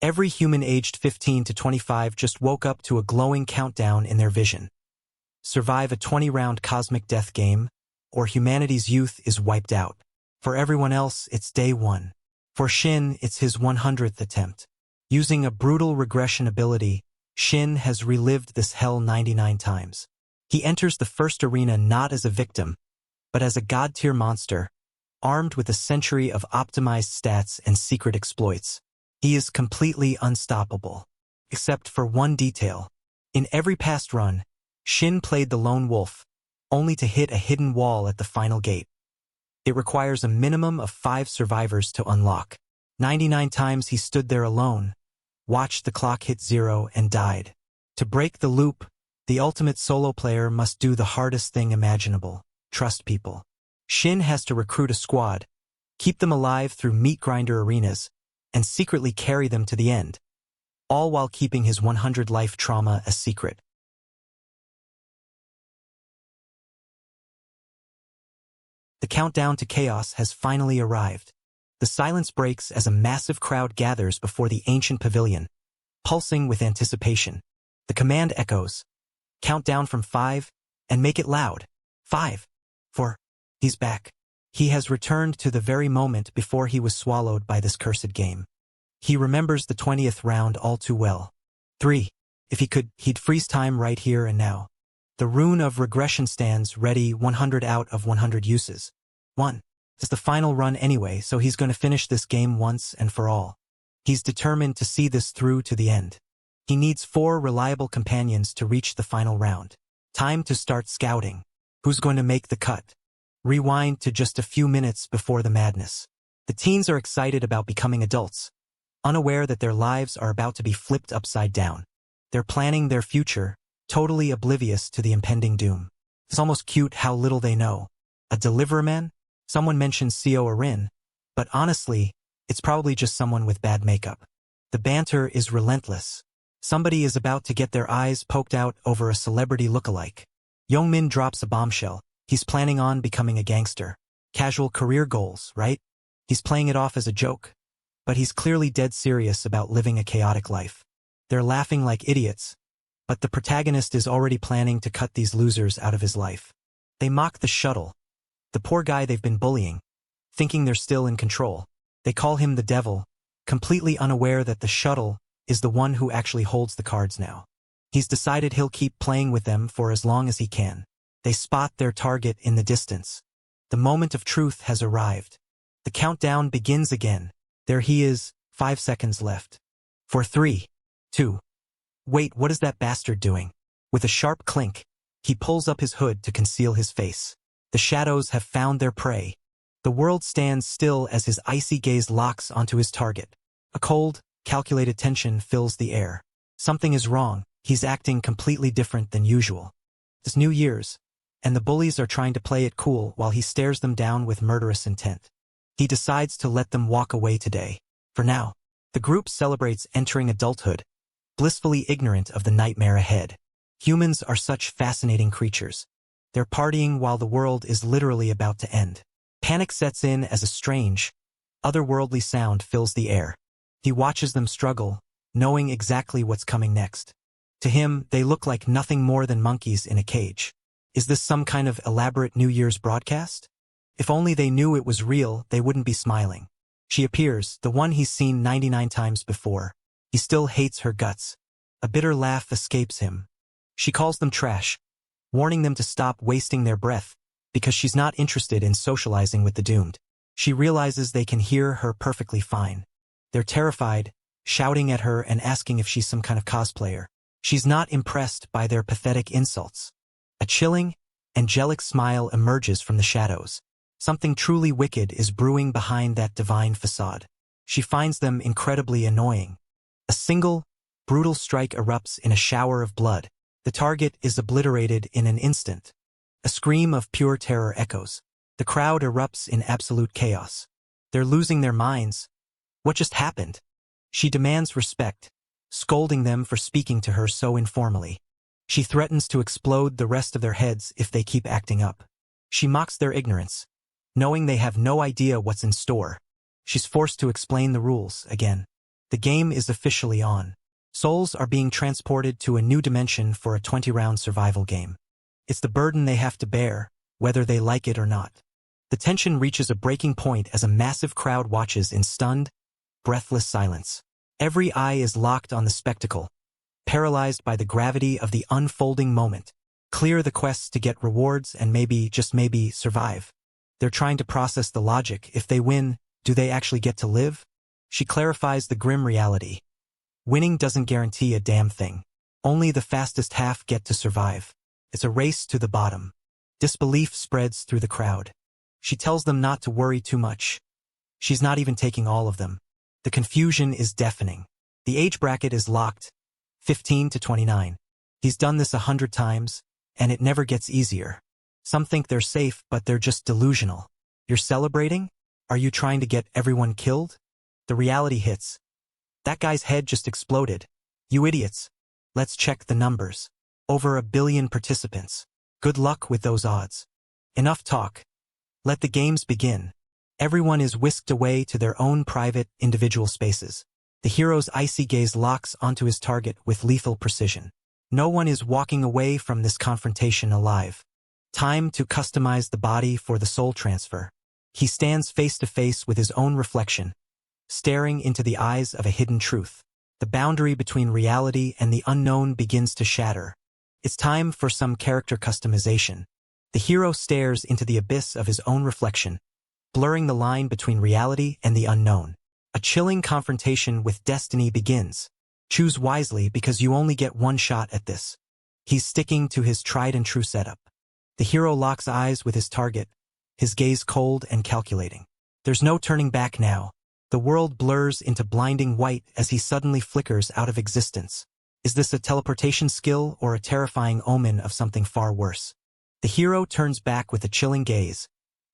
Every human aged 15 to 25 just woke up to a glowing countdown in their vision. Survive a 20-round cosmic death game, or humanity's youth is wiped out. For everyone else, it's day 1. For Shin, it's his 100th attempt. Using a brutal regression ability, Shin has relived this hell 99 times. He enters the first arena not as a victim, but as a god-tier monster, armed with a century of optimized stats and secret exploits. He is completely unstoppable. Except for one detail. In every past run, Shin played the lone wolf, only to hit a hidden wall at the final gate. It requires a minimum of 5 survivors to unlock. 99 times he stood there alone, watched the clock hit 0 and died. To break the loop, the ultimate solo player must do the hardest thing imaginable: trust people. Shin has to recruit a squad, keep them alive through meat grinder arenas, and secretly carry them to the end, all while keeping his 100-life trauma a secret. The countdown to chaos has finally arrived. The silence breaks as a massive crowd gathers before the ancient pavilion, pulsing with anticipation. The command echoes: count down from 5, and make it loud. 5, 4, he's back. He has returned to the very moment before he was swallowed by this cursed game. He remembers the 20th round all too well. 3, if he could, he'd freeze time right here and now. The rune of regression stands ready, 100 out of 100 uses. 1. It's the final run anyway, so he's going to finish this game once and for all. He's determined to see this through to the end. He needs 4 reliable companions to reach the final round. Time to start scouting. Who's going to make the cut? Rewind to just a few minutes before the madness. The teens are excited about becoming adults, unaware that their lives are about to be flipped upside down. They're planning their future, totally oblivious to the impending doom. It's almost cute how little they know. A deliverman? Someone mentions Co Arin, but honestly, it's probably just someone with bad makeup. The banter is relentless. Somebody is about to get their eyes poked out over a celebrity lookalike. Youngmin drops a bombshell. He's planning on becoming a gangster. Casual career goals, right? He's playing it off as a joke, but he's clearly dead serious about living a chaotic life. They're laughing like idiots, but the protagonist is already planning to cut these losers out of his life. They mock the shuttle, the poor guy they've been bullying, thinking they're still in control. They call him the devil, completely unaware that the shuttle is the one who actually holds the cards now. He's decided he'll keep playing with them for as long as he can. They spot their target in the distance. The moment of truth has arrived. The countdown begins again. There he is, 5 seconds left. For 3, 2. Wait, what is that bastard doing? With a sharp clink, he pulls up his hood to conceal his face. The shadows have found their prey. The world stands still as his icy gaze locks onto his target. A cold, calculated tension fills the air. Something is wrong. He's acting completely different than usual. It's New Year's, and the bullies are trying to play it cool while he stares them down with murderous intent. He decides to let them walk away today. For now, the group celebrates entering adulthood, blissfully ignorant of the nightmare ahead. Humans are such fascinating creatures. They're partying while the world is literally about to end. Panic sets in as a strange, otherworldly sound fills the air. He watches them struggle, knowing exactly what's coming next. To him, they look like nothing more than monkeys in a cage. Is this some kind of elaborate New Year's broadcast? If only they knew it was real, they wouldn't be smiling. She appears, the one he's seen 99 times before. He still hates her guts. A bitter laugh escapes him. She calls them trash, warning them to stop wasting their breath, because she's not interested in socializing with the doomed. She realizes they can hear her perfectly fine. They're terrified, shouting at her and asking if she's some kind of cosplayer. She's not impressed by their pathetic insults. A chilling, angelic smile emerges from the shadows. Something truly wicked is brewing behind that divine facade. She finds them incredibly annoying. A single, brutal strike erupts in a shower of blood. The target is obliterated in an instant. A scream of pure terror echoes. The crowd erupts in absolute chaos. They're losing their minds. What just happened? She demands respect, scolding them for speaking to her so informally. She threatens to explode the rest of their heads if they keep acting up. She mocks their ignorance, knowing they have no idea what's in store. She's forced to explain the rules again. The game is officially on. Souls are being transported to a new dimension for a 20-round survival game. It's the burden they have to bear, whether they like it or not. The tension reaches a breaking point as a massive crowd watches in stunned, breathless silence. Every eye is locked on the spectacle, paralyzed by the gravity of the unfolding moment. Clear the quests to get rewards and maybe, just maybe, survive. They're trying to process the logic. If they win, do they actually get to live? She clarifies the grim reality. Winning doesn't guarantee a damn thing. Only the fastest half get to survive. It's a race to the bottom. Disbelief spreads through the crowd. She tells them not to worry too much. She's not even taking all of them. The confusion is deafening. The age bracket is locked, 15 to 29. He's done this 100 times, and it never gets easier. Some think they're safe, but they're just delusional. You're celebrating? Are you trying to get everyone killed? The reality hits. That guy's head just exploded. You idiots. Let's check the numbers. Over 1 billion participants. Good luck with those odds. Enough talk. Let the games begin. Everyone is whisked away to their own private, individual spaces. The hero's icy gaze locks onto his target with lethal precision. No one is walking away from this confrontation alive. Time to customize the body for the soul transfer. He stands face to face with his own reflection, staring into the eyes of a hidden truth. The boundary between reality and the unknown begins to shatter. It's time for some character customization. The hero stares into the abyss of his own reflection, blurring the line between reality and the unknown. A chilling confrontation with destiny begins. Choose wisely because you only get one shot at this. He's sticking to his tried-and-true setup. The hero locks eyes with his target, his gaze cold and calculating. There's no turning back now. The world blurs into blinding white as he suddenly flickers out of existence. Is this a teleportation skill or a terrifying omen of something far worse? The hero turns back with a chilling gaze,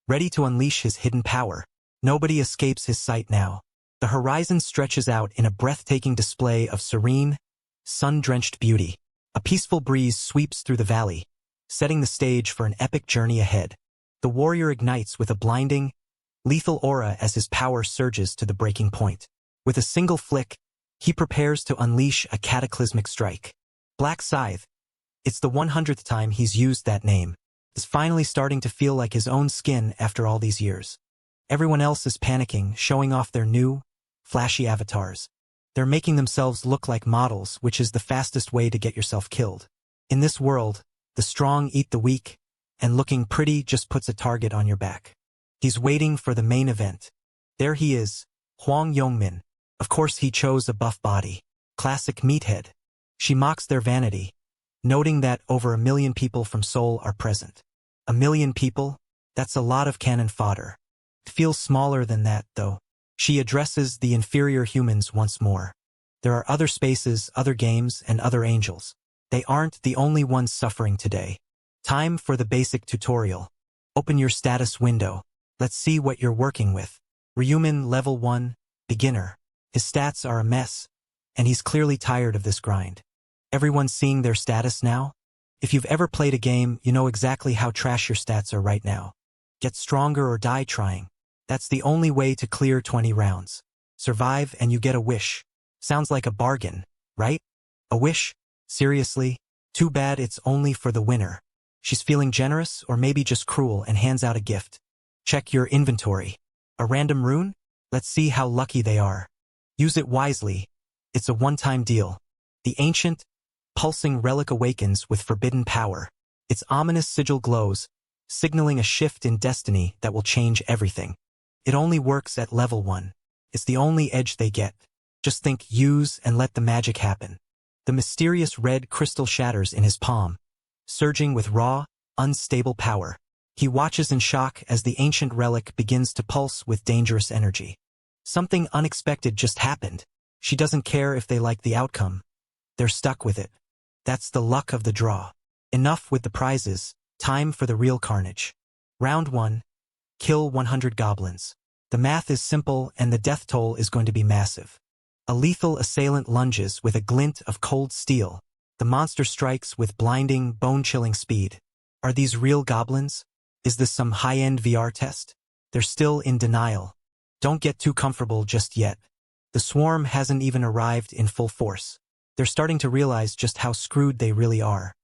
ready to unleash his hidden power. Nobody escapes his sight now. The horizon stretches out in a breathtaking display of serene, sun-drenched beauty. A peaceful breeze sweeps through the valley, setting the stage for an epic journey ahead. The warrior ignites with a blinding, lethal aura as his power surges to the breaking point. With a single flick, he prepares to unleash a cataclysmic strike. Black Scythe. It's the 100th time he's used that name. Is finally starting to feel like his own skin after all these years. Everyone else is panicking, showing off their new, flashy avatars. They're making themselves look like models, which is the fastest way to get yourself killed. In this world, the strong eat the weak, and looking pretty just puts a target on your back. He's waiting for the main event. There he is, Huang Yongmin. Of course he chose a buff body. Classic meathead. She mocks their vanity, noting that over 1 million people from Seoul are present. 1 million people? That's a lot of cannon fodder. It feels smaller than that, though. She addresses the inferior humans once more. There are other spaces, other games, and other angels. They aren't the only ones suffering today. Time for the basic tutorial. Open your status window. Let's see what you're working with. Ryumin level 1, beginner. His stats are a mess, and he's clearly tired of this grind. Everyone's seeing their status now? If you've ever played a game, you know exactly how trash your stats are right now. Get stronger or die trying. That's the only way to clear 20 rounds. Survive and you get a wish. Sounds like a bargain, right? A wish? Seriously? Too bad it's only for the winner. She's feeling generous or maybe just cruel and hands out a gift. Check your inventory. A random rune? Let's see how lucky they are. Use it wisely. It's a one-time deal. The ancient, pulsing relic awakens with forbidden power. Its ominous sigil glows, signaling a shift in destiny that will change everything. It only works at level 1. It's the only edge they get. Just think, use and let the magic happen. The mysterious red crystal shatters in his palm, surging with raw, unstable power. He watches in shock as the ancient relic begins to pulse with dangerous energy. Something unexpected just happened. She doesn't care if they like the outcome. They're stuck with it. That's the luck of the draw. Enough with the prizes. Time for the real carnage. Round 1. Kill 100 goblins. The math is simple and the death toll is going to be massive. A lethal assailant lunges with a glint of cold steel. The monster strikes with blinding, bone-chilling speed. Are these real goblins? Is this some high-end VR test? They're still in denial. Don't get too comfortable just yet. The swarm hasn't even arrived in full force. They're starting to realize just how screwed they really are.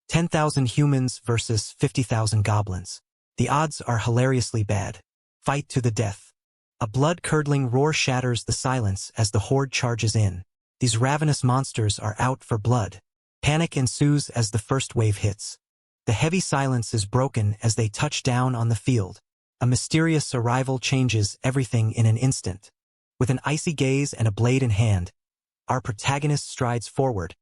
10,000 humans versus 50,000 goblins. The odds are hilariously bad. Fight to the death. A blood-curdling roar shatters the silence as the horde charges in. These ravenous monsters are out for blood. Panic ensues as the first wave hits. The heavy silence is broken as they touch down on the field. A mysterious arrival changes everything in an instant. With an icy gaze and a blade in hand, our protagonist strides forward,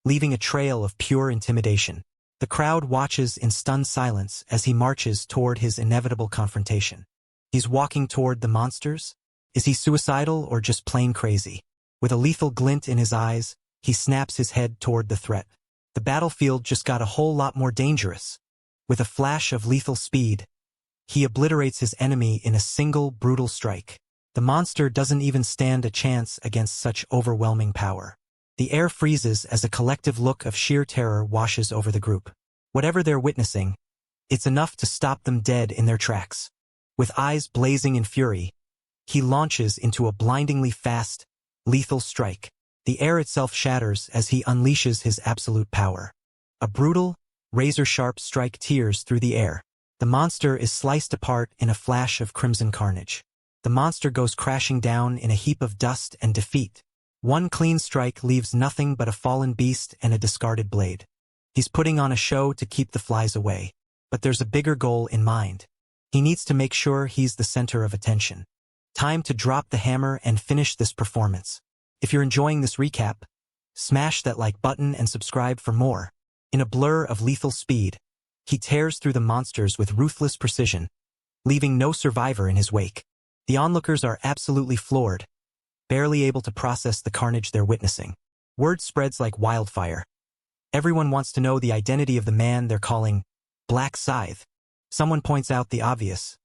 leaving a trail of pure intimidation. The crowd watches in stunned silence as he marches toward his inevitable confrontation. He's walking toward the monsters? Is he suicidal or just plain crazy? With a lethal glint in his eyes, he snaps his head toward the threat. The battlefield just got a whole lot more dangerous. With a flash of lethal speed, he obliterates his enemy in a single brutal strike. The monster doesn't even stand a chance against such overwhelming power. The air freezes as a collective look of sheer terror washes over the group. Whatever they're witnessing, it's enough to stop them dead in their tracks. With eyes blazing in fury, he launches into a blindingly fast, lethal strike. The air itself shatters as he unleashes his absolute power. A brutal, razor-sharp strike tears through the air. The monster is sliced apart in a flash of crimson carnage. The monster goes crashing down in a heap of dust and defeat. One clean strike leaves nothing but a fallen beast and a discarded blade. He's putting on a show to keep the flies away. But there's a bigger goal in mind. He needs to make sure he's the center of attention. Time to drop the hammer and finish this performance. If you're enjoying this recap, smash that like button and subscribe for more. In a blur of lethal speed, he tears through the monsters with ruthless precision, leaving no survivor in his wake. The onlookers are absolutely floored, barely able to process the carnage they're witnessing. Word spreads like wildfire. Everyone wants to know the identity of the man they're calling Black Scythe. Someone points out the obvious.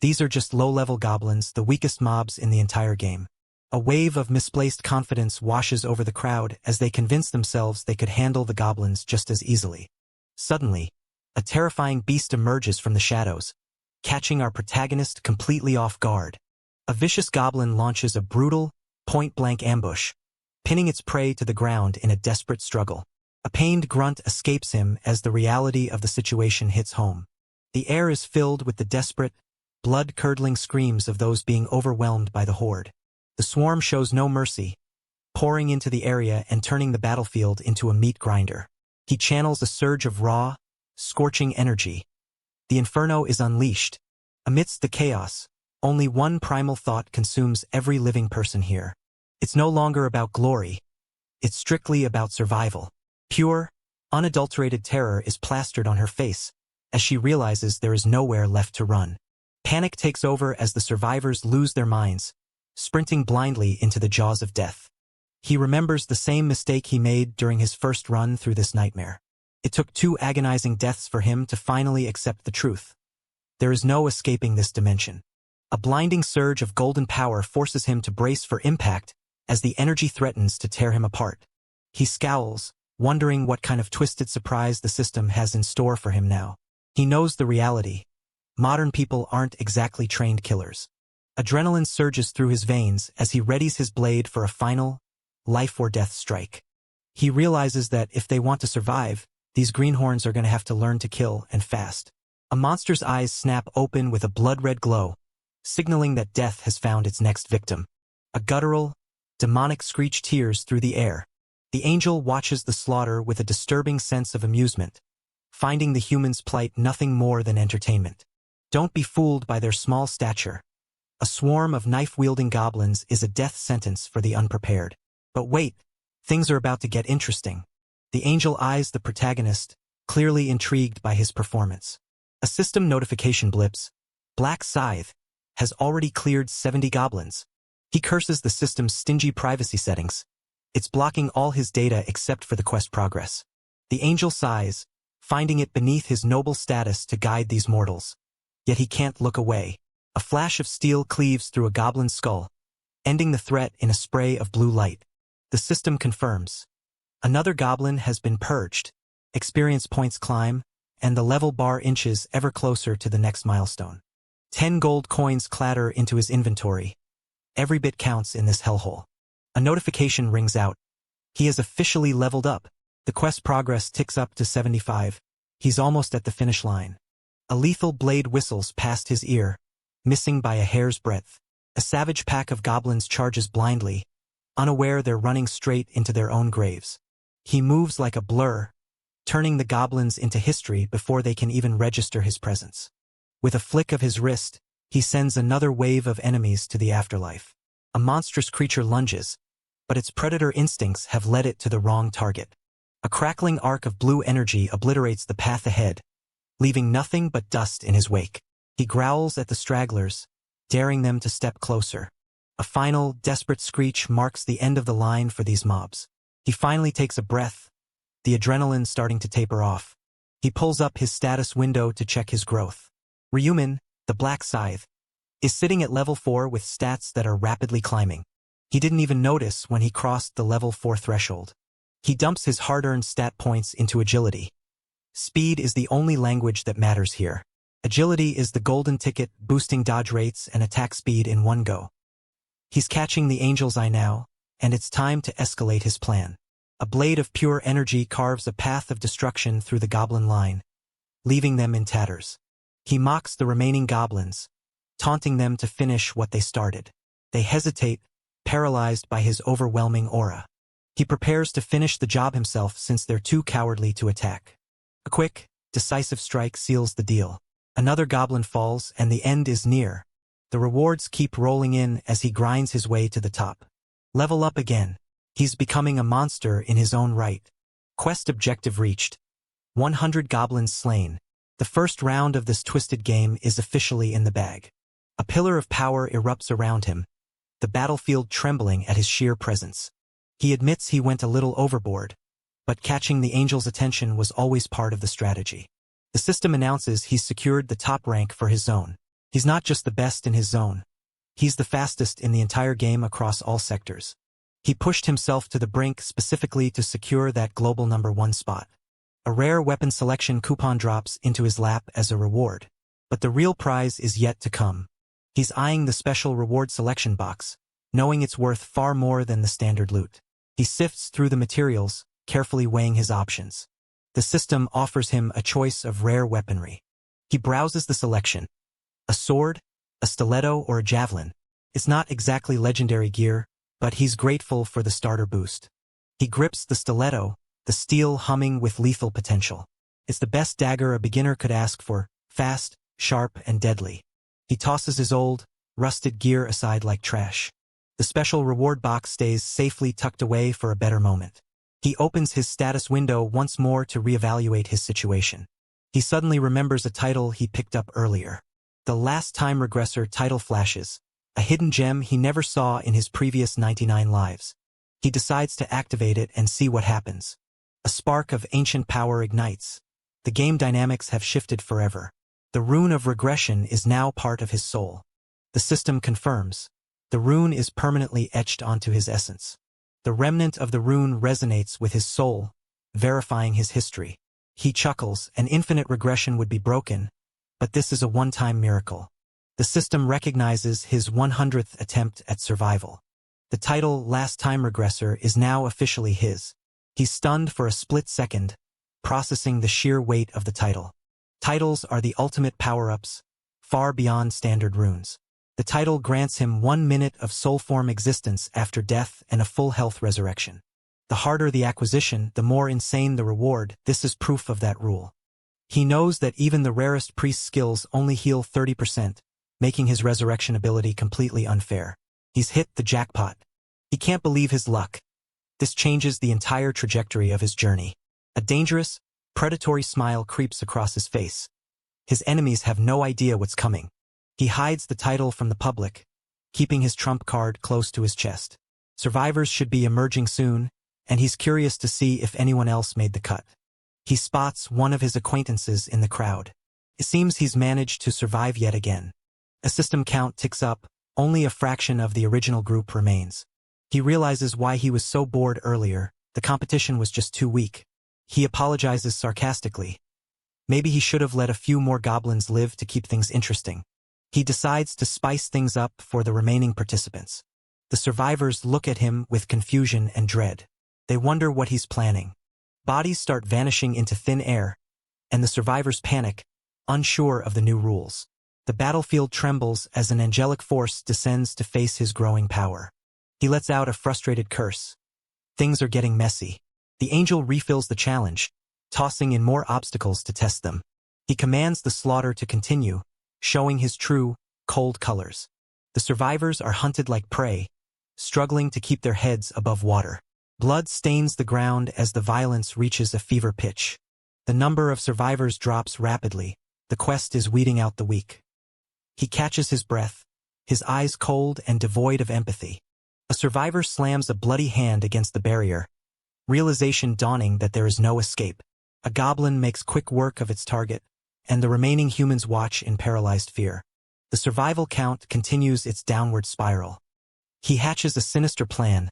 These are just low-level goblins, the weakest mobs in the entire game. A wave of misplaced confidence washes over the crowd as they convince themselves they could handle the goblins just as easily. Suddenly, a terrifying beast emerges from the shadows, catching our protagonist completely off guard. A vicious goblin launches a brutal, point-blank ambush, pinning its prey to the ground in a desperate struggle. A pained grunt escapes him as the reality of the situation hits home. The air is filled with the desperate, blood-curdling screams of those being overwhelmed by the horde. The swarm shows no mercy, pouring into the area and turning the battlefield into a meat grinder. He channels a surge of raw, scorching energy. The inferno is unleashed. Amidst the chaos, only one primal thought consumes every living person here. It's no longer about glory. It's strictly about survival. Pure, unadulterated terror is plastered on her face as she realizes there is nowhere left to run. Panic takes over as the survivors lose their minds, sprinting blindly into the jaws of death. He remembers the same mistake he made during his first run through this nightmare. It took 2 agonizing deaths for him to finally accept the truth. There is no escaping this dimension. A blinding surge of golden power forces him to brace for impact as the energy threatens to tear him apart. He scowls, wondering what kind of twisted surprise the system has in store for him now. He knows the reality. Modern people aren't exactly trained killers. Adrenaline surges through his veins as he readies his blade for a final, life-or-death strike. He realizes that if they want to survive, these greenhorns are going to have to learn to kill, and fast. A monster's eyes snap open with a blood-red glow, signaling that death has found its next victim. A guttural, demonic screech tears through the air. The angel watches the slaughter with a disturbing sense of amusement, finding the human's plight nothing more than entertainment. Don't be fooled by their small stature. A swarm of knife-wielding goblins is a death sentence for the unprepared. But wait, things are about to get interesting. The angel eyes the protagonist, clearly intrigued by his performance. A system notification blips. Black Scythe has already cleared 70 goblins. He curses the system's stingy privacy settings. It's blocking all his data except for the quest progress. The angel sighs, finding it beneath his noble status to guide these mortals. Yet he can't look away. A flash of steel cleaves through a goblin's skull, ending the threat in a spray of blue light. The system confirms. Another goblin has been purged. Experience points climb, and the level bar inches ever closer to the next milestone. 10 gold coins clatter into his inventory. Every bit counts in this hellhole. A notification rings out. He has officially leveled up. The quest progress ticks up to 75. He's almost at the finish line. A lethal blade whistles past his ear, missing by a hair's breadth. A savage pack of goblins charges blindly, unaware they're running straight into their own graves. He moves like a blur, turning the goblins into history before they can even register his presence. With a flick of his wrist, he sends another wave of enemies to the afterlife. A monstrous creature lunges, but its predator instincts have led it to the wrong target. A crackling arc of blue energy obliterates the path ahead, leaving nothing but dust in his wake. He growls at the stragglers, daring them to step closer. A final, desperate screech marks the end of the line for these mobs. He finally takes a breath, the adrenaline starting to taper off. He pulls up his status window to check his growth. Ryuman, the Black Scythe, is sitting at level 4 with stats that are rapidly climbing. He didn't even notice when he crossed the level 4 threshold. He dumps his hard-earned stat points into agility. Speed is the only language that matters here. Agility is the golden ticket, boosting dodge rates and attack speed in one go. He's catching the angel's eye now, and it's time to escalate his plan. A blade of pure energy carves a path of destruction through the goblin line, leaving them in tatters. He mocks the remaining goblins, taunting them to finish what they started. They hesitate, paralyzed by his overwhelming aura. He prepares to finish the job himself since they're too cowardly to attack. A quick, decisive strike seals the deal. Another goblin falls and the end is near. The rewards keep rolling in as he grinds his way to the top. Level up again. He's becoming a monster in his own right. Quest objective reached. 100 goblins slain. The first round of this twisted game is officially in the bag. A pillar of power erupts around him, the battlefield trembling at his sheer presence. He admits he went a little overboard, but catching the angel's attention was always part of the strategy. The system announces he's secured the top rank for his zone. He's not just the best in his zone. He's the fastest in the entire game across all sectors. He pushed himself to the brink specifically to secure that global #1 spot. A rare weapon selection coupon drops into his lap as a reward. But the real prize is yet to come. He's eyeing the special reward selection box, knowing it's worth far more than the standard loot. He sifts through the materials, carefully weighing his options. The system offers him a choice of rare weaponry. He browses the selection. A sword, a stiletto, or a javelin. It's not exactly legendary gear, but he's grateful for the starter boost. He grips the stiletto, the steel humming with lethal potential. It's the best dagger a beginner could ask for, fast, sharp, and deadly. He tosses his old, rusted gear aside like trash. The special reward box stays safely tucked away for a better moment. He opens his status window once more to reevaluate his situation. He suddenly remembers a title he picked up earlier. The Last Time Regressor title flashes, a hidden gem he never saw in his previous 99 lives. He decides to activate it and see what happens. A spark of ancient power ignites. The game dynamics have shifted forever. The rune of regression is now part of his soul. The system confirms. The rune is permanently etched onto his essence. The remnant of the rune resonates with his soul, verifying his history. He chuckles, an infinite regression would be broken, but this is a one-time miracle. The system recognizes his 100th attempt at survival. The title Last Time Regressor is now officially his. He's stunned for a split second, processing the sheer weight of the title. Titles are the ultimate power-ups, far beyond standard runes. The title grants him 1 minute of soul form existence after death and a full health resurrection. The harder the acquisition, the more insane the reward. This is proof of that rule. He knows that even the rarest priest skills only heal 30%, making his resurrection ability completely unfair. He's hit the jackpot. He can't believe his luck. This changes the entire trajectory of his journey. A dangerous, predatory smile creeps across his face. His enemies have no idea what's coming. He hides the title from the public, keeping his trump card close to his chest. Survivors should be emerging soon, and he's curious to see if anyone else made the cut. He spots one of his acquaintances in the crowd. It seems he's managed to survive yet again. A system count ticks up, only a fraction of the original group remains. He realizes why he was so bored earlier. The competition was just too weak. He apologizes sarcastically. Maybe he should have let a few more goblins live to keep things interesting. He decides to spice things up for the remaining participants. The survivors look at him with confusion and dread. They wonder what he's planning. Bodies start vanishing into thin air, and the survivors panic, unsure of the new rules. The battlefield trembles as an angelic force descends to face his growing power. He lets out a frustrated curse. Things are getting messy. The angel refills the challenge, tossing in more obstacles to test them. He commands the slaughter to continue, showing his true, cold colors. The survivors are hunted like prey, struggling to keep their heads above water. Blood stains the ground as the violence reaches a fever pitch. The number of survivors drops rapidly. The quest is weeding out the weak. He catches his breath, his eyes cold and devoid of empathy. A survivor slams a bloody hand against the barrier, realization dawning that there is no escape. A goblin makes quick work of its target, and the remaining humans watch in paralyzed fear. The survival count continues its downward spiral. He hatches a sinister plan,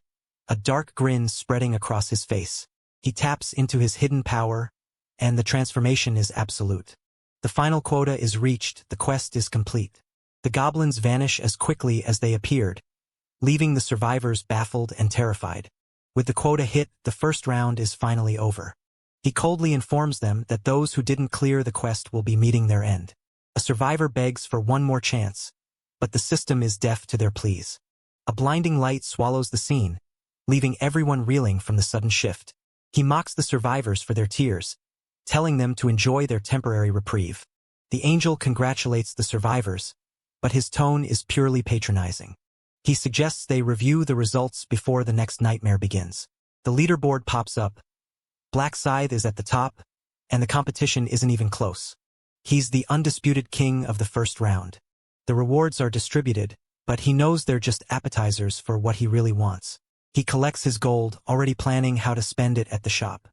a dark grin spreading across his face. He taps into his hidden power, and the transformation is absolute. The final quota is reached, the quest is complete. The goblins vanish as quickly as they appeared, leaving the survivors baffled and terrified. With the quota hit, the first round is finally over. He coldly informs them that those who didn't clear the quest will be meeting their end. A survivor begs for one more chance, but the system is deaf to their pleas. A blinding light swallows the scene, leaving everyone reeling from the sudden shift. He mocks the survivors for their tears, telling them to enjoy their temporary reprieve. The angel congratulates the survivors, but his tone is purely patronizing. He suggests they review the results before the next nightmare begins. The leaderboard pops up. Black Scythe is at the top, and the competition isn't even close. He's the undisputed king of the first round. The rewards are distributed, but he knows they're just appetizers for what he really wants. He collects his gold, already planning how to spend it at the shop.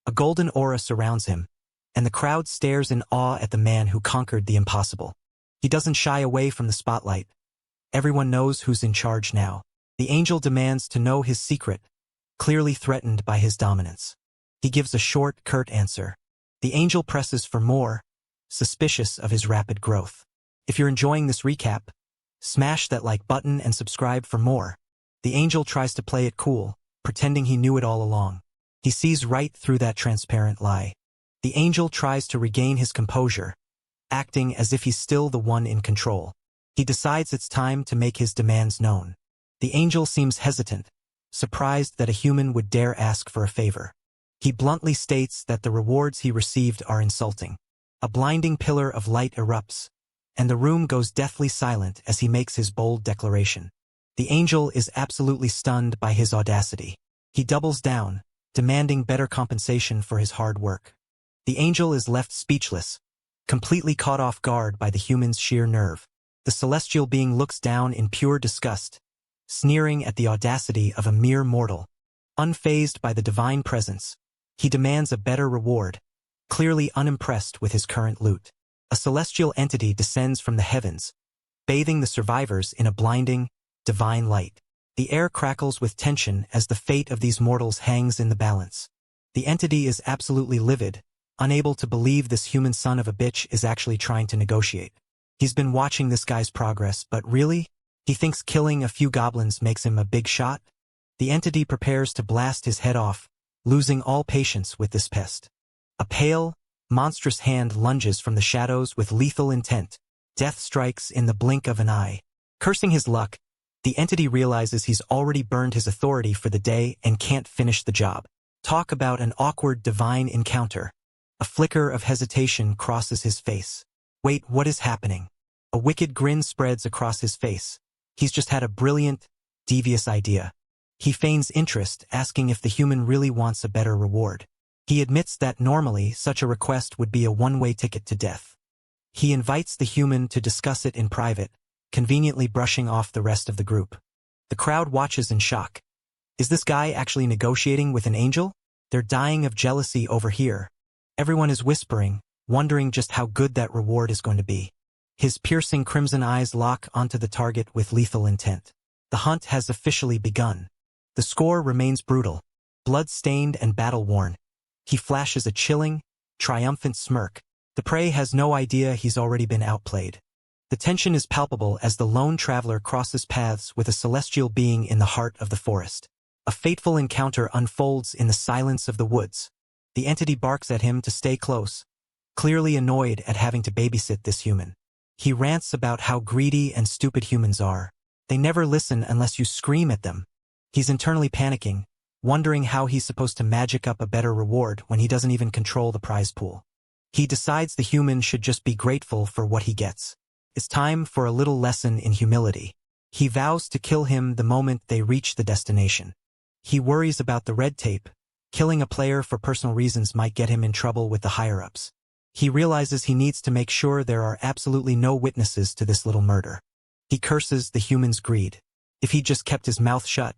A golden aura surrounds him, and the crowd stares in awe at the man who conquered the impossible. He doesn't shy away from the spotlight. Everyone knows who's in charge now. The angel demands to know his secret, clearly threatened by his dominance. He gives a short, curt answer. The angel presses for more, suspicious of his rapid growth. If you're enjoying this recap, smash that like button and subscribe for more. The angel tries to play it cool, pretending he knew it all along. He sees right through that transparent lie. The angel tries to regain his composure, acting as if he's still the one in control. He decides it's time to make his demands known. The angel seems hesitant, surprised that a human would dare ask for a favor. He bluntly states that the rewards he received are insulting. A blinding pillar of light erupts, and the room goes deathly silent as he makes his bold declaration. The angel is absolutely stunned by his audacity. He doubles down, demanding better compensation for his hard work. The angel is left speechless, completely caught off guard by the human's sheer nerve. The celestial being looks down in pure disgust, sneering at the audacity of a mere mortal. Unfazed by the divine presence, he demands a better reward, clearly unimpressed with his current loot. A celestial entity descends from the heavens, bathing the survivors in a blinding, divine light. The air crackles with tension as the fate of these mortals hangs in the balance. The entity is absolutely livid, unable to believe this human son of a bitch is actually trying to negotiate. He's been watching this guy's progress, but really? He thinks killing a few goblins makes him a big shot? The entity prepares to blast his head off, losing all patience with this pest. A pale, monstrous hand lunges from the shadows with lethal intent. Death strikes in the blink of an eye. Cursing his luck, the entity realizes he's already burned his authority for the day and can't finish the job. Talk about an awkward divine encounter. A flicker of hesitation crosses his face. Wait, what is happening? A wicked grin spreads across his face. He's just had a brilliant, devious idea. He feigns interest, asking if the human really wants a better reward. He admits that normally such a request would be a one-way ticket to death. He invites the human to discuss it in private, conveniently brushing off the rest of the group. The crowd watches in shock. Is this guy actually negotiating with an angel? They're dying of jealousy over here. Everyone is whispering, wondering just how good that reward is going to be. His piercing crimson eyes lock onto the target with lethal intent. The hunt has officially begun. The score remains brutal, blood-stained and battle-worn. He flashes a chilling, triumphant smirk. The prey has no idea he's already been outplayed. The tension is palpable as the lone traveler crosses paths with a celestial being in the heart of the forest. A fateful encounter unfolds in the silence of the woods. The entity barks at him to stay close, clearly annoyed at having to babysit this human. He rants about how greedy and stupid humans are. They never listen unless you scream at them. He's internally panicking, wondering how he's supposed to magic up a better reward when he doesn't even control the prize pool. He decides the human should just be grateful for what he gets. It's time for a little lesson in humility. He vows to kill him the moment they reach the destination. He worries about the red tape. Killing a player for personal reasons might get him in trouble with the higher-ups. He realizes he needs to make sure there are absolutely no witnesses to this little murder. He curses the human's greed. If he'd just kept his mouth shut,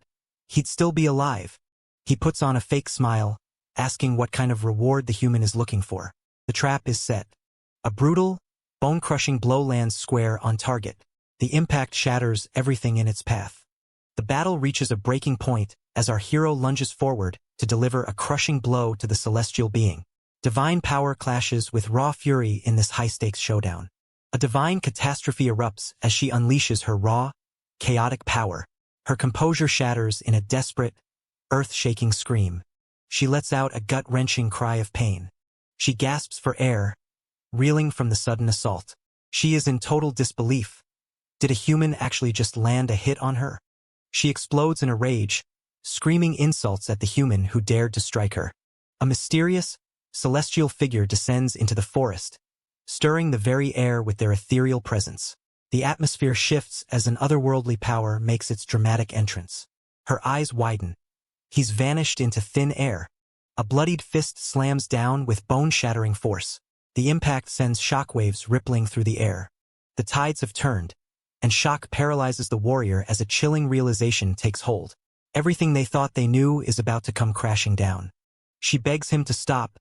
he'd still be alive. He puts on a fake smile, asking what kind of reward the human is looking for. The trap is set. A brutal, bone-crushing blow lands square on target. The impact shatters everything in its path. The battle reaches a breaking point as our hero lunges forward to deliver a crushing blow to the celestial being. Divine power clashes with raw fury in this high-stakes showdown. A divine catastrophe erupts as she unleashes her raw, chaotic power. Her composure shatters in a desperate, earth-shaking scream. She lets out a gut-wrenching cry of pain. She gasps for air, reeling from the sudden assault. She is in total disbelief. Did a human actually just land a hit on her? She explodes in a rage, screaming insults at the human who dared to strike her. A mysterious, celestial figure descends into the forest, stirring the very air with their ethereal presence. The atmosphere shifts as an otherworldly power makes its dramatic entrance. Her eyes widen. He's vanished into thin air. A bloodied fist slams down with bone-shattering force. The impact sends shockwaves rippling through the air. The tides have turned, and shock paralyzes the warrior as a chilling realization takes hold. Everything they thought they knew is about to come crashing down. She begs him to stop,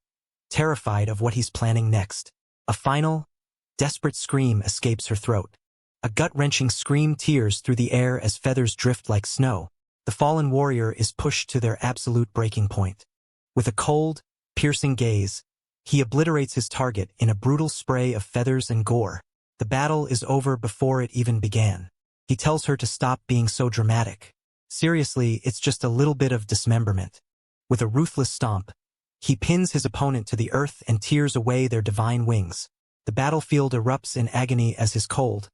terrified of what he's planning next. A final, desperate scream escapes her throat. A gut-wrenching scream tears through the air as feathers drift like snow. The fallen warrior is pushed to their absolute breaking point. With a cold, piercing gaze, he obliterates his target in a brutal spray of feathers and gore. The battle is over before it even began. He tells her to stop being so dramatic. Seriously, it's just a little bit of dismemberment. With a ruthless stomp, he pins his opponent to the earth and tears away their divine wings. The battlefield erupts in agony as his cold,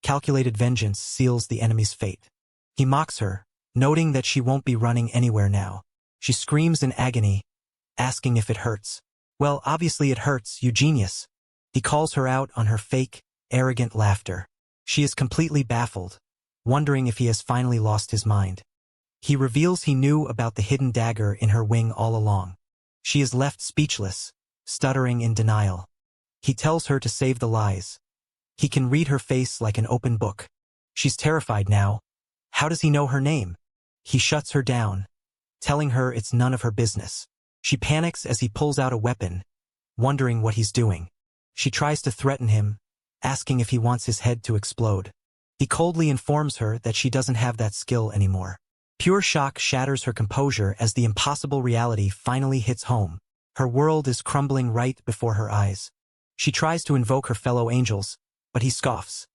calculated vengeance seals the enemy's fate. He mocks her, noting that she won't be running anywhere now. She screams in agony, asking if it hurts. Well, obviously it hurts, you genius. He calls her out on her fake, arrogant laughter. She is completely baffled, wondering if he has finally lost his mind. He reveals he knew about the hidden dagger in her wing all along. She is left speechless, stuttering in denial. He tells her to save the lies. He can read her face like an open book. She's terrified now. How does he know her name? He shuts her down, telling her it's none of her business. She panics as he pulls out a weapon, wondering what he's doing. She tries to threaten him, asking if he wants his head to explode. He coldly informs her that she doesn't have that skill anymore. Pure shock shatters her composure as the impossible reality finally hits home. Her world is crumbling right before her eyes. She tries to invoke her fellow angels, but he scoffs.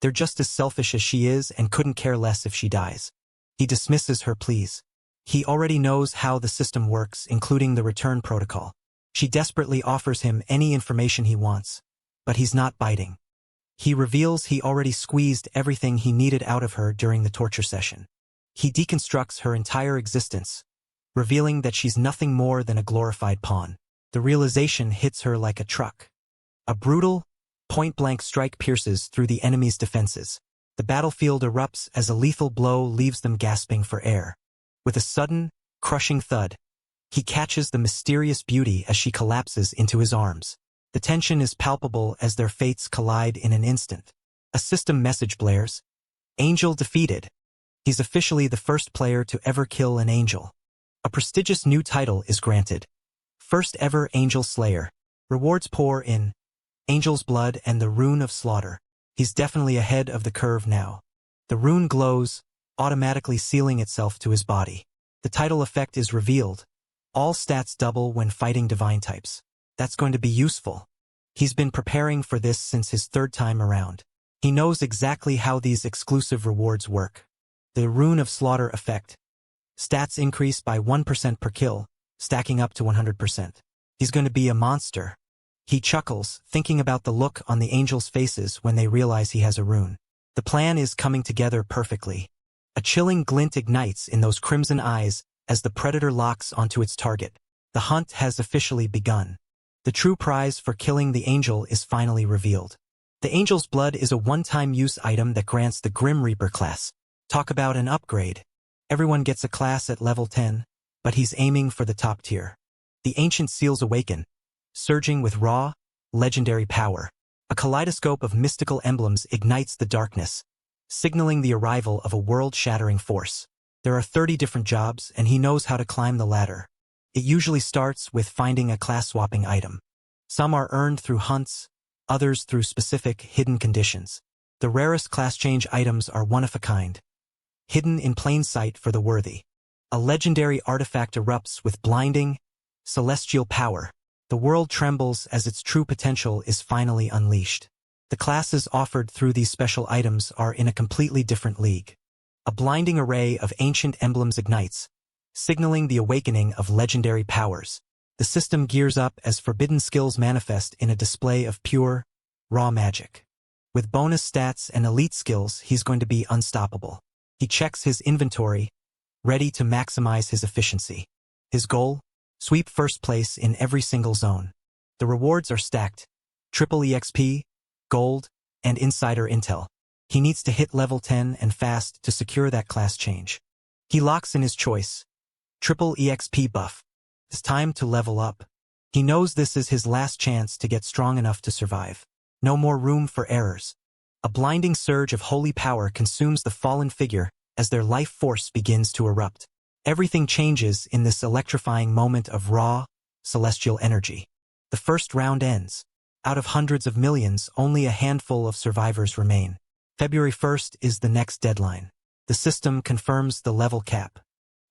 They're just as selfish as she is and couldn't care less if she dies. He dismisses her pleas. He already knows how the system works, including the return protocol. She desperately offers him any information he wants, but he's not biting. He reveals he already squeezed everything he needed out of her during the torture session. He deconstructs her entire existence, revealing that she's nothing more than a glorified pawn. The realization hits her like a truck. A brutal, point-blank strike pierces through the enemy's defenses. The battlefield erupts as a lethal blow leaves them gasping for air. With a sudden, crushing thud, he catches the mysterious beauty as she collapses into his arms. The tension is palpable as their fates collide in an instant. A system message blares. Angel defeated. He's officially the first player to ever kill an angel. A prestigious new title is granted. First ever Angel Slayer. Rewards pour in. Angel's blood and the rune of slaughter. He's definitely ahead of the curve now. The rune glows, automatically sealing itself to his body. The title effect is revealed. All stats double when fighting divine types. That's going to be useful. He's been preparing for this since his third time around. He knows exactly how these exclusive rewards work. The Rune of Slaughter effect. Stats increase by 1% per kill, stacking up to 100%. He's going to be a monster. He chuckles, thinking about the look on the angels' faces when they realize he has a rune. The plan is coming together perfectly. A chilling glint ignites in those crimson eyes as the predator locks onto its target. The hunt has officially begun. The true prize for killing the angel is finally revealed. The angel's blood is a one-time use item that grants the Grim Reaper class. Talk about an upgrade. Everyone gets a class at level 10, but he's aiming for the top tier. The ancient seals awaken, surging with raw, legendary power. A kaleidoscope of mystical emblems ignites the darkness, signaling the arrival of a world-shattering force. There are 30 different jobs, and he knows how to climb the ladder. It usually starts with finding a class-swapping item. Some are earned through hunts, others through specific, hidden conditions. The rarest class-change items are one-of-a-kind, hidden in plain sight for the worthy. A legendary artifact erupts with blinding, celestial power. The world trembles as its true potential is finally unleashed. The classes offered through these special items are in a completely different league. A blinding array of ancient emblems ignites, signaling the awakening of legendary powers. The system gears up as forbidden skills manifest in a display of pure, raw magic. With bonus stats and elite skills, he's going to be unstoppable. He checks his inventory, ready to maximize his efficiency. His goal? Sweep first place in every single zone. The rewards are stacked: triple EXP, gold, and insider intel. He needs to hit level 10 and fast to secure that class change. He locks in his choice: triple EXP buff. It's time to level up. He knows this is his last chance to get strong enough to survive. No more room for errors. A blinding surge of holy power consumes the fallen figure as their life force begins to erupt. Everything changes in this electrifying moment of raw, celestial energy. The first round ends. Out of hundreds of millions, only a handful of survivors remain. February 1st is the next deadline. The system confirms the level cap.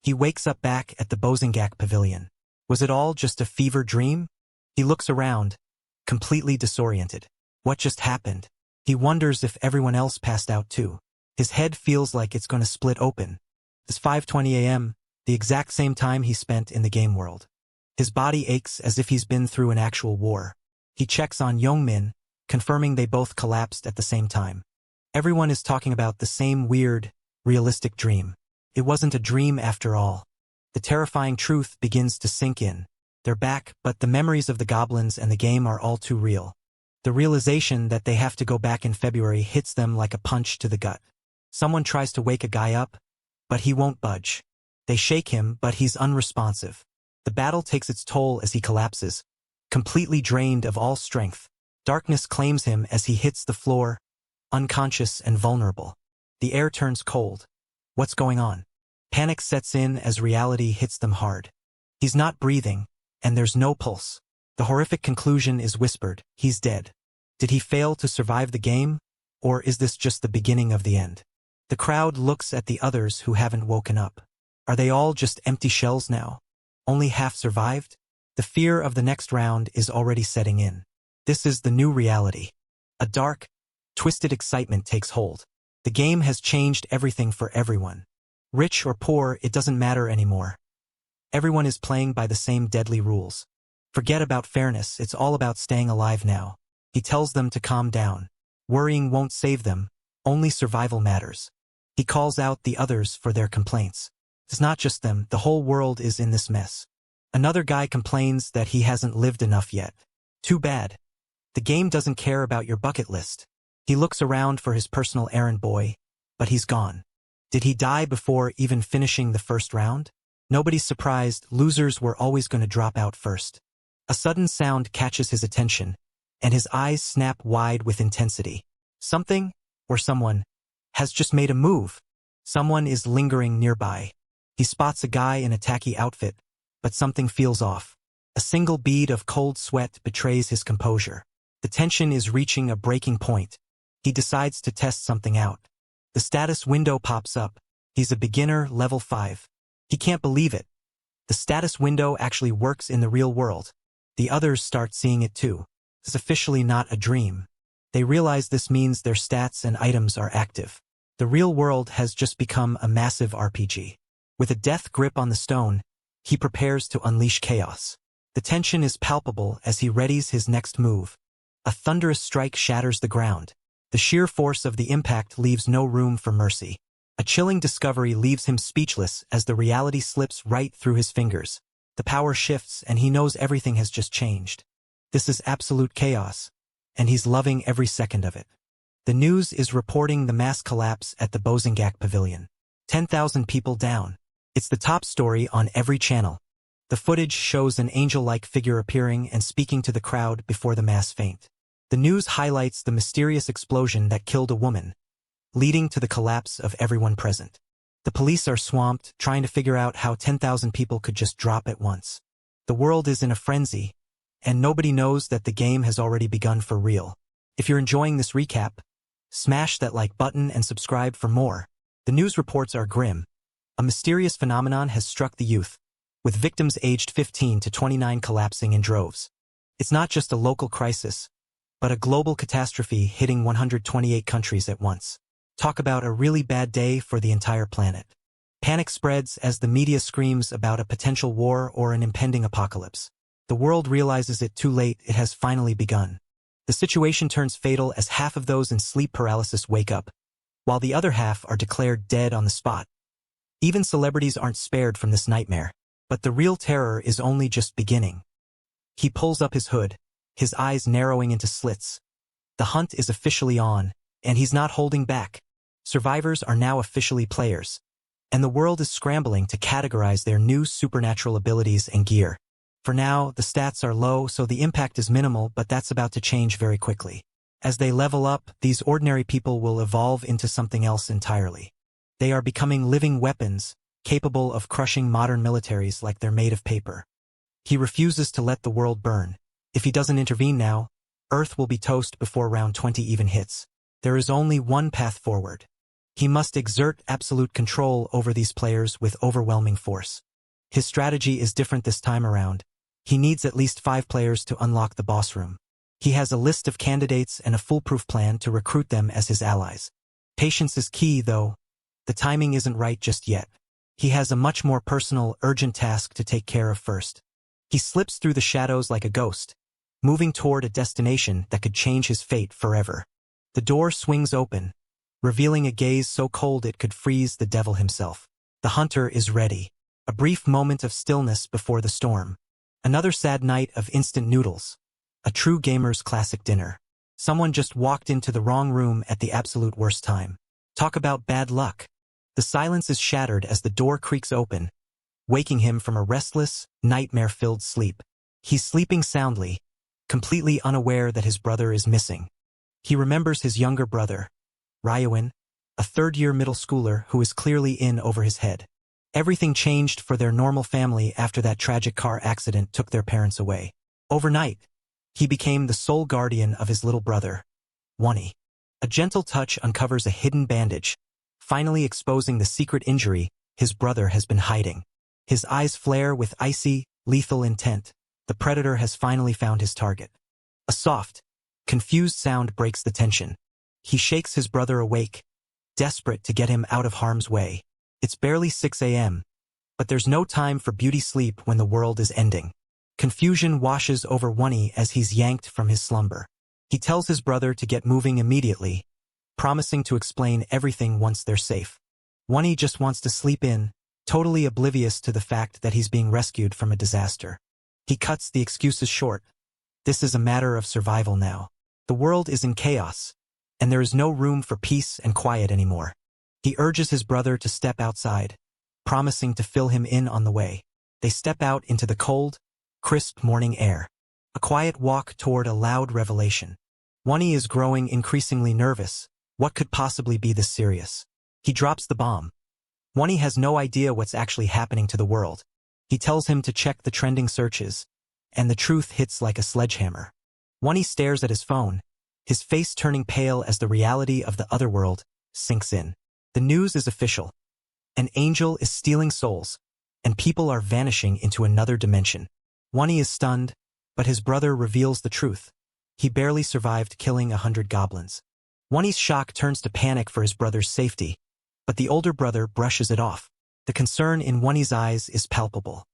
He wakes up back at the Bozingak Pavilion. Was it all just a fever dream? He looks around, completely disoriented. What just happened? He wonders if everyone else passed out too. His head feels like it's going to split open. It's 5:20 a.m., the exact same time he spent in the game world. His body aches as if he's been through an actual war. He checks on Yongmin, confirming they both collapsed at the same time. Everyone is talking about the same weird, realistic dream. It wasn't a dream after all. The terrifying truth begins to sink in. They're back, but the memories of the goblins and the game are all too real. The realization that they have to go back in February hits them like a punch to the gut. Someone tries to wake a guy up, but he won't budge. They shake him, but he's unresponsive. The battle takes its toll as he collapses, completely drained of all strength. Darkness claims him as he hits the floor, unconscious and vulnerable. The air turns cold. What's going on? Panic sets in as reality hits them hard. He's not breathing, and there's no pulse. The horrific conclusion is whispered: he's dead. Did he fail to survive the game, or is this just the beginning of the end? The crowd looks at the others who haven't woken up. Are they all just empty shells now? Only half survived? The fear of the next round is already setting in. This is the new reality. A dark, twisted excitement takes hold. The game has changed everything for everyone. Rich or poor, it doesn't matter anymore. Everyone is playing by the same deadly rules. Forget about fairness, it's all about staying alive now. He tells them to calm down. Worrying won't save them, only survival matters. He calls out the others for their complaints. It's not just them, the whole world is in this mess. Another guy complains that he hasn't lived enough yet. Too bad. The game doesn't care about your bucket list. He looks around for his personal errand boy, but he's gone. Did he die before even finishing the first round? Nobody's surprised, losers were always going to drop out first. A sudden sound catches his attention, and his eyes snap wide with intensity. Something, or someone, has just made a move. Someone is lingering nearby. He spots a guy in a tacky outfit, but something feels off. A single bead of cold sweat betrays his composure. The tension is reaching a breaking point. He decides to test something out. The status window pops up. He's a beginner, level 5. He can't believe it. The status window actually works in the real world. The others start seeing it too. It's officially not a dream. They realize this means their stats and items are active. The real world has just become a massive RPG. With a death grip on the stone, he prepares to unleash chaos. The tension is palpable as he readies his next move. A thunderous strike shatters the ground. The sheer force of the impact leaves no room for mercy. A chilling discovery leaves him speechless as the reality slips right through his fingers. The power shifts and he knows everything has just changed. This is absolute chaos, and he's loving every second of it. The news is reporting the mass collapse at the Bozingak Pavilion. 10,000 people down. It's the top story on every channel. The footage shows an angel-like figure appearing and speaking to the crowd before the mass faint. The news highlights the mysterious explosion that killed a woman, leading to the collapse of everyone present. The police are swamped, trying to figure out how 10,000 people could just drop at once. The world is in a frenzy, and nobody knows that the game has already begun for real. If you're enjoying this recap, smash that like button and subscribe for more. The news reports are grim. A mysterious phenomenon has struck the youth, with victims aged 15 to 29 collapsing in droves. It's not just a local crisis, but a global catastrophe hitting 128 countries at once. Talk about a really bad day for the entire planet. Panic spreads as the media screams about a potential war or an impending apocalypse. The world realizes it too late, it has finally begun. The situation turns fatal as half of those in sleep paralysis wake up, while the other half are declared dead on the spot. Even celebrities aren't spared from this nightmare, but the real terror is only just beginning. He pulls up his hood, his eyes narrowing into slits. The hunt is officially on, and he's not holding back. Survivors are now officially players, and the world is scrambling to categorize their new supernatural abilities and gear. For now, the stats are low, so the impact is minimal, but that's about to change very quickly. As they level up, these ordinary people will evolve into something else entirely. They are becoming living weapons, capable of crushing modern militaries like they're made of paper. He refuses to let the world burn. If he doesn't intervene now, Earth will be toast before round 20 even hits. There is only one path forward. He must exert absolute control over these players with overwhelming force. His strategy is different this time around. He needs at least 5 players to unlock the boss room. He has a list of candidates and a foolproof plan to recruit them as his allies. Patience is key, though. The timing isn't right just yet. He has a much more personal, urgent task to take care of first. He slips through the shadows like a ghost, moving toward a destination that could change his fate forever. The door swings open, revealing a gaze so cold it could freeze the devil himself. The hunter is ready. A brief moment of stillness before the storm. Another sad night of instant noodles. A true gamer's classic dinner. Someone just walked into the wrong room at the absolute worst time. Talk about bad luck. The silence is shattered as the door creaks open, waking him from a restless, nightmare-filled sleep. He's sleeping soundly, completely unaware that his brother is missing. He remembers his younger brother, Ryuin, a third-year middle schooler who is clearly in over his head. Everything changed for their normal family after that tragic car accident took their parents away. Overnight, he became the sole guardian of his little brother, Wonnie. A gentle touch uncovers a hidden bandage, finally exposing the secret injury his brother has been hiding. His eyes flare with icy, lethal intent. The predator has finally found his target. A soft, confused sound breaks the tension. He shakes his brother awake, desperate to get him out of harm's way. It's barely 6 a.m., but there's no time for beauty sleep when the world is ending. Confusion washes over Wonnie as he's yanked from his slumber. He tells his brother to get moving immediately, promising to explain everything once they're safe. Wonnie just wants to sleep in, totally oblivious to the fact that he's being rescued from a disaster. He cuts the excuses short. This is a matter of survival now. The world is in chaos, and there is no room for peace and quiet anymore. He urges his brother to step outside, promising to fill him in on the way. They step out into the cold, crisp morning air. A quiet walk toward a loud revelation. Wonnie is growing increasingly nervous. What could possibly be this serious? He drops the bomb. Wonnie has no idea what's actually happening to the world. He tells him to check the trending searches, and the truth hits like a sledgehammer. Wonnie stares at his phone, his face turning pale as the reality of the other world sinks in. The news is official. An angel is stealing souls, and people are vanishing into another dimension. Wonnie is stunned, but his brother reveals the truth. He barely survived killing 100 goblins. Wani's shock turns to panic for his brother's safety, but the older brother brushes it off. The concern in Wani's eyes is palpable.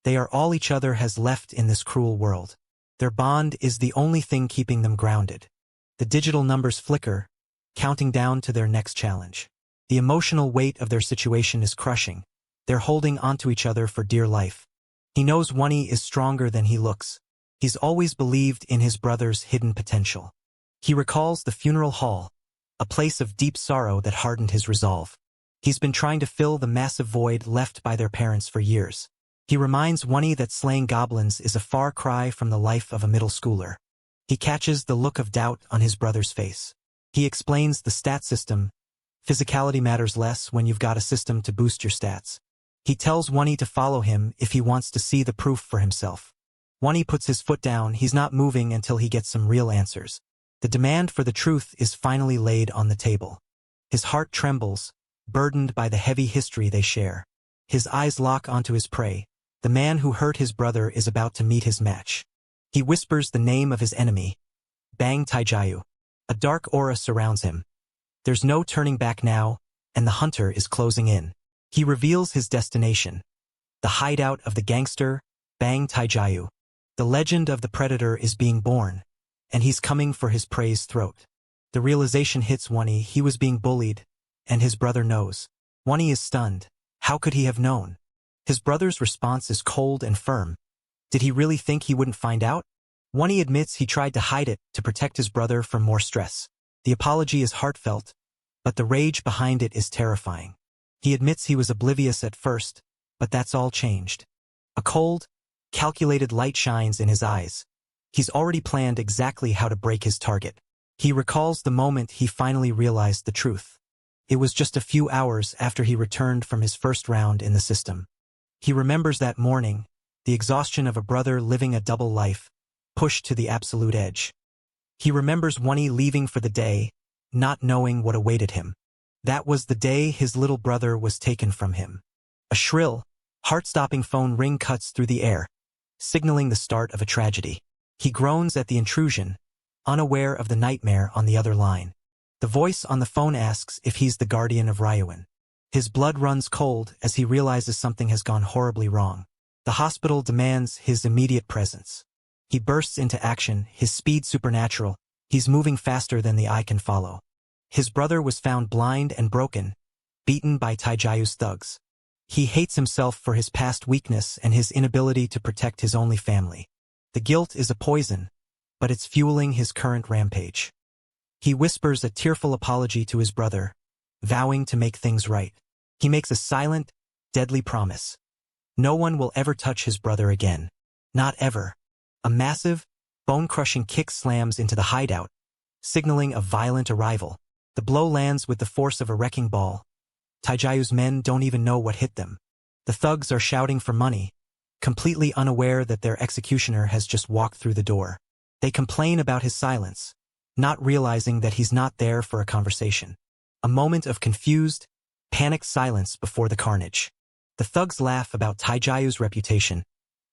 They are all each other has left in this cruel world. Their bond is the only thing keeping them grounded. The digital numbers flicker, counting down to their next challenge. The emotional weight of their situation is crushing. They're holding onto each other for dear life. He knows Wani is stronger than he looks. He's always believed in his brother's hidden potential. He recalls the funeral hall, a place of deep sorrow that hardened his resolve. He's been trying to fill the massive void left by their parents for years. He reminds Wani that slaying goblins is a far cry from the life of a middle schooler. He catches the look of doubt on his brother's face. He explains the stat system. Physicality matters less when you've got a system to boost your stats. He tells Wani to follow him if he wants to see the proof for himself. Wani puts his foot down. He's not moving until he gets some real answers. The demand for the truth is finally laid on the table. His heart trembles, burdened by the heavy history they share. His eyes lock onto his prey. The man who hurt his brother is about to meet his match. He whispers the name of his enemy, Bang Taijayu. A dark aura surrounds him. There's no turning back now, and the hunter is closing in. He reveals his destination, the hideout of the gangster, Bang Taijayu. The legend of the predator is being born, and he's coming for his prey's throat. The realization hits Wani. He was being bullied, and his brother knows. Wani is stunned. How could he have known? His brother's response is cold and firm. Did he really think he wouldn't find out? Wani admits he tried to hide it to protect his brother from more stress. The apology is heartfelt, but the rage behind it is terrifying. He admits he was oblivious at first, but that's all changed. A cold, calculated light shines in his eyes. He's already planned exactly how to break his target. He recalls the moment he finally realized the truth. It was just a few hours after he returned from his first round in the system. He remembers that morning, the exhaustion of a brother living a double life, pushed to the absolute edge. He remembers Wani leaving for the day, not knowing what awaited him. That was the day his little brother was taken from him. A shrill, heart-stopping phone ring cuts through the air, signaling the start of a tragedy. He groans at the intrusion, unaware of the nightmare on the other line. The voice on the phone asks if he's the guardian of Ryuan. His blood runs cold as he realizes something has gone horribly wrong. The hospital demands his immediate presence. He bursts into action, his speed supernatural. He's moving faster than the eye can follow. His brother was found blind and broken, beaten by Taijayu's thugs. He hates himself for his past weakness and his inability to protect his only family. The guilt is a poison, but it's fueling his current rampage. He whispers a tearful apology to his brother, vowing to make things right. He makes a silent, deadly promise. No one will ever touch his brother again. Not ever. A massive, bone-crushing kick slams into the hideout, signaling a violent arrival. The blow lands with the force of a wrecking ball. Taijayu's men don't even know what hit them. The thugs are shouting for money, completely unaware that their executioner has just walked through the door. They complain about his silence, not realizing that he's not there for a conversation. A moment of confused, panicked silence before the carnage. The thugs laugh about Taijayu's reputation,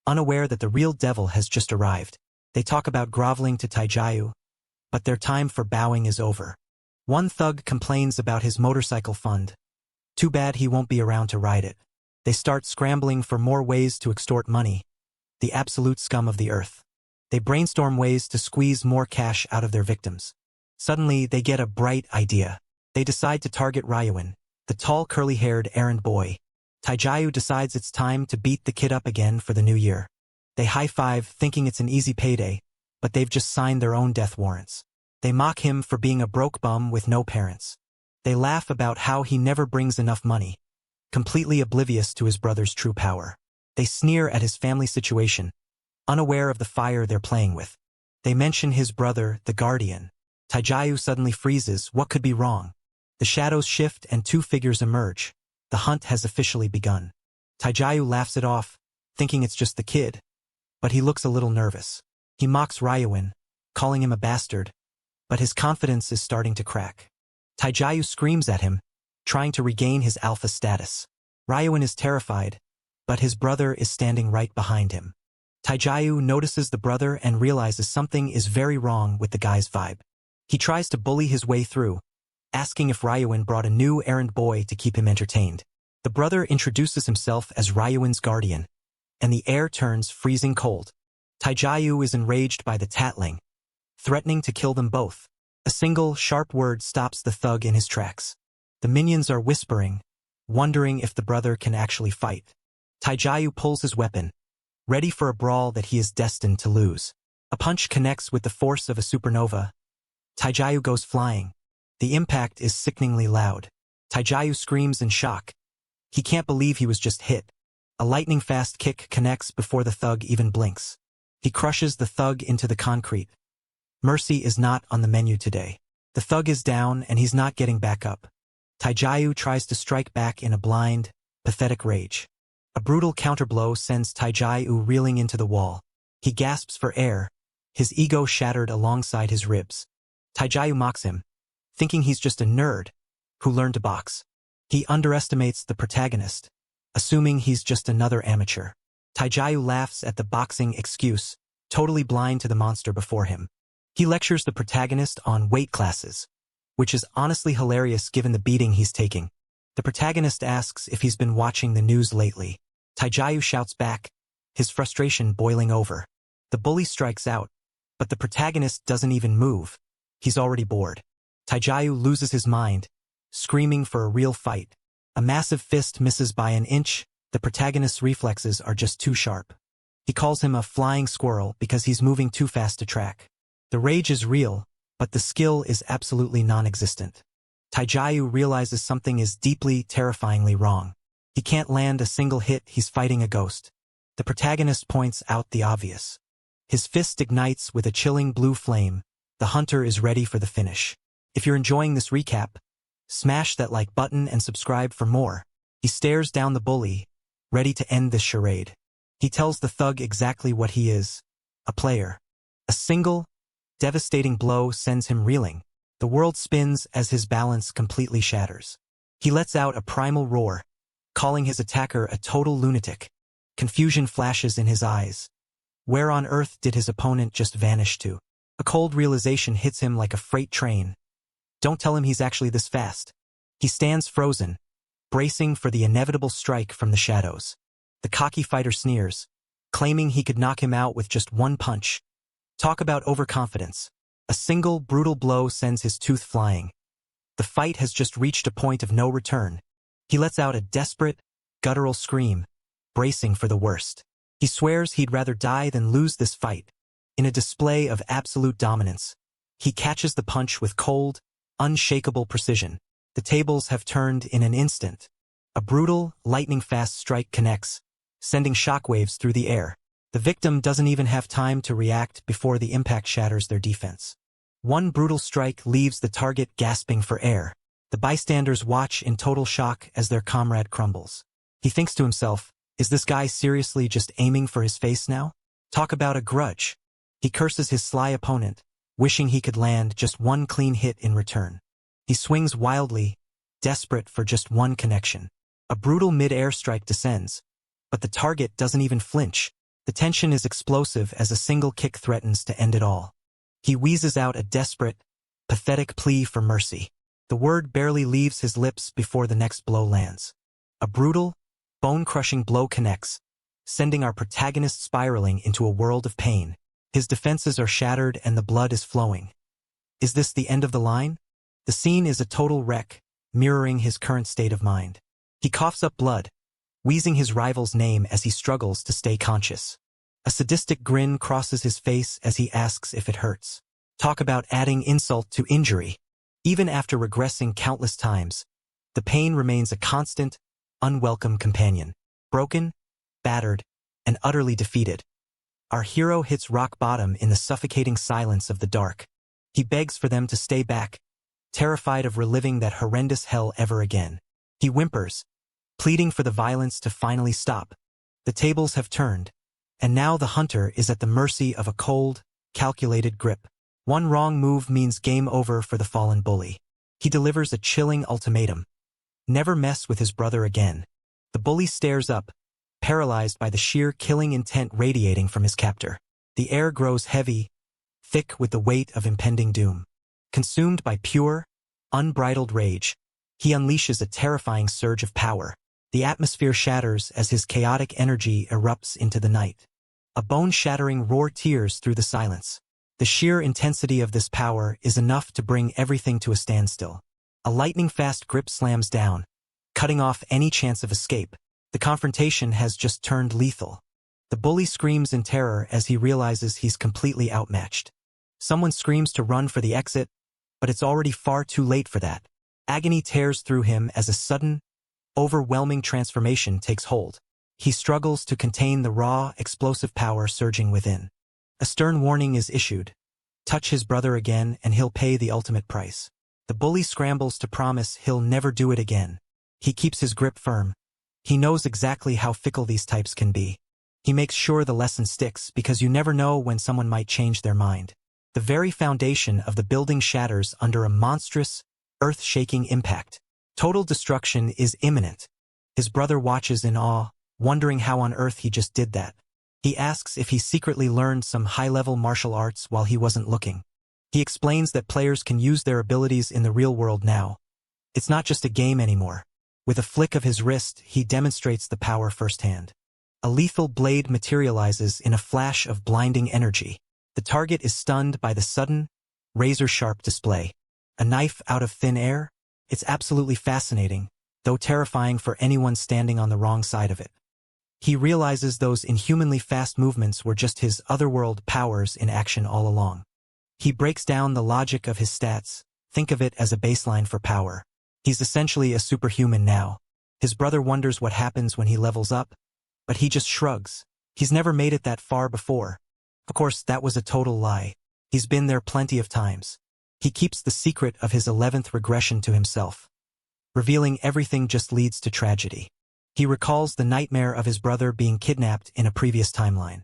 unaware that the real devil has just arrived. They talk about groveling to Taijayu, but their time for bowing is over. One thug complains about his motorcycle fund. Too bad he won't be around to ride it. They start scrambling for more ways to extort money, the absolute scum of the earth. They brainstorm ways to squeeze more cash out of their victims. Suddenly, they get a bright idea. They decide to target Ryuan, the tall curly-haired errand boy. Taijayu decides it's time to beat the kid up again for the new year. They high-five, thinking it's an easy payday, but they've just signed their own death warrants. They mock him for being a broke bum with no parents. They laugh about how he never brings enough money, completely oblivious to his brother's true power. They sneer at his family situation, unaware of the fire they're playing with. They mention his brother, the guardian. Taijayu suddenly freezes. What could be wrong? The shadows shift and two figures emerge. The hunt has officially begun. Taijayu laughs it off, thinking it's just the kid, but he looks a little nervous. He mocks Ryuan, calling him a bastard, but his confidence is starting to crack. Taijayu screams at him, trying to regain his alpha status. Ryuan is terrified, but his brother is standing right behind him. Taijayu notices the brother and realizes something is very wrong with the guy's vibe. He tries to bully his way through, asking if Ryuin brought a new errand boy to keep him entertained. The brother introduces himself as Ryuin's guardian, and the air turns freezing cold. Taijayu is enraged by the tattling, threatening to kill them both. A single, sharp word stops the thug in his tracks. The minions are whispering, wondering if the brother can actually fight. Taijayu pulls his weapon, ready for a brawl that he is destined to lose. A punch connects with the force of a supernova. Taijayu goes flying. The impact is sickeningly loud. Taijayu screams in shock. He can't believe he was just hit. A lightning-fast kick connects before the thug even blinks. He crushes the thug into the concrete. Mercy is not on the menu today. The thug is down and he's not getting back up. Taijayu tries to strike back in a blind, pathetic rage. A brutal counterblow sends Taijayu reeling into the wall. He gasps for air, his ego shattered alongside his ribs. Taijayu mocks him, thinking he's just a nerd who learned to box. He underestimates the protagonist, assuming he's just another amateur. Taijayu laughs at the boxing excuse, totally blind to the monster before him. He lectures the protagonist on weight classes, which is honestly hilarious given the beating he's taking. The protagonist asks if he's been watching the news lately. Taijayu shouts back, his frustration boiling over. The bully strikes out, but the protagonist doesn't even move. He's already bored. Taijayu loses his mind, screaming for a real fight. A massive fist misses by an inch. The protagonist's reflexes are just too sharp. He calls him a flying squirrel because he's moving too fast to track. The rage is real, but the skill is absolutely non-existent. Taijayu realizes something is deeply, terrifyingly wrong. He can't land a single hit, he's fighting a ghost. The protagonist points out the obvious. His fist ignites with a chilling blue flame. The hunter is ready for the finish. If you're enjoying this recap, smash that like button and subscribe for more. He stares down the bully, ready to end this charade. He tells the thug exactly what he is, a player. A single, devastating blow sends him reeling. The world spins as his balance completely shatters. He lets out a primal roar, calling his attacker a total lunatic. Confusion flashes in his eyes. Where on earth did his opponent just vanish to? A cold realization hits him like a freight train. Don't tell him he's actually this fast. He stands frozen, bracing for the inevitable strike from the shadows. The cocky fighter sneers, claiming he could knock him out with just one punch. Talk about overconfidence. A single, brutal blow sends his tooth flying. The fight has just reached a point of no return. He lets out a desperate, guttural scream, bracing for the worst. He swears he'd rather die than lose this fight. In a display of absolute dominance, he catches the punch with cold, unshakable precision. The tables have turned in an instant. A brutal, lightning-fast strike connects, sending shockwaves through the air. The victim doesn't even have time to react before the impact shatters their defense. One brutal strike leaves the target gasping for air. The bystanders watch in total shock as their comrade crumbles. He thinks to himself, is this guy seriously just aiming for his face now? Talk about a grudge. He curses his sly opponent, wishing he could land just one clean hit in return. He swings wildly, desperate for just one connection. A brutal mid-air strike descends, but the target doesn't even flinch. The tension is explosive as a single kick threatens to end it all. He wheezes out a desperate, pathetic plea for mercy. The word barely leaves his lips before the next blow lands. A brutal, bone-crushing blow connects, sending our protagonist spiraling into a world of pain. His defenses are shattered and the blood is flowing. Is this the end of the line? The scene is a total wreck, mirroring his current state of mind. He coughs up blood, wheezing his rival's name as he struggles to stay conscious. A sadistic grin crosses his face as he asks if it hurts. Talk about adding insult to injury. Even after regressing countless times, the pain remains a constant, unwelcome companion. Broken, battered, and utterly defeated, our hero hits rock bottom in the suffocating silence of the dark. He begs for them to stay back, terrified of reliving that horrendous hell ever again. He whimpers, pleading for the violence to finally stop. The tables have turned, and now the hunter is at the mercy of a cold, calculated grip. One wrong move means game over for the fallen bully. He delivers a chilling ultimatum. Never mess with his brother again. The bully stares up, paralyzed by the sheer killing intent radiating from his captor. The air grows heavy, thick with the weight of impending doom. Consumed by pure, unbridled rage, he unleashes a terrifying surge of power. The atmosphere shatters as his chaotic energy erupts into the night. A bone-shattering roar tears through the silence. The sheer intensity of this power is enough to bring everything to a standstill. A lightning-fast grip slams down, cutting off any chance of escape. The confrontation has just turned lethal. The bully screams in terror as he realizes he's completely outmatched. Someone screams to run for the exit, but it's already far too late for that. Agony tears through him as a sudden, overwhelming transformation takes hold. He struggles to contain the raw, explosive power surging within. A stern warning is issued. Touch his brother again and he'll pay the ultimate price. The bully scrambles to promise he'll never do it again. He keeps his grip firm. He knows exactly how fickle these types can be. He makes sure the lesson sticks because you never know when someone might change their mind. The very foundation of the building shatters under a monstrous, earth-shaking impact. Total destruction is imminent. His brother watches in awe, wondering how on earth he just did that. He asks if he secretly learned some high-level martial arts while he wasn't looking. He explains that players can use their abilities in the real world now. It's not just a game anymore. With a flick of his wrist, he demonstrates the power firsthand. A lethal blade materializes in a flash of blinding energy. The target is stunned by the sudden, razor-sharp display. A knife out of thin air? It's absolutely fascinating, though terrifying for anyone standing on the wrong side of it. He realizes those inhumanly fast movements were just his otherworld powers in action all along. He breaks down the logic of his stats. Think of it as a baseline for power. He's essentially a superhuman now. His brother wonders what happens when he levels up, but he just shrugs. He's never made it that far before. Of course, that was a total lie. He's been there plenty of times. He keeps the secret of his 11th regression to himself. Revealing everything just leads to tragedy. He recalls the nightmare of his brother being kidnapped in a previous timeline.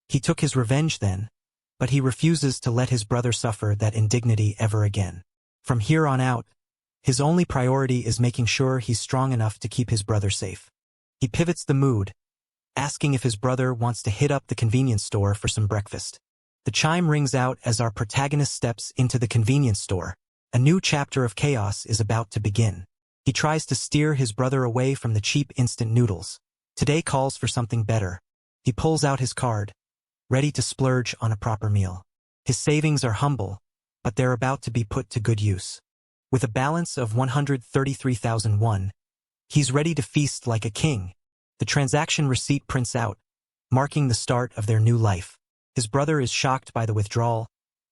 He took his revenge then, but he refuses to let his brother suffer that indignity ever again. From here on out, his only priority is making sure he's strong enough to keep his brother safe. He pivots the mood, asking if his brother wants to hit up the convenience store for some breakfast. The chime rings out as our protagonist steps into the convenience store. A new chapter of chaos is about to begin. He tries to steer his brother away from the cheap instant noodles. Today calls for something better. He pulls out his card, ready to splurge on a proper meal. His savings are humble, but they're about to be put to good use. With a balance of 133,001, he's ready to feast like a king. The transaction receipt prints out, marking the start of their new life. His brother is shocked by the withdrawal,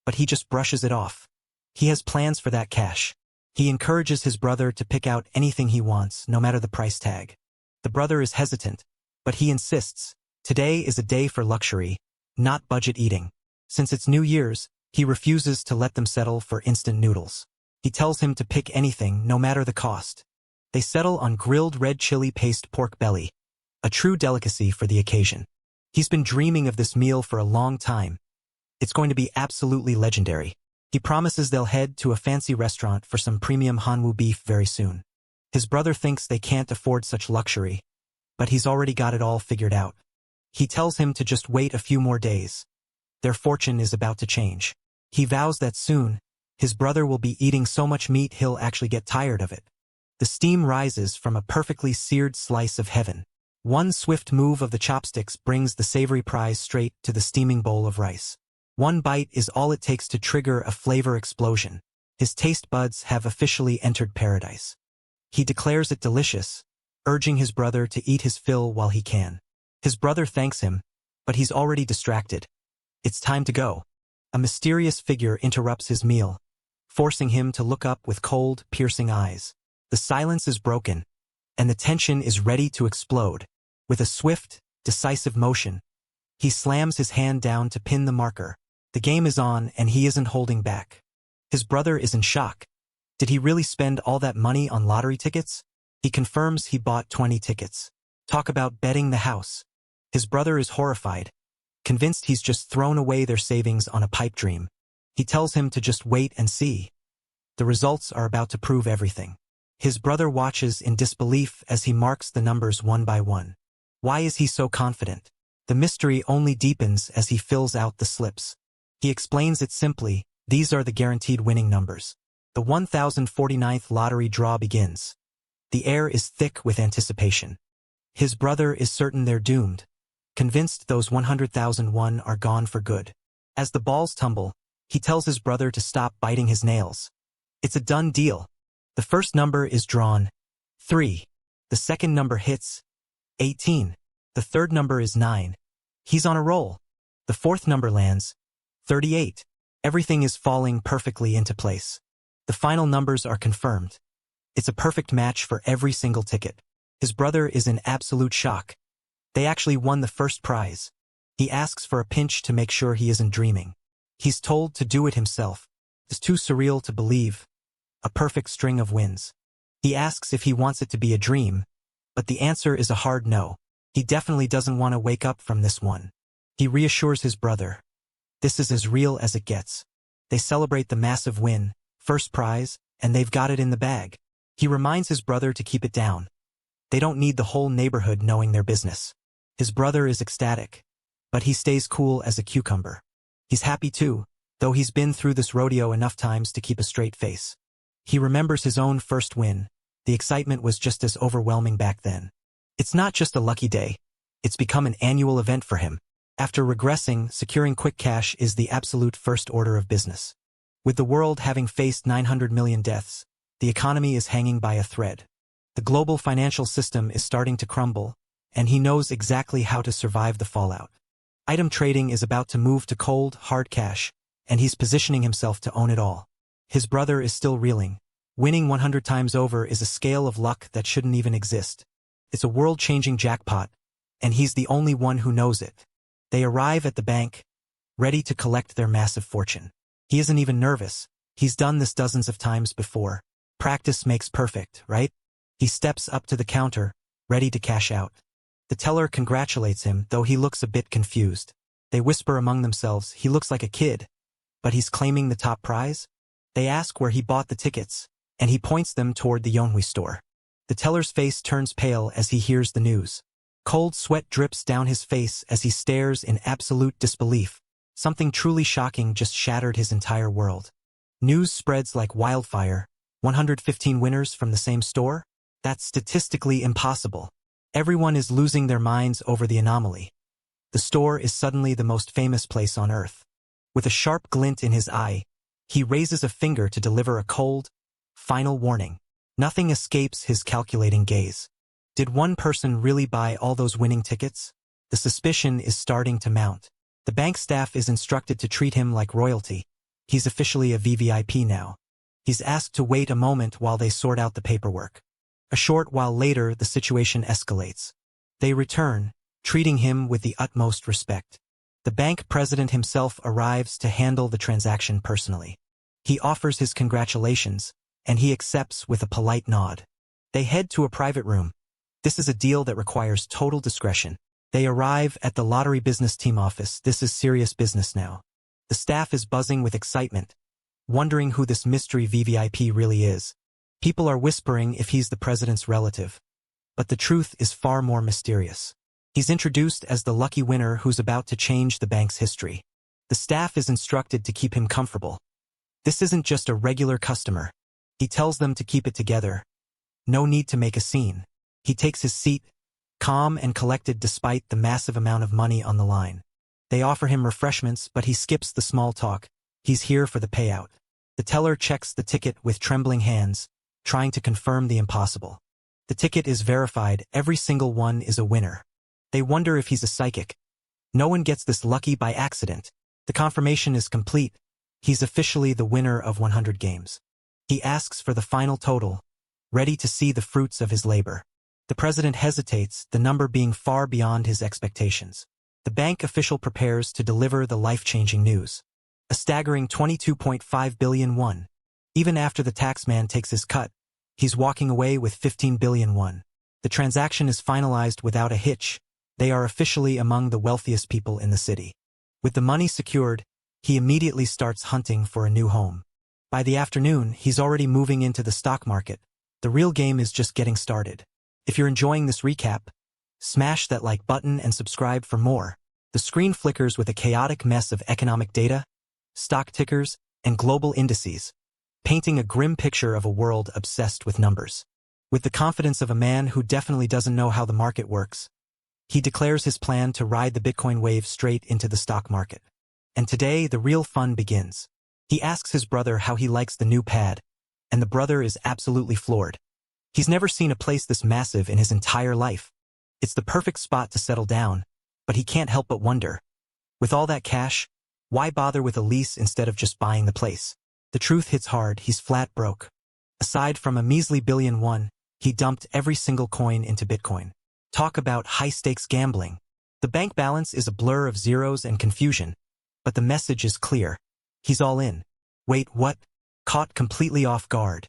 but he just brushes it off. He has plans for that cash. He encourages his brother to pick out anything he wants, no matter the price tag. The brother is hesitant, but he insists. Today is a day for luxury, not budget eating. Since it's New Year's, he refuses to let them settle for instant noodles. He tells him to pick anything, no matter the cost. They settle on grilled red chili paste pork belly, a true delicacy for the occasion. He's been dreaming of this meal for a long time. It's going to be absolutely legendary. He promises they'll head to a fancy restaurant for some premium MANHWA beef very soon. His brother thinks they can't afford such luxury, but he's already got it all figured out. He tells him to just wait a few more days. Their fortune is about to change. He vows that soon, his brother will be eating so much meat he'll actually get tired of it. The steam rises from a perfectly seared slice of heaven. One swift move of the chopsticks brings the savory prize straight to the steaming bowl of rice. One bite is all it takes to trigger a flavor explosion. His taste buds have officially entered paradise. He declares it delicious, urging his brother to eat his fill while he can. His brother thanks him, but he's already distracted. It's time to go. A mysterious figure interrupts his meal, forcing him to look up with cold, piercing eyes. The silence is broken, and the tension is ready to explode. With a swift, decisive motion, he slams his hand down to pin the marker. The game is on, and he isn't holding back. His brother is in shock. Did he really spend all that money on lottery tickets? He confirms he bought 20 tickets. Talk about betting the house. His brother is horrified, convinced he's just thrown away their savings on a pipe dream. He tells him to just wait and see. The results are about to prove everything. His brother watches in disbelief as he marks the numbers one by one. Why is he so confident? The mystery only deepens as he fills out the slips. He explains it simply, these are the guaranteed winning numbers. The 1049th lottery draw begins. The air is thick with anticipation. His brother is certain they're doomed, convinced those 100,001 are gone for good. As the balls tumble, he tells his brother to stop biting his nails. It's a done deal. The first number is drawn, 3. The second number hits, 18. The third number is 9. He's on a roll. The fourth number lands, 38. Everything is falling perfectly into place. The final numbers are confirmed. It's a perfect match for every single ticket. His brother is in absolute shock. They actually won the first prize. He asks for a pinch to make sure he isn't dreaming. He's told to do it himself. It's too surreal to believe. A perfect string of wins. He asks if he wants it to be a dream, but the answer is a hard no. He definitely doesn't want to wake up from this one. He reassures his brother. This is as real as it gets. They celebrate the massive win, first prize, and they've got it in the bag. He reminds his brother to keep it down. They don't need the whole neighborhood knowing their business. His brother is ecstatic, but he stays cool as a cucumber. He's happy too, though he's been through this rodeo enough times to keep a straight face. He remembers his own first win. The excitement was just as overwhelming back then. It's not just a lucky day. It's become an annual event for him. After regressing, securing quick cash is the absolute first order of business. With the world having faced 900 million deaths, the economy is hanging by a thread. The global financial system is starting to crumble, and he knows exactly how to survive the fallout. Item trading is about to move to cold, hard cash, and he's positioning himself to own it all. His brother is still reeling. Winning 100 times over is a scale of luck that shouldn't even exist. It's a world-changing jackpot, and he's the only one who knows it. They arrive at the bank, ready to collect their massive fortune. He isn't even nervous. He's done this dozens of times before. Practice makes perfect, right? He steps up to the counter, ready to cash out. The teller congratulates him, though he looks a bit confused. They whisper among themselves, he looks like a kid, but he's claiming the top prize? They ask where he bought the tickets, and he points them toward the MANHWA store. The teller's face turns pale as he hears the news. Cold sweat drips down his face as he stares in absolute disbelief. Something truly shocking just shattered his entire world. News spreads like wildfire. 115 winners from the same store? That's statistically impossible. Everyone is losing their minds over the anomaly. The store is suddenly the most famous place on earth. With a sharp glint in his eye, he raises a finger to deliver a cold, final warning. Nothing escapes his calculating gaze. Did one person really buy all those winning tickets? The suspicion is starting to mount. The bank staff is instructed to treat him like royalty. He's officially a VVIP now. He's asked to wait a moment while they sort out the paperwork. A short while later, the situation escalates. They return, treating him with the utmost respect. The bank president himself arrives to handle the transaction personally. He offers his congratulations, and he accepts with a polite nod. They head to a private room. This is a deal that requires total discretion. They arrive at the lottery business team office. This is serious business now. The staff is buzzing with excitement, wondering who this mystery VVIP really is. People are whispering if he's the president's relative. But the truth is far more mysterious. He's introduced as the lucky winner who's about to change the bank's history. The staff is instructed to keep him comfortable. This isn't just a regular customer. He tells them to keep it together. No need to make a scene. He takes his seat, calm and collected despite the massive amount of money on the line. They offer him refreshments, but he skips the small talk. He's here for the payout. The teller checks the ticket with trembling hands, trying to confirm the impossible. The ticket is verified. Every single one is a winner. They wonder if he's a psychic. No one gets this lucky by accident. The confirmation is complete. He's officially the winner of 100 games. He asks for the final total, ready to see the fruits of his labor. The president hesitates, the number being far beyond his expectations. The bank official prepares to deliver the life-changing news. A staggering 22.5 billion won. Even after the taxman takes his cut, he's walking away with 15 billion won. The transaction is finalized without a hitch. They are officially among the wealthiest people in the city. With the money secured, he immediately starts hunting for a new home. By the afternoon, he's already moving into the stock market. The real game is just getting started. If you're enjoying this recap, Smash that like button and subscribe for more. The screen flickers with a chaotic mess of economic data, stock tickers, and global indices, painting a grim picture of a world obsessed with numbers. With the confidence of a man who definitely doesn't know how the market works, he declares his plan to ride the Bitcoin wave straight into the stock market. And today, the real fun begins. He asks his brother how he likes the new pad, and the brother is absolutely floored. He's never seen a place this massive in his entire life. It's the perfect spot to settle down, but he can't help but wonder. With all that cash, why bother with a lease instead of just buying the place? The truth hits hard, he's flat broke. Aside from a measly $1 billion, he dumped every single coin into Bitcoin. Talk about high-stakes gambling. The bank balance is a blur of zeros and confusion, but the message is clear. He's all in. Wait, what? Caught completely off guard.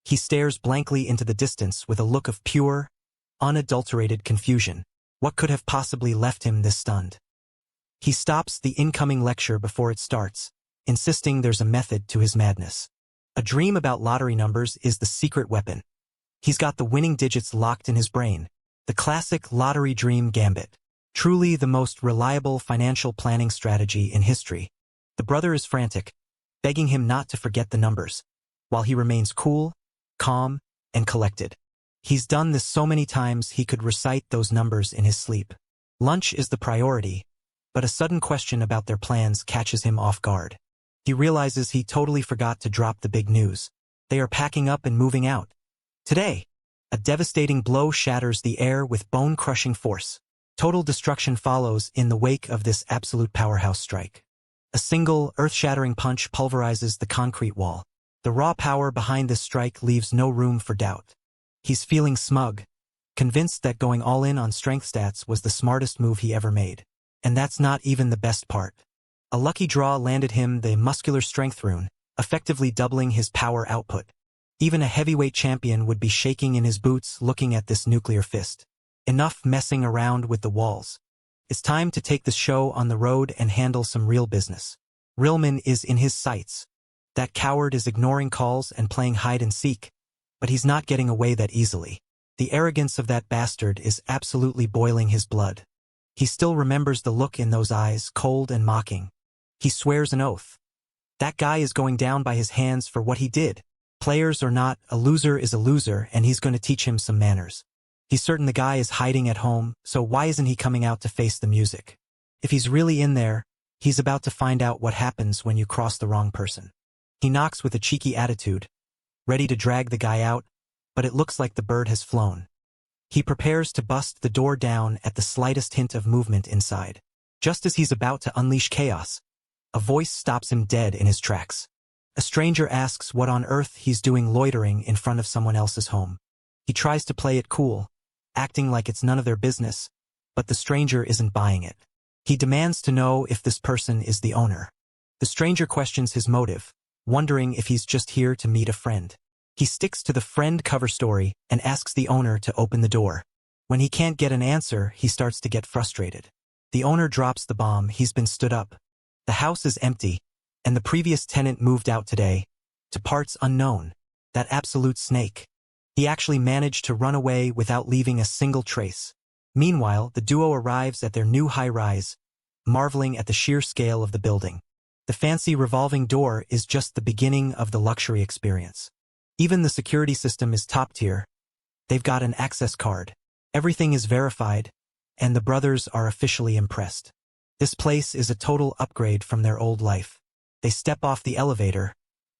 He stares blankly into the distance with a look of pure, unadulterated confusion. What could have possibly left him this stunned? He stops the incoming lecture before it starts, insisting there's a method to his madness. A dream about lottery numbers is the secret weapon. He's got the winning digits locked in his brain. The classic lottery dream gambit. Truly the most reliable financial planning strategy in history. The brother is frantic, begging him not to forget the numbers, while he remains cool, calm, and collected. He's done this so many times he could recite those numbers in his sleep. Lunch is the priority, but a sudden question about their plans catches him off guard. He realizes he totally forgot to drop the big news. They are packing up and moving out. Today, a devastating blow shatters the air with bone-crushing force. Total destruction follows in the wake of this absolute powerhouse strike. A single, earth-shattering punch pulverizes the concrete wall. The raw power behind this strike leaves no room for doubt. He's feeling smug, convinced that going all in on strength stats was the smartest move he ever made. And that's not even the best part. A lucky draw landed him the muscular strength rune, effectively doubling his power output. Even a heavyweight champion would be shaking in his boots looking at this nuclear fist. Enough messing around with the walls. It's time to take the show on the road and handle some real business. Rilman is in his sights. That coward is ignoring calls and playing hide and seek, but he's not getting away that easily. The arrogance of that bastard is absolutely boiling his blood. He still remembers the look in those eyes, cold and mocking. He swears an oath. That guy is going down by his hands for what he did. Players or not, a loser is a loser, and he's going to teach him some manners. He's certain the guy is hiding at home, so why isn't he coming out to face the music? If he's really in there, he's about to find out what happens when you cross the wrong person. He knocks with a cheeky attitude, ready to drag the guy out, but it looks like the bird has flown. He prepares to bust the door down at the slightest hint of movement inside. Just as he's about to unleash chaos, a voice stops him dead in his tracks. A stranger asks what on earth he's doing loitering in front of someone else's home. He tries to play it cool, acting like it's none of their business, but the stranger isn't buying it. He demands to know if this person is the owner. The stranger questions his motive, wondering if he's just here to meet a friend. He sticks to the friend cover story and asks the owner to open the door. When he can't get an answer, he starts to get frustrated. The owner drops the bomb. He's been stood up. The house is empty, and the previous tenant moved out today, to parts unknown. That absolute snake. He actually managed to run away without leaving a single trace. Meanwhile, the duo arrives at their new high-rise, marveling at the sheer scale of the building. The fancy revolving door is just the beginning of the luxury experience. Even the security system is top-tier. They've got an access card. Everything is verified, and the brothers are officially impressed. This place is a total upgrade from their old life. They step off the elevator,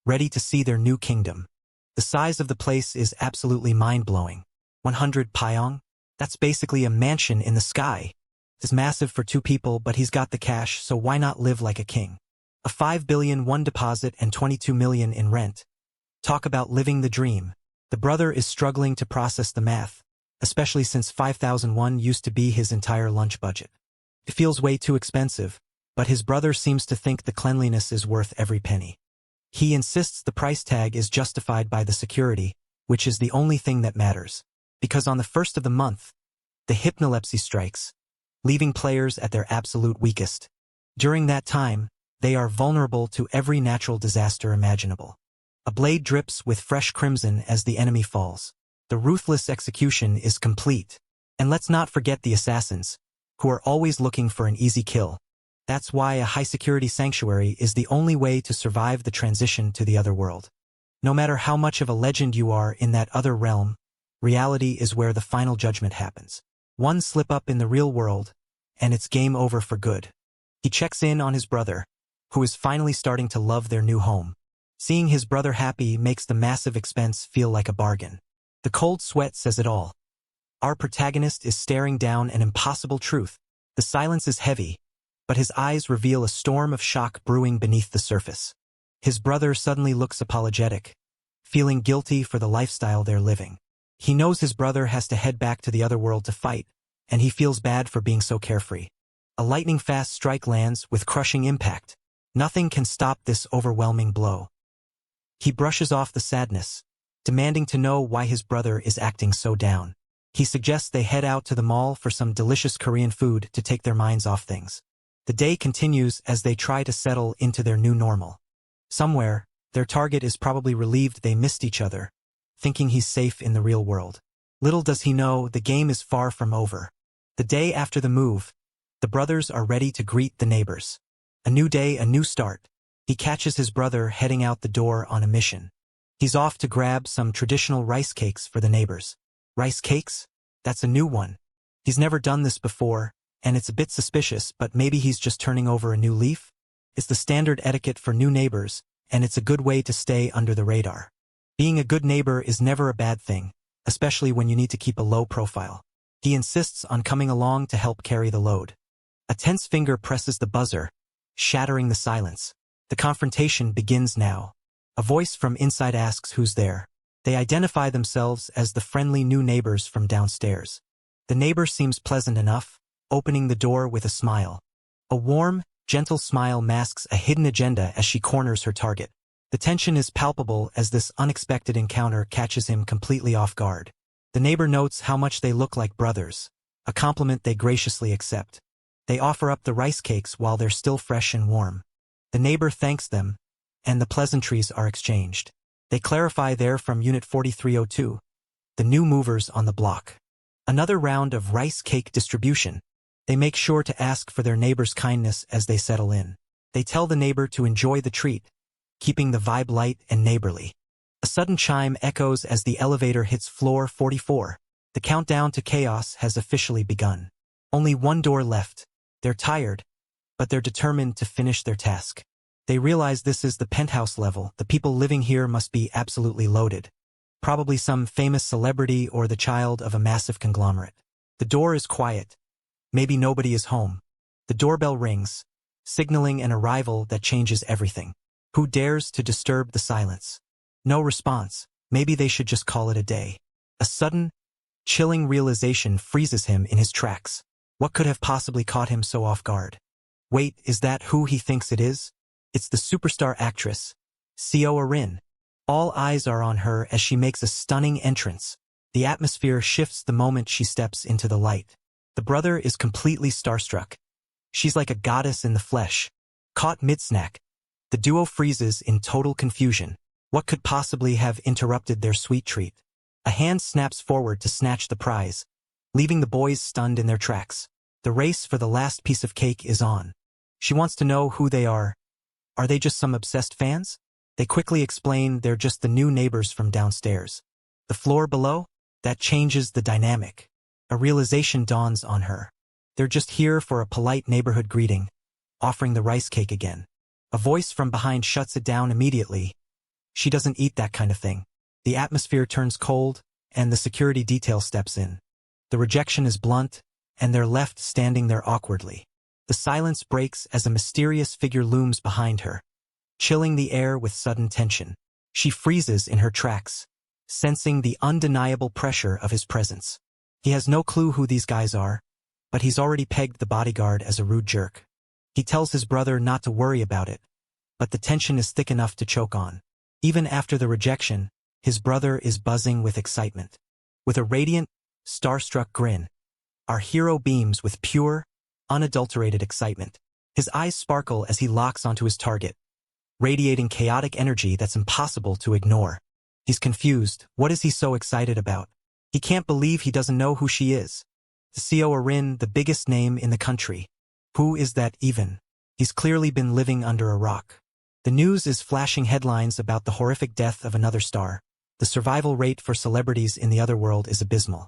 ready to see their new kingdom. The size of the place is absolutely mind-blowing. 100 pyong? That's basically a mansion in the sky. It's massive for 2 people, but he's got the cash, so why not live like a king? A 5 billion won deposit and 22 million in rent. Talk about living the dream. The brother is struggling to process the math, especially since 5,001 used to be his entire lunch budget. It feels way too expensive, but his brother seems to think the cleanliness is worth every penny. He insists the price tag is justified by the security, which is the only thing that matters. Because on the 1st of the month, the hypnolepsy strikes, leaving players at their absolute weakest. During that time, they are vulnerable to every natural disaster imaginable. A blade drips with fresh crimson as the enemy falls. The ruthless execution is complete. And let's not forget the assassins, who are always looking for an easy kill. That's why a high-security sanctuary is the only way to survive the transition to the other world. No matter how much of a legend you are in that other realm, reality is where the final judgment happens. One slip-up in the real world, and it's game over for good. He checks in on his brother, who is finally starting to love their new home. Seeing his brother happy makes the massive expense feel like a bargain. The cold sweat says it all. Our protagonist is staring down an impossible truth. The silence is heavy, but his eyes reveal a storm of shock brewing beneath the surface. His brother suddenly looks apologetic, feeling guilty for the lifestyle they're living. He knows his brother has to head back to the other world to fight, and he feels bad for being so carefree. A lightning-fast strike lands with crushing impact. Nothing can stop this overwhelming blow. He brushes off the sadness, demanding to know why his brother is acting so down. He suggests they head out to the mall for some delicious Korean food to take their minds off things. The day continues as they try to settle into their new normal. Somewhere, their target is probably relieved they missed each other, thinking he's safe in the real world. Little does he know the game is far from over. The day after the move, the brothers are ready to greet the neighbors. A new day, a new start. He catches his brother heading out the door on a mission. He's off to grab some traditional rice cakes for the neighbors. Rice cakes? That's a new one. He's never done this before, and it's a bit suspicious, but maybe he's just turning over a new leaf? It's the standard etiquette for new neighbors, and it's a good way to stay under the radar. Being a good neighbor is never a bad thing, especially when you need to keep a low profile. He insists on coming along to help carry the load. A tense finger presses the buzzer, shattering the silence. The confrontation begins now. A voice from inside asks who's there. They identify themselves as the friendly new neighbors from downstairs. The neighbor seems pleasant enough, opening the door with a smile. A warm, gentle smile masks a hidden agenda as she corners her target. The tension is palpable as this unexpected encounter catches him completely off guard. The neighbor notes how much they look like brothers, a compliment they graciously accept. They offer up the rice cakes while they're still fresh and warm. The neighbor thanks them, and the pleasantries are exchanged. They clarify they're from Unit 4302, the new movers on the block. Another round of rice cake distribution. They make sure to ask for their neighbor's kindness as they settle in. They tell the neighbor to enjoy the treat, keeping the vibe light and neighborly. A sudden chime echoes as the elevator hits floor 44. The countdown to chaos has officially begun. Only one door left. They're tired, but they're determined to finish their task. They realize this is the penthouse level. The people living here must be absolutely loaded. Probably some famous celebrity or the child of a massive conglomerate. The door is quiet. Maybe nobody is home. The doorbell rings, signaling an arrival that changes everything. Who dares to disturb the silence? No response. Maybe they should just call it a day. A sudden, chilling realization freezes him in his tracks. What could have possibly caught him so off guard? Wait, is that who he thinks it is? It's the superstar actress, Seo Arin. All eyes are on her as she makes a stunning entrance. The atmosphere shifts the moment she steps into the light. The brother is completely starstruck. She's like a goddess in the flesh. Caught mid-snack, the duo freezes in total confusion. What could possibly have interrupted their sweet treat? A hand snaps forward to snatch the prize, leaving the boys stunned in their tracks. The race for the last piece of cake is on. She wants to know who they are. Are they just some obsessed fans? They quickly explain they're just the new neighbors from downstairs. The floor below? That changes the dynamic. A realization dawns on her. They're just here for a polite neighborhood greeting, offering the rice cake again. A voice from behind shuts it down immediately. She doesn't eat that kind of thing. The atmosphere turns cold, and the security detail steps in. The rejection is blunt, and they're left standing there awkwardly. The silence breaks as a mysterious figure looms behind her, chilling the air with sudden tension. She freezes in her tracks, sensing the undeniable pressure of his presence. He has no clue who these guys are, but he's already pegged the bodyguard as a rude jerk. He tells his brother not to worry about it, but the tension is thick enough to choke on. Even after the rejection, his brother is buzzing with excitement. With a radiant, starstruck grin, our hero beams with pure, unadulterated excitement. His eyes sparkle as he locks onto his target, radiating chaotic energy that's impossible to ignore. He's confused. What is he so excited about? He can't believe he doesn't know who she is. The CEO Arin, the biggest name in the country. Who is that even? He's clearly been living under a rock. The news is flashing headlines about the horrific death of another star. The survival rate for celebrities in the other world is abysmal.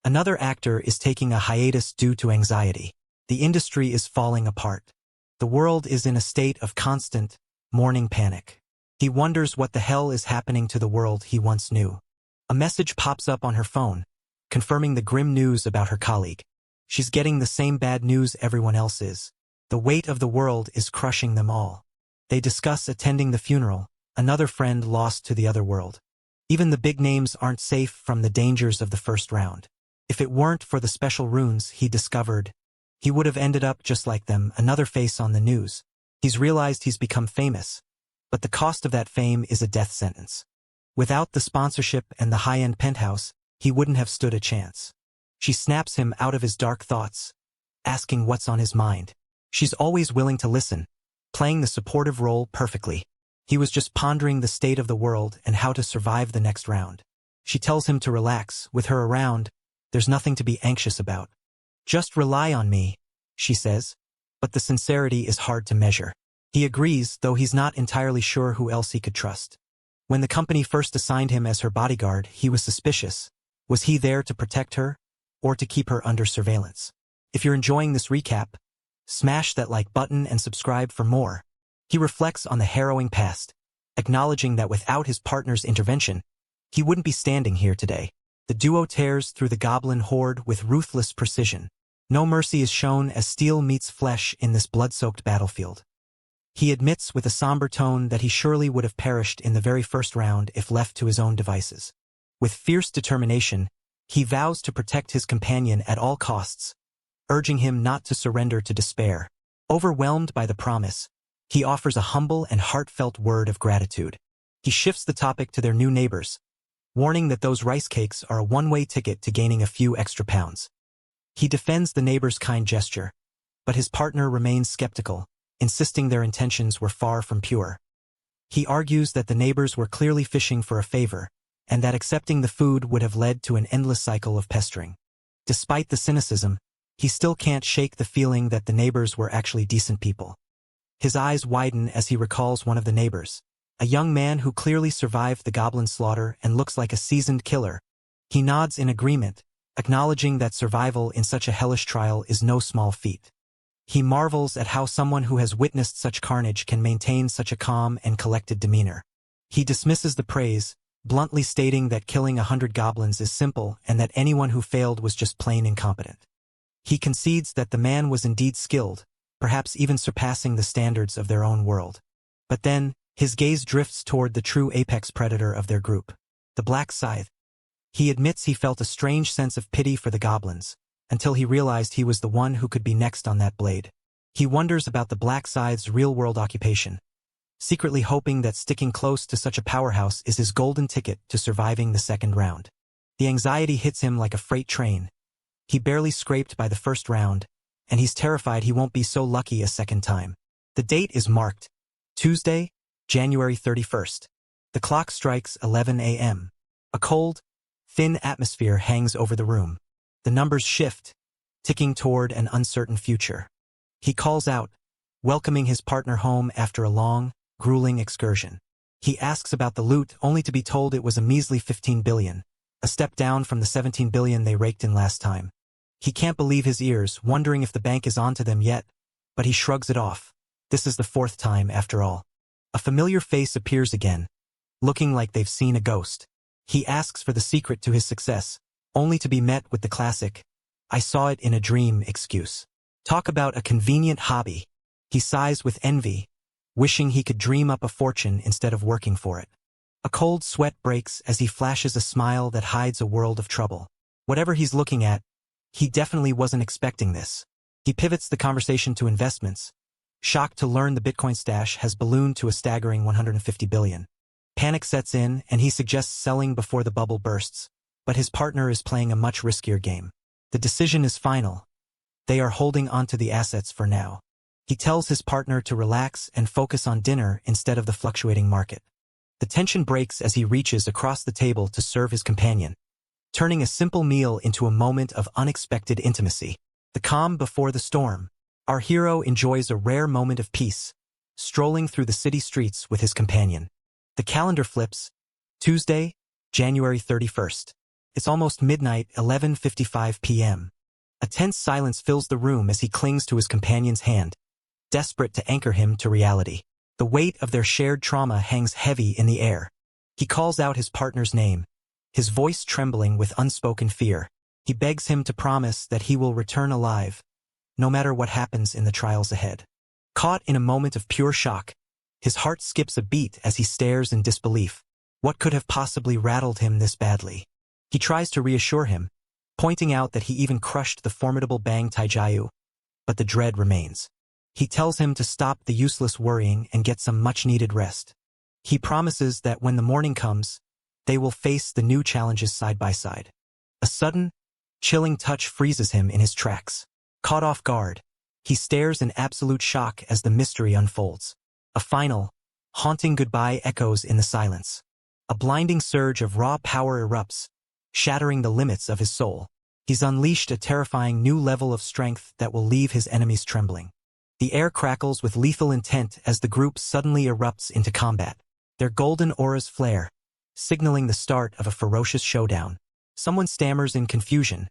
Another actor is taking a hiatus due to anxiety. The industry is falling apart. The world is in a state of constant, mourning panic. He wonders what the hell is happening to the world he once knew. A message pops up on her phone, confirming the grim news about her colleague. She's getting the same bad news everyone else is. The weight of the world is crushing them all. They discuss attending the funeral, another friend lost to the other world. Even the big names aren't safe from the dangers of the first round. If it weren't for the special runes he discovered, he would have ended up just like them, another face on the news. He's realized he's become famous, but the cost of that fame is a death sentence. Without the sponsorship and the high-end penthouse, he wouldn't have stood a chance. She snaps him out of his dark thoughts, asking what's on his mind. She's always willing to listen, playing the supportive role perfectly. He was just pondering the state of the world and how to survive the next round. She tells him to relax. With her around, there's nothing to be anxious about. Just rely on me, she says. But the sincerity is hard to measure. He agrees, though he's not entirely sure who else he could trust. When the company first assigned him as her bodyguard, he was suspicious. Was he there to protect her, or to keep her under surveillance? If you're enjoying this recap, smash that like button and subscribe for more. He reflects on the harrowing past, acknowledging that without his partner's intervention, he wouldn't be standing here today. The duo tears through the goblin horde with ruthless precision. No mercy is shown as steel meets flesh in this blood-soaked battlefield. He admits with a somber tone that he surely would have perished in the very first round if left to his own devices. With fierce determination, he vows to protect his companion at all costs, urging him not to surrender to despair. Overwhelmed by the promise, he offers a humble and heartfelt word of gratitude. He shifts the topic to their new neighbors, warning that those rice cakes are a one-way ticket to gaining a few extra pounds. He defends the neighbor's kind gesture, but his partner remains skeptical, insisting their intentions were far from pure. He argues that the neighbors were clearly fishing for a favor, and that accepting the food would have led to an endless cycle of pestering. Despite the cynicism, he still can't shake the feeling that the neighbors were actually decent people. His eyes widen as he recalls one of the neighbors, a young man who clearly survived the goblin slaughter and looks like a seasoned killer. He nods in agreement, acknowledging that survival in such a hellish trial is no small feat. He marvels at how someone who has witnessed such carnage can maintain such a calm and collected demeanor. He dismisses the praise, bluntly stating that killing 100 goblins is simple and that anyone who failed was just plain incompetent. He concedes that the man was indeed skilled, perhaps even surpassing the standards of their own world. But then, his gaze drifts toward the true apex predator of their group, the Black Scythe. He admits he felt a strange sense of pity for the goblins, until he realized he was the one who could be next on that blade. He wonders about the Black Scythe's real-world occupation, secretly hoping that sticking close to such a powerhouse is his golden ticket to surviving the second round. The anxiety hits him like a freight train. He barely scraped by the first round, and he's terrified he won't be so lucky a second time. The date is marked Tuesday, January 31st. The clock strikes 11 a.m. A cold, thin atmosphere hangs over the room. The numbers shift, ticking toward an uncertain future. He calls out, welcoming his partner home after a long, grueling excursion. He asks about the loot, only to be told it was a measly 15 billion, a step down from the 17 billion they raked in last time. He can't believe his ears, wondering if the bank is onto them yet, but he shrugs it off. This is the fourth time, after all. A familiar face appears again, looking like they've seen a ghost. He asks for the secret to his success, only to be met with the classic, "I saw it in a dream" excuse. Talk about a convenient hobby. He sighs with envy, wishing he could dream up a fortune instead of working for it. A cold sweat breaks as he flashes a smile that hides a world of trouble. Whatever he's looking at, he definitely wasn't expecting this. He pivots the conversation to investments, shocked to learn the Bitcoin stash has ballooned to a staggering 150 billion. Panic sets in, and he suggests selling before the bubble bursts, but his partner is playing a much riskier game. The decision is final. They are holding onto the assets for now. He tells his partner to relax and focus on dinner instead of the fluctuating market. The tension breaks as he reaches across the table to serve his companion, turning a simple meal into a moment of unexpected intimacy. The calm before the storm. Our hero enjoys a rare moment of peace, strolling through the city streets with his companion. The calendar flips. Tuesday, January 31st. It's almost midnight, 11:55 p.m. A tense silence fills the room as he clings to his companion's hand, desperate to anchor him to reality. The weight of their shared trauma hangs heavy in the air. He calls out his partner's name, his voice trembling with unspoken fear. He begs him to promise that he will return alive, no matter what happens in the trials ahead. Caught in a moment of pure shock, his heart skips a beat as he stares in disbelief. What could have possibly rattled him this badly? He tries to reassure him, pointing out that he even crushed the formidable Bang Taijayu, but the dread remains. He tells him to stop the useless worrying and get some much-needed rest. He promises that when the morning comes, they will face the new challenges side by side. A sudden, chilling touch freezes him in his tracks. Caught off guard, he stares in absolute shock as the mystery unfolds. A final, haunting goodbye echoes in the silence. A blinding surge of raw power erupts, shattering the limits of his soul. He's unleashed a terrifying new level of strength that will leave his enemies trembling. The air crackles with lethal intent as the group suddenly erupts into combat. Their golden auras flare, signaling the start of a ferocious showdown. Someone stammers in confusion,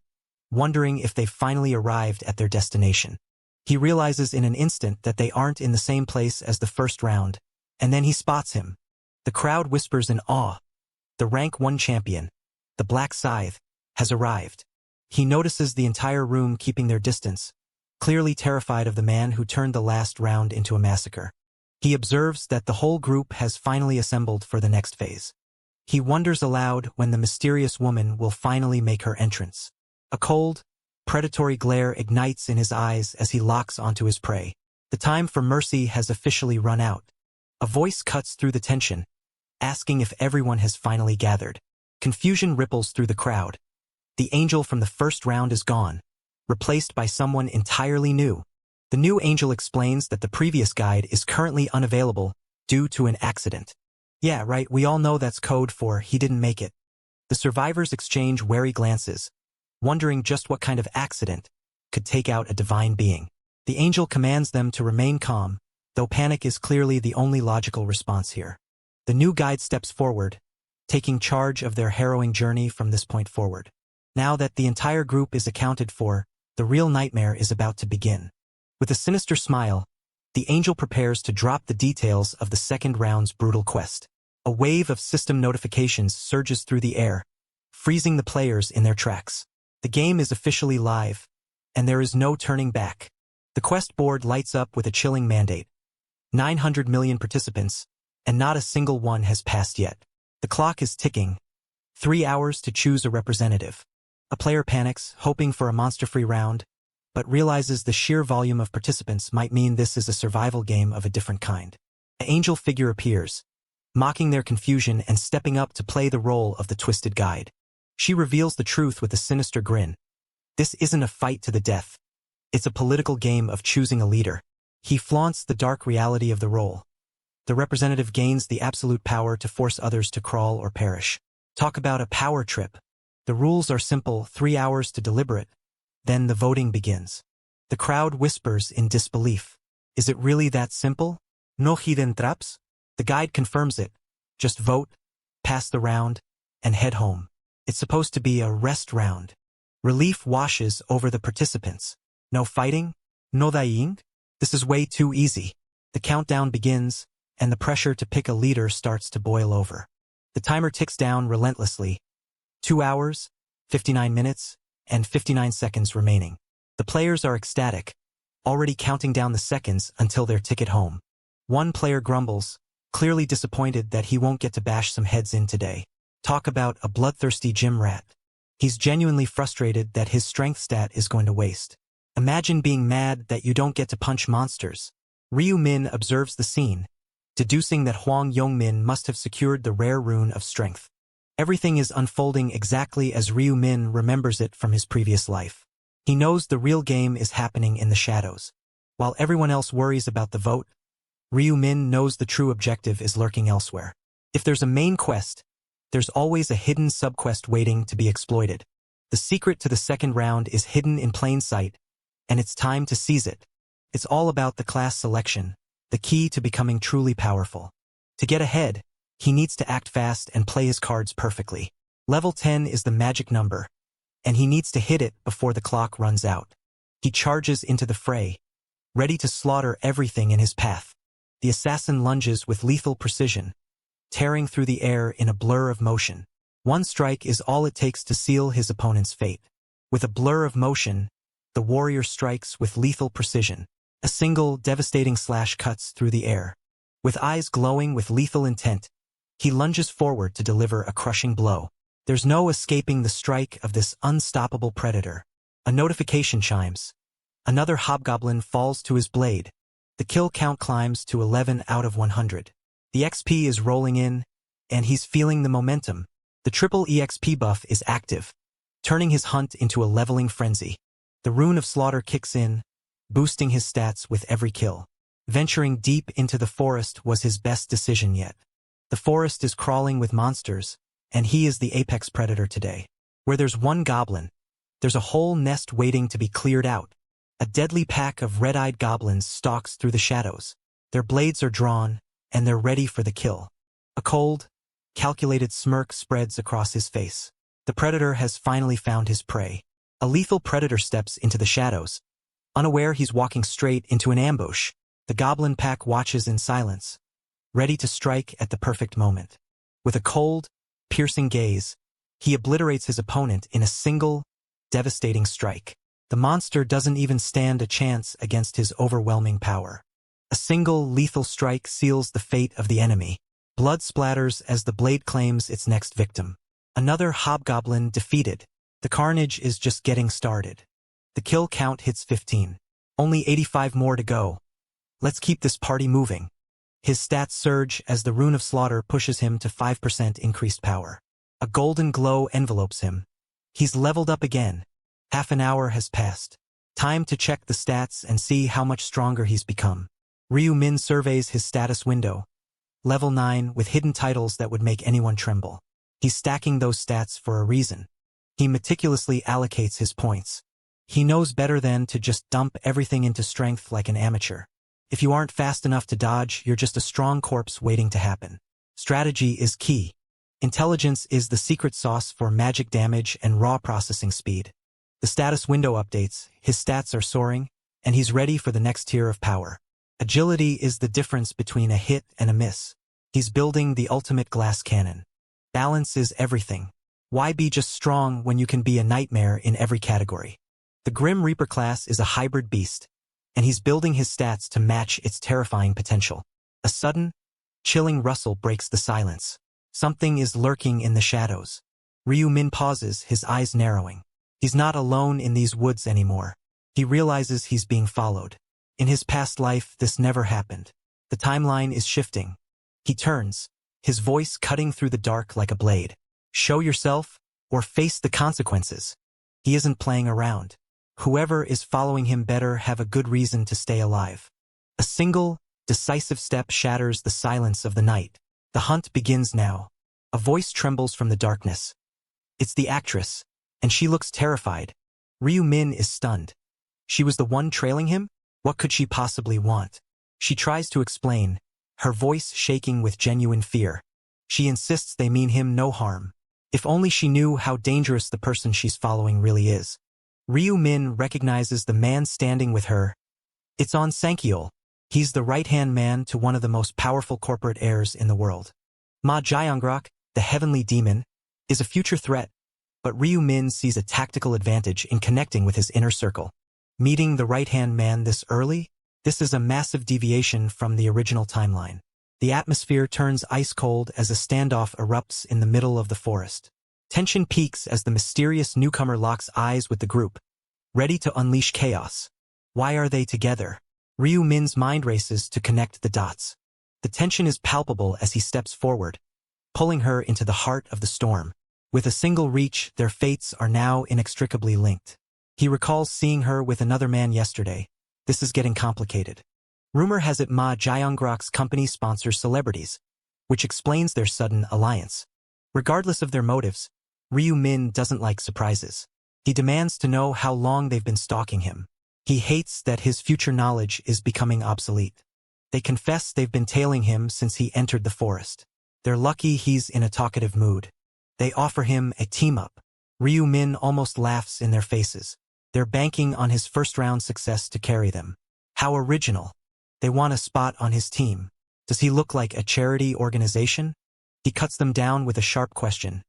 wondering if they've finally arrived at their destination. He realizes in an instant that they aren't in the same place as the first round, and then he spots him. The crowd whispers in awe. The rank 1 champion, the Black Scythe, has arrived. He notices the entire room keeping their distance, clearly terrified of the man who turned the last round into a massacre. He observes that the whole group has finally assembled for the next phase. He wonders aloud when the mysterious woman will finally make her entrance. A cold, predatory glare ignites in his eyes as he locks onto his prey. The time for mercy has officially run out. A voice cuts through the tension, asking if everyone has finally gathered. Confusion ripples through the crowd. The angel from the first round is gone, replaced by someone entirely new. The new angel explains that the previous guide is currently unavailable due to an accident. Yeah, right, we all know that's code for he didn't make it. The survivors exchange wary glances, wondering just what kind of accident could take out a divine being. The angel commands them to remain calm, though panic is clearly the only logical response here. The new guide steps forward, taking charge of their harrowing journey from this point forward. Now that the entire group is accounted for, the real nightmare is about to begin. With a sinister smile, the angel prepares to drop the details of the second round's brutal quest. A wave of system notifications surges through the air, freezing the players in their tracks. The game is officially live, and there is no turning back. The quest board lights up with a chilling mandate. 900 million participants, and not a single one has passed yet. The clock is ticking. 3 hours to choose a representative. A player panics, hoping for a monster-free round, but realizes the sheer volume of participants might mean this is a survival game of a different kind. An angel figure appears, mocking their confusion and stepping up to play the role of the twisted guide. She reveals the truth with a sinister grin. This isn't a fight to the death. It's a political game of choosing a leader. He flaunts the dark reality of the role. The representative gains the absolute power to force others to crawl or perish. Talk about a power trip. The rules are simple: 3 hours to deliberate. Then the voting begins. The crowd whispers in disbelief. Is it really that simple? No hidden traps? The guide confirms it. Just vote, pass the round, and head home. It's supposed to be a rest round. Relief washes over the participants. No fighting? No dying? This is way too easy. The countdown begins, and the pressure to pick a leader starts to boil over. The timer ticks down relentlessly. 2 hours, 59 minutes, and 59 seconds remaining. The players are ecstatic, already counting down the seconds until their ticket home. One player grumbles, clearly disappointed that he won't get to bash some heads in today. Talk about a bloodthirsty gym rat. He's genuinely frustrated that his strength stat is going to waste. Imagine being mad that you don't get to punch monsters. Ryu Min observes the scene, deducing that Huang Yongmin must have secured the rare rune of strength. Everything is unfolding exactly as Ryu Min remembers it from his previous life. He knows the real game is happening in the shadows. While everyone else worries about the vote, Ryu Min knows the true objective is lurking elsewhere. If there's a main quest, There's always a hidden subquest waiting to be exploited. The secret to the second round is hidden in plain sight, and it's time to seize it. It's all about the class selection, the key to becoming truly powerful. To get ahead, he needs to act fast and play his cards perfectly. Level 10 is the magic number, and he needs to hit it before the clock runs out. He charges into the fray, ready to slaughter everything in his path. The assassin lunges with lethal precision, tearing through the air in a blur of motion. One strike is all it takes to seal his opponent's fate. With a blur of motion, the warrior strikes with lethal precision. A single, devastating slash cuts through the air. With eyes glowing with lethal intent, he lunges forward to deliver a crushing blow. There's no escaping the strike of this unstoppable predator. A notification chimes. Another hobgoblin falls to his blade. The kill count climbs to 11 out of 100. The XP is rolling in, and he's feeling the momentum. The triple EXP buff is active, turning his hunt into a leveling frenzy. The rune of slaughter kicks in, boosting his stats with every kill. Venturing deep into the forest was his best decision yet. The forest is crawling with monsters, and he is the apex predator today. Where there's one goblin, there's a whole nest waiting to be cleared out. A deadly pack of red-eyed goblins stalks through the shadows. Their blades are drawn, and they're ready for the kill. A cold, calculated smirk spreads across his face. The predator has finally found his prey. A lethal predator steps into the shadows. Unaware he's walking straight into an ambush. The goblin pack watches in silence, ready to strike at the perfect moment. With a cold, piercing gaze, he obliterates his opponent in a single, devastating strike. The monster doesn't even stand a chance against his overwhelming power. A single lethal strike seals the fate of the enemy. Blood splatters as the blade claims its next victim. Another hobgoblin defeated. The carnage is just getting started. The kill count hits 15. Only 85 more to go. Let's keep this party moving. His stats surge as the rune of slaughter pushes him to 5% increased power. A golden glow envelopes him. He's leveled up again. Half an hour has passed. Time to check the stats and see how much stronger he's become. Ryu Min surveys his status window. Level 9 with hidden titles that would make anyone tremble. He's stacking those stats for a reason. He meticulously allocates his points. He knows better than to just dump everything into strength like an amateur. If you aren't fast enough to dodge, you're just a strong corpse waiting to happen. Strategy is key. Intelligence is the secret sauce for magic damage and raw processing speed. The status window updates, his stats are soaring, and he's ready for the next tier of power. Agility is the difference between a hit and a miss. He's building the ultimate glass cannon. Balance is everything. Why be just strong when you can be a nightmare in every category? The Grim Reaper class is a hybrid beast, and he's building his stats to match its terrifying potential. A sudden, chilling rustle breaks the silence. Something is lurking in the shadows. Ryu Min pauses, his eyes narrowing. He's not alone in these woods anymore. He realizes he's being followed. In his past life, this never happened. The timeline is shifting. He turns, his voice cutting through the dark like a blade. Show yourself, or face the consequences. He isn't playing around. Whoever is following him better have a good reason to stay alive. A single, decisive step shatters the silence of the night. The hunt begins now. A voice trembles from the darkness. It's the actress, and she looks terrified. Ryu Min is stunned. She was the one trailing him? What could she possibly want? She tries to explain, her voice shaking with genuine fear. She insists they mean him no harm. If only she knew how dangerous the person she's following really is. Ryu Min recognizes the man standing with her. It's On Sankyol. He's the right-hand man to one of the most powerful corporate heirs in the world. Ma Jiangrok, the heavenly demon, is a future threat, but Ryu Min sees a tactical advantage in connecting with his inner circle. Meeting the right-hand man this early? This is a massive deviation from the original timeline. The atmosphere turns ice-cold as a standoff erupts in the middle of the forest. Tension peaks as the mysterious newcomer locks eyes with the group, ready to unleash chaos. Why are they together? Ryu Min's mind races to connect the dots. The tension is palpable as he steps forward, pulling her into the heart of the storm. With a single reach, their fates are now inextricably linked. He recalls seeing her with another man yesterday. This is getting complicated. Rumor has it Ma Jiangrok's company sponsors celebrities, which explains their sudden alliance. Regardless of their motives, Ryu Min doesn't like surprises. He demands to know how long they've been stalking him. He hates that his future knowledge is becoming obsolete. They confess they've been tailing him since he entered the forest. They're lucky he's in a talkative mood. They offer him a team-up. Ryu Min almost laughs in their faces. They're banking on his first-round success to carry them. How original. They want a spot on his team. Does he look like a charity organization? He cuts them down with a sharp question.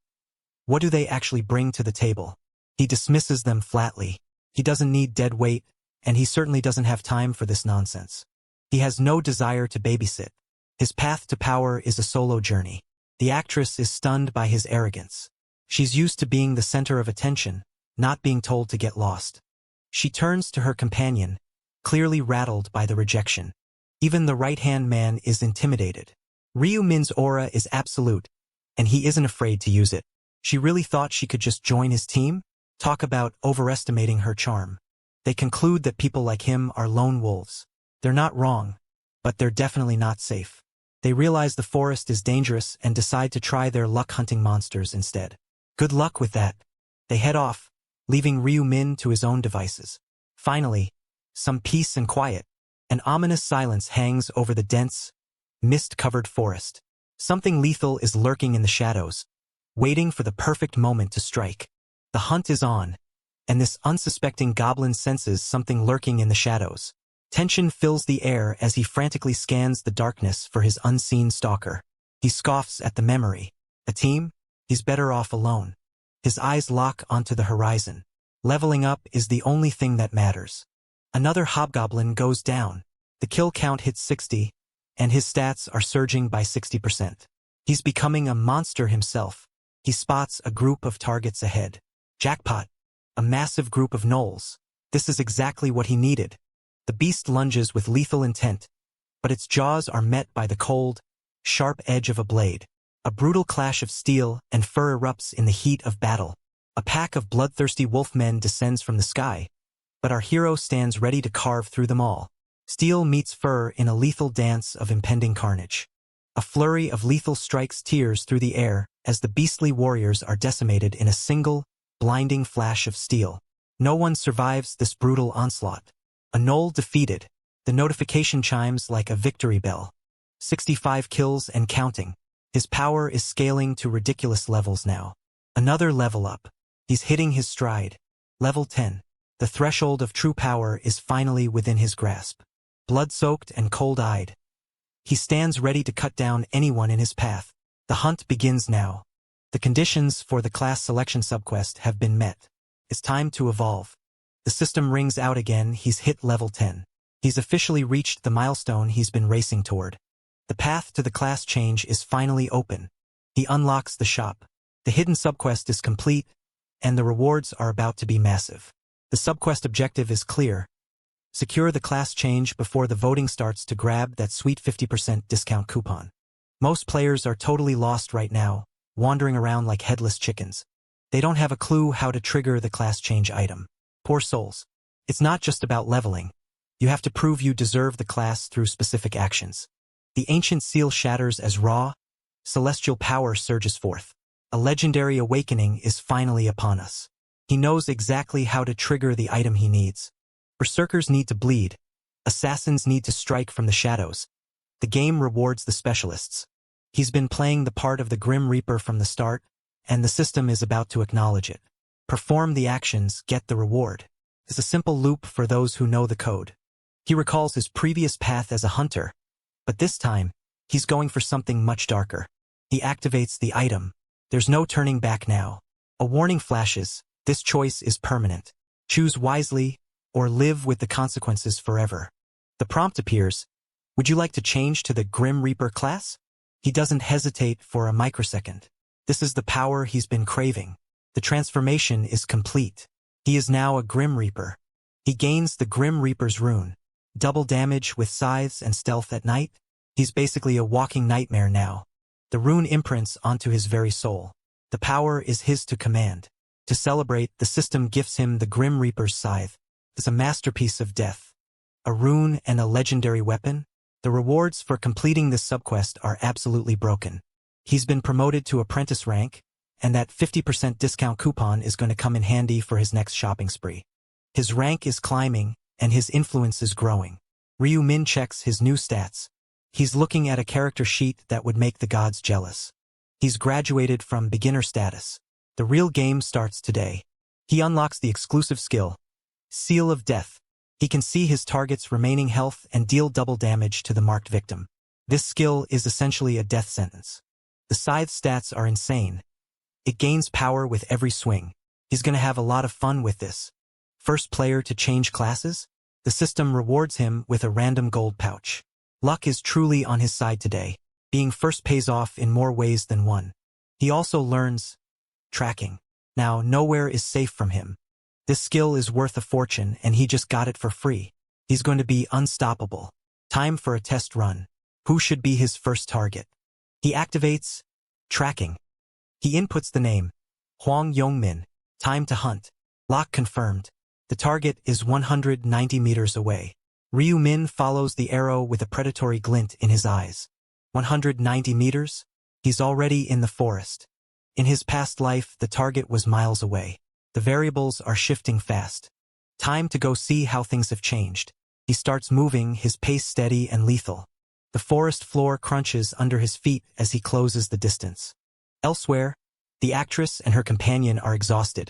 What do they actually bring to the table? He dismisses them flatly. He doesn't need dead weight, and he certainly doesn't have time for this nonsense. He has no desire to babysit. His path to power is a solo journey. The actress is stunned by his arrogance. She's used to being the center of attention, not being told to get lost. She turns to her companion, clearly rattled by the rejection. Even the right-hand man is intimidated. Ryu Min's aura is absolute, and he isn't afraid to use it. She really thought she could just join his team? Talk about overestimating her charm. They conclude that people like him are lone wolves. They're not wrong, but they're definitely not safe. They realize the forest is dangerous and decide to try their luck hunting monsters instead. Good luck with that. They head off, leaving Ryu Min to his own devices. Finally, some peace and quiet. An ominous silence hangs over the dense, mist-covered forest. Something lethal is lurking in the shadows, waiting for the perfect moment to strike. The hunt is on, and this unsuspecting goblin senses something lurking in the shadows. Tension fills the air as he frantically scans the darkness for his unseen stalker. He scoffs at the memory. A team? He's better off alone. His eyes lock onto the horizon. Leveling up is the only thing that matters. Another hobgoblin goes down. The kill count hits 60, and his stats are surging by 60%. He's becoming a monster himself. He spots a group of targets ahead. Jackpot! A massive group of gnolls. This is exactly what he needed. The beast lunges with lethal intent, but its jaws are met by the cold, sharp edge of a blade. A brutal clash of steel and fur erupts in the heat of battle. A pack of bloodthirsty wolfmen descends from the sky, but our hero stands ready to carve through them all. Steel meets fur in a lethal dance of impending carnage. A flurry of lethal strikes tears through the air as the beastly warriors are decimated in a single, blinding flash of steel. No one survives this brutal onslaught. A gnoll defeated. The notification chimes like a victory bell. 65 kills and counting. His power is scaling to ridiculous levels now. Another level up. He's hitting his stride. Level 10. The threshold of true power is finally within his grasp. Blood-soaked and cold-eyed, he stands ready to cut down anyone in his path. The hunt begins now. The conditions for the class selection subquest have been met. It's time to evolve. The system rings out again. He's hit level 10. He's officially reached the milestone he's been racing toward. The path to the class change is finally open. He unlocks the shop. The hidden subquest is complete, and the rewards are about to be massive. The subquest objective is clear. Secure the class change before the voting starts to grab that sweet 50% discount coupon. Most players are totally lost right now, wandering around like headless chickens. They don't have a clue how to trigger the class change item. Poor souls. It's not just about leveling. You have to prove you deserve the class through specific actions. The ancient seal shatters as raw, celestial power surges forth. A legendary awakening is finally upon us. He knows exactly how to trigger the item he needs. Berserkers need to bleed. Assassins need to strike from the shadows. The game rewards the specialists. He's been playing the part of the Grim Reaper from the start, and the system is about to acknowledge it. Perform the actions, get the reward. It's a simple loop for those who know the code. He recalls his previous path as a hunter, but this time, he's going for something much darker. He activates the item. There's no turning back now. A warning flashes. This choice is permanent. Choose wisely, or live with the consequences forever. The prompt appears. Would you like to change to the Grim Reaper class? He doesn't hesitate for a microsecond. This is the power he's been craving. The transformation is complete. He is now a Grim Reaper. He gains the Grim Reaper's rune. Double damage with scythes and stealth at night. He's basically a walking nightmare now. The rune imprints onto his very soul. The power is his to command. To celebrate, the system gifts him the Grim Reaper's scythe. It's a masterpiece of death. A rune and a legendary weapon. The rewards for completing this subquest are absolutely broken. He's been promoted to apprentice rank, and that 50% discount coupon is going to come in handy for his next shopping spree. His rank is climbing, and his influence is growing. Ryu Min checks his new stats. He's looking at a character sheet that would make the gods jealous. He's graduated from beginner status. The real game starts today. He unlocks the exclusive skill, Seal of Death. He can see his target's remaining health and deal double damage to the marked victim. This skill is essentially a death sentence. The scythe stats are insane. It gains power with every swing. He's going to have a lot of fun with this. First player to change classes? The system rewards him with a random gold pouch. Luck is truly on his side today. Being first pays off in more ways than one. He also learns tracking. Now, nowhere is safe from him. This skill is worth a fortune, and he just got it for free. He's going to be unstoppable. Time for a test run. Who should be his first target? He activates tracking. He inputs the name Hwang Yongmin. Time to hunt. Lock confirmed. The target is 190 meters away. Ryu Min follows the arrow with a predatory glint in his eyes. 190 meters? He's already in the forest. In his past life, the target was miles away. The variables are shifting fast. Time to go see how things have changed. He starts moving, his pace steady and lethal. The forest floor crunches under his feet as he closes the distance. Elsewhere, the actress and her companion are exhausted,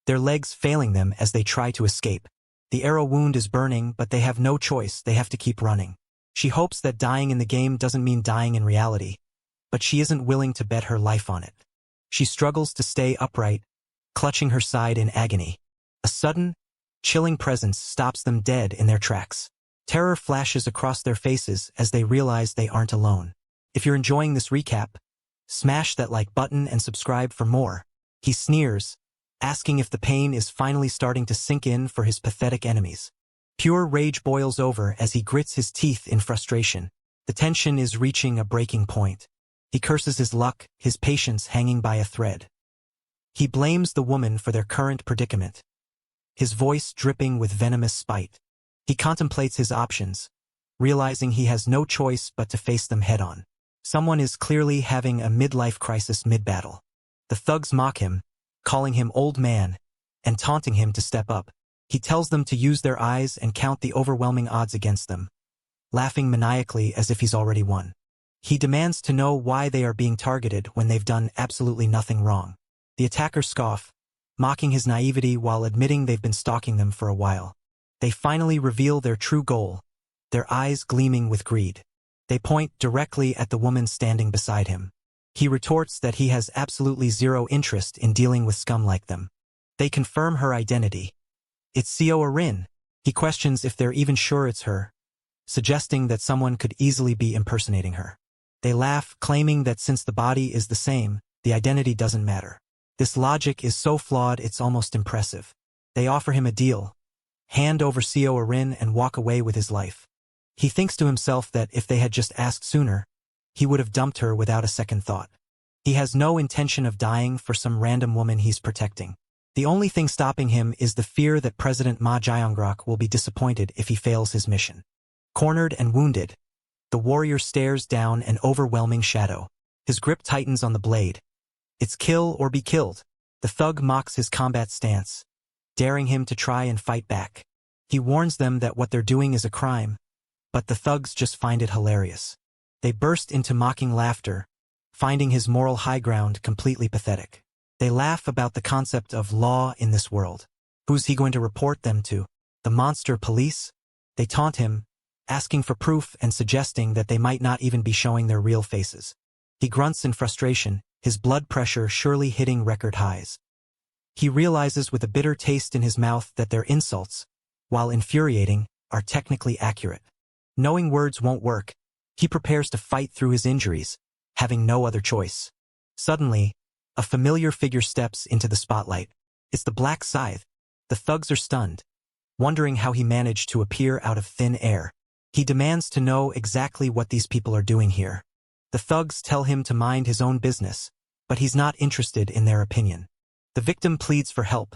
their legs failing them as they try to escape. The arrow wound is burning, but they have no choice, they have to keep running. She hopes that dying in the game doesn't mean dying in reality, but she isn't willing to bet her life on it. She struggles to stay upright, clutching her side in agony. A sudden, chilling presence stops them dead in their tracks. Terror flashes across their faces as they realize they aren't alone. If you're enjoying this recap, smash that like button and subscribe for more. He sneers, asking if the pain is finally starting to sink in for his pathetic enemies. Pure rage boils over as he grits his teeth in frustration. The tension is reaching a breaking point. He curses his luck, his patience hanging by a thread. He blames the woman for their current predicament, his voice dripping with venomous spite. He contemplates his options, realizing he has no choice but to face them head-on. Someone is clearly having a midlife crisis mid-battle. The thugs mock him, calling him old man, and taunting him to step up. He tells them to use their eyes and count the overwhelming odds against them, laughing maniacally as if he's already won. He demands to know why they are being targeted when they've done absolutely nothing wrong. The attackers scoff, mocking his naivety while admitting they've been stalking them for a while. They finally reveal their true goal, their eyes gleaming with greed. They point directly at the woman standing beside him. He retorts that he has absolutely zero interest in dealing with scum like them. They confirm her identity. It's Seo Rin. He questions if they're even sure it's her, suggesting that someone could easily be impersonating her. They laugh, claiming that since the body is the same, the identity doesn't matter. This logic is so flawed it's almost impressive. They offer him a deal: hand over Seo Rin and walk away with his life. He thinks to himself that if they had just asked sooner, he would have dumped her without a second thought. He has no intention of dying for some random woman he's protecting. The only thing stopping him is the fear that President Ma Jiangrok will be disappointed if he fails his mission. Cornered and wounded, the warrior stares down an overwhelming shadow. His grip tightens on the blade. It's kill or be killed. The thug mocks his combat stance, daring him to try and fight back. He warns them that what they're doing is a crime, but the thugs just find it hilarious. They burst into mocking laughter, finding his moral high ground completely pathetic. They laugh about the concept of law in this world. Who's he going to report them to? The monster police? They taunt him, asking for proof and suggesting that they might not even be showing their real faces. He grunts in frustration, his blood pressure surely hitting record highs. He realizes with a bitter taste in his mouth that their insults, while infuriating, are technically accurate. Knowing words won't work, he prepares to fight through his injuries, having no other choice. Suddenly, a familiar figure steps into the spotlight. It's the Black Scythe. The thugs are stunned, wondering how he managed to appear out of thin air. He demands to know exactly what these people are doing here. The thugs tell him to mind his own business, but he's not interested in their opinion. The victim pleads for help,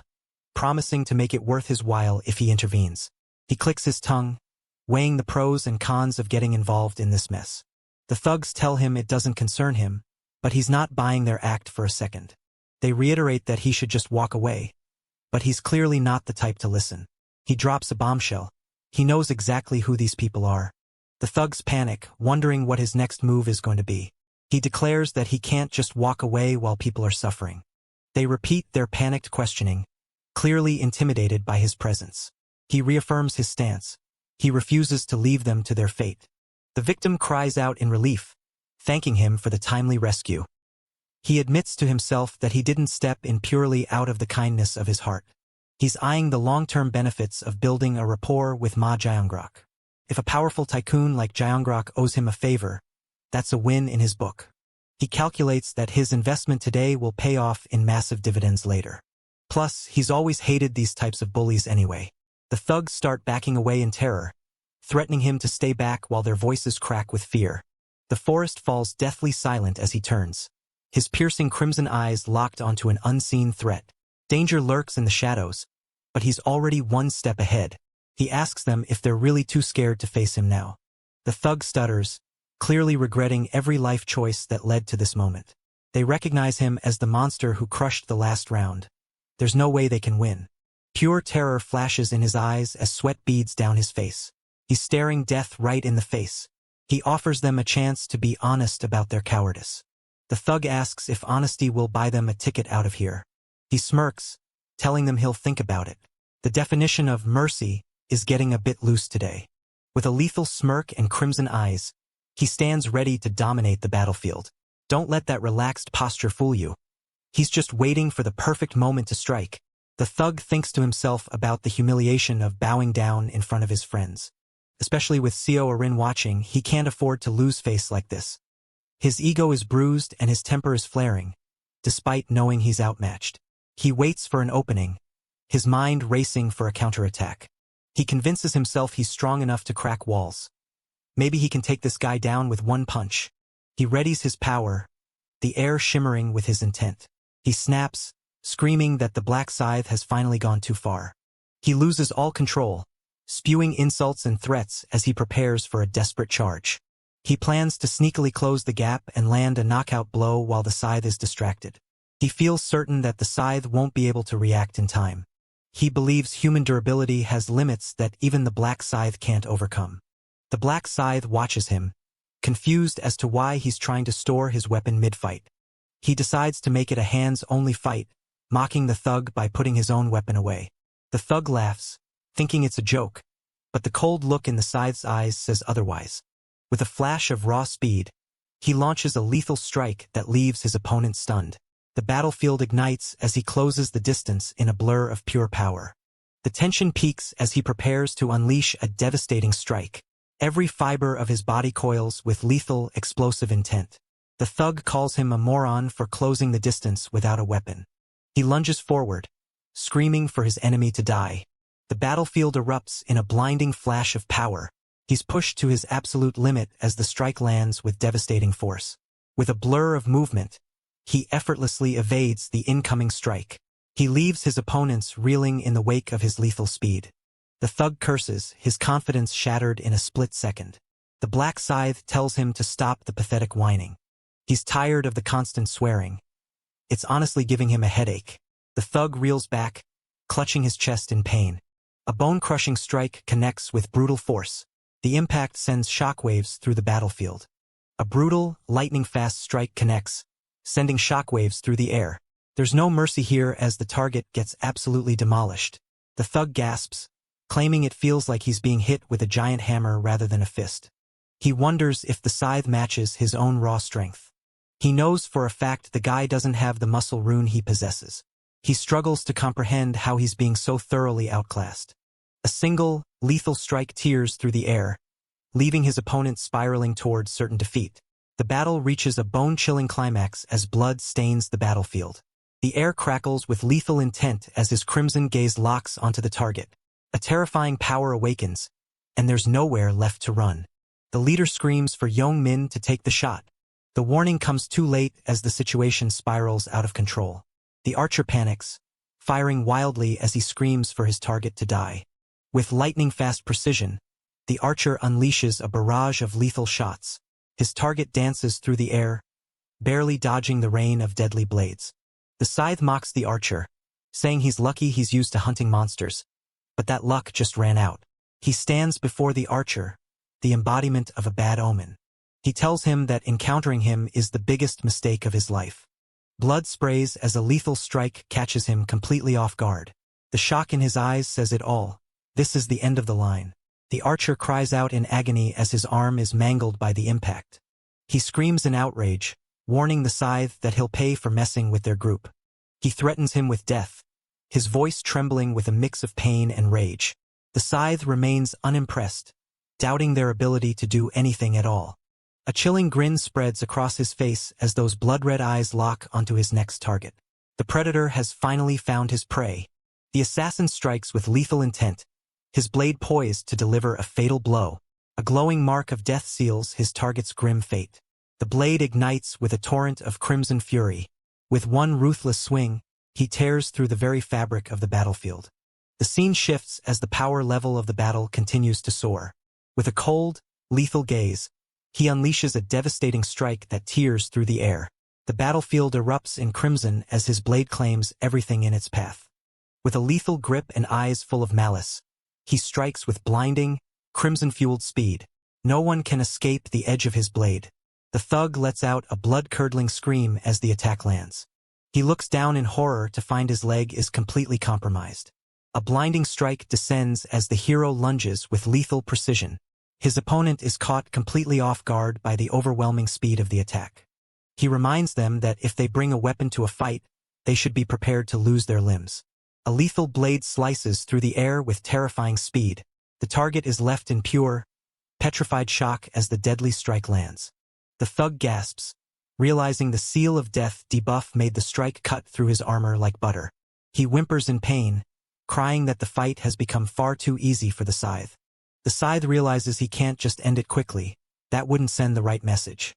promising to make it worth his while if he intervenes. He clicks his tongue, weighing the pros and cons of getting involved in this mess. The thugs tell him it doesn't concern him, But he's not buying their act for a second. They reiterate that he should just walk away. But he's clearly not the type to listen. He drops a bombshell. He knows exactly who these people are. The thugs panic, wondering what his next move is going to be. He declares that he can't just walk away while people are suffering. They repeat their panicked questioning, clearly intimidated by his presence. He reaffirms his stance. He refuses to leave them to their fate. The victim cries out in relief, thanking him for the timely rescue. He admits to himself that he didn't step in purely out of the kindness of his heart. He's eyeing the long-term benefits of building a rapport with Ma Jayangrok. If a powerful tycoon like Jayangrok owes him a favor, that's a win in his book. He calculates that his investment today will pay off in massive dividends later. Plus, he's always hated these types of bullies anyway. The thugs start backing away in terror, threatening him to stay back while their voices crack with fear. The forest falls deathly silent as he turns, his piercing crimson eyes locked onto an unseen threat. Danger lurks in the shadows, but he's already one step ahead. He asks them if they're really too scared to face him now. The thug stutters, clearly regretting every life choice that led to this moment. They recognize him as the monster who crushed the last round. There's no way they can win. Pure terror flashes in his eyes as sweat beads down his face. He's staring death right in the face. He offers them a chance to be honest about their cowardice. The thug asks if honesty will buy them a ticket out of here. He smirks, telling them he'll think about it. The definition of mercy is getting a bit loose today. With a lethal smirk and crimson eyes, he stands ready to dominate the battlefield. Don't let that relaxed posture fool you. He's just waiting for the perfect moment to strike. The thug thinks to himself about the humiliation of bowing down in front of his friends. Especially with Seo Arin watching, he can't afford to lose face like this. His ego is bruised and his temper is flaring, despite knowing he's outmatched. He waits for an opening, his mind racing for a counterattack. He convinces himself he's strong enough to crack walls. Maybe he can take this guy down with one punch. He readies his power, the air shimmering with his intent. He snaps, screaming that the black scythe has finally gone too far. He loses all control, spewing insults and threats as he prepares for a desperate charge. He plans to sneakily close the gap and land a knockout blow while the scythe is distracted. He feels certain that the scythe won't be able to react in time. He believes human durability has limits that even the black scythe can't overcome. The black scythe watches him, confused as to why he's trying to store his weapon mid-fight. He decides to make it a hands-only fight, mocking the thug by putting his own weapon away. The thug laughs, thinking it's a joke, but the cold look in the scythe's eyes says otherwise. With a flash of raw speed, he launches a lethal strike that leaves his opponent stunned. The battlefield ignites as he closes the distance in a blur of pure power. The tension peaks as he prepares to unleash a devastating strike. Every fiber of his body coils with lethal, explosive intent. The thug calls him a moron for closing the distance without a weapon. He lunges forward, screaming for his enemy to die. The battlefield erupts in a blinding flash of power. He's pushed to his absolute limit as the strike lands with devastating force. With a blur of movement, he effortlessly evades the incoming strike. He leaves his opponents reeling in the wake of his lethal speed. The thug curses, his confidence shattered in a split second. The black scythe tells him to stop the pathetic whining. He's tired of the constant swearing. It's honestly giving him a headache. The thug reels back, clutching his chest in pain. A bone-crushing strike connects with brutal force. The impact sends shockwaves through the battlefield. A brutal, lightning-fast strike connects, sending shockwaves through the air. There's no mercy here as the target gets absolutely demolished. The thug gasps, claiming it feels like he's being hit with a giant hammer rather than a fist. He wonders if the scythe matches his own raw strength. He knows for a fact the guy doesn't have the muscle rune he possesses. He struggles to comprehend how he's being so thoroughly outclassed. A single, lethal strike tears through the air, leaving his opponent spiraling towards certain defeat. The battle reaches a bone-chilling climax as blood stains the battlefield. The air crackles with lethal intent as his crimson gaze locks onto the target. A terrifying power awakens, and there's nowhere left to run. The leader screams for Yong Min to take the shot. The warning comes too late as the situation spirals out of control. The archer panics, firing wildly as he screams for his target to die. With lightning-fast precision, the archer unleashes a barrage of lethal shots. His target dances through the air, barely dodging the rain of deadly blades. The scythe mocks the archer, saying he's lucky he's used to hunting monsters, but that luck just ran out. He stands before the archer, the embodiment of a bad omen. He tells him that encountering him is the biggest mistake of his life. Blood sprays as a lethal strike catches him completely off guard. The shock in his eyes says it all. This is the end of the line. The archer cries out in agony as his arm is mangled by the impact. He screams in outrage, warning the scythe that he'll pay for messing with their group. He threatens him with death, his voice trembling with a mix of pain and rage. The scythe remains unimpressed, doubting their ability to do anything at all. A chilling grin spreads across his face as those blood-red eyes lock onto his next target. The predator has finally found his prey. The assassin strikes with lethal intent, his blade poised to deliver a fatal blow. A glowing mark of death seals his target's grim fate. The blade ignites with a torrent of crimson fury. With one ruthless swing, he tears through the very fabric of the battlefield. The scene shifts as the power level of the battle continues to soar. With a cold, lethal gaze, he unleashes a devastating strike that tears through the air. The battlefield erupts in crimson as his blade claims everything in its path. With a lethal grip and eyes full of malice, he strikes with blinding, crimson-fueled speed. No one can escape the edge of his blade. The thug lets out a blood-curdling scream as the attack lands. He looks down in horror to find his leg is completely compromised. A blinding strike descends as the hero lunges with lethal precision. His opponent is caught completely off guard by the overwhelming speed of the attack. He reminds them that if they bring a weapon to a fight, they should be prepared to lose their limbs. A lethal blade slices through the air with terrifying speed. The target is left in pure, petrified shock as the deadly strike lands. The thug gasps, realizing the seal of death debuff made the strike cut through his armor like butter. He whimpers in pain, crying that the fight has become far too easy for the scythe. The scythe realizes he can't just end it quickly. That wouldn't send the right message.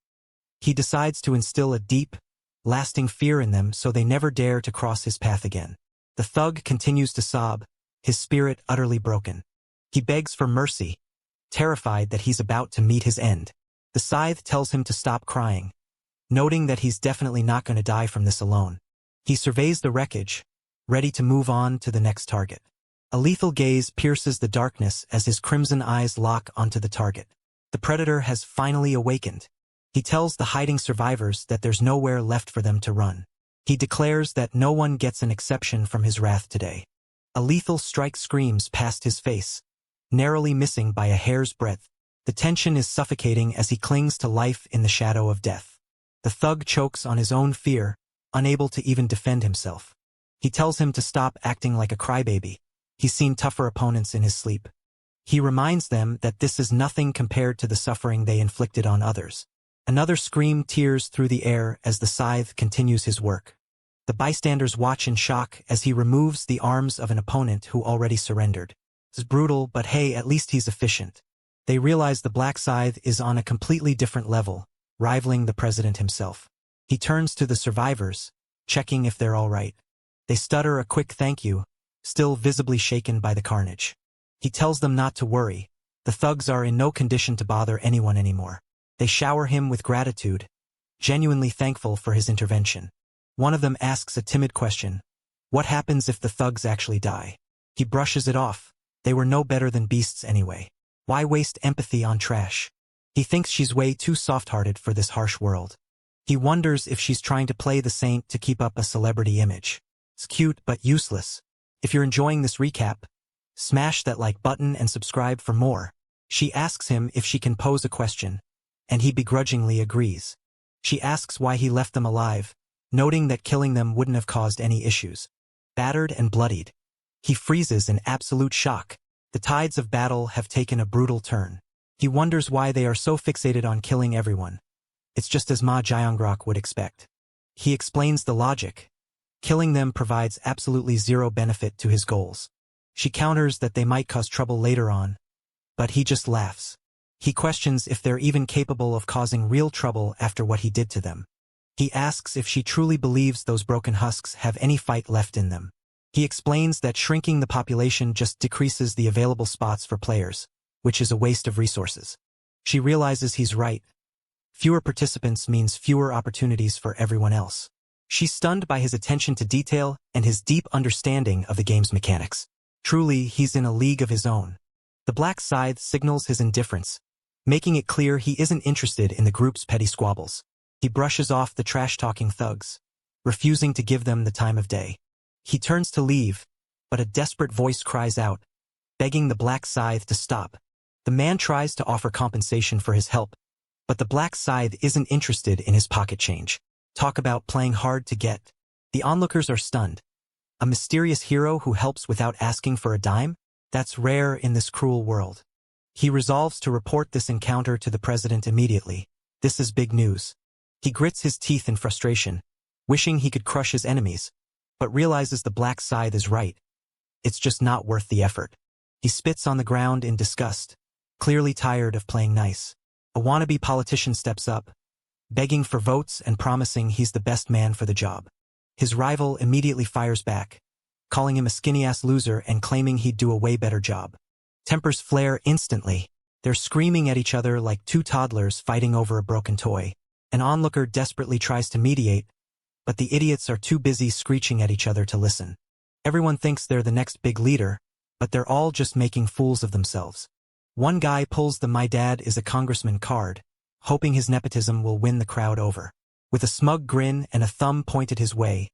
He decides to instill a deep, lasting fear in them so they never dare to cross his path again. The thug continues to sob, his spirit utterly broken. He begs for mercy, terrified that he's about to meet his end. The scythe tells him to stop crying, noting that he's definitely not going to die from this alone. He surveys the wreckage, ready to move on to the next target. A lethal gaze pierces the darkness as his crimson eyes lock onto the target. The predator has finally awakened. He tells the hiding survivors that there's nowhere left for them to run. He declares that no one gets an exception from his wrath today. A lethal strike screams past his face, narrowly missing by a hair's breadth. The tension is suffocating as he clings to life in the shadow of death. The thug chokes on his own fear, unable to even defend himself. He tells him to stop acting like a crybaby. He's seen tougher opponents in his sleep. He reminds them that this is nothing compared to the suffering they inflicted on others. Another scream tears through the air as the scythe continues his work. The bystanders watch in shock as he removes the arms of an opponent who already surrendered. It's brutal, but hey, at least he's efficient. They realize the black scythe is on a completely different level, rivaling the president himself. He turns to the survivors, checking if they're all right. They stutter a quick thank you, still visibly shaken by the carnage. He tells them not to worry. The thugs are in no condition to bother anyone anymore. They shower him with gratitude, genuinely thankful for his intervention. One of them asks a timid question. What happens if the thugs actually die? He brushes it off. They were no better than beasts anyway. Why waste empathy on trash? He thinks she's way too soft-hearted for this harsh world. He wonders if she's trying to play the saint to keep up a celebrity image. It's cute but useless. If you're enjoying this recap, smash that like button and subscribe for more. She asks him if she can pose a question, and he begrudgingly agrees. She asks why he left them alive, noting that killing them wouldn't have caused any issues. Battered and bloodied, he freezes in absolute shock. The tides of battle have taken a brutal turn. He wonders why they are so fixated on killing everyone. It's just as Ma Jiangrok would expect. He explains the logic. Killing them provides absolutely zero benefit to his goals. She counters that they might cause trouble later on, but he just laughs. He questions if they're even capable of causing real trouble after what he did to them. He asks if she truly believes those broken husks have any fight left in them. He explains that shrinking the population just decreases the available spots for players, which is a waste of resources. She realizes he's right. Fewer participants means fewer opportunities for everyone else. She's stunned by his attention to detail and his deep understanding of the game's mechanics. Truly, he's in a league of his own. The Black Scythe signals his indifference, making it clear he isn't interested in the group's petty squabbles. He brushes off the trash-talking thugs, refusing to give them the time of day. He turns to leave, but a desperate voice cries out, begging the Black Scythe to stop. The man tries to offer compensation for his help, but the Black Scythe isn't interested in his pocket change. Talk about playing hard to get. The onlookers are stunned. A mysterious hero who helps without asking for a dime? That's rare in this cruel world. He resolves to report this encounter to the president immediately. This is big news. He grits his teeth in frustration, wishing he could crush his enemies, but realizes the Black Scythe is right. It's just not worth the effort. He spits on the ground in disgust, clearly tired of playing nice. A wannabe politician steps up, begging for votes and promising he's the best man for the job. His rival immediately fires back, calling him a skinny-ass loser and claiming he'd do a way better job. Tempers flare instantly. They're screaming at each other like two toddlers fighting over a broken toy. An onlooker desperately tries to mediate, but the idiots are too busy screeching at each other to listen. Everyone thinks they're the next big leader, but they're all just making fools of themselves. One guy pulls the "my dad is a congressman" card, hoping his nepotism will win the crowd over. With a smug grin and a thumb pointed his way,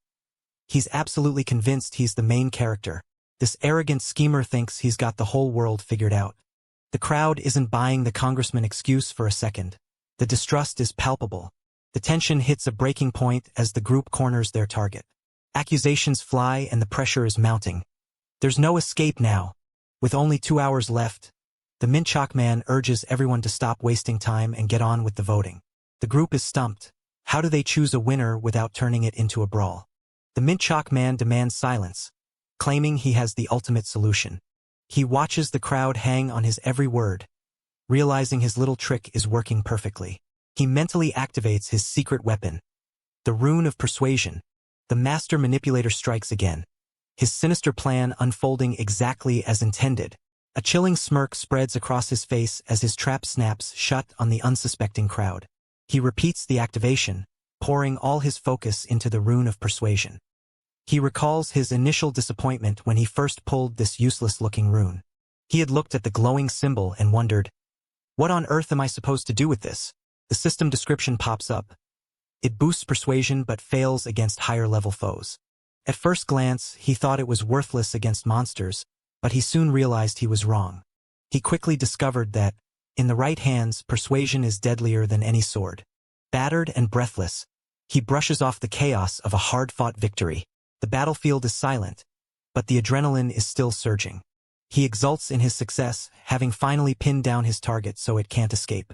he's absolutely convinced he's the main character. This arrogant schemer thinks he's got the whole world figured out. The crowd isn't buying the congressman excuse for a second. The distrust is palpable. The tension hits a breaking point as the group corners their target. Accusations fly and the pressure is mounting. There's no escape now. With only 2 hours left, the Mint Chalk Man urges everyone to stop wasting time and get on with the voting. The group is stumped. How do they choose a winner without turning it into a brawl? The Mint Chalk Man demands silence, claiming he has the ultimate solution. He watches the crowd hang on his every word, realizing his little trick is working perfectly. He mentally activates his secret weapon, the Rune of Persuasion. The master manipulator strikes again, his sinister plan unfolding exactly as intended. A chilling smirk spreads across his face as his trap snaps shut on the unsuspecting crowd. He repeats the activation, pouring all his focus into the Rune of Persuasion. He recalls his initial disappointment when he first pulled this useless-looking rune. He had looked at the glowing symbol and wondered, what on earth am I supposed to do with this? The system description pops up. It boosts persuasion but fails against higher-level foes. At first glance, he thought it was worthless against monsters, but he soon realized he was wrong. He quickly discovered that, in the right hands, persuasion is deadlier than any sword. Battered and breathless, he brushes off the chaos of a hard-fought victory. The battlefield is silent, but the adrenaline is still surging. He exults in his success, having finally pinned down his target so it can't escape.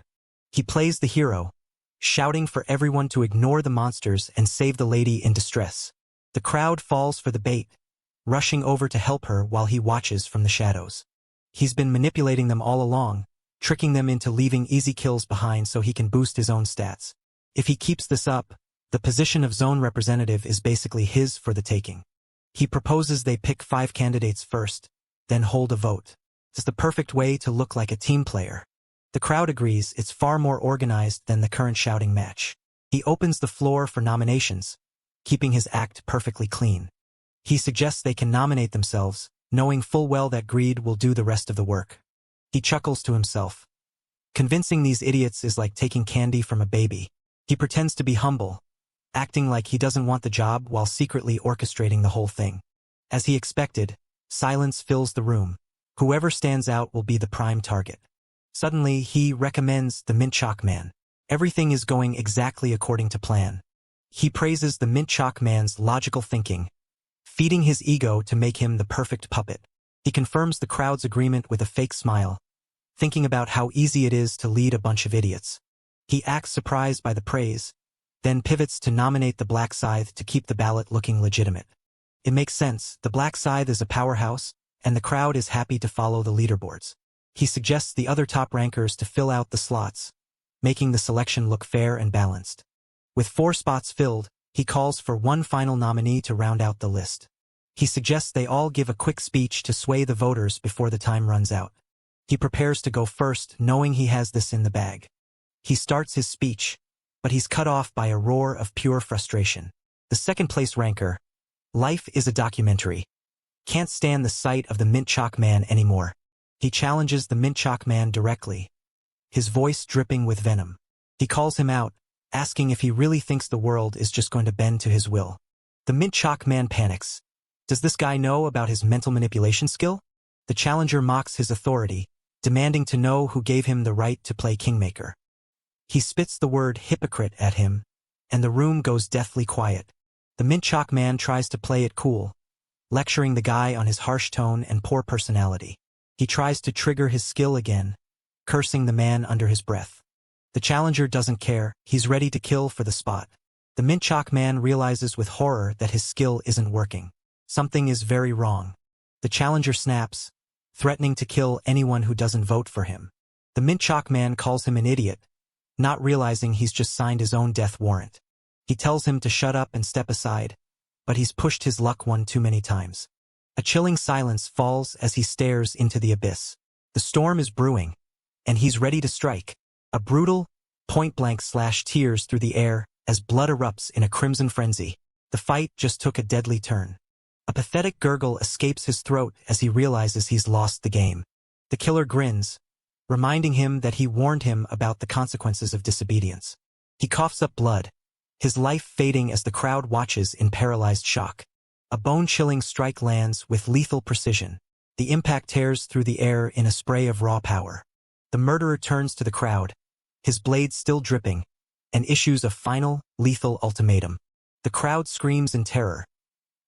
He plays the hero, shouting for everyone to ignore the monsters and save the lady in distress. The crowd falls for the bait, rushing over to help her while he watches from the shadows. He's been manipulating them all along, tricking them into leaving easy kills behind so he can boost his own stats. If he keeps this up, the position of zone representative is basically his for the taking. He proposes they pick 5 candidates first, then hold a vote. It's the perfect way to look like a team player. The crowd agrees it's far more organized than the current shouting match. He opens the floor for nominations, keeping his act perfectly clean. He suggests they can nominate themselves, knowing full well that greed will do the rest of the work. He chuckles to himself. Convincing these idiots is like taking candy from a baby. He pretends to be humble, acting like he doesn't want the job while secretly orchestrating the whole thing. As he expected, silence fills the room. Whoever stands out will be the prime target. Suddenly, he recommends the Mint Chalk Man. Everything is going exactly according to plan. He praises the Mint Chalk Man's logical thinking, feeding his ego to make him the perfect puppet. He confirms the crowd's agreement with a fake smile, thinking about how easy it is to lead a bunch of idiots. He acts surprised by the praise, then pivots to nominate the Black Scythe to keep the ballot looking legitimate. It makes sense. The Black Scythe is a powerhouse, and the crowd is happy to follow the leaderboards. He suggests the other top rankers to fill out the slots, making the selection look fair and balanced. With 4 spots filled, he calls for one final nominee to round out the list. He suggests they all give a quick speech to sway the voters before the time runs out. He prepares to go first, knowing he has this in the bag. He starts his speech, but he's cut off by a roar of pure frustration. The second-place ranker, life is a documentary, can't stand the sight of the mint chalk man anymore. He challenges the mint chalk man directly, his voice dripping with venom. He calls him out, asking if he really thinks the world is just going to bend to his will. The mint chalk man panics. Does this guy know about his mental manipulation skill? The challenger mocks his authority, demanding to know who gave him the right to play kingmaker. He spits the word hypocrite at him, and the room goes deathly quiet. The mint chalk man tries to play it cool, lecturing the guy on his harsh tone and poor personality. He tries to trigger his skill again, cursing the man under his breath. The challenger doesn't care, he's ready to kill for the spot. The mint chalk man realizes with horror that his skill isn't working. Something is very wrong. The challenger snaps, threatening to kill anyone who doesn't vote for him. The mint chalk man calls him an idiot, not realizing he's just signed his own death warrant. He tells him to shut up and step aside, but he's pushed his luck one too many times. A chilling silence falls as he stares into the abyss. The storm is brewing, and he's ready to strike. A brutal, point-blank slash tears through the air as blood erupts in a crimson frenzy. The fight just took a deadly turn. A pathetic gurgle escapes his throat as he realizes he's lost the game. The killer grins, reminding him that he warned him about the consequences of disobedience. He coughs up blood, his life fading as the crowd watches in paralyzed shock. A bone-chilling strike lands with lethal precision. The impact tears through the air in a spray of raw power. The murderer turns to the crowd, his blade still dripping, and issues a final, lethal ultimatum. The crowd screams in terror.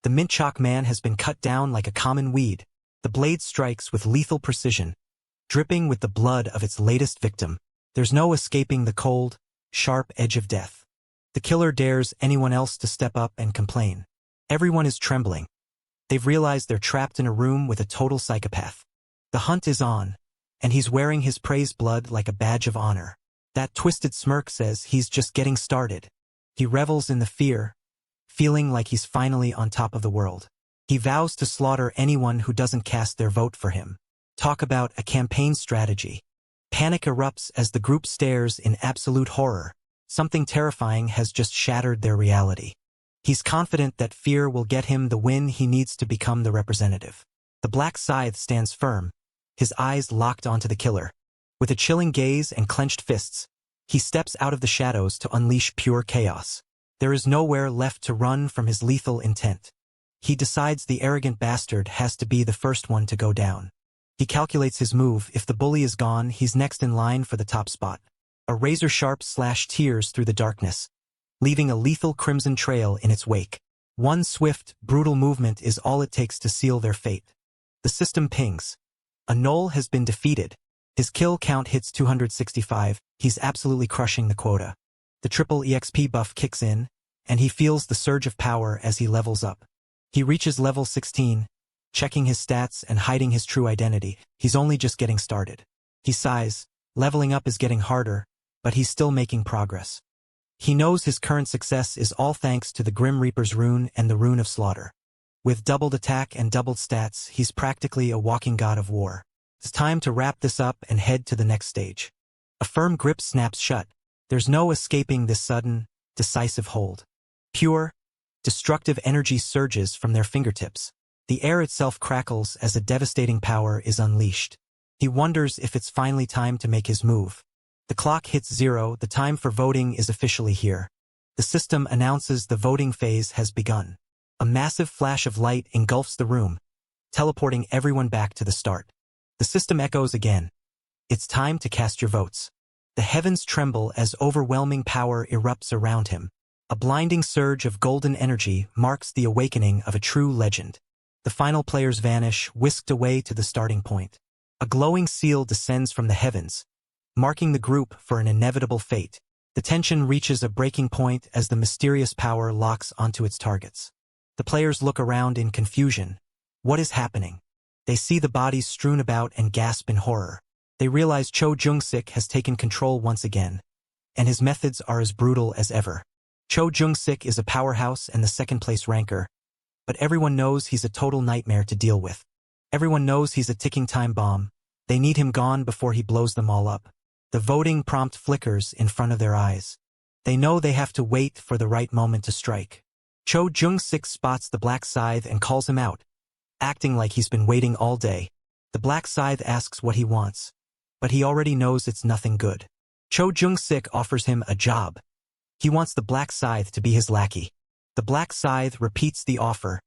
The mint chalk man has been cut down like a common weed. The blade strikes with lethal precision, dripping with the blood of its latest victim. There's no escaping the cold, sharp edge of death. The killer dares anyone else to step up and complain. Everyone is trembling. They've realized they're trapped in a room with a total psychopath. The hunt is on, and he's wearing his prey's blood like a badge of honor. That twisted smirk says he's just getting started. He revels in the fear, feeling like he's finally on top of the world. He vows to slaughter anyone who doesn't cast their vote for him. Talk about a campaign strategy. Panic erupts as the group stares in absolute horror. Something terrifying has just shattered their reality. He's confident that fear will get him the win he needs to become the representative. The black scythe stands firm, his eyes locked onto the killer. With a chilling gaze and clenched fists, he steps out of the shadows to unleash pure chaos. There is nowhere left to run from his lethal intent. He decides the arrogant bastard has to be the first one to go down. He calculates his move. If the bully is gone, he's next in line for the top spot. A razor-sharp slash tears through the darkness, leaving a lethal crimson trail in its wake. One swift, brutal movement is all it takes to seal their fate. The system pings. A Knoll has been defeated. His kill count hits 265, he's absolutely crushing the quota. The triple EXP buff kicks in, and he feels the surge of power as he levels up. He reaches level 16, checking his stats and hiding his true identity. He's only just getting started. He sighs, leveling up is getting harder, but he's still making progress. He knows his current success is all thanks to the Grim Reaper's rune and the Rune of Slaughter. With doubled attack and doubled stats, he's practically a walking god of war. It's time to wrap this up and head to the next stage. A firm grip snaps shut. There's no escaping this sudden, decisive hold. Pure, destructive energy surges from their fingertips. The air itself crackles as a devastating power is unleashed. He wonders if it's finally time to make his move. The clock hits 0, the time for voting is officially here. The system announces the voting phase has begun. A massive flash of light engulfs the room, teleporting everyone back to the start. The system echoes again. It's time to cast your votes. The heavens tremble as overwhelming power erupts around him. A blinding surge of golden energy marks the awakening of a true legend. The final players vanish, whisked away to the starting point. A glowing seal descends from the heavens, marking the group for an inevitable fate. The tension reaches a breaking point as the mysterious power locks onto its targets. The players look around in confusion. What is happening? They see the bodies strewn about and gasp in horror. They realize Cho Jung-sik has taken control once again, and his methods are as brutal as ever. Cho Jung-sik is a powerhouse and the second-place ranker, but everyone knows he's a total nightmare to deal with. Everyone knows he's a ticking time bomb. They need him gone before he blows them all up. The voting prompt flickers in front of their eyes. They know they have to wait for the right moment to strike. Cho Jung-sik spots the black scythe and calls him out, acting like he's been waiting all day. The black scythe asks what he wants, but he already knows it's nothing good. Cho Jung-sik offers him a job. He wants the black scythe to be his lackey. The black scythe repeats the offer,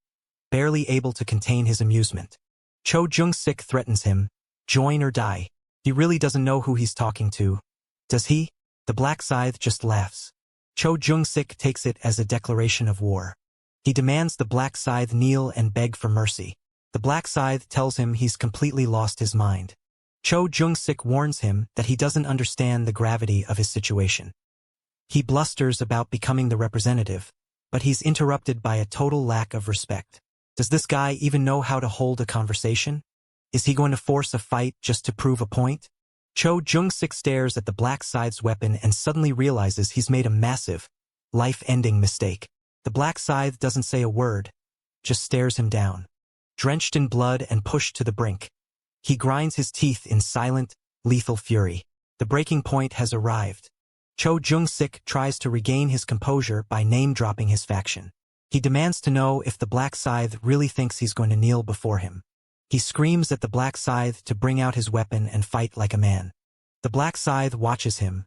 barely able to contain his amusement. Cho Jung-sik threatens him, join or die. He really doesn't know who he's talking to. Does he? The black scythe just laughs. Cho Jung-sik takes it as a declaration of war. He demands the black scythe kneel and beg for mercy. The black scythe tells him he's completely lost his mind. Cho Jung-sik warns him that he doesn't understand the gravity of his situation. He blusters about becoming the representative, but he's interrupted by a total lack of respect. Does this guy even know how to hold a conversation? Is he going to force a fight just to prove a point? Cho Jung-sik stares at the black scythe's weapon and suddenly realizes he's made a massive, life-ending mistake. The black scythe doesn't say a word, just stares him down. Drenched in blood and pushed to the brink, he grinds his teeth in silent, lethal fury. The breaking point has arrived. Cho Jung-sik tries to regain his composure by name-dropping his faction. He demands to know if the black scythe really thinks he's going to kneel before him. He screams at the black scythe to bring out his weapon and fight like a man. The black scythe watches him,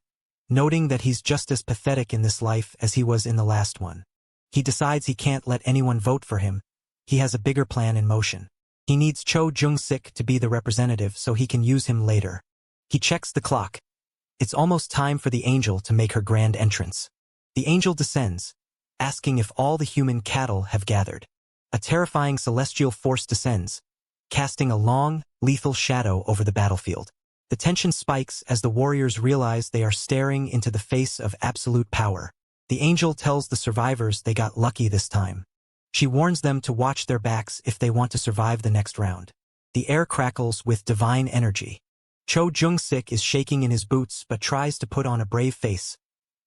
noting that he's just as pathetic in this life as he was in the last one. He decides he can't let anyone vote for him. He has a bigger plan in motion. He needs Cho Jung-sik to be the representative so he can use him later. He checks the clock. It's almost time for the angel to make her grand entrance. The angel descends, asking if all the human cattle have gathered. A terrifying celestial force descends, casting a long, lethal shadow over the battlefield. The tension spikes as the warriors realize they are staring into the face of absolute power. The angel tells the survivors they got lucky this time. She warns them to watch their backs if they want to survive the next round. The air crackles with divine energy. Cho Jung-sik is shaking in his boots but tries to put on a brave face,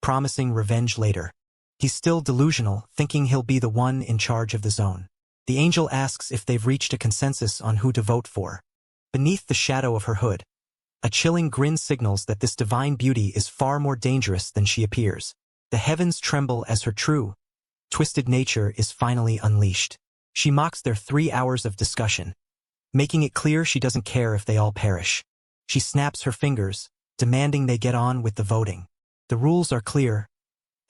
promising revenge later. He's still delusional, thinking he'll be the one in charge of the zone. The angel asks if they've reached a consensus on who to vote for. Beneath the shadow of her hood, a chilling grin signals that this divine beauty is far more dangerous than she appears. The heavens tremble as her true, twisted nature is finally unleashed. She mocks their 3 hours of discussion, making it clear she doesn't care if they all perish. She snaps her fingers, demanding they get on with the voting. The rules are clear.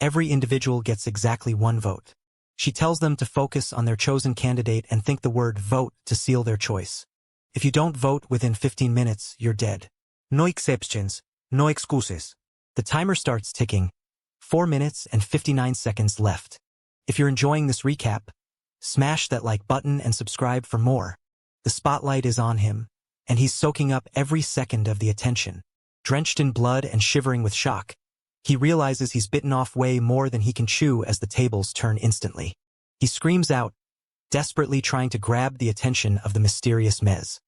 Every individual gets exactly 1 vote. She tells them to focus on their chosen candidate and think the word vote to seal their choice. If you don't vote within 15 minutes, you're dead. No exceptions, no excuses. The timer starts ticking. 4 minutes and 59 seconds left. If you're enjoying this recap, smash that like button and subscribe for more. The spotlight is on him, and he's soaking up every second of the attention. Drenched in blood and shivering with shock, he realizes he's bitten off way more than he can chew as the tables turn instantly. He screams out, desperately trying to grab the attention of the mysterious Mez.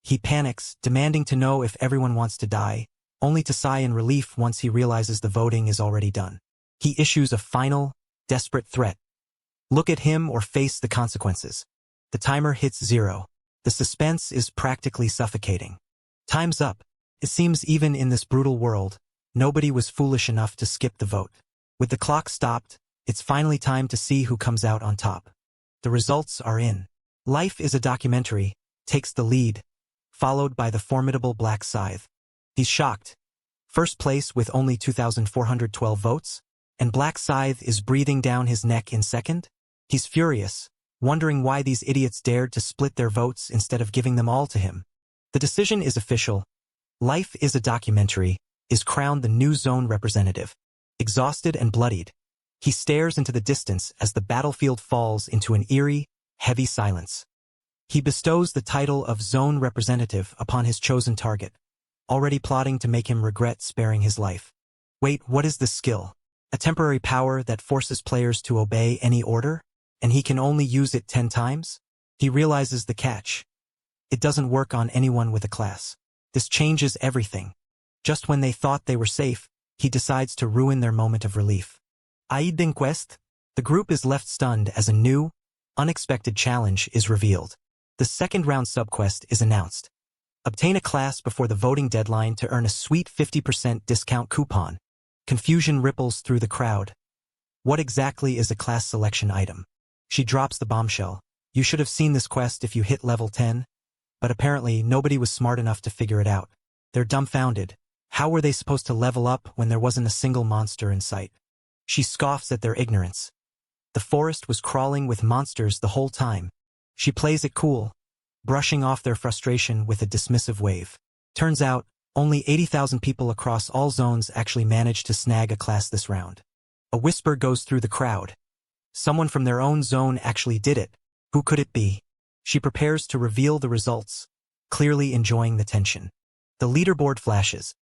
He panics, demanding to know if everyone wants to die, only to sigh in relief once he realizes the voting is already done. He issues a final, desperate threat. Look at him or face the consequences. The timer hits 0. The suspense is practically suffocating. Time's up. It seems even in this brutal world, nobody was foolish enough to skip the vote. With the clock stopped, it's finally time to see who comes out on top. The results are in. Life is a Documentary takes the lead, followed by the formidable Black Scythe. He's shocked. First place with only 2,412 votes, and Black Scythe is breathing down his neck in second? He's furious, wondering why these idiots dared to split their votes instead of giving them all to him. The decision is official. Life is a Documentary is crowned the new zone representative. Exhausted and bloodied, he stares into the distance as the battlefield falls into an eerie, heavy silence. He bestows the title of zone representative upon his chosen target, already plotting to make him regret sparing his life. Wait, what is this skill? A temporary power that forces players to obey any order? And he can only use it 10 times? He realizes the catch. It doesn't work on anyone with a class. This changes everything. Just when they thought they were safe, he decides to ruin their moment of relief. Aiden Quest? The group is left stunned as a new, unexpected challenge is revealed. The second round subquest is announced. Obtain a class before the voting deadline to earn a sweet 50% discount coupon. Confusion ripples through the crowd. What exactly is a class selection item? She drops the bombshell. You should have seen this quest if you hit level 10. But apparently nobody was smart enough to figure it out. They're dumbfounded. How were they supposed to level up when there wasn't a single monster in sight? She scoffs at their ignorance. The forest was crawling with monsters the whole time. She plays it cool, brushing off their frustration with a dismissive wave. Turns out, only 80,000 people across all zones actually managed to snag a class this round. A whisper goes through the crowd. Someone from their own zone actually did it. Who could it be? She prepares to reveal the results, clearly enjoying the tension. The leaderboard flashes.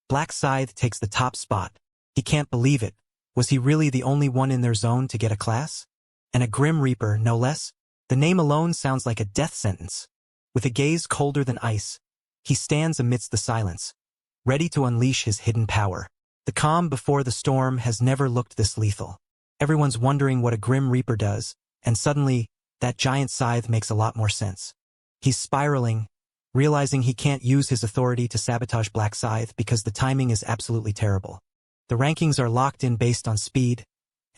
Black Scythe takes the top spot. He can't believe it. Was he really the only one in their zone to get a class? And a Grim Reaper, no less? The name alone sounds like a death sentence. With a gaze colder than ice, he stands amidst the silence, ready to unleash his hidden power. The calm before the storm has never looked this lethal. Everyone's wondering what a Grim Reaper does, and suddenly, that giant scythe makes a lot more sense. He's spiraling, realizing he can't use his authority to sabotage Black Scythe because the timing is absolutely terrible. The rankings are locked in based on speed,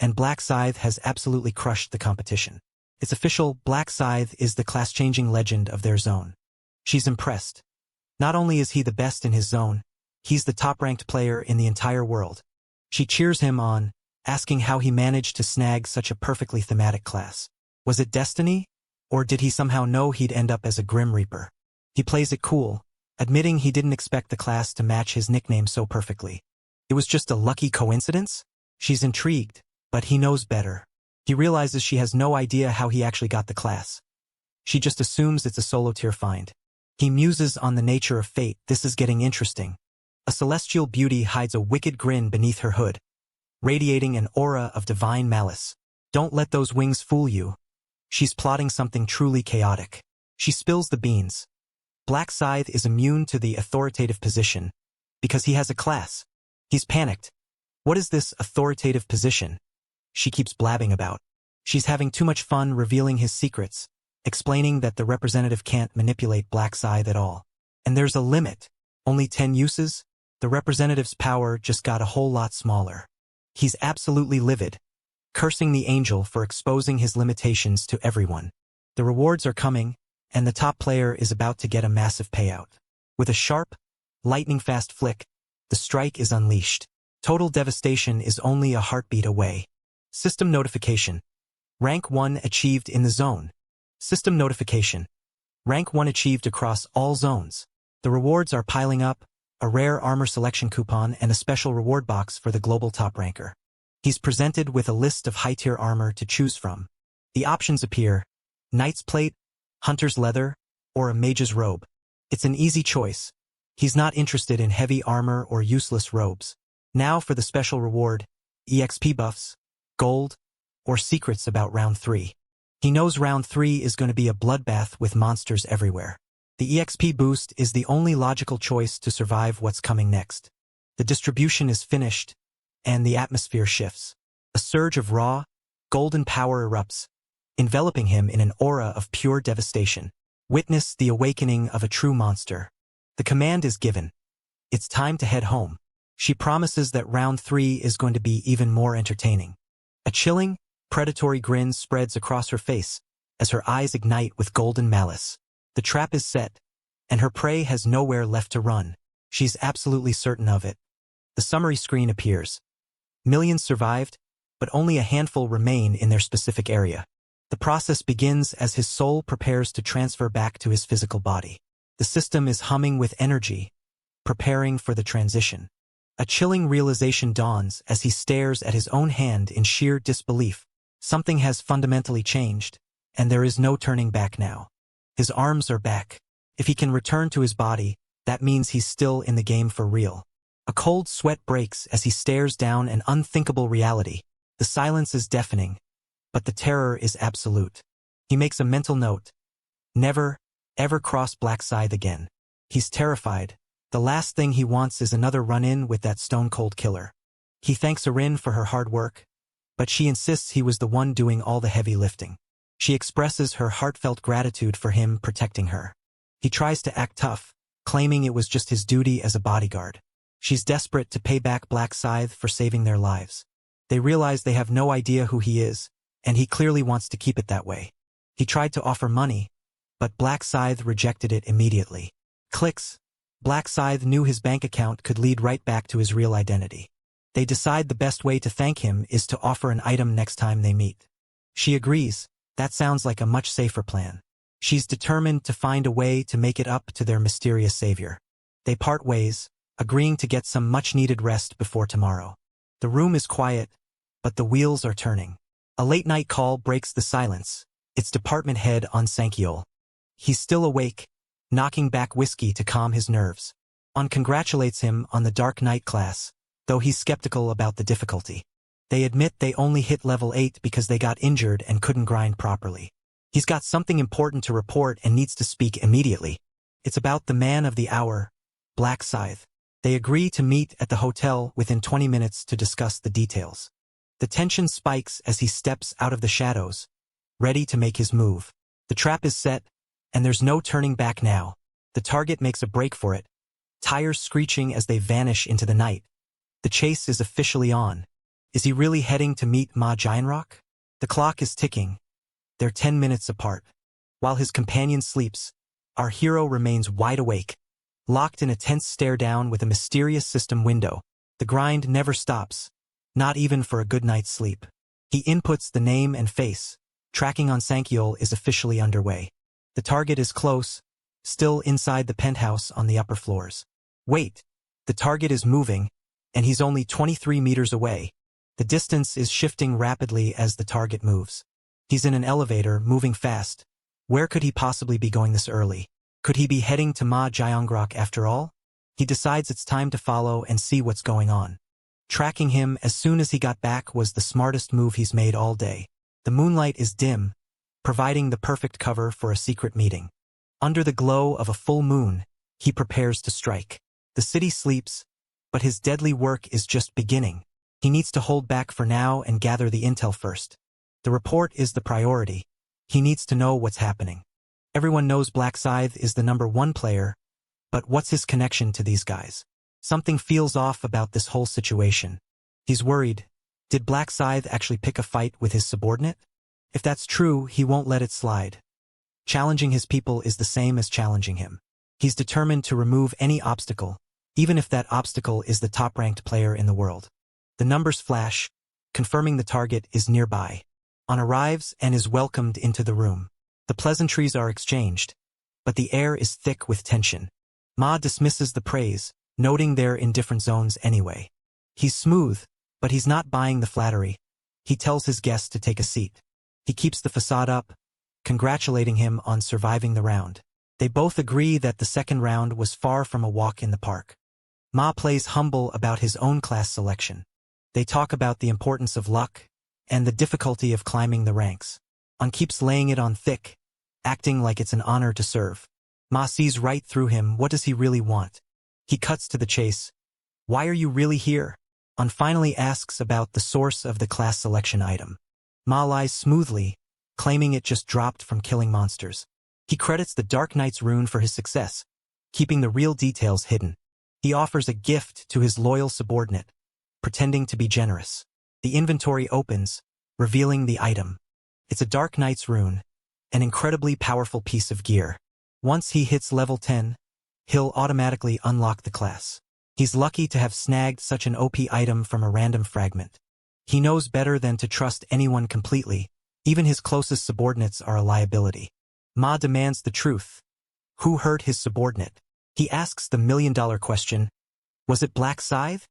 and Black Scythe has absolutely crushed the competition. It's official, Black Scythe is the class-changing legend of their zone. She's impressed. Not only is he the best in his zone, he's the top-ranked player in the entire world. She cheers him on, asking how he managed to snag such a perfectly thematic class. Was it destiny? Or did he somehow know he'd end up as a Grim Reaper? He plays it cool, admitting he didn't expect the class to match his nickname so perfectly. It was just a lucky coincidence? She's intrigued, but he knows better. He realizes she has no idea how he actually got the class. She just assumes it's a solo-tier find. He muses on the nature of fate. This is getting interesting. A celestial beauty hides a wicked grin beneath her hood, radiating an aura of divine malice. Don't let those wings fool you. She's plotting something truly chaotic. She spills the beans. Black Scythe is immune to the authoritative position because he has a class. He's panicked. What is this authoritative position she keeps blabbing about? She's having too much fun revealing his secrets, explaining that the representative can't manipulate Black Scythe at all. And there's a limit. Only 10 uses? The representative's power just got a whole lot smaller. He's absolutely livid, cursing the angel for exposing his limitations to everyone. The rewards are coming, and the top player is about to get a massive payout. With a sharp, lightning-fast flick, the strike is unleashed. Total devastation is only a heartbeat away. System notification. Rank 1 achieved in the zone. System notification. Rank 1 achieved across all zones. The rewards are piling up, a rare armor selection coupon and a special reward box for the global top ranker. He's presented with a list of high-tier armor to choose from. The options appear: Knight's Plate, Hunter's Leather, or a Mage's Robe. It's an easy choice. He's not interested in heavy armor or useless robes. Now for the special reward: EXP buffs, gold, or secrets about round 3. He knows round 3 is going to be a bloodbath with monsters everywhere. The EXP boost is the only logical choice to survive what's coming next. The distribution is finished, and the atmosphere shifts. A surge of raw, golden power erupts, enveloping him in an aura of pure devastation. Witness the awakening of a true monster. The command is given. It's time to head home. She promises that round 3 is going to be even more entertaining. A chilling, predatory grin spreads across her face as her eyes ignite with golden malice. The trap is set, and her prey has nowhere left to run. She's absolutely certain of it. The summary screen appears. Millions survived, but only a handful remain in their specific area. The process begins as his soul prepares to transfer back to his physical body. The system is humming with energy, preparing for the transition. A chilling realization dawns as he stares at his own hand in sheer disbelief. Something has fundamentally changed, and there is no turning back now. His arms are back. If he can return to his body, that means he's still in the game for real. A cold sweat breaks as he stares down an unthinkable reality. The silence is deafening, but the terror is absolute. He makes a mental note. Never, ever cross Black Scythe again. He's terrified. The last thing he wants is another run-in with that stone-cold killer. He thanks Erin for her hard work, but she insists he was the one doing all the heavy lifting. She expresses her heartfelt gratitude for him protecting her. He tries to act tough, claiming it was just his duty as a bodyguard. She's desperate to pay back Black Scythe for saving their lives. They realize they have no idea who he is, and he clearly wants to keep it that way. He tried to offer money, but Black Scythe rejected it immediately. Clicks. Black Scythe knew his bank account could lead right back to his real identity. They decide the best way to thank him is to offer an item next time they meet. She agrees. That sounds like a much safer plan. She's determined to find a way to make it up to their mysterious savior. They part ways, agreeing to get some much-needed rest before tomorrow. The room is quiet, but the wheels are turning. A late-night call breaks the silence. It's department head on Sankyol. He's still awake, knocking back whiskey to calm his nerves. On congratulates him on the dark night class, though he's skeptical about the difficulty. They admit they only hit level 8 because they got injured and couldn't grind properly. He's got something important to report and needs to speak immediately. It's about the man of the hour, Black Scythe. They agree to meet at the hotel within 20 minutes to discuss the details. The tension spikes as he steps out of the shadows, ready to make his move. The trap is set, and there's no turning back now. The target makes a break for it, tires screeching as they vanish into the night. The chase is officially on. Is he really heading to meet Ma Gianrock? The clock is ticking. They're 10 minutes apart. While his companion sleeps, our hero remains wide awake, locked in a tense stare-down with a mysterious system window. The grind never stops, not even for a good night's sleep. He inputs the name and face. Tracking on Sankyol is officially underway. The target is close, still inside the penthouse on the upper floors. Wait, the target is moving, and he's only 23 meters away. The distance is shifting rapidly as the target moves. He's in an elevator, moving fast. Where could he possibly be going this early? Could he be heading to Ma Gianrock after all? He decides it's time to follow and see what's going on. Tracking him as soon as he got back was the smartest move he's made all day. The moonlight is dim, providing the perfect cover for a secret meeting. Under the glow of a full moon, he prepares to strike. The city sleeps, but his deadly work is just beginning. He needs to hold back for now and gather the intel first. The report is the priority. He needs to know what's happening. Everyone knows Black Scythe is the #1 player, but what's his connection to these guys? Something feels off about this whole situation. He's worried. Did Black Scythe actually pick a fight with his subordinate? If that's true, he won't let it slide. Challenging his people is the same as challenging him. He's determined to remove any obstacle, even if that obstacle is the top-ranked player in the world. The numbers flash, confirming the target is nearby. On arrives and is welcomed into the room. The pleasantries are exchanged, but the air is thick with tension. Ma dismisses the praise, noting they're in different zones anyway. He's smooth, but he's not buying the flattery. He tells his guest to take a seat. He keeps the facade up, congratulating him on surviving the round. They both agree that the second round was far from a walk in the park. Ma plays humble about his own class selection. They talk about the importance of luck and the difficulty of climbing the ranks. On keeps laying it on thick, acting like it's an honor to serve. Ma sees right through him. What does he really want? He cuts to the chase. Why are you really here? On finally asks about the source of the class selection item. Ma lies smoothly, claiming it just dropped from killing monsters. He credits the Dark Knight's rune for his success, keeping the real details hidden. He offers a gift to his loyal subordinate, pretending to be generous. The inventory opens, revealing the item. It's a Dark Knight's rune, an incredibly powerful piece of gear. Once he hits level 10, he'll automatically unlock the class. He's lucky to have snagged such an OP item from a random fragment. He knows better than to trust anyone completely. Even his closest subordinates are a liability. Ma demands the truth. Who hurt his subordinate? He asks the million-dollar question. Was it Black Scythe?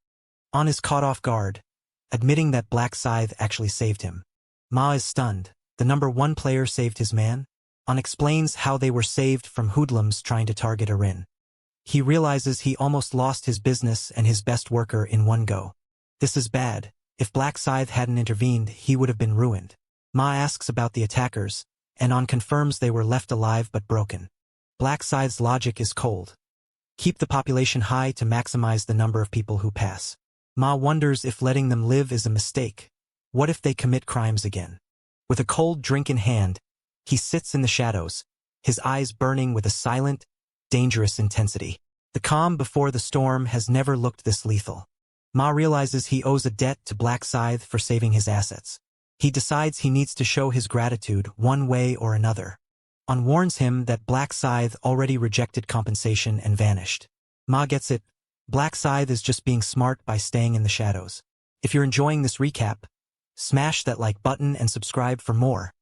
On is caught off guard, admitting that Black Scythe actually saved him. Ma is stunned. The #1 player saved his man? On explains how they were saved from hoodlums trying to target Arin. He realizes he almost lost his business and his best worker in one go. This is bad. If Black Scythe hadn't intervened, he would have been ruined. Ma asks about the attackers, and On confirms they were left alive but broken. Black Scythe's logic is cold. Keep the population high to maximize the number of people who pass. Ma wonders if letting them live is a mistake. What if they commit crimes again? With a cold drink in hand, he sits in the shadows, his eyes burning with a silent, dangerous intensity. The calm before the storm has never looked this lethal. Ma realizes he owes a debt to Black Scythe for saving his assets. He decides he needs to show his gratitude one way or another. On warns him that Black Scythe already rejected compensation and vanished. Ma gets it. Black Scythe is just being smart by staying in the shadows. If you're enjoying this recap, smash that like button and subscribe for more.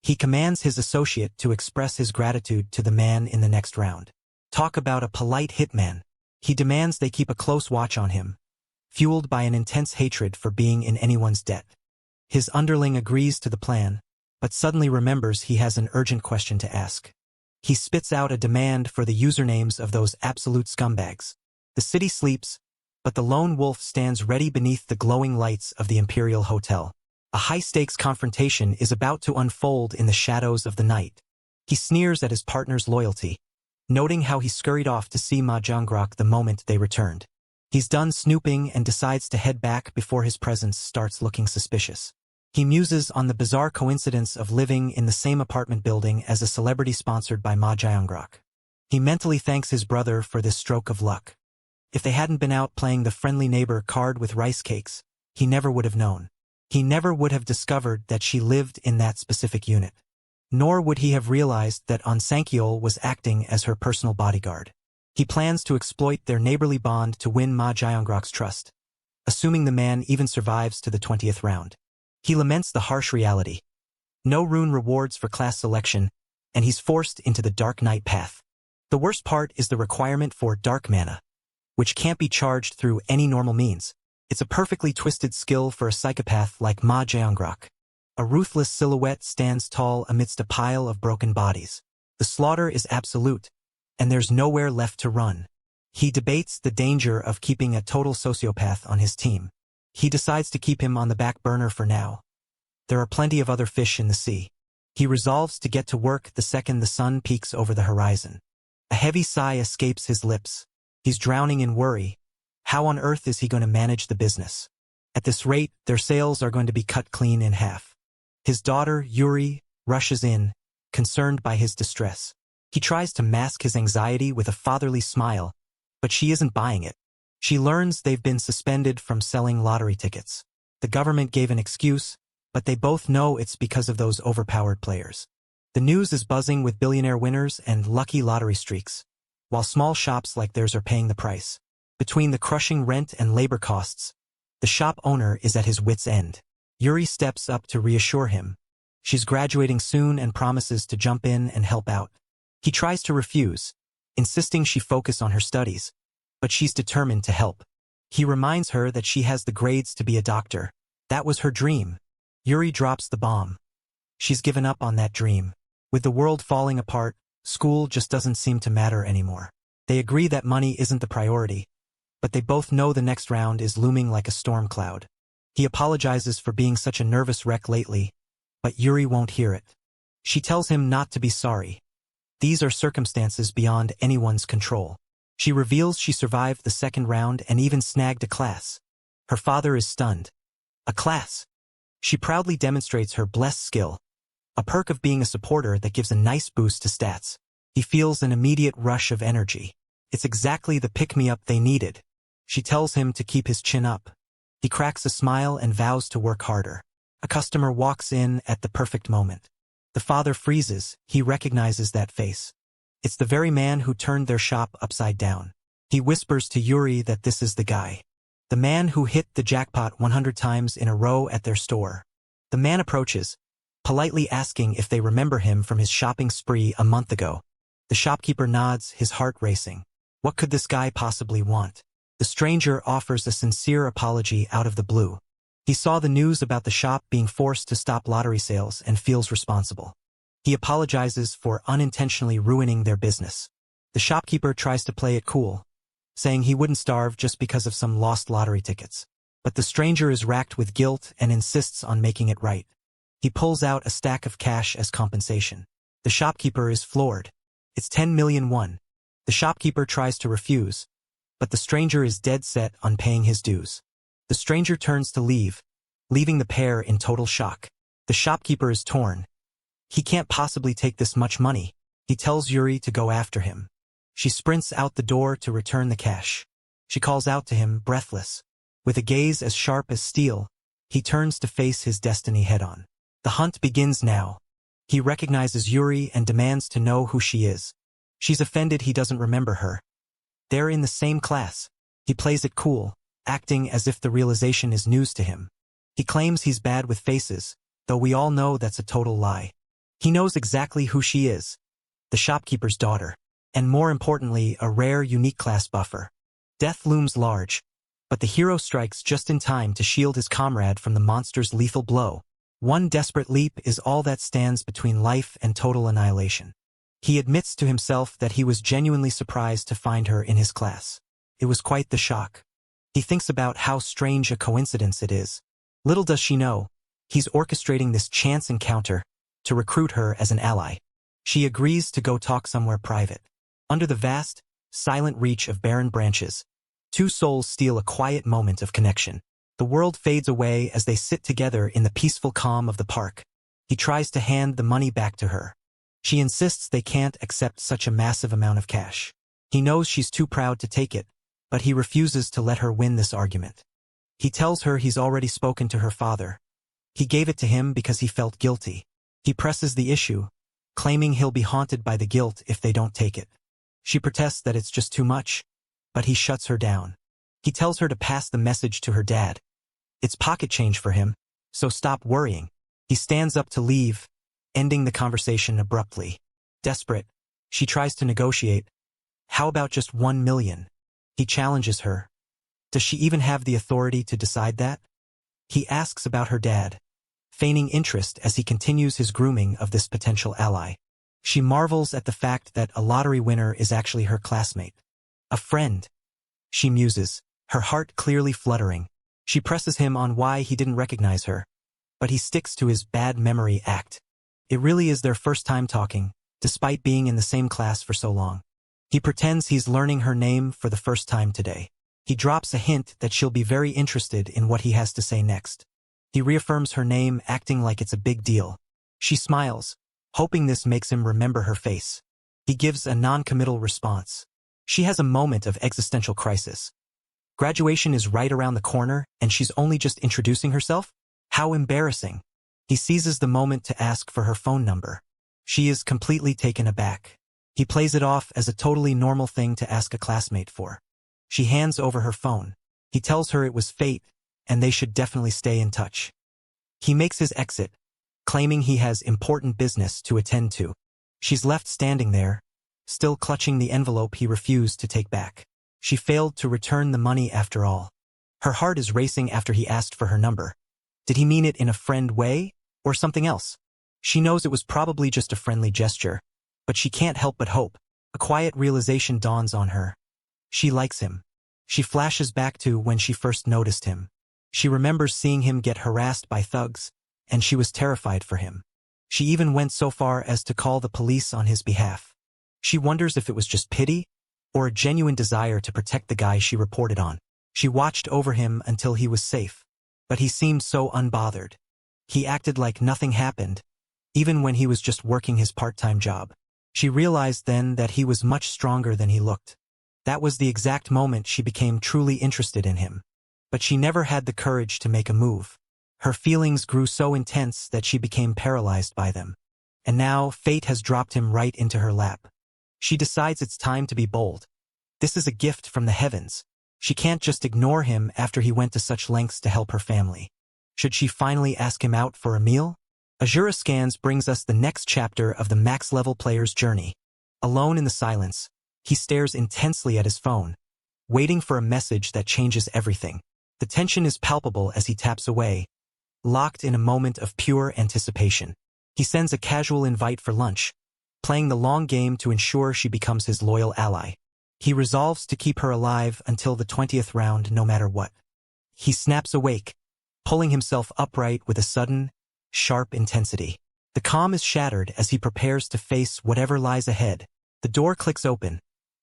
He commands his associate to express his gratitude to the man in the next round. Talk about a polite hitman. He demands they keep a close watch on him, fueled by an intense hatred for being in anyone's debt. His underling agrees to the plan, but suddenly remembers he has an urgent question to ask. He spits out a demand for the usernames of those absolute scumbags. The city sleeps, but the lone wolf stands ready beneath the glowing lights of the Imperial Hotel. A high-stakes confrontation is about to unfold in the shadows of the night. He sneers at his partner's loyalty, noting how he scurried off to see Ma Jiangrok the moment they returned. He's done snooping and decides to head back before his presence starts looking suspicious. He muses on the bizarre coincidence of living in the same apartment building as a celebrity sponsored by Ma Jiangrok. He mentally thanks his brother for this stroke of luck. If they hadn't been out playing the friendly neighbor card with rice cakes, he never would have known. He never would have discovered that she lived in that specific unit. Nor would he have realized that Onsankyol was acting as her personal bodyguard. He plans to exploit their neighborly bond to win Ma Jiangrok's trust, assuming the man even survives to the 20th round. He laments the harsh reality. No rune rewards for class selection, and he's forced into the Dark Knight path. The worst part is the requirement for dark mana, which can't be charged through any normal means. It's a perfectly twisted skill for a psychopath like Ma Jiangrok. A ruthless silhouette stands tall amidst a pile of broken bodies. The slaughter is absolute, and there's nowhere left to run. He debates the danger of keeping a total sociopath on his team. He decides to keep him on the back burner for now. There are plenty of other fish in the sea. He resolves to get to work the second the sun peaks over the horizon. A heavy sigh escapes his lips. He's drowning in worry. How on earth is he going to manage the business? At this rate, their sales are going to be cut clean in half. His daughter, Yuri, rushes in, concerned by his distress. He tries to mask his anxiety with a fatherly smile, but she isn't buying it. She learns they've been suspended from selling lottery tickets. The government gave an excuse, but they both know it's because of those overpowered players. The news is buzzing with billionaire winners and lucky lottery streaks, while small shops like theirs are paying the price. Between the crushing rent and labor costs, the shop owner is at his wit's end. Yuri steps up to reassure him. She's graduating soon and promises to jump in and help out. He tries to refuse, insisting she focus on her studies, but she's determined to help. He reminds her that she has the grades to be a doctor. That was her dream. Yuri drops the bomb. She's given up on that dream. With the world falling apart, school just doesn't seem to matter anymore. They agree that money isn't the priority, but they both know the next round is looming like a storm cloud. He apologizes for being such a nervous wreck lately, but Yuri won't hear it. She tells him not to be sorry. These are circumstances beyond anyone's control. She reveals she survived the second round and even snagged a class. Her father is stunned. A class. She proudly demonstrates her blessed skill, a perk of being a supporter that gives a nice boost to stats. He feels an immediate rush of energy. It's exactly the pick-me-up they needed. She tells him to keep his chin up. He cracks a smile and vows to work harder. A customer walks in at the perfect moment. The father freezes. He recognizes that face. It's the very man who turned their shop upside down. He whispers to Yuri that this is the guy. The man who hit the jackpot 100 times in a row at their store. The man approaches, politely asking if they remember him from his shopping spree a month ago. The shopkeeper nods, his heart racing. What could this guy possibly want? The stranger offers a sincere apology out of the blue. He saw the news about the shop being forced to stop lottery sales and feels responsible. He apologizes for unintentionally ruining their business. The shopkeeper tries to play it cool, saying he wouldn't starve just because of some lost lottery tickets. But the stranger is racked with guilt and insists on making it right. He pulls out a stack of cash as compensation. The shopkeeper is floored. It's 10 million won. The shopkeeper tries to refuse, but the stranger is dead set on paying his dues. The stranger turns to leave, leaving the pair in total shock. The shopkeeper is torn. He can't possibly take this much money. He tells Yuri to go after him. She sprints out the door to return the cash. She calls out to him, breathless. With a gaze as sharp as steel, he turns to face his destiny head-on. The hunt begins now. He recognizes Yuri and demands to know who she is. She's offended he doesn't remember her. They're in the same class. He plays it cool, acting as if the realization is news to him. He claims he's bad with faces, though we all know that's a total lie. He knows exactly who she is. The shopkeeper's daughter. And more importantly, a rare, unique class buffer. Death looms large, but the hero strikes just in time to shield his comrade from the monster's lethal blow. One desperate leap is all that stands between life and total annihilation. He admits to himself that he was genuinely surprised to find her in his class. It was quite the shock. He thinks about how strange a coincidence it is. Little does she know, he's orchestrating this chance encounter to recruit her as an ally. She agrees to go talk somewhere private. Under the vast, silent reach of barren branches, two souls steal a quiet moment of connection. The world fades away as they sit together in the peaceful calm of the park. He tries to hand the money back to her. She insists they can't accept such a massive amount of cash. He knows she's too proud to take it, but he refuses to let her win this argument. He tells her he's already spoken to her father. He gave it to him because he felt guilty. He presses the issue, claiming he'll be haunted by the guilt if they don't take it. She protests that it's just too much, but he shuts her down. He tells her to pass the message to her dad. It's pocket change for him, so stop worrying. He stands up to leave, ending the conversation abruptly. Desperate, she tries to negotiate. How about just 1 million? He challenges her. Does she even have the authority to decide that? He asks about her dad, feigning interest as he continues his grooming of this potential ally. She marvels at the fact that a lottery winner is actually her classmate. A friend. She muses, her heart clearly fluttering. She presses him on why he didn't recognize her, but he sticks to his bad memory act. It really is their first time talking, despite being in the same class for so long. He pretends he's learning her name for the first time today. He drops a hint that she'll be very interested in what he has to say next. He reaffirms her name, acting like it's a big deal. She smiles, hoping this makes him remember her face. He gives a non-committal response. She has a moment of existential crisis. Graduation is right around the corner, and she's only just introducing herself? How embarrassing. He seizes the moment to ask for her phone number. She is completely taken aback. He plays it off as a totally normal thing to ask a classmate for. She hands over her phone. He tells her it was fate, and they should definitely stay in touch. He makes his exit, claiming he has important business to attend to. She's left standing there, still clutching the envelope he refused to take back. She failed to return the money after all. Her heart is racing after he asked for her number. Did he mean it in a friend way, or something else? She knows it was probably just a friendly gesture, but she can't help but hope. A quiet realization dawns on her. She likes him. She flashes back to when she first noticed him. She remembers seeing him get harassed by thugs, and she was terrified for him. She even went so far as to call the police on his behalf. She wonders if it was just pity, or a genuine desire to protect the guy she reported on. She watched over him until he was safe, but he seemed so unbothered. He acted like nothing happened, even when he was just working his part-time job. She realized then that he was much stronger than he looked. That was the exact moment she became truly interested in him. But she never had the courage to make a move. Her feelings grew so intense that she became paralyzed by them. And now, fate has dropped him right into her lap. She decides it's time to be bold. This is a gift from the heavens. She can't just ignore him after he went to such lengths to help her family. Should she finally ask him out for a meal? Azura Scans brings us the next chapter of the max-level player's journey. Alone in the silence, he stares intensely at his phone, waiting for a message that changes everything. The tension is palpable as he taps away, locked in a moment of pure anticipation. He sends a casual invite for lunch, playing the long game to ensure she becomes his loyal ally. He resolves to keep her alive until the 20th round no matter what. He snaps awake, pulling himself upright with a sudden, sharp intensity. The calm is shattered as he prepares to face whatever lies ahead. The door clicks open,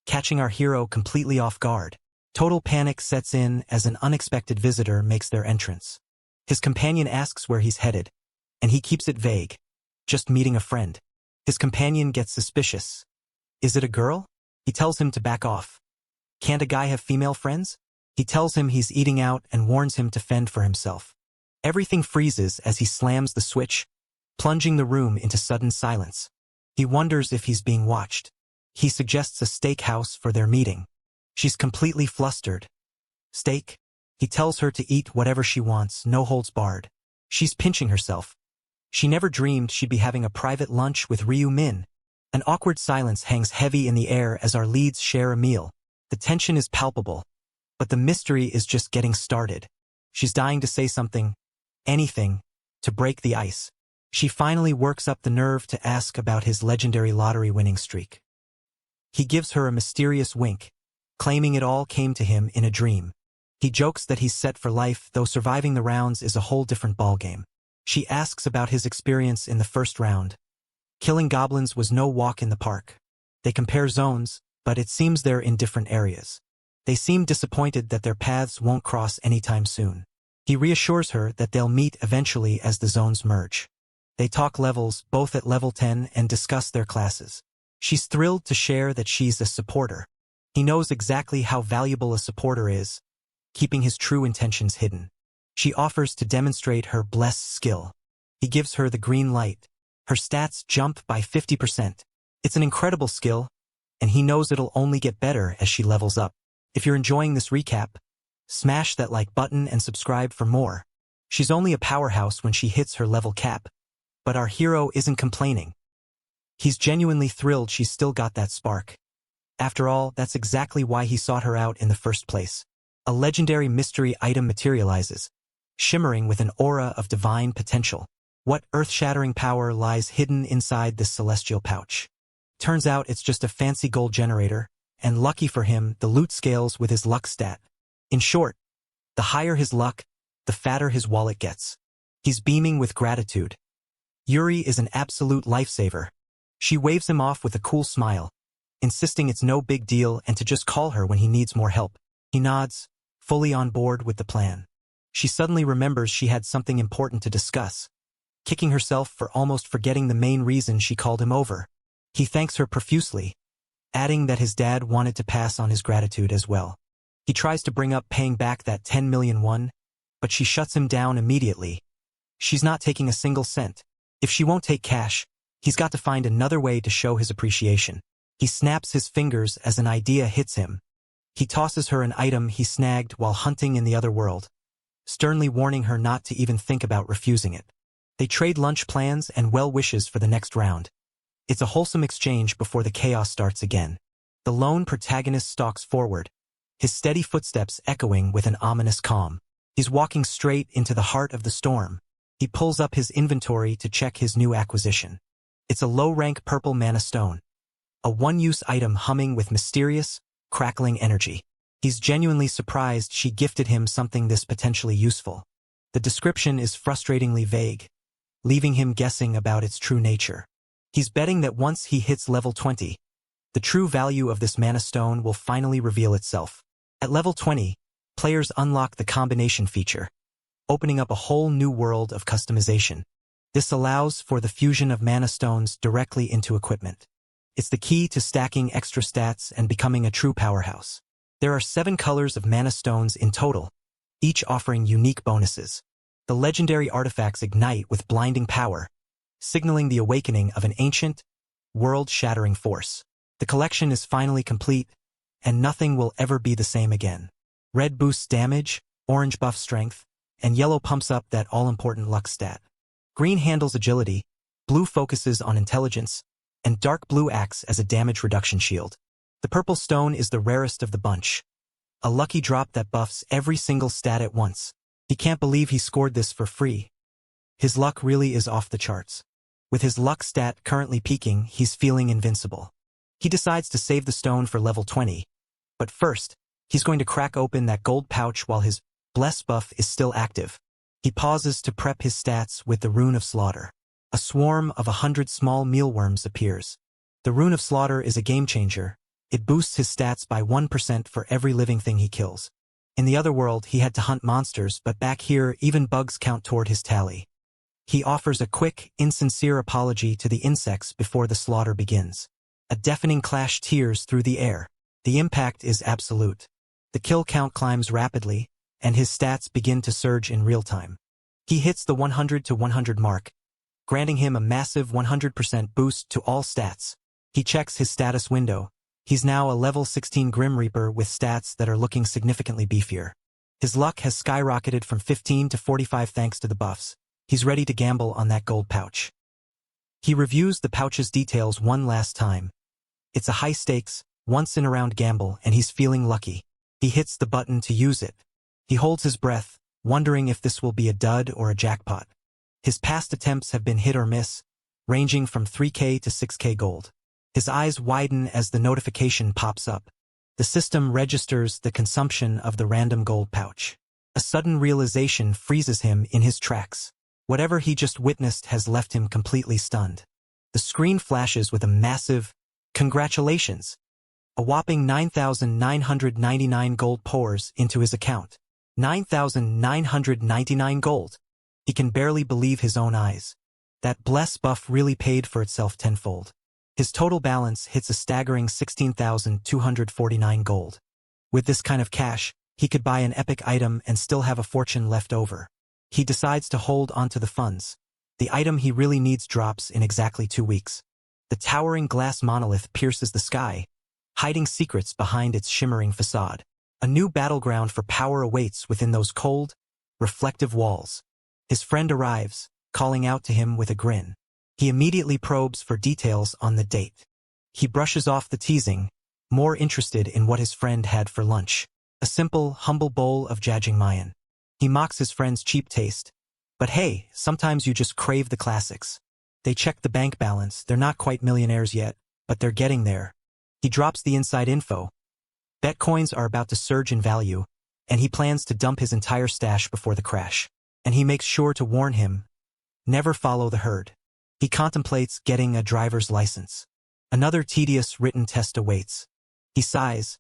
catching our hero completely off guard. Total panic sets in as an unexpected visitor makes their entrance. His companion asks where he's headed, and he keeps it vague. Just meeting a friend. His companion gets suspicious. Is it a girl? He tells him to back off. Can't a guy have female friends? He tells him he's eating out and warns him to fend for himself. Everything freezes as he slams the switch, plunging the room into sudden silence. He wonders if he's being watched. He suggests a steakhouse for their meeting. She's completely flustered. Steak? He tells her to eat whatever she wants, no holds barred. She's pinching herself. She never dreamed she'd be having a private lunch with Ryu Min. An awkward silence hangs heavy in the air as our leads share a meal. The tension is palpable, but the mystery is just getting started. She's dying to say something, anything, to break the ice. She finally works up the nerve to ask about his legendary lottery winning streak. He gives her a mysterious wink, claiming it all came to him in a dream. He jokes that he's set for life, though surviving the rounds is a whole different ballgame. She asks about his experience in the first round. Killing goblins was no walk in the park. They compare zones, but it seems they're in different areas. They seem disappointed that their paths won't cross anytime soon. He reassures her that they'll meet eventually as the zones merge. They talk levels, both at level 10, and discuss their classes. She's thrilled to share that she's a supporter. He knows exactly how valuable a supporter is, keeping his true intentions hidden. She offers to demonstrate her bless skill. He gives her the green light. Her stats jump by 50%. It's an incredible skill, and he knows it'll only get better as she levels up. If you're enjoying this recap, smash that like button and subscribe for more. She's only a powerhouse when she hits her level cap, but our hero isn't complaining. He's genuinely thrilled she's still got that spark. After all, that's exactly why he sought her out in the first place. A legendary mystery item materializes, shimmering with an aura of divine potential. What earth-shattering power lies hidden inside this celestial pouch? Turns out it's just a fancy gold generator, and lucky for him, the loot scales with his luck stat. In short, the higher his luck, the fatter his wallet gets. He's beaming with gratitude. Yuri is an absolute lifesaver. She waves him off with a cool smile, insisting it's no big deal and to just call her when he needs more help. He nods, fully on board with the plan. She suddenly remembers she had something important to discuss, kicking herself for almost forgetting the main reason she called him over. He thanks her profusely, adding that his dad wanted to pass on his gratitude as well. He tries to bring up paying back that 10 million won, but she shuts him down immediately. She's not taking a single cent. If she won't take cash, he's got to find another way to show his appreciation. He snaps his fingers as an idea hits him. He tosses her an item he snagged while hunting in the other world, sternly warning her not to even think about refusing it. They trade lunch plans and well wishes for the next round. It's a wholesome exchange before the chaos starts again. The lone protagonist stalks forward, his steady footsteps echoing with an ominous calm. He's walking straight into the heart of the storm. He pulls up his inventory to check his new acquisition. It's a low-rank purple mana stone, a one-use item humming with mysterious, crackling energy. He's genuinely surprised she gifted him something this potentially useful. The description is frustratingly vague, leaving him guessing about its true nature. He's betting that once he hits level 20, the true value of this mana stone will finally reveal itself. At level 20, players unlock the combination feature, opening up a whole new world of customization. This allows for the fusion of mana stones directly into equipment. It's the key to stacking extra stats and becoming a true powerhouse. There are 7 colors of mana stones in total, each offering unique bonuses. The legendary artifacts ignite with blinding power, signaling the awakening of an ancient, world-shattering force. The collection is finally complete, and nothing will ever be the same again. Red boosts damage, orange buffs strength, and yellow pumps up that all-important luck stat. Green handles agility, blue focuses on intelligence, and dark blue acts as a damage reduction shield. The purple stone is the rarest of the bunch, a lucky drop that buffs every single stat at once. He can't believe he scored this for free. His luck really is off the charts. With his luck stat currently peaking, he's feeling invincible. He decides to save the stone for level 20, but first, he's going to crack open that gold pouch while his bless buff is still active. He pauses to prep his stats with the Rune of Slaughter. A swarm of 100 small mealworms appears. The Rune of Slaughter is a game-changer. It boosts his stats by 1% for every living thing he kills. In the other world, he had to hunt monsters, but back here, even bugs count toward his tally. He offers a quick, insincere apology to the insects before the slaughter begins. A deafening clash tears through the air. The impact is absolute. The kill count climbs rapidly, and his stats begin to surge in real time. He hits the 100 to 100 mark, granting him a massive 100% boost to all stats. He checks his status window. He's now a level 16 Grim Reaper with stats that are looking significantly beefier. His luck has skyrocketed from 15 to 45 thanks to the buffs. He's ready to gamble on that gold pouch. He reviews the pouch's details one last time. It's a high-stakes, once-in-a-round gamble, and he's feeling lucky. He hits the button to use it. He holds his breath, wondering if this will be a dud or a jackpot. His past attempts have been hit or miss, ranging from 3K to 6K gold. His eyes widen as the notification pops up. The system registers the consumption of the random gold pouch. A sudden realization freezes him in his tracks. Whatever he just witnessed has left him completely stunned. The screen flashes with a massive "Congratulations!" A whopping 9,999 gold pours into his account. 9,999 gold. He can barely believe his own eyes. That bless buff really paid for itself tenfold. His total balance hits a staggering 16,249 gold. With this kind of cash, he could buy an epic item and still have a fortune left over. He decides to hold onto the funds. The item he really needs drops in exactly 2 weeks. The towering glass monolith pierces the sky, hiding secrets behind its shimmering facade. A new battleground for power awaits within those cold, reflective walls. His friend arrives, calling out to him with a grin. He immediately probes for details on the date. He brushes off the teasing, more interested in what his friend had for lunch. A simple, humble bowl of jajangmyeon. He mocks his friend's cheap taste. But hey, sometimes you just crave the classics. They check the bank balance. They're not quite millionaires yet, but they're getting there. He drops the inside info. Bitcoins are about to surge in value, and he plans to dump his entire stash before the crash. And he makes sure to warn him, never follow the herd. He contemplates getting a driver's license. Another tedious written test awaits. He sighs,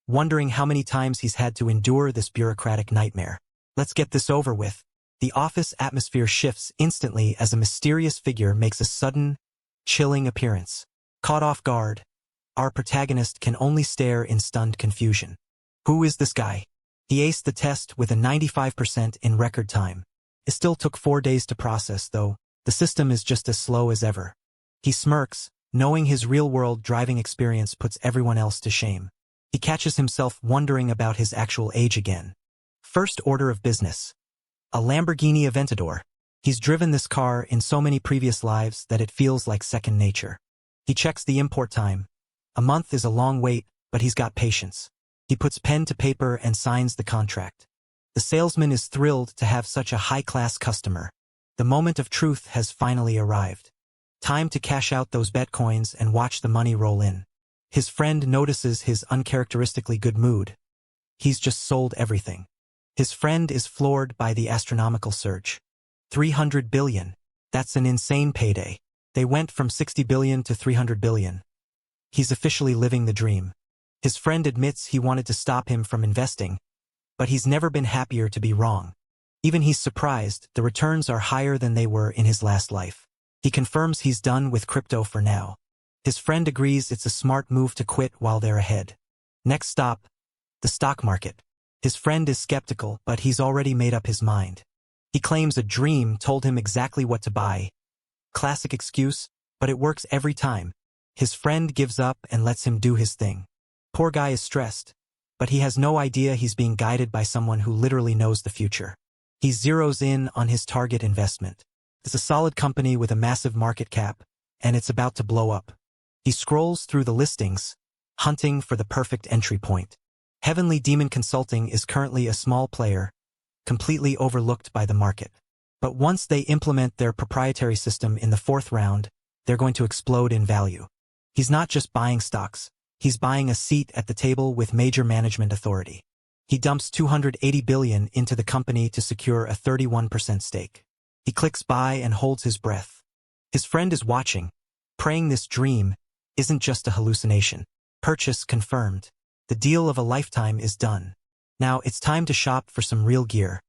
wondering how many times he's had to endure this bureaucratic nightmare. Let's get this over with. The office atmosphere shifts instantly as a mysterious figure makes a sudden, chilling appearance. Caught off guard, our protagonist can only stare in stunned confusion. Who is this guy? He aced the test with a 95% in record time. It still took 4 days to process, though. The system is just as slow as ever. He smirks, knowing his real-world driving experience puts everyone else to shame. He catches himself wondering about his actual age again. First order of business. A Lamborghini Aventador. He's driven this car in so many previous lives that it feels like second nature. He checks the import time. A month is a long wait, but he's got patience. He puts pen to paper and signs the contract. The salesman is thrilled to have such a high-class customer. The moment of truth has finally arrived. Time to cash out those Bitcoins and watch the money roll in. His friend notices his uncharacteristically good mood. He's just sold everything. His friend is floored by the astronomical surge. 300 billion. That's an insane payday. They went from 60 billion to 300 billion. He's officially living the dream. His friend admits he wanted to stop him from investing, but he's never been happier to be wrong. Even he's surprised the returns are higher than they were in his last life. He confirms he's done with crypto for now. His friend agrees it's a smart move to quit while they're ahead. Next stop, the stock market. His friend is skeptical, but he's already made up his mind. He claims a dream told him exactly what to buy. Classic excuse, but it works every time. His friend gives up and lets him do his thing. Poor guy is stressed, but he has no idea he's being guided by someone who literally knows the future. He zeroes in on his target investment. It's a solid company with a massive market cap, and it's about to blow up. He scrolls through the listings, hunting for the perfect entry point. Heavenly Demon Consulting is currently a small player, completely overlooked by the market. But once they implement their proprietary system in the 4th round, they're going to explode in value. He's not just buying stocks, he's buying a seat at the table with major management authority. He dumps 280 billion into the company to secure a 31% stake. He clicks buy and holds his breath. His friend is watching, praying this dream isn't just a hallucination. Purchase confirmed. The deal of a lifetime is done. Now it's time to shop for some real gear.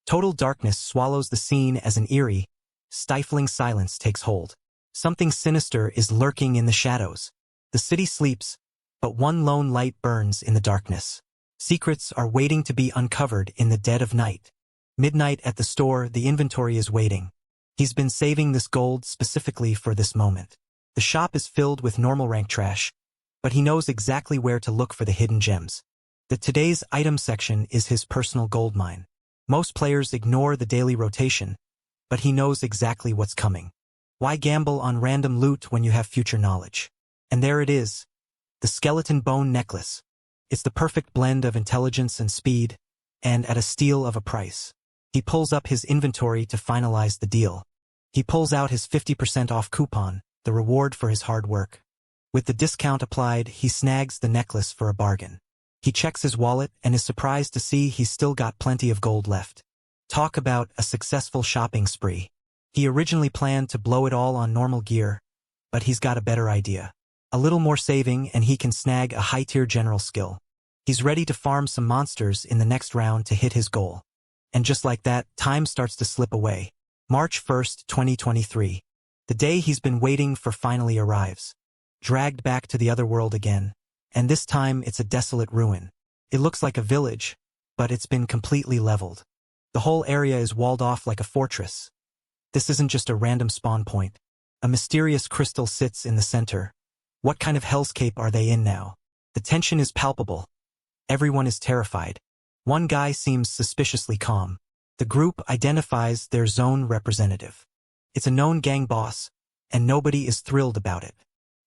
Total darkness swallows the scene as an eerie, stifling silence takes hold. Something sinister is lurking in the shadows. The city sleeps, but one lone light burns in the darkness. Secrets are waiting to be uncovered in the dead of night. Midnight at the store, the inventory is waiting. He's been saving this gold specifically for this moment. The shop is filled with normal rank trash, but he knows exactly where to look for the hidden gems. The today's item section is his personal gold mine. Most players ignore the daily rotation, but he knows exactly what's coming. Why gamble on random loot when you have future knowledge? And there it is, the skeleton bone necklace. It's the perfect blend of intelligence and speed, and at a steal of a price. He pulls up his inventory to finalize the deal. He pulls out his 50% off coupon, the reward for his hard work. With the discount applied, he snags the necklace for a bargain. He checks his wallet and is surprised to see he's still got plenty of gold left. Talk about a successful shopping spree. He originally planned to blow it all on normal gear, but he's got a better idea. A little more saving and he can snag a high-tier general skill. He's ready to farm some monsters in the next round to hit his goal. And just like that, time starts to slip away. March 1st, 2023. The day he's been waiting for finally arrives. Dragged back to the other world again. And this time it's a desolate ruin. It looks like a village, but it's been completely leveled. The whole area is walled off like a fortress. This isn't just a random spawn point. A mysterious crystal sits in the center. What kind of hellscape are they in now? The tension is palpable. Everyone is terrified. One guy seems suspiciously calm. The group identifies their zone representative. It's a known gang boss, and nobody is thrilled about it.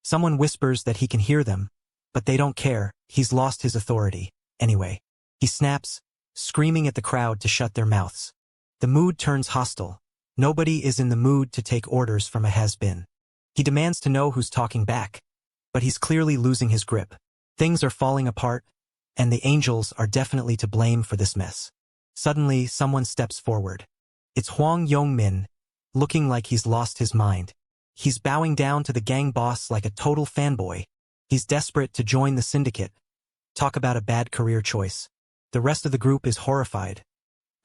Someone whispers that he can hear them, but they don't care. He's lost his authority. Anyway, he snaps, screaming at the crowd to shut their mouths. The mood turns hostile. Nobody is in the mood to take orders from a has-been. He demands to know who's talking back, but he's clearly losing his grip. Things are falling apart, and the angels are definitely to blame for this mess. Suddenly, someone steps forward. It's Huang Yongmin, looking like he's lost his mind. He's bowing down to the gang boss like a total fanboy. He's desperate to join the syndicate. Talk about a bad career choice. The rest of the group is horrified.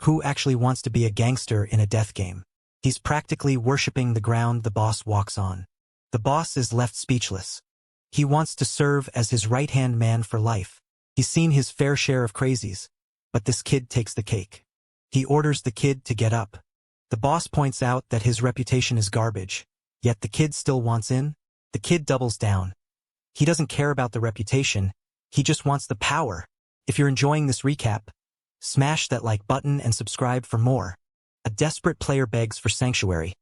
Who actually wants to be a gangster in a death game? He's practically worshipping the ground the boss walks on. The boss is left speechless. He wants to serve as his right-hand man for life. He's seen his fair share of crazies, but this kid takes the cake. He orders the kid to get up. The boss points out that his reputation is garbage, yet the kid still wants in. The kid doubles down. He doesn't care about the reputation, he just wants the power. If you're enjoying this recap, smash that like button and subscribe for more. A desperate player begs for sanctuary,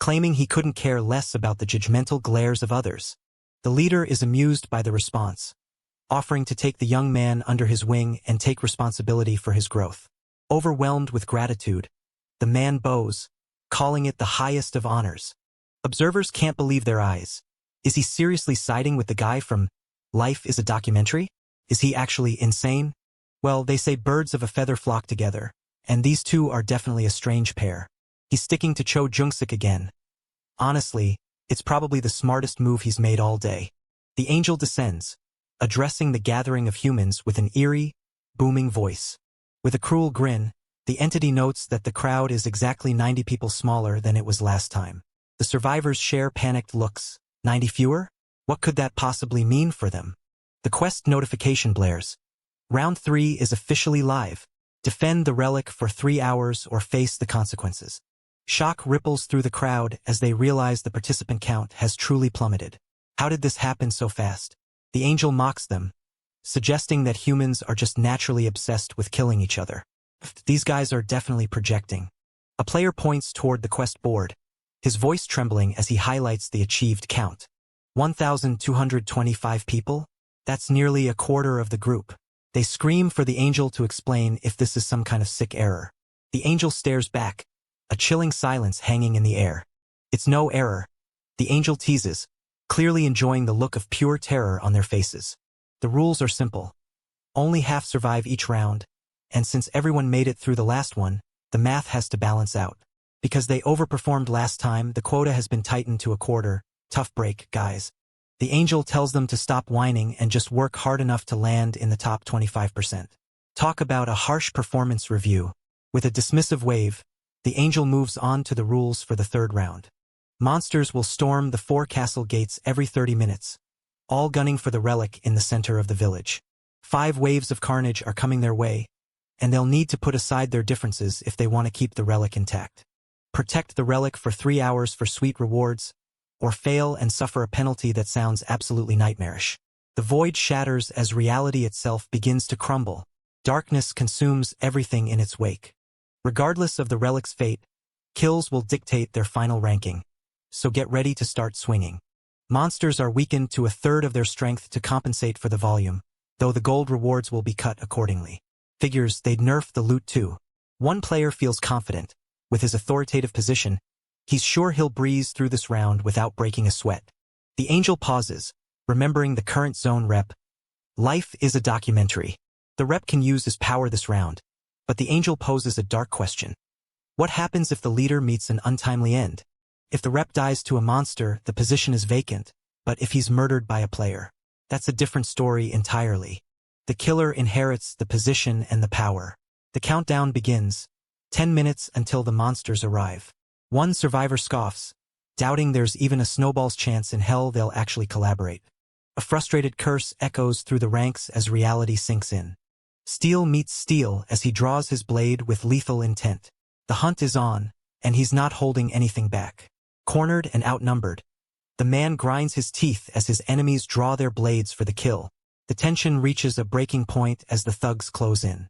claiming he couldn't care less about the judgmental glares of others. The leader is amused by the response, offering to take the young man under his wing and take responsibility for his growth. Overwhelmed with gratitude, the man bows, calling it the highest of honors. Observers can't believe their eyes. Is he seriously siding with the guy from Life is a Documentary? Is he actually insane? Well, they say birds of a feather flock together, and these two are definitely a strange pair. He's sticking to Cho Jung-sik again. Honestly, it's probably the smartest move he's made all day. The angel descends, addressing the gathering of humans with an eerie, booming voice. With a cruel grin, the entity notes that the crowd is exactly 90 people smaller than it was last time. The survivors share panicked looks. 90 fewer? What could that possibly mean for them? The quest notification blares. Round 3 is officially live. Defend the relic for 3 hours or face the consequences. Shock ripples through the crowd as they realize the participant count has truly plummeted. How did this happen so fast? The angel mocks them, suggesting that humans are just naturally obsessed with killing each other. These guys are definitely projecting. A player points toward the quest board, his voice trembling as he highlights the achieved count. 1,225 people? That's nearly a quarter of the group. They scream for the angel to explain if this is some kind of sick error. The angel stares back, a chilling silence hanging in the air. It's no error. The angel teases, clearly enjoying the look of pure terror on their faces. The rules are simple. Only half survive each round, and since everyone made it through the last one, the math has to balance out. Because they overperformed last time, the quota has been tightened to a quarter. Tough break, guys. The angel tells them to stop whining and just work hard enough to land in the top 25%. Talk about a harsh performance review. With a dismissive wave, the angel moves on to the rules for the third round. Monsters will storm the 4 castle gates every 30 minutes. all gunning for the relic in the center of the village. 5 waves of carnage are coming their way, and they'll need to put aside their differences if they want to keep the relic intact. Protect the relic for 3 hours for sweet rewards, or fail and suffer a penalty that sounds absolutely nightmarish. The void shatters as reality itself begins to crumble. Darkness consumes everything in its wake. Regardless of the relic's fate, kills will dictate their final ranking, so get ready to start swinging. Monsters are weakened to 1/3 of their strength to compensate for the volume, though the gold rewards will be cut accordingly. Figures they'd nerf the loot too. One player feels confident. With his authoritative position, he's sure he'll breeze through this round without breaking a sweat. The angel pauses, remembering the current zone rep. Life is a documentary. The rep can use his power this round, but the angel poses a dark question. What happens if the leader meets an untimely end? If the rep dies to a monster, the position is vacant, but if he's murdered by a player, that's a different story entirely. The killer inherits the position and the power. The countdown begins. 10 minutes until the monsters arrive. One survivor scoffs, doubting there's even a snowball's chance in hell they'll actually collaborate. A frustrated curse echoes through the ranks as reality sinks in. Steel meets steel as he draws his blade with lethal intent. The hunt is on, and he's not holding anything back. Cornered and outnumbered, the man grinds his teeth as his enemies draw their blades for the kill. The tension reaches a breaking point as the thugs close in.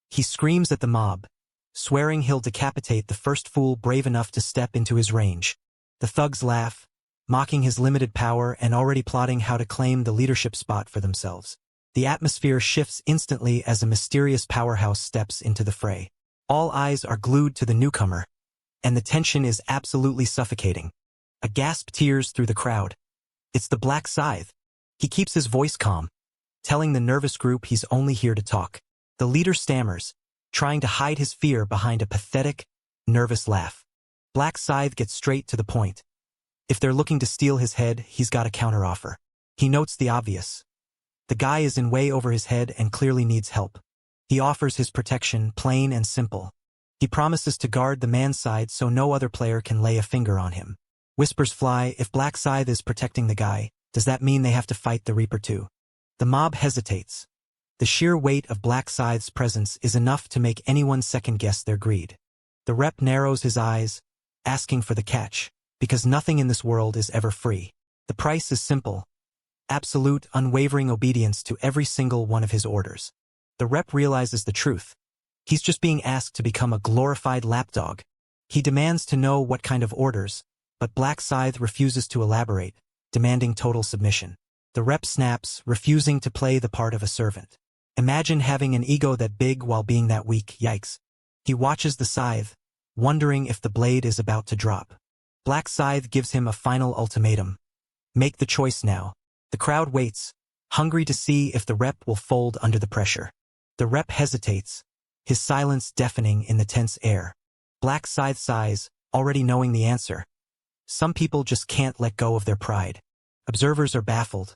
He screams at the mob, swearing he'll decapitate the first fool brave enough to step into his range. The thugs laugh, mocking his limited power and already plotting how to claim the leadership spot for themselves. The atmosphere shifts instantly as a mysterious powerhouse steps into the fray. All eyes are glued to the newcomer, and the tension is absolutely suffocating. A gasp tears through the crowd. It's the Black Scythe. He keeps his voice calm, telling the nervous group he's only here to talk. The leader stammers, trying to hide his fear behind a pathetic, nervous laugh. Black Scythe gets straight to the point. If they're looking to steal his head, he's got a counteroffer. He notes the obvious. The guy is in way over his head and clearly needs help. He offers his protection, plain and simple. He promises to guard the man's side so no other player can lay a finger on him. Whispers fly, if Black Scythe is protecting the guy, does that mean they have to fight the Reaper too? The mob hesitates. The sheer weight of Black Scythe's presence is enough to make anyone second-guess their greed. The rep narrows his eyes, asking for the catch, because nothing in this world is ever free. The price is simple. Absolute, unwavering obedience to every single one of his orders. The rep realizes the truth. He's just being asked to become a glorified lapdog. He demands to know what kind of orders, but Black Scythe refuses to elaborate, demanding total submission. The rep snaps, refusing to play the part of a servant. Imagine having an ego that big while being that weak, yikes. He watches the scythe, wondering if the blade is about to drop. Black Scythe gives him a final ultimatum. Make the choice now. The crowd waits, hungry to see if the rep will fold under the pressure. The rep hesitates, his silence deafening in the tense air. Black Scythe sighs, already knowing the answer. Some people just can't let go of their pride. Observers are baffled.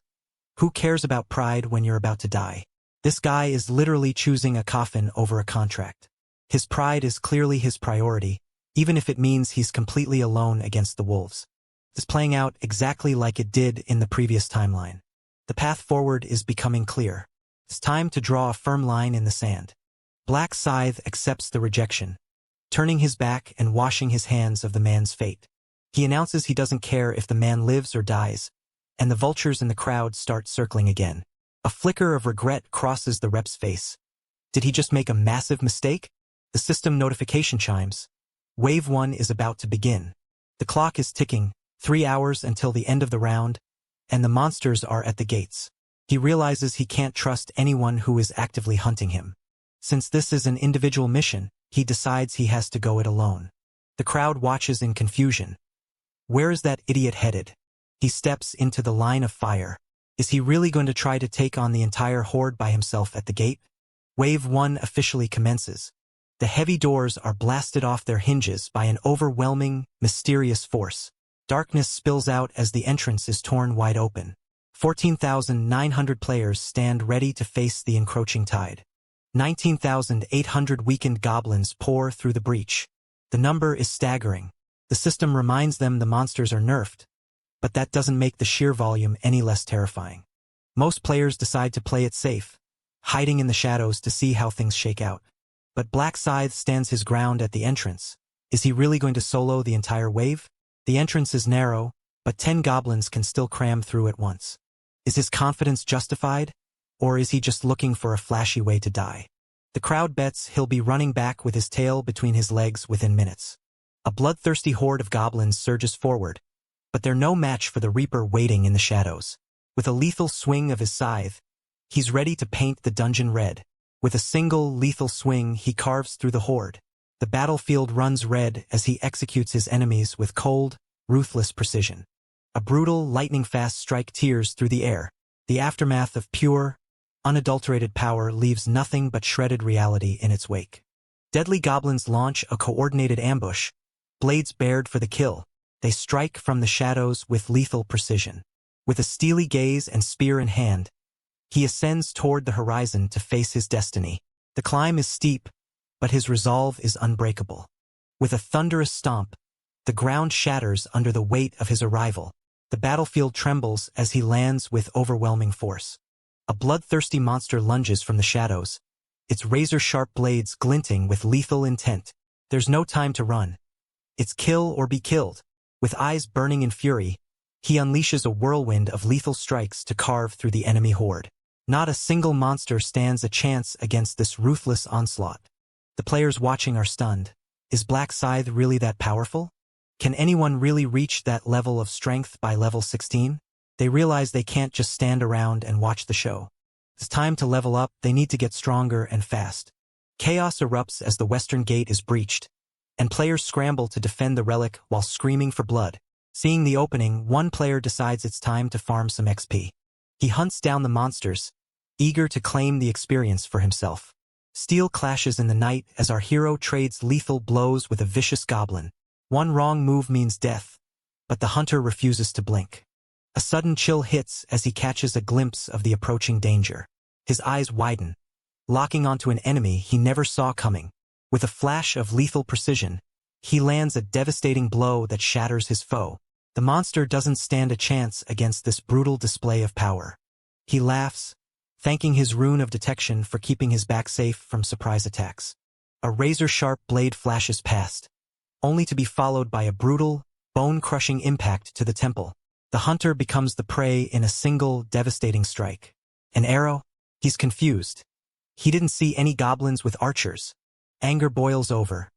Who cares about pride when you're about to die? This guy is literally choosing a coffin over a contract. His pride is clearly his priority, even if it means he's completely alone against the wolves. It's playing out exactly like it did in the previous timeline. The path forward is becoming clear. It's time to draw a firm line in the sand. Black Scythe accepts the rejection, turning his back and washing his hands of the man's fate. He announces he doesn't care if the man lives or dies, and the vultures in the crowd start circling again. A flicker of regret crosses the rep's face. Did he just make a massive mistake? The system notification chimes. Wave 1 is about to begin. The clock is ticking, 3 hours until the end of the round, and the monsters are at the gates. He realizes he can't trust anyone who is actively hunting him. Since this is an individual mission, he decides he has to go it alone. The crowd watches in confusion. Where is that idiot headed? He steps into the line of fire. Is he really going to try to take on the entire horde by himself at the gate? Wave 1 officially commences. The heavy doors are blasted off their hinges by an overwhelming, mysterious force. Darkness spills out as the entrance is torn wide open. 14,900 players stand ready to face the encroaching tide. 19,800 weakened goblins pour through the breach. The number is staggering. The system reminds them the monsters are nerfed, but that doesn't make the sheer volume any less terrifying. Most players decide to play it safe, hiding in the shadows to see how things shake out. But Black Scythe stands his ground at the entrance. Is he really going to solo the entire wave? The entrance is narrow, but 10 goblins can still cram through at once. Is his confidence justified, or is he just looking for a flashy way to die? The crowd bets he'll be running back with his tail between his legs within minutes. A bloodthirsty horde of goblins surges forward, but they're no match for the Reaper waiting in the shadows. With a lethal swing of his scythe, he's ready to paint the dungeon red. With a single lethal swing, he carves through the horde. The battlefield runs red as he executes his enemies with cold, ruthless precision. A brutal, lightning-fast strike tears through the air. The aftermath of pure, unadulterated power leaves nothing but shredded reality in its wake. Deadly goblins launch a coordinated ambush, blades bared for the kill. They strike from the shadows with lethal precision. With a steely gaze and spear in hand, he ascends toward the horizon to face his destiny. The climb is steep, but his resolve is unbreakable. With a thunderous stomp, the ground shatters under the weight of his arrival. The battlefield trembles as he lands with overwhelming force. A bloodthirsty monster lunges from the shadows, its razor-sharp blades glinting with lethal intent. There's no time to run. It's kill or be killed. With eyes burning in fury, he unleashes a whirlwind of lethal strikes to carve through the enemy horde. Not a single monster stands a chance against this ruthless onslaught. The players watching are stunned. Is Black Scythe really that powerful? Can anyone really reach that level of strength by level 16? They realize they can't just stand around and watch the show. It's time to level up. They need to get stronger and fast. Chaos erupts as the western gate is breached, and players scramble to defend the relic while screaming for blood. Seeing the opening, one player decides it's time to farm some XP. He hunts down the monsters, eager to claim the experience for himself. Steel clashes in the night as our hero trades lethal blows with a vicious goblin. One wrong move means death, but the hunter refuses to blink. A sudden chill hits as he catches a glimpse of the approaching danger. His eyes widen, locking onto an enemy he never saw coming. With a flash of lethal precision, he lands a devastating blow that shatters his foe. The monster doesn't stand a chance against this brutal display of power. He laughs, thanking his rune of detection for keeping his back safe from surprise attacks. A razor-sharp blade flashes past, only to be followed by a brutal, bone-crushing impact to the temple. The hunter becomes the prey in a single, devastating strike. An arrow? He's confused. He didn't see any goblins with archers. Anger boils over.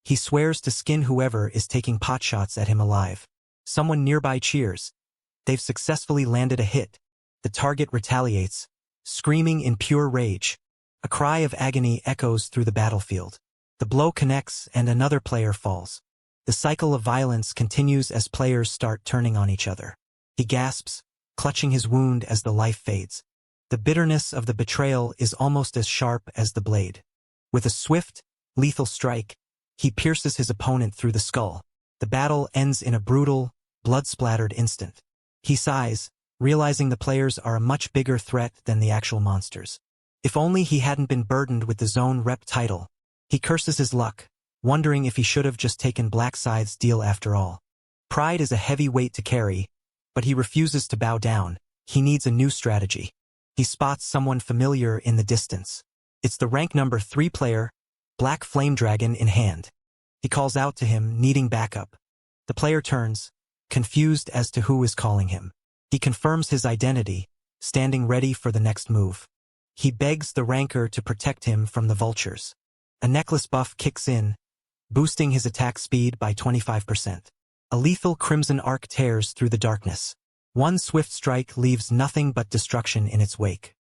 He swears to skin whoever is taking potshots at him alive. Someone nearby cheers. They've successfully landed a hit. The target retaliates, screaming in pure rage. A cry of agony echoes through the battlefield. The blow connects and another player falls. The cycle of violence continues as players start turning on each other. He gasps, clutching his wound as the life fades. The bitterness of the betrayal is almost as sharp as the blade. With a swift, lethal strike, he pierces his opponent through the skull. The battle ends in a brutal, blood-splattered instant. He sighs, realizing the players are a much bigger threat than the actual monsters. If only he hadn't been burdened with the zone rep title. He curses his luck, wondering if he should have just taken Black Scythe's deal after all. Pride is a heavy weight to carry, but he refuses to bow down. He needs a new strategy. He spots someone familiar in the distance. It's the rank number 3 player, Black Flame Dragon in hand. He calls out to him, needing backup. The player turns, confused as to who is calling him. He confirms his identity, standing ready for the next move. He begs the ranker to protect him from the vultures. A necklace buff kicks in, boosting his attack speed by 25%. A lethal crimson arc tears through the darkness. One swift strike leaves nothing but destruction in its wake.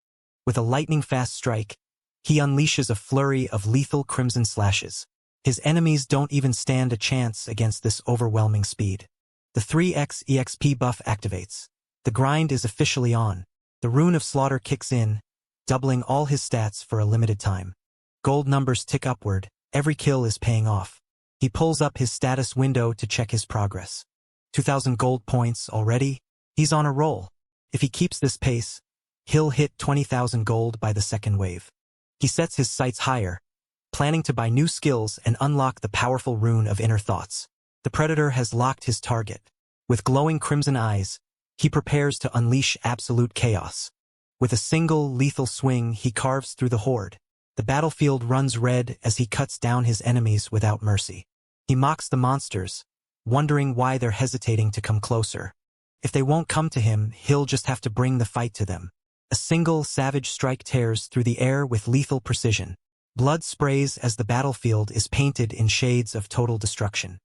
With a lightning-fast strike, he unleashes a flurry of lethal crimson slashes. His enemies don't even stand a chance against this overwhelming speed. The 3x EXP buff activates. The grind is officially on. The rune of slaughter kicks in, doubling all his stats for a limited time. Gold numbers tick upward. Every kill is paying off. He pulls up his status window to check his progress. 2,000 gold points already? He's on a roll. If he keeps this pace, he'll hit 20,000 gold by the second wave. He sets his sights higher, planning to buy new skills and unlock the powerful rune of inner thoughts. The predator has locked his target. With glowing crimson eyes, he prepares to unleash absolute chaos. With a single lethal swing, he carves through the horde. The battlefield runs red as he cuts down his enemies without mercy. He mocks the monsters, wondering why they're hesitating to come closer. If they won't come to him, he'll just have to bring the fight to them. A single savage strike tears through the air with lethal precision. Blood sprays as the battlefield is painted in shades of total destruction.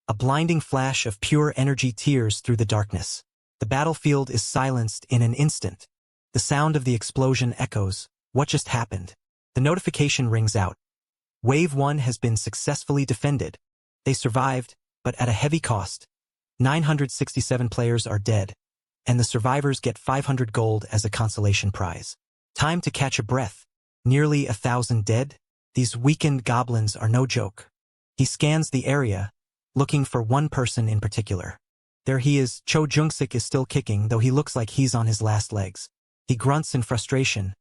A blinding flash of pure energy tears through the darkness. The battlefield is silenced in an instant. The sound of the explosion echoes. What just happened? The notification rings out. Wave 1 has been successfully defended. They survived, but at a heavy cost. 967 players are dead, and the survivors get 500 gold as a consolation prize. Time to catch a breath. Nearly 1,000 dead? These weakened goblins are no joke. He scans the area, looking for one person in particular. There he is. Cho Jung-sik is still kicking, though he looks like he's on his last legs. He grunts in frustration,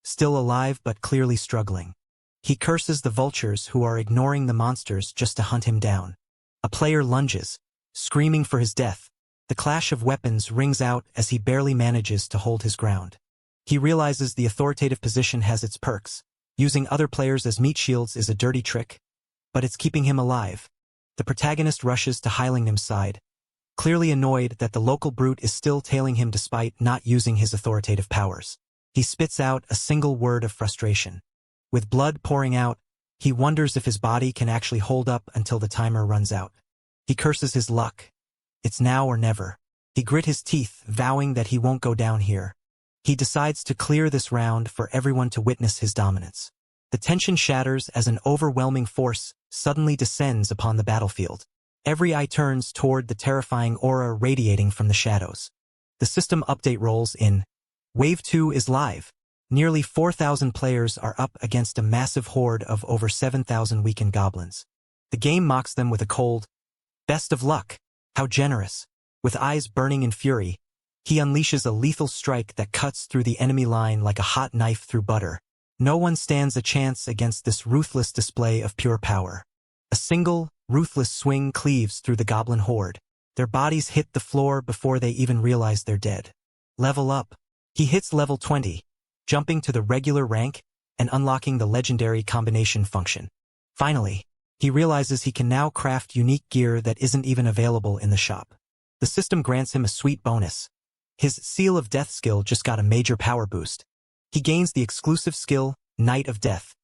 still alive but clearly struggling. He curses the vultures who are ignoring the monsters just to hunt him down. A player lunges, screaming for his death. The clash of weapons rings out as he barely manages to hold his ground. He realizes the authoritative position has its perks. Using other players as meat shields is a dirty trick, but it's keeping him alive. The protagonist rushes to Heilingham's side, clearly annoyed that the local brute is still tailing him despite not using his authoritative powers. He spits out a single word of frustration. With blood pouring out, he wonders if his body can actually hold up until the timer runs out. He curses his luck. It's now or never. He grit his teeth, vowing that he won't go down here. He decides to clear this round for everyone to witness his dominance. The tension shatters as an overwhelming force suddenly descends upon the battlefield. Every eye turns toward the terrifying aura radiating from the shadows. The system update rolls in. Wave 2 is live. Nearly 4,000 players are up against a massive horde of over 7,000 weakened goblins. The game mocks them with a cold, "Best of luck. How generous." With eyes burning in fury, he unleashes a lethal strike that cuts through the enemy line like a hot knife through butter. No one stands a chance against this ruthless display of pure power. A single, ruthless swing cleaves through the goblin horde. Their bodies hit the floor before they even realize they're dead. Level up. He hits level 20, jumping to the regular rank and unlocking the legendary combination function. Finally, he realizes he can now craft unique gear that isn't even available in the shop. The system grants him a sweet bonus. His Seal of Death skill just got a major power boost. He gains the exclusive skill, Night of Death,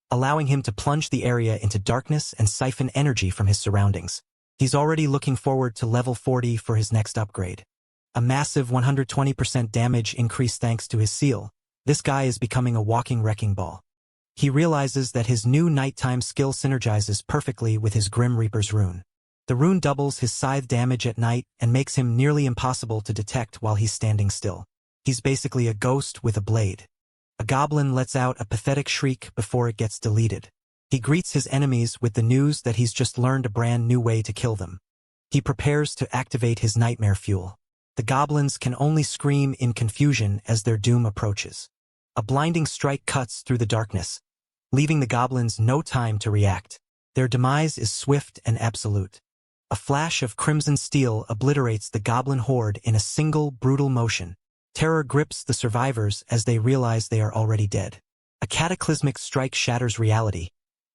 allowing him to plunge the area into darkness and siphon energy from his surroundings. He's already looking forward to level 40 for his next upgrade. A massive 120% damage increase thanks to his seal. This guy is becoming a walking wrecking ball. He realizes that his new nighttime skill synergizes perfectly with his Grim Reaper's rune. The rune doubles his scythe damage at night and makes him nearly impossible to detect while he's standing still. He's basically a ghost with a blade. A goblin lets out a pathetic shriek before it gets deleted. He greets his enemies with the news that he's just learned a brand new way to kill them. He prepares to activate his nightmare fuel. The goblins can only scream in confusion as their doom approaches. A blinding strike cuts through the darkness, leaving the goblins no time to react. Their demise is swift and absolute. A flash of crimson steel obliterates the goblin horde in a single brutal motion. Terror grips the survivors as they realize they are already dead. A cataclysmic strike shatters reality,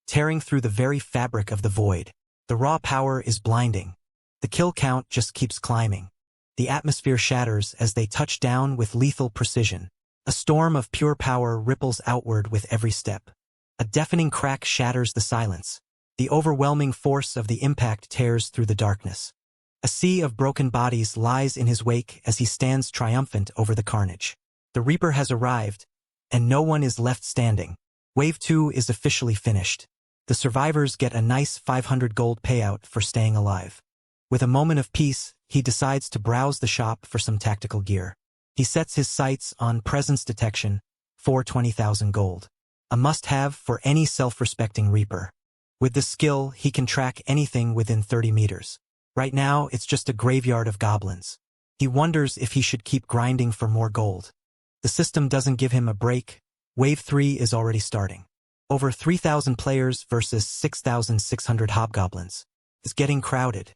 tearing through the very fabric of the void. The raw power is blinding. The kill count just keeps climbing. The atmosphere shatters as they touch down with lethal precision. A storm of pure power ripples outward with every step. A deafening crack shatters the silence. The overwhelming force of the impact tears through the darkness. A sea of broken bodies lies in his wake as he stands triumphant over the carnage. The Reaper has arrived, and no one is left standing. Wave 2 is officially finished. The survivors get a nice 500 gold payout for staying alive. With a moment of peace, he decides to browse the shop for some tactical gear. He sets his sights on presence detection for 20,000 gold. A must-have for any self-respecting Reaper. With this skill, he can track anything within 30 meters. Right now, it's just a graveyard of goblins. He wonders if he should keep grinding for more gold. The system doesn't give him a break. Wave 3 is already starting. Over 3,000 players versus 6,600 hobgoblins. It's getting crowded.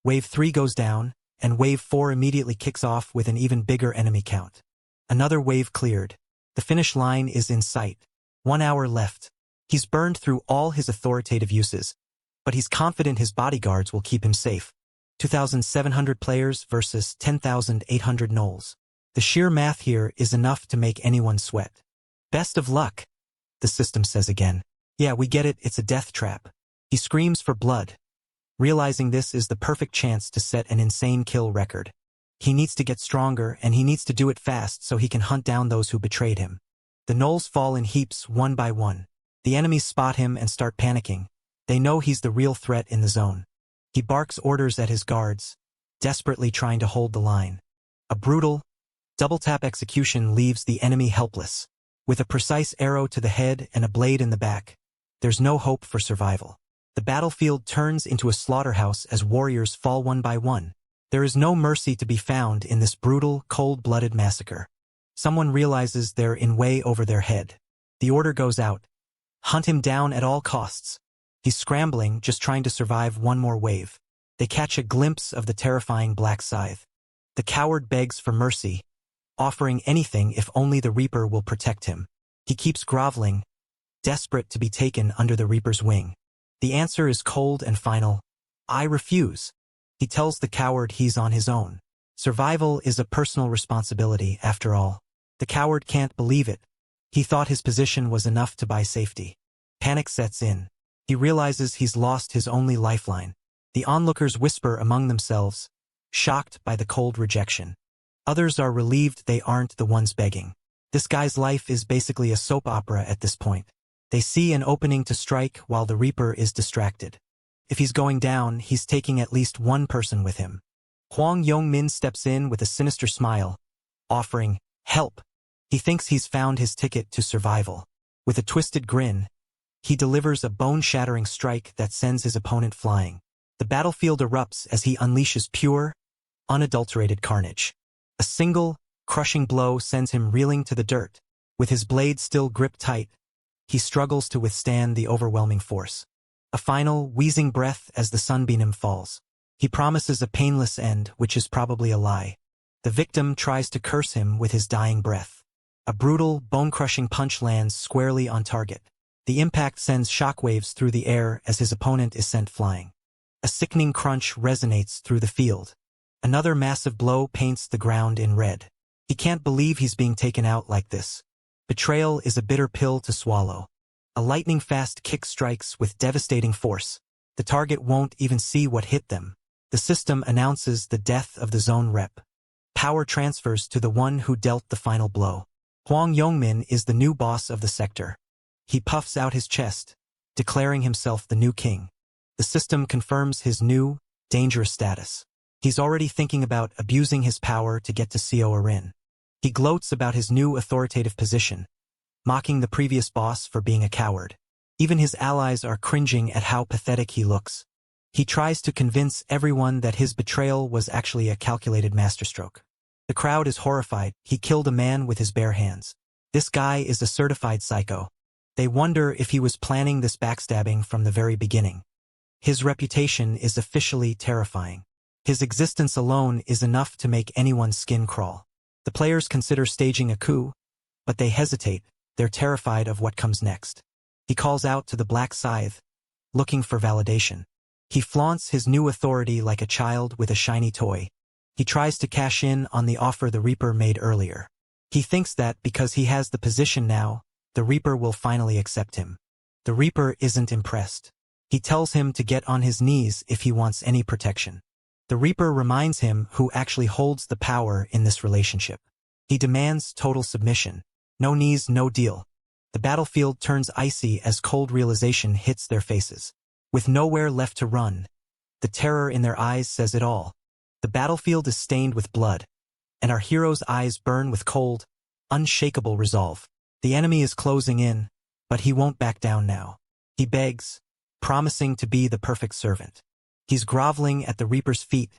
Wave 3 goes down, and Wave 4 immediately kicks off with an even bigger enemy count. Another wave cleared. The finish line is in sight. 1 hour left. He's burned through all his authoritative uses, but he's confident his bodyguards will keep him safe. 2,700 players versus 10,800 gnolls. The sheer math here is enough to make anyone sweat. Best of luck, the system says again. Yeah, we get it, it's a death trap. He screams for blood, realizing this is the perfect chance to set an insane kill record. He needs to get stronger, and he needs to do it fast so he can hunt down those who betrayed him. The gnolls fall in heaps one by one. The enemies spot him and start panicking. They know he's the real threat in the zone. He barks orders at his guards, desperately trying to hold the line. A brutal, double-tap execution leaves the enemy helpless. With a precise arrow to the head and a blade in the back, there's no hope for survival. The battlefield turns into a slaughterhouse as warriors fall one by one. There is no mercy to be found in this brutal, cold-blooded massacre. Someone realizes they're in way over their head. The order goes out. Hunt him down at all costs. He's scrambling, just trying to survive one more wave. They catch a glimpse of the terrifying black scythe. The coward begs for mercy, offering anything if only the Reaper will protect him. He keeps groveling, desperate to be taken under the Reaper's wing. The answer is cold and final. I refuse. He tells the coward he's on his own. Survival is a personal responsibility, after all. The coward can't believe it. He thought his position was enough to buy safety. Panic sets in. He realizes he's lost his only lifeline. The onlookers whisper among themselves, shocked by the cold rejection. Others are relieved they aren't the ones begging. This guy's life is basically a soap opera at this point. They see an opening to strike while the Reaper is distracted. If he's going down, he's taking at least one person with him. Hwang Yong-min steps in with a sinister smile, offering help. He thinks he's found his ticket to survival. With a twisted grin, he delivers a bone-shattering strike that sends his opponent flying. The battlefield erupts as he unleashes pure, unadulterated carnage. A single, crushing blow sends him reeling to the dirt. With his blade still gripped tight, he struggles to withstand the overwhelming force. A final, wheezing breath as the sunbeam falls. He promises a painless end, which is probably a lie. The victim tries to curse him with his dying breath. A brutal, bone-crushing punch lands squarely on target. The impact sends shockwaves through the air as his opponent is sent flying. A sickening crunch resonates through the field. Another massive blow paints the ground in red. He can't believe he's being taken out like this. Betrayal is a bitter pill to swallow. A lightning-fast kick strikes with devastating force. The target won't even see what hit them. The system announces the death of the zone rep. Power transfers to the one who dealt the final blow. Hwang Yong-min is the new boss of the sector. He puffs out his chest, declaring himself the new king. The system confirms his new, dangerous status. He's already thinking about abusing his power to get to Seo Arin. He gloats about his new authoritative position, mocking the previous boss for being a coward. Even his allies are cringing at how pathetic he looks. He tries to convince everyone that his betrayal was actually a calculated masterstroke. The crowd is horrified. He killed a man with his bare hands. This guy is a certified psycho. They wonder if he was planning this backstabbing from the very beginning. His reputation is officially terrifying. His existence alone is enough to make anyone's skin crawl. The players consider staging a coup, but they hesitate. They're terrified of what comes next. He calls out to the Black Scythe, looking for validation. He flaunts his new authority like a child with a shiny toy. He tries to cash in on the offer the Reaper made earlier. He thinks that because he has the position now, the Reaper will finally accept him. The Reaper isn't impressed. He tells him to get on his knees if he wants any protection. The Reaper reminds him who actually holds the power in this relationship. He demands total submission. No knees, no deal. The battlefield turns icy as cold realization hits their faces. With nowhere left to run, the terror in their eyes says it all. The battlefield is stained with blood, and our hero's eyes burn with cold, unshakable resolve. The enemy is closing in, but he won't back down now. He begs, promising to be the perfect servant. He's groveling at the Reaper's feet,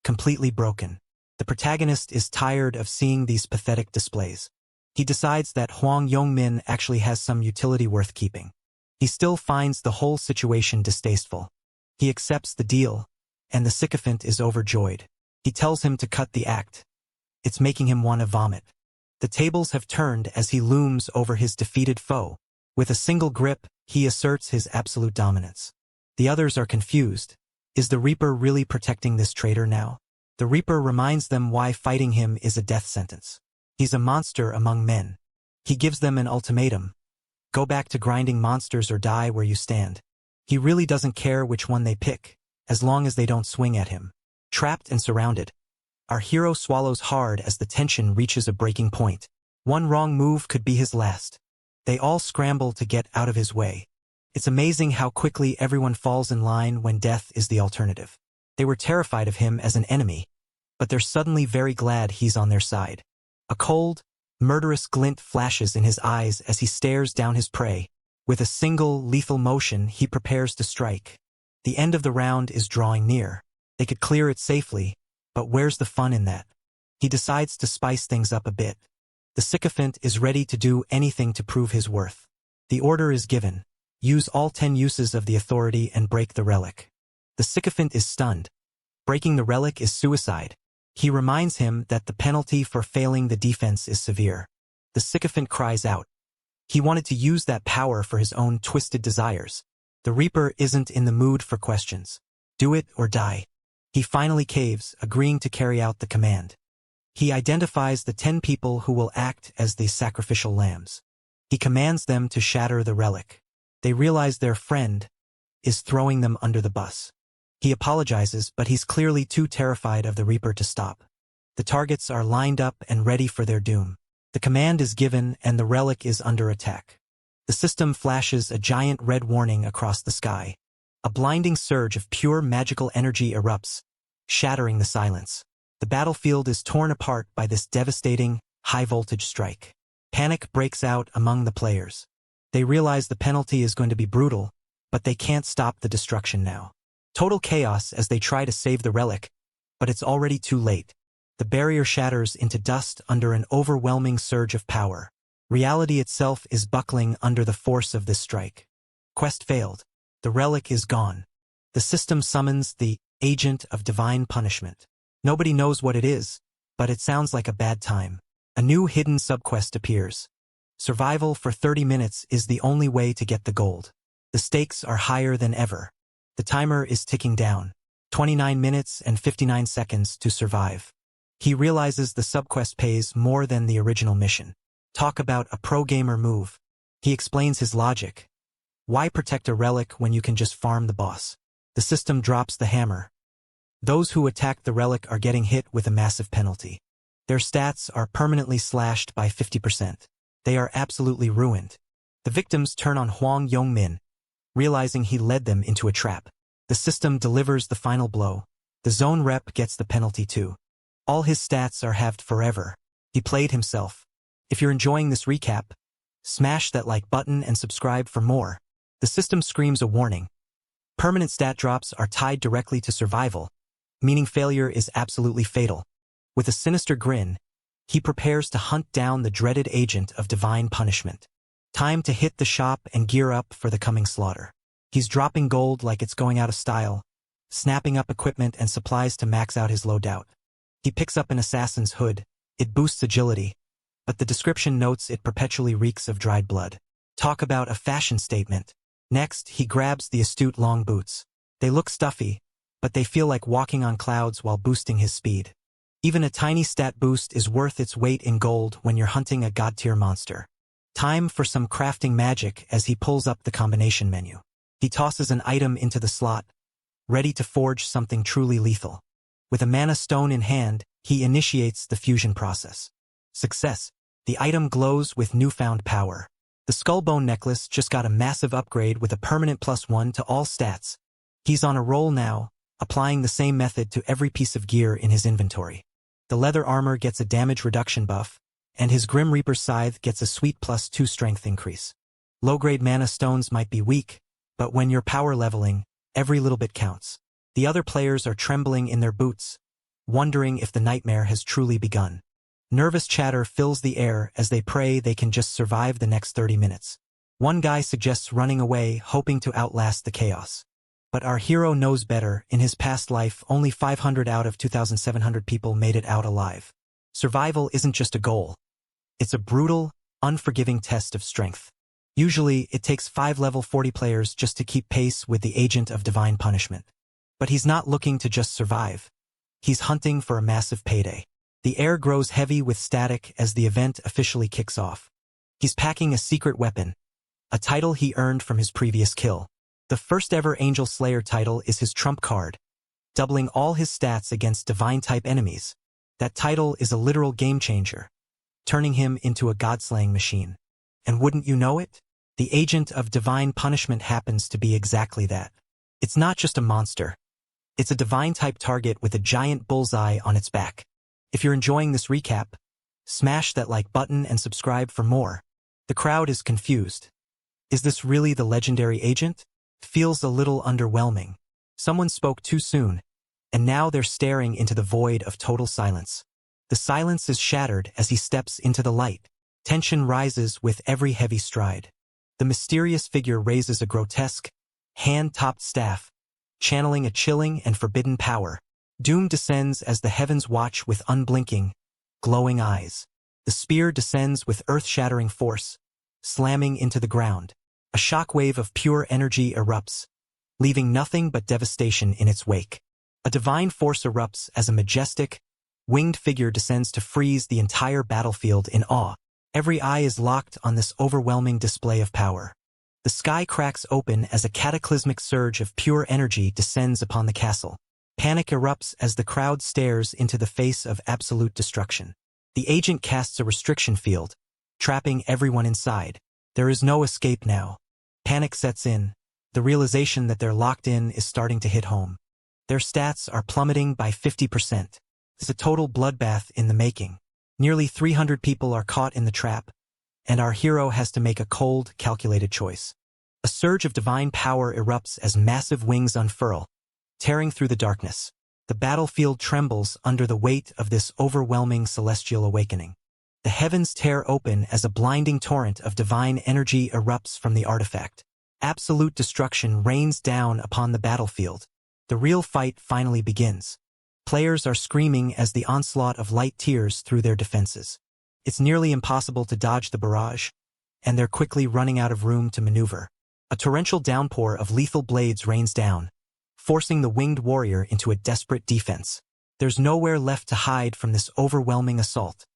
completely broken. The protagonist is tired of seeing these pathetic displays. He decides that Hwang Yong-min actually has some utility worth keeping. He still finds the whole situation distasteful. He accepts the deal, and the sycophant is overjoyed. He tells him to cut the act. It's making him want to vomit. The tables have turned as he looms over his defeated foe. With a single grip, he asserts his absolute dominance. The others are confused. Is the Reaper really protecting this traitor now? The Reaper reminds them why fighting him is a death sentence. He's a monster among men. He gives them an ultimatum. Go back to grinding monsters or die where you stand. He really doesn't care which one they pick, as long as they don't swing at him. Trapped and surrounded, our hero swallows hard as the tension reaches a breaking point. One wrong move could be his last. They all scramble to get out of his way. It's amazing how quickly everyone falls in line when death is the alternative. They were terrified of him as an enemy, but they're suddenly very glad he's on their side. A cold, murderous glint flashes in his eyes as he stares down his prey. With a single, lethal motion, he prepares to strike. The end of the round is drawing near. They could clear it safely, but where's the fun in that? He decides to spice things up a bit. The sycophant is ready to do anything to prove his worth. The order is given. Use all 10 uses of the authority and break the relic. The sycophant is stunned. Breaking the relic is suicide. He reminds him that the penalty for failing the defense is severe. The sycophant cries out. He wanted to use that power for his own twisted desires. The Reaper isn't in the mood for questions. Do it or die. He finally caves, agreeing to carry out the command. He identifies the 10 people who will act as the sacrificial lambs. He commands them to shatter the relic. They realize their friend is throwing them under the bus. He apologizes, but he's clearly too terrified of the Reaper to stop. The targets are lined up and ready for their doom. The command is given and the relic is under attack. The system flashes a giant red warning across the sky. A blinding surge of pure magical energy erupts, shattering the silence. The battlefield is torn apart by this devastating, high-voltage strike. Panic breaks out among the players. They realize the penalty is going to be brutal, but they can't stop the destruction now. Total chaos as they try to save the relic, but it's already too late. The barrier shatters into dust under an overwhelming surge of power. Reality itself is buckling under the force of this strike. Quest failed. The relic is gone. The system summons the agent of divine punishment. Nobody knows what it is, but it sounds like a bad time. A new hidden subquest appears. Survival for 30 minutes is the only way to get the gold. The stakes are higher than ever. The timer is ticking down. 29 minutes and 59 seconds to survive. He realizes the subquest pays more than the original mission. Talk about a pro-gamer move. He explains his logic. Why protect a relic when you can just farm the boss? The system drops the hammer. Those who attack the relic are getting hit with a massive penalty. Their stats are permanently slashed by 50%. They are absolutely ruined. The victims turn on Huang Yongmin, realizing he led them into a trap. The system delivers the final blow. The zone rep gets the penalty too. All his stats are halved forever. He played himself. If you're enjoying this recap, smash that like button and subscribe for more. The system screams a warning. Permanent stat drops are tied directly to survival, meaning failure is absolutely fatal. With a sinister grin, he prepares to hunt down the dreaded agent of divine punishment. Time to hit the shop and gear up for the coming slaughter. He's dropping gold like it's going out of style, snapping up equipment and supplies to max out his loadout. He picks up an assassin's hood. It boosts agility, but the description notes it perpetually reeks of dried blood. Talk about a fashion statement. Next, he grabs the astute long boots. They look stuffy, but they feel like walking on clouds while boosting his speed. Even a tiny stat boost is worth its weight in gold when you're hunting a god-tier monster. Time for some crafting magic as he pulls up the combination menu. He tosses an item into the slot, ready to forge something truly lethal. With a mana stone in hand, he initiates the fusion process. Success. The item glows with newfound power. The skullbone necklace just got a massive upgrade with a permanent +1 to all stats. He's on a roll now, applying the same method to every piece of gear in his inventory. The leather armor gets a damage reduction buff, and his Grim Reaper scythe gets a sweet +2 strength increase. Low-grade mana stones might be weak, but when you're power leveling, every little bit counts. The other players are trembling in their boots, wondering if the nightmare has truly begun. Nervous chatter fills the air as they pray they can just survive the next 30 minutes. One guy suggests running away, hoping to outlast the chaos. But our hero knows better. In his past life, only 500 out of 2,700 people made it out alive. Survival isn't just a goal. It's a brutal, unforgiving test of strength. Usually, it takes 5 level 40 players just to keep pace with the agent of divine punishment. But he's not looking to just survive. He's hunting for a massive payday. The air grows heavy with static as the event officially kicks off. He's packing a secret weapon, a title he earned from his previous kill. The first ever Angel Slayer title is his trump card, doubling all his stats against divine-type enemies. That title is a literal game-changer, turning him into a god-slaying machine. And wouldn't you know it? The agent of divine punishment happens to be exactly that. It's not just a monster. It's a divine-type target with a giant bullseye on its back. If you're enjoying this recap, smash that like button and subscribe for more. The crowd is confused. Is this really the legendary agent? Feels a little underwhelming. Someone spoke too soon, and now they're staring into the void of total silence. The silence is shattered as he steps into the light. Tension rises with every heavy stride. The mysterious figure raises a grotesque, hand-topped staff, channeling a chilling and forbidden power. Doom descends as the heavens watch with unblinking, glowing eyes. The spear descends with earth-shattering force, slamming into the ground. A shockwave of pure energy erupts, leaving nothing but devastation in its wake. A divine force erupts as a majestic, winged figure descends to freeze the entire battlefield in awe. Every eye is locked on this overwhelming display of power. The sky cracks open as a cataclysmic surge of pure energy descends upon the castle. Panic erupts as the crowd stares into the face of absolute destruction. The agent casts a restriction field, trapping everyone inside. There is no escape now. Panic sets in. The realization that they're locked in is starting to hit home. Their stats are plummeting by 50%. It's a total bloodbath in the making. Nearly 300 people are caught in the trap, and our hero has to make a cold, calculated choice. A surge of divine power erupts as massive wings unfurl, tearing through the darkness. The battlefield trembles under the weight of this overwhelming celestial awakening. The heavens tear open as a blinding torrent of divine energy erupts from the artifact. Absolute destruction rains down upon the battlefield. The real fight finally begins. Players are screaming as the onslaught of light tears through their defenses. It's nearly impossible to dodge the barrage, and they're quickly running out of room to maneuver. A torrential downpour of lethal blades rains down, forcing the winged warrior into a desperate defense. There's nowhere left to hide from this overwhelming assault.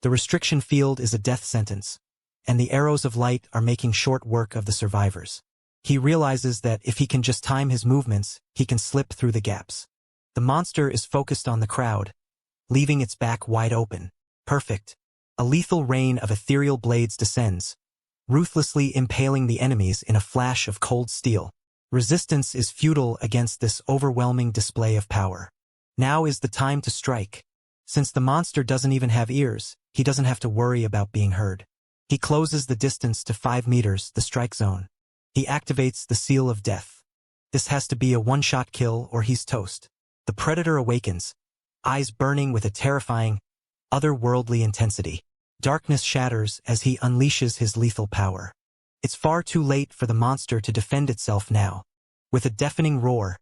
The restriction field is a death sentence, and the arrows of light are making short work of the survivors. He realizes that if he can just time his movements, he can slip through the gaps. The monster is focused on the crowd, leaving its back wide open. Perfect. A lethal rain of ethereal blades descends, ruthlessly impaling the enemies in a flash of cold steel. Resistance is futile against this overwhelming display of power. Now is the time to strike. Since the monster doesn't even have ears, he doesn't have to worry about being heard. He closes the distance to 5 meters, the strike zone. He activates the seal of death. This has to be a one-shot kill or he's toast. The predator awakens, eyes burning with a terrifying, otherworldly intensity. Darkness shatters as he unleashes his lethal power. It's far too late for the monster to defend itself now. With a deafening roar,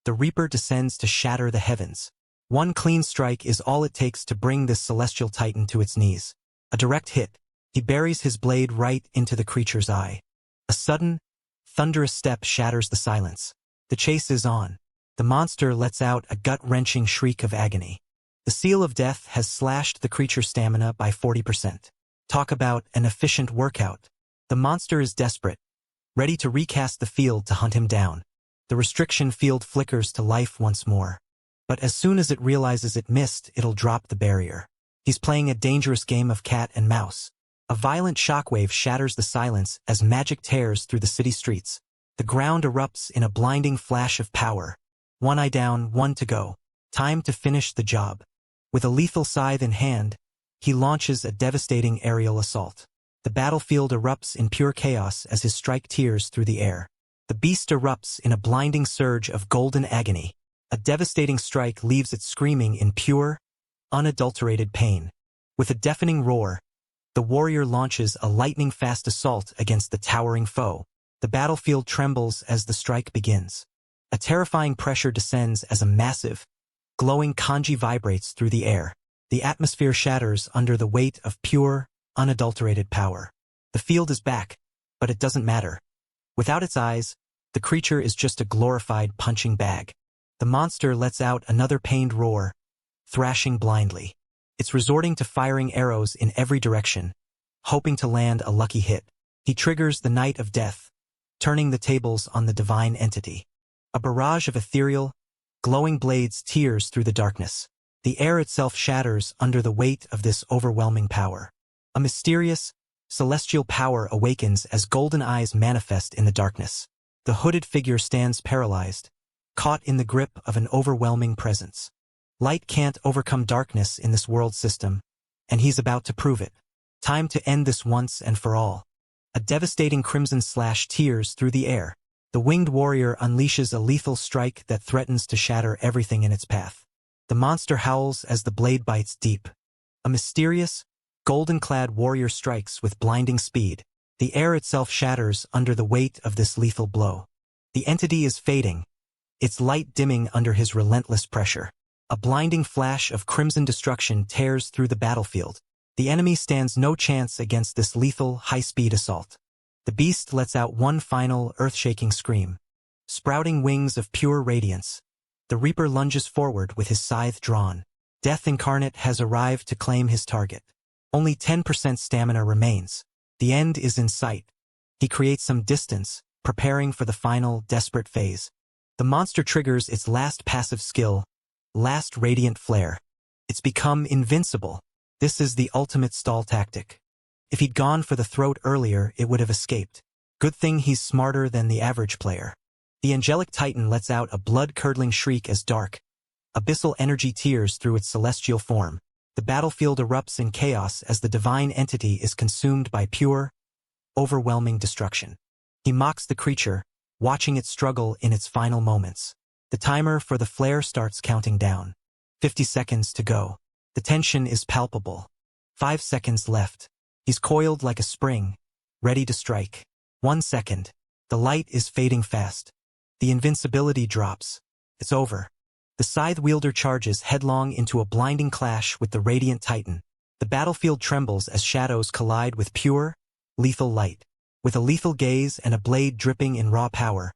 the Reaper descends to shatter the heavens. One clean strike is all it takes to bring this celestial titan to its knees. A direct hit. He buries his blade right into the creature's eye. A sudden, thunderous step shatters the silence. The chase is on. The monster lets out a gut-wrenching shriek of agony. The seal of death has slashed the creature's stamina by 40%. Talk about an efficient workout. The monster is desperate, ready to recast the field to hunt him down. The restriction field flickers to life once more. But as soon as it realizes it missed, it'll drop the barrier. He's playing a dangerous game of cat and mouse. A violent shockwave shatters the silence as magic tears through the city streets. The ground erupts in a blinding flash of power. One eye down, one to go. Time to finish the job. With a lethal scythe in hand, he launches a devastating aerial assault. The battlefield erupts in pure chaos as his strike tears through the air. The beast erupts in a blinding surge of golden agony. A devastating strike leaves it screaming in pure, unadulterated pain. With a deafening roar, the warrior launches a lightning-fast assault against the towering foe. The battlefield trembles as the strike begins. A terrifying pressure descends as a massive, glowing kanji vibrates through the air. The atmosphere shatters under the weight of pure, unadulterated power. The field is back, but it doesn't matter. Without its eyes, the creature is just a glorified punching bag. The monster lets out another pained roar, thrashing blindly. It's resorting to firing arrows in every direction, hoping to land a lucky hit. He triggers the Night of Death, turning the tables on the divine entity. A barrage of ethereal, glowing blades tears through the darkness. The air itself shatters under the weight of this overwhelming power. A mysterious, celestial power awakens as golden eyes manifest in the darkness. The hooded figure stands paralyzed, caught in the grip of an overwhelming presence. Light can't overcome darkness in this world system, and he's about to prove it. Time to end this once and for all. A devastating crimson slash tears through the air. The winged warrior unleashes a lethal strike that threatens to shatter everything in its path. The monster howls as the blade bites deep. A mysterious, golden-clad warrior strikes with blinding speed. The air itself shatters under the weight of this lethal blow. The entity is fading, its light dimming under his relentless pressure. A blinding flash of crimson destruction tears through the battlefield. The enemy stands no chance against this lethal, high-speed assault. The beast lets out one final, earth-shaking scream. Sprouting wings of pure radiance, the Reaper lunges forward with his scythe drawn. Death incarnate has arrived to claim his target. Only 10% stamina remains. The end is in sight. He creates some distance, preparing for the final, desperate phase. The monster triggers its last passive skill, Last Radiant Flare. It's become invincible. This is the ultimate stall tactic. If he'd gone for the throat earlier, it would have escaped. Good thing he's smarter than the average player. The angelic titan lets out a blood-curdling shriek as dark, abyssal energy tears through its celestial form. The battlefield erupts in chaos as the divine entity is consumed by pure, overwhelming destruction. He mocks the creature, watching it struggle in its final moments. The timer for the flare starts counting down. 50 seconds to go. The tension is palpable. 5 seconds left. He's coiled like a spring, ready to strike. 1 second. The light is fading fast. The invincibility drops. It's over. The scythe wielder charges headlong into a blinding clash with the radiant titan. The battlefield trembles as shadows collide with pure, lethal light. With a lethal gaze and a blade dripping in raw power,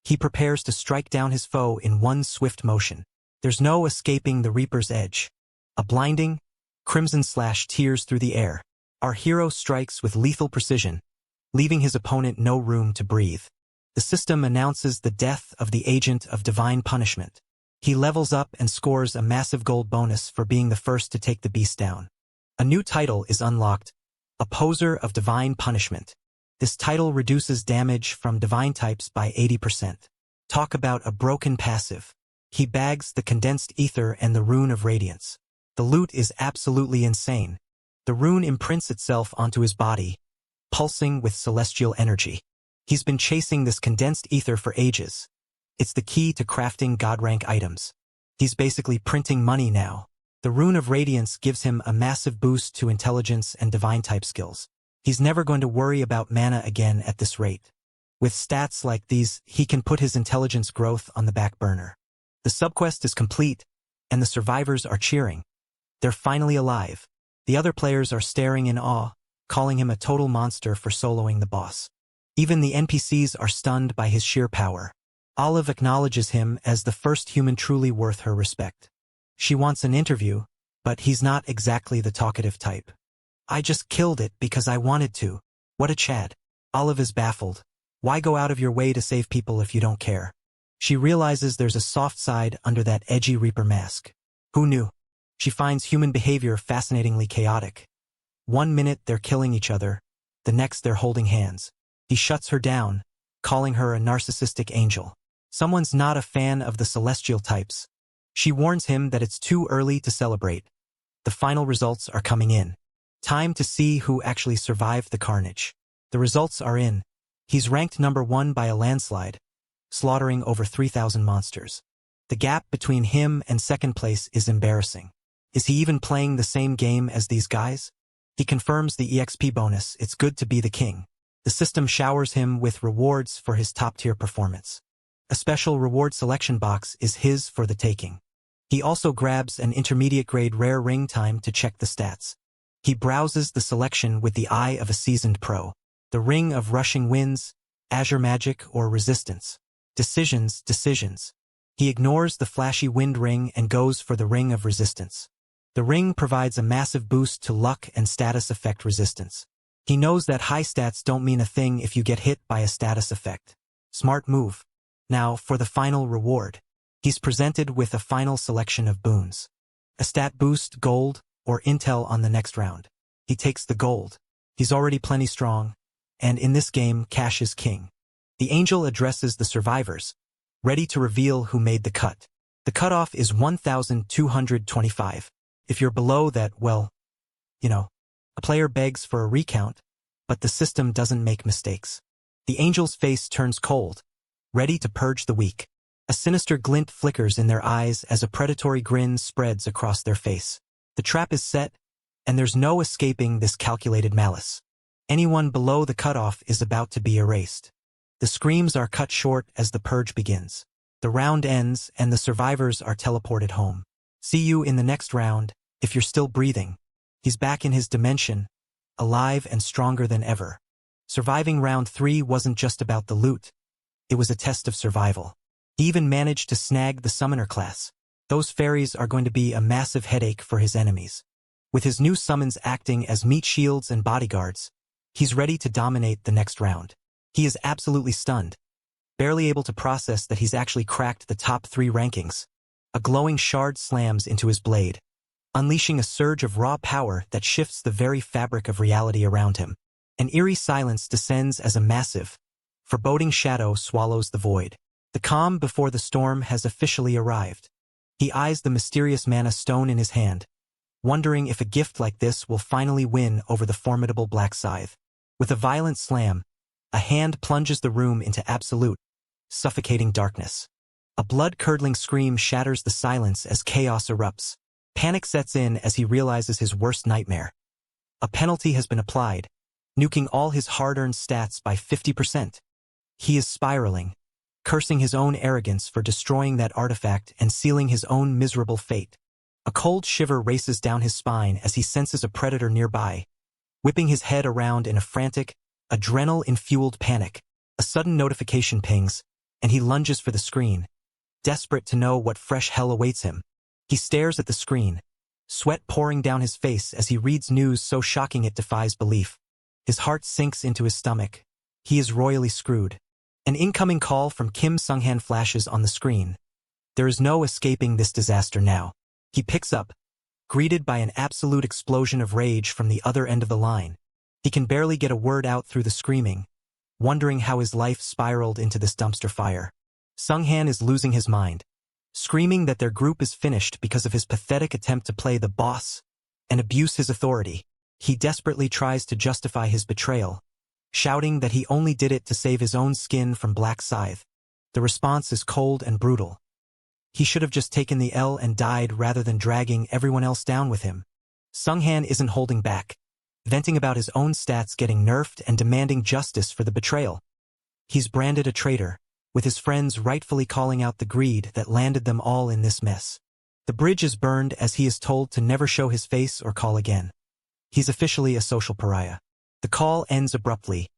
he prepares to strike down his foe in one swift motion. There's no escaping the Reaper's edge. A blinding, crimson slash tears through the air. Our hero strikes with lethal precision, leaving his opponent no room to breathe. The system announces the death of the agent of divine punishment. He levels up and scores a massive gold bonus for being the first to take the beast down. A new title is unlocked, Opposer of Divine Punishment. This title reduces damage from divine types by 80%. Talk about a broken passive. He bags the condensed ether and the rune of radiance. The loot is absolutely insane. The rune imprints itself onto his body, pulsing with celestial energy. He's been chasing this condensed ether for ages. It's the key to crafting god-rank items. He's basically printing money now. The rune of radiance gives him a massive boost to intelligence and divine-type skills. He's never going to worry about mana again at this rate. With stats like these, he can put his intelligence growth on the back burner. The subquest is complete, and the survivors are cheering. They're finally alive. The other players are staring in awe, calling him a total monster for soloing the boss. Even the NPCs are stunned by his sheer power. Olive acknowledges him as the first human truly worth her respect. She wants an interview, but he's not exactly the talkative type. I just killed it because I wanted to. What a Chad. Olive is baffled. Why go out of your way to save people if you don't care? She realizes there's a soft side under that edgy Reaper mask. Who knew? She finds human behavior fascinatingly chaotic. 1 minute they're killing each other, the next they're holding hands. He shuts her down, calling her a narcissistic angel. Someone's not a fan of the celestial types. She warns him that it's too early to celebrate. The final results are coming in. Time to see who actually survived the carnage. The results are in. He's ranked number 1 by a landslide, slaughtering over 3,000 monsters. The gap between him and second place is embarrassing. Is he even playing the same game as these guys? He confirms the EXP bonus. It's good to be the king. The system showers him with rewards for his top-tier performance. A special reward selection box is his for the taking. He also grabs an intermediate-grade rare ring time to check the stats. He browses the selection with the eye of a seasoned pro. The ring of rushing winds, azure magic, or resistance. Decisions. He ignores the flashy wind ring and goes for the ring of resistance. The ring provides a massive boost to luck and status effect resistance. He knows that high stats don't mean a thing if you get hit by a status effect. Smart move. Now, for the final reward. He's presented with a final selection of boons. A stat boost, gold, or intel on the next round. He takes the gold. He's already plenty strong, and in this game, cash is king. The angel addresses the survivors, ready to reveal who made the cut. The cutoff is 1,225. If you're below that, well, a player begs for a recount, but the system doesn't make mistakes. The angel's face turns cold, ready to purge the weak. A sinister glint flickers in their eyes as a predatory grin spreads across their face. The trap is set, and there's no escaping this calculated malice. Anyone below the cutoff is about to be erased. The screams are cut short as the purge begins. The round ends, and the survivors are teleported home. See you in the next round, if you're still breathing. He's back in his dimension, alive and stronger than ever. Surviving round 3 wasn't just about the loot. It was a test of survival. He even managed to snag the summoner class. Those fairies are going to be a massive headache for his enemies. With his new summons acting as meat shields and bodyguards, he's ready to dominate the next round. He is absolutely stunned, barely able to process that he's actually cracked the top 3 rankings. A glowing shard slams into his blade, unleashing a surge of raw power that shifts the very fabric of reality around him. An eerie silence descends as a massive, foreboding shadow swallows the void. The calm before the storm has officially arrived. He eyes the mysterious mana stone in his hand, wondering if a gift like this will finally win over the formidable black scythe. With a violent slam, a hand plunges the room into absolute, suffocating darkness. A blood-curdling scream shatters the silence as chaos erupts. Panic sets in as he realizes his worst nightmare. A penalty has been applied, nuking all his hard-earned stats by 50%. He is spiraling, cursing his own arrogance for destroying that artifact and sealing his own miserable fate. A cold shiver races down his spine as he senses a predator nearby, whipping his head around in a frantic, adrenaline-fueled panic. A sudden notification pings, and he lunges for the screen, desperate to know what fresh hell awaits him. He stares at the screen, sweat pouring down his face as he reads news so shocking it defies belief. His heart sinks into his stomach. He is royally screwed. An incoming call from Kim Sunghan flashes on the screen. There is no escaping this disaster now. He picks up, greeted by an absolute explosion of rage from the other end of the line. He can barely get a word out through the screaming, wondering how his life spiraled into this dumpster fire. Sunghan is losing his mind, screaming that their group is finished because of his pathetic attempt to play the boss and abuse his authority. He desperately tries to justify his betrayal, shouting that he only did it to save his own skin from Black Scythe. The response is cold and brutal. He should have just taken the L and died rather than dragging everyone else down with him. Sunghan isn't holding back, venting about his own stats getting nerfed and demanding justice for the betrayal. He's branded a traitor, with his friends rightfully calling out the greed that landed them all in this mess. The bridge is burned as he is told to never show his face or call again. He's officially a social pariah. The call ends abruptly,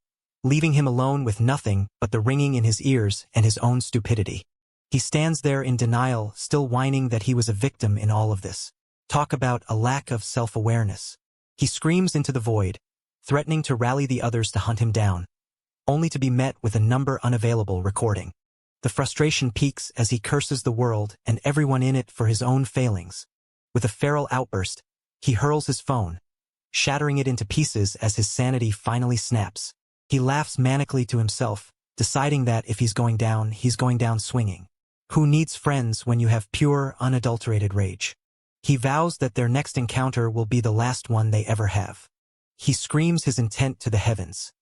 leaving him alone with nothing but the ringing in his ears and his own stupidity. He stands there in denial, still whining that he was a victim in all of this. Talk about a lack of self-awareness. He screams into the void, threatening to rally the others to hunt him down, only to be met with a number unavailable recording. The frustration peaks as he curses the world and everyone in it for his own failings. With a feral outburst, he hurls his phone, shattering it into pieces as his sanity finally snaps. He laughs manically to himself, deciding that if he's going down swinging. Who needs friends when you have pure, unadulterated rage? He vows that their next encounter will be the last one they ever have. He screams his intent to the heavens.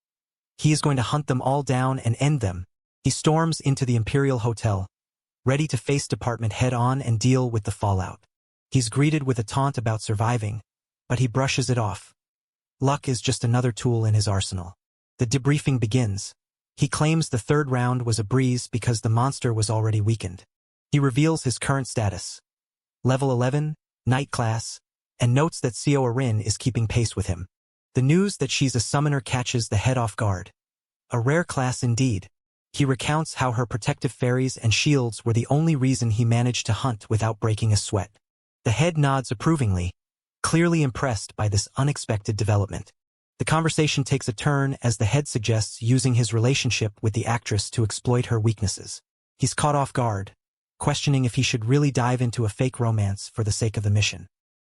He is going to hunt them all down and end them. He storms into the Imperial Hotel, ready to face department head-on and deal with the fallout. He's greeted with a taunt about surviving, but he brushes it off. Luck is just another tool in his arsenal. The debriefing begins. He claims the third round was a breeze because the monster was already weakened. He reveals his current status. Level 11, Night Class, and notes that Seo Arin is keeping pace with him. The news that she's a summoner catches the head off guard. A rare class indeed. He recounts how her protective fairies and shields were the only reason he managed to hunt without breaking a sweat. The head nods approvingly, clearly impressed by this unexpected development. The conversation takes a turn as the head suggests using his relationship with the actress to exploit her weaknesses. He's caught off guard, questioning if he should really dive into a fake romance for the sake of the mission.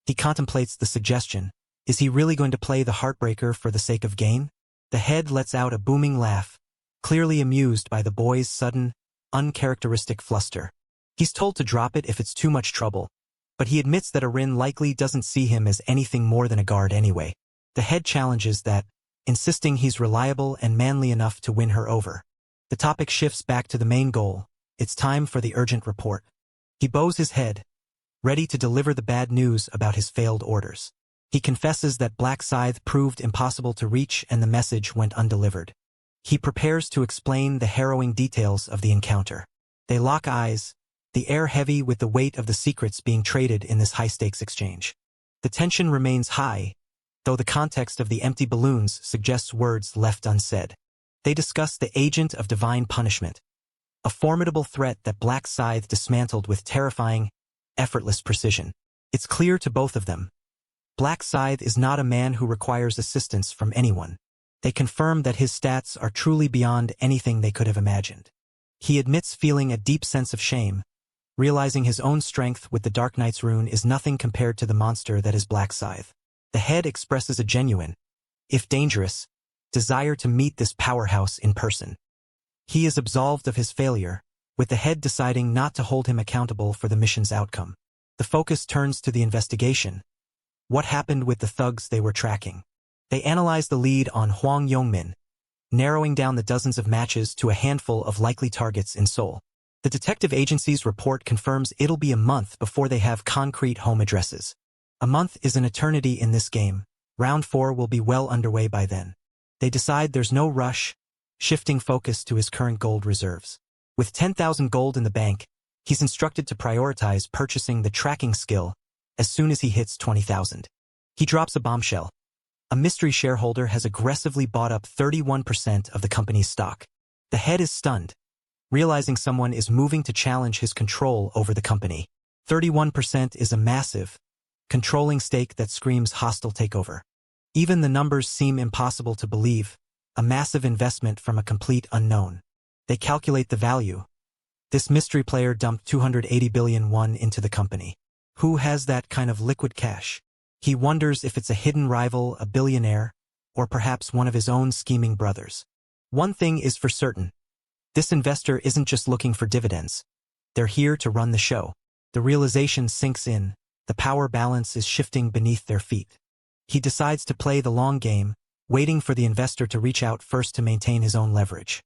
He contemplates the suggestion. Is he really going to play the heartbreaker for the sake of gain? The head lets out a booming laugh, clearly amused by the boy's sudden, uncharacteristic fluster. He's told to drop it if it's too much trouble, but he admits that Arin likely doesn't see him as anything more than a guard anyway. The head challenges that, insisting he's reliable and manly enough to win her over. The topic shifts back to the main goal. It's time for the urgent report. He bows his head, ready to deliver the bad news about his failed orders. He confesses that Black Scythe proved impossible to reach and the message went undelivered. He prepares to explain the harrowing details of the encounter. They lock eyes, the air heavy with the weight of the secrets being traded in this high-stakes exchange. The tension remains high, though the context of the empty balloons suggests words left unsaid. They discuss the agent of divine punishment, a formidable threat that Black Scythe dismantled with terrifying, effortless precision. It's clear to both of them. Black Scythe is not a man who requires assistance from anyone. They confirm that his stats are truly beyond anything they could have imagined. He admits feeling a deep sense of shame, realizing his own strength with the Dark Knight's rune is nothing compared to the monster that is Black Scythe. The head expresses a genuine, if dangerous, desire to meet this powerhouse in person. He is absolved of his failure, with the head deciding not to hold him accountable for the mission's outcome. The focus turns to the investigation. What happened with the thugs they were tracking? They analyze the lead on Huang Yongmin, narrowing down the dozens of matches to a handful of likely targets in Seoul. The detective agency's report confirms it'll be a month before they have concrete home addresses. A month is an eternity in this game. Round 4 will be well underway by then. They decide there's no rush, shifting focus to his current gold reserves. With 10,000 gold in the bank, he's instructed to prioritize purchasing the tracking skill as soon as he hits 20,000. He drops a bombshell. A mystery shareholder has aggressively bought up 31% of the company's stock. The head is stunned, realizing someone is moving to challenge his control over the company. 31% is a massive, controlling stake that screams hostile takeover. Even the numbers seem impossible to believe, a massive investment from a complete unknown. They calculate the value. This mystery player dumped 280 billion won into the company. Who has that kind of liquid cash? He wonders if it's a hidden rival, a billionaire, or perhaps one of his own scheming brothers. One thing is for certain. This investor isn't just looking for dividends. They're here to run the show. The realization sinks in. The power balance is shifting beneath their feet. He decides to play the long game, waiting for the investor to reach out first to maintain his own leverage.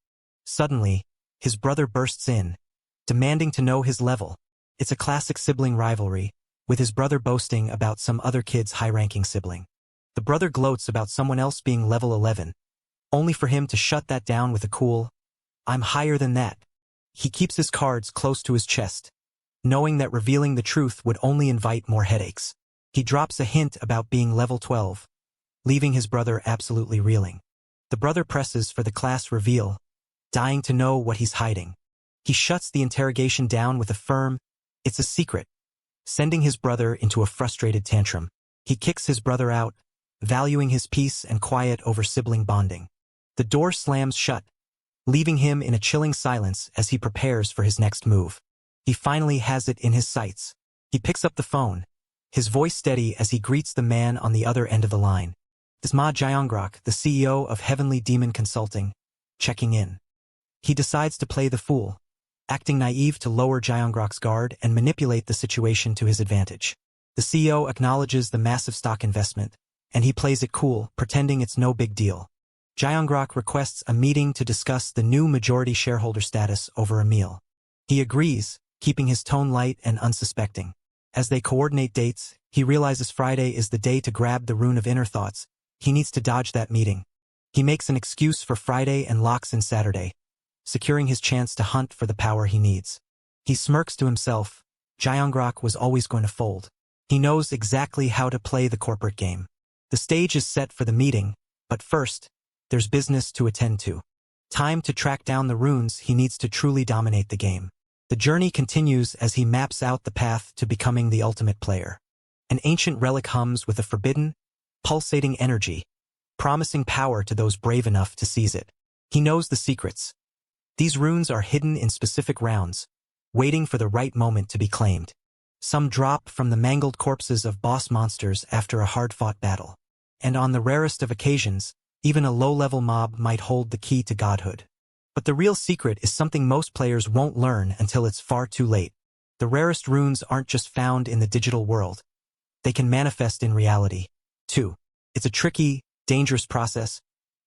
Suddenly, his brother bursts in, demanding to know his level. It's a classic sibling rivalry, with his brother boasting about some other kid's high-ranking sibling. The brother gloats about someone else being level 11, only for him to shut that down with a cool, "I'm higher than that." He keeps his cards close to his chest, knowing that revealing the truth would only invite more headaches. He drops a hint about being level 12, leaving his brother absolutely reeling. The brother presses for the class reveal, dying to know what he's hiding. He shuts the interrogation down with a firm, "It's a secret," sending his brother into a frustrated tantrum. He kicks his brother out, valuing his peace and quiet over sibling bonding. The door slams shut, leaving him in a chilling silence as he prepares for his next move. He finally has it in his sights. He picks up the phone, his voice steady as he greets the man on the other end of the line. It's Ma Jiangrok, the CEO of Heavenly Demon Consulting, checking in. He decides to play the fool, acting naive to lower Jiangrok's guard and manipulate the situation to his advantage. The CEO acknowledges the massive stock investment, and he plays it cool, pretending it's no big deal. Jiangrok requests a meeting to discuss the new majority shareholder status over a meal. He agrees, keeping his tone light and unsuspecting. As they coordinate dates, he realizes Friday is the day to grab the rune of inner thoughts. He needs to dodge that meeting. He makes an excuse for Friday and locks in Saturday, securing his chance to hunt for the power he needs. He smirks to himself. Gyeongrok was always going to fold. He knows exactly how to play the corporate game. The stage is set for the meeting, but first, there's business to attend to. Time to track down the runes he needs to truly dominate the game. The journey continues as he maps out the path to becoming the ultimate player. An ancient relic hums with a forbidden, pulsating energy, promising power to those brave enough to seize it. He knows the secrets. These runes are hidden in specific rounds, waiting for the right moment to be claimed. Some drop from the mangled corpses of boss monsters after a hard-fought battle. And on the rarest of occasions, even a low-level mob might hold the key to godhood. But the real secret is something most players won't learn until it's far too late. The rarest runes aren't just found in the digital world. They can manifest in reality, too. It's a tricky, dangerous process,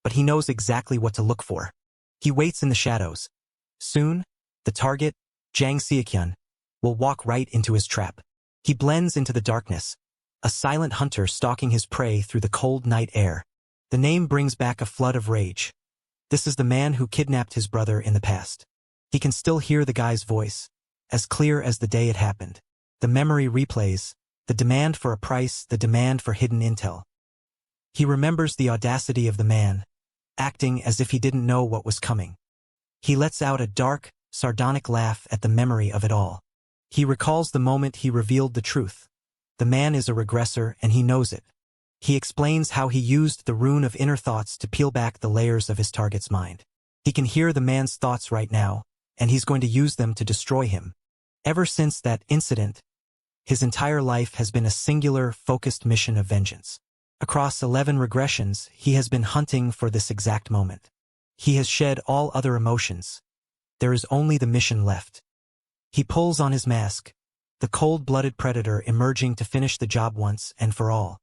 but he knows exactly what to look for. He waits in the shadows. Soon, the target, Jang Seokyun, will walk right into his trap. He blends into the darkness, a silent hunter stalking his prey through the cold night air. The name brings back a flood of rage. This is the man who kidnapped his brother in the past. He can still hear the guy's voice, as clear as the day it happened. The memory replays, the demand for a price, the demand for hidden intel. He remembers the audacity of the man, acting as if he didn't know what was coming. He lets out a dark, sardonic laugh at the memory of it all. He recalls the moment he revealed the truth. The man is a regressor and he knows it. He explains how he used the rune of inner thoughts to peel back the layers of his target's mind. He can hear the man's thoughts right now, and he's going to use them to destroy him. Ever since that incident, his entire life has been a singular, focused mission of vengeance. Across 11 regressions, he has been hunting for this exact moment. He has shed all other emotions. There is only the mission left. He pulls on his mask, the cold-blooded predator emerging to finish the job once and for all.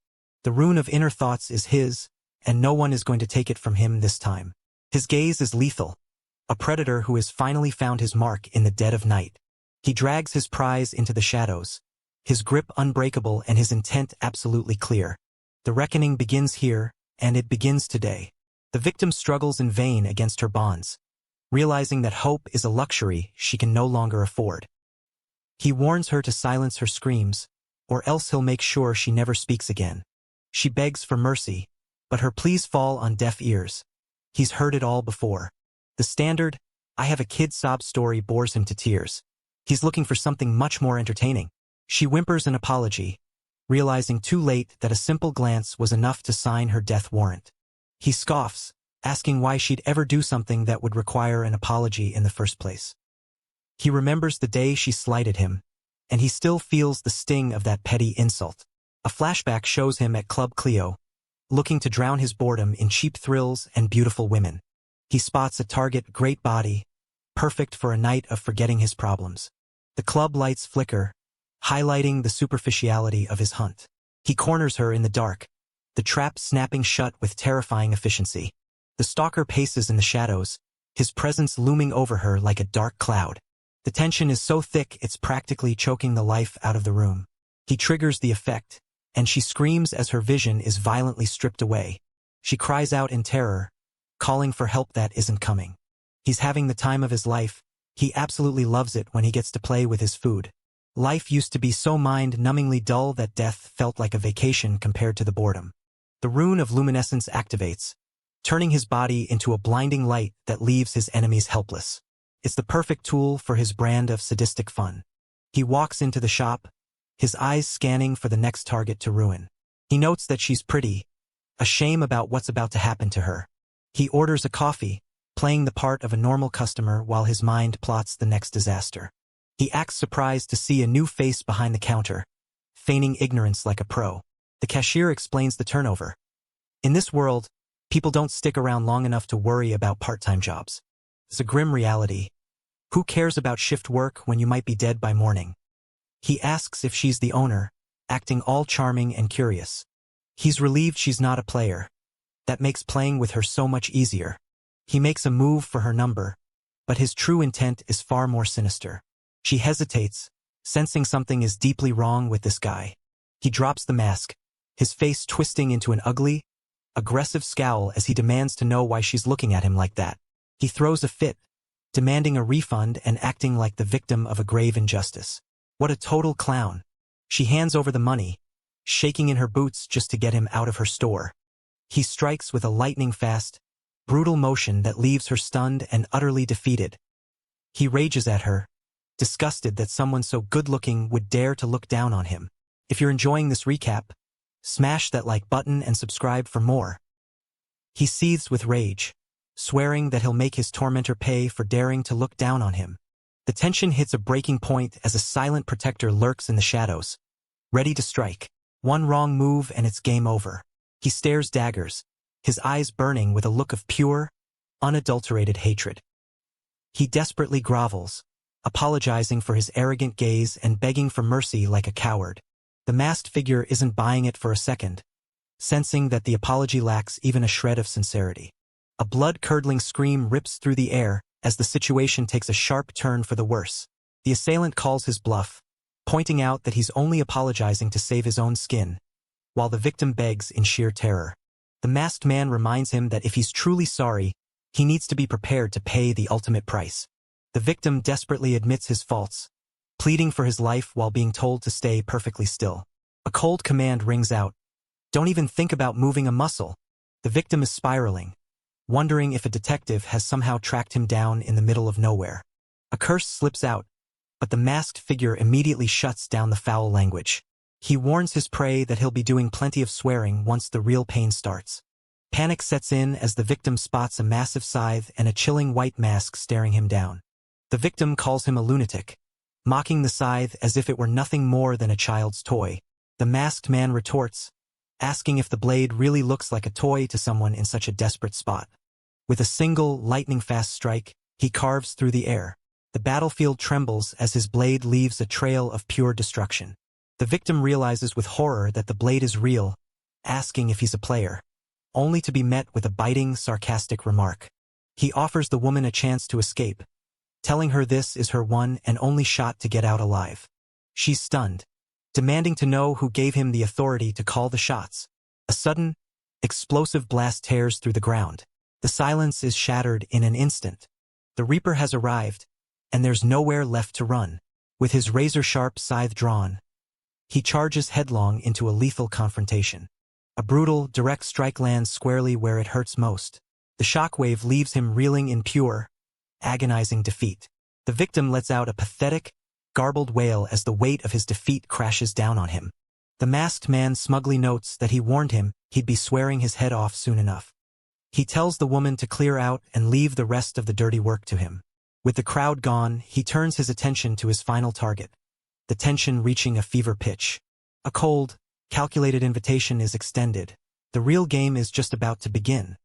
The rune of inner thoughts is his, and no one is going to take it from him this time. His gaze is lethal, a predator who has finally found his mark in the dead of night. He drags his prize into the shadows, his grip unbreakable and his intent absolutely clear. The reckoning begins here, and it begins today. The victim struggles in vain against her bonds, realizing that hope is a luxury she can no longer afford. He warns her to silence her screams, or else he'll make sure she never speaks again. She begs for mercy, but her pleas fall on deaf ears. He's heard it all before. The standard, "I have a kid" sob story bores him to tears. He's looking for something much more entertaining. She whimpers an apology, realizing too late that a simple glance was enough to sign her death warrant. He scoffs, asking why she'd ever do something that would require an apology in the first place. He remembers the day she slighted him, and he still feels the sting of that petty insult. A flashback shows him at Club Clio, looking to drown his boredom in cheap thrills and beautiful women. He spots a target, great body, perfect for a night of forgetting his problems. The club lights flicker, highlighting the superficiality of his hunt. He corners her in the dark, the trap snapping shut with terrifying efficiency. The stalker paces in the shadows, his presence looming over her like a dark cloud. The tension is so thick it's practically choking the life out of the room. He triggers the effect, and she screams as her vision is violently stripped away. She cries out in terror, calling for help that isn't coming. He's having the time of his life. He absolutely loves it when he gets to play with his food. Life used to be so mind-numbingly dull that death felt like a vacation compared to the boredom. The rune of luminescence activates, turning his body into a blinding light that leaves his enemies helpless. It's the perfect tool for his brand of sadistic fun. He walks into the shop, his eyes scanning for the next target to ruin. He notes that she's pretty, a shame about what's about to happen to her. He orders a coffee, playing the part of a normal customer while his mind plots the next disaster. He acts surprised to see a new face behind the counter, feigning ignorance like a pro. The cashier explains the turnover. In this world, people don't stick around long enough to worry about part-time jobs. It's a grim reality. Who cares about shift work when you might be dead by morning? He asks if she's the owner, acting all charming and curious. He's relieved she's not a player. That makes playing with her so much easier. He makes a move for her number, but his true intent is far more sinister. She hesitates, sensing something is deeply wrong with this guy. He drops the mask, his face twisting into an ugly, aggressive scowl as he demands to know why she's looking at him like that. He throws a fit, demanding a refund and acting like the victim of a grave injustice. What a total clown. She hands over the money, shaking in her boots just to get him out of her store. He strikes with a lightning-fast, brutal motion that leaves her stunned and utterly defeated. He rages at her, disgusted that someone so good-looking would dare to look down on him. If you're enjoying this recap, smash that like button and subscribe for more. He seethes with rage, swearing that he'll make his tormentor pay for daring to look down on him. The tension hits a breaking point as a silent protector lurks in the shadows, ready to strike. One wrong move and it's game over. He stares daggers, his eyes burning with a look of pure, unadulterated hatred. He desperately grovels, apologizing for his arrogant gaze and begging for mercy like a coward. The masked figure isn't buying it for a second, sensing that the apology lacks even a shred of sincerity. A blood-curdling scream rips through the air as the situation takes a sharp turn for the worse. The assailant calls his bluff, pointing out that he's only apologizing to save his own skin, while the victim begs in sheer terror. The masked man reminds him that if he's truly sorry, he needs to be prepared to pay the ultimate price. The victim desperately admits his faults, pleading for his life while being told to stay perfectly still. A cold command rings out. Don't even think about moving a muscle. The victim is spiraling, wondering if a detective has somehow tracked him down in the middle of nowhere. A curse slips out, but the masked figure immediately shuts down the foul language. He warns his prey that he'll be doing plenty of swearing once the real pain starts. Panic sets in as the victim spots a massive scythe and a chilling white mask staring him down. The victim calls him a lunatic, mocking the scythe as if it were nothing more than a child's toy. The masked man retorts, asking if the blade really looks like a toy to someone in such a desperate spot. With a single, lightning-fast strike, he carves through the air. The battlefield trembles as his blade leaves a trail of pure destruction. The victim realizes with horror that the blade is real, asking if he's a player, only to be met with a biting, sarcastic remark. He offers the woman a chance to escape, telling her this is her one and only shot to get out alive. She's stunned, demanding to know who gave him the authority to call the shots. A sudden, explosive blast tears through the ground. The silence is shattered in an instant. The Reaper has arrived, and there's nowhere left to run. With his razor-sharp scythe drawn, he charges headlong into a lethal confrontation. A brutal, direct strike lands squarely where it hurts most. The shockwave leaves him reeling in pure, agonizing defeat. The victim lets out a pathetic, garbled wail as the weight of his defeat crashes down on him. The masked man smugly notes that he warned him he'd be swearing his head off soon enough. He tells the woman to clear out and leave the rest of the dirty work to him. With the crowd gone, he turns his attention to his final target, the tension reaching a fever pitch. A cold, calculated invitation is extended. The real game is just about to begin.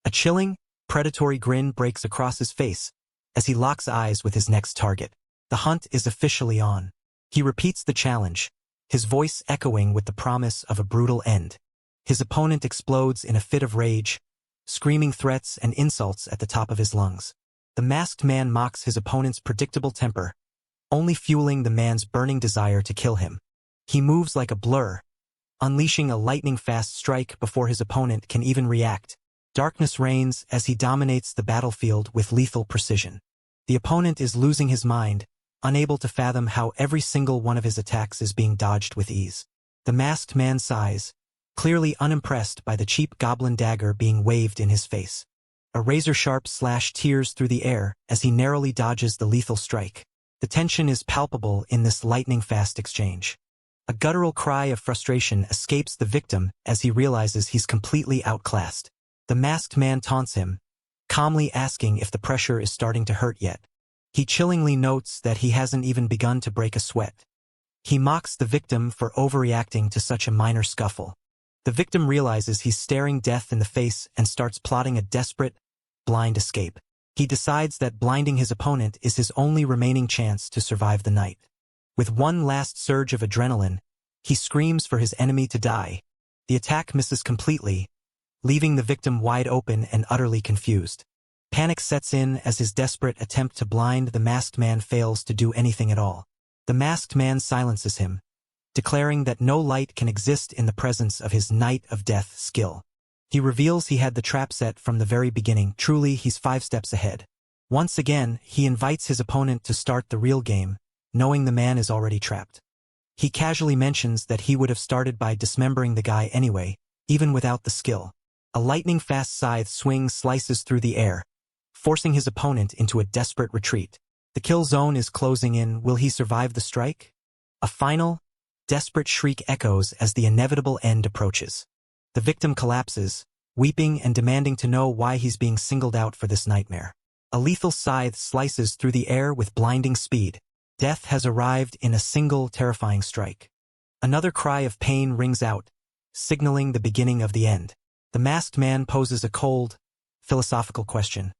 A chilling, predatory grin breaks across his face as he locks eyes with his next target. The hunt is officially on. He repeats the challenge, his voice echoing with the promise of a brutal end. His opponent explodes in a fit of rage, screaming threats and insults at the top of his lungs. The masked man mocks his opponent's predictable temper, only fueling the man's burning desire to kill him. He moves like a blur, unleashing a lightning-fast strike before his opponent can even react. Darkness reigns as he dominates the battlefield with lethal precision. The opponent is losing his mind, unable to fathom how every single one of his attacks is being dodged with ease. The masked man sighs, clearly unimpressed by the cheap goblin dagger being waved in his face. A razor-sharp slash tears through the air as he narrowly dodges the lethal strike. The tension is palpable in this lightning-fast exchange. A guttural cry of frustration escapes the victim as he realizes he's completely outclassed. The masked man taunts him, calmly asking if the pressure is starting to hurt yet. He chillingly notes that he hasn't even begun to break a sweat. He mocks the victim for overreacting to such a minor scuffle. The victim realizes he's staring death in the face and starts plotting a desperate, blind escape. He decides that blinding his opponent is his only remaining chance to survive the night. With one last surge of adrenaline, he screams for his enemy to die. The attack misses completely, leaving the victim wide open and utterly confused. Panic sets in as his desperate attempt to blind the masked man fails to do anything at all. The masked man silences him, declaring that no light can exist in the presence of his Night of Death skill. He reveals he had the trap set from the very beginning. Truly, he's 5 steps ahead. Once again, he invites his opponent to start the real game, knowing the man is already trapped. He casually mentions that he would have started by dismembering the guy anyway, even without the skill. A lightning-fast scythe swing slices through the air, forcing his opponent into a desperate retreat. The kill zone is closing in. Will he survive the strike? A final, desperate shriek echoes as the inevitable end approaches. The victim collapses, weeping and demanding to know why he's being singled out for this nightmare. A lethal scythe slices through the air with blinding speed. Death has arrived in a single terrifying strike. Another cry of pain rings out, signaling the beginning of the end. The masked man poses a cold, philosophical question.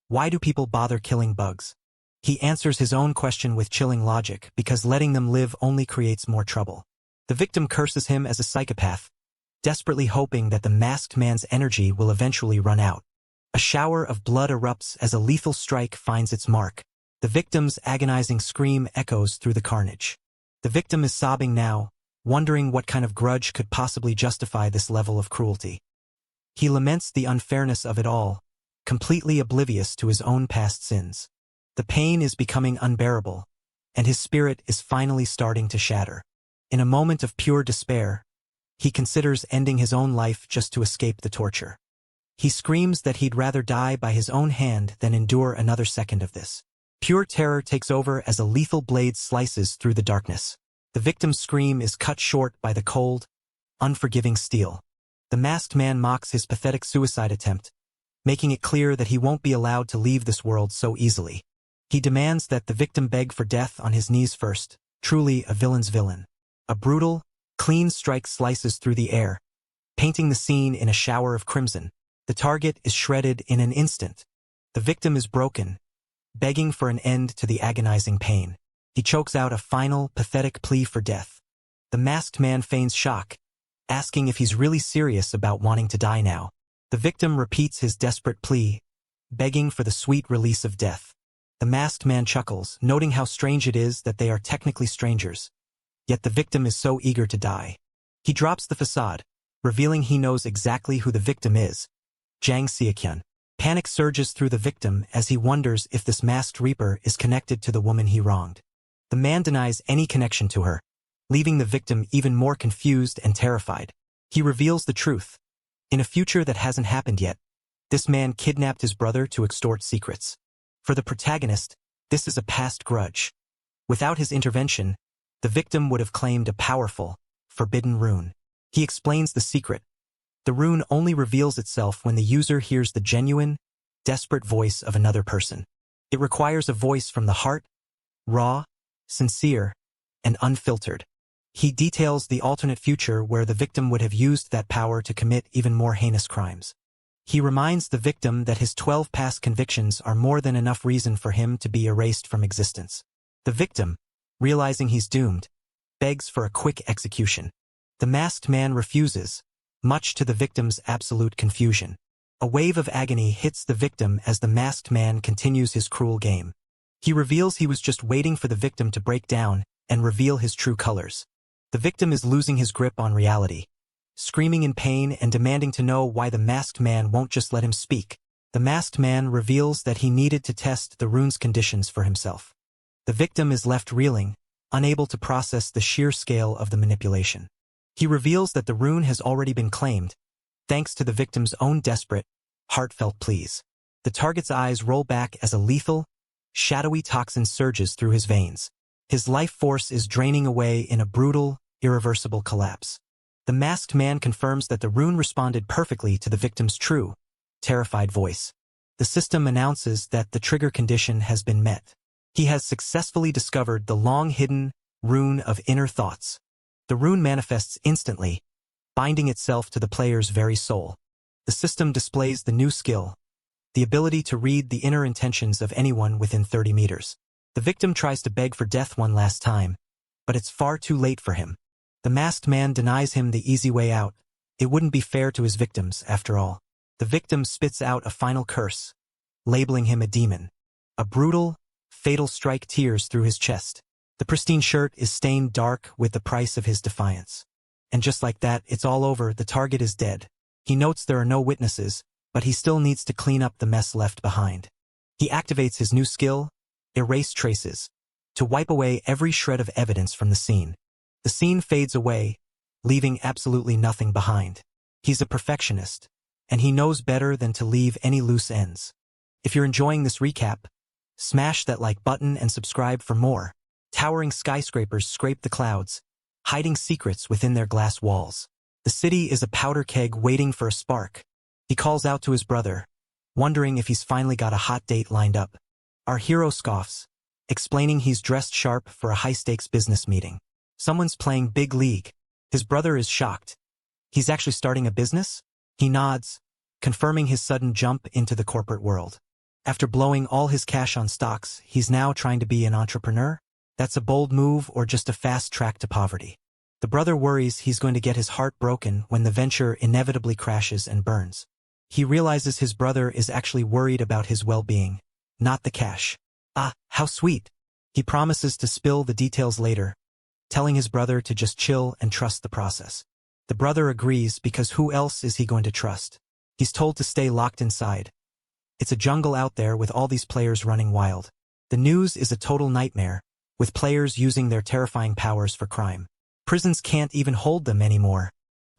Why do people bother killing bugs? He answers his own question with chilling logic, because letting them live only creates more trouble. The victim curses him as a psychopath, desperately hoping that the masked man's energy will eventually run out. A shower of blood erupts as a lethal strike finds its mark. The victim's agonizing scream echoes through the carnage. The victim is sobbing now, wondering what kind of grudge could possibly justify this level of cruelty. He laments the unfairness of it all, completely oblivious to his own past sins. The pain is becoming unbearable, and his spirit is finally starting to shatter. In a moment of pure despair, he considers ending his own life just to escape the torture. He screams that he'd rather die by his own hand than endure another second of this. Pure terror takes over as a lethal blade slices through the darkness. The victim's scream is cut short by the cold, unforgiving steel. The masked man mocks his pathetic suicide attempt, making it clear that he won't be allowed to leave this world so easily. He demands that the victim beg for death on his knees first, truly a villain's villain. A brutal, clean strike slices through the air, painting the scene in a shower of crimson. The target is shredded in an instant. The victim is broken, begging for an end to the agonizing pain. He chokes out a final, pathetic plea for death. The masked man feigns shock, asking if he's really serious about wanting to die now. The victim repeats his desperate plea, begging for the sweet release of death. The masked man chuckles, noting how strange it is that they are technically strangers. Yet the victim is so eager to die. He drops the facade, revealing he knows exactly who the victim is. Jang Seokyun. Panic surges through the victim as he wonders if this masked reaper is connected to the woman he wronged. The man denies any connection to her, leaving the victim even more confused and terrified. He reveals the truth. In a future that hasn't happened yet, this man kidnapped his brother to extort secrets. For the protagonist, this is a past grudge. Without his intervention, the victim would have claimed a powerful, forbidden rune. He explains the secret. The rune only reveals itself when the user hears the genuine, desperate voice of another person. It requires a voice from the heart, raw, sincere, and unfiltered. He details the alternate future where the victim would have used that power to commit even more heinous crimes. He reminds the victim that his 12 past convictions are more than enough reason for him to be erased from existence. The victim, realizing he's doomed, begs for a quick execution. The masked man refuses, much to the victim's absolute confusion. A wave of agony hits the victim as the masked man continues his cruel game. He reveals he was just waiting for the victim to break down and reveal his true colors. The victim is losing his grip on reality, screaming in pain and demanding to know why the masked man won't just let him speak. The masked man reveals that he needed to test the rune's conditions for himself. The victim is left reeling, unable to process the sheer scale of the manipulation. He reveals that the rune has already been claimed, thanks to the victim's own desperate, heartfelt pleas. The target's eyes roll back as a lethal, shadowy toxin surges through his veins. His life force is draining away in a brutal, irreversible collapse. The masked man confirms that the rune responded perfectly to the victim's true, terrified voice. The system announces that the trigger condition has been met. He has successfully discovered the long-hidden rune of inner thoughts. The rune manifests instantly, binding itself to the player's very soul. The system displays the new skill, the ability to read the inner intentions of anyone within 30 meters. The victim tries to beg for death one last time, but it's far too late for him. The masked man denies him the easy way out. It wouldn't be fair to his victims, after all. The victim spits out a final curse, labeling him a demon. A brutal, fatal strike tears through his chest. The pristine shirt is stained dark with the price of his defiance. And just like that, it's all over. The target is dead. He notes there are no witnesses, but he still needs to clean up the mess left behind. He activates his new skill, Erase Traces, to wipe away every shred of evidence from the scene. The scene fades away, leaving absolutely nothing behind. He's a perfectionist, and he knows better than to leave any loose ends. If you're enjoying this recap, smash that like button and subscribe for more. Towering skyscrapers scrape the clouds, hiding secrets within their glass walls. The city is a powder keg waiting for a spark. He calls out to his brother, wondering if he's finally got a hot date lined up. Our hero scoffs, explaining he's dressed sharp for a high-stakes business meeting. Someone's playing big league. His brother is shocked. He's actually starting a business? He nods, confirming his sudden jump into the corporate world. After blowing all his cash on stocks, he's now trying to be an entrepreneur? That's a bold move or just a fast track to poverty? The brother worries he's going to get his heart broken when the venture inevitably crashes and burns. He realizes his brother is actually worried about his well-being, not the cash. Ah, how sweet. He promises to spill the details later, telling his brother to just chill and trust the process. The brother agrees because who else is he going to trust? He's told to stay locked inside. It's a jungle out there with all these players running wild. The news is a total nightmare, with players using their terrifying powers for crime. Prisons can't even hold them anymore.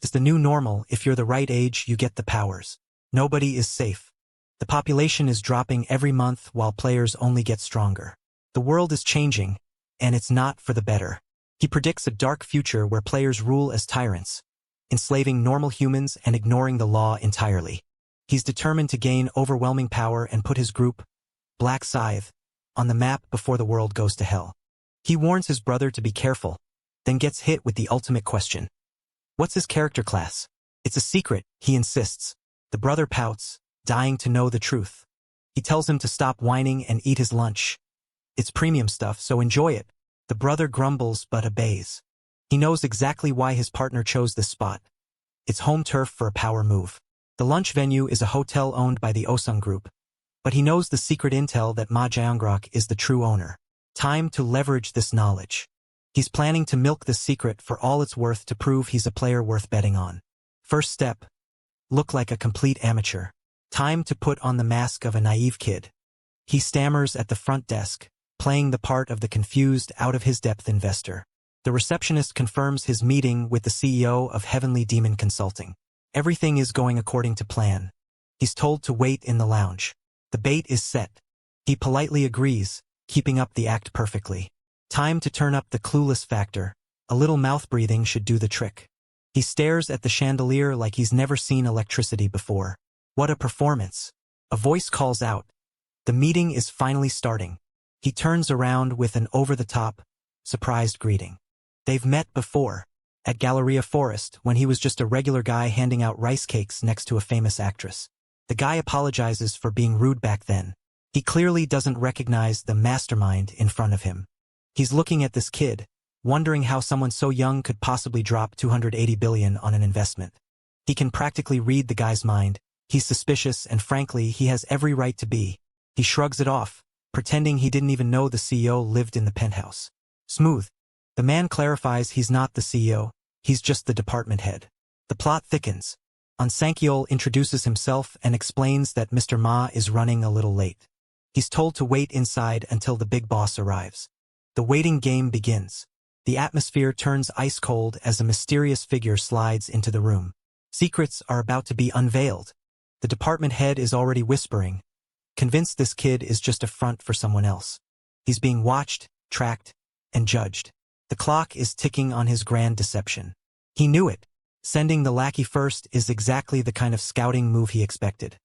It's the new normal. If you're the right age, you get the powers. Nobody is safe. The population is dropping every month while players only get stronger. The world is changing, and it's not for the better. He predicts a dark future where players rule as tyrants, enslaving normal humans and ignoring the law entirely. He's determined to gain overwhelming power and put his group, Black Scythe, on the map before the world goes to hell. He warns his brother to be careful, then gets hit with the ultimate question. What's his character class? It's a secret, he insists. The brother pouts, dying to know the truth. He tells him to stop whining and eat his lunch. It's premium stuff, so enjoy it. The brother grumbles but obeys. He knows exactly why his partner chose this spot. It's home turf for a power move. The lunch venue is a hotel owned by the Osung Group, but he knows the secret intel that Ma Jaeongrok is the true owner. Time to leverage this knowledge. He's planning to milk this secret for all it's worth to prove he's a player worth betting on. First step. Look like a complete amateur. Time to put on the mask of a naive kid. He stammers at the front desk, playing the part of the confused, out-of-his-depth investor. The receptionist confirms his meeting with the CEO of Heavenly Demon Consulting. Everything is going according to plan. He's told to wait in the lounge. The bait is set. He politely agrees, keeping up the act perfectly. Time to turn up the clueless factor. A little mouth-breathing should do the trick. He stares at the chandelier like he's never seen electricity before. What a performance. A voice calls out. The meeting is finally starting. He turns around with an over-the-top, surprised greeting. They've met before, at Galleria Forest, when he was just a regular guy handing out rice cakes next to a famous actress. The guy apologizes for being rude back then. He clearly doesn't recognize the mastermind in front of him. He's looking at this kid, wondering how someone so young could possibly drop $280 billion on an investment. He can practically read the guy's mind. He's suspicious, and frankly, he has every right to be. He shrugs it off, pretending he didn't even know the CEO lived in the penthouse. Smooth. The man clarifies he's not the CEO, he's just the department head. The plot thickens. Sankyol introduces himself and explains that Mr. Ma is running a little late. He's told to wait inside until the big boss arrives. The waiting game begins. The atmosphere turns ice cold as a mysterious figure slides into the room. Secrets are about to be unveiled. The department head is already whispering, convinced this kid is just a front for someone else. He's being watched, tracked, and judged. The clock is ticking on his grand deception. He knew it. Sending the lackey first is exactly the kind of scouting move he expected.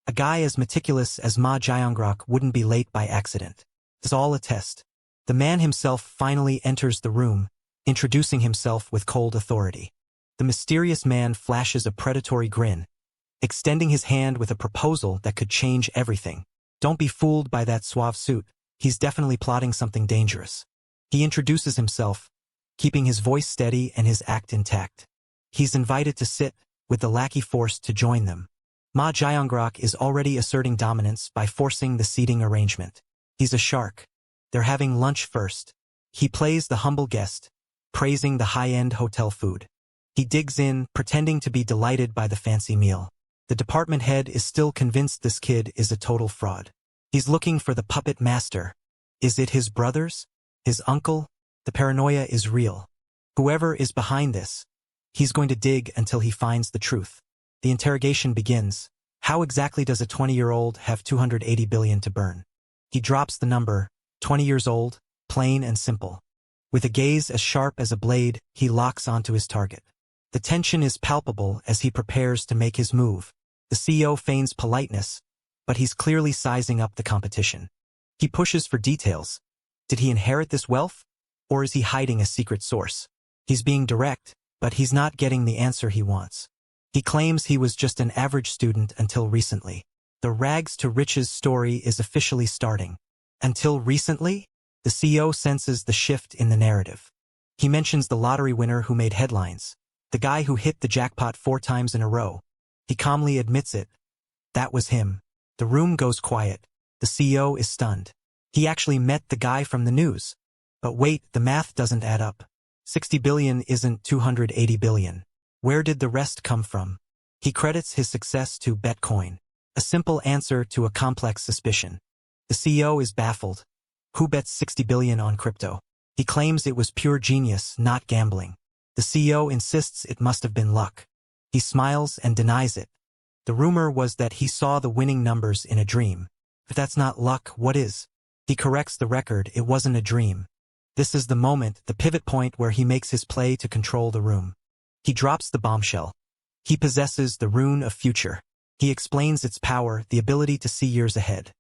A guy as meticulous as Ma Jaeongrok wouldn't be late by accident. It's all a test. The man himself finally enters the room, introducing himself with cold authority. The mysterious man flashes a predatory grin, extending his hand with a proposal that could change everything. Don't be fooled by that suave suit. He's definitely plotting something dangerous. He introduces himself, keeping his voice steady and his act intact. He's invited to sit, with the lackey forced to join them. Ma Jaeongrok is already asserting dominance by forcing the seating arrangement. He's a shark. They're having lunch first. He plays the humble guest, praising the high-end hotel food. He digs in, pretending to be delighted by the fancy meal. The department head is still convinced this kid is a total fraud. He's looking for the puppet master. Is it his brothers? His uncle? The paranoia is real. Whoever is behind this, he's going to dig until he finds the truth. The interrogation begins. How exactly does a 20-year-old have 280 billion to burn? He drops the number, 20 years old, plain and simple. With a gaze as sharp as a blade, he locks onto his target. The tension is palpable as he prepares to make his move. The CEO feigns politeness, but he's clearly sizing up the competition. He pushes for details. Did he inherit this wealth? Or is he hiding a secret source? He's being direct, but he's not getting the answer he wants. He claims he was just an average student until recently. The rags to riches story is officially starting. Until recently? The CEO senses the shift in the narrative. He mentions the lottery winner who made headlines. The guy who hit the jackpot 4 times in a row. He calmly admits it. That was him. The room goes quiet. The CEO is stunned. He actually met the guy from the news. But wait, the math doesn't add up. 60 billion isn't 280 billion. Where did the rest come from? He credits his success to Bitcoin. A simple answer to a complex suspicion. The CEO is baffled. Who bets 60 billion on crypto? He claims it was pure genius, not gambling. The CEO insists it must have been luck. He smiles and denies it. The rumor was that he saw the winning numbers in a dream. If that's not luck, what is? He corrects the record, it wasn't a dream. This is the moment, the pivot point where he makes his play to control the room. He drops the bombshell. He possesses the rune of future. He explains its power, the ability to see years ahead.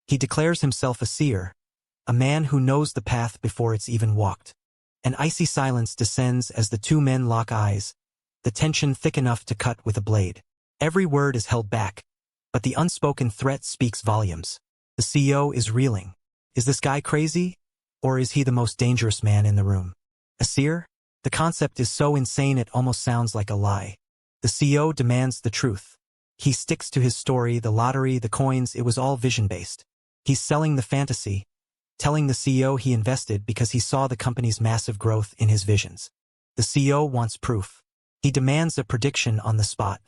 He declares himself a seer, a man who knows the path before it's even walked. An icy silence descends as the two men lock eyes, the tension thick enough to cut with a blade. Every word is held back, but the unspoken threat speaks volumes. The CEO is reeling. Is this guy crazy? Or is he the most dangerous man in the room? A seer? The concept is so insane it almost sounds like a lie. The CEO demands the truth. He sticks to his story, the lottery, the coins, it was all vision-based. He's selling the fantasy, telling the CEO he invested because he saw the company's massive growth in his visions. The CEO wants proof. He demands a prediction on the spot.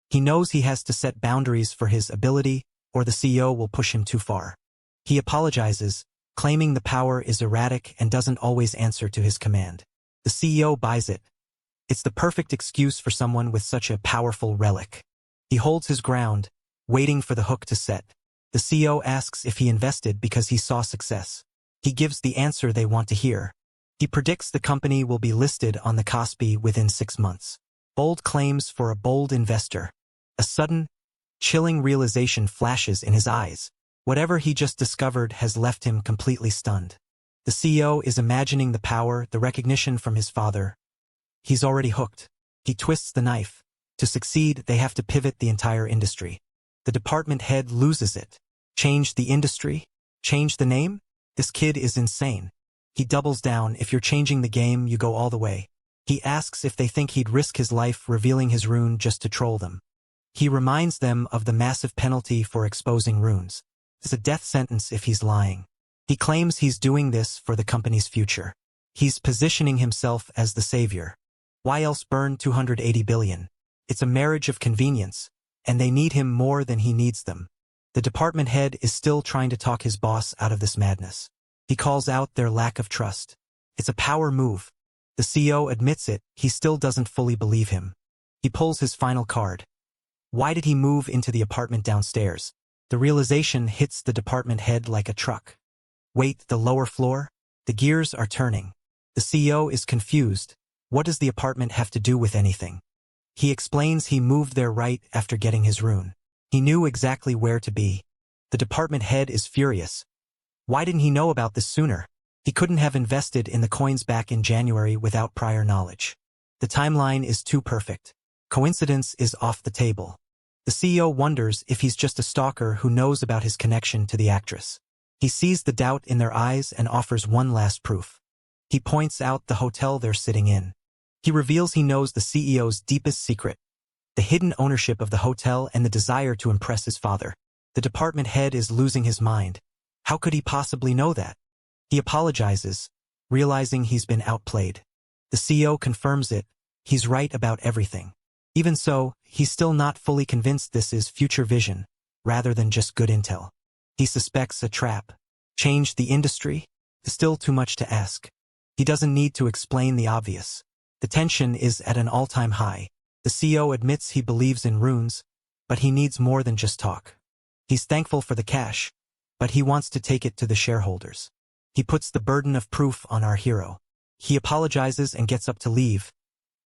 He knows he has to set boundaries for his ability, or the CEO will push him too far. He apologizes, claiming the power is erratic and doesn't always answer to his command. The CEO buys it. It's the perfect excuse for someone with such a powerful relic. He holds his ground, waiting for the hook to set. The CEO asks if he invested because he saw success. He gives the answer they want to hear. He predicts the company will be listed on the Kospi within 6 months. Bold claims for a bold investor. A sudden, chilling realization flashes in his eyes. Whatever he just discovered has left him completely stunned. The CEO is imagining the power, the recognition from his father. He's already hooked. He twists the knife. To succeed, they have to pivot the entire industry. The department head loses it. Change the industry? Change the name? This kid is insane. He doubles down. If you're changing the game, you go all the way. He asks if they think he'd risk his life revealing his rune just to troll them. He reminds them of the massive penalty for exposing runes. It's a death sentence if he's lying. He claims he's doing this for the company's future. He's positioning himself as the savior. Why else burn 280 billion? It's a marriage of convenience, and they need him more than he needs them. The department head is still trying to talk his boss out of this madness. He calls out their lack of trust. It's a power move. The CEO admits it, he still doesn't fully believe him. He pulls his final card. Why did he move into the apartment downstairs? The realization hits the department head like a truck. Wait, the lower floor? The gears are turning. The CEO is confused. What does the apartment have to do with anything? He explains he moved there right after getting his rune. He knew exactly where to be. The department head is furious. Why didn't he know about this sooner? He couldn't have invested in the coins back in January without prior knowledge. The timeline is too perfect. Coincidence is off the table. The CEO wonders if he's just a stalker who knows about his connection to the actress. He sees the doubt in their eyes and offers one last proof. He points out the hotel they're sitting in. He reveals he knows the CEO's deepest secret, the hidden ownership of the hotel and the desire to impress his father. The department head is losing his mind. How could he possibly know that? He apologizes, realizing he's been outplayed. The CEO confirms it. He's right about everything. Even so, he's still not fully convinced this is future vision, rather than just good intel. He suspects a trap. Change the industry? Still too much to ask. He doesn't need to explain the obvious. The tension is at an all-time high. The CEO admits he believes in runes, but he needs more than just talk. He's thankful for the cash, but he wants to take it to the shareholders. He puts the burden of proof on our hero. He apologizes and gets up to leave,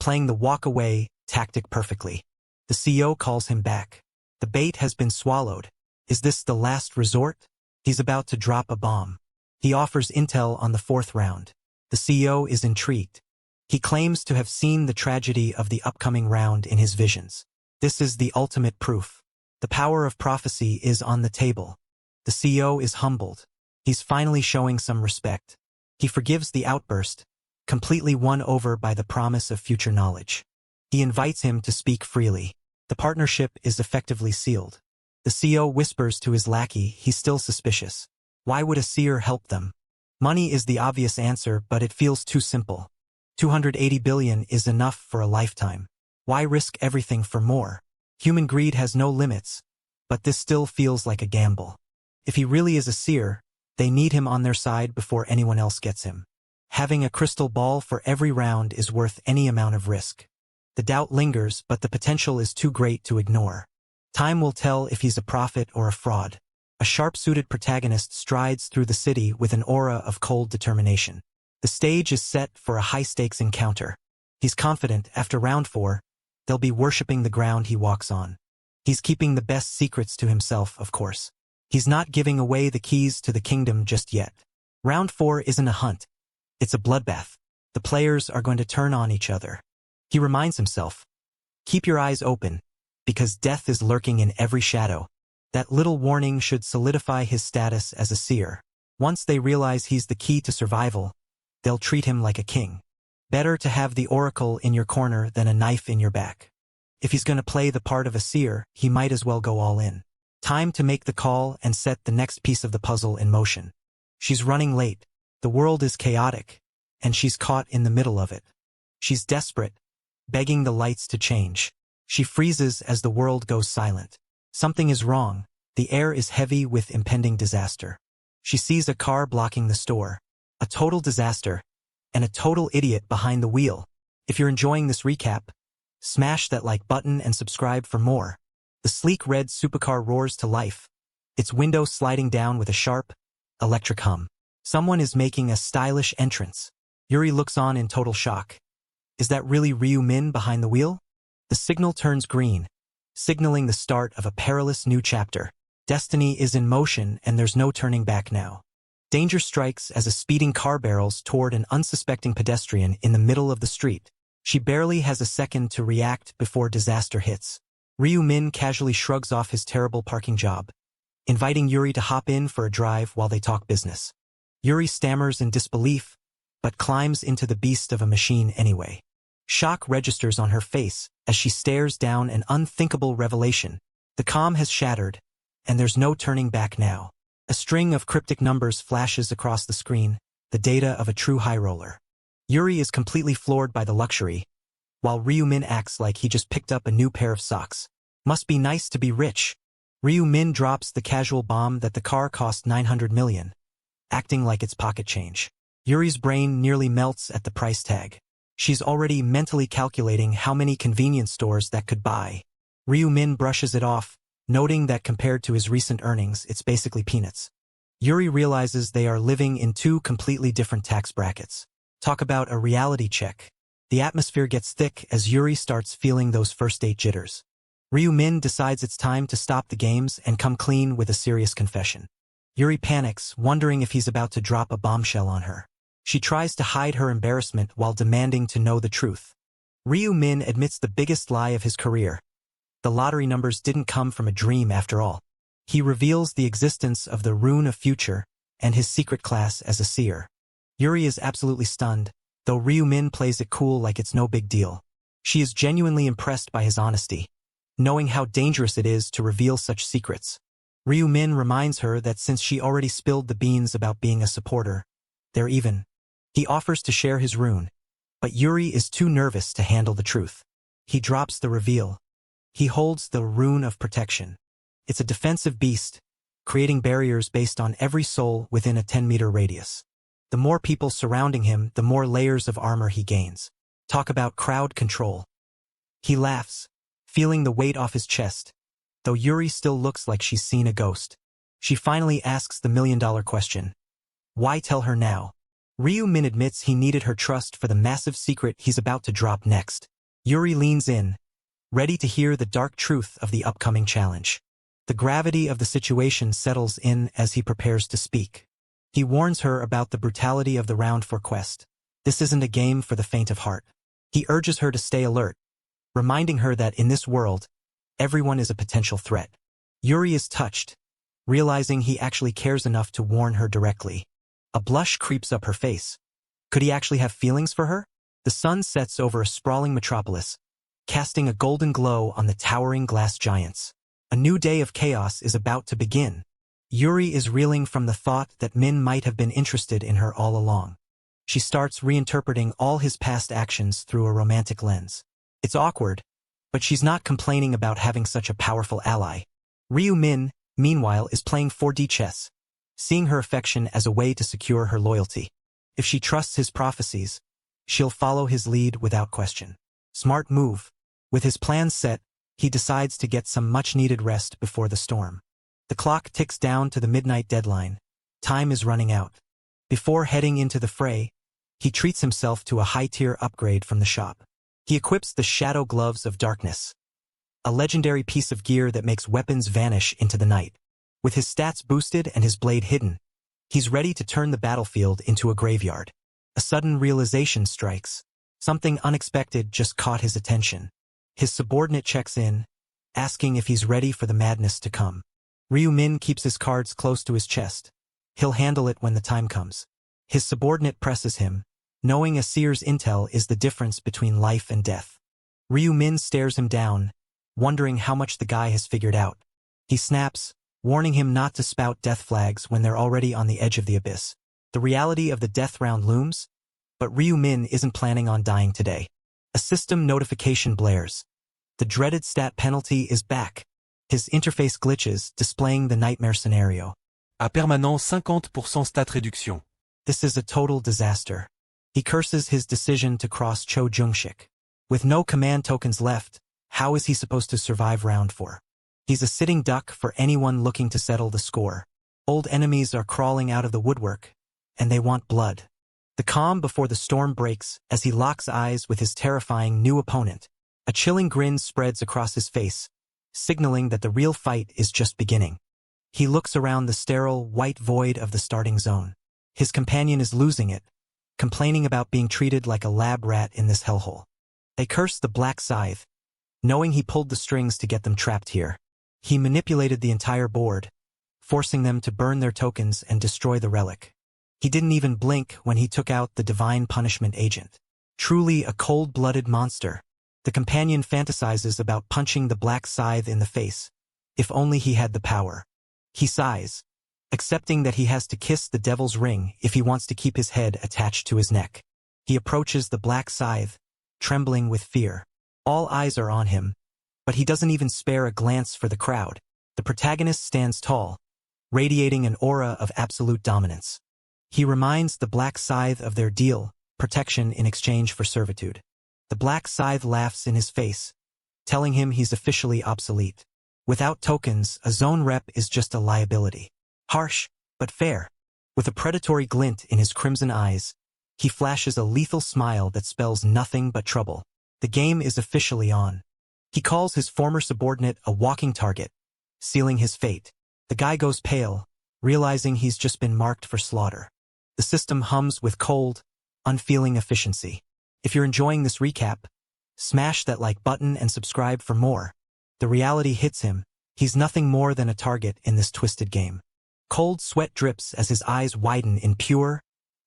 playing the walk-away tactic perfectly. The CEO calls him back. The bait has been swallowed. Is this the last resort? He's about to drop a bomb. He offers intel on the 4th round. The CEO is intrigued. He claims to have seen the tragedy of the upcoming round in his visions. This is the ultimate proof. The power of prophecy is on the table. The CEO is humbled. He's finally showing some respect. He forgives the outburst, completely won over by the promise of future knowledge. He invites him to speak freely. The partnership is effectively sealed. The CEO whispers to his lackey he's still suspicious. Why would a seer help them? Money is the obvious answer, but it feels too simple. 280 billion is enough for a lifetime. Why risk everything for more? Human greed has no limits, but this still feels like a gamble. If he really is a seer, they need him on their side before anyone else gets him. Having a crystal ball for every round is worth any amount of risk. The doubt lingers, but the potential is too great to ignore. Time will tell if he's a prophet or a fraud. A sharp-suited protagonist strides through the city with an aura of cold determination. The stage is set for a high-stakes encounter. He's confident after round 4, they'll be worshipping the ground he walks on. He's keeping the best secrets to himself, of course. He's not giving away the keys to the kingdom just yet. Round 4 isn't a hunt. It's a bloodbath. The players are going to turn on each other. He reminds himself, keep your eyes open, because death is lurking in every shadow. That little warning should solidify his status as a seer. Once they realize he's the key to survival, they'll treat him like a king. Better to have the oracle in your corner than a knife in your back. If he's going to play the part of a seer, he might as well go all in. Time to make the call and set the next piece of the puzzle in motion. She's running late. The world is chaotic, and she's caught in the middle of it. She's desperate, begging the lights to change. She freezes as the world goes silent. Something is wrong. The air is heavy with impending disaster. She sees a car blocking the store. A total disaster, and a total idiot behind the wheel. If you're enjoying this recap, smash that like button and subscribe for more. The sleek red supercar roars to life, its window sliding down with a sharp, electric hum. Someone is making a stylish entrance. Yuri looks on in total shock. Is that really Ryu Min behind the wheel? The signal turns green, signaling the start of a perilous new chapter. Destiny is in motion and there's no turning back now. Danger strikes as a speeding car barrels toward an unsuspecting pedestrian in the middle of the street. She barely has a second to react before disaster hits. Ryu Min casually shrugs off his terrible parking job, inviting Yuri to hop in for a drive while they talk business. Yuri stammers in disbelief, but climbs into the beast of a machine anyway. Shock registers on her face as she stares down an unthinkable revelation. The calm has shattered, and there's no turning back now. A string of cryptic numbers flashes across the screen, the data of a true high roller. Yuri is completely floored by the luxury, while Ryu Min acts like he just picked up a new pair of socks. Must be nice to be rich. Ryu Min drops the casual bomb that the car cost 900 million, acting like it's pocket change. Yuri's brain nearly melts at the price tag. She's already mentally calculating how many convenience stores that could buy. Ryu Min brushes it off, noting that compared to his recent earnings, it's basically peanuts. Yuri realizes they are living in two completely different tax brackets. Talk about a reality check. The atmosphere gets thick as Yuri starts feeling those first-date jitters. Ryu Min decides it's time to stop the games and come clean with a serious confession. Yuri panics, wondering if he's about to drop a bombshell on her. She tries to hide her embarrassment while demanding to know the truth. Ryu Min admits the biggest lie of his career. The lottery numbers didn't come from a dream after all. He reveals the existence of the Rune of Future and his secret class as a seer. Yuri is absolutely stunned, though Ryu Min plays it cool like it's no big deal. She is genuinely impressed by his honesty, knowing how dangerous it is to reveal such secrets. Ryu Min reminds her that since she already spilled the beans about being a supporter, they're even. He offers to share his rune, But Yuri is too nervous to handle the truth. He drops the reveal. He holds the rune of protection. It's a defensive beast, creating barriers based on every soul within a 10-meter radius. The more people surrounding him, the more layers of armor he gains. Talk about crowd control. He laughs, feeling the weight off his chest, though Yuri still looks like she's seen a ghost. She finally asks the million-dollar question. Why tell her now? Ryu-min admits he needed her trust for the massive secret he's about to drop next. Yuri leans in, ready to hear the dark truth of the upcoming challenge. The gravity of the situation settles in as he prepares to speak. He warns her about the brutality of the Round 4 quest. This isn't a game for the faint of heart. He urges her to stay alert, reminding her that in this world, everyone is a potential threat. Yuri is touched, realizing he actually cares enough to warn her directly. A blush creeps up her face. Could he actually have feelings for her? The sun sets over a sprawling metropolis, casting a golden glow on the towering glass giants. A new day of chaos is about to begin. Yuri is reeling from the thought that Min might have been interested in her all along. She starts reinterpreting all his past actions through a romantic lens. It's awkward, but she's not complaining about having such a powerful ally. Ryu-min, meanwhile, is playing 4D chess, seeing her affection as a way to secure her loyalty. If she trusts his prophecies, she'll follow his lead without question. Smart move. With his plans set, he decides to get some much-needed rest before the storm. The clock ticks down to the midnight deadline. Time is running out. Before heading into the fray, he treats himself to a high-tier upgrade from the shop. He equips the Shadow Gloves of Darkness, a legendary piece of gear that makes weapons vanish into the night. With his stats boosted and his blade hidden, he's ready to turn the battlefield into a graveyard. A sudden realization strikes. Something unexpected just caught his attention. His subordinate checks in, asking if he's ready for the madness to come. Ryu-min keeps his cards close to his chest. He'll handle it when the time comes. His subordinate presses him, knowing a seer's intel is the difference between life and death. Ryu-min stares him down, wondering how much the guy has figured out. He snaps, warning him not to spout death flags when they're already on the edge of the abyss. The reality of the death round looms, but Ryu-min isn't planning on dying today. A system notification blares. The dreaded stat penalty is back. His interface glitches, displaying the nightmare scenario. À permanent 50% stat réduction. This is a total disaster. He curses his decision to cross Cho Jungshik. With no command tokens left, how is he supposed to survive round 4? He's a sitting duck for anyone looking to settle the score. Old enemies are crawling out of the woodwork, and they want blood. The calm before the storm breaks as he locks eyes with his terrifying new opponent. A chilling grin spreads across his face, signaling that the real fight is just beginning. He looks around the sterile, white void of the starting zone. His companion is losing it, complaining about being treated like a lab rat in this hellhole. They curse the Black Scythe, knowing he pulled the strings to get them trapped here. He manipulated the entire board, forcing them to burn their tokens and destroy the relic. He didn't even blink when he took out the Divine Punishment agent. Truly a cold-blooded monster. The companion fantasizes about punching the Black Scythe in the face, if only he had the power. He sighs, accepting that he has to kiss the Devil's Ring if he wants to keep his head attached to his neck. He approaches the Black Scythe, trembling with fear. All eyes are on him, but he doesn't even spare a glance for the crowd. The protagonist stands tall, radiating an aura of absolute dominance. He reminds the Black Scythe of their deal, protection in exchange for servitude. The Black Scythe laughs in his face, telling him he's officially obsolete. Without tokens, a zone rep is just a liability. Harsh, but fair. With a predatory glint in his crimson eyes, he flashes a lethal smile that spells nothing but trouble. The game is officially on. He calls his former subordinate a walking target, sealing his fate. The guy goes pale, realizing he's just been marked for slaughter. The system hums with cold, unfeeling efficiency. If you're enjoying this recap, smash that like button and subscribe for more. The reality hits him. He's nothing more than a target in this twisted game. Cold sweat drips as his eyes widen in pure,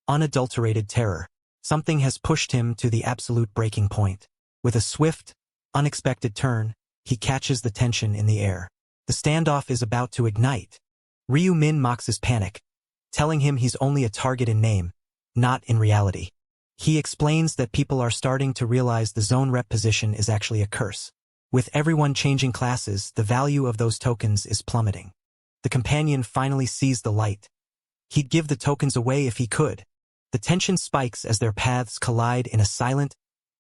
unadulterated terror. Something has pushed him to the absolute breaking point. With a swift, unexpected turn, he catches the tension in the air. The standoff is about to ignite. Ryu-min mocks his panic, telling him he's only a target in name, not in reality. He explains that people are starting to realize the zone rep position is actually a curse. With everyone changing classes, the value of those tokens is plummeting. The companion finally sees the light. He'd give the tokens away if he could. The tension spikes as their paths collide in a silent,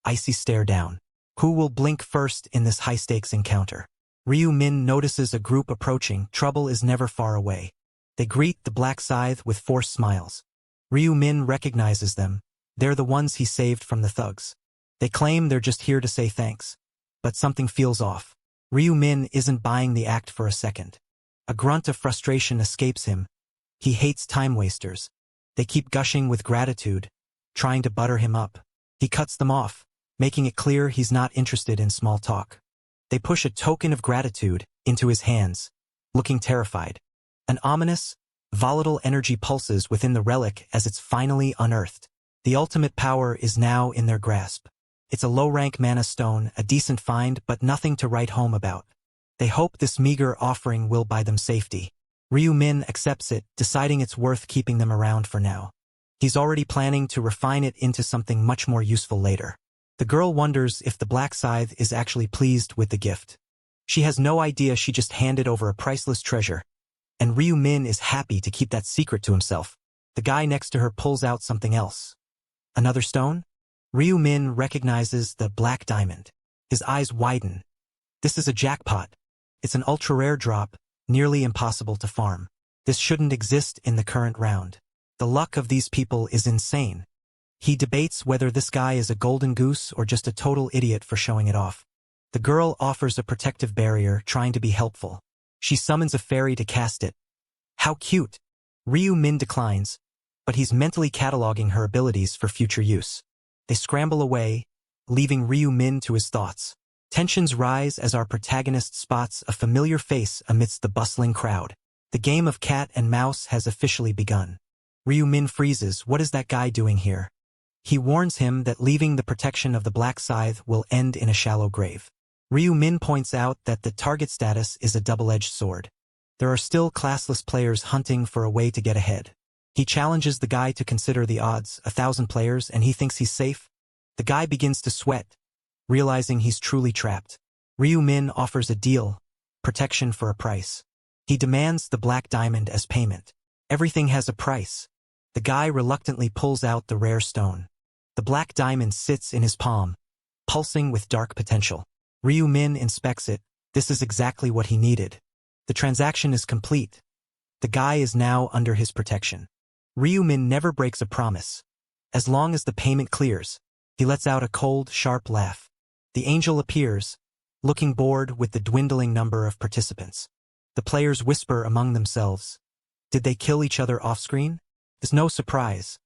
icy stare down. Who will blink first in this high-stakes encounter? Ryu Min notices a group approaching. Trouble is never far away. They greet the black scythe with forced smiles. Ryu Min recognizes them. They're the ones he saved from the thugs. They claim they're just here to say thanks. But something feels off. Ryu Min isn't buying the act for a second. A grunt of frustration escapes him. He hates time wasters. They keep gushing with gratitude, trying to butter him up. He cuts them off, making it clear he's not interested in small talk. They push a token of gratitude into his hands, looking terrified. An ominous, volatile energy pulses within the relic as it's finally unearthed. The ultimate power is now in their grasp. It's a low-rank mana stone, a decent find, but nothing to write home about. They hope this meager offering will buy them safety. Ryu Min accepts it, deciding it's worth keeping them around for now. He's already planning to refine it into something much more useful later. The girl wonders if the Black Scythe is actually pleased with the gift. She has no idea she just handed over a priceless treasure, and Ryu Min is happy to keep that secret to himself. The guy next to her pulls out something else. Another stone? Ryu Min recognizes the black diamond. His eyes widen. This is a jackpot. It's an ultra-rare drop, nearly impossible to farm. This shouldn't exist in the current round. The luck of these people is insane. He debates whether this guy is a golden goose or just a total idiot for showing it off. The girl offers a protective barrier, trying to be helpful. She summons a fairy to cast it. How cute! Ryu Min declines, but he's mentally cataloging her abilities for future use. They scramble away, leaving Ryu Min to his thoughts. Tensions rise as our protagonist spots a familiar face amidst the bustling crowd. The game of cat and mouse has officially begun. Ryu Min freezes. What is that guy doing here? He warns him that leaving the protection of the Black Scythe will end in a shallow grave. Ryu Min points out that the target status is a double-edged sword. There are still classless players hunting for a way to get ahead. He challenges the guy to consider the odds, 1,000 players, and he thinks he's safe. The guy begins to sweat, realizing he's truly trapped. Ryu Min offers a deal, protection for a price. He demands the black diamond as payment. Everything has a price. The guy reluctantly pulls out the rare stone. The black diamond sits in his palm, pulsing with dark potential. Ryu Min inspects it. This is exactly what he needed. The transaction is complete. The guy is now under his protection. Ryu Min never breaks a promise. As long as the payment clears, he lets out a cold, sharp laugh. The angel appears, looking bored with the dwindling number of participants. The players whisper among themselves. Did they kill each other off-screen? There's no surprise.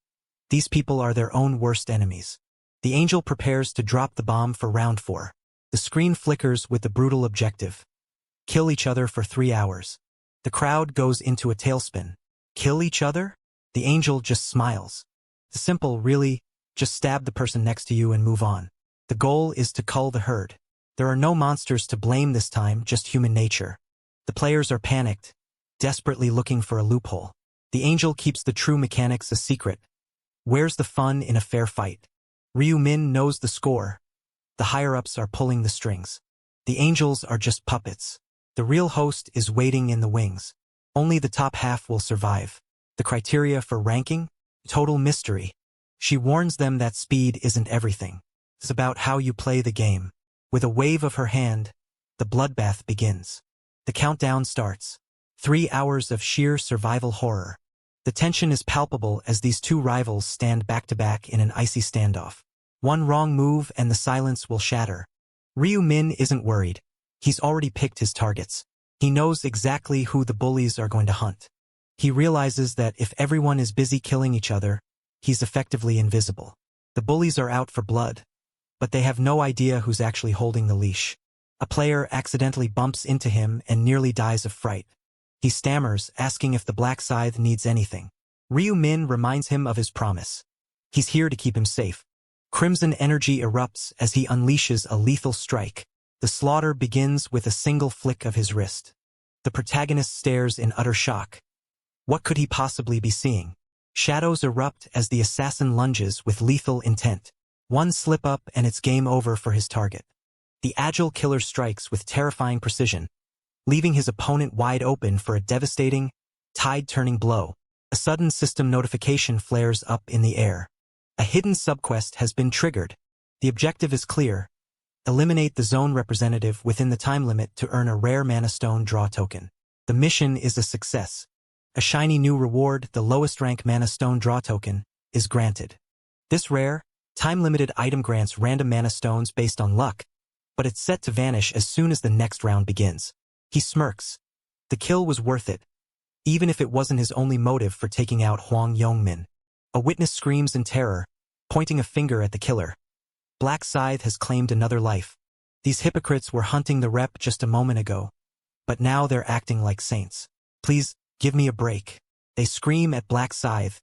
These people are their own worst enemies. The angel prepares to drop the bomb for round 4. The screen flickers with the brutal objective. Kill each other for 3 hours. The crowd goes into a tailspin. Kill each other? The angel just smiles. The simple, really, just stab the person next to you and move on. The goal is to cull the herd. There are no monsters to blame this time, just human nature. The players are panicked, desperately looking for a loophole. The angel keeps the true mechanics a secret. Where's the fun in a fair fight? Ryu Min knows the score. The higher-ups are pulling the strings. The angels are just puppets. The real host is waiting in the wings. Only the top half will survive. The criteria for ranking? Total mystery. She warns them that speed isn't everything. It's about how you play the game. With a wave of her hand, the bloodbath begins. The countdown starts. 3 hours of sheer survival horror. The tension is palpable as these two rivals stand back-to-back in an icy standoff. One wrong move and the silence will shatter. Ryu Min isn't worried. He's already picked his targets. He knows exactly who the bullies are going to hunt. He realizes that if everyone is busy killing each other, he's effectively invisible. The bullies are out for blood, but they have no idea who's actually holding the leash. A player accidentally bumps into him and nearly dies of fright. He stammers, asking if the Black Scythe needs anything. Ryu Min reminds him of his promise. He's here to keep him safe. Crimson energy erupts as he unleashes a lethal strike. The slaughter begins with a single flick of his wrist. The protagonist stares in utter shock. What could he possibly be seeing? Shadows erupt as the assassin lunges with lethal intent. One slip-up and it's game over for his target. The agile killer strikes with terrifying precision, leaving his opponent wide open for a devastating, tide-turning blow. A sudden system notification flares up in the air. A hidden subquest has been triggered. The objective is clear. Eliminate the zone representative within the time limit to earn a rare mana stone draw token. The mission is a success. A shiny new reward, the lowest rank mana stone draw token, is granted. This rare, time-limited item grants random mana stones based on luck, but it's set to vanish as soon as the next round begins. He smirks. The kill was worth it, even if it wasn't his only motive for taking out Huang Yongmin. A witness screams in terror, pointing a finger at the killer. Black Scythe has claimed another life. These hypocrites were hunting the rep just a moment ago, but now they're acting like saints. Please, give me a break. They scream at Black Scythe,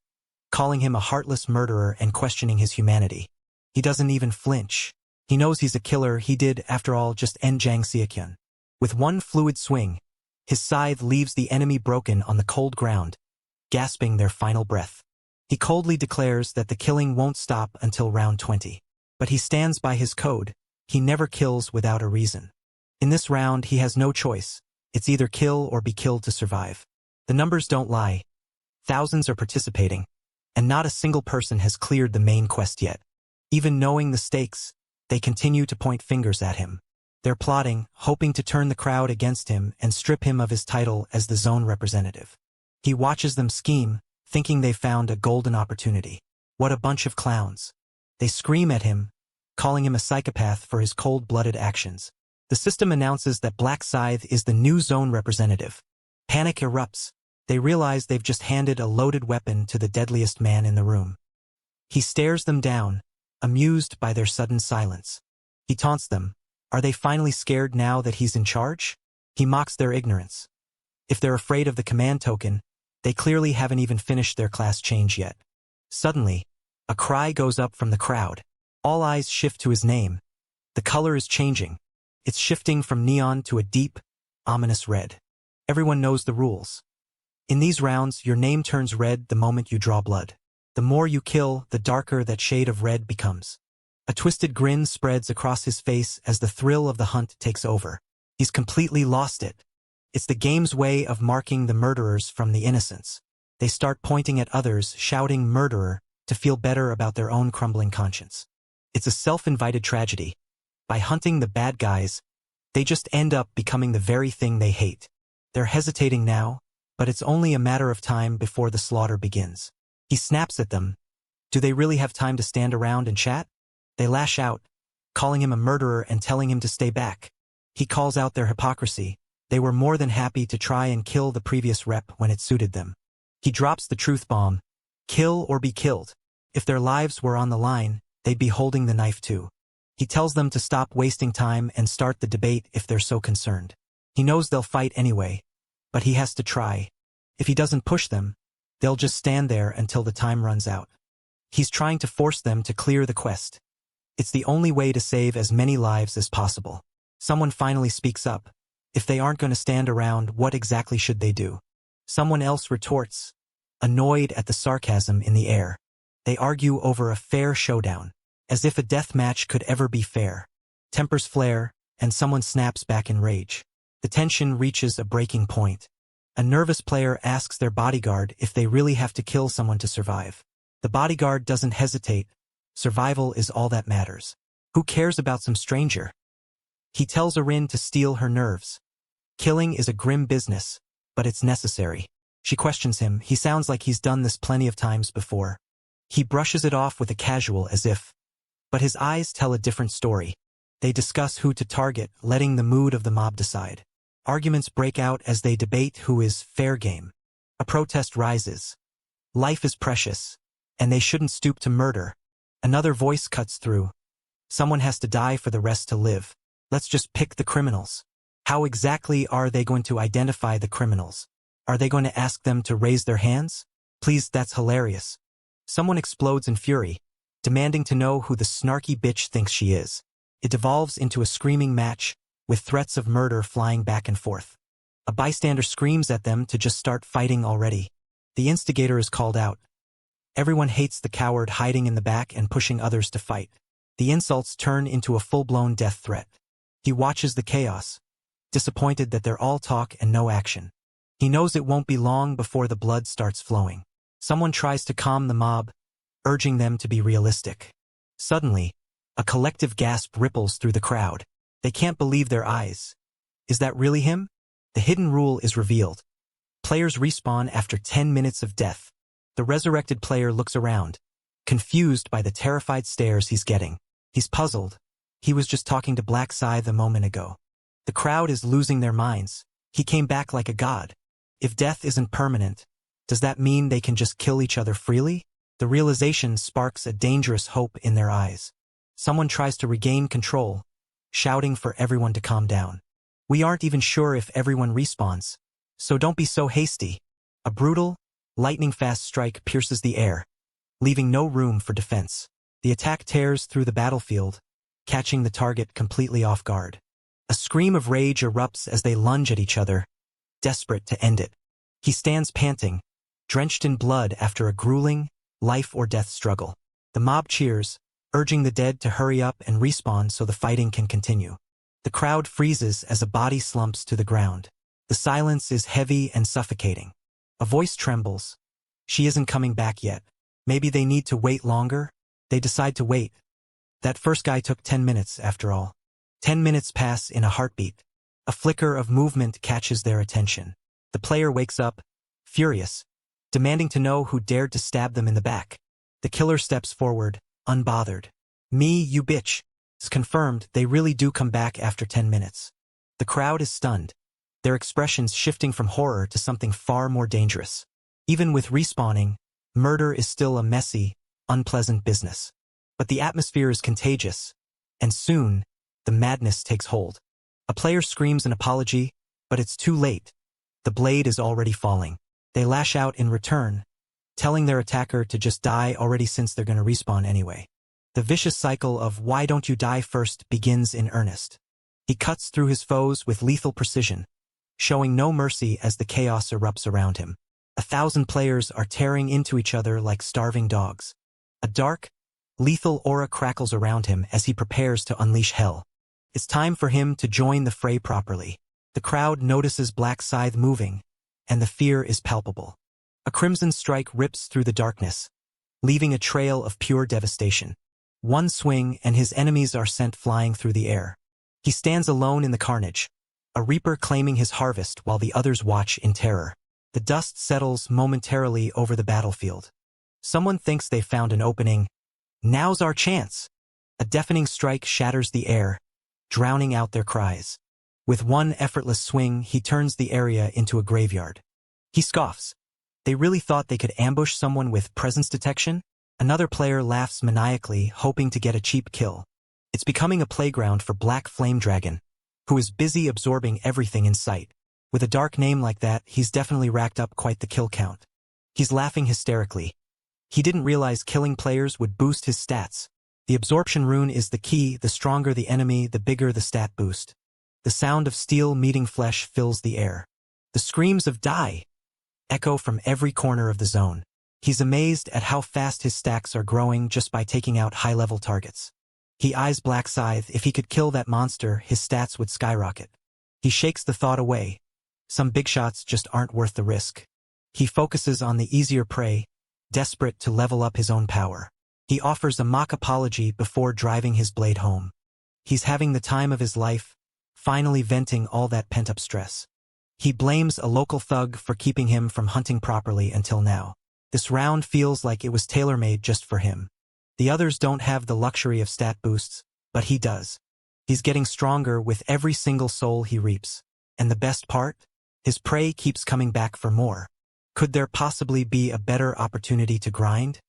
calling him a heartless murderer and questioning his humanity. He doesn't even flinch. He knows he's a killer. He did, after all, just end Zhang Xiaqian. With one fluid swing, his scythe leaves the enemy broken on the cold ground, gasping their final breath. He coldly declares that the killing won't stop until round 20. But he stands by his code. He never kills without a reason. In this round, he has no choice. It's either kill or be killed to survive. The numbers don't lie. Thousands are participating, and not a single person has cleared the main quest yet. Even knowing the stakes, they continue to point fingers at him. They're plotting, hoping to turn the crowd against him and strip him of his title as the zone representative. He watches them scheme, thinking they've found a golden opportunity. What a bunch of clowns. They scream at him, calling him a psychopath for his cold-blooded actions. The system announces that Black Scythe is the new zone representative. Panic erupts. They realize they've just handed a loaded weapon to the deadliest man in the room. He stares them down, amused by their sudden silence. He taunts them. Are they finally scared now that he's in charge? He mocks their ignorance. If they're afraid of the command token, they clearly haven't even finished their class change yet. Suddenly, a cry goes up from the crowd. All eyes shift to his name. The color is changing. It's shifting from neon to a deep, ominous red. Everyone knows the rules. In these rounds, your name turns red the moment you draw blood. The more you kill, the darker that shade of red becomes. A twisted grin spreads across his face as the thrill of the hunt takes over. He's completely lost it. It's the game's way of marking the murderers from the innocents. They start pointing at others, shouting "murderer," to feel better about their own crumbling conscience. It's a self-invited tragedy. By hunting the bad guys, they just end up becoming the very thing they hate. They're hesitating now, but it's only a matter of time before the slaughter begins. He snaps at them. Do they really have time to stand around and chat? They lash out, calling him a murderer and telling him to stay back. He calls out their hypocrisy. They were more than happy to try and kill the previous rep when it suited them. He drops the truth bomb. Kill or be killed. If their lives were on the line, they'd be holding the knife too. He tells them to stop wasting time and start the debate if they're so concerned. He knows they'll fight anyway, but he has to try. If he doesn't push them, they'll just stand there until the time runs out. He's trying to force them to clear the quest. It's the only way to save as many lives as possible. Someone finally speaks up. If they aren't going to stand around, what exactly should they do? Someone else retorts, annoyed at the sarcasm in the air. They argue over a fair showdown, as if a death match could ever be fair. Tempers flare, and someone snaps back in rage. The tension reaches a breaking point. A nervous player asks their bodyguard if they really have to kill someone to survive. The bodyguard doesn't hesitate. Survival is all that matters. Who cares about some stranger? He tells Arin to steel her nerves. Killing is a grim business, but it's necessary. She questions him. He sounds like he's done this plenty of times before. He brushes it off with a casual as if. But his eyes tell a different story. They discuss who to target, letting the mood of the mob decide. Arguments break out as they debate who is fair game. A protest rises. Life is precious, and they shouldn't stoop to murder. Another voice cuts through. Someone has to die for the rest to live. Let's just pick the criminals. How exactly are they going to identify the criminals? Are they going to ask them to raise their hands? Please, that's hilarious. Someone explodes in fury, demanding to know who the snarky bitch thinks she is. It devolves into a screaming match, with threats of murder flying back and forth. A bystander screams at them to just start fighting already. The instigator is called out. Everyone hates the coward hiding in the back and pushing others to fight. The insults turn into a full-blown death threat. He watches the chaos, disappointed that they're all talk and no action. He knows it won't be long before the blood starts flowing. Someone tries to calm the mob, urging them to be realistic. Suddenly, a collective gasp ripples through the crowd. They can't believe their eyes. Is that really him? The hidden rule is revealed. Players respawn after 10 minutes of death. The resurrected player looks around, confused by the terrified stares he's getting. He's puzzled. He was just talking to Black Scythe a moment ago. The crowd is losing their minds. He came back like a god. If death isn't permanent, does that mean they can just kill each other freely? The realization sparks a dangerous hope in their eyes. Someone tries to regain control, shouting for everyone to calm down. We aren't even sure if everyone respawns, so don't be so hasty. A brutal, lightning-fast strike pierces the air, leaving no room for defense. The attack tears through the battlefield, catching the target completely off guard. A scream of rage erupts as they lunge at each other, desperate to end it. He stands panting, drenched in blood after a grueling, life-or-death struggle. The mob cheers, urging the dead to hurry up and respawn so the fighting can continue. The crowd freezes as a body slumps to the ground. The silence is heavy and suffocating. A voice trembles. She isn't coming back yet. Maybe they need to wait longer? They decide to wait. That first guy took 10 minutes, after all. 10 minutes pass in a heartbeat. A flicker of movement catches their attention. The player wakes up, furious, demanding to know who dared to stab them in the back. The killer steps forward, unbothered. Me, you bitch. It's confirmed they really do come back after 10 minutes. The crowd is stunned, their expressions shifting from horror to something far more dangerous. Even with respawning, murder is still a messy, unpleasant business. But the atmosphere is contagious, and soon, the madness takes hold. A player screams an apology, but it's too late. The blade is already falling. They lash out in return, telling their attacker to just die already since they're going to respawn anyway. The vicious cycle of "why don't you die first" begins in earnest. He cuts through his foes with lethal precision, showing no mercy as the chaos erupts around him. 1,000 players are tearing into each other like starving dogs. A dark, lethal aura crackles around him as he prepares to unleash hell. It's time for him to join the fray properly. The crowd notices Black Scythe moving, and the fear is palpable. A crimson strike rips through the darkness, leaving a trail of pure devastation. One swing and his enemies are sent flying through the air. He stands alone in the carnage, a reaper claiming his harvest while the others watch in terror. The dust settles momentarily over the battlefield. Someone thinks they've found an opening. Now's our chance. A deafening strike shatters the air, drowning out their cries. With one effortless swing, he turns the area into a graveyard. He scoffs. They really thought they could ambush someone with presence detection? Another player laughs maniacally, hoping to get a cheap kill. It's becoming a playground for Black Flame Dragon, who is busy absorbing everything in sight. With a dark name like that, he's definitely racked up quite the kill count. He's laughing hysterically. He didn't realize killing players would boost his stats. The absorption rune is the key. The stronger the enemy, the bigger the stat boost. The sound of steel meeting flesh fills the air. The screams of "die" echo from every corner of the zone. He's amazed at how fast his stacks are growing just by taking out high-level targets. He eyes Black Scythe. If he could kill that monster, his stats would skyrocket. He shakes the thought away. Some big shots just aren't worth the risk. He focuses on the easier prey, desperate to level up his own power. He offers a mock apology before driving his blade home. He's having the time of his life, finally venting all that pent-up stress. He blames a local thug for keeping him from hunting properly until now. This round feels like it was tailor-made just for him. The others don't have the luxury of stat boosts, but he does. He's getting stronger with every single soul he reaps. And the best part? His prey keeps coming back for more. Could there possibly be a better opportunity to grind?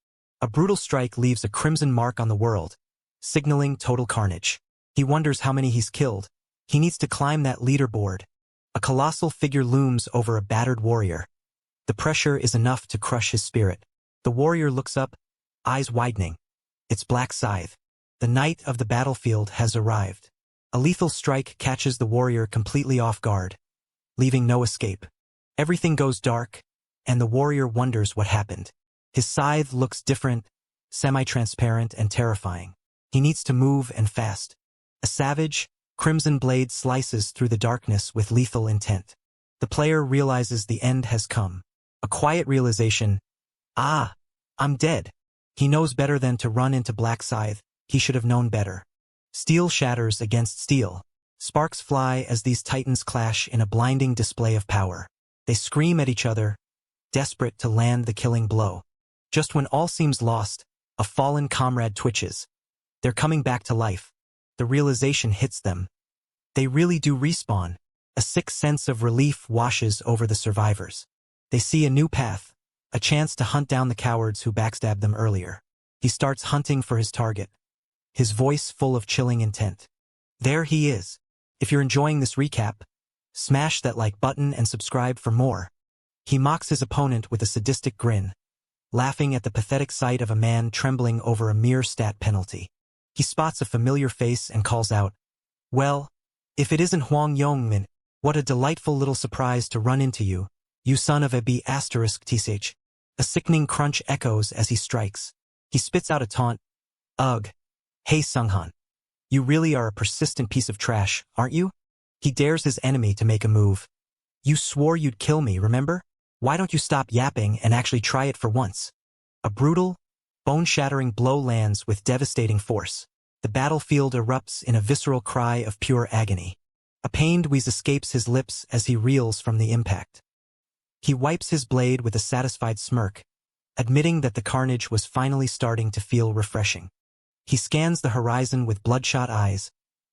A brutal strike leaves a crimson mark on the world, signaling total carnage. He wonders how many he's killed. He needs to climb that leaderboard. A colossal figure looms over a battered warrior. The pressure is enough to crush his spirit. The warrior looks up, eyes widening. It's Black Scythe. The night of the battlefield has arrived. A lethal strike catches the warrior completely off guard, leaving no escape. Everything goes dark, and the warrior wonders what happened. His scythe looks different, semi-transparent and terrifying. He needs to move and fast. A savage, crimson blade slices through the darkness with lethal intent. The player realizes the end has come. A quiet realization, "Ah, I'm dead." He knows better than to run into Black Scythe. He should have known better. Steel shatters against steel. Sparks fly as these titans clash in a blinding display of power. They scream at each other, desperate to land the killing blow. Just when all seems lost, a fallen comrade twitches. They're coming back to life. The realization hits them. They really do respawn. A sick sense of relief washes over the survivors. They see a new path, a chance to hunt down the cowards who backstabbed them earlier. He starts hunting for his target, his voice full of chilling intent. There he is. If you're enjoying this recap, smash that like button and subscribe for more. He mocks his opponent with a sadistic grin, laughing at the pathetic sight of a man trembling over a mere stat penalty. He spots a familiar face and calls out, "Well, if it isn't Huang Yongmin, what a delightful little surprise to run into you, you son of a B***TSH. A sickening crunch echoes as he strikes. He spits out a taunt. "Ugh. Hey Sunghan. You really are a persistent piece of trash, aren't you?" He dares his enemy to make a move. "You swore you'd kill me, remember? Why don't you stop yapping and actually try it for once?" A brutal, bone-shattering blow lands with devastating force. The battlefield erupts in a visceral cry of pure agony. A pained wheeze escapes his lips as he reels from the impact. He wipes his blade with a satisfied smirk, admitting that the carnage was finally starting to feel refreshing. He scans the horizon with bloodshot eyes,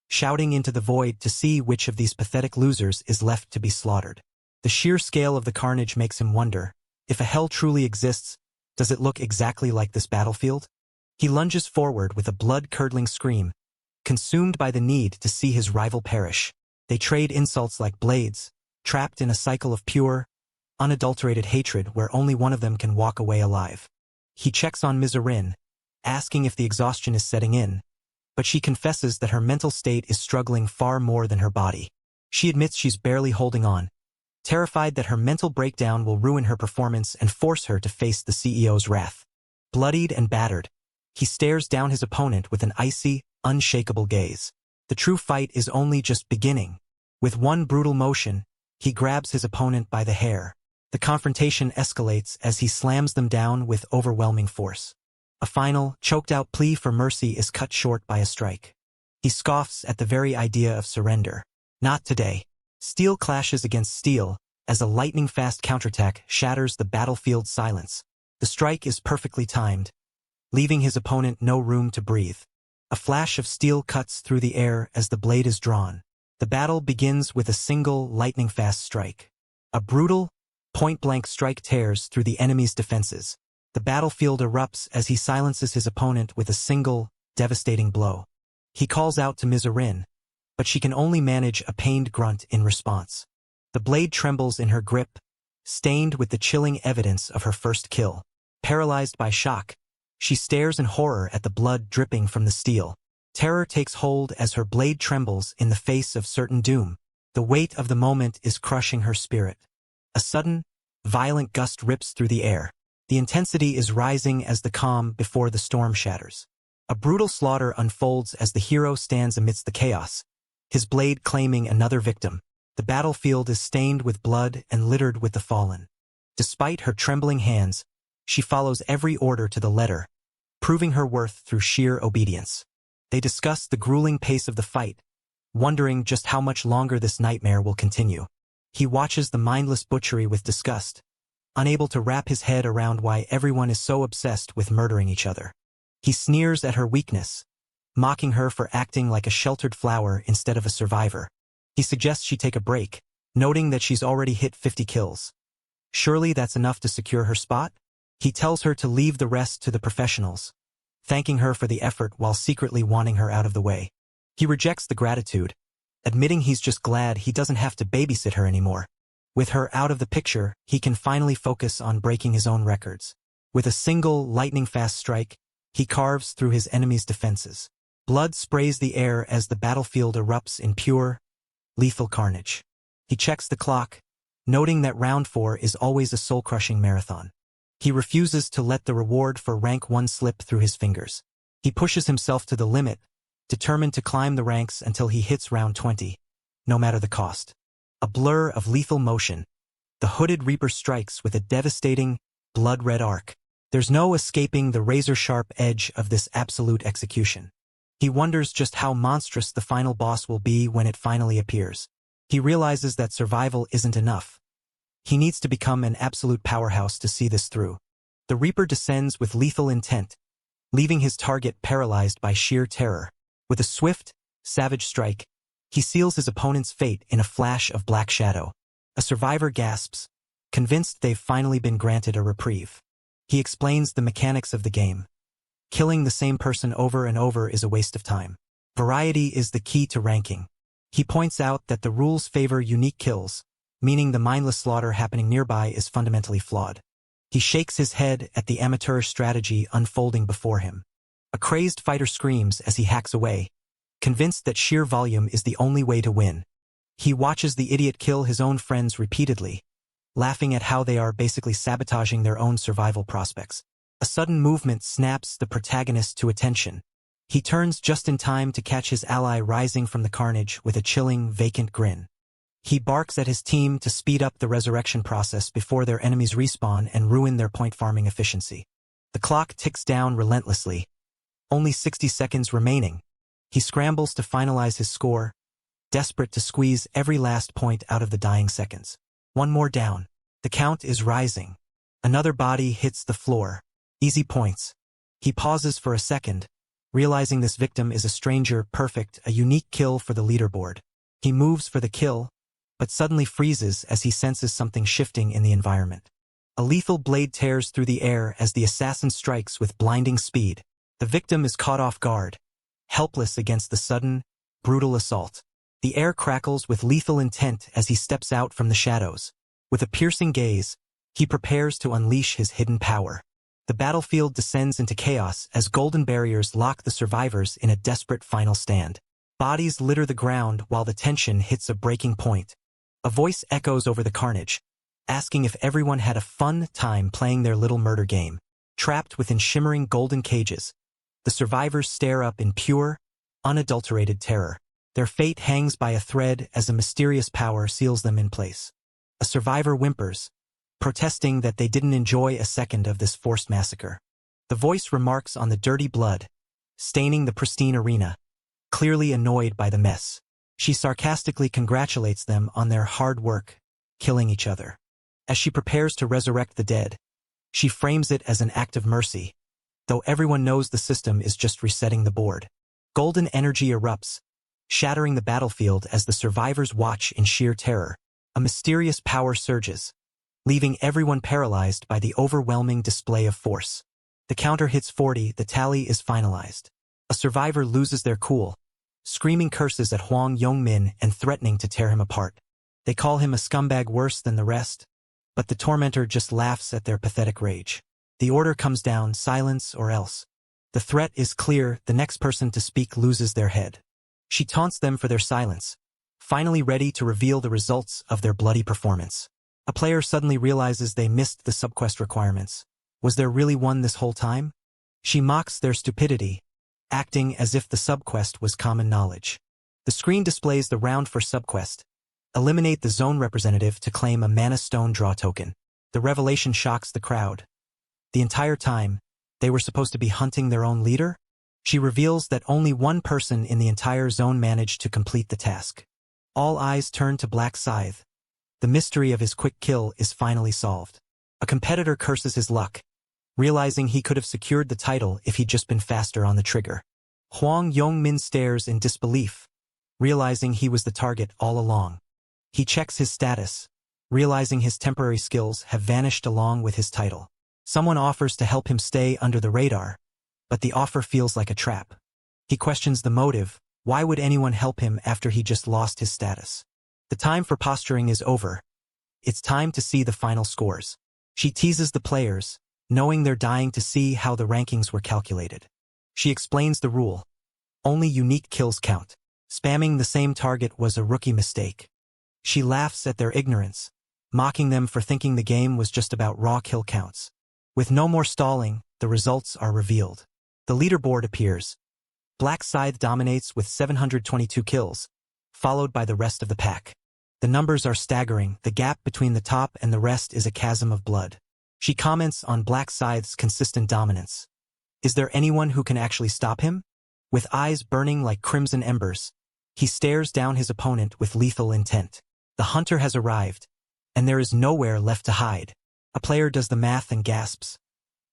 shouting into the void to see which of these pathetic losers is left to be slaughtered. The sheer scale of the carnage makes him wonder, if a hell truly exists, does it look exactly like this battlefield? He lunges forward with a blood-curdling scream, consumed by the need to see his rival perish. They trade insults like blades, trapped in a cycle of pure, unadulterated hatred where only one of them can walk away alive. He checks on Mizurin, asking if the exhaustion is setting in, but she confesses that her mental state is struggling far more than her body. She admits she's barely holding on, terrified that her mental breakdown will ruin her performance and force her to face the CEO's wrath. Bloodied and battered, he stares down his opponent with an icy, unshakable gaze. The true fight is only just beginning. With one brutal motion, he grabs his opponent by the hair. The confrontation escalates as he slams them down with overwhelming force. A final, choked-out plea for mercy is cut short by a strike. He scoffs at the very idea of surrender. Not today. Steel clashes against steel, as a lightning-fast counterattack shatters the battlefield's silence. The strike is perfectly timed, leaving his opponent no room to breathe. A flash of steel cuts through the air as the blade is drawn. The battle begins with a single lightning-fast strike. A brutal, point-blank strike tears through the enemy's defenses. The battlefield erupts as he silences his opponent with a single, devastating blow. He calls out to Mizurin, but she can only manage a pained grunt in response. The blade trembles in her grip, stained with the chilling evidence of her first kill. Paralyzed by shock, she stares in horror at the blood dripping from the steel. Terror takes hold as her blade trembles in the face of certain doom. The weight of the moment is crushing her spirit. A sudden, violent gust rips through the air. The intensity is rising as the calm before the storm shatters. A brutal slaughter unfolds as the hero stands amidst the chaos, his blade claiming another victim. The battlefield is stained with blood and littered with the fallen. Despite her trembling hands, she follows every order to the letter, proving her worth through sheer obedience. They discuss the grueling pace of the fight, wondering just how much longer this nightmare will continue. He watches the mindless butchery with disgust, unable to wrap his head around why everyone is so obsessed with murdering each other. He sneers at her weakness, mocking her for acting like a sheltered flower instead of a survivor. He suggests she take a break, noting that she's already hit 50 kills. Surely that's enough to secure her spot? He tells her to leave the rest to the professionals, thanking her for the effort while secretly wanting her out of the way. He rejects the gratitude, admitting he's just glad he doesn't have to babysit her anymore. With her out of the picture, he can finally focus on breaking his own records. With a single lightning-fast strike, he carves through his enemy's defenses. Blood sprays the air as the battlefield erupts in pure, lethal carnage. He checks the clock, noting that round 4 is always a soul-crushing marathon. He refuses to let the reward for rank 1 slip through his fingers. He pushes himself to the limit, determined to climb the ranks until he hits round 20, no matter the cost. A blur of lethal motion. The hooded Reaper strikes with a devastating, blood-red arc. There's no escaping the razor-sharp edge of this absolute execution. He wonders just how monstrous the final boss will be when it finally appears. He realizes that survival isn't enough. He needs to become an absolute powerhouse to see this through. The Reaper descends with lethal intent, leaving his target paralyzed by sheer terror. With a swift, savage strike, he seals his opponent's fate in a flash of black shadow. A survivor gasps, convinced they've finally been granted a reprieve. He explains the mechanics of the game. Killing the same person over and over is a waste of time. Variety is the key to ranking. He points out that the rules favor unique kills, meaning the mindless slaughter happening nearby is fundamentally flawed. He shakes his head at the amateurish strategy unfolding before him. A crazed fighter screams as he hacks away, convinced that sheer volume is the only way to win. He watches the idiot kill his own friends repeatedly, laughing at how they are basically sabotaging their own survival prospects. A sudden movement snaps the protagonist to attention. He turns just in time to catch his ally rising from the carnage with a chilling, vacant grin. He barks at his team to speed up the resurrection process before their enemies respawn and ruin their point farming efficiency. The clock ticks down relentlessly. Only 60 seconds remaining. He scrambles to finalize his score, desperate to squeeze every last point out of the dying seconds. One more down. The count is rising. Another body hits the floor. Easy points. He pauses for a second, realizing this victim is a stranger. Perfect, a unique kill for the leaderboard. He moves for the kill, but suddenly freezes as he senses something shifting in the environment. A lethal blade tears through the air as the assassin strikes with blinding speed. The victim is caught off guard, helpless against the sudden, brutal assault. The air crackles with lethal intent as he steps out from the shadows. With a piercing gaze, he prepares to unleash his hidden power. The battlefield descends into chaos as golden barriers lock the survivors in a desperate final stand. Bodies litter the ground while the tension hits a breaking point. A voice echoes over the carnage, asking if everyone had a fun time playing their little murder game. Trapped within shimmering golden cages, the survivors stare up in pure, unadulterated terror. Their fate hangs by a thread as a mysterious power seals them in place. A survivor whimpers, protesting that they didn't enjoy a second of this forced massacre. The voice remarks on the dirty blood, staining the pristine arena, clearly annoyed by the mess. She sarcastically congratulates them on their hard work, killing each other. As she prepares to resurrect the dead, she frames it as an act of mercy, though everyone knows the system is just resetting the board. Golden energy erupts, shattering the battlefield as the survivors watch in sheer terror. A mysterious power surges, leaving everyone paralyzed by the overwhelming display of force. The counter hits 40, the tally is finalized. A survivor loses their cool, screaming curses at Huang Yongmin and threatening to tear him apart. They call him a scumbag worse than the rest, but the tormentor just laughs at their pathetic rage. The order comes down, silence or else. The threat is clear, the next person to speak loses their head. She taunts them for their silence, finally ready to reveal the results of their bloody performance. A player suddenly realizes they missed the subquest requirements. Was there really one this whole time? She mocks their stupidity, acting as if the subquest was common knowledge. The screen displays the round for subquest. Eliminate the zone representative to claim a mana stone draw token. The revelation shocks the crowd. The entire time, they were supposed to be hunting their own leader? She reveals that only one person in the entire zone managed to complete the task. All eyes turn to Black Scythe. The mystery of his quick kill is finally solved. A competitor curses his luck, realizing he could have secured the title if he'd just been faster on the trigger. Huang Yongmin stares in disbelief, realizing he was the target all along. He checks his status, realizing his temporary skills have vanished along with his title. Someone offers to help him stay under the radar, but the offer feels like a trap. He questions the motive. Why would anyone help him after he just lost his status? The time for posturing is over. It's time to see the final scores. She teases the players, knowing they're dying to see how the rankings were calculated. She explains the rule. Only unique kills count. Spamming the same target was a rookie mistake. She laughs at their ignorance, mocking them for thinking the game was just about raw kill counts. With no more stalling, the results are revealed. The leaderboard appears. Black Scythe dominates with 722 kills, followed by the rest of the pack. The numbers are staggering. The gap between the top and the rest is a chasm of blood. She comments on Black Scythe's consistent dominance. Is there anyone who can actually stop him? With eyes burning like crimson embers, he stares down his opponent with lethal intent. The hunter has arrived, and there is nowhere left to hide. A player does the math and gasps.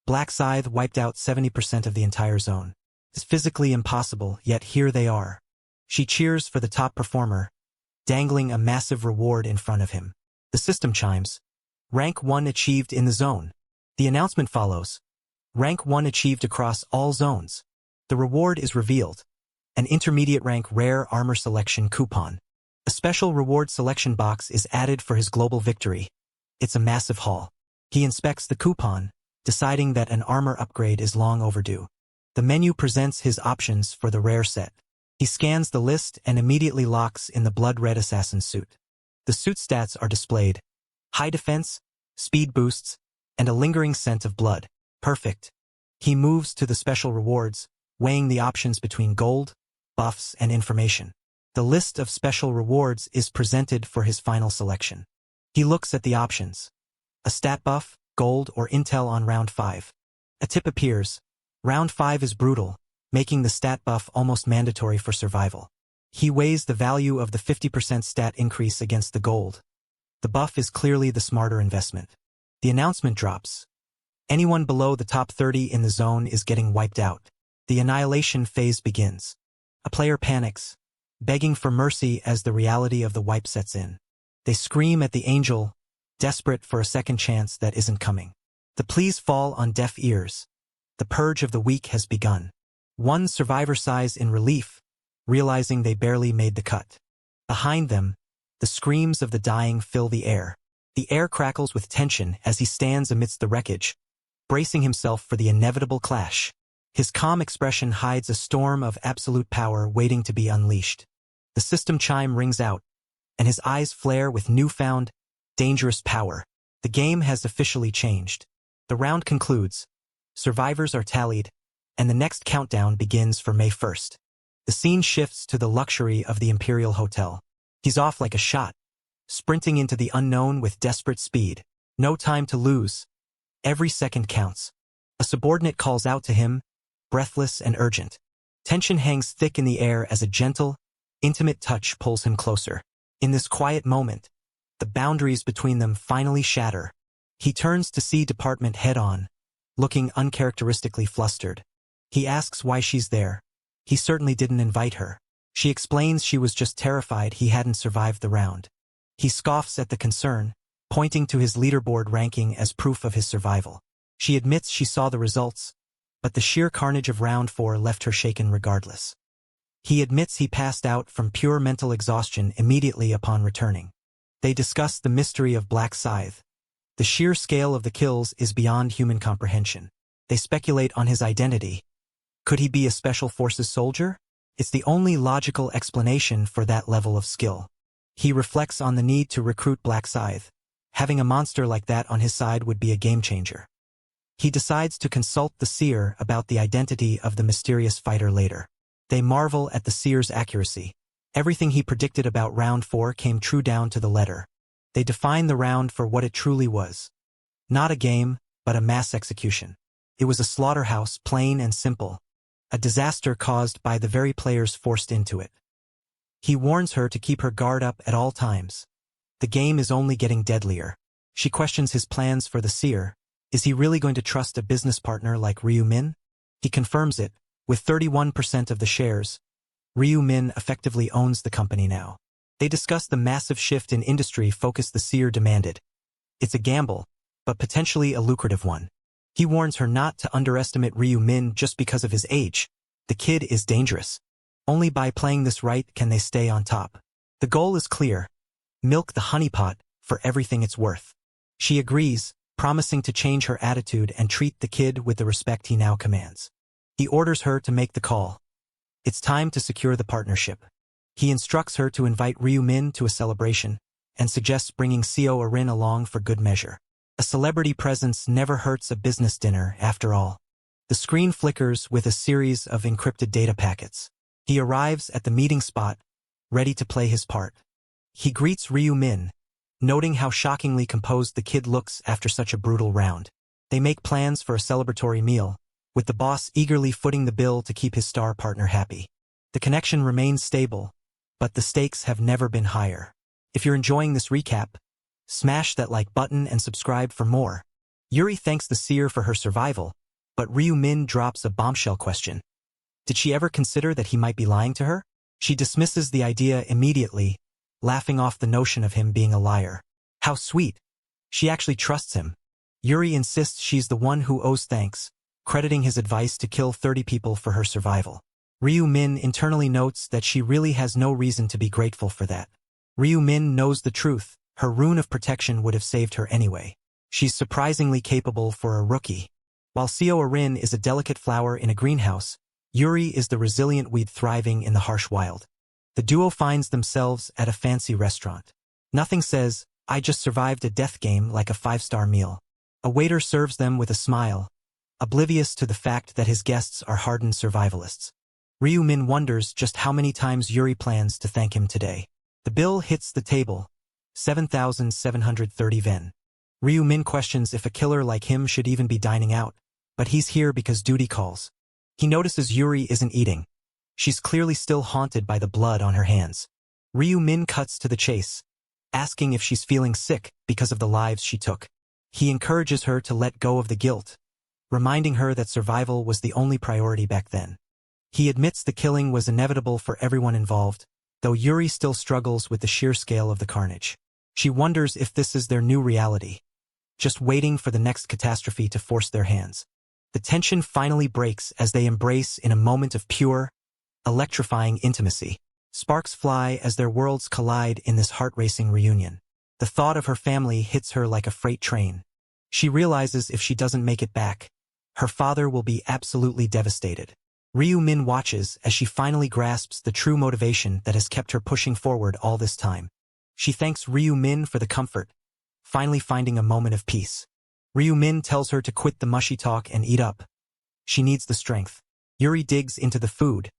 Black Scythe wiped out 70% of the entire zone. It's physically impossible, yet here they are. She cheers for the top performer, dangling a massive reward in front of him. The system chimes. Rank 1 achieved in the zone. The announcement follows. Rank 1 achieved across all zones. The reward is revealed. An intermediate rank rare armor selection coupon. A special reward selection box is added for his global victory. It's a massive haul. He inspects the coupon, deciding that an armor upgrade is long overdue. The menu presents his options for the rare set. He scans the list and immediately locks in the blood-red assassin suit. The suit stats are displayed. High defense, speed boosts, and a lingering scent of blood. Perfect. He moves to the special rewards, weighing the options between gold, buffs, and information. The list of special rewards is presented for his final selection. He looks at the options. A stat buff, gold, or intel on round 5. A tip appears. Round 5 is brutal, making the stat buff almost mandatory for survival. He weighs the value of the 50% stat increase against the gold. The buff is clearly the smarter investment. The announcement drops. Anyone below the top 30 in the zone is getting wiped out. The annihilation phase begins. A player panics, begging for mercy as the reality of the wipe sets in. They scream at the angel, desperate for a second chance that isn't coming. The pleas fall on deaf ears. The purge of the weak has begun. One survivor sighs in relief, realizing they barely made the cut. Behind them, the screams of the dying fill the air. The air crackles with tension as he stands amidst the wreckage, bracing himself for the inevitable clash. His calm expression hides a storm of absolute power waiting to be unleashed. The system chime rings out, and his eyes flare with newfound, dangerous power. The game has officially changed. The round concludes. Survivors are tallied, and the next countdown begins for May 1st. The scene shifts to the luxury of the Imperial Hotel. He's off like a shot, sprinting into the unknown with desperate speed. No time to lose. Every second counts. A subordinate calls out to him, breathless and urgent. Tension hangs thick in the air as a gentle, intimate touch pulls him closer. In this quiet moment, the boundaries between them finally shatter. He turns to see Department head-on, looking uncharacteristically flustered. He asks why she's there. He certainly didn't invite her. She explains she was just terrified he hadn't survived the round. He scoffs at the concern, pointing to his leaderboard ranking as proof of his survival. She admits she saw the results, but the sheer carnage of round 4 left her shaken regardless. He admits he passed out from pure mental exhaustion immediately upon returning. They discuss the mystery of Black Scythe. The sheer scale of the kills is beyond human comprehension. They speculate on his identity. Could he be a Special Forces soldier? It's the only logical explanation for that level of skill. He reflects on the need to recruit Black Scythe. Having a monster like that on his side would be a game-changer. He decides to consult the seer about the identity of the mysterious fighter later. They marvel at the seer's accuracy. Everything he predicted about round 4 came true down to the letter. They define the round for what it truly was. Not a game, but a mass execution. It was a slaughterhouse, plain and simple. A disaster caused by the very players forced into it. He warns her to keep her guard up at all times. The game is only getting deadlier. She questions his plans for the seer. Is he really going to trust a business partner like Ryu Min? He confirms it. With 31% of the shares, Ryu Min effectively owns the company now. They discuss the massive shift in industry focus the seer demanded. It's a gamble, but potentially a lucrative one. He warns her not to underestimate Ryu Min just because of his age. The kid is dangerous. Only by playing this right can they stay on top. The goal is clear. Milk the honeypot for everything it's worth. She agrees, promising to change her attitude and treat the kid with the respect he now commands. He orders her to make the call. It's time to secure the partnership. He instructs her to invite Ryu Min to a celebration and suggests bringing Seo Arin along for good measure. A celebrity presence never hurts a business dinner, after all. The screen flickers with a series of encrypted data packets. He arrives at the meeting spot, ready to play his part. He greets Ryu Min, noting how shockingly composed the kid looks after such a brutal round. They make plans for a celebratory meal, with the boss eagerly footing the bill to keep his star partner happy. The connection remains stable, but the stakes have never been higher. If you're enjoying this recap, smash that like button and subscribe for more. Yuri thanks the seer for her survival, but Ryu Min drops a bombshell question. Did she ever consider that he might be lying to her? She dismisses the idea immediately, laughing off the notion of him being a liar. How sweet. She actually trusts him. Yuri insists she's the one who owes thanks, crediting his advice to kill 30 people for her survival. Ryu Min internally notes that she really has no reason to be grateful for that. Ryu Min knows the truth. Her rune of protection would have saved her anyway. She's surprisingly capable for a rookie. While Seo Arin is a delicate flower in a greenhouse, Yuri is the resilient weed thriving in the harsh wild. The duo finds themselves at a fancy restaurant. Nothing says, "I just survived a death game," like a 5-star meal. A waiter serves them with a smile, oblivious to the fact that his guests are hardened survivalists. Ryu Min wonders just how many times Yuri plans to thank him today. The bill hits the table, 7,730 yen. Ryu Min questions if a killer like him should even be dining out, but he's here because duty calls. He notices Yuri isn't eating. She's clearly still haunted by the blood on her hands. Ryu Min cuts to the chase, asking if she's feeling sick because of the lives she took. He encourages her to let go of the guilt, reminding her that survival was the only priority back then. He admits the killing was inevitable for everyone involved, though Yuri still struggles with the sheer scale of the carnage. She wonders if this is their new reality, just waiting for the next catastrophe to force their hands. The tension finally breaks as they embrace in a moment of pure, electrifying intimacy. Sparks fly as their worlds collide in this heart-racing reunion. The thought of her family hits her like a freight train. She realizes if she doesn't make it back, her father will be absolutely devastated. Ryu Min watches as she finally grasps the true motivation that has kept her pushing forward all this time. She thanks Ryu Min for the comfort, finally finding a moment of peace. Ryu Min tells her to quit the mushy talk and eat up. She needs the strength. Yuri digs into the food,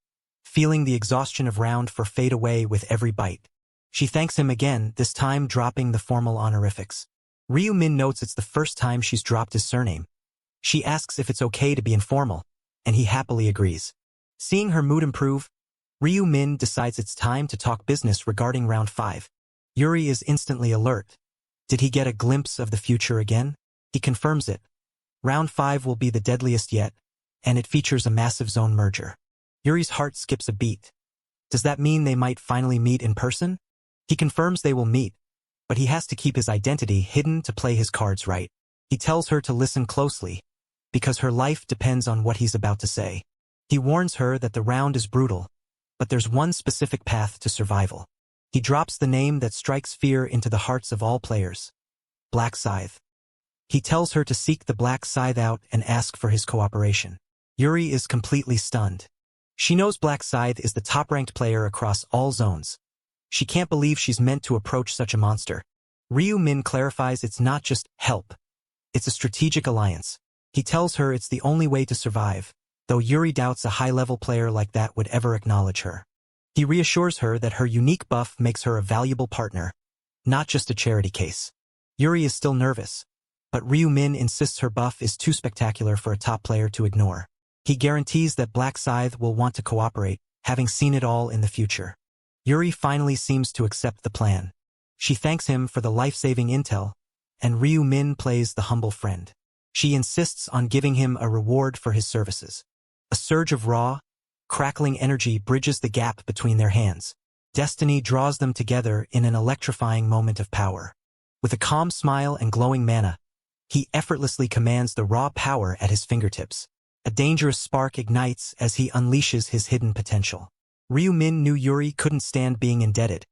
feeling the exhaustion of round 4 fade away with every bite. She thanks him again, this time dropping the formal honorifics. Ryu Min notes it's the first time she's dropped his surname. She asks if it's okay to be informal, and he happily agrees. Seeing her mood improve, Ryu Min decides it's time to talk business regarding round 5. Yuri is instantly alert. Did he get a glimpse of the future again? He confirms it. Round 5 will be the deadliest yet, and it features a massive zone merger. Yuri's heart skips a beat. Does that mean they might finally meet in person? He confirms they will meet, but he has to keep his identity hidden to play his cards right. He tells her to listen closely, because her life depends on what he's about to say. He warns her that the round is brutal, but there's one specific path to survival. He drops the name that strikes fear into the hearts of all players: Black Scythe. He tells her to seek the Black Scythe out and ask for his cooperation. Yuri is completely stunned. She knows Black Scythe is the top-ranked player across all zones. She can't believe she's meant to approach such a monster. Ryu Min clarifies it's not just help. It's a strategic alliance. He tells her it's the only way to survive, though Yuri doubts a high-level player like that would ever acknowledge her. He reassures her that her unique buff makes her a valuable partner, not just a charity case. Yuri is still nervous, but Ryu Min insists her buff is too spectacular for a top player to ignore. He guarantees that Black Scythe will want to cooperate, having seen it all in the future. Yuri finally seems to accept the plan. She thanks him for the life-saving intel, and Ryu Min plays the humble friend. She insists on giving him a reward for his services. A surge of raw, crackling energy bridges the gap between their hands. Destiny draws them together in an electrifying moment of power. With a calm smile and glowing mana, he effortlessly commands the raw power at his fingertips. A dangerous spark ignites as he unleashes his hidden potential. Ryu Min knew Yuri couldn't stand being indebted.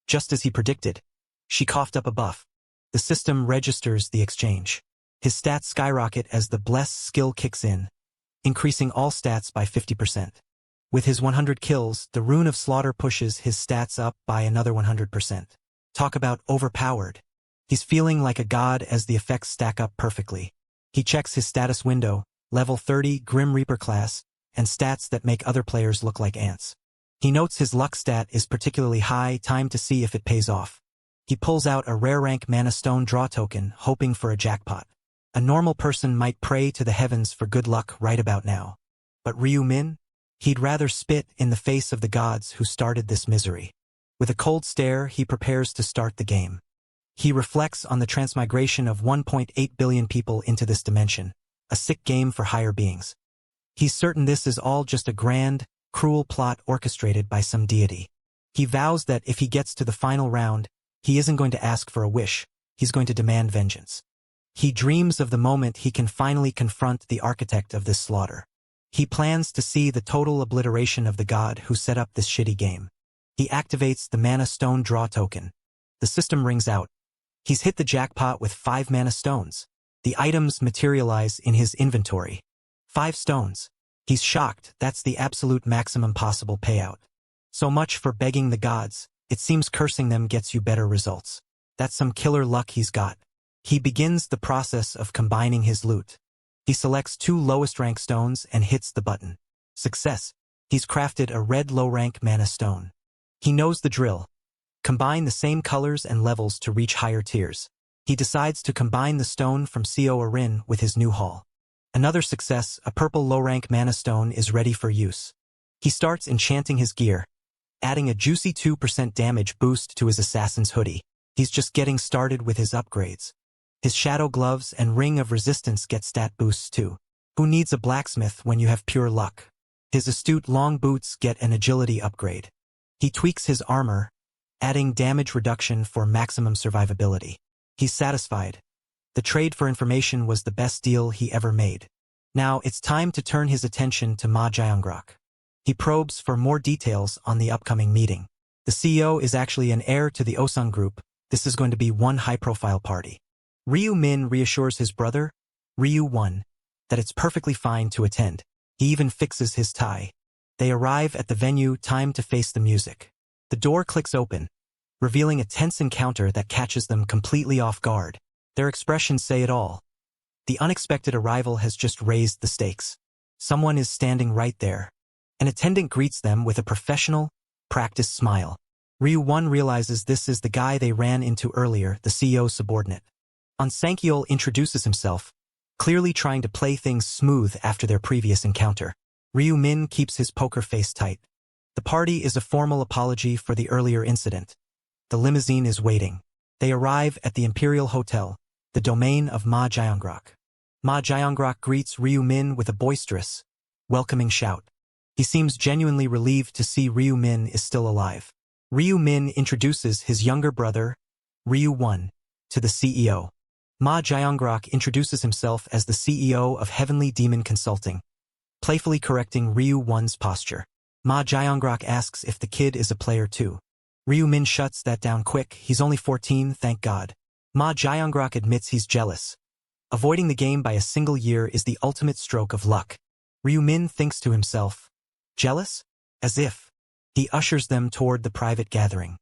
Just as he predicted, she coughed up a buff. The system registers the exchange. His stats skyrocket as the Bless skill kicks in, increasing all stats by 50%. With his 100 kills, the Rune of Slaughter pushes his stats up by another 100%. Talk about overpowered. He's feeling like a god as the effects stack up perfectly. He checks his status window, level 30 Grim Reaper class, and stats that make other players look like ants. He notes his luck stat is particularly high, time to see if it pays off. He pulls out a rare rank mana stone draw token, hoping for a jackpot. A normal person might pray to the heavens for good luck right about now. But Ryu Min? He'd rather spit in the face of the gods who started this misery. With a cold stare, he prepares to start the game. He reflects on the transmigration of 1.8 billion people into this dimension, a sick game for higher beings. He's certain this is all just a grand, cruel plot orchestrated by some deity. He vows that if he gets to the final round, he isn't going to ask for a wish, he's going to demand vengeance. He dreams of the moment he can finally confront the architect of this slaughter. He plans to see the total obliteration of the god who set up this shitty game. He activates the mana stone draw token. The system rings out. He's hit the jackpot with 5 mana stones. The items materialize in his inventory. 5 stones. He's shocked, that's the absolute maximum possible payout. So much for begging the gods, it seems cursing them gets you better results. That's some killer luck he's got. He begins the process of combining his loot. He selects 2 lowest rank stones and hits the button. Success. He's crafted a red low rank mana stone. He knows the drill. Combine the same colors and levels to reach higher tiers. He decides to combine the stone from Co Arin with his new haul. Another success, a purple low rank mana stone is ready for use. He starts enchanting his gear, adding a juicy 2% damage boost to his assassin's hoodie. He's just getting started with his upgrades. His shadow gloves and ring of resistance get stat boosts too. Who needs a blacksmith when you have pure luck? His astute long boots get an agility upgrade. He tweaks his armor, adding damage reduction for maximum survivability. He's satisfied. The trade for information was the best deal he ever made. Now it's time to turn his attention to Ma Jiangrok. He probes for more details on the upcoming meeting. The CEO is actually an heir to the Osung group. This is going to be one high-profile party. Ryu Min reassures his brother, Ryu 1, that it's perfectly fine to attend. He even fixes his tie. They arrive at the venue, time to face the music. The door clicks open, revealing a tense encounter that catches them completely off guard. Their expressions say it all. The unexpected arrival has just raised the stakes. Someone is standing right there. An attendant greets them with a professional, practiced smile. Ryu 1 realizes this is the guy they ran into earlier, the CEO's subordinate. Sankyol introduces himself, clearly trying to play things smooth after their previous encounter. Ryu Min keeps his poker face tight. The party is a formal apology for the earlier incident. The limousine is waiting. They arrive at the Imperial Hotel, the domain of Ma Jiangrok. Ma Jiangrok greets Ryu Min with a boisterous, welcoming shout. He seems genuinely relieved to see Ryu Min is still alive. Ryu Min introduces his younger brother, Ryu 1, to the CEO. Ma Jiangrok introduces himself as the CEO of Heavenly Demon Consulting, playfully correcting Ryu 1's posture. Ma Jiangrok asks if the kid is a player too. Ryu Min shuts that down quick, he's only 14, thank God. Ma Jiangrok admits he's jealous. Avoiding the game by a single year is the ultimate stroke of luck. Ryu Min thinks to himself, jealous? As if. He ushers them toward the private gathering.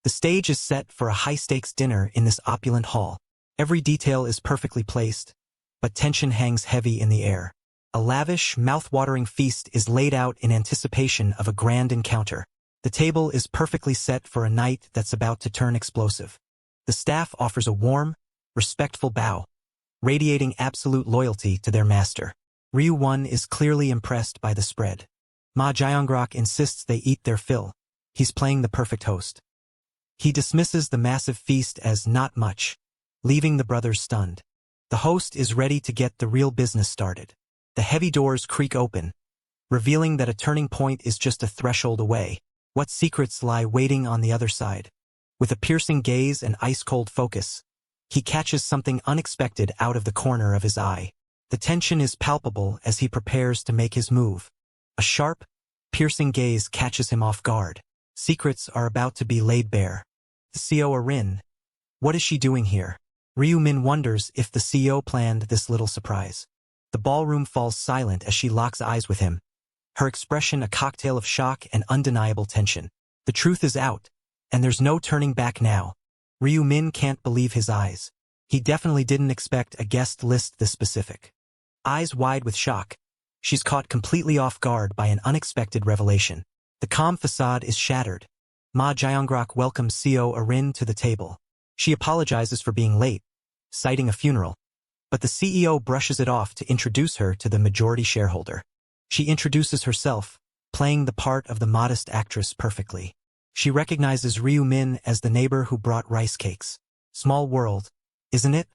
The stage is set for a high-stakes dinner in this opulent hall. Every detail is perfectly placed, but tension hangs heavy in the air. A lavish, mouth-watering feast is laid out in anticipation of a grand encounter. The table is perfectly set for a night that's about to turn explosive. The staff offers a warm, respectful bow, radiating absolute loyalty to their master. Ryu 1 is clearly impressed by the spread. Ma Jiangrok insists they eat their fill. He's playing the perfect host. He dismisses the massive feast as not much, leaving the brothers stunned. The host is ready to get the real business started. The heavy doors creak open, revealing that a turning point is just a threshold away. What secrets lie waiting on the other side? With a piercing gaze and ice-cold focus, he catches something unexpected out of the corner of his eye. The tension is palpable as he prepares to make his move. A sharp, piercing gaze catches him off guard. Secrets are about to be laid bare. The CEO Arin. What is she doing here? Ryu Min wonders if the CEO planned this little surprise. The ballroom falls silent as she locks eyes with him. Her expression a cocktail of shock and undeniable tension. The truth is out, and there's no turning back now. Ryu Min can't believe his eyes. He definitely didn't expect a guest list this specific. Eyes wide with shock, she's caught completely off guard by an unexpected revelation. The calm facade is shattered. Ma Jyeongrok welcomes Seo Arin to the table. She apologizes for being late, citing a funeral. But the CEO brushes it off to introduce her to the majority shareholder. She introduces herself, playing the part of the modest actress perfectly. She recognizes Ryu Min as the neighbor who brought rice cakes. Small world, isn't it?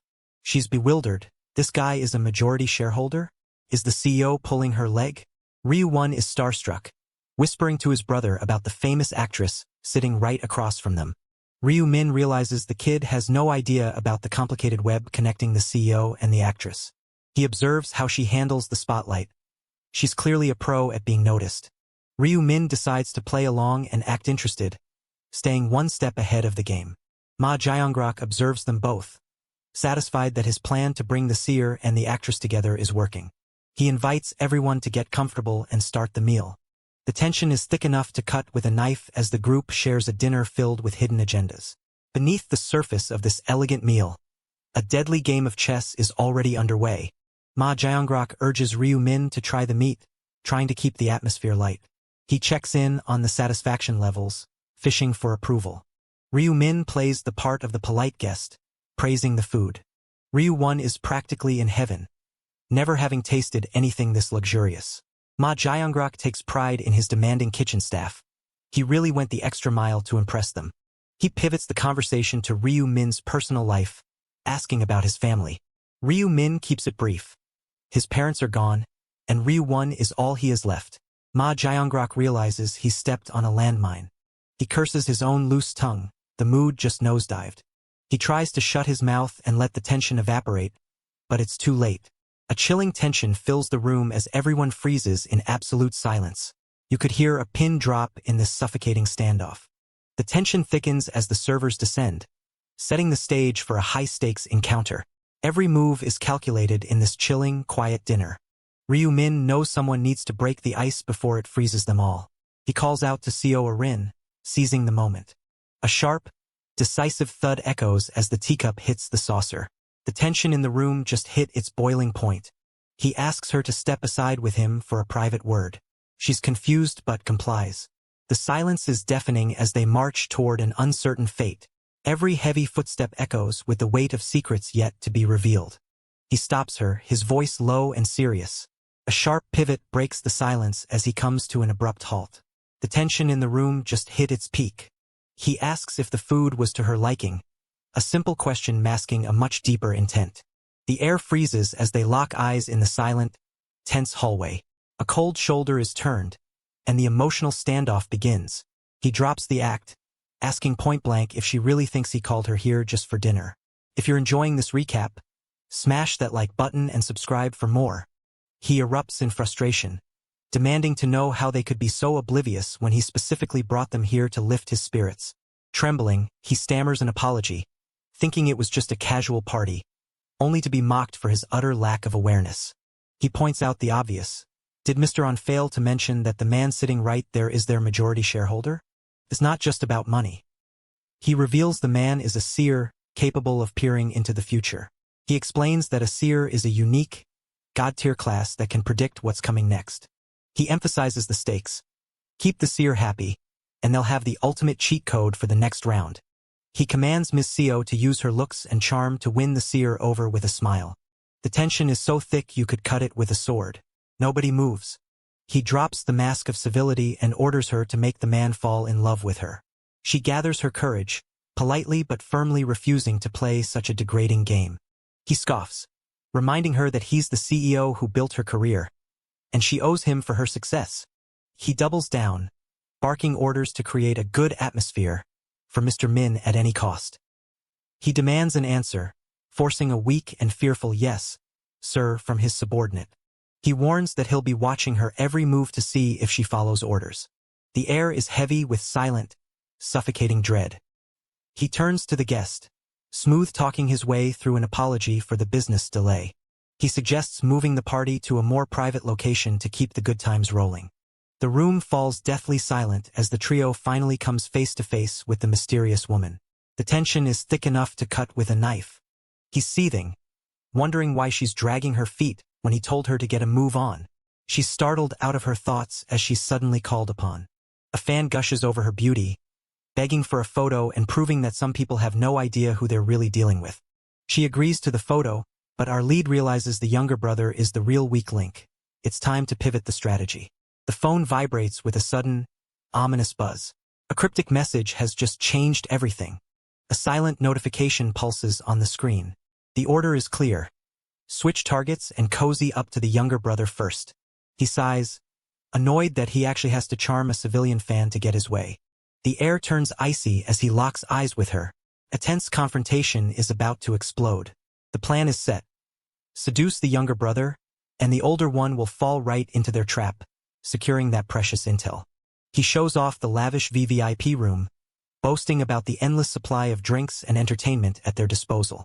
She's bewildered. This guy is a majority shareholder? Is the CEO pulling her leg? Ryu Won is starstruck, whispering to his brother about the famous actress sitting right across from them. Ryu Min realizes the kid has no idea about the complicated web connecting the CEO and the actress. He observes how she handles the spotlight. She's clearly a pro at being noticed. Ryu Min decides to play along and act interested, staying one step ahead of the game. Ma Jyeongrok observes them both, satisfied that his plan to bring the seer and the actress together is working. He invites everyone to get comfortable and start the meal. The tension is thick enough to cut with a knife as the group shares a dinner filled with hidden agendas. Beneath the surface of this elegant meal, a deadly game of chess is already underway. Ma Jyeongrok urges Ryu Min to try the meat, trying to keep the atmosphere light. He checks in on the satisfaction levels, fishing for approval. Ryu Min plays the part of the polite guest, praising the food. Ryu Won is practically in heaven, never having tasted anything this luxurious. Ma Jyeongrok takes pride in his demanding kitchen staff. He really went the extra mile to impress them. He pivots the conversation to Ryu Min's personal life, asking about his family. Ryu Min keeps it brief. His parents are gone, and Ryu Won is all he has left. Ma Jyeongrok realizes he's stepped on a landmine. He curses his own loose tongue. The mood just nosedived. He tries to shut his mouth and let the tension evaporate, but it's too late. A chilling tension fills the room as everyone freezes in absolute silence. You could hear a pin drop in this suffocating standoff. The tension thickens as the servers descend, setting the stage for a high-stakes encounter. Every move is calculated in this chilling, quiet dinner. Ryu Min knows someone needs to break the ice before it freezes them all. He calls out to Seo Arin, seizing the moment. A sharp, decisive thud echoes as the teacup hits the saucer. The tension in the room just hit its boiling point. He asks her to step aside with him for a private word. She's confused but complies. The silence is deafening as they march toward an uncertain fate. Every heavy footstep echoes with the weight of secrets yet to be revealed. He stops her, his voice low and serious. A sharp pivot breaks the silence as he comes to an abrupt halt. The tension in the room just hit its peak. He asks if the food was to her liking, a simple question masking a much deeper intent. The air freezes as they lock eyes in the silent, tense hallway. A cold shoulder is turned, and the emotional standoff begins. He drops the act, asking point-blank if she really thinks he called her here just for dinner. If you're enjoying this recap, smash that like button and subscribe for more. He erupts in frustration, demanding to know how they could be so oblivious when he specifically brought them here to lift his spirits. Trembling, he stammers an apology, thinking it was just a casual party, only to be mocked for his utter lack of awareness. He points out the obvious. Did Mr. On fail to mention that the man sitting right there is their majority shareholder? It's not just about money. He reveals the man is a seer, capable of peering into the future. He explains that a seer is a unique, god-tier class that can predict what's coming next. He emphasizes the stakes. Keep the seer happy, and they'll have the ultimate cheat code for the next round. He commands Miss Seo to use her looks and charm to win the seer over with a smile. The tension is so thick you could cut it with a sword. Nobody moves. He drops the mask of civility and orders her to make the man fall in love with her. She gathers her courage, politely but firmly refusing to play such a degrading game. He scoffs, reminding her that he's the CEO who built her career, and she owes him for her success. He doubles down, barking orders to create a good atmosphere for Mr. Min at any cost. He demands an answer, forcing a weak and fearful yes, sir, from his subordinate. He warns that he'll be watching her every move to see if she follows orders. The air is heavy with silent, suffocating dread. He turns to the guest, smooth-talking his way through an apology for the business delay. He suggests moving the party to a more private location to keep the good times rolling. The room falls deathly silent as the trio finally comes face to face with the mysterious woman. The tension is thick enough to cut with a knife. He's seething, wondering why she's dragging her feet when he told her to get a move on. She's startled out of her thoughts as she's suddenly called upon. A fan gushes over her beauty, begging for a photo and proving that some people have no idea who they're really dealing with. She agrees to the photo, but our lead realizes the younger brother is the real weak link. It's time to pivot the strategy. The phone vibrates with a sudden, ominous buzz. A cryptic message has just changed everything. A silent notification pulses on the screen. The order is clear. Switch targets and cozy up to the younger brother first. He sighs, annoyed that he actually has to charm a civilian fan to get his way. The air turns icy as he locks eyes with her. A tense confrontation is about to explode. The plan is set. Seduce the younger brother, and the older one will fall right into their trap, securing that precious intel. He shows off the lavish VVIP room, boasting about the endless supply of drinks and entertainment at their disposal.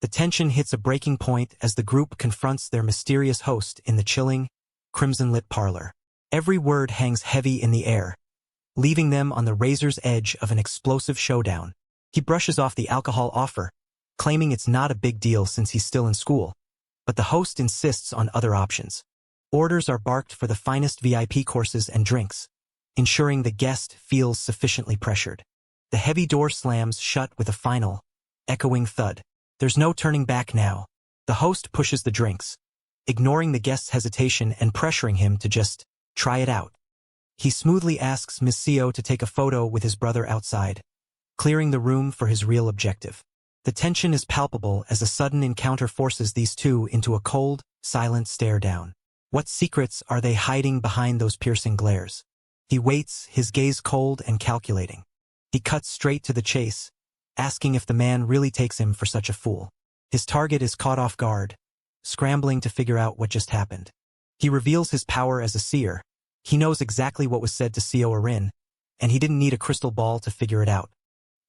The tension hits a breaking point as the group confronts their mysterious host in the chilling, crimson-lit parlor. Every word hangs heavy in the air, leaving them on the razor's edge of an explosive showdown. He brushes off the alcohol offer, claiming it's not a big deal since he's still in school, but the host insists on other options. Orders are barked for the finest VIP courses and drinks, ensuring the guest feels sufficiently pressured. The heavy door slams shut with a final, echoing thud. There's no turning back now. The host pushes the drinks, ignoring the guest's hesitation and pressuring him to just try it out. He smoothly asks Miss Seo to take a photo with his brother outside, clearing the room for his real objective. The tension is palpable as a sudden encounter forces these two into a cold, silent stare down. What secrets are they hiding behind those piercing glares? He waits, his gaze cold and calculating. He cuts straight to the chase, asking if the man really takes him for such a fool. His target is caught off guard, scrambling to figure out what just happened. He reveals his power as a seer. He knows exactly what was said to Seo Erin, and he didn't need a crystal ball to figure it out.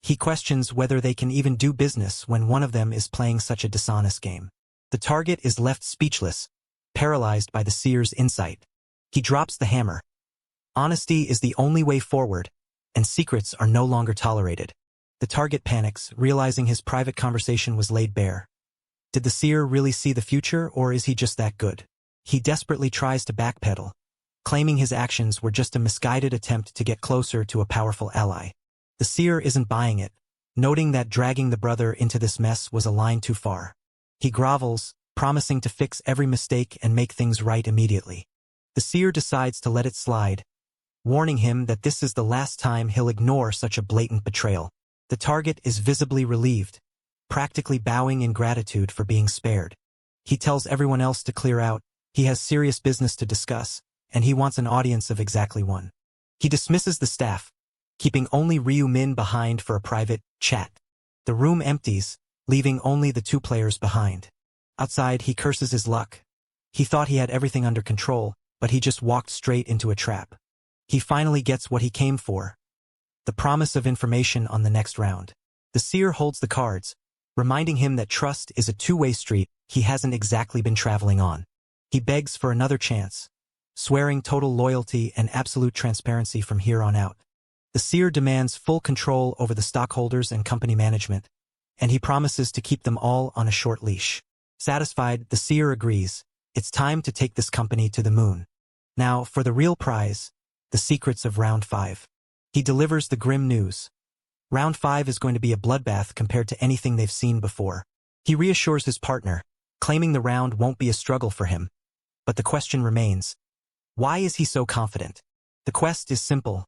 He questions whether they can even do business when one of them is playing such a dishonest game. The target is left speechless, paralyzed by the seer's insight. He drops the hammer. Honesty is the only way forward, and secrets are no longer tolerated. The target panics, realizing his private conversation was laid bare. Did the seer really see the future, or is he just that good? He desperately tries to backpedal, claiming his actions were just a misguided attempt to get closer to a powerful ally. The seer isn't buying it, noting that dragging the brother into this mess was a line too far. He grovels, promising to fix every mistake and make things right immediately. The seer decides to let it slide, warning him that this is the last time he'll ignore such a blatant betrayal. The target is visibly relieved, practically bowing in gratitude for being spared. He tells everyone else to clear out. He has serious business to discuss, and he wants an audience of exactly one. He dismisses the staff, keeping only Ryu Min behind for a private chat. The room empties, leaving only the two players behind. Outside, he curses his luck. He thought he had everything under control, but he just walked straight into a trap. He finally gets what he came for: the promise of information on the next round. The seer holds the cards, reminding him that trust is a two-way street he hasn't exactly been traveling on. He begs for another chance, swearing total loyalty and absolute transparency from here on out. The seer demands full control over the stockholders and company management, and he promises to keep them all on a short leash. Satisfied, the seer agrees. It's time to take this company to the moon. Now, for the real prize, the secrets of Round 5. He delivers the grim news. Round 5 is going to be a bloodbath compared to anything they've seen before. He reassures his partner, claiming the round won't be a struggle for him. But the question remains: why is he so confident? The quest is simple: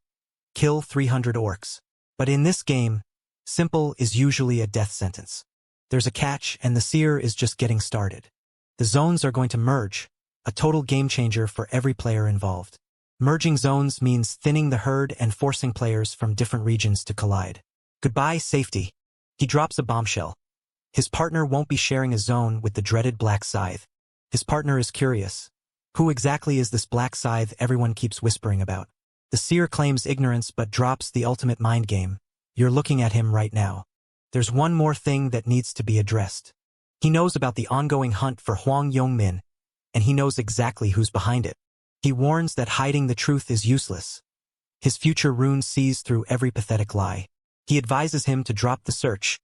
kill 300 orcs. But in this game, simple is usually a death sentence. There's a catch, and the seer is just getting started. The zones are going to merge, a total game changer for every player involved. Merging zones means thinning the herd and forcing players from different regions to collide. Goodbye, safety. He drops a bombshell. His partner won't be sharing a zone with the dreaded Black Scythe. His partner is curious. Who exactly is this Black Scythe everyone keeps whispering about? The seer claims ignorance but drops the ultimate mind game. You're looking at him right now. There's one more thing that needs to be addressed. He knows about the ongoing hunt for Huang Yongmin, and he knows exactly who's behind it. He warns that hiding the truth is useless. His future rune sees through every pathetic lie. He advises him to drop the search,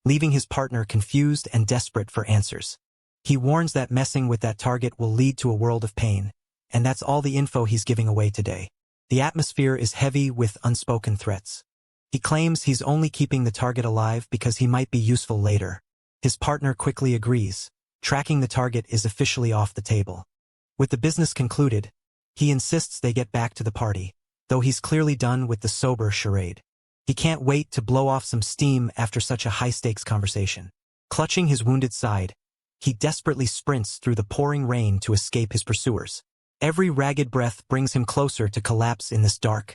leaving his partner confused and desperate for answers. He warns that messing with that target will lead to a world of pain, and that's all the info he's giving away today. The atmosphere is heavy with unspoken threats. He claims he's only keeping the target alive because he might be useful later. His partner quickly agrees. Tracking the target is officially off the table. With the business concluded, he insists they get back to the party, though he's clearly done with the sober charade. He can't wait to blow off some steam after such a high-stakes conversation. Clutching his wounded side, he desperately sprints through the pouring rain to escape his pursuers. Every ragged breath brings him closer to collapse in this dark,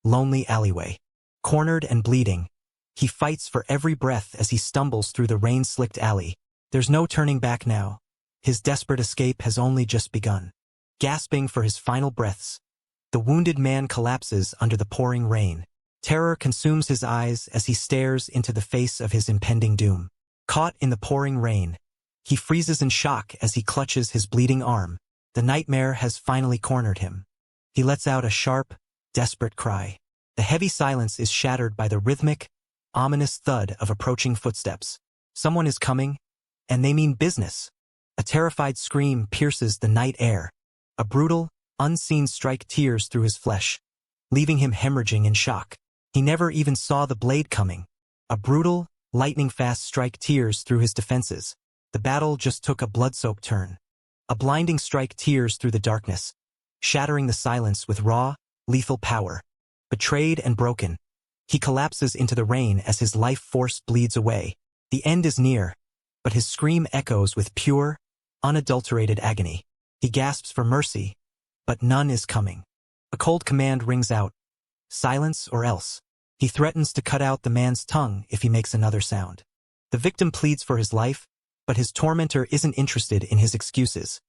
lonely alleyway. Cornered and bleeding, he fights for every breath as he stumbles through the rain-slicked alley. There's no turning back now. His desperate escape has only just begun. Gasping for his final breaths, the wounded man collapses under the pouring rain. Terror consumes his eyes as he stares into the face of his impending doom. Caught in the pouring rain, he freezes in shock as he clutches his bleeding arm. The nightmare has finally cornered him. He lets out a sharp, desperate cry. The heavy silence is shattered by the rhythmic, ominous thud of approaching footsteps. Someone is coming, and they mean business. A terrified scream pierces the night air. A brutal, unseen strike tears through his flesh, leaving him hemorrhaging in shock. He never even saw the blade coming. A brutal, lightning-fast strike tears through his defenses. The battle just took a blood-soaked turn. A blinding strike tears through the darkness, shattering the silence with raw, lethal power. Betrayed and broken, he collapses into the rain as his life force bleeds away. The end is near, but his scream echoes with pure, unadulterated agony. He gasps for mercy, but none is coming. A cold command rings out. Silence or else. He threatens to cut out the man's tongue if he makes another sound. The victim pleads for his life, but his tormentor isn't interested in his excuses,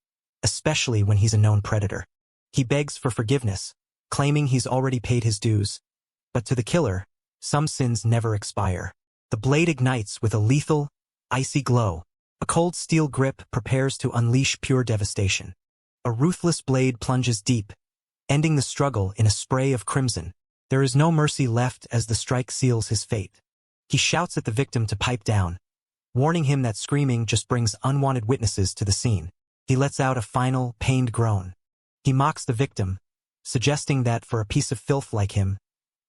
especially when he's a known predator. He begs for forgiveness, claiming he's already paid his dues. But to the killer, some sins never expire. The blade ignites with a lethal, icy glow. A cold steel grip prepares to unleash pure devastation. A ruthless blade plunges deep, ending the struggle in a spray of crimson. There is no mercy left as the strike seals his fate. He shouts at the victim to pipe down, warning him that screaming just brings unwanted witnesses to the scene. He lets out a final, pained groan. He mocks the victim, suggesting that for a piece of filth like him,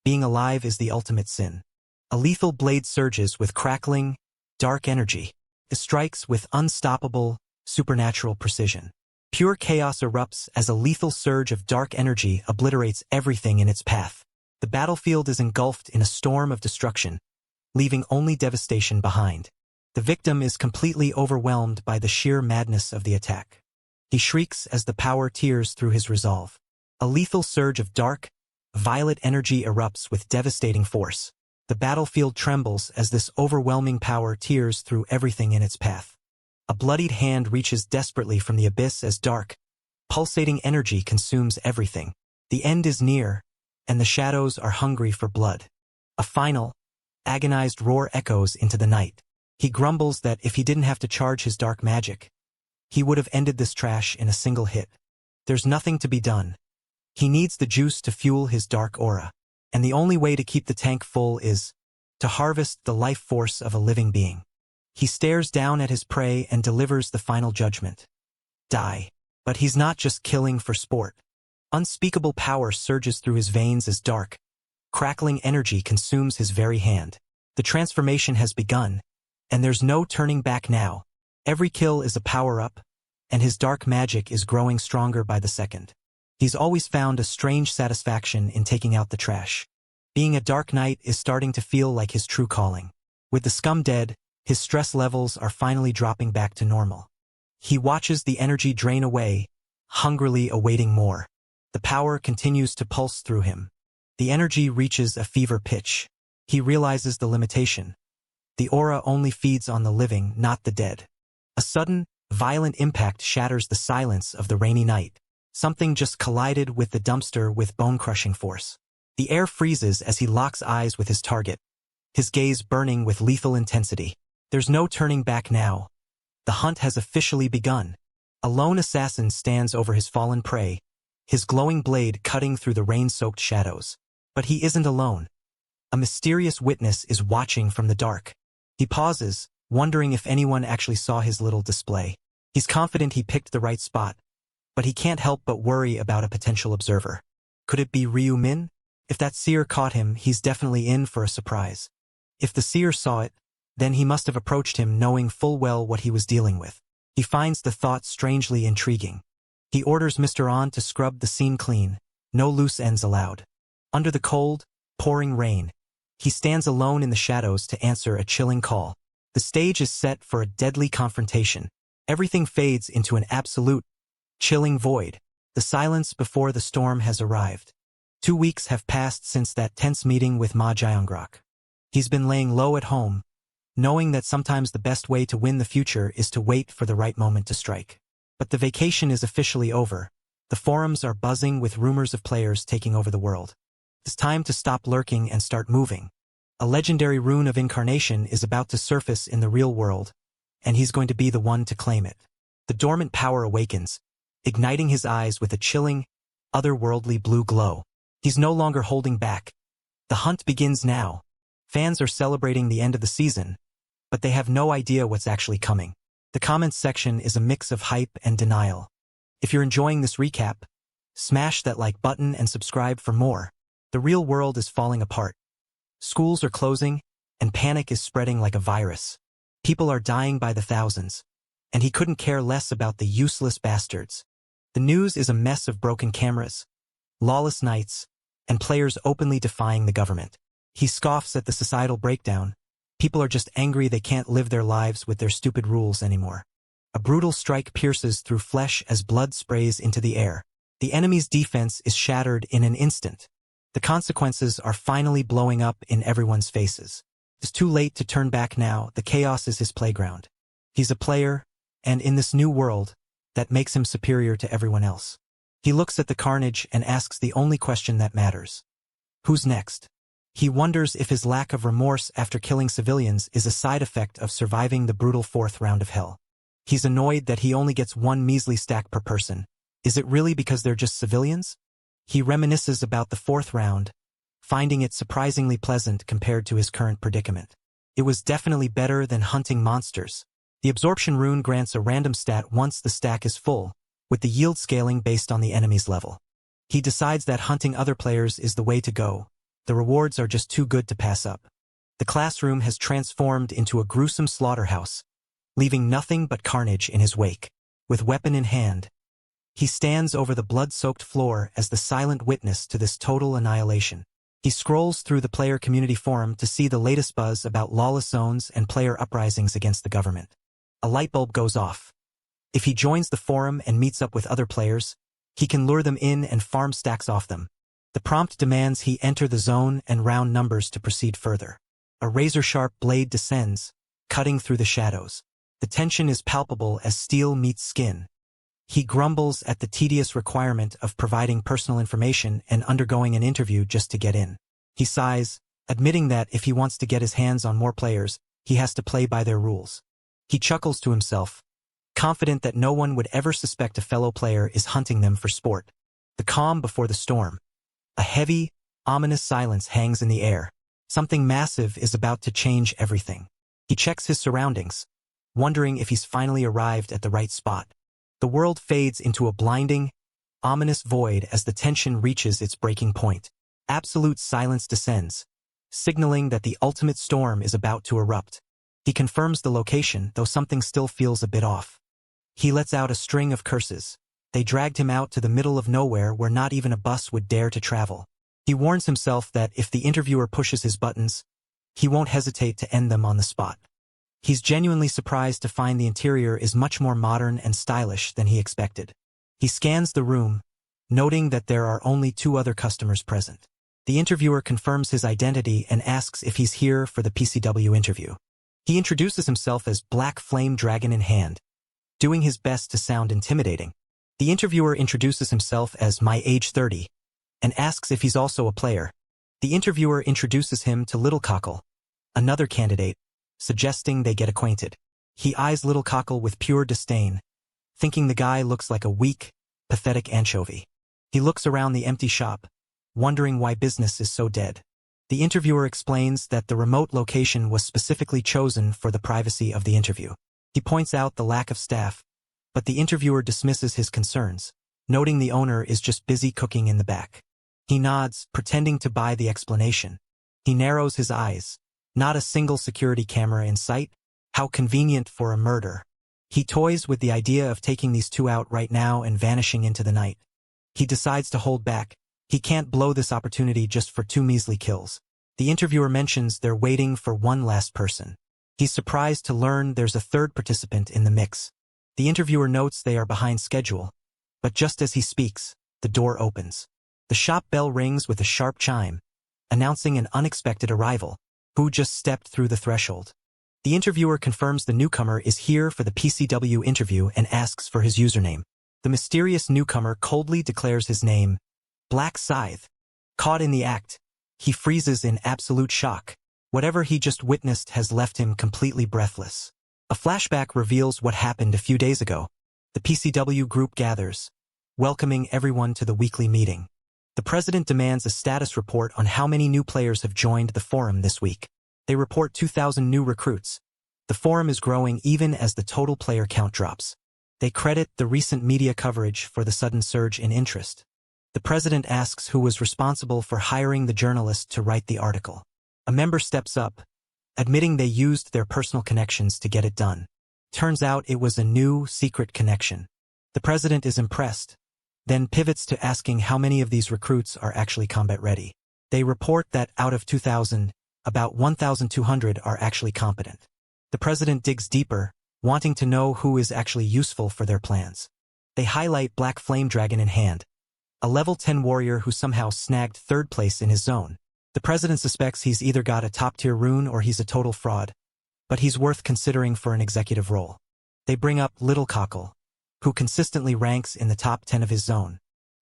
being alive is the ultimate sin. A lethal blade surges with crackling, dark energy. It strikes with unstoppable, supernatural precision. Pure chaos erupts as a lethal surge of dark energy obliterates everything in its path. The battlefield is engulfed in a storm of destruction, leaving only devastation behind. The victim is completely overwhelmed by the sheer madness of the attack. He shrieks as the power tears through his resolve. A lethal surge of dark, violet energy erupts with devastating force. The battlefield trembles as this overwhelming power tears through everything in its path. A bloodied hand reaches desperately from the abyss as dark, pulsating energy consumes everything. The end is near, and the shadows are hungry for blood. A final, agonized roar echoes into the night. He grumbles that if he didn't have to charge his dark magic, he would have ended this trash in a single hit. There's nothing to be done. He needs the juice to fuel his dark aura, and the only way to keep the tank full is to harvest the life force of a living being. He stares down at his prey and delivers the final judgment. Die. But he's not just killing for sport. Unspeakable power surges through his veins as dark, crackling energy consumes his very hand. The transformation has begun, and there's no turning back now. Every kill is a power-up, and his dark magic is growing stronger by the second. He's always found a strange satisfaction in taking out the trash. Being a Dark Knight is starting to feel like his true calling. With the scum dead, his stress levels are finally dropping back to normal. He watches the energy drain away, hungrily awaiting more. The power continues to pulse through him. The energy reaches a fever pitch. He realizes the limitation. The aura only feeds on the living, not the dead. A sudden, violent impact shatters the silence of the rainy night. Something just collided with the dumpster with bone-crushing force. The air freezes as he locks eyes with his target, his gaze burning with lethal intensity. There's no turning back now. The hunt has officially begun. A lone assassin stands over his fallen prey, his glowing blade cutting through the rain-soaked shadows. But he isn't alone. A mysterious witness is watching from the dark. He pauses, wondering if anyone actually saw his little display. He's confident he picked the right spot, but he can't help but worry about a potential observer. Could it be Ryu Min? If that seer caught him, he's definitely in for a surprise. If the seer saw it, then he must have approached him knowing full well what he was dealing with. He finds the thought strangely intriguing. He orders Mr. On to scrub the scene clean, no loose ends allowed. Under the cold, pouring rain, he stands alone in the shadows to answer a chilling call. The stage is set for a deadly confrontation. Everything fades into an absolute, chilling void. The silence before the storm has arrived. 2 weeks have passed since that tense meeting with Ma Jiangrok. He's been laying low at home, knowing that sometimes the best way to win the future is to wait for the right moment to strike. But the vacation is officially over. The forums are buzzing with rumors of players taking over the world. It's time to stop lurking and start moving. A legendary rune of incarnation is about to surface in the real world, and he's going to be the one to claim it. The dormant power awakens, igniting his eyes with a chilling, otherworldly blue glow. He's no longer holding back. The hunt begins now. Fans are celebrating the end of the season, but they have no idea what's actually coming. The comments section is a mix of hype and denial. If you're enjoying this recap, smash that like button and subscribe for more. The real world is falling apart. Schools are closing, and panic is spreading like a virus. People are dying by the thousands, and he couldn't care less about the useless bastards. The news is a mess of broken cameras, lawless nights, and players openly defying the government. He scoffs at the societal breakdown. People are just angry they can't live their lives with their stupid rules anymore. A brutal strike pierces through flesh as blood sprays into the air. The enemy's defense is shattered in an instant. The consequences are finally blowing up in everyone's faces. It's too late to turn back now. The chaos is his playground. He's a player, and in this new world, that makes him superior to everyone else. He looks at the carnage and asks the only question that matters. Who's next? He wonders if his lack of remorse after killing civilians is a side effect of surviving the brutal 4th round of hell. He's annoyed that he only gets 1 measly stack per person. Is it really because they're just civilians? He reminisces about the 4th round, finding it surprisingly pleasant compared to his current predicament. It was definitely better than hunting monsters. The absorption rune grants a random stat once the stack is full, with the yield scaling based on the enemy's level. He decides that hunting other players is the way to go. The rewards are just too good to pass up. The classroom has transformed into a gruesome slaughterhouse, leaving nothing but carnage in his wake. With weapon in hand, he stands over the blood-soaked floor as the silent witness to this total annihilation. He scrolls through the player community forum to see the latest buzz about lawless zones and player uprisings against the government. A light bulb goes off. If he joins the forum and meets up with other players, he can lure them in and farm stacks off them. The prompt demands he enter the zone and round numbers to proceed further. A razor-sharp blade descends, cutting through the shadows. The tension is palpable as steel meets skin. He grumbles at the tedious requirement of providing personal information and undergoing an interview just to get in. He sighs, admitting that if he wants to get his hands on more players, he has to play by their rules. He chuckles to himself, confident that no one would ever suspect a fellow player is hunting them for sport. The calm before the storm. A heavy, ominous silence hangs in the air. Something massive is about to change everything. He checks his surroundings, wondering if he's finally arrived at the right spot. The world fades into a blinding, ominous void as the tension reaches its breaking point. Absolute silence descends, signaling that the ultimate storm is about to erupt. He confirms the location, though something still feels a bit off. He lets out a string of curses. They dragged him out to the middle of nowhere where not even a bus would dare to travel. He warns himself that if the interviewer pushes his buttons, he won't hesitate to end them on the spot. He's genuinely surprised to find the interior is much more modern and stylish than he expected. He scans the room, noting that there are only 2 other customers present. The interviewer confirms his identity and asks if he's here for the PCW interview. He introduces himself as Black Flame Dragon in hand, doing his best to sound intimidating. The interviewer introduces himself as My Age 30 and asks if he's also a player. The interviewer introduces him to Little Cockle, another candidate, suggesting they get acquainted. He eyes Little Cockle with pure disdain, thinking the guy looks like a weak, pathetic anchovy. He looks around the empty shop, wondering why business is so dead. The interviewer explains that the remote location was specifically chosen for the privacy of the interview. He points out the lack of staff, but the interviewer dismisses his concerns, noting the owner is just busy cooking in the back. He nods, pretending to buy the explanation. He narrows his eyes. Not a single security camera in sight? How convenient for a murder. He toys with the idea of taking these two out right now and vanishing into the night. He decides to hold back. He can't blow this opportunity just for 2 measly kills. The interviewer mentions they're waiting for one last person. He's surprised to learn there's a third participant in the mix. The interviewer notes they are behind schedule, but just as he speaks, the door opens. The shop bell rings with a sharp chime, announcing an unexpected arrival, who just stepped through the threshold. The interviewer confirms the newcomer is here for the PCW interview and asks for his username. The mysterious newcomer coldly declares his name, Black Scythe. Caught in the act, he freezes in absolute shock. Whatever he just witnessed has left him completely breathless. A flashback reveals what happened a few days ago. The PCW group gathers, welcoming everyone to the weekly meeting. The president demands a status report on how many new players have joined the forum this week. They report 2,000 new recruits. The forum is growing even as the total player count drops. They credit the recent media coverage for the sudden surge in interest. The president asks who was responsible for hiring the journalist to write the article. A member steps up, admitting they used their personal connections to get it done. Turns out it was a new, secret connection. The president is impressed, then pivots to asking how many of these recruits are actually combat ready. They report that out of 2,000, about 1,200 are actually competent. The president digs deeper, wanting to know who is actually useful for their plans. They highlight Black Flame Dragon in hand, a level 10 warrior who somehow snagged 3rd place in his zone. The president suspects he's either got a top-tier rune or he's a total fraud, but he's worth considering for an executive role. They bring up Little Cockle, who consistently ranks in the top 10 of his zone.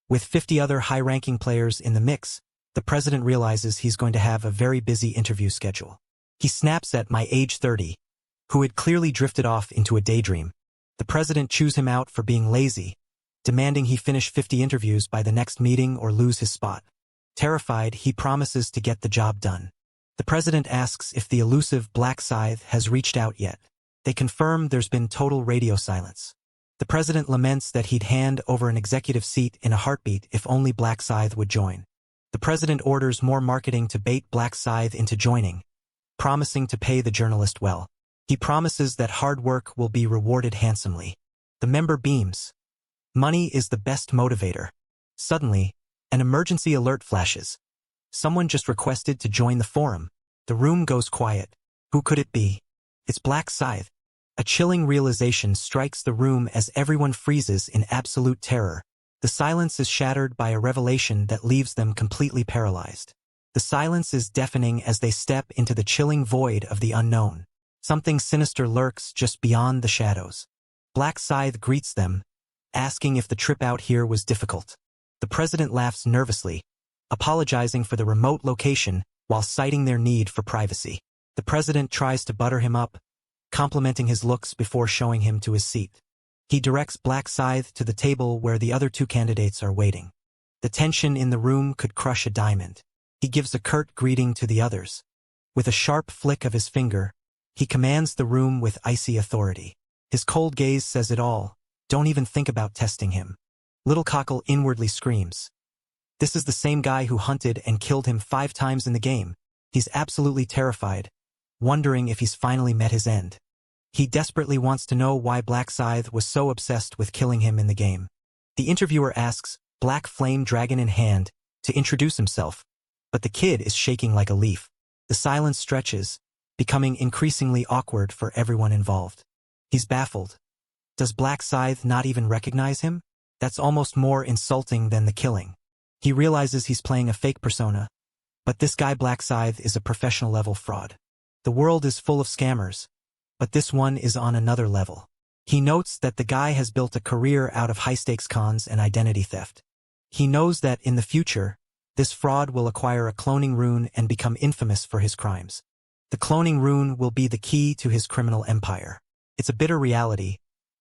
With 50 other high-ranking players in the mix, the president realizes he's going to have a very busy interview schedule. He snaps at My Age 30, who had clearly drifted off into a daydream. The president chews him out for being lazy, demanding he finish 50 interviews by the next meeting or lose his spot. Terrified, he promises to get the job done. The president asks if the elusive Black Scythe has reached out yet. They confirm there's been total radio silence. The president laments that he'd hand over an executive seat in a heartbeat if only Black Scythe would join. The president orders more marketing to bait Black Scythe into joining, promising to pay the journalist well. He promises that hard work will be rewarded handsomely. The member beams. Money is the best motivator. Suddenly, an emergency alert flashes. Someone just requested to join the forum. The room goes quiet. Who could it be? It's Black Scythe. A chilling realization strikes the room as everyone freezes in absolute terror. The silence is shattered by a revelation that leaves them completely paralyzed. The silence is deafening as they step into the chilling void of the unknown. Something sinister lurks just beyond the shadows. Black Scythe greets them, asking if the trip out here was difficult. The president laughs nervously, apologizing for the remote location while citing their need for privacy. The president tries to butter him up, complimenting his looks before showing him to his seat. He directs Black Scythe to the table where the other 2 candidates are waiting. The tension in the room could crush a diamond. He gives a curt greeting to the others. With a sharp flick of his finger, he commands the room with icy authority. His cold gaze says it all. Don't even think about testing him. Little Cockle inwardly screams. This is the same guy who hunted and killed him 5 times in the game. He's absolutely terrified, wondering if he's finally met his end. He desperately wants to know why Black Scythe was so obsessed with killing him in the game. The interviewer asks, Black Flame Dragon in hand, to introduce himself, but the kid is shaking like a leaf. The silence stretches, becoming increasingly awkward for everyone involved. He's baffled. Does Black Scythe not even recognize him? That's almost more insulting than the killing. He realizes he's playing a fake persona, but this guy Black Scythe is a professional-level fraud. The world is full of scammers, but this one is on another level. He notes that the guy has built a career out of high-stakes cons and identity theft. He knows that in the future, this fraud will acquire a cloning rune and become infamous for his crimes. The cloning rune will be the key to his criminal empire. It's a bitter reality,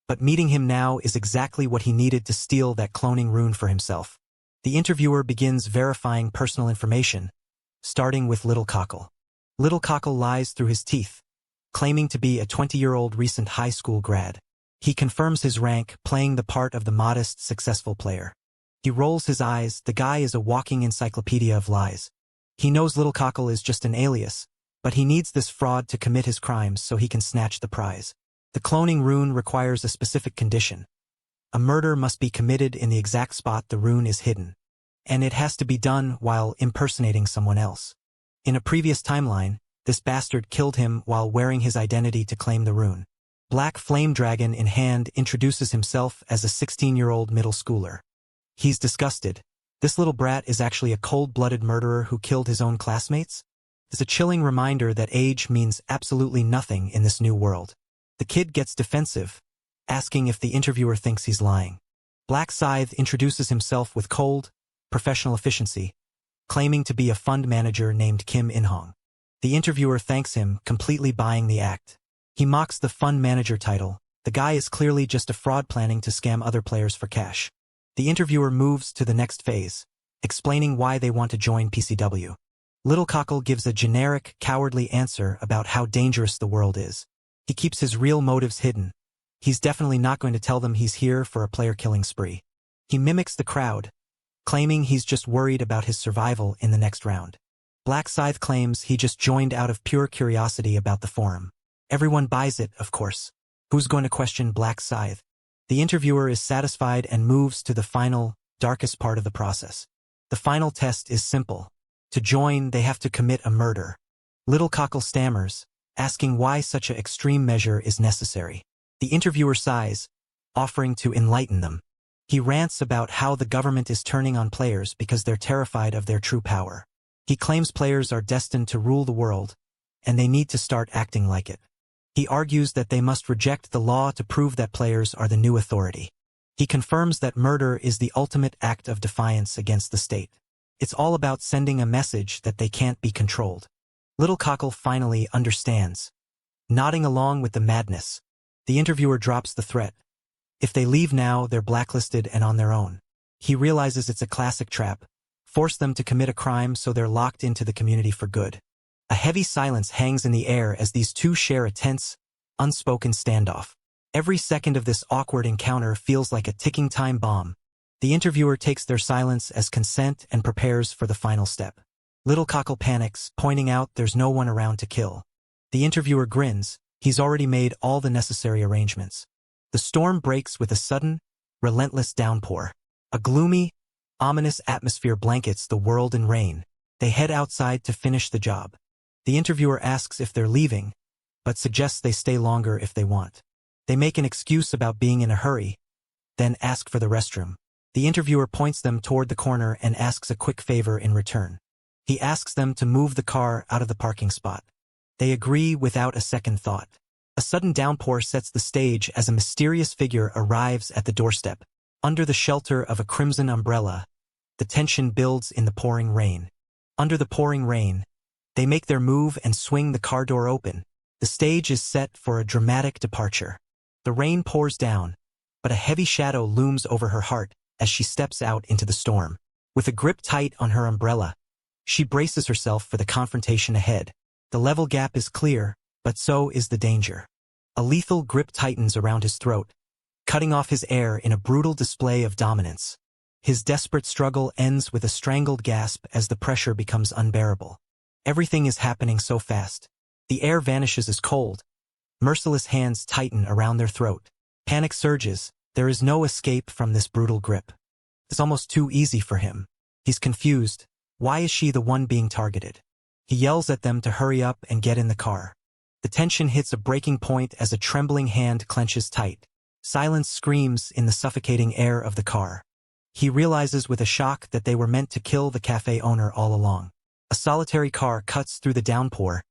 but meeting him now is exactly what he needed to steal that cloning rune for himself. The interviewer begins verifying personal information, starting with Little Cockle. Little Cockle lies through his teeth, claiming to be a 20-year-old recent high school grad. He confirms his rank, playing the part of the modest, successful player. He rolls his eyes. The guy is a walking encyclopedia of lies. He knows Little Cockle is just an alias, but he needs this fraud to commit his crimes so he can snatch the prize. The cloning rune requires a specific condition. A murder must be committed in the exact spot the rune is hidden, and it has to be done while impersonating someone else. In a previous timeline, this bastard killed him while wearing his identity to claim the rune. Black Flame Dragon in hand introduces himself as a 16-year-old middle schooler. He's disgusted. This little brat is actually a cold-blooded murderer who killed his own classmates? It's a chilling reminder that age means absolutely nothing in this new world. The kid gets defensive, asking if the interviewer thinks he's lying. Black Scythe introduces himself with cold, professional efficiency, claiming to be a fund manager named Kim In-hong. The interviewer thanks him, completely buying the act. He mocks the fund manager title. The guy is clearly just a fraud planning to scam other players for cash. The interviewer moves to the next phase, explaining why they want to join PCW. Little Cockle gives a generic, cowardly answer about how dangerous the world is. He keeps his real motives hidden. He's definitely not going to tell them he's here for a player-killing spree. He mimics the crowd, claiming he's just worried about his survival in the next round. Black Scythe claims he just joined out of pure curiosity about the forum. Everyone buys it, of course. Who's going to question Black Scythe? The interviewer is satisfied and moves to the final, darkest part of the process. The final test is simple. To join, they have to commit a murder. Little Cockle stammers, asking why such an extreme measure is necessary. The interviewer sighs, offering to enlighten them. He rants about how the government is turning on players because they're terrified of their true power. He claims players are destined to rule the world, and they need to start acting like it. He argues that they must reject the law to prove that players are the new authority. He confirms that murder is the ultimate act of defiance against the state. It's all about sending a message that they can't be controlled. Little Cockle finally understands. Nodding along with the madness, the interviewer drops the threat. If they leave now, they're blacklisted and on their own. He realizes it's a classic trap. Force them to commit a crime so they're locked into the community for good. A heavy silence hangs in the air as these two share a tense, unspoken standoff. Every second of this awkward encounter feels like a ticking time bomb. The interviewer takes their silence as consent and prepares for the final step. Little Cockle panics, pointing out there's no one around to kill. The interviewer grins. He's already made all the necessary arrangements. The storm breaks with a sudden, relentless downpour. A gloomy, ominous atmosphere blankets the world in rain. They head outside to finish the job. The interviewer asks if they're leaving, but suggests they stay longer if they want. They make an excuse about being in a hurry, then ask for the restroom. The interviewer points them toward the corner and asks a quick favor in return. He asks them to move the car out of the parking spot. They agree without a second thought. A sudden downpour sets the stage as a mysterious figure arrives at the doorstep. Under the shelter of a crimson umbrella, the tension builds in the pouring rain. Under the pouring rain, they make their move and swing the car door open. The stage is set for a dramatic departure. The rain pours down, but a heavy shadow looms over her heart as she steps out into the storm. With a grip tight on her umbrella, she braces herself for the confrontation ahead. The level gap is clear, but so is the danger. A lethal grip tightens around his throat, cutting off his air in a brutal display of dominance. His desperate struggle ends with a strangled gasp as the pressure becomes unbearable. Everything is happening so fast. The air vanishes as cold. Merciless hands tighten around their throat. Panic surges. There is no escape from this brutal grip. It's almost too easy for him. He's confused. Why is she the one being targeted? He yells at them to hurry up and get in the car. The tension hits a breaking point as a trembling hand clenches tight. Silence screams in the suffocating air of the car. He realizes with a shock that they were meant to kill the cafe owner all along. A solitary car cuts through the downpour,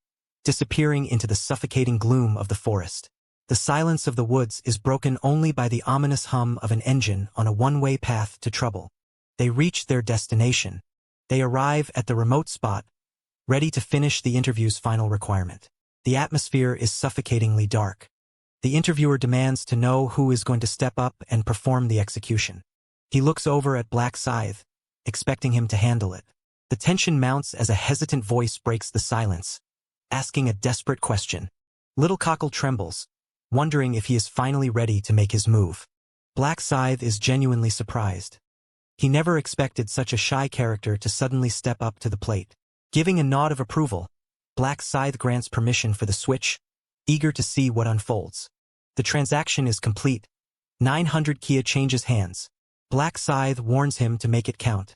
disappearing into the suffocating gloom of the forest. The silence of the woods is broken only by the ominous hum of an engine on a one-way path to trouble. They reach their destination. They arrive at the remote spot, ready to finish the interview's final requirement. The atmosphere is suffocatingly dark. The interviewer demands to know who is going to step up and perform the execution. He looks over at Black Scythe, expecting him to handle it. The tension mounts as a hesitant voice breaks the silence, asking a desperate question. Little Cockle trembles, wondering if he is finally ready to make his move. Black Scythe is genuinely surprised. He never expected such a shy character to suddenly step up to the plate. Giving a nod of approval, Black Scythe grants permission for the switch, eager to see what unfolds. The transaction is complete. 900 Kia changes hands. Black Scythe warns him to make it count,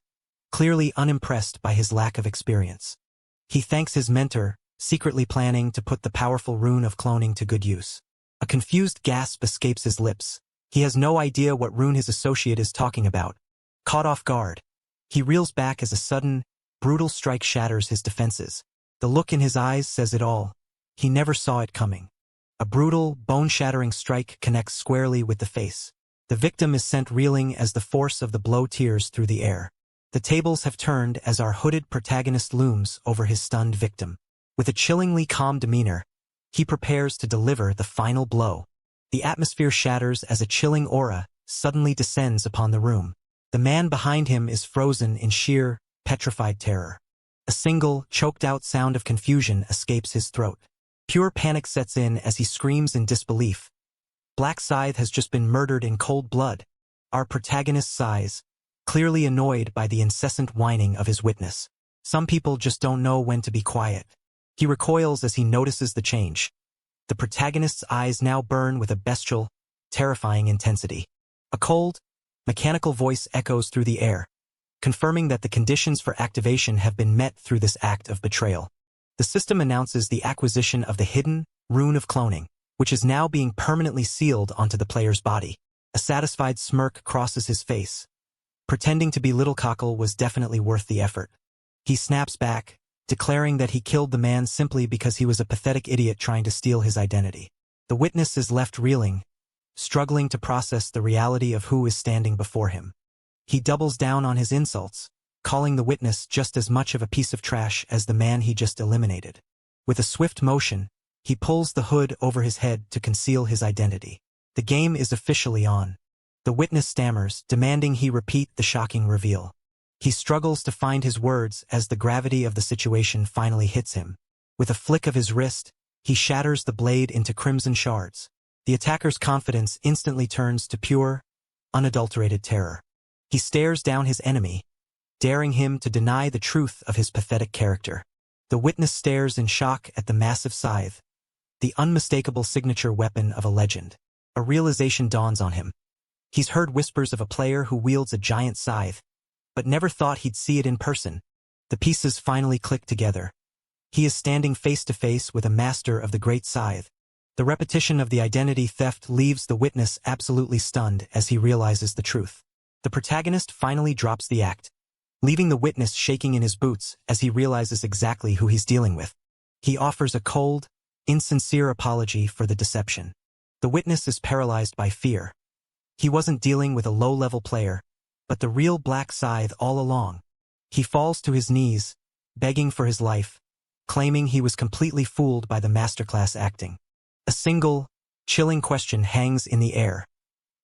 clearly unimpressed by his lack of experience. He thanks his mentor, secretly planning to put the powerful rune of cloning to good use. A confused gasp escapes his lips. He has no idea what rune his associate is talking about. Caught off guard, he reels back as a sudden, brutal strike shatters his defenses. The look in his eyes says it all. He never saw it coming. A brutal, bone-shattering strike connects squarely with the face. The victim is sent reeling as the force of the blow tears through the air. The tables have turned as our hooded protagonist looms over his stunned victim. With a chillingly calm demeanor, he prepares to deliver the final blow. The atmosphere shatters as a chilling aura suddenly descends upon the room. The man behind him is frozen in sheer, petrified terror. A single, choked-out sound of confusion escapes his throat. Pure panic sets in as he screams in disbelief. Black Scythe has just been murdered in cold blood. Our protagonist sighs, clearly annoyed by the incessant whining of his witness. Some people just don't know when to be quiet. He recoils as he notices the change. The protagonist's eyes now burn with a bestial, terrifying intensity. A cold, mechanical voice echoes through the air, confirming that the conditions for activation have been met through this act of betrayal. The system announces the acquisition of the hidden rune of cloning, which is now being permanently sealed onto the player's body. A satisfied smirk crosses his face. Pretending to be Little Cockle was definitely worth the effort. He snaps back, declaring that he killed the man simply because he was a pathetic idiot trying to steal his identity. The witness is left reeling, struggling to process the reality of who is standing before him. He doubles down on his insults, calling the witness just as much of a piece of trash as the man he just eliminated. With a swift motion, he pulls the hood over his head to conceal his identity. The game is officially on. The witness stammers, demanding he repeat the shocking reveal. He struggles to find his words as the gravity of the situation finally hits him. With a flick of his wrist, he shatters the blade into crimson shards. The attacker's confidence instantly turns to pure, unadulterated terror. He stares down his enemy, daring him to deny the truth of his pathetic character. The witness stares in shock at the massive scythe, the unmistakable signature weapon of a legend. A realization dawns on him. He's heard whispers of a player who wields a giant scythe, but never thought he'd see it in person. The pieces finally click together. He is standing face to face with a master of the great scythe. The repetition of the identity theft leaves the witness absolutely stunned as he realizes the truth. The protagonist finally drops the act, leaving the witness shaking in his boots as he realizes exactly who he's dealing with. He offers a cold, insincere apology for the deception. The witness is paralyzed by fear. He wasn't dealing with a low-level player, but the real Black Scythe all along. He falls to his knees, begging for his life, claiming he was completely fooled by the masterclass acting. A single, chilling question hangs in the air.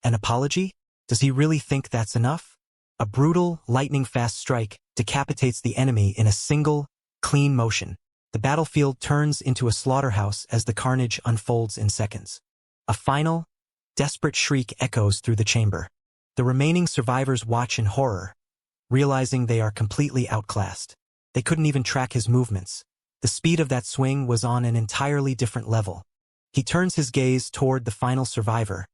An apology? Does he really think that's enough? A brutal, lightning-fast strike decapitates the enemy in a single, clean motion. The battlefield turns into a slaughterhouse as the carnage unfolds in seconds. A final, desperate shriek echoes through the chamber. The remaining survivors watch in horror, realizing they are completely outclassed. They couldn't even track his movements. The speed of that swing was on an entirely different level. He turns his gaze toward the final survivor,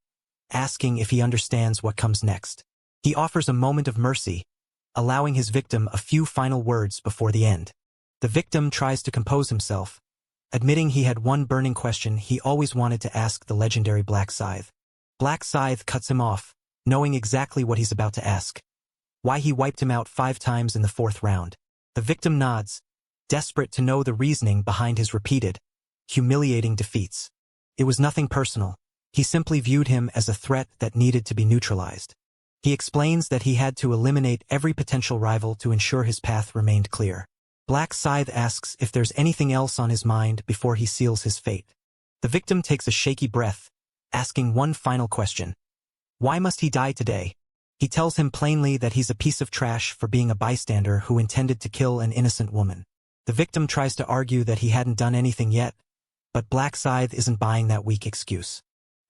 asking if he understands what comes next. He offers a moment of mercy, allowing his victim a few final words before the end. The victim tries to compose himself, admitting he had one burning question he always wanted to ask the legendary Black Scythe. Black Scythe cuts him off, knowing exactly what he's about to ask. Why he wiped him out 5 times in the 4th round. The victim nods, desperate to know the reasoning behind his repeated, humiliating defeats. It was nothing personal. He simply viewed him as a threat that needed to be neutralized. He explains that he had to eliminate every potential rival to ensure his path remained clear. Black Scythe asks if there's anything else on his mind before he seals his fate. The victim takes a shaky breath, asking one final question. Why must he die today? He tells him plainly that he's a piece of trash for being a bystander who intended to kill an innocent woman. The victim tries to argue that he hadn't done anything yet, but Black Scythe isn't buying that weak excuse.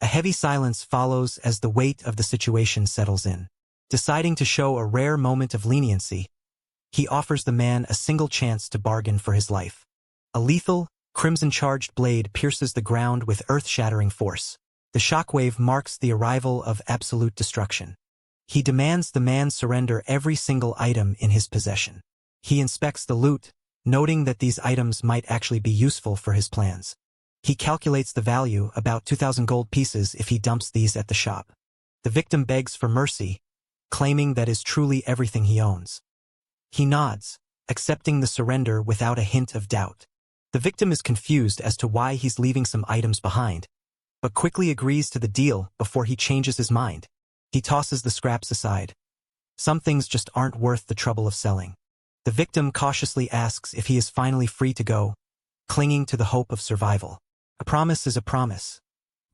A heavy silence follows as the weight of the situation settles in. Deciding to show a rare moment of leniency, he offers the man a single chance to bargain for his life. A lethal, crimson-charged blade pierces the ground with earth-shattering force. The shockwave marks the arrival of absolute destruction. He demands the man surrender every single item in his possession. He inspects the loot, noting that these items might actually be useful for his plans. He calculates the value, about 2,000 gold pieces if he dumps these at the shop. The victim begs for mercy, claiming that is truly everything he owns. He nods, accepting the surrender without a hint of doubt. The victim is confused as to why he's leaving some items behind, but quickly agrees to the deal before he changes his mind. He tosses the scraps aside. Some things just aren't worth the trouble of selling. The victim cautiously asks if he is finally free to go, clinging to the hope of survival. A promise is a promise.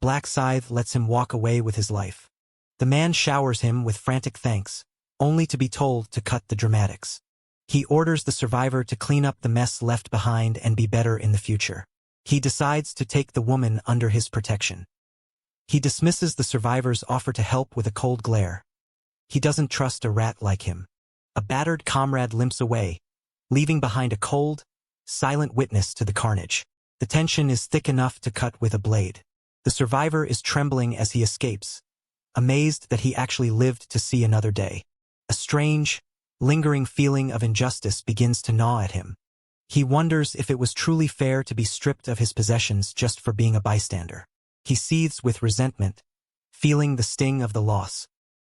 Black Scythe lets him walk away with his life. The man showers him with frantic thanks, only to be told to cut the dramatics. He orders the survivor to clean up the mess left behind and be better in the future. He decides to take the woman under his protection. He dismisses the survivor's offer to help with a cold glare. He doesn't trust a rat like him. A battered comrade limps away, leaving behind a cold, silent witness to the carnage. The tension is thick enough to cut with a blade. The survivor is trembling as he escapes, amazed that he actually lived to see another day. A strange, lingering feeling of injustice begins to gnaw at him. He wonders if it was truly fair to be stripped of his possessions just for being a bystander. He seethes with resentment, feeling the sting of the loss.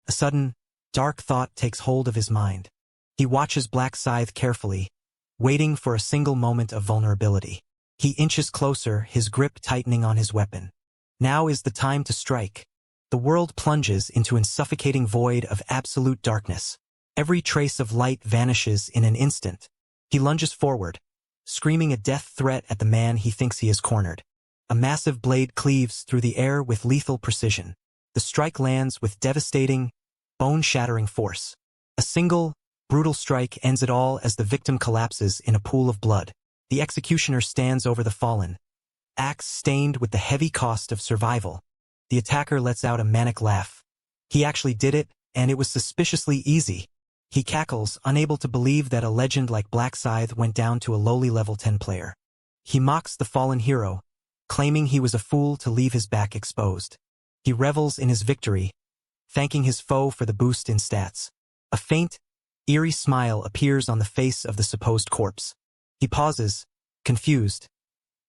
A sudden, dark thought takes hold of his mind. He watches Black Scythe carefully, waiting for a single moment of vulnerability. He inches closer, his grip tightening on his weapon. Now is the time to strike. The world plunges into an suffocating void of absolute darkness. Every trace of light vanishes in an instant. He lunges forward, screaming a death threat at the man he thinks he has cornered. A massive blade cleaves through the air with lethal precision. The strike lands with devastating, bone-shattering force. A single, brutal strike ends it all as the victim collapses in a pool of blood. The executioner stands over the fallen, axe stained with the heavy cost of survival. The attacker lets out a manic laugh. He actually did it, and it was suspiciously easy. He cackles, unable to believe that a legend like Black Scythe went down to a lowly level 10 player. He mocks the fallen hero, claiming he was a fool to leave his back exposed. He revels in his victory, thanking his foe for the boost in stats. A faint, eerie smile appears on the face of the supposed corpse. He pauses, confused.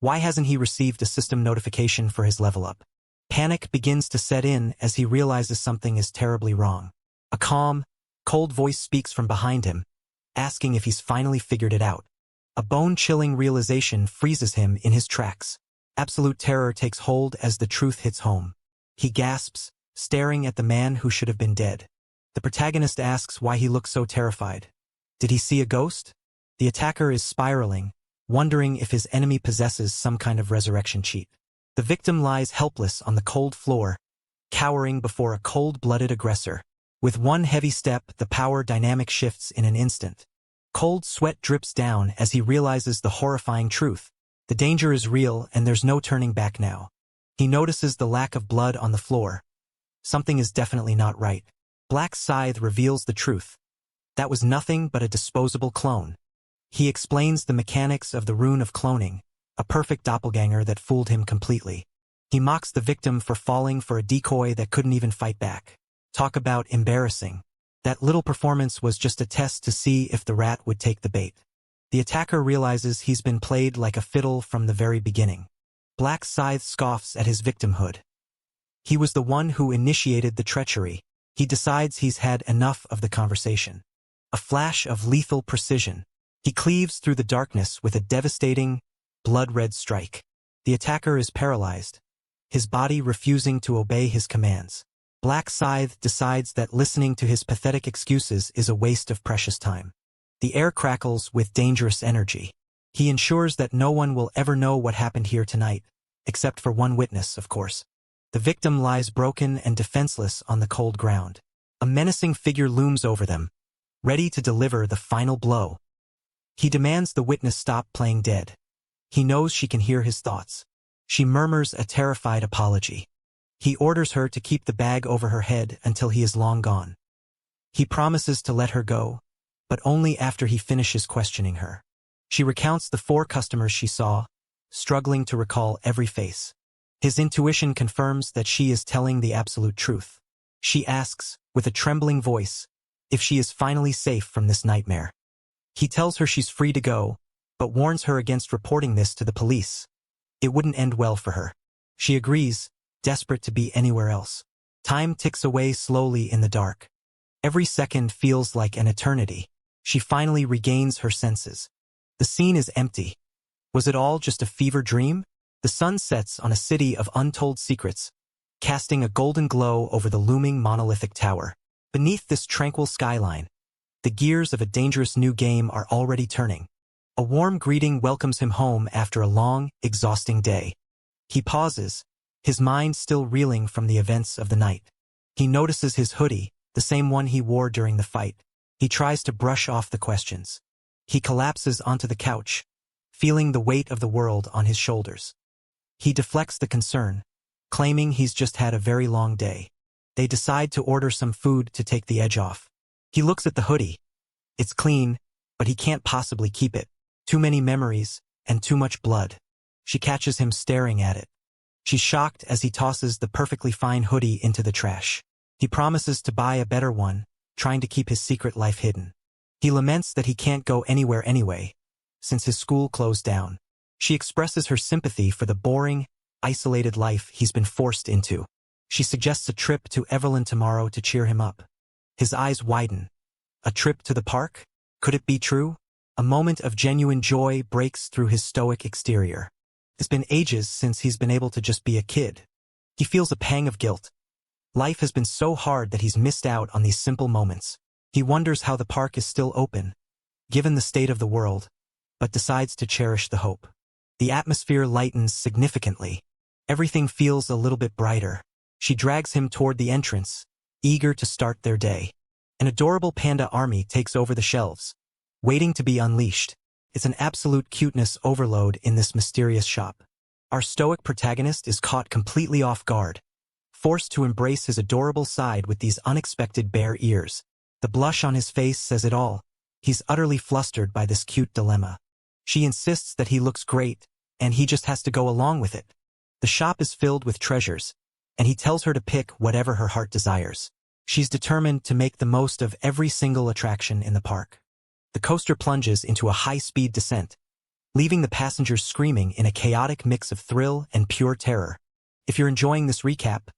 Why hasn't he received a system notification for his level up? Panic begins to set in as he realizes something is terribly wrong. A calm, cold voice speaks from behind him, asking if he's finally figured it out. A bone-chilling realization freezes him in his tracks. Absolute terror takes hold as the truth hits home. He gasps, staring at the man who should have been dead. The protagonist asks why he looks so terrified. Did he see a ghost? The attacker is spiraling, wondering if his enemy possesses some kind of resurrection cheat. The victim lies helpless on the cold floor, cowering before a cold-blooded aggressor. With one heavy step, the power dynamic shifts in an instant. Cold sweat drips down as he realizes the horrifying truth. The danger is real and there's no turning back now. He notices the lack of blood on the floor. Something is definitely not right. Black Scythe reveals the truth. That was nothing but a disposable clone. He explains the mechanics of the rune of cloning, a perfect doppelganger that fooled him completely. He mocks the victim for falling for a decoy that couldn't even fight back. Talk about embarrassing. That little performance was just a test to see if the rat would take the bait. The attacker realizes he's been played like a fiddle from the very beginning. Black Scythe scoffs at his victimhood. He was the one who initiated the treachery. He decides he's had enough of the conversation. A flash of lethal precision. He cleaves through the darkness with a devastating, blood-red strike. The attacker is paralyzed, his body refusing to obey his commands. Black Scythe decides that listening to his pathetic excuses is a waste of precious time. The air crackles with dangerous energy. He ensures that no one will ever know what happened here tonight, except for one witness, of course. The victim lies broken and defenseless on the cold ground. A menacing figure looms over them, ready to deliver the final blow. He demands the witness stop playing dead. He knows she can hear his thoughts. She murmurs a terrified apology. He orders her to keep the bag over her head until he is long gone. He promises to let her go, but only after he finishes questioning her. She recounts the 4 customers she saw, struggling to recall every face. His intuition confirms that she is telling the absolute truth. She asks, with a trembling voice, if she is finally safe from this nightmare. He tells her she's free to go, but warns her against reporting this to the police. It wouldn't end well for her. She agrees, desperate to be anywhere else. Time ticks away slowly in the dark. Every second feels like an eternity. She finally regains her senses. The scene is empty. Was it all just a fever dream? The sun sets on a city of untold secrets, casting a golden glow over the looming monolithic tower. Beneath this tranquil skyline, the gears of a dangerous new game are already turning. A warm greeting welcomes him home after a long, exhausting day. He pauses, his mind still reeling from the events of the night. He notices his hoodie, the same one he wore during the fight. He tries to brush off the questions. He collapses onto the couch, feeling the weight of the world on his shoulders. He deflects the concern, claiming he's just had a very long day. They decide to order some food to take the edge off. He looks at the hoodie. It's clean, but he can't possibly keep it. Too many memories, and too much blood. She catches him staring at it. She's shocked as he tosses the perfectly fine hoodie into the trash. He promises to buy a better one, trying to keep his secret life hidden. He laments that he can't go anywhere anyway, since his school closed down. She expresses her sympathy for the boring, isolated life he's been forced into. She suggests a trip to Evelyn tomorrow to cheer him up. His eyes widen. A trip to the park? Could it be true? A moment of genuine joy breaks through his stoic exterior. It's been ages since he's been able to just be a kid. He feels a pang of guilt. Life has been so hard that he's missed out on these simple moments. He wonders how the park is still open, given the state of the world, but decides to cherish the hope. The atmosphere lightens significantly. Everything feels a little bit brighter. She drags him toward the entrance, eager to start their day. An adorable panda army takes over the shelves, waiting to be unleashed. It's an absolute cuteness overload in this mysterious shop. Our stoic protagonist is caught completely off guard, forced to embrace his adorable side with these unexpected bare ears. The blush on his face says it all. He's utterly flustered by this cute dilemma. She insists that he looks great, and he just has to go along with it. The shop is filled with treasures, and he tells her to pick whatever her heart desires. She's determined to make the most of every single attraction in the park. The coaster plunges into a high-speed descent, leaving the passengers screaming in a chaotic mix of thrill and pure terror. If you're enjoying this recap,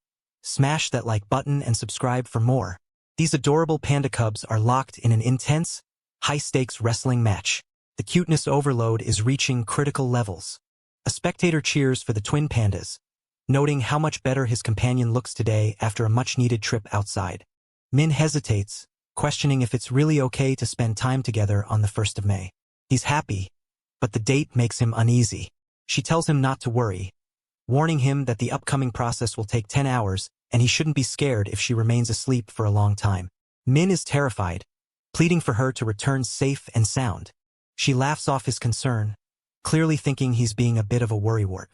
smash that like button and subscribe for more. These adorable panda cubs are locked in an intense, high-stakes wrestling match. The cuteness overload is reaching critical levels. A spectator cheers for the twin pandas, noting how much better his companion looks today after a much-needed trip outside. Min hesitates, questioning if it's really okay to spend time together on the 1st of May. He's happy, but the date makes him uneasy. She tells him not to worry, warning him that the upcoming process will take 10 hours and he shouldn't be scared if she remains asleep for a long time. Min is terrified, pleading for her to return safe and sound. She laughs off his concern, clearly thinking he's being a bit of a worrywart.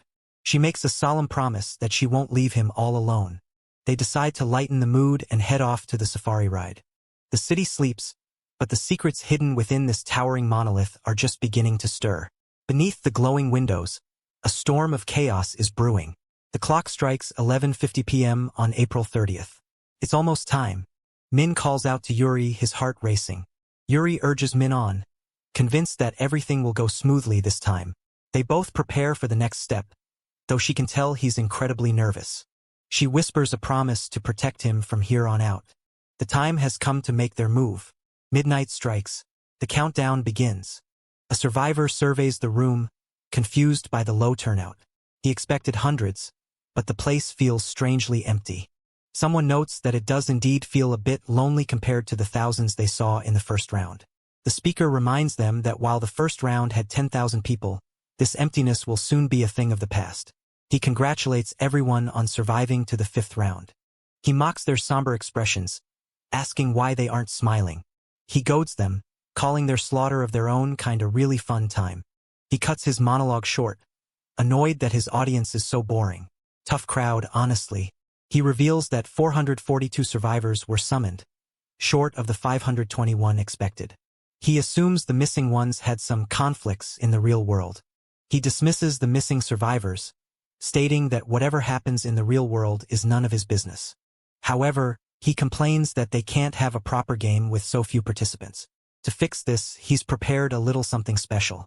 She makes a solemn promise that she won't leave him all alone. They decide to lighten the mood and head off to the safari ride. The city sleeps, but the secrets hidden within this towering monolith are just beginning to stir. Beneath the glowing windows, a storm of chaos is brewing. The clock strikes 11:50 p.m. on April 30th. It's almost time. Min calls out to Yuri, his heart racing. Yuri urges Min on, convinced that everything will go smoothly this time. They both prepare for the next step, though she can tell he's incredibly nervous. She whispers a promise to protect him from here on out. The time has come to make their move. Midnight strikes. The countdown begins. A survivor surveys the room, confused by the low turnout. He expected hundreds, but the place feels strangely empty. Someone notes that it does indeed feel a bit lonely compared to the thousands they saw in the first round. The speaker reminds them that while the first round had 10,000 people, this emptiness will soon be a thing of the past. He congratulates everyone on surviving to the 5th round. He mocks their somber expressions, asking why they aren't smiling. He goads them, calling their slaughter of their own kind a really fun time. He cuts his monologue short, annoyed that his audience is so boring. Tough crowd, honestly. He reveals that 442 survivors were summoned, short of the 521 expected. He assumes the missing ones had some conflicts in the real world. He dismisses the missing survivors, stating that whatever happens in the real world is none of his business. However, he complains that they can't have a proper game with so few participants. To fix this, he's prepared a little something special.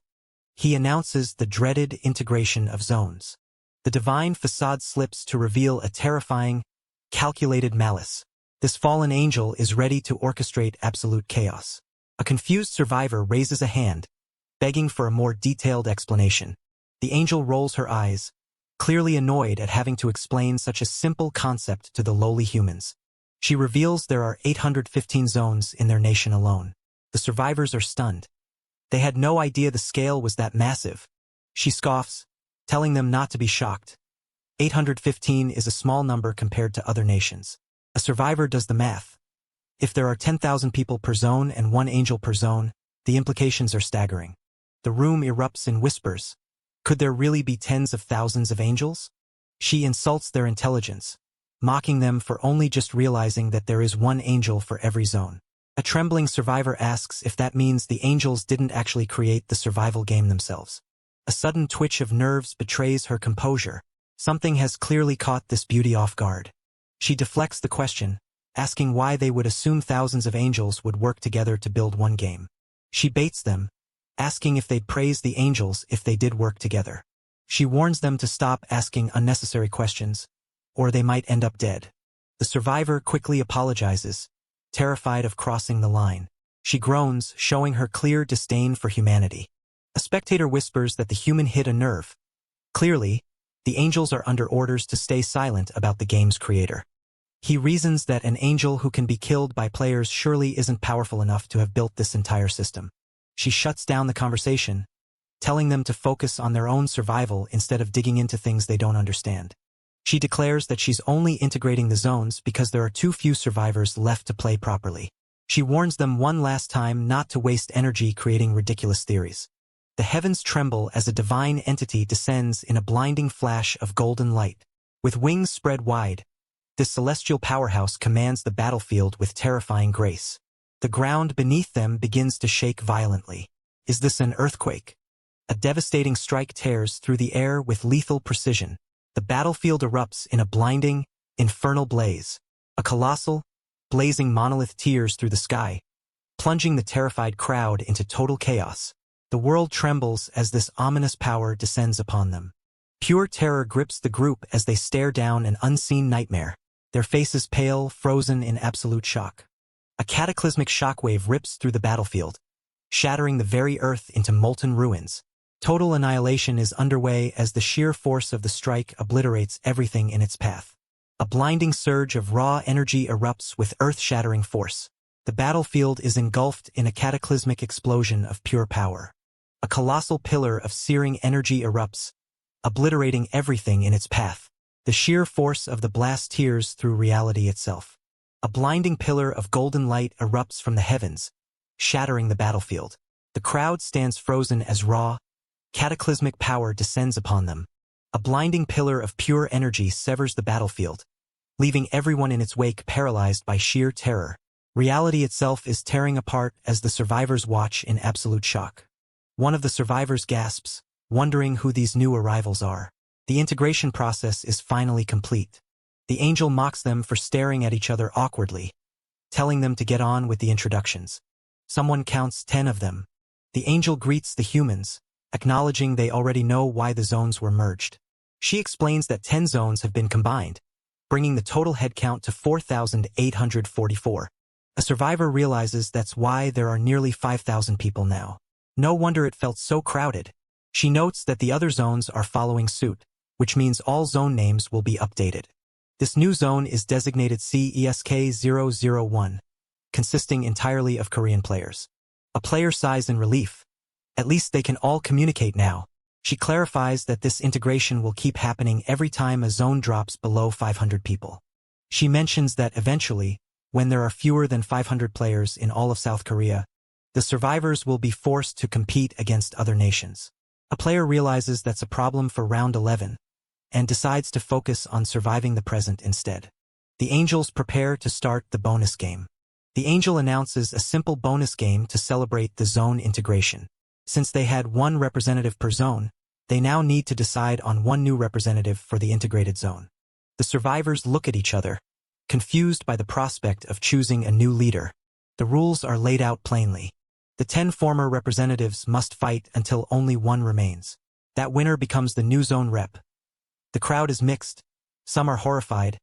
He announces the dreaded integration of zones. The divine facade slips to reveal a terrifying, calculated malice. This fallen angel is ready to orchestrate absolute chaos. A confused survivor raises a hand, begging for a more detailed explanation. The angel rolls her eyes, clearly annoyed at having to explain such a simple concept to the lowly humans. She reveals there are 815 zones in their nation alone. The survivors are stunned. They had no idea the scale was that massive. She scoffs, telling them not to be shocked. 815 is a small number compared to other nations. A survivor does the math. If there are 10,000 people per zone and one angel per zone, the implications are staggering. The room erupts in whispers. Could there really be tens of thousands of angels? She insults their intelligence, mocking them for only just realizing that there is one angel for every zone. A trembling survivor asks if that means the angels didn't actually create the survival game themselves. A sudden twitch of nerves betrays her composure. Something has clearly caught this beauty off guard. She deflects the question, asking why they would assume thousands of angels would work together to build one game. She baits them, asking if they'd praise the angels if they did work together. She warns them to stop asking unnecessary questions, or they might end up dead. The survivor quickly apologizes, terrified of crossing the line. She groans, showing her clear disdain for humanity. A spectator whispers that the human hit a nerve. Clearly, the angels are under orders to stay silent about the game's creator. He reasons that an angel who can be killed by players surely isn't powerful enough to have built this entire system. She shuts down the conversation, telling them to focus on their own survival instead of digging into things they don't understand. She declares that she's only integrating the zones because there are too few survivors left to play properly. She warns them one last time not to waste energy creating ridiculous theories. The heavens tremble as a divine entity descends in a blinding flash of golden light. With wings spread wide, this celestial powerhouse commands the battlefield with terrifying grace. The ground beneath them begins to shake violently. Is this an earthquake? A devastating strike tears through the air with lethal precision. The battlefield erupts in a blinding, infernal blaze. A colossal, blazing monolith tears through the sky, plunging the terrified crowd into total chaos. The world trembles as this ominous power descends upon them. Pure terror grips the group as they stare down an unseen nightmare, their faces pale, frozen in absolute shock. A cataclysmic shockwave rips through the battlefield, shattering the very earth into molten ruins. Total annihilation is underway as the sheer force of the strike obliterates everything in its path. A blinding surge of raw energy erupts with earth-shattering force. The battlefield is engulfed in a cataclysmic explosion of pure power. A colossal pillar of searing energy erupts, obliterating everything in its path. The sheer force of the blast tears through reality itself. A blinding pillar of golden light erupts from the heavens, shattering the battlefield. The crowd stands frozen as raw, cataclysmic power descends upon them. A blinding pillar of pure energy severs the battlefield, leaving everyone in its wake paralyzed by sheer terror. Reality itself is tearing apart as the survivors watch in absolute shock. One of the survivors gasps, wondering who these new arrivals are. The integration process is finally complete. The angel mocks them for staring at each other awkwardly, telling them to get on with the introductions. Someone counts 10 of them. The angel greets the humans, acknowledging they already know why the zones were merged. She explains that 10 zones have been combined, bringing the total head count to 4,844. A survivor realizes that's why there are nearly 5,000 people now. No wonder it felt so crowded. She notes that the other zones are following suit, which means all zone names will be updated. This new zone is designated CESK001, consisting entirely of Korean players. A player sighs in relief. At least they can all communicate now. She clarifies that this integration will keep happening every time a zone drops below 500 people. She mentions that eventually, When there are fewer than 500 players in all of South Korea, the survivors will be forced to compete against other nations. A player realizes that's a problem for round 11 and decides to focus on surviving the present instead. The angels prepare to start the bonus game. The angel announces a simple bonus game to celebrate the zone integration. Since they had one representative per zone, they now need to decide on one new representative for the integrated zone. The survivors look at each other, confused by the prospect of choosing a new leader. The rules are laid out plainly. The 10 former representatives must fight until only one remains. That winner becomes the new zone rep. The crowd is mixed. Some are horrified.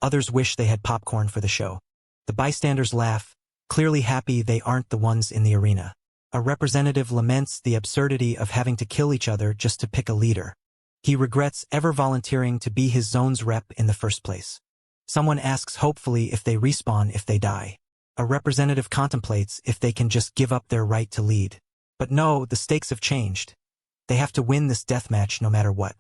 Others wish they had popcorn for the show. The bystanders laugh, clearly happy they aren't the ones in the arena. A representative laments the absurdity of having to kill each other just to pick a leader. He regrets ever volunteering to be his zone's rep in the first place. Someone asks hopefully if they respawn if they die. A representative contemplates if they can just give up their right to lead. But no, the stakes have changed. They have to win this deathmatch no matter what.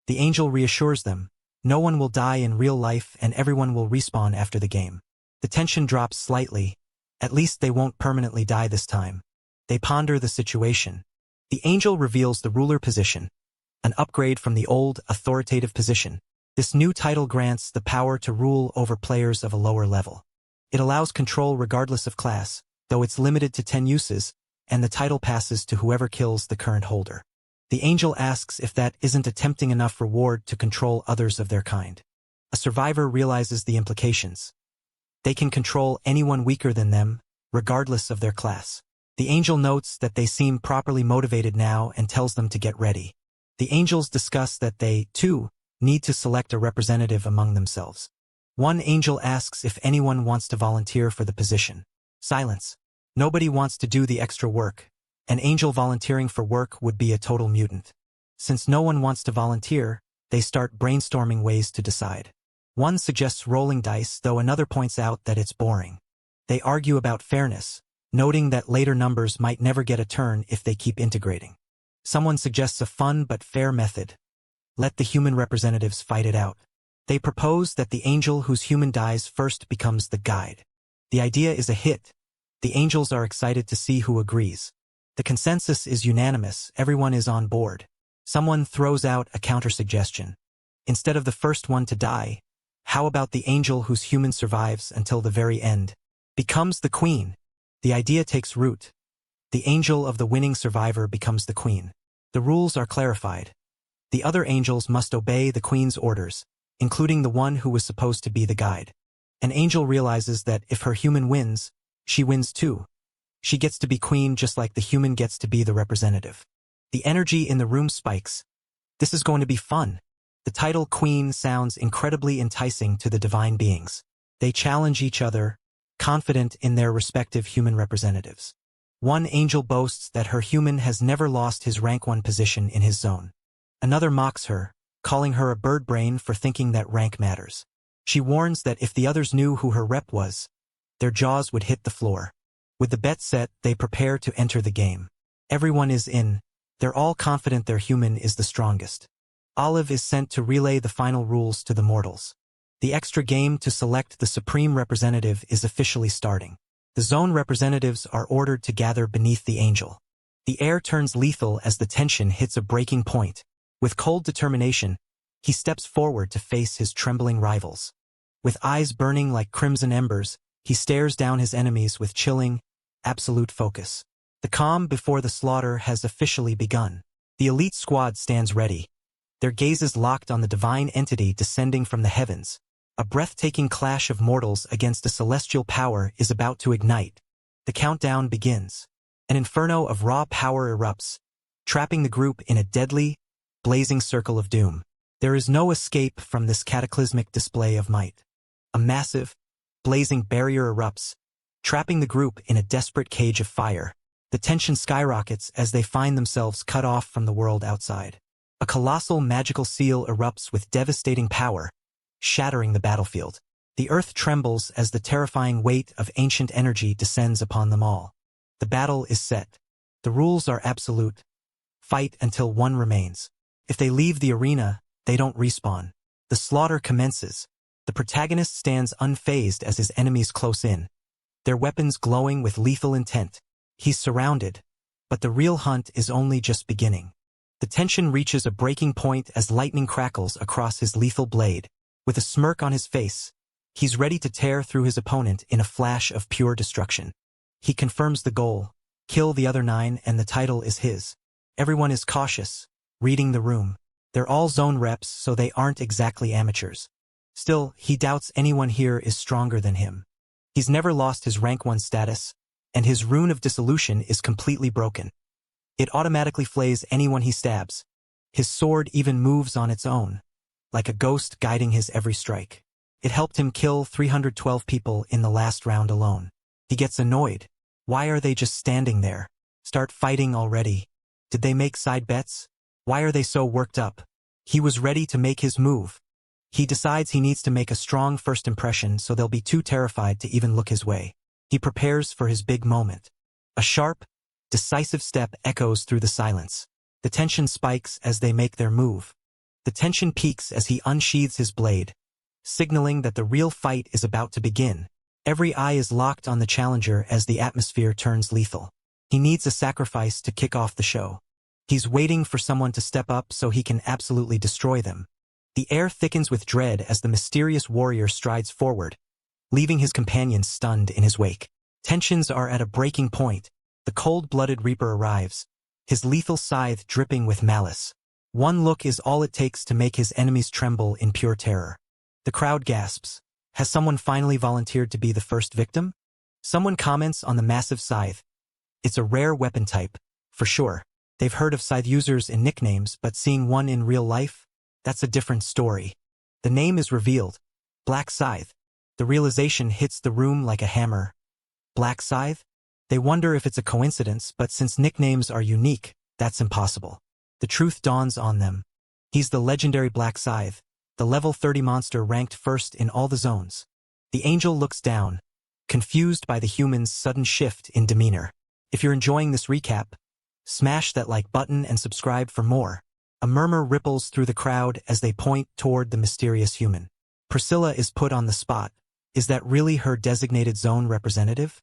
The angel reassures them, no one will die in real life and everyone will respawn after the game. The tension drops slightly. At least they won't permanently die this time. They ponder the situation. The angel reveals the ruler position, an upgrade from the old, authoritative position. This new title grants the power to rule over players of a lower level. It allows control regardless of class, though it's limited to 10 uses, and the title passes to whoever kills the current holder. The angel asks if that isn't a tempting enough reward to control others of their kind. A survivor realizes the implications. They can control anyone weaker than them, regardless of their class. The angel notes that they seem properly motivated now and tells them to get ready. The angels discuss that they, too, need to select a representative among themselves. One angel asks if anyone wants to volunteer for the position. Silence. Nobody wants to do the extra work. An angel volunteering for work would be a total mutant. Since no one wants to volunteer, they start brainstorming ways to decide. One suggests rolling dice, though another points out that it's boring. They argue about fairness, noting that later numbers might never get a turn if they keep integrating. Someone suggests a fun but fair method. Let the human representatives fight it out. They propose that the angel whose human dies first becomes the guide. The idea is a hit. The angels are excited to see who agrees. The consensus is unanimous, everyone is on board. Someone throws out a counter-suggestion. Instead of the first one to die, how about the angel whose human survives until the very end? Becomes the queen. The idea takes root. The angel of the winning survivor becomes the queen. The rules are clarified. The other angels must obey the queen's orders, including the one who was supposed to be the guide. An angel realizes that if her human wins, she wins too. She gets to be queen just like the human gets to be the representative. The energy in the room spikes. This is going to be fun. The title queen sounds incredibly enticing to the divine beings. They challenge each other, confident in their respective human representatives. One angel boasts that her human has never lost his rank 1 position in his zone. Another mocks her, calling her a bird brain for thinking that rank matters. She warns that if the others knew who her rep was, their jaws would hit the floor. With the bet set, they prepare to enter the game. Everyone is in. They're all confident their human is the strongest. Olive is sent to relay the final rules to the mortals. The extra game to select the supreme representative is officially starting. The zone representatives are ordered to gather beneath the angel. The air turns lethal as the tension hits a breaking point. With cold determination, he steps forward to face his trembling rivals. With eyes burning like crimson embers, he stares down his enemies with chilling, absolute focus. The calm before the slaughter has officially begun. The elite squad stands ready, their gazes locked on the divine entity descending from the heavens. A breathtaking clash of mortals against a celestial power is about to ignite. The countdown begins. An inferno of raw power erupts, trapping the group in a deadly, blazing circle of doom. There is no escape from this cataclysmic display of might. A massive, blazing barrier erupts, trapping the group in a desperate cage of fire. The tension skyrockets as they find themselves cut off from the world outside. A colossal magical seal erupts with devastating power, shattering the battlefield. The earth trembles as the terrifying weight of ancient energy descends upon them all. The battle is set. The rules are absolute. Fight until one remains. If they leave the arena, they don't respawn. The slaughter commences. The protagonist stands unfazed as his enemies close in, their weapons glowing with lethal intent. He's surrounded, but the real hunt is only just beginning. The tension reaches a breaking point as lightning crackles across his lethal blade. With a smirk on his face, he's ready to tear through his opponent in a flash of pure destruction. He confirms the goal, kill the other 9, and the title is his. Everyone is cautious, reading the room. They're all zone reps, so they aren't exactly amateurs. Still, he doubts anyone here is stronger than him. He's never lost his rank 1 status, and his rune of dissolution is completely broken. It automatically flays anyone he stabs. His sword even moves on its own, like a ghost guiding his every strike. It helped him kill 312 people in the last round alone. He gets annoyed. Why are they just standing there? Start fighting already. Did they make side bets? Why are they so worked up? He was ready to make his move. He decides he needs to make a strong first impression, so they'll be too terrified to even look his way. He prepares for his big moment. A sharp, decisive step echoes through the silence. The tension spikes as they make their move. The tension peaks as he unsheathes his blade, signaling that the real fight is about to begin. Every eye is locked on the challenger as the atmosphere turns lethal. He needs a sacrifice to kick off the show. He's waiting for someone to step up so he can absolutely destroy them. The air thickens with dread as the mysterious warrior strides forward, leaving his companions stunned in his wake. Tensions are at a breaking point. The cold-blooded Reaper arrives, his lethal scythe dripping with malice. One look is all it takes to make his enemies tremble in pure terror. The crowd gasps. Has someone finally volunteered to be the first victim? Someone comments on the massive scythe. It's a rare weapon type, for sure. They've heard of scythe users in nicknames, but seeing one in real life? That's a different story. The name is revealed. Black Scythe. The realization hits the room like a hammer. Black Scythe? They wonder if it's a coincidence, but since nicknames are unique, that's impossible. The truth dawns on them. He's the legendary Black Scythe, the level 30 monster ranked first in all the zones. The angel looks down, confused by the human's sudden shift in demeanor. If you're enjoying this recap, smash that like button and subscribe for more. A murmur ripples through the crowd as they point toward the mysterious human. Priscilla is put on the spot. Is that really her designated zone representative?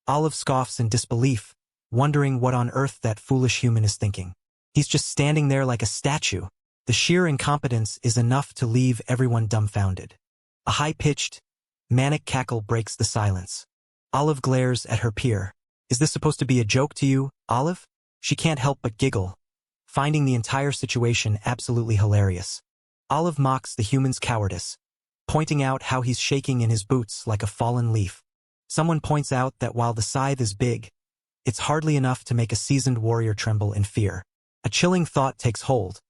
Olive scoffs in disbelief, wondering what on earth that foolish human is thinking. He's just standing there like a statue. The sheer incompetence is enough to leave everyone dumbfounded. A high-pitched, manic cackle breaks the silence. Olive glares at her peer. Is this supposed to be a joke to you, Olive? She can't help but giggle, finding the entire situation absolutely hilarious. Olive mocks the human's cowardice, pointing out how he's shaking in his boots like a fallen leaf. Someone points out that while the scythe is big, it's hardly enough to make a seasoned warrior tremble in fear. A chilling thought takes hold.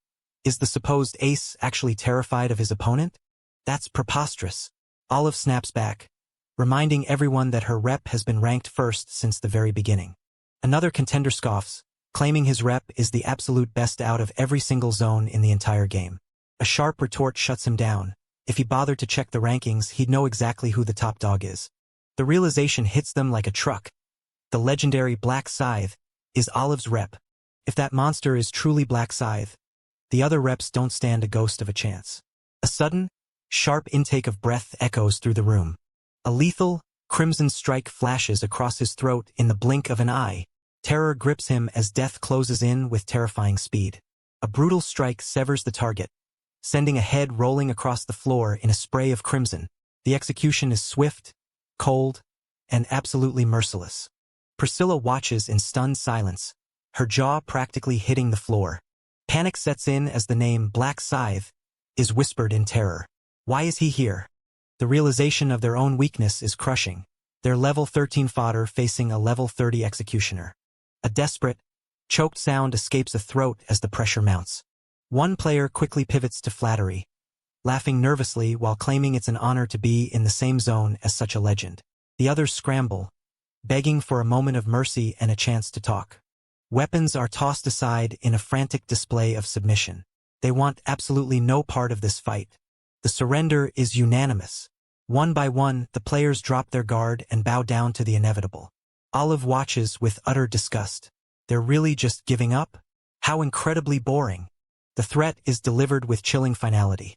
Is the supposed ace actually terrified of his opponent? That's preposterous. Olive snaps back, reminding everyone that her rep has been ranked first since the very beginning. Another contender scoffs, claiming his rep is the absolute best out of every single zone in the entire game. A sharp retort shuts him down. If he bothered to check the rankings, he'd know exactly who the top dog is. The realization hits them like a truck. The legendary Black Scythe is Olive's rep. If that monster is truly Black Scythe, the other reps don't stand a ghost of a chance. A sudden, sharp intake of breath echoes through the room. A lethal, crimson strike flashes across his throat in the blink of an eye. Terror grips him as death closes in with terrifying speed. A brutal strike severs the target, sending a head rolling across the floor in a spray of crimson. The execution is swift, cold, and absolutely merciless. Priscilla watches in stunned silence, her jaw practically hitting the floor. Panic sets in as the name Black Scythe is whispered in terror. Why is he here? The realization of their own weakness is crushing. They're level 13 fodder facing a level 30 executioner. A desperate, choked sound escapes a throat as the pressure mounts. One player quickly pivots to flattery, laughing nervously while claiming it's an honor to be in the same zone as such a legend. The others scramble, begging for a moment of mercy and a chance to talk. Weapons are tossed aside in a frantic display of submission. They want absolutely no part of this fight. The surrender is unanimous. One by one, the players drop their guard and bow down to the inevitable. Olive watches with utter disgust. They're really just giving up? How incredibly boring. The threat is delivered with chilling finality.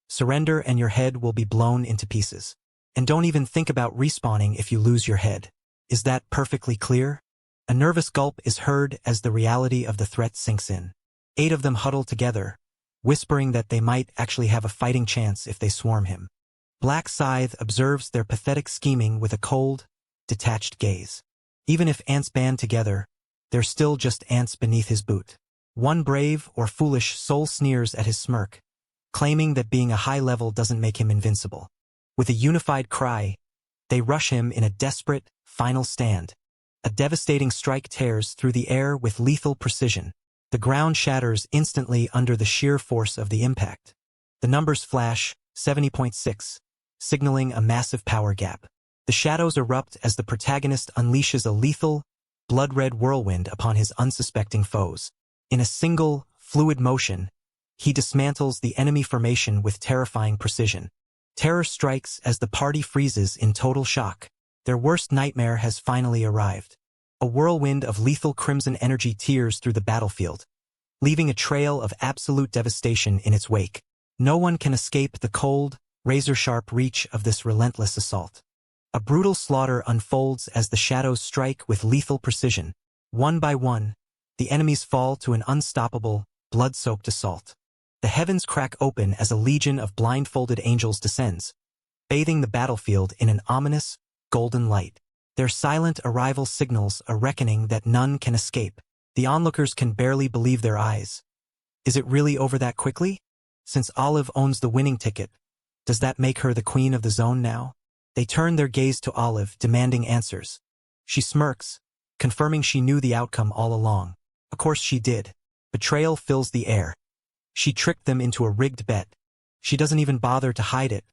Surrender and your head will be blown into pieces. And don't even think about respawning if you lose your head. Is that perfectly clear? A nervous gulp is heard as the reality of the threat sinks in. 8 of them huddle together, whispering that they might actually have a fighting chance if they swarm him. Black Scythe observes their pathetic scheming with a cold, detached gaze. Even if ants band together, they're still just ants beneath his boot. One brave or foolish soul sneers at his smirk, claiming that being a high level doesn't make him invincible. With a unified cry, they rush him in a desperate, final stand. A devastating strike tears through the air with lethal precision. The ground shatters instantly under the sheer force of the impact. The numbers flash, 70.6, signaling a massive power gap. The shadows erupt as the protagonist unleashes a lethal, blood-red whirlwind upon his unsuspecting foes. In a single, fluid motion, he dismantles the enemy formation with terrifying precision. Terror strikes as the party freezes in total shock. Their worst nightmare has finally arrived. A whirlwind of lethal crimson energy tears through the battlefield, leaving a trail of absolute devastation in its wake. No one can escape the cold, razor-sharp reach of this relentless assault. A brutal slaughter unfolds as the shadows strike with lethal precision. One by one, the enemies fall to an unstoppable, blood-soaked assault. The heavens crack open as a legion of blindfolded angels descends, bathing the battlefield in an ominous, golden light. Their silent arrival signals a reckoning that none can escape. The onlookers can barely believe their eyes. Is it really over that quickly? Since Olive owns the winning ticket, does that make her the queen of the zone now? They turn their gaze to Olive, demanding answers. She smirks, confirming she knew the outcome all along. Of course she did. Betrayal fills the air. She tricked them into a rigged bet. She doesn't even bother to hide it,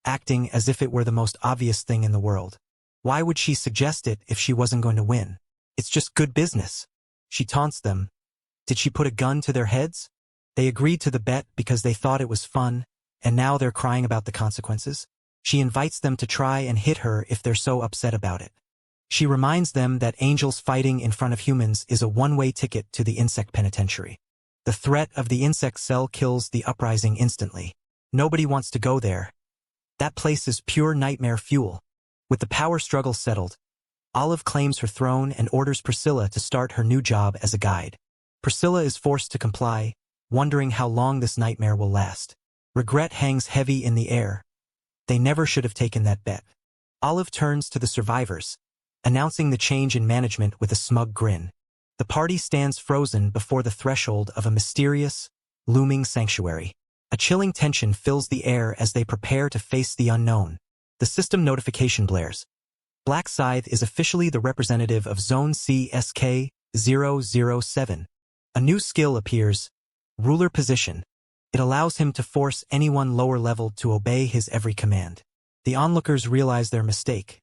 acting as if it were the most obvious thing in the world. Why would she suggest it if she wasn't going to win? It's just good business. She taunts them. Did she put a gun to their heads? They agreed to the bet because they thought it was fun, and now they're crying about the consequences. She invites them to try and hit her if they're so upset about it. She reminds them that angels fighting in front of humans is a one-way ticket to the insect penitentiary. The threat of the insect cell kills the uprising instantly. Nobody wants to go there. That place is pure nightmare fuel. With the power struggle settled, Olive claims her throne and orders Priscilla to start her new job as a guide. Priscilla is forced to comply, wondering how long this nightmare will last. Regret hangs heavy in the air. They never should have taken that bet. Olive turns to the survivors, announcing the change in management with a smug grin. The party stands frozen before the threshold of a mysterious, looming sanctuary. A chilling tension fills the air as they prepare to face the unknown. The system notification blares. Black Scythe is officially the representative of Zone CSK-007. A new skill appears, Ruler Position. It allows him to force anyone lower level to obey his every command. The onlookers realize their mistake.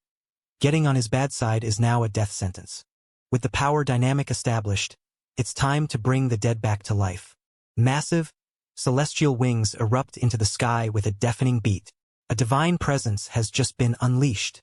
Getting on his bad side is now a death sentence. With the power dynamic established, it's time to bring the dead back to life. Massive, celestial wings erupt into the sky with a deafening beat. A divine presence has just been unleashed.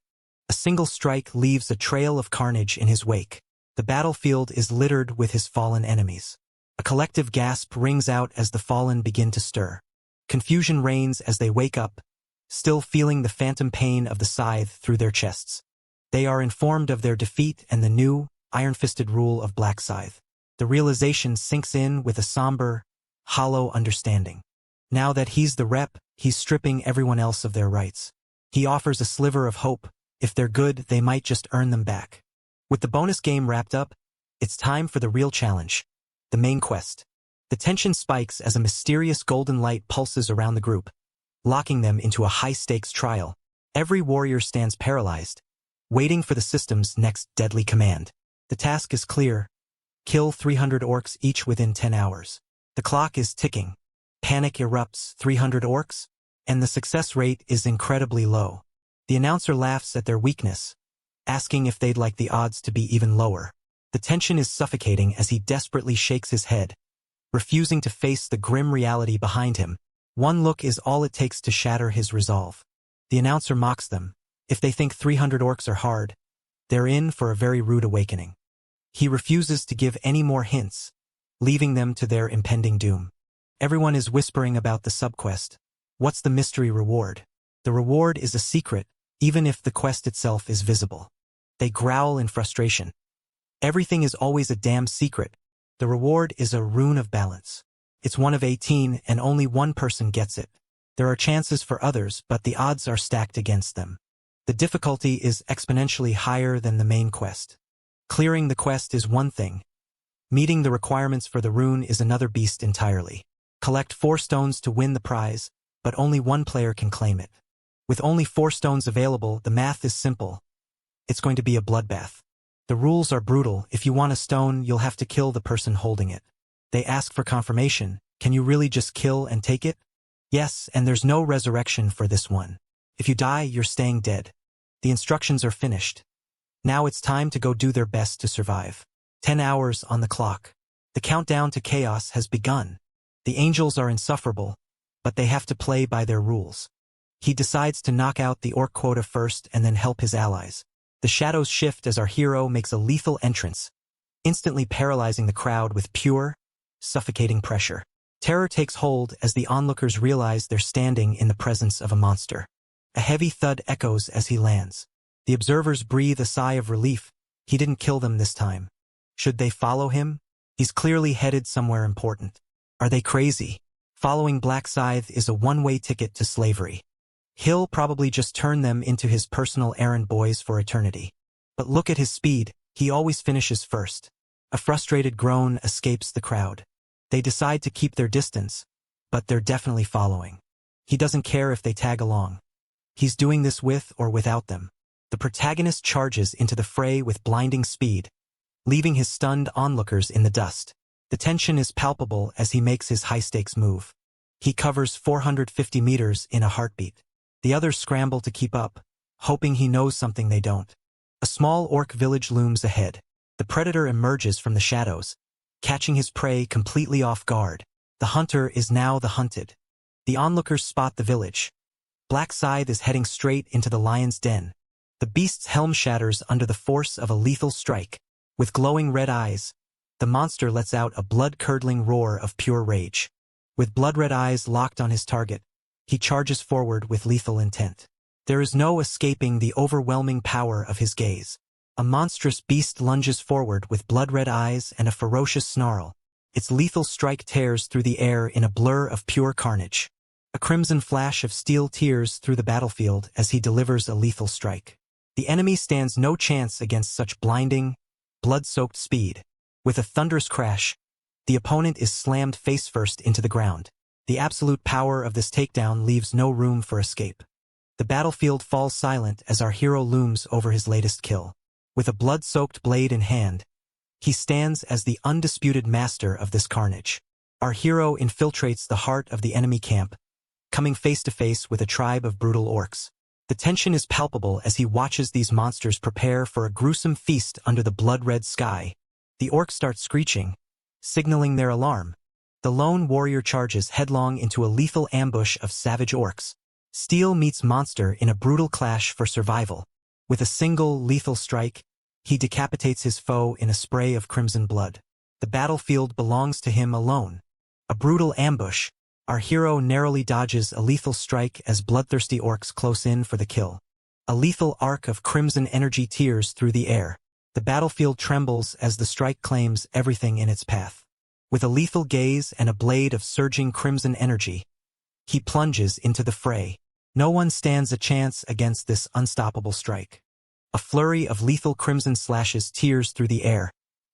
A single strike leaves a trail of carnage in his wake. The battlefield is littered with his fallen enemies. A collective gasp rings out as the fallen begin to stir. Confusion reigns as they wake up, still feeling the phantom pain of the scythe through their chests. They are informed of their defeat and the new, iron-fisted rule of Black Scythe. The realization sinks in with a somber, hollow understanding. Now that he's the rep, he's stripping everyone else of their rights. He offers a sliver of hope. If they're good, they might just earn them back. With the bonus game wrapped up, it's time for the real challenge, the main quest. The tension spikes as a mysterious golden light pulses around the group, locking them into a high-stakes trial. Every warrior stands paralyzed, waiting for the system's next deadly command. The task is clear. Kill 300 orcs each within 10 hours. The clock is ticking. Panic erupts, 300 orcs? And the success rate is incredibly low. The announcer laughs at their weakness, asking if they'd like the odds to be even lower. The tension is suffocating as he desperately shakes his head, refusing to face the grim reality behind him. One look is all it takes to shatter his resolve. The announcer mocks them. If they think 300 orcs are hard, they're in for a very rude awakening. He refuses to give any more hints, leaving them to their impending doom. Everyone is whispering about the subquest. What's the mystery reward? The reward is a secret, even if the quest itself is visible. They growl in frustration. Everything is always a damn secret. The reward is a rune of balance. It's one of 18 and only one person gets it. There are chances for others, but the odds are stacked against them. The difficulty is exponentially higher than the main quest. Clearing the quest is one thing. Meeting the requirements for the rune is another beast entirely. Collect 4 stones to win the prize, but only one player can claim it. With only 4 stones available, the math is simple. It's going to be a bloodbath. The rules are brutal. If you want a stone, you'll have to kill the person holding it. They ask for confirmation. Can you really just kill and take it? Yes, and there's no resurrection for this one. If you die, you're staying dead. The instructions are finished. Now it's time to go do their best to survive. 10 hours on the clock. The countdown to chaos has begun. The angels are insufferable, but they have to play by their rules. He decides to knock out the orc quota first and then help his allies. The shadows shift as our hero makes a lethal entrance, instantly paralyzing the crowd with pure, suffocating pressure. Terror takes hold as the onlookers realize they're standing in the presence of a monster. A heavy thud echoes as he lands. The observers breathe a sigh of relief. He didn't kill them this time. Should they follow him? He's clearly headed somewhere important. Are they crazy? Following Black Scythe is a one-way ticket to slavery. He'll probably just turn them into his personal errand boys for eternity. But look at his speed, he always finishes first. A frustrated groan escapes the crowd. They decide to keep their distance, but they're definitely following. He doesn't care if they tag along. He's doing this with or without them. The protagonist charges into the fray with blinding speed, leaving his stunned onlookers in the dust. The tension is palpable as he makes his high-stakes move. He covers 450 meters in a heartbeat. The others scramble to keep up, hoping he knows something they don't. A small orc village looms ahead. The predator emerges from the shadows, catching his prey completely off guard. The hunter is now the hunted. The onlookers spot the village. Black Scythe is heading straight into the lion's den. The beast's helm shatters under the force of a lethal strike. With glowing red eyes, the monster lets out a blood-curdling roar of pure rage. With blood-red eyes locked on his target, he charges forward with lethal intent. There is no escaping the overwhelming power of his gaze. A monstrous beast lunges forward with blood-red eyes and a ferocious snarl. Its lethal strike tears through the air in a blur of pure carnage. A crimson flash of steel tears through the battlefield as he delivers a lethal strike. The enemy stands no chance against such blinding, blood-soaked speed. With a thunderous crash, the opponent is slammed face-first into the ground. The absolute power of this takedown leaves no room for escape. The battlefield falls silent as our hero looms over his latest kill. With a blood-soaked blade in hand, he stands as the undisputed master of this carnage. Our hero infiltrates the heart of the enemy camp, coming face-to-face with a tribe of brutal orcs. The tension is palpable as he watches these monsters prepare for a gruesome feast under the blood-red sky. The orcs start screeching, signaling their alarm. The lone warrior charges headlong into a lethal ambush of savage orcs. Steel meets monster in a brutal clash for survival. With a single lethal strike, he decapitates his foe in a spray of crimson blood. The battlefield belongs to him alone. A brutal ambush. Our hero narrowly dodges a lethal strike as bloodthirsty orcs close in for the kill. A lethal arc of crimson energy tears through the air. The battlefield trembles as the strike claims everything in its path. With a lethal gaze and a blade of surging crimson energy, he plunges into the fray. No one stands a chance against this unstoppable strike. A flurry of lethal crimson slashes tears through the air,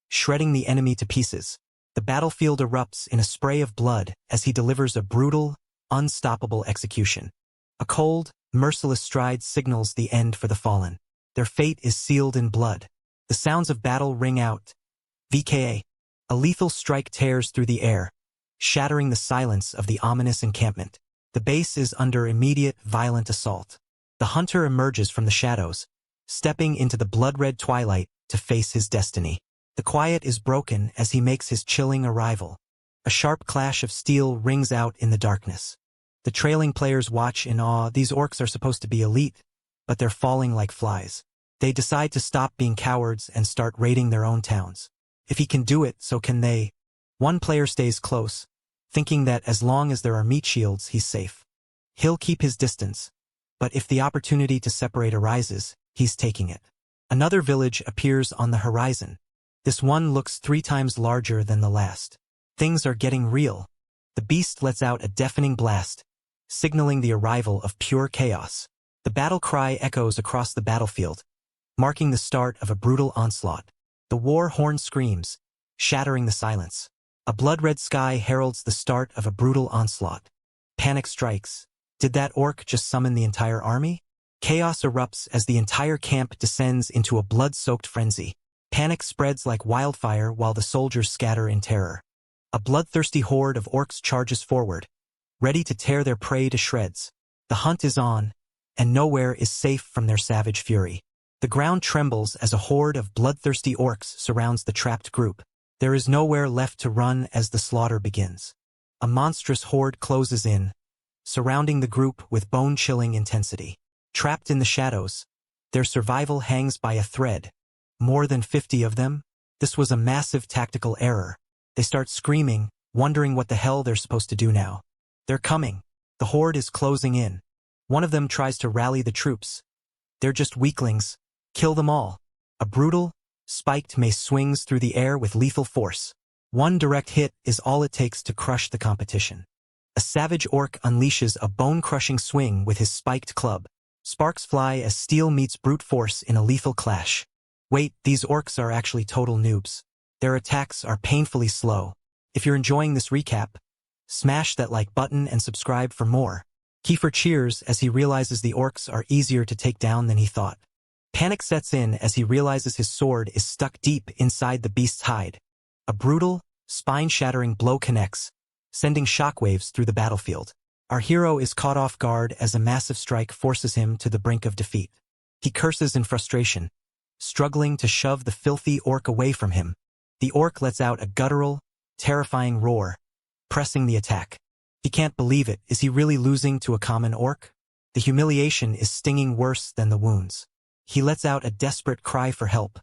shredding the enemy to pieces. The battlefield erupts in a spray of blood as he delivers a brutal, unstoppable execution. A cold, merciless stride signals the end for the fallen. Their fate is sealed in blood. The sounds of battle ring out. VKA. A lethal strike tears through the air, shattering the silence of the ominous encampment. The base is under immediate, violent assault. The hunter emerges from the shadows, stepping into the blood-red twilight to face his destiny. The quiet is broken as he makes his chilling arrival. A sharp clash of steel rings out in the darkness. The trailing players watch in awe. These orcs are supposed to be elite, but they're falling like flies. They decide to stop being cowards and start raiding their own towns. If he can do it, so can they. One player stays close, thinking that as long as there are meat shields, he's safe. He'll keep his distance, but if the opportunity to separate arises, he's taking it. Another village appears on the horizon. This one looks 3 times larger than the last. Things are getting real. The beast lets out a deafening blast, signaling the arrival of pure chaos. The battle cry echoes across the battlefield, marking the start of a brutal onslaught. The war horn screams, shattering the silence. A blood-red sky heralds the start of a brutal onslaught. Panic strikes. Did that orc just summon the entire army? Chaos erupts as the entire camp descends into a blood-soaked frenzy. Panic spreads like wildfire while the soldiers scatter in terror. A bloodthirsty horde of orcs charges forward, ready to tear their prey to shreds. The hunt is on, and nowhere is safe from their savage fury. The ground trembles as a horde of bloodthirsty orcs surrounds the trapped group. There is nowhere left to run as the slaughter begins. A monstrous horde closes in, surrounding the group with bone-chilling intensity. Trapped in the shadows, their survival hangs by a thread. More than 50 of them? This was a massive tactical error. They start screaming, wondering what the hell they're supposed to do now. They're coming. The horde is closing in. One of them tries to rally the troops. They're just weaklings. Kill them all. A brutal, spiked mace swings through the air with lethal force. One direct hit is all it takes to crush the competition. A savage orc unleashes a bone-crushing swing with his spiked club. Sparks fly as steel meets brute force in a lethal clash. Wait, these orcs are actually total noobs. Their attacks are painfully slow. If you're enjoying this recap, smash that like button and subscribe for more. Kiefer cheers as he realizes the orcs are easier to take down than he thought. Panic sets in as he realizes his sword is stuck deep inside the beast's hide. A brutal, spine-shattering blow connects, sending shockwaves through the battlefield. Our hero is caught off guard as a massive strike forces him to the brink of defeat. He curses in frustration, struggling to shove the filthy orc away from him. The orc lets out a guttural, terrifying roar, pressing the attack. He can't believe it. Is he really losing to a common orc? The humiliation is stinging worse than the wounds. He lets out a desperate cry for help,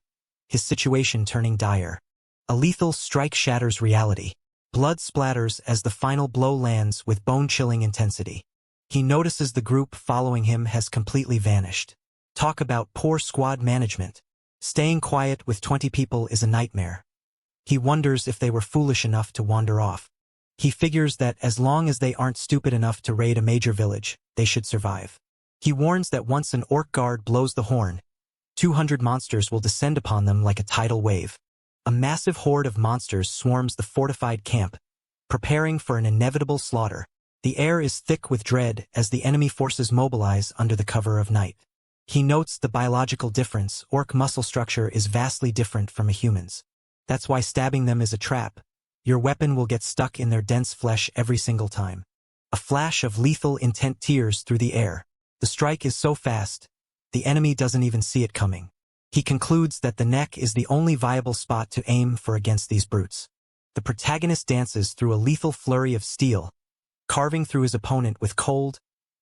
his situation turning dire. A lethal strike shatters reality. Blood splatters as the final blow lands with bone-chilling intensity. He notices the group following him has completely vanished. Talk about poor squad management. Staying quiet with 20 people is a nightmare. He wonders if they were foolish enough to wander off. He figures that as long as they aren't stupid enough to raid a major village, they should survive. He warns that once an orc guard blows the horn, 200 monsters will descend upon them like a tidal wave. A massive horde of monsters swarms the fortified camp, preparing for an inevitable slaughter. The air is thick with dread as the enemy forces mobilize under the cover of night. He notes the biological difference. Orc muscle structure is vastly different from a human's. That's why stabbing them is a trap. Your weapon will get stuck in their dense flesh every single time. A flash of lethal intent tears through the air. The strike is so fast, the enemy doesn't even see it coming. He concludes that the neck is the only viable spot to aim for against these brutes. The protagonist dances through a lethal flurry of steel, carving through his opponent with cold,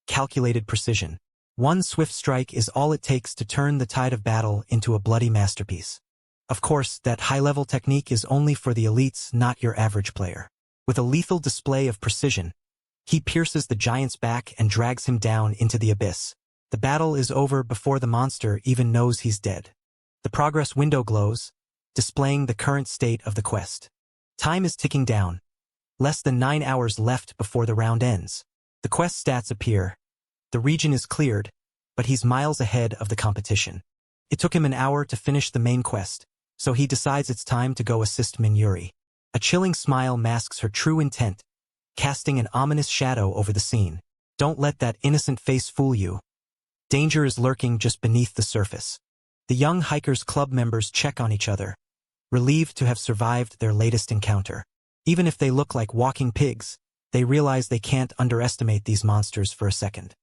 calculated precision. One swift strike is all it takes to turn the tide of battle into a bloody masterpiece. Of course, that high-level technique is only for the elites, not your average player. With a lethal display of precision, he pierces the giant's back and drags him down into the abyss. The battle is over before the monster even knows he's dead. The progress window glows, displaying the current state of the quest. Time is ticking down. Less than 9 hours left before the round ends. The quest stats appear. The region is cleared, but he's miles ahead of the competition. It took him an hour to finish the main quest, so he decides it's time to go assist Minuri. A chilling smile masks her true intent, casting an ominous shadow over the scene. Don't let that innocent face fool you. Danger is lurking just beneath the surface. The young hikers' club members check on each other, relieved to have survived their latest encounter. Even if they look like walking pigs, they realize they can't underestimate these monsters for a second.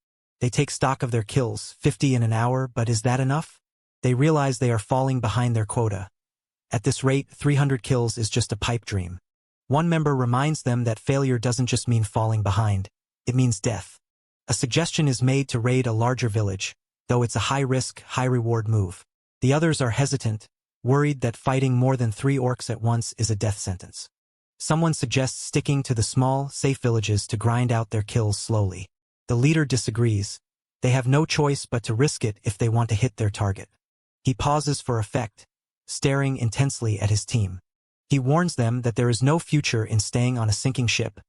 They take stock of their kills, 50 in an hour, but is that enough? They realize they are falling behind their quota. At this rate, 300 kills is just a pipe dream. One member reminds them that failure doesn't just mean falling behind, it means death. A suggestion is made to raid a larger village, though it's a high-risk, high-reward move. The others are hesitant, worried that fighting more than 3 orcs at once is a death sentence. Someone suggests sticking to the small, safe villages to grind out their kills slowly. The leader disagrees. They have no choice but to risk it if they want to hit their target. He pauses for effect, staring intensely at his team. He warns them that there is no future in staying on a sinking ship,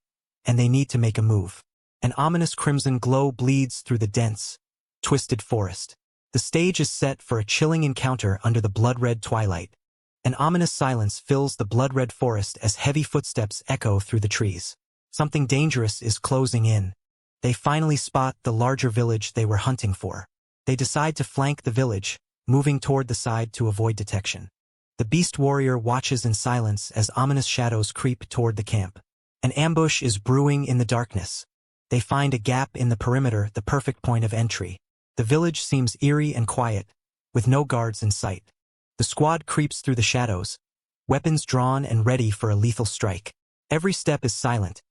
and they need to make a move. An ominous crimson glow bleeds through the dense, twisted forest. The stage is set for a chilling encounter under the blood-red twilight. An ominous silence fills the blood-red forest as heavy footsteps echo through the trees. Something dangerous is closing in. They finally spot the larger village they were hunting for. They decide to flank the village, moving toward the side to avoid detection. The beast warrior watches in silence as ominous shadows creep toward the camp. An ambush is brewing in the darkness. They find a gap in the perimeter, the perfect point of entry. The village seems eerie and quiet, with no guards in sight. The squad creeps through the shadows, weapons drawn and ready for a lethal strike. Every step is silent,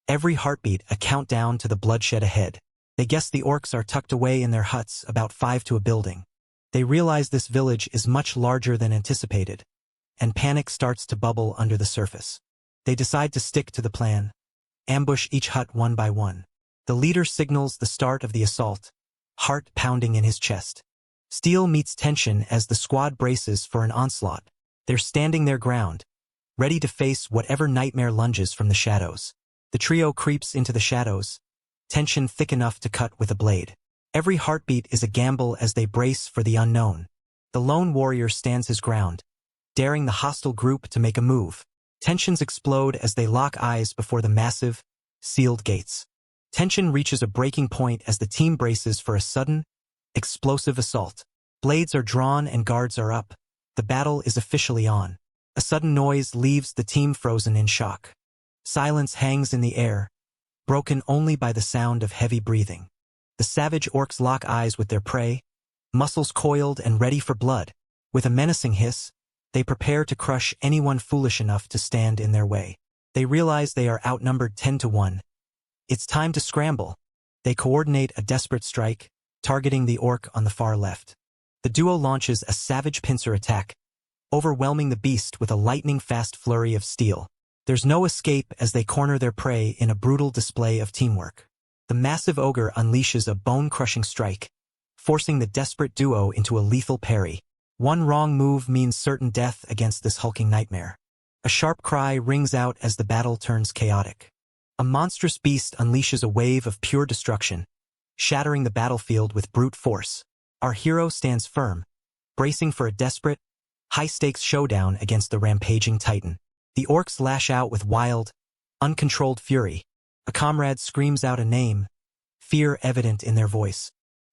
every heartbeat a countdown to the bloodshed ahead. They guess the orcs are tucked away in their huts about 5 to a building. They realize this village is much larger than anticipated, and panic starts to bubble under the surface. They decide to stick to the plan, ambush each hut one by one. The leader signals the start of the assault, heart pounding in his chest. Steel meets tension as the squad braces for an onslaught. They're standing their ground, ready to face whatever nightmare lunges from the shadows. The trio creeps into the shadows, tension thick enough to cut with a blade. Every heartbeat is a gamble as they brace for the unknown. The lone warrior stands his ground, daring the hostile group to make a move. Tensions explode as they lock eyes before the massive, sealed gates. Tension reaches a breaking point as the team braces for a sudden, explosive assault. Blades are drawn and guards are up. The battle is officially on. A sudden noise leaves the team frozen in shock. Silence hangs in the air, broken only by the sound of heavy breathing. The savage orcs lock eyes with their prey, muscles coiled and ready for blood. With a menacing hiss, they prepare to crush anyone foolish enough to stand in their way. They realize they are outnumbered 10 to 1. It's time to scramble. They coordinate a desperate strike, targeting the orc on the far left. The duo launches a savage pincer attack, overwhelming the beast with a lightning-fast flurry of steel. There's no escape as they corner their prey in a brutal display of teamwork. The massive ogre unleashes a bone-crushing strike, forcing the desperate duo into a lethal parry. One wrong move means certain death against this hulking nightmare. A sharp cry rings out as the battle turns chaotic. A monstrous beast unleashes a wave of pure destruction, shattering the battlefield with brute force. Our hero stands firm, bracing for a desperate, high-stakes showdown against the rampaging titan. The orcs lash out with wild, uncontrolled fury. A comrade screams out a name, fear evident in their voice.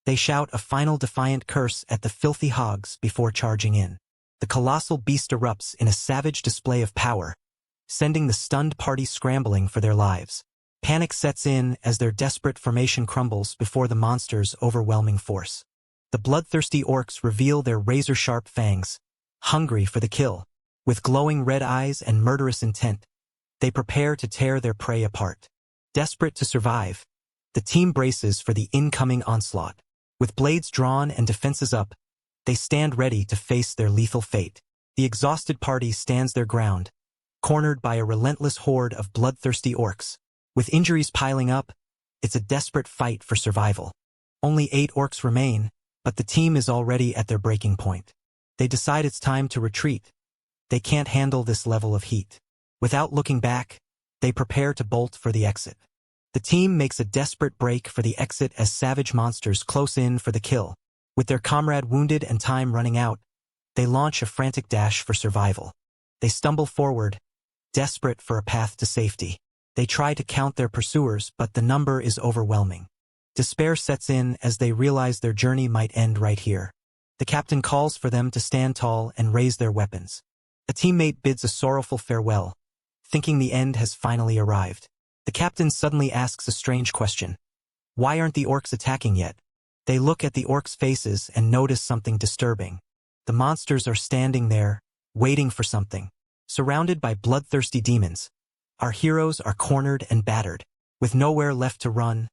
They shout a final defiant curse at the filthy hogs before charging in. The colossal beast erupts in a savage display of power, sending the stunned party scrambling for their lives. Panic sets in as their desperate formation crumbles before the monster's overwhelming force. The bloodthirsty orcs reveal their razor-sharp fangs, hungry for the kill. With glowing red eyes and murderous intent, they prepare to tear their prey apart. Desperate to survive, the team braces for the incoming onslaught. With blades drawn and defenses up, they stand ready to face their lethal fate. The exhausted party stands their ground, cornered by a relentless horde of bloodthirsty orcs. With injuries piling up, it's a desperate fight for survival. Only 8 orcs remain, but the team is already at their breaking point. They decide it's time to retreat. They can't handle this level of heat. Without looking back, they prepare to bolt for the exit. The team makes a desperate break for the exit as savage monsters close in for the kill. With their comrade wounded and time running out, they launch a frantic dash for survival. They stumble forward, desperate for a path to safety. They try to count their pursuers, but the number is overwhelming. Despair sets in as they realize their journey might end right here. The captain calls for them to stand tall and raise their weapons. A teammate bids a sorrowful farewell, thinking the end has finally arrived. The captain suddenly asks a strange question. Why aren't the orcs attacking yet? They look at the orcs' faces and notice something disturbing. The monsters are standing there, waiting for something. Surrounded by bloodthirsty demons, our heroes are cornered and battered. With nowhere left to run,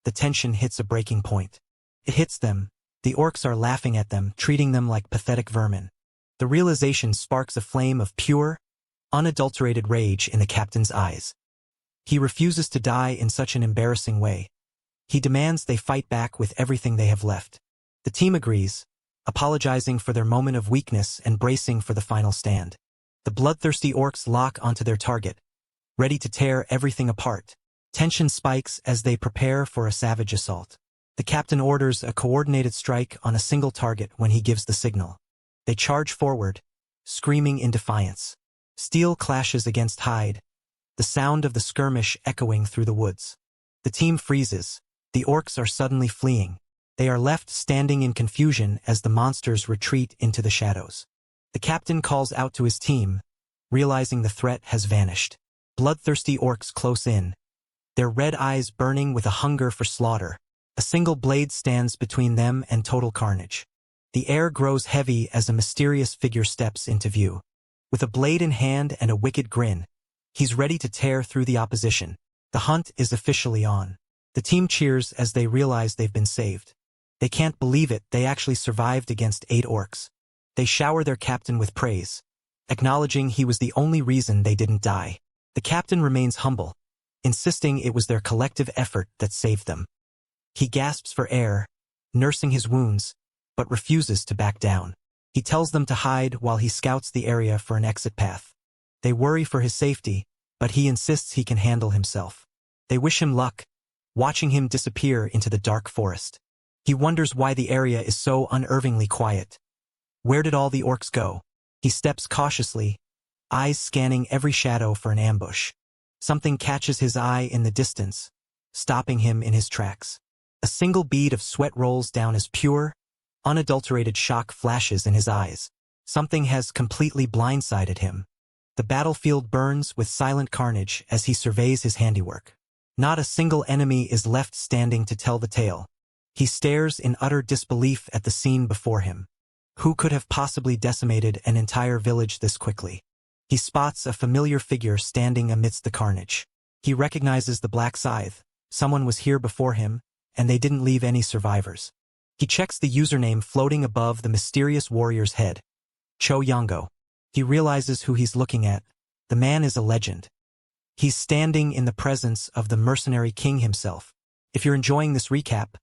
the tension hits a breaking point. It hits them. The orcs are laughing at them, treating them like pathetic vermin. The realization sparks a flame of pure, unadulterated rage in the captain's eyes. He refuses to die in such an embarrassing way, He demands they fight back with everything they have left. The team agrees, apologizing for their moment of weakness and bracing for the final stand. The bloodthirsty orcs lock onto their target, ready to tear everything apart. Tension spikes as they prepare for a savage assault. The captain orders a coordinated strike on a single target when he gives the signal. They charge forward, screaming in defiance. Steel clashes against hide, the sound of the skirmish echoing through the woods. The team freezes. The orcs are suddenly fleeing. They are left standing in confusion as the monsters retreat into the shadows. The captain calls out to his team, realizing the threat has vanished. Bloodthirsty orcs close in, their red eyes burning with a hunger for slaughter. A single blade stands between them and total carnage. The air grows heavy as a mysterious figure steps into view. With a blade in hand and a wicked grin, he's ready to tear through the opposition. The hunt is officially on. The team cheers as they realize they've been saved. They can't believe it, they actually survived against 8 orcs. They shower their captain with praise, acknowledging he was the only reason they didn't die. The captain remains humble, insisting it was their collective effort that saved them. He gasps for air, nursing his wounds, but refuses to back down. He tells them to hide while he scouts the area for an exit path. They worry for his safety, but he insists he can handle himself. They wish him luck, watching him disappear into the dark forest. He wonders why the area is so unnervingly quiet. Where did all the orcs go? He steps cautiously, eyes scanning every shadow for an ambush. Something catches his eye in the distance, stopping him in his tracks. A single bead of sweat rolls down as pure, unadulterated shock flashes in his eyes. Something has completely blindsided him. The battlefield burns with silent carnage as he surveys his handiwork. Not a single enemy is left standing to tell the tale. He stares in utter disbelief at the scene before him. Who could have possibly decimated an entire village this quickly? He spots a familiar figure standing amidst the carnage. He recognizes the black scythe. Someone was here before him, and they didn't leave any survivors. He checks the username floating above the mysterious warrior's head. Cho Yongo. He realizes who he's looking at. The man is a legend. He's standing in the presence of the mercenary king himself. If you're enjoying this recap,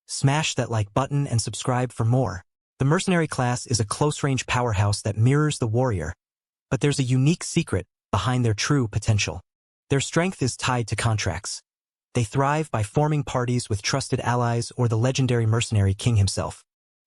smash that like button and subscribe for more. The mercenary class is a close-range powerhouse that mirrors the warrior, but there's a unique secret behind their true potential. Their strength is tied to contracts. They thrive by forming parties with trusted allies or the legendary mercenary king himself.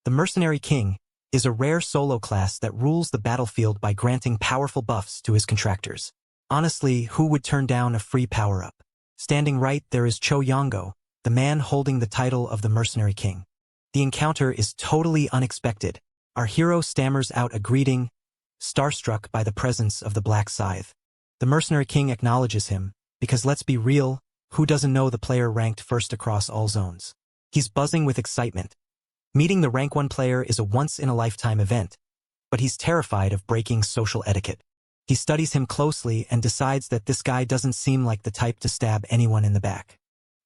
The mercenary king is a rare solo class that rules the battlefield by granting powerful buffs to his contractors. Honestly, who would turn down a free power-up? Standing right there is Cho Yongo, the man holding the title of the mercenary king. The encounter is totally unexpected. Our hero stammers out a greeting, starstruck by the presence of the black scythe. The mercenary king acknowledges him, because let's be real, who doesn't know the player ranked first across all zones? He's buzzing with excitement. Meeting the rank 1 player is a once-in-a-lifetime event, but he's terrified of breaking social etiquette. He studies him closely and decides that this guy doesn't seem like the type to stab anyone in the back.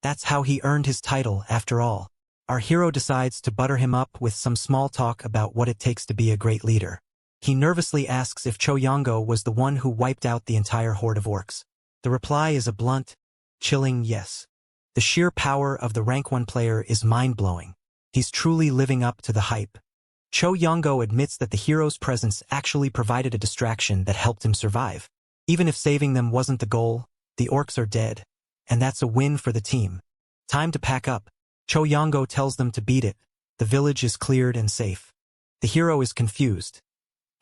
That's how he earned his title, after all. Our hero decides to butter him up with some small talk about what it takes to be a great leader. He nervously asks if Cho Yongo was the one who wiped out the entire horde of orcs. The reply is a blunt, chilling yes. The sheer power of the rank 1 player is mind-blowing. He's truly living up to the hype. Cho Yongo admits that the hero's presence actually provided a distraction that helped him survive. Even if saving them wasn't the goal, the orcs are dead, and that's a win for the team. Time to pack up. Cho Yongo tells them to beat it. The village is cleared and safe. The hero is confused.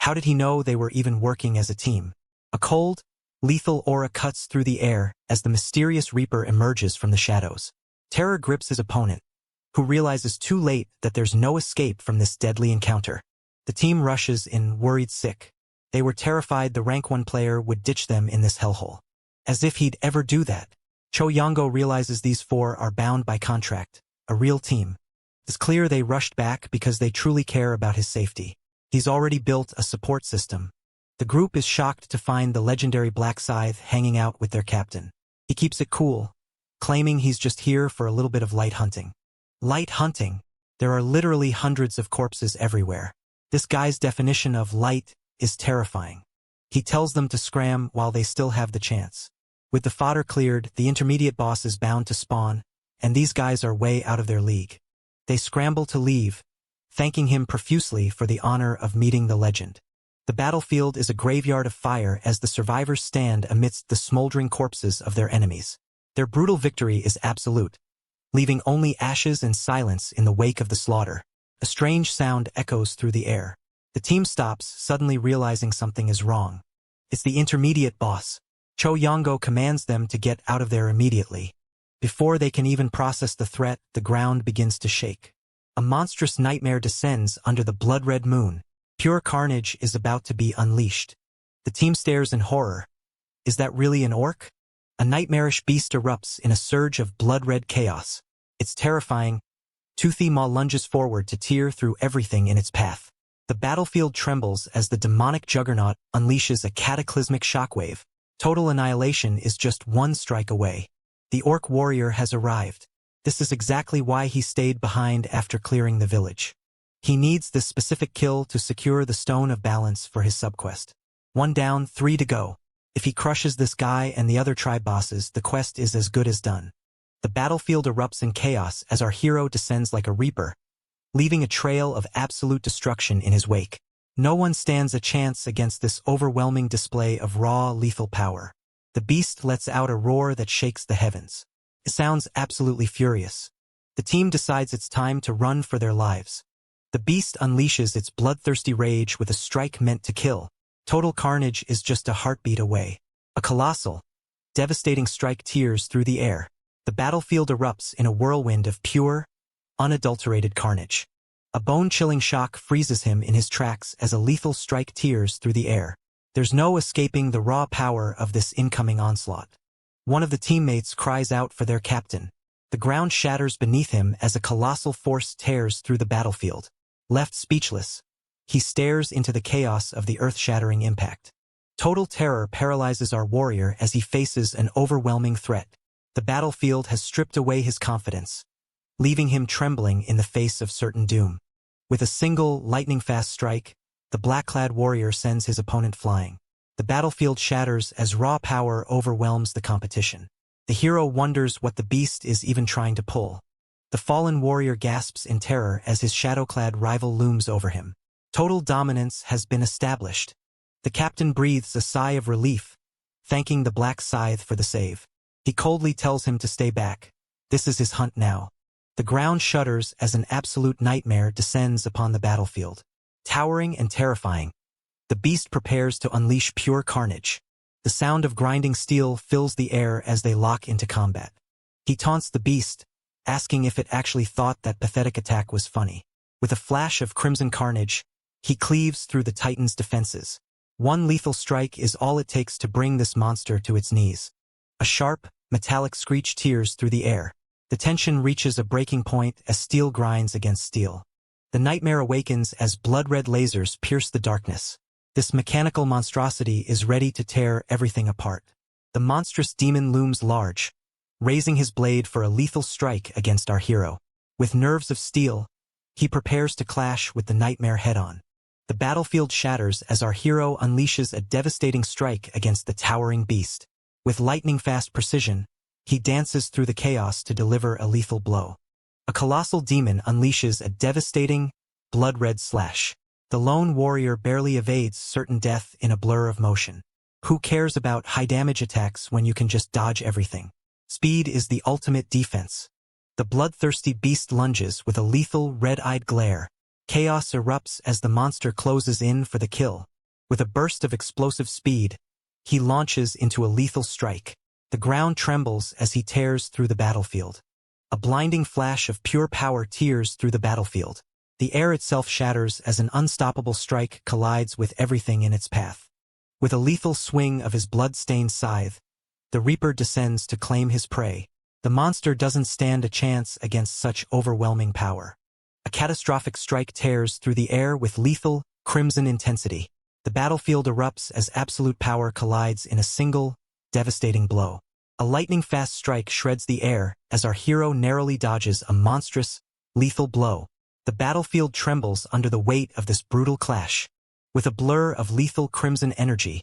How did he know they were even working as a team? A cold, lethal aura cuts through the air as the mysterious Reaper emerges from the shadows. Terror grips his opponent, who realizes too late that there's no escape from this deadly encounter. The team rushes in, worried sick. They were terrified the rank 1 player would ditch them in this hellhole. As if he'd ever do that. Cho Yongo realizes these 4 are bound by contract, a real team. It's clear they rushed back because they truly care about his safety. He's already built a support system. The group is shocked to find the legendary Black Scythe hanging out with their captain. He keeps it cool, claiming he's just here for a little bit of light hunting. Light hunting? There are literally hundreds of corpses everywhere. This guy's definition of light is terrifying. He tells them to scram while they still have the chance. With the fodder cleared, the intermediate boss is bound to spawn, and these guys are way out of their league. They scramble to leave, thanking him profusely for the honor of meeting the legend. The battlefield is a graveyard of fire as the survivors stand amidst the smoldering corpses of their enemies. Their brutal victory is absolute, leaving only ashes and silence in the wake of the slaughter. A strange sound echoes through the air. The team stops, suddenly realizing something is wrong. It's the intermediate boss. Cho Yongo commands them to get out of there immediately. Before they can even process the threat, the ground begins to shake. A monstrous nightmare descends under the blood-red moon. Pure carnage is about to be unleashed. The team stares in horror. Is that really an orc? A nightmarish beast erupts in a surge of blood-red chaos. It's terrifying. Toothy Maw lunges forward to tear through everything in its path. The battlefield trembles as the demonic juggernaut unleashes a cataclysmic shockwave. Total annihilation is just one strike away. The orc warrior has arrived. This is exactly why he stayed behind after clearing the village. He needs this specific kill to secure the Stone of Balance for his subquest. 1 down, 3 to go. If he crushes this guy and the other tribe bosses, the quest is as good as done. The battlefield erupts in chaos as our hero descends like a reaper, leaving a trail of absolute destruction in his wake. No one stands a chance against this overwhelming display of raw, lethal power. The beast lets out a roar that shakes the heavens. It sounds absolutely furious. The team decides it's time to run for their lives. The beast unleashes its bloodthirsty rage with a strike meant to kill. Total carnage is just a heartbeat away. A colossal, devastating strike tears through the air. The battlefield erupts in a whirlwind of pure, unadulterated carnage. A bone-chilling shock freezes him in his tracks as a lethal strike tears through the air. There's no escaping the raw power of this incoming onslaught. One of the teammates cries out for their captain. The ground shatters beneath him as a colossal force tears through the battlefield. Left speechless, he stares into the chaos of the earth-shattering impact. Total terror paralyzes our warrior as he faces an overwhelming threat. The battlefield has stripped away his confidence, leaving him trembling in the face of certain doom. With a single, lightning-fast strike, the black-clad warrior sends his opponent flying. The battlefield shatters as raw power overwhelms the competition. The hero wonders what the beast is even trying to pull. The fallen warrior gasps in terror as his shadow-clad rival looms over him. Total dominance has been established. The captain breathes a sigh of relief, thanking the black scythe for the save. He coldly tells him to stay back. This is his hunt now. The ground shudders as an absolute nightmare descends upon the battlefield. Towering and terrifying, the beast prepares to unleash pure carnage. The sound of grinding steel fills the air as they lock into combat. He taunts the beast, asking if it actually thought that pathetic attack was funny. With a flash of crimson carnage, he cleaves through the Titan's defenses. One lethal strike is all it takes to bring this monster to its knees. A sharp, metallic screech tears through the air. The tension reaches a breaking point as steel grinds against steel. The nightmare awakens as blood-red lasers pierce the darkness. This mechanical monstrosity is ready to tear everything apart. The monstrous demon looms large, raising his blade for a lethal strike against our hero. With nerves of steel, he prepares to clash with the nightmare head-on. The battlefield shatters as our hero unleashes a devastating strike against the towering beast. With lightning-fast precision, he dances through the chaos to deliver a lethal blow. A colossal demon unleashes a devastating, blood-red slash. The lone warrior barely evades certain death in a blur of motion. Who cares about high-damage attacks when you can just dodge everything? Speed is the ultimate defense. The bloodthirsty beast lunges with a lethal, red-eyed glare. Chaos erupts as the monster closes in for the kill. With a burst of explosive speed, he launches into a lethal strike. The ground trembles as he tears through the battlefield. A blinding flash of pure power tears through the battlefield. The air itself shatters as an unstoppable strike collides with everything in its path. With a lethal swing of his blood-stained scythe, the Reaper descends to claim his prey. The monster doesn't stand a chance against such overwhelming power. A catastrophic strike tears through the air with lethal, crimson intensity. The battlefield erupts as absolute power collides in a single, devastating blow. A lightning-fast strike shreds the air as our hero narrowly dodges a monstrous, lethal blow. The battlefield trembles under the weight of this brutal clash. With a blur of lethal crimson energy,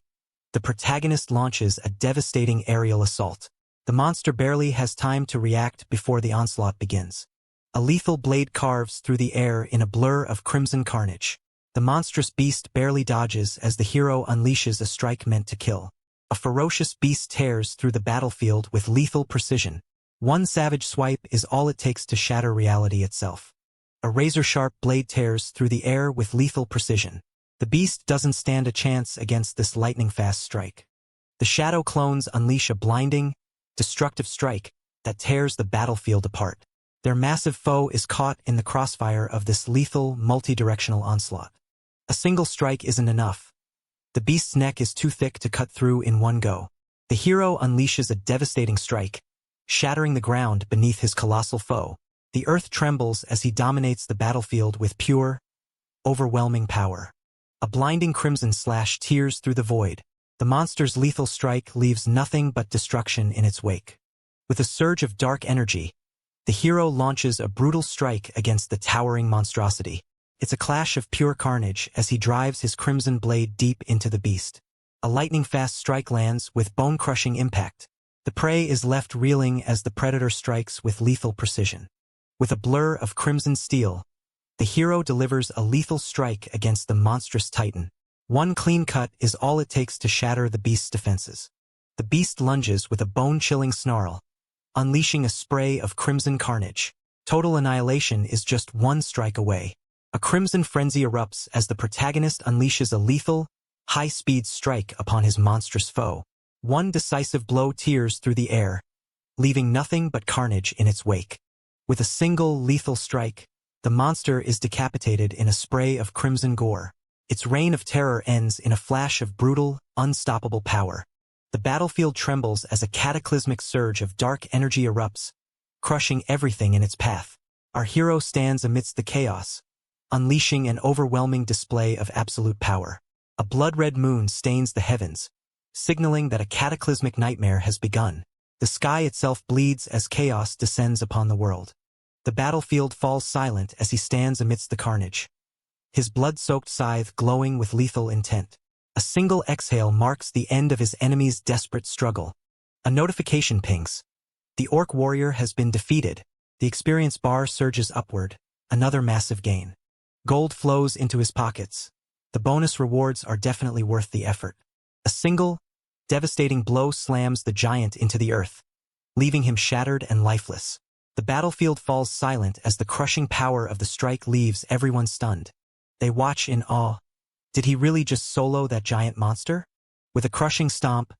the protagonist launches a devastating aerial assault. The monster barely has time to react before the onslaught begins. A lethal blade carves through the air in a blur of crimson carnage. The monstrous beast barely dodges as the hero unleashes a strike meant to kill. A ferocious beast tears through the battlefield with lethal precision. One savage swipe is all it takes to shatter reality itself. A razor-sharp blade tears through the air with lethal precision. The beast doesn't stand a chance against this lightning-fast strike. The shadow clones unleash a blinding, destructive strike that tears the battlefield apart. Their massive foe is caught in the crossfire of this lethal, multi-directional onslaught. A single strike isn't enough. The beast's neck is too thick to cut through in one go. The hero unleashes a devastating strike, shattering the ground beneath his colossal foe. The earth trembles as he dominates the battlefield with pure, overwhelming power. A blinding crimson slash tears through the void. The monster's lethal strike leaves nothing but destruction in its wake. With a surge of dark energy, the hero launches a brutal strike against the towering monstrosity. It's a clash of pure carnage as he drives his crimson blade deep into the beast. A lightning-fast strike lands with bone-crushing impact. The prey is left reeling as the predator strikes with lethal precision. With a blur of crimson steel, the hero delivers a lethal strike against the monstrous titan. One clean cut is all it takes to shatter the beast's defenses. The beast lunges with a bone-chilling snarl, unleashing a spray of crimson carnage. Total annihilation is just one strike away. A crimson frenzy erupts as the protagonist unleashes a lethal, high-speed strike upon his monstrous foe. One decisive blow tears through the air, leaving nothing but carnage in its wake. With a single lethal strike, the monster is decapitated in a spray of crimson gore. Its reign of terror ends in a flash of brutal, unstoppable power. The battlefield trembles as a cataclysmic surge of dark energy erupts, crushing everything in its path. Our hero stands amidst the chaos, unleashing an overwhelming display of absolute power. A blood-red moon stains the heavens, signaling that a cataclysmic nightmare has begun. The sky itself bleeds as chaos descends upon the world. The battlefield falls silent as he stands amidst the carnage, his blood-soaked scythe glowing with lethal intent. A single exhale marks the end of his enemy's desperate struggle. A notification pings. The orc warrior has been defeated. The experience bar surges upward, another massive gain. Gold flows into his pockets. The bonus rewards are definitely worth the effort. A single, devastating blow slams the giant into the earth, leaving him shattered and lifeless. The battlefield falls silent as the crushing power of the strike leaves everyone stunned. They watch in awe. Did he really just solo that giant monster? With a crushing stomp,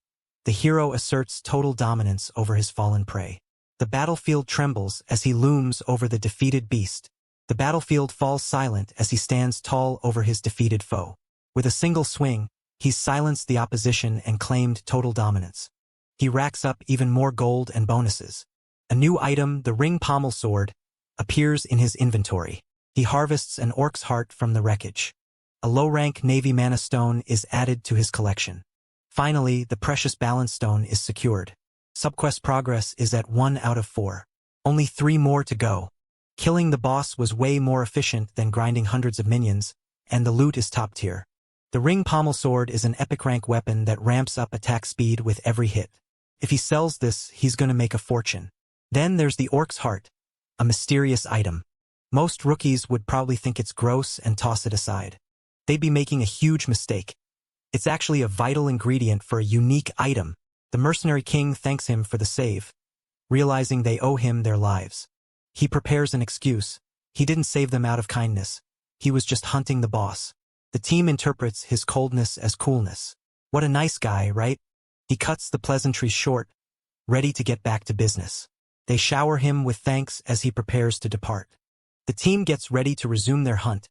the hero asserts total dominance over his fallen prey. The battlefield trembles as he looms over the defeated beast. The battlefield falls silent as he stands tall over his defeated foe. With a single swing, he's silenced the opposition and claimed total dominance. He racks up even more gold and bonuses. A new item, the ring pommel sword, appears in his inventory. He harvests an orc's heart from the wreckage. A low-rank Navy mana stone is added to his collection. Finally, the precious balance stone is secured. Subquest progress is at 1 out of 4. Only 3 more to go. Killing the boss was way more efficient than grinding hundreds of minions, and the loot is top tier. The ring pommel sword is an epic rank weapon that ramps up attack speed with every hit. If he sells this, he's gonna make a fortune. Then there's the orc's heart, a mysterious item. Most rookies would probably think it's gross and toss it aside. They'd be making a huge mistake. It's actually a vital ingredient for a unique item. The mercenary king thanks him for the save, realizing they owe him their lives. He prepares an excuse. He didn't save them out of kindness. He was just hunting the boss. The team interprets his coldness as coolness. What a nice guy, right? He cuts the pleasantries short, ready to get back to business. They shower him with thanks as he prepares to depart. The team gets ready to resume their hunt,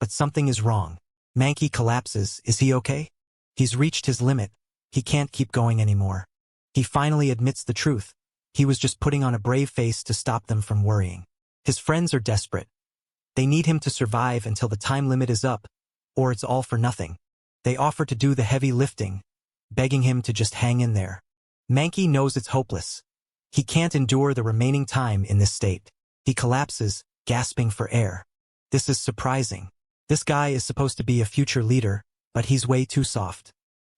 but something is wrong. Mankey collapses. Is he okay? He's reached his limit. He can't keep going anymore. He finally admits the truth. He was just putting on a brave face to stop them from worrying. His friends are desperate. They need him to survive until the time limit is up, or it's all for nothing. They offer to do the heavy lifting, begging him to just hang in there. Mankey knows it's hopeless. He can't endure the remaining time in this state. He collapses, gasping for air. This is surprising. This guy is supposed to be a future leader, but he's way too soft.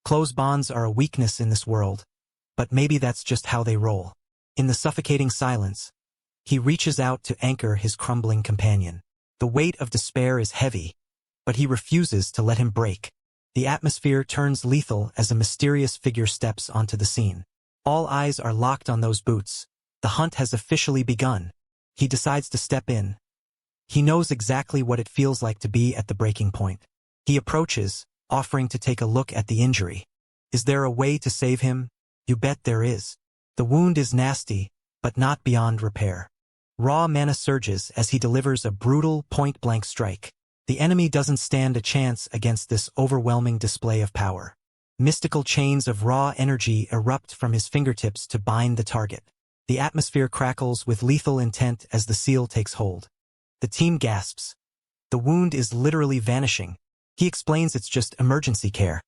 Close bonds are a weakness in this world, but maybe that's just how they roll. In the suffocating silence, he reaches out to anchor his crumbling companion. The weight of despair is heavy, but he refuses to let him break. The atmosphere turns lethal as a mysterious figure steps onto the scene. All eyes are locked on those boots. The hunt has officially begun. He decides to step in. He knows exactly what it feels like to be at the breaking point. He approaches, offering to take a look at the injury. Is there a way to save him? You bet there is. The wound is nasty, but not beyond repair. Raw mana surges as he delivers a brutal, point-blank strike. The enemy doesn't stand a chance against this overwhelming display of power. Mystical chains of raw energy erupt from his fingertips to bind the target. The atmosphere crackles with lethal intent as the seal takes hold. The team gasps. The wound is literally vanishing. He explains it's just emergency care.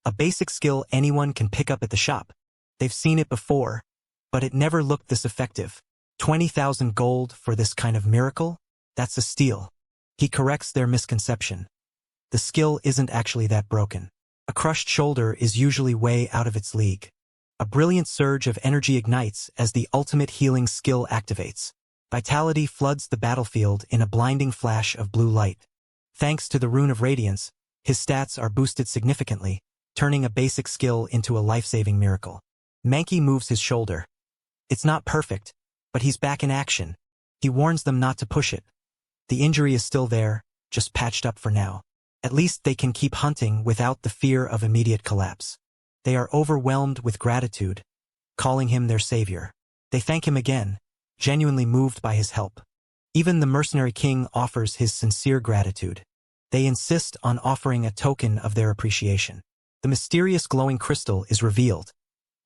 A basic skill anyone can pick up at the shop. They've seen it before, but it never looked this effective. 20,000 gold for this kind of miracle? That's a steal. He corrects their misconception. The skill isn't actually that broken. A crushed shoulder is usually way out of its league. A brilliant surge of energy ignites as the ultimate healing skill activates. Vitality floods the battlefield in a blinding flash of blue light. Thanks to the Rune of Radiance, his stats are boosted significantly, turning a basic skill into a life-saving miracle. Mankey moves his shoulder. It's not perfect, but he's back in action. He warns them not to push it. The injury is still there, just patched up for now. At least they can keep hunting without the fear of immediate collapse. They are overwhelmed with gratitude, calling him their savior. They thank him again, genuinely moved by his help. Even the mercenary king offers his sincere gratitude. They insist on offering a token of their appreciation. The mysterious glowing crystal is revealed,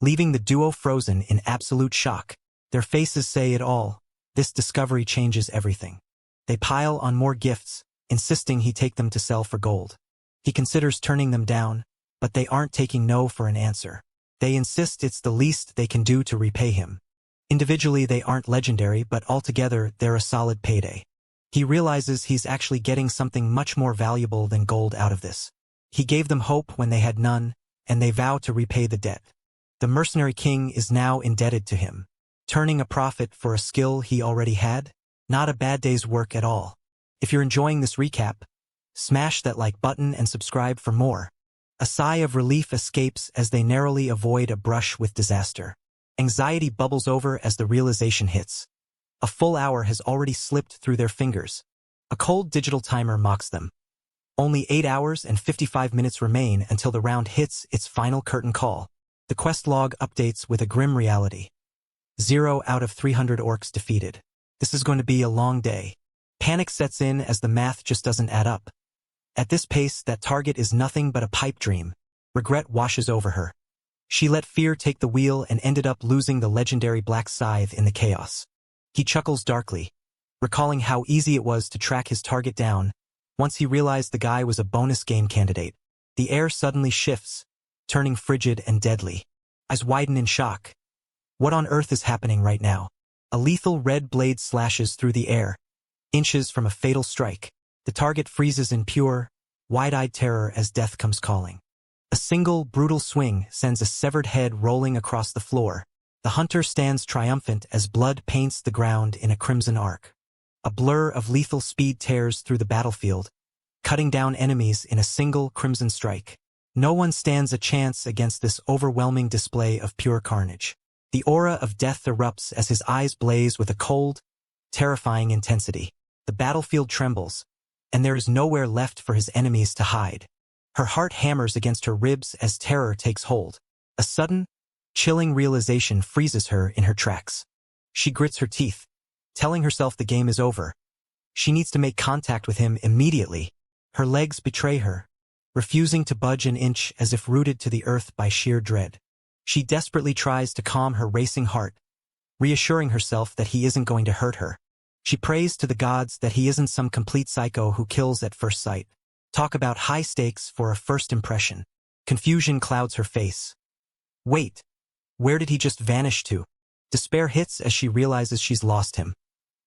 leaving the duo frozen in absolute shock. Their faces say it all. This discovery changes everything. They pile on more gifts, insisting he take them to sell for gold. He considers turning them down, but they aren't taking no for an answer. They insist it's the least they can do to repay him. Individually they aren't legendary, but altogether they're a solid payday. He realizes he's actually getting something much more valuable than gold out of this. He gave them hope when they had none, and they vow to repay the debt. The mercenary king is now indebted to him. Turning a profit for a skill he already had? Not a bad day's work at all. If you're enjoying this recap, smash that like button and subscribe for more. A sigh of relief escapes as they narrowly avoid a brush with disaster. Anxiety bubbles over as the realization hits. A full hour has already slipped through their fingers. A cold digital timer mocks them. Only 8 hours and 55 minutes remain until the round hits its final curtain call. The quest log updates with a grim reality. 0 out of 300 orcs defeated. This is going to be a long day. Panic sets in as the math just doesn't add up. At this pace, that target is nothing but a pipe dream. Regret washes over her. She let fear take the wheel and ended up losing the legendary black scythe in the chaos. He chuckles darkly, recalling how easy it was to track his target down. Once he realized the guy was a bonus game candidate, the air suddenly shifts, turning frigid and deadly. Eyes widen in shock. What on earth is happening right now? A lethal red blade slashes through the air, inches from a fatal strike. The target freezes in pure, wide-eyed terror as death comes calling. A single, brutal swing sends a severed head rolling across the floor. The hunter stands triumphant as blood paints the ground in a crimson arc. A blur of lethal speed tears through the battlefield, cutting down enemies in a single crimson strike. No one stands a chance against this overwhelming display of pure carnage. The aura of death erupts as his eyes blaze with a cold, terrifying intensity. The battlefield trembles, and there is nowhere left for his enemies to hide. Her heart hammers against her ribs as terror takes hold. A sudden, chilling realization freezes her in her tracks. She grits her teeth, telling herself the game is over. She needs to make contact with him immediately. Her legs betray her, refusing to budge an inch as if rooted to the earth by sheer dread. She desperately tries to calm her racing heart, reassuring herself that he isn't going to hurt her. She prays to the gods that he isn't some complete psycho who kills at first sight. Talk about high stakes for a first impression. Confusion clouds her face. Wait, where did he just vanish to? Despair hits as she realizes she's lost him.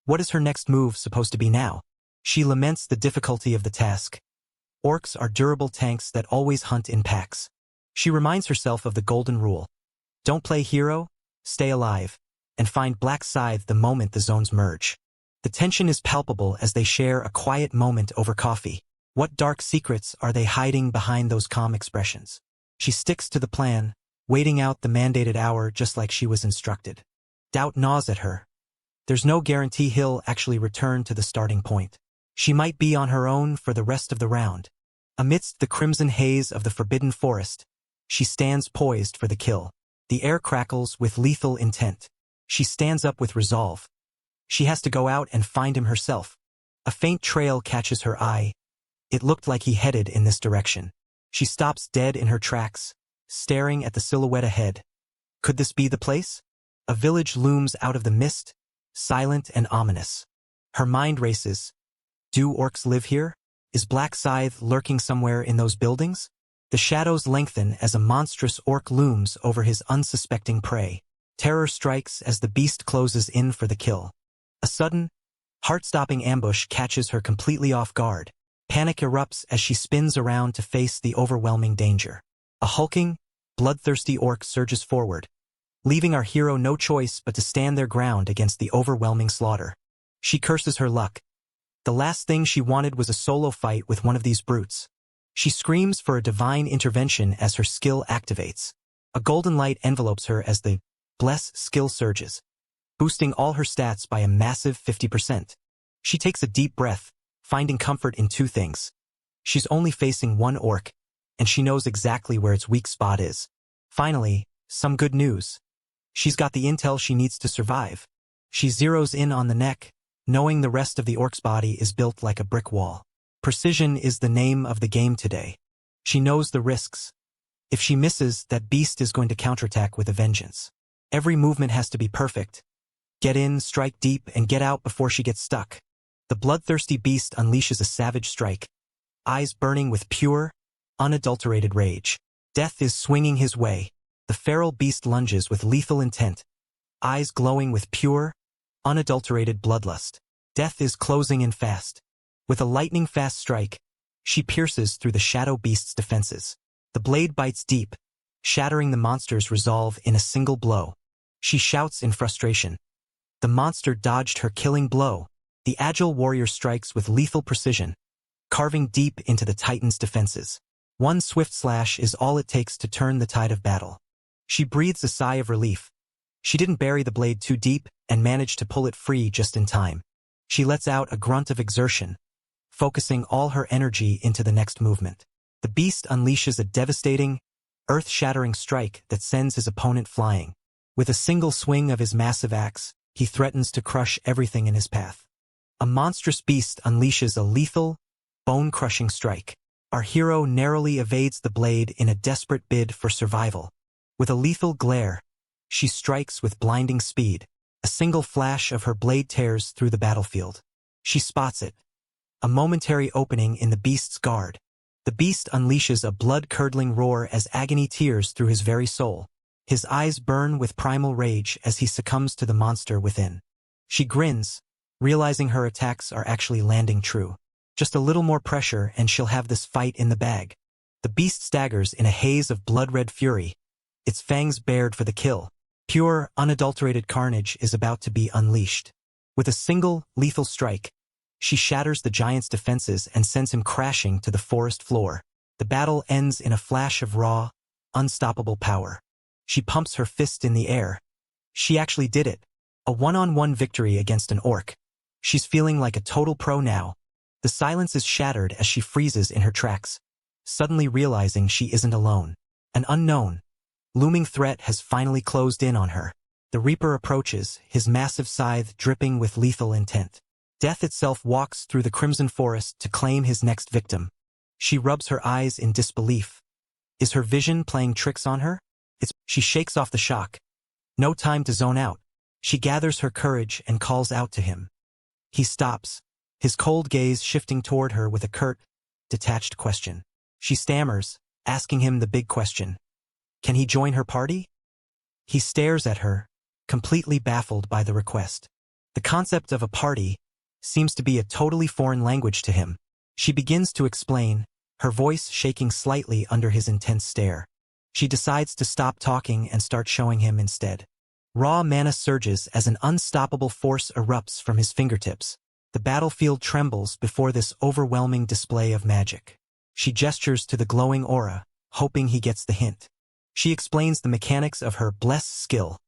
What is her next move supposed to be now? She laments the difficulty of the task. Orcs are durable tanks that always hunt in packs. She reminds herself of the golden rule. Don't play hero, stay alive. and find Black Scythe the moment the zones merge. The tension is palpable as they share a quiet moment over coffee. What dark secrets are they hiding behind those calm expressions? She sticks to the plan, waiting out the mandated hour just like she was instructed. Doubt gnaws at her. There's no guarantee he'll actually return to the starting point. She might be on her own for the rest of the round. Amidst the crimson haze of the forbidden forest, she stands poised for the kill. The air crackles with lethal intent. She stands up with resolve. She has to go out and find him herself. A faint trail catches her eye. It looked like he headed in this direction. She stops dead in her tracks, staring at the silhouette ahead. Could this be the place? A village looms out of the mist, silent and ominous. Her mind races. Do orcs live here? Is Black Scythe lurking somewhere in those buildings? The shadows lengthen as a monstrous orc looms over his unsuspecting prey. Terror strikes as the beast closes in for the kill. A sudden, heart-stopping ambush catches her completely off guard. Panic erupts as she spins around to face the overwhelming danger. A hulking, bloodthirsty orc surges forward, leaving our hero no choice but to stand their ground against the overwhelming slaughter. She curses her luck. The last thing she wanted was a solo fight with one of these brutes. She screams for a divine intervention as her skill activates. A golden light envelopes her as the Bless skill surges, boosting all her stats by a massive 50%. She takes a deep breath, finding comfort in two things. She's only facing one orc, and she knows exactly where its weak spot is. Finally, some good news. She's got the intel she needs to survive. She zeroes in on the neck, knowing the rest of the orc's body is built like a brick wall. Precision is the name of the game today. She knows the risks. If she misses, that beast is going to counterattack with a vengeance. Every movement has to be perfect. Get in, strike deep, and get out before she gets stuck. The bloodthirsty beast unleashes a savage strike, eyes burning with pure, unadulterated rage. Death is swinging his way. The feral beast lunges with lethal intent, eyes glowing with pure, unadulterated bloodlust. Death is closing in fast. With a lightning-fast strike, she pierces through the shadow beast's defenses. The blade bites deep, shattering the monster's resolve in a single blow. She shouts in frustration. The monster dodged her killing blow. The agile warrior strikes with lethal precision, carving deep into the titan's defenses. One swift slash is all it takes to turn the tide of battle. She breathes a sigh of relief. She didn't bury the blade too deep and managed to pull it free just in time. She lets out a grunt of exertion, focusing all her energy into the next movement. The beast unleashes a devastating, earth-shattering strike that sends his opponent flying. With a single swing of his massive axe, he threatens to crush everything in his path. A monstrous beast unleashes a lethal, bone-crushing strike. Our hero narrowly evades the blade in a desperate bid for survival. With a lethal glare, she strikes with blinding speed. A single flash of her blade tears through the battlefield. She spots it. A momentary opening in the beast's guard. The beast unleashes a blood-curdling roar as agony tears through his very soul. His eyes burn with primal rage as he succumbs to the monster within. She grins, realizing her attacks are actually landing true. Just a little more pressure and she'll have this fight in the bag. The beast staggers in a haze of blood-red fury, its fangs bared for the kill. Pure, unadulterated carnage is about to be unleashed. With a single, lethal strike, she shatters the giant's defenses and sends him crashing to the forest floor. The battle ends in a flash of raw, unstoppable power. She pumps her fist in the air. She actually did it. A one-on-one victory against an orc. She's feeling like a total pro now. The silence is shattered as she freezes in her tracks, suddenly realizing she isn't alone. An unknown, looming threat has finally closed in on her. The Reaper approaches, his massive scythe dripping with lethal intent. Death itself walks through the crimson forest to claim his next victim. She rubs her eyes in disbelief. Is her vision playing tricks on her? She shakes off the shock. No time to zone out. She gathers her courage and calls out to him. He stops, his cold gaze shifting toward her with a curt, detached question. She stammers, asking him the big question. Can he join her party? He stares at her, completely baffled by the request. The concept of a party seems to be a totally foreign language to him. She begins to explain, her voice shaking slightly under his intense stare. She decides to stop talking and start showing him instead. Raw mana surges as an unstoppable force erupts from his fingertips. The battlefield trembles before this overwhelming display of magic. She gestures to the glowing aura, hoping he gets the hint. She explains the mechanics of her Bless skill.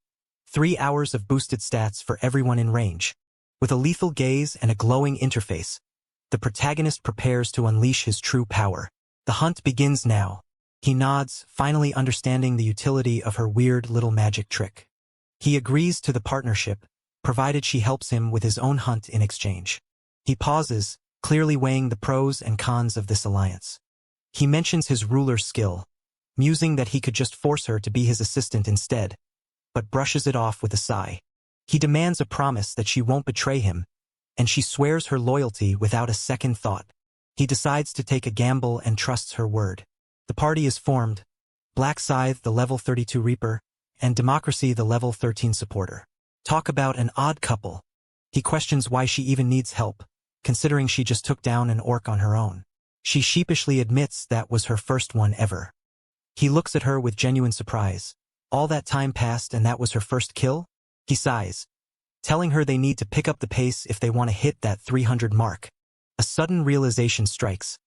3 hours of boosted stats for everyone in range. With a lethal gaze and a glowing interface, the protagonist prepares to unleash his true power. The hunt begins now. He nods, finally understanding the utility of her weird little magic trick. He agrees to the partnership, provided she helps him with his own hunt in exchange. He pauses, clearly weighing the pros and cons of this alliance. He mentions his ruler's skill, musing that he could just force her to be his assistant instead, but brushes it off with a sigh. He demands a promise that she won't betray him, and she swears her loyalty without a second thought. He decides to take a gamble and trusts her word. The party is formed: Black Scythe, the level 32 Reaper, and Democracy, the level 13 supporter. Talk about an odd couple. He questions why she even needs help, considering she just took down an orc on her own. She sheepishly admits that was her first one ever. He looks at her with genuine surprise. All that time passed and that was her first kill? He sighs, telling her they need to pick up the pace if they want to hit that 300 mark. A sudden realization strikes,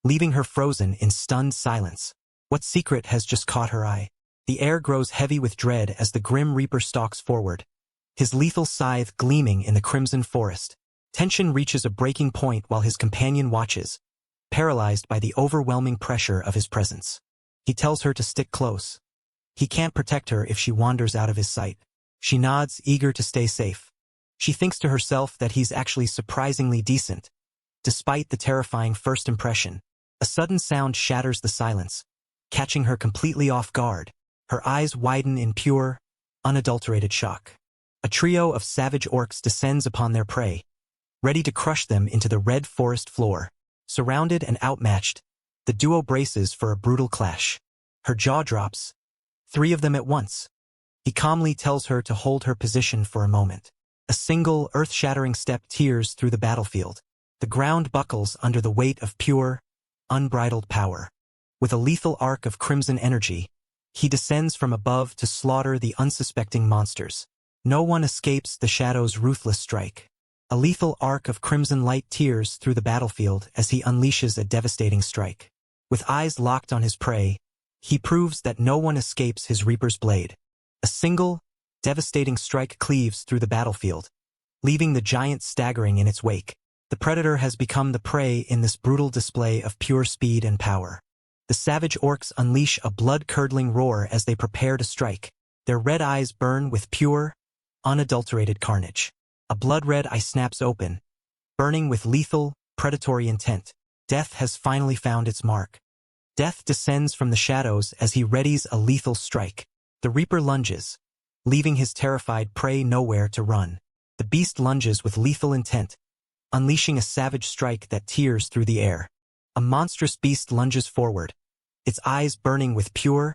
leaving her frozen in stunned silence. What secret has just caught her eye? The air grows heavy with dread as the Grim Reaper stalks forward, his lethal scythe gleaming in the crimson forest. Tension reaches a breaking point while his companion watches, paralyzed by the overwhelming pressure of his presence. He tells her to stick close. He can't protect her if she wanders out of his sight. She nods, eager to stay safe. She thinks to herself that he's actually surprisingly decent, despite the terrifying first impression. A sudden sound shatters the silence, catching her completely off guard. Her eyes widen in pure, unadulterated shock. A trio of savage orcs descends upon their prey, ready to crush them into the red forest floor. Surrounded and outmatched, the duo braces for a brutal clash. Her jaw drops, 3 of them at once. He calmly tells her to hold her position for a moment. A single, earth-shattering step tears through the battlefield. The ground buckles under the weight of pure, unbridled power. With a lethal arc of crimson energy, he descends from above to slaughter the unsuspecting monsters. No one escapes the Shadow's ruthless strike. A lethal arc of crimson light tears through the battlefield as he unleashes a devastating strike. With eyes locked on his prey, he proves that no one escapes his Reaper's blade. A single, devastating strike cleaves through the battlefield, leaving the giant staggering in its wake. The predator has become the prey in this brutal display of pure speed and power. The savage orcs unleash a blood-curdling roar as they prepare to strike. Their red eyes burn with pure, unadulterated carnage. A blood-red eye snaps open, burning with lethal, predatory intent. Death has finally found its mark. Death descends from the shadows as he readies a lethal strike. The Reaper lunges, leaving his terrified prey nowhere to run. The beast lunges with lethal intent, unleashing a savage strike that tears through the air. A monstrous beast lunges forward, its eyes burning with pure,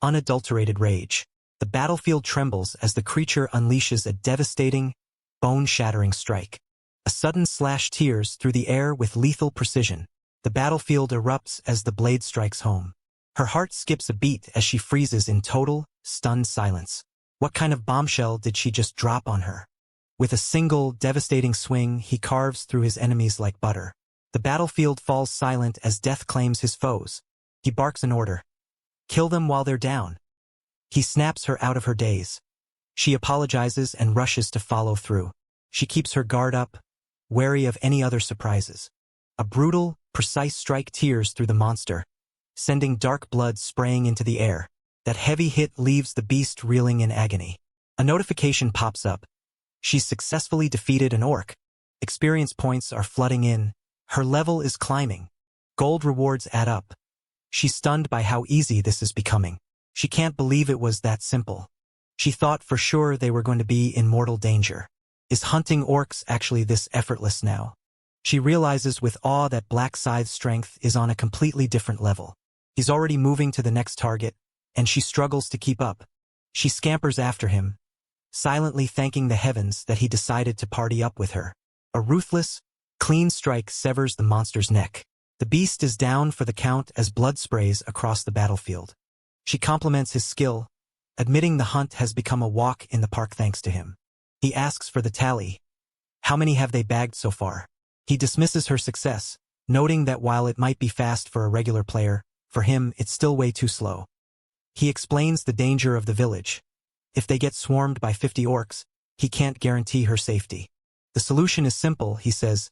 unadulterated rage. The battlefield trembles as the creature unleashes a devastating, bone-shattering strike. A sudden slash tears through the air with lethal precision. The battlefield erupts as the blade strikes home. Her heart skips a beat as she freezes in total, stunned silence. What kind of bombshell did she just drop on her? With a single, devastating swing, he carves through his enemies like butter. The battlefield falls silent as death claims his foes. He barks an order. Kill them while they're down. He snaps her out of her daze. She apologizes and rushes to follow through. She keeps her guard up, wary of any other surprises. A brutal, precise strike tears through the monster, sending dark blood spraying into the air. That heavy hit leaves the beast reeling in agony. A notification pops up. She's successfully defeated an orc. Experience points are flooding in. Her level is climbing. Gold rewards add up. She's stunned by how easy this is becoming. She can't believe it was that simple. She thought for sure they were going to be in mortal danger. Is hunting orcs actually this effortless now? She realizes with awe that Black Scythe's strength is on a completely different level. He's already moving to the next target, and she struggles to keep up. She scampers after him, silently thanking the heavens that he decided to party up with her. A ruthless, clean strike severs the monster's neck. The beast is down for the count as blood sprays across the battlefield. She compliments his skill, admitting the hunt has become a walk in the park thanks to him. He asks for the tally. How many have they bagged so far? He dismisses her success, noting that while it might be fast for a regular player, for him it's still way too slow. He explains the danger of the village. If they get swarmed by 50 orcs, he can't guarantee her safety. The solution is simple, he says.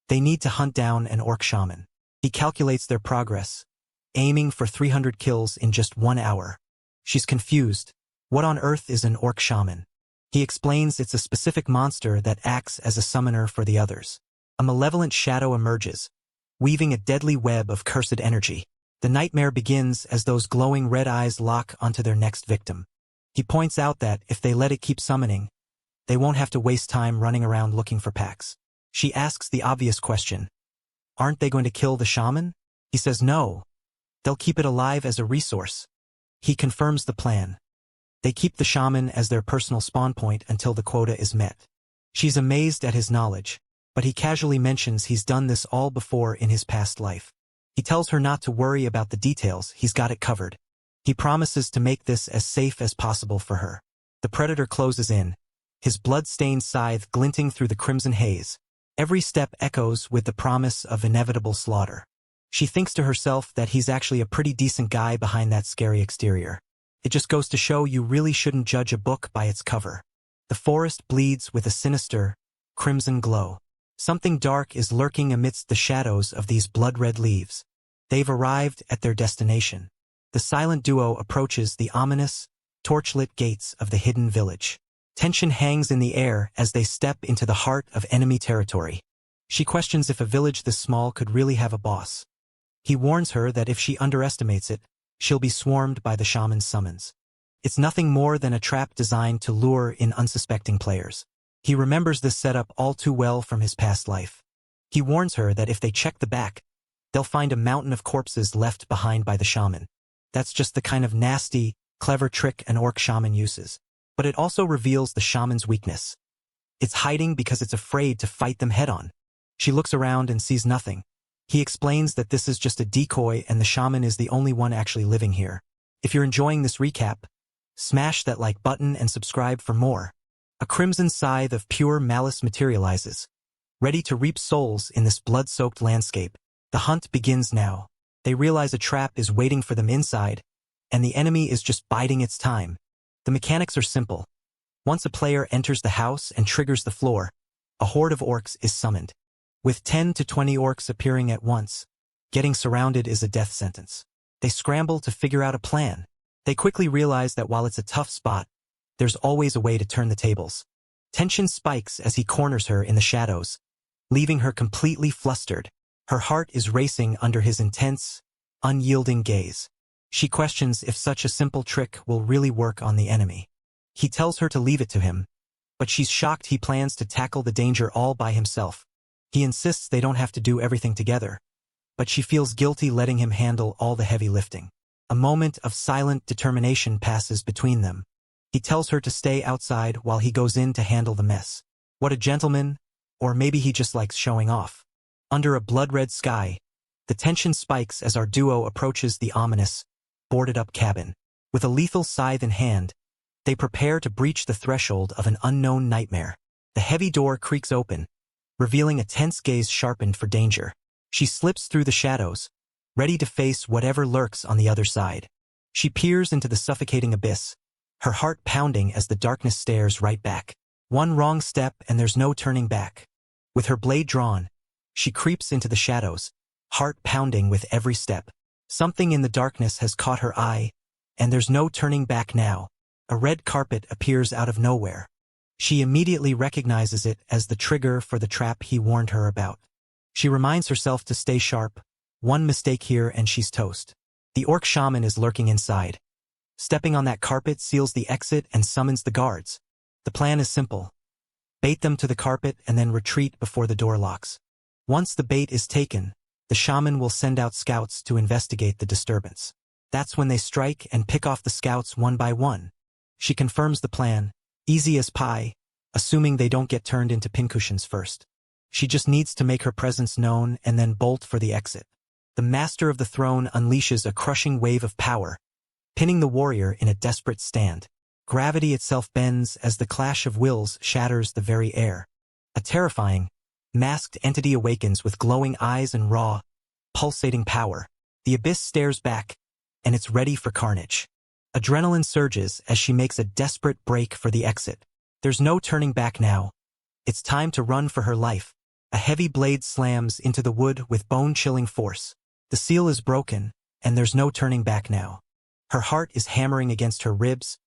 They need to hunt down an orc shaman. He calculates their progress, aiming for 300 kills in just 1 hour. She's confused. What on earth is an orc shaman? He explains it's a specific monster that acts as a summoner for the others. A malevolent shadow emerges, weaving a deadly web of cursed energy. The nightmare begins as those glowing red eyes lock onto their next victim. He points out that if they let it keep summoning, they won't have to waste time running around looking for packs. She asks the obvious question. Aren't they going to kill the shaman? He says no. They'll keep it alive as a resource. He confirms the plan. They keep the shaman as their personal spawn point until the quota is met. She's amazed at his knowledge, but he casually mentions he's done this all before in his past life. He tells her not to worry about the details, he's got it covered. He promises to make this as safe as possible for her. The predator closes in, his blood-stained scythe glinting through the crimson haze. Every step echoes with the promise of inevitable slaughter. She thinks to herself that he's actually a pretty decent guy behind that scary exterior. It just goes to show you really shouldn't judge a book by its cover. The forest bleeds with a sinister, crimson glow. Something dark is lurking amidst the shadows of these blood-red leaves. They've arrived at their destination. The silent duo approaches the ominous, torchlit gates of the hidden village. Tension hangs in the air as they step into the heart of enemy territory. She questions if a village this small could really have a boss. He warns her that if she underestimates it, she'll be swarmed by the shaman's summons. It's nothing more than a trap designed to lure in unsuspecting players. He remembers this setup all too well from his past life. He warns her that if they check the back, they'll find a mountain of corpses left behind by the shaman. That's just the kind of nasty, clever trick an orc shaman uses. But it also reveals the shaman's weakness. It's hiding because it's afraid to fight them head-on. She looks around and sees nothing. He explains that this is just a decoy and the shaman is the only one actually living here. If you're enjoying this recap, smash that like button and subscribe for more. A crimson scythe of pure malice materializes, ready to reap souls in this blood-soaked landscape. The hunt begins now. They realize a trap is waiting for them inside, and the enemy is just biding its time. The mechanics are simple. Once a player enters the house and triggers the floor, a horde of orcs is summoned. With 10 to 20 orcs appearing at once, getting surrounded is a death sentence. They scramble to figure out a plan. They quickly realize that while it's a tough spot, there's always a way to turn the tables. Tension spikes as he corners her in the shadows, leaving her completely flustered. Her heart is racing under his intense, unyielding gaze. She questions if such a simple trick will really work on the enemy. He tells her to leave it to him, but she's shocked he plans to tackle the danger all by himself. He insists they don't have to do everything together, but she feels guilty letting him handle all the heavy lifting. A moment of silent determination passes between them. He tells her to stay outside while he goes in to handle the mess. What a gentleman, or maybe he just likes showing off. Under a blood-red sky, the tension spikes as our duo approaches the ominous, boarded-up cabin. With a lethal scythe in hand, they prepare to breach the threshold of an unknown nightmare. The heavy door creaks open, revealing a tense gaze sharpened for danger. She slips through the shadows, ready to face whatever lurks on the other side. She peers into the suffocating abyss, her heart pounding as the darkness stares right back. One wrong step and there's no turning back. With her blade drawn, she creeps into the shadows, heart pounding with every step. Something in the darkness has caught her eye, and there's no turning back now. A red carpet appears out of nowhere. She immediately recognizes it as the trigger for the trap he warned her about. She reminds herself to stay sharp. One mistake here and she's toast. The orc shaman is lurking inside. Stepping on that carpet seals the exit and summons the guards. The plan is simple. Bait them to the carpet and then retreat before the door locks. Once the bait is taken, the shaman will send out scouts to investigate the disturbance. That's when they strike and pick off the scouts one by one. She confirms the plan, easy as pie, assuming they don't get turned into pincushions first. She just needs to make her presence known and then bolt for the exit. The master of the throne unleashes a crushing wave of power, pinning the warrior in a desperate stand. Gravity itself bends as the clash of wills shatters the very air. A terrifying, masked entity awakens with glowing eyes and raw, pulsating power. The abyss stares back, and it's ready for carnage. Adrenaline surges as she makes a desperate break for the exit. There's no turning back now. It's time to run for her life. A heavy blade slams into the wood with bone-chilling force. The seal is broken, and there's no turning back now. Her heart is hammering against her ribs,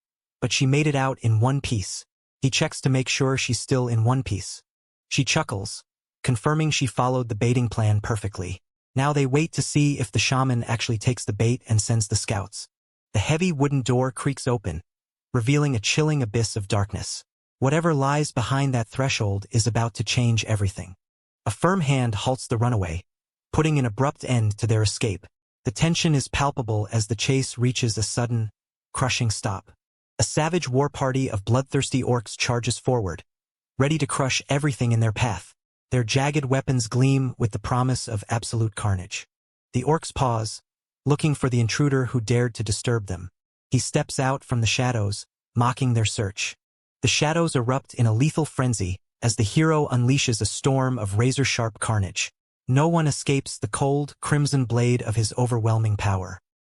but she made it out in one piece. He checks to make sure she's still in one piece. She chuckles, confirming she followed the baiting plan perfectly. Now they wait to see if the shaman actually takes the bait and sends the scouts. The heavy wooden door creaks open, revealing a chilling abyss of darkness. Whatever lies behind that threshold is about to change everything. A firm hand halts the runaway, putting an abrupt end to their escape. The tension is palpable as the chase reaches a sudden, crushing stop. A savage war party of bloodthirsty orcs charges forward, ready to crush everything in their path. Their jagged weapons gleam with the promise of absolute carnage. The orcs pause, looking for the intruder who dared to disturb them. He steps out from the shadows, mocking their search. The shadows erupt in a lethal frenzy as the hero unleashes a storm of razor-sharp carnage. No one escapes the cold, crimson blade of his overwhelming power.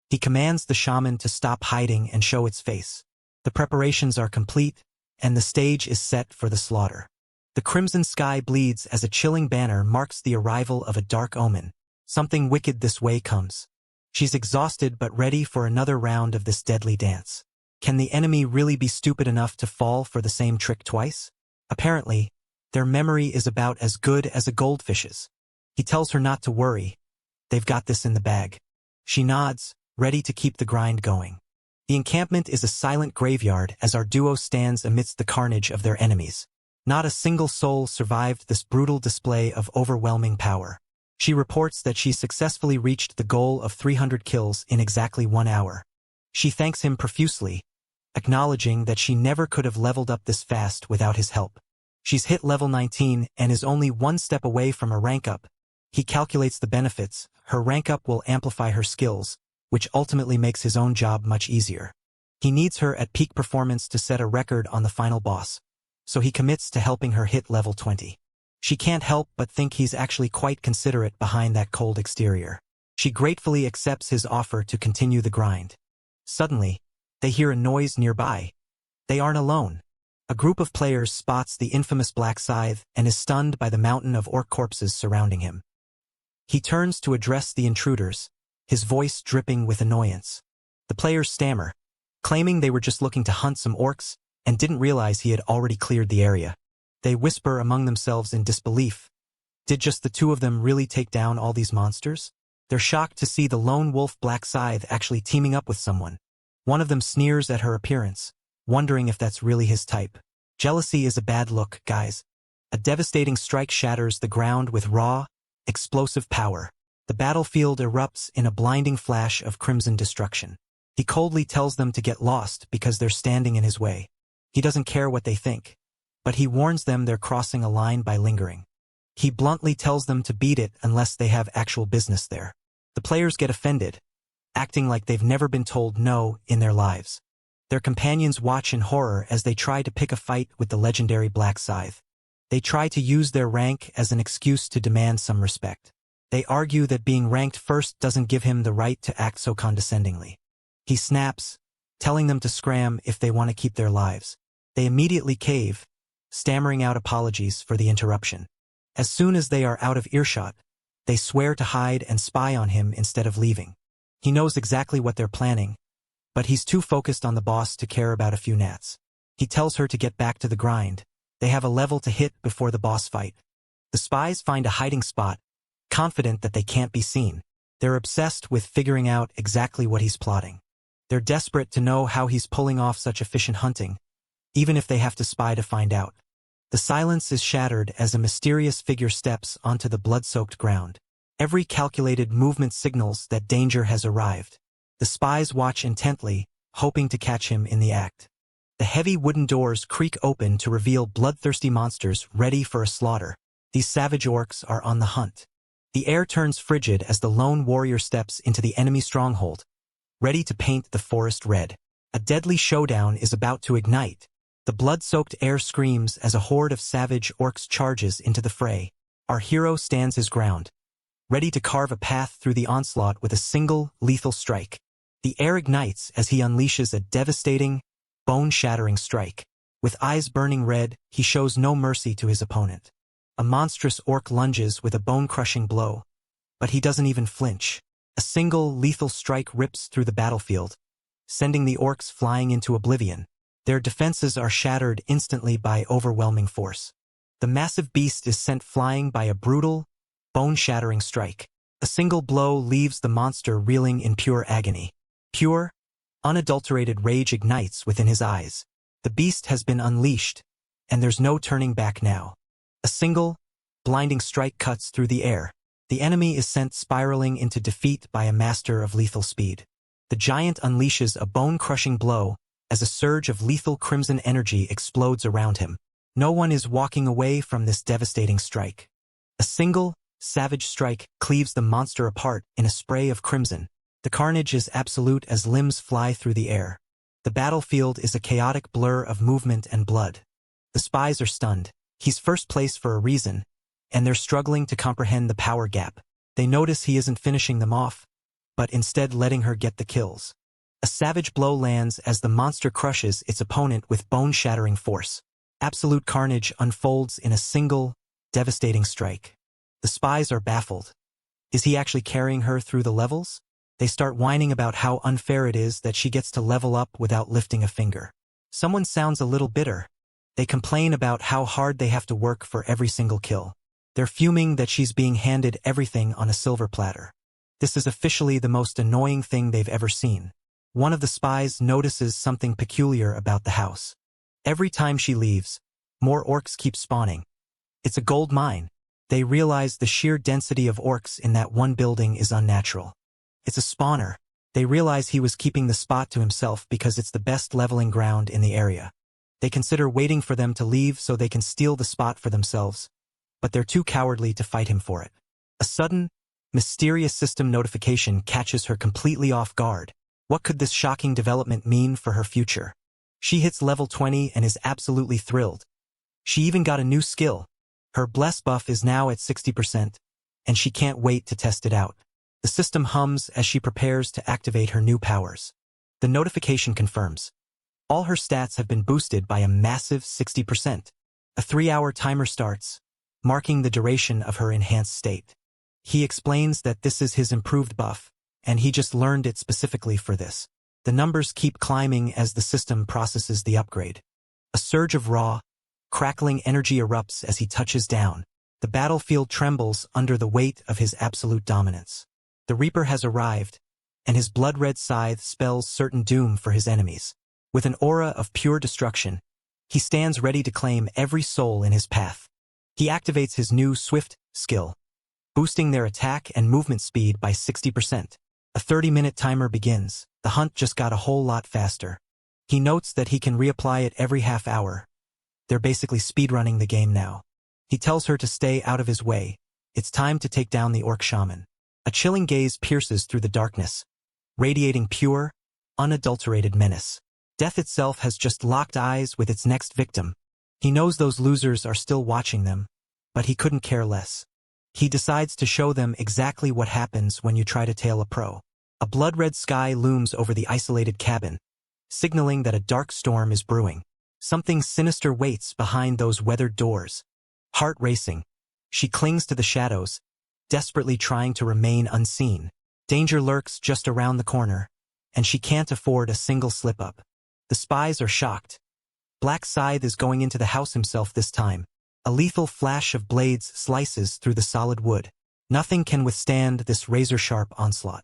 He commands the shaman to stop hiding and show its face. The preparations are complete, and the stage is set for the slaughter. The crimson sky bleeds as a chilling banner marks the arrival of a dark omen. Something wicked this way comes. She's exhausted but ready for another round of this deadly dance. Can the enemy really be stupid enough to fall for the same trick twice? Apparently, their memory is about as good as a goldfish's. He tells her not to worry. They've got this in the bag. She nods, ready to keep the grind going. The encampment is a silent graveyard as our duo stands amidst the carnage of their enemies. Not a single soul survived this brutal display of overwhelming power. She reports that she successfully reached the goal of 300 kills in exactly 1 hour. She thanks him profusely, acknowledging that she never could have leveled up this fast without his help. She's hit level 19 and is only one step away from a rank up. He calculates the benefits. Her rank up will amplify her skills, which ultimately makes his own job much easier. He needs her at peak performance to set a record on the final boss, so he commits to helping her hit level 20. She can't help but think he's actually quite considerate behind that cold exterior. She gratefully accepts his offer to continue the grind. Suddenly, they hear a noise nearby. They aren't alone. A group of players spots the infamous Black Scythe and is stunned by the mountain of orc corpses surrounding him. He turns to address the intruders, his voice dripping with annoyance. The players stammer, claiming they were just looking to hunt some orcs and didn't realize he had already cleared the area. They whisper among themselves in disbelief. Did just the two of them really take down all these monsters? They're shocked to see the lone wolf Black Scythe actually teaming up with someone. One of them sneers at her appearance, wondering if that's really his type. Jealousy is a bad look, guys. A devastating strike shatters the ground with raw, explosive power. The battlefield erupts in a blinding flash of crimson destruction. He coldly tells them to get lost because they're standing in his way. He doesn't care what they think, but he warns them they're crossing a line by lingering. He bluntly tells them to beat it unless they have actual business there. The players get offended, acting like they've never been told no in their lives. Their companions watch in horror as they try to pick a fight with the legendary Black Scythe. They try to use their rank as an excuse to demand some respect. They argue that being ranked first doesn't give him the right to act so condescendingly. He snaps, telling them to scram if they want to keep their lives. They immediately cave, stammering out apologies for the interruption. As soon as they are out of earshot, they swear to hide and spy on him instead of leaving. He knows exactly what they're planning, but he's too focused on the boss to care about a few gnats. He tells her to get back to the grind. They have a level to hit before the boss fight. The spies find a hiding spot, confident that they can't be seen. They're obsessed with figuring out exactly what he's plotting. They're desperate to know how he's pulling off such efficient hunting, even if they have to spy to find out. The silence is shattered as a mysterious figure steps onto the blood-soaked ground. Every calculated movement signals that danger has arrived. The spies watch intently, hoping to catch him in the act. The heavy wooden doors creak open to reveal bloodthirsty monsters ready for a slaughter. These savage orcs are on the hunt. The air turns frigid as the lone warrior steps into the enemy stronghold, ready to paint the forest red. A deadly showdown is about to ignite. The blood-soaked air screams as a horde of savage orcs charges into the fray. Our hero stands his ground, ready to carve a path through the onslaught with a single, lethal strike. The air ignites as he unleashes a devastating, bone-shattering strike. With eyes burning red, he shows no mercy to his opponent. A monstrous orc lunges with a bone-crushing blow, but he doesn't even flinch. A single, lethal strike rips through the battlefield, sending the orcs flying into oblivion. Their defenses are shattered instantly by overwhelming force. The massive beast is sent flying by a brutal, bone-shattering strike. A single blow leaves the monster reeling in pure agony. Pure, unadulterated rage ignites within his eyes. The beast has been unleashed, and there's no turning back now. A single, blinding strike cuts through the air. The enemy is sent spiraling into defeat by a master of lethal speed. The giant unleashes a bone-crushing blow as a surge of lethal crimson energy explodes around him. No one is walking away from this devastating strike. A single, savage strike cleaves the monster apart in a spray of crimson. The carnage is absolute as limbs fly through the air. The battlefield is a chaotic blur of movement and blood. The spies are stunned. He's first place for a reason, and they're struggling to comprehend the power gap. They notice he isn't finishing them off, but instead letting her get the kills. A savage blow lands as the monster crushes its opponent with bone-shattering force. Absolute carnage unfolds in a single, devastating strike. The spies are baffled. Is he actually carrying her through the levels? They start whining about how unfair it is that she gets to level up without lifting a finger. Someone sounds a little bitter. They complain about how hard they have to work for every single kill. They're fuming that she's being handed everything on a silver platter. This is officially the most annoying thing they've ever seen. One of the spies notices something peculiar about the house. Every time she leaves, more orcs keep spawning. It's a gold mine. They realize the sheer density of orcs in that one building is unnatural. It's a spawner. They realize he was keeping the spot to himself because it's the best leveling ground in the area. They consider waiting for them to leave so they can steal the spot for themselves, but they're too cowardly to fight him for it. A sudden, mysterious system notification catches her completely off guard. What could this shocking development mean for her future? She hits level 20 and is absolutely thrilled. She even got a new skill. Her Bless buff is now at 60%, and she can't wait to test it out. The system hums as she prepares to activate her new powers. The notification confirms. All her stats have been boosted by a massive 60%. A 3-hour timer starts, marking the duration of her enhanced state. He explains that this is his improved buff, and he just learned it specifically for this. The numbers keep climbing as the system processes the upgrade. A surge of raw, crackling energy erupts as he touches down. The battlefield trembles under the weight of his absolute dominance. The Reaper has arrived, and his blood-red scythe spells certain doom for his enemies. With an aura of pure destruction, he stands ready to claim every soul in his path. He activates his new Swift skill, boosting their attack and movement speed by 60%. A 30-minute timer begins. The hunt just got a whole lot faster. He notes that he can reapply it every half hour. They're basically speedrunning the game now. He tells her to stay out of his way. It's time to take down the orc shaman. A chilling gaze pierces through the darkness, radiating pure, unadulterated menace. Death itself has just locked eyes with its next victim. He knows those losers are still watching them, but he couldn't care less. He decides to show them exactly what happens when you try to tail a pro. A blood-red sky looms over the isolated cabin, signaling that a dark storm is brewing. Something sinister waits behind those weathered doors. Heart racing, she clings to the shadows, desperately trying to remain unseen. Danger lurks just around the corner, and she can't afford a single slip-up. The spies are shocked. Black Scythe is going into the house himself this time. A lethal flash of blades slices through the solid wood. Nothing can withstand this razor-sharp onslaught.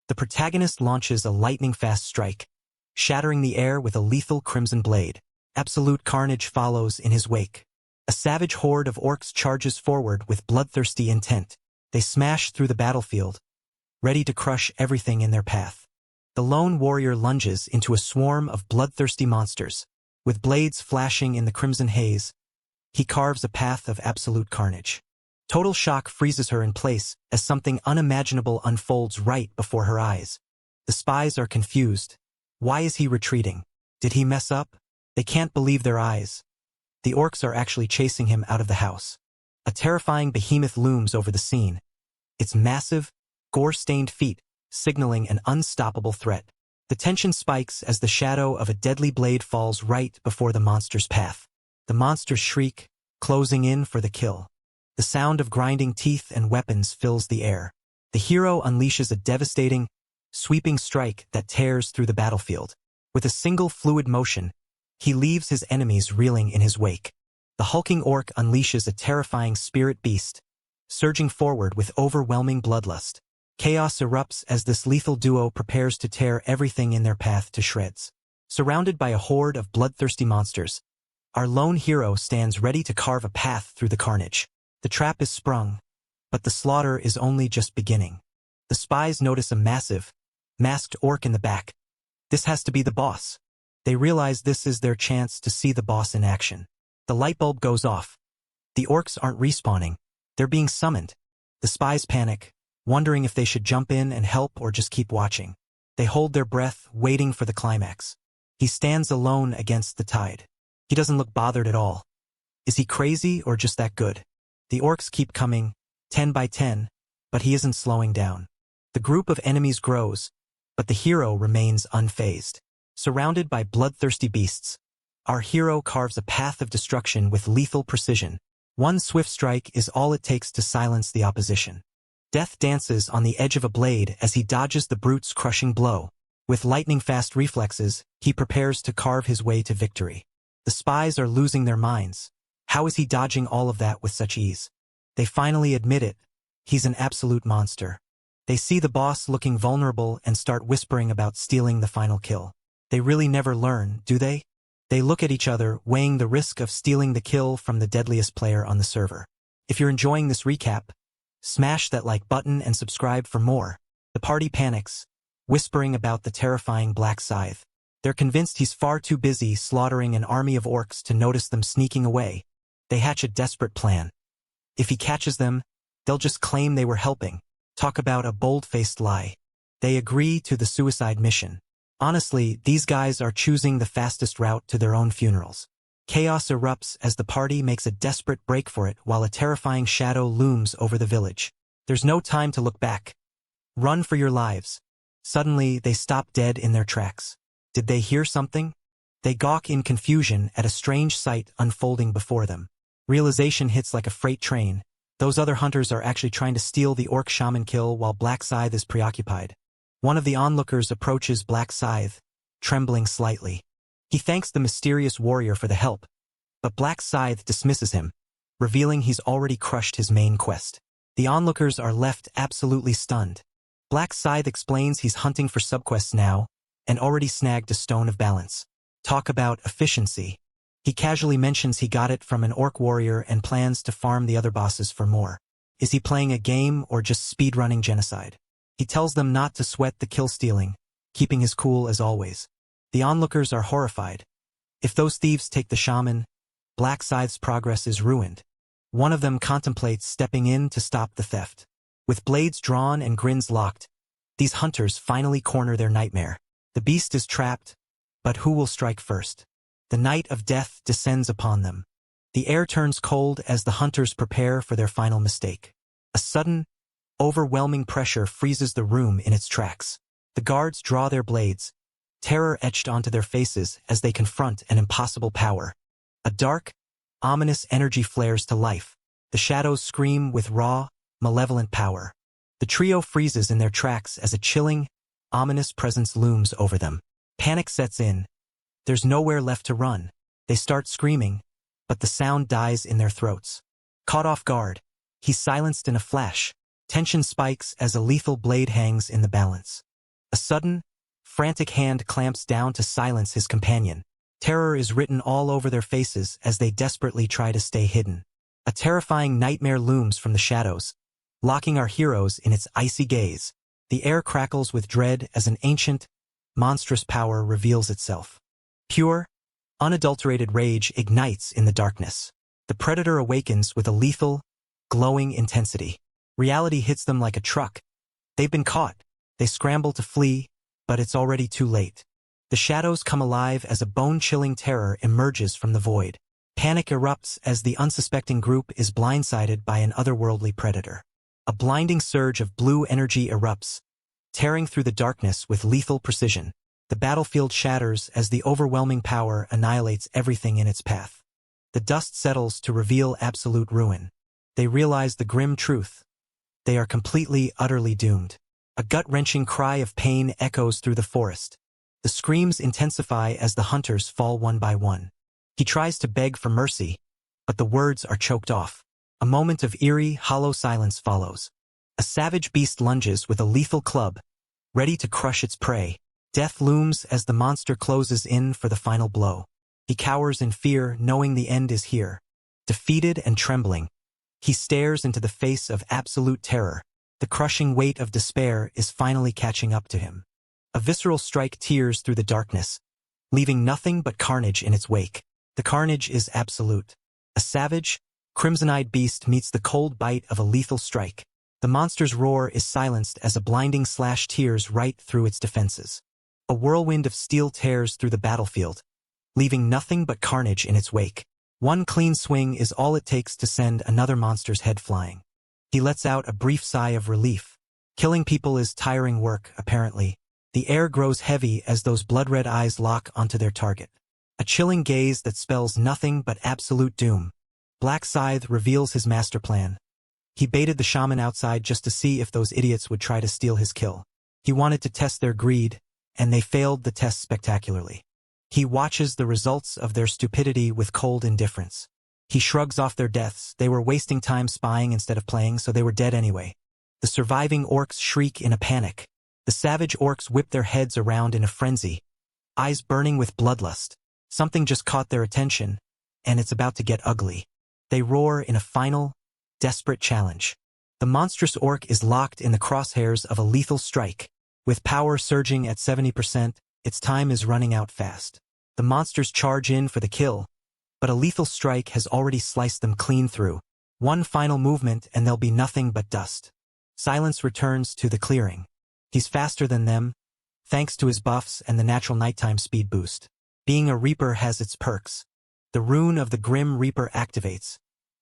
The protagonist launches a lightning-fast strike, shattering the air with a lethal crimson blade. Absolute carnage follows in his wake. A savage horde of orcs charges forward with bloodthirsty intent. They smash through the battlefield, ready to crush everything in their path. The lone warrior lunges into a swarm of bloodthirsty monsters. With blades flashing in the crimson haze, he carves a path of absolute carnage. Total shock freezes her in place as something unimaginable unfolds right before her eyes. The spies are confused. Why is he retreating? Did he mess up? They can't believe their eyes. The orcs are actually chasing him out of the house. A terrifying behemoth looms over the scene. Its massive, gore-stained feet signaling an unstoppable threat. The tension spikes as the shadow of a deadly blade falls right before the monster's path. The monsters shriek, closing in for the kill. The sound of grinding teeth and weapons fills the air. The hero unleashes a devastating, sweeping strike that tears through the battlefield. With a single fluid motion, he leaves his enemies reeling in his wake. The hulking orc unleashes a terrifying spirit beast, surging forward with overwhelming bloodlust. Chaos erupts as this lethal duo prepares to tear everything in their path to shreds. Surrounded by a horde of bloodthirsty monsters, our lone hero stands ready to carve a path through the carnage. The trap is sprung, but the slaughter is only just beginning. The spies notice a massive, masked orc in the back. This has to be the boss. They realize this is their chance to see the boss in action. The light bulb goes off. The orcs aren't respawning. They're being summoned. The spies panic, wondering if they should jump in and help or just keep watching. They hold their breath, waiting for the climax. He stands alone against the tide. He doesn't look bothered at all. Is he crazy or just that good? The orcs keep coming, 10 by 10, but he isn't slowing down. The group of enemies grows, but the hero remains unfazed. Surrounded by bloodthirsty beasts, our hero carves a path of destruction with lethal precision. One swift strike is all it takes to silence the opposition. Death dances on the edge of a blade as he dodges the brute's crushing blow. With lightning-fast reflexes, he prepares to carve his way to victory. The spies are losing their minds. How is he dodging all of that with such ease? They finally admit it. He's an absolute monster. They see the boss looking vulnerable and start whispering about stealing the final kill. They really never learn, do they? They look at each other, weighing the risk of stealing the kill from the deadliest player on the server. If you're enjoying this recap, smash that like button and subscribe for more. The party panics, whispering about the terrifying Black Scythe. They're convinced he's far too busy slaughtering an army of orcs to notice them sneaking away. They hatch a desperate plan. If he catches them, they'll just claim they were helping. Talk about a bold-faced lie. They agree to the suicide mission. Honestly, these guys are choosing the fastest route to their own funerals. Chaos erupts as the party makes a desperate break for it while a terrifying shadow looms over the village. There's no time to look back. Run for your lives. Suddenly, they stop dead in their tracks. Did they hear something? They gawk in confusion at a strange sight unfolding before them. Realization hits like a freight train. Those other hunters are actually trying to steal the orc shaman kill while Black Scythe is preoccupied. One of the onlookers approaches Black Scythe, trembling slightly. He thanks the mysterious warrior for the help, but Black Scythe dismisses him, revealing he's already crushed his main quest. The onlookers are left absolutely stunned. Black Scythe explains he's hunting for subquests now, and already snagged a stone of balance. Talk about efficiency. He casually mentions he got it from an orc warrior and plans to farm the other bosses for more. Is he playing a game or just speedrunning genocide? He tells them not to sweat the kill stealing, keeping his cool as always. The onlookers are horrified. If those thieves take the shaman, Black Scythe's progress is ruined. One of them contemplates stepping in to stop the theft. With blades drawn and grins locked, these hunters finally corner their nightmare. The beast is trapped, but who will strike first? The night of death descends upon them. The air turns cold as the hunters prepare for their final mistake. A sudden, overwhelming pressure freezes the room in its tracks. The guards draw their blades, terror etched onto their faces as they confront an impossible power. A dark, ominous energy flares to life. The shadows scream with raw, malevolent power. The trio freezes in their tracks as a chilling, ominous presence looms over them. Panic sets in. There's nowhere left to run. They start screaming, but the sound dies in their throats. Caught off guard, he's silenced in a flash. Tension spikes as a lethal blade hangs in the balance. A sudden, frantic hand clamps down to silence his companion. Terror is written all over their faces as they desperately try to stay hidden. A terrifying nightmare looms from the shadows, locking our heroes in its icy gaze. The air crackles with dread as an ancient, monstrous power reveals itself. Pure, unadulterated rage ignites in the darkness. The predator awakens with a lethal, glowing intensity. Reality hits them like a truck. They've been caught. They scramble to flee, But it's already too late. The shadows come alive as a bone-chilling terror emerges from the void. Panic erupts as the unsuspecting group is blindsided by an otherworldly predator. A blinding surge of blue energy erupts, tearing through the darkness with lethal precision. The battlefield shatters as the overwhelming power annihilates everything in its path. The dust settles to reveal absolute ruin. They realize the grim truth. They are completely, utterly doomed. A gut-wrenching cry of pain echoes through the forest. The screams intensify as the hunters fall one by one. He tries to beg for mercy, but the words are choked off. A moment of eerie, hollow silence follows. A savage beast lunges with a lethal club, ready to crush its prey. Death looms as the monster closes in for the final blow. He cowers in fear, knowing the end is here. Defeated and trembling, he stares into the face of absolute terror. The crushing weight of despair is finally catching up to him. A visceral strike tears through the darkness, leaving nothing but carnage in its wake. The carnage is absolute. A savage, crimson-eyed beast meets the cold bite of a lethal strike. The monster's roar is silenced as a blinding slash tears right through its defenses. A whirlwind of steel tears through the battlefield, leaving nothing but carnage in its wake. One clean swing is all it takes to send another monster's head flying. He lets out a brief sigh of relief. Killing people is tiring work, apparently. The air grows heavy as those blood-red eyes lock onto their target. A chilling gaze that spells nothing but absolute doom. Black Scythe reveals his master plan. He baited the shaman outside just to see if those idiots would try to steal his kill. He wanted to test their greed, and they failed the test spectacularly. He watches the results of their stupidity with cold indifference. He shrugs off their deaths. They were wasting time spying instead of playing, so they were dead anyway. The surviving orcs shriek in a panic. The savage orcs whip their heads around in a frenzy, eyes burning with bloodlust. Something just caught their attention, and it's about to get ugly. They roar in a final, desperate challenge. The monstrous orc is locked in the crosshairs of a lethal strike. With power surging at 70%, its time is running out fast. The monsters charge in for the kill, but a lethal strike has already sliced them clean through. One final movement and there'll be nothing but dust. Silence returns to the clearing. He's faster than them, thanks to his buffs and the natural nighttime speed boost. Being a Reaper has its perks. The rune of the Grim Reaper activates,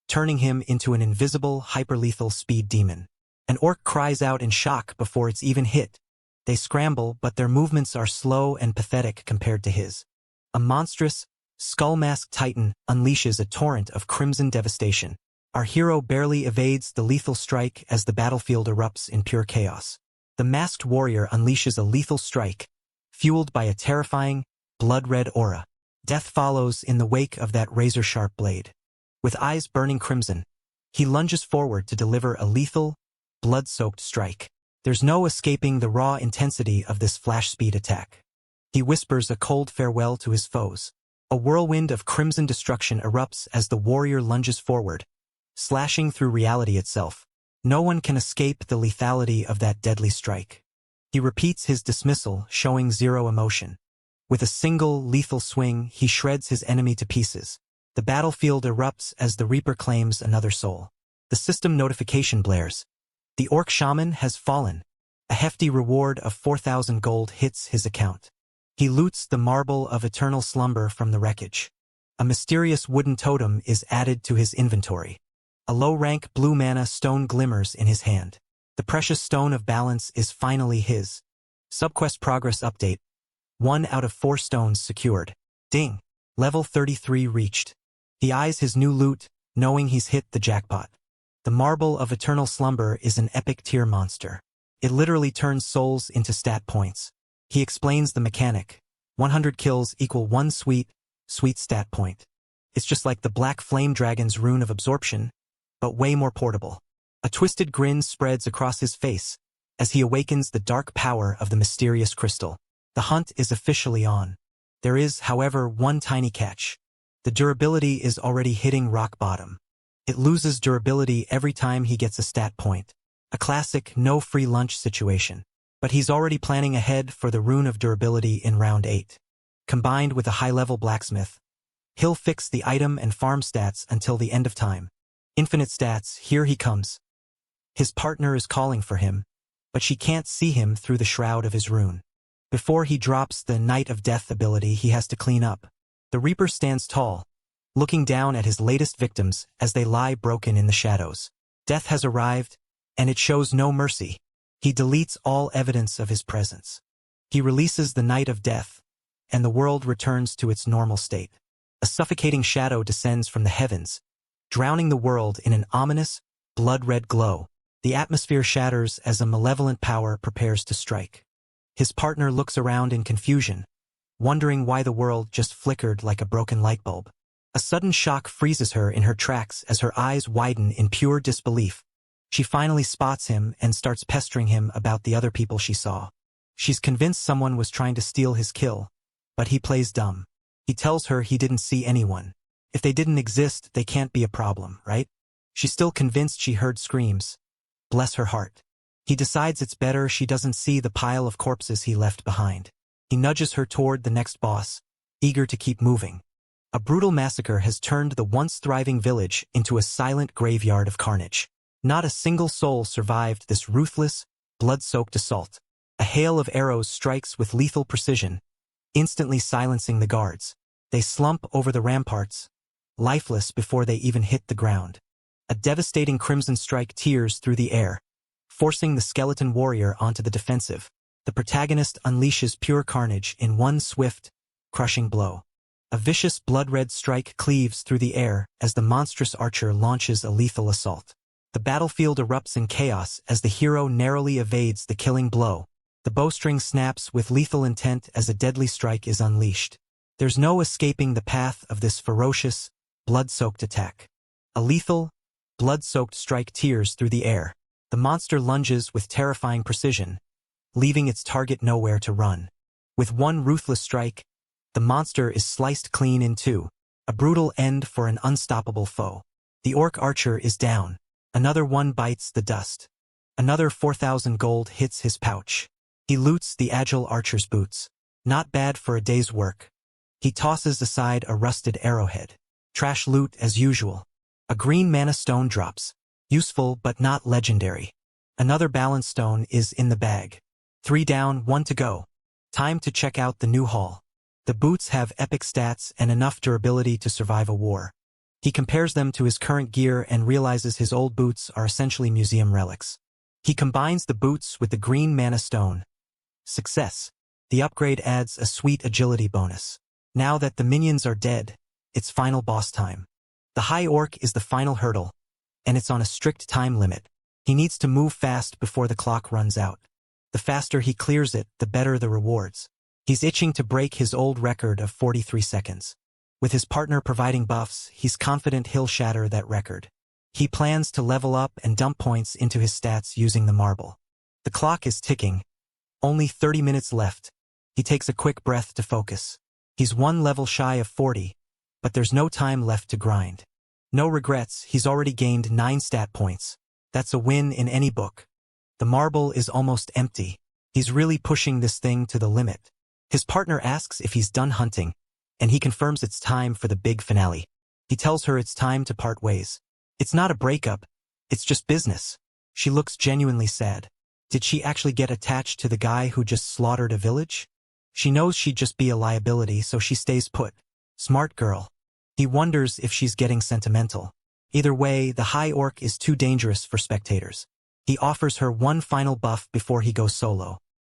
turning him into an invisible, hyperlethal speed demon. An orc cries out in shock before it's even hit. They scramble, but their movements are slow and pathetic compared to his. A monstrous, skull-masked titan unleashes a torrent of crimson devastation. Our hero barely evades the lethal strike as the battlefield erupts in pure chaos. The masked warrior unleashes a lethal strike, fueled by a terrifying, blood-red aura. Death follows in the wake of that razor-sharp blade. With eyes burning crimson, he lunges forward to deliver a lethal, blood-soaked strike. There's no escaping the raw intensity of this flash-speed attack. He whispers a cold farewell to his foes. A whirlwind of crimson destruction erupts as the warrior lunges forward, slashing through reality itself. No one can escape the lethality of that deadly strike. He repeats his dismissal, showing zero emotion. With a single lethal swing, he shreds his enemy to pieces. The battlefield erupts as the Reaper claims another soul. The system notification blares. The orc shaman has fallen. A hefty reward of 4,000 gold hits his account. He loots the marble of eternal slumber from the wreckage. A mysterious wooden totem is added to his inventory. A low-rank blue mana stone glimmers in his hand. The precious stone of balance is finally his. Subquest progress update. 1 out of 4 stones secured. Ding! Level 33 reached. He eyes his new loot, knowing he's hit the jackpot. The Marble of Eternal Slumber is an epic tier monster. It literally turns souls into stat points. He explains the mechanic. 100 kills equal 1 sweet stat point. It's just like the Black Flame Dragon's rune of absorption, but way more portable. A twisted grin spreads across his face as he awakens the dark power of the mysterious crystal. The hunt is officially on. There is, however, one tiny catch. The durability is already hitting rock bottom. It loses durability every time he gets a stat point. A classic no free lunch situation. But he's already planning ahead for the rune of durability in round 8. Combined with a high-level blacksmith, he'll fix the item and farm stats until the end of time. Infinite stats, here he comes. His partner is calling for him, but she can't see him through the shroud of his rune. Before he drops the Night of Death ability, he has to clean up. The Reaper stands tall, looking down at his latest victims as they lie broken in the shadows. Death has arrived, and it shows no mercy. He deletes all evidence of his presence. He releases the Night of Death, and the world returns to its normal state. A suffocating shadow descends from the heavens, drowning the world in an ominous, blood-red glow. The atmosphere shatters as a malevolent power prepares to strike. His partner looks around in confusion, wondering why the world just flickered like a broken light bulb. A sudden shock freezes her in her tracks as her eyes widen in pure disbelief. She finally spots him and starts pestering him about the other people she saw. She's convinced someone was trying to steal his kill, but he plays dumb. He tells her he didn't see anyone. If they didn't exist, they can't be a problem, right? She's still convinced she heard screams. Bless her heart. He decides it's better she doesn't see the pile of corpses he left behind. He nudges her toward the next boss, eager to keep moving. A brutal massacre has turned the once thriving village into a silent graveyard of carnage. Not a single soul survived this ruthless, blood-soaked assault. A hail of arrows strikes with lethal precision, instantly silencing the guards. They slump over the ramparts, lifeless before they even hit the ground. A devastating crimson strike tears through the air, forcing the skeleton warrior onto the defensive. The protagonist unleashes pure carnage in one swift, crushing blow. A vicious blood-red strike cleaves through the air as the monstrous archer launches a lethal assault. The battlefield erupts in chaos as the hero narrowly evades the killing blow. The bowstring snaps with lethal intent as a deadly strike is unleashed. There's no escaping the path of this ferocious, blood-soaked attack. A lethal, blood-soaked strike tears through the air. The monster lunges with terrifying precision, leaving its target nowhere to run. With one ruthless strike, the monster is sliced clean in two, a brutal end for an unstoppable foe. The orc archer is down. Another one bites the dust. Another 4,000 gold hits his pouch. He loots the agile archer's boots. Not bad for a day's work. He tosses aside a rusted arrowhead. Trash loot as usual. A green mana stone drops. Useful but not legendary. Another balance stone is in the bag. 3 down, 1 to go. Time to check out the new haul. The boots have epic stats and enough durability to survive a war. He compares them to his current gear and realizes his old boots are essentially museum relics. He combines the boots with the green mana stone. Success. The upgrade adds a sweet agility bonus. Now that the minions are dead, it's final boss time. The High Orc is the final hurdle, and it's on a strict time limit. He needs to move fast before the clock runs out. The faster he clears it, the better the rewards. He's itching to break his old record of 43 seconds. With his partner providing buffs, he's confident he'll shatter that record. He plans to level up and dump points into his stats using the marble. The clock is ticking. Only 30 minutes left. He takes a quick breath to focus. He's 1 level shy of 40, but there's no time left to grind. No regrets, he's already gained 9 stat points. That's a win in any book. The marble is almost empty. He's really pushing this thing to the limit. His partner asks if he's done hunting, and he confirms it's time for the big finale. He tells her it's time to part ways. It's not a breakup, it's just business. She looks genuinely sad. Did she actually get attached to the guy who just slaughtered a village? She knows she'd just be a liability, so she stays put. Smart girl. He wonders if she's getting sentimental. Either way, the High Orc is too dangerous for spectators. He offers her one final buff before he goes solo.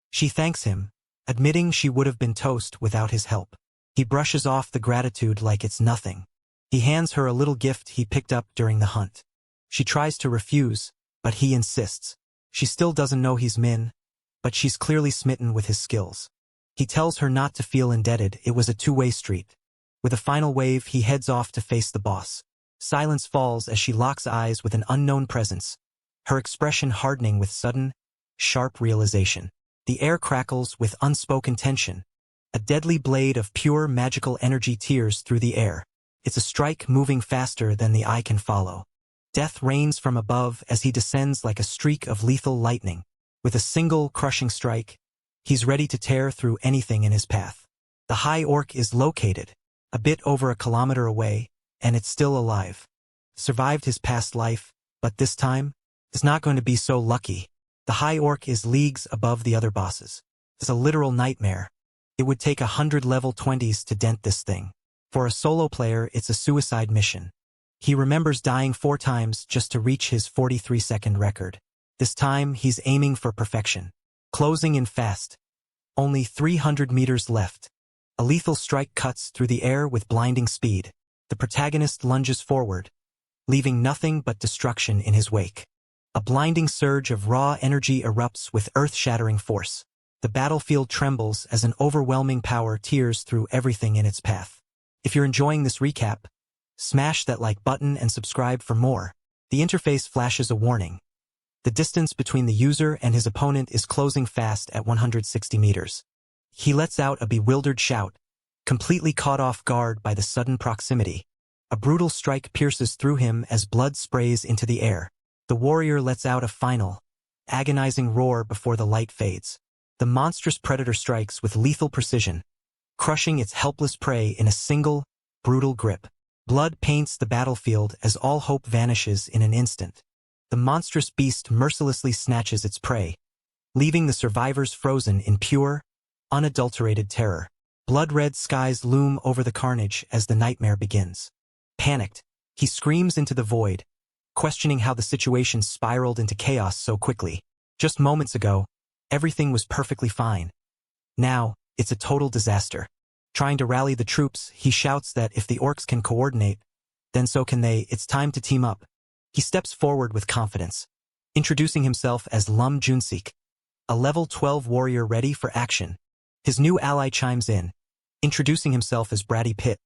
She thanks him, admitting she would have been toast without his help. He brushes off the gratitude like it's nothing. He hands her a little gift he picked up during the hunt. She tries to refuse, but he insists. She still doesn't know he's Min, but she's clearly smitten with his skills. He tells her not to feel indebted, it was a two-way street. With a final wave, he heads off to face the boss. Silence falls as she locks eyes with an unknown presence, her expression hardening with sudden, sharp realization. The air crackles with unspoken tension. A deadly blade of pure magical energy tears through the air. It's a strike moving faster than the eye can follow. Death rains from above as he descends like a streak of lethal lightning. With a single crushing strike, he's ready to tear through anything in his path. The High Orc is located, a bit over a kilometer away, and it's still alive. Survived his past life, but this time, is not going to be so lucky. The High Orc is leagues above the other bosses. It's a literal nightmare. It would take 100 level 20s to dent this thing. For a solo player, it's a suicide mission. He remembers dying 4 times just to reach his 43-second record. This time, he's aiming for perfection. Closing in fast. Only 300 meters left. A lethal strike cuts through the air with blinding speed. The protagonist lunges forward, leaving nothing but destruction in his wake. A blinding surge of raw energy erupts with earth-shattering force. The battlefield trembles as an overwhelming power tears through everything in its path. If you're enjoying this recap, smash that like button and subscribe for more. The interface flashes a warning. The distance between the user and his opponent is closing fast at 160 meters. He lets out a bewildered shout, completely caught off guard by the sudden proximity. A brutal strike pierces through him as blood sprays into the air. The warrior lets out a final, agonizing roar before the light fades. The monstrous predator strikes with lethal precision, crushing its helpless prey in a single, brutal grip. Blood paints the battlefield as all hope vanishes in an instant. The monstrous beast mercilessly snatches its prey, leaving the survivors frozen in pure, unadulterated terror. Blood-red skies loom over the carnage as the nightmare begins. Panicked, he screams into the void, questioning how the situation spiraled into chaos so quickly. Just moments ago, everything was perfectly fine. Now, it's a total disaster. Trying to rally the troops, he shouts that if the orcs can coordinate, then so can they. It's time to team up. He steps forward with confidence, introducing himself as Lum Junsik, a level 12 warrior ready for action. His new ally chimes in, introducing himself as Bratty Pit,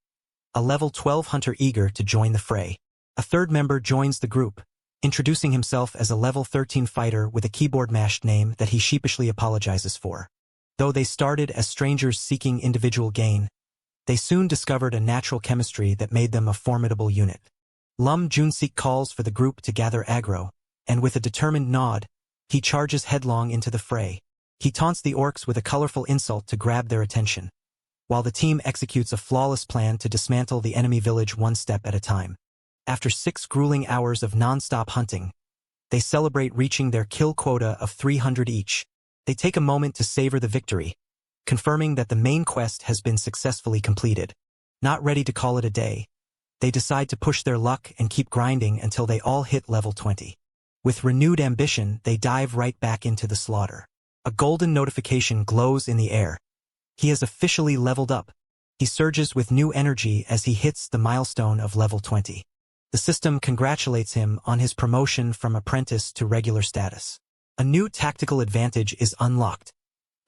a level 12 hunter eager to join the fray. A third member joins the group, introducing himself as a level 13 fighter with a keyboard-mashed name that he sheepishly apologizes for. Though they started as strangers seeking individual gain, they soon discovered a natural chemistry that made them a formidable unit. Lum Junsik calls for the group to gather aggro, and with a determined nod, he charges headlong into the fray. He taunts the orcs with a colorful insult to grab their attention, while the team executes a flawless plan to dismantle the enemy village one step at a time. After 6 grueling hours of non-stop hunting, they celebrate reaching their kill quota of 300 each. They take a moment to savor the victory, confirming that the main quest has been successfully completed. Not ready to call it a day, they decide to push their luck and keep grinding until they all hit level 20. With renewed ambition, they dive right back into the slaughter. A golden notification glows in the air. He has officially leveled up. He surges with new energy as he hits the milestone of level 20. The system congratulates him on his promotion from apprentice to regular status. A new tactical advantage is unlocked.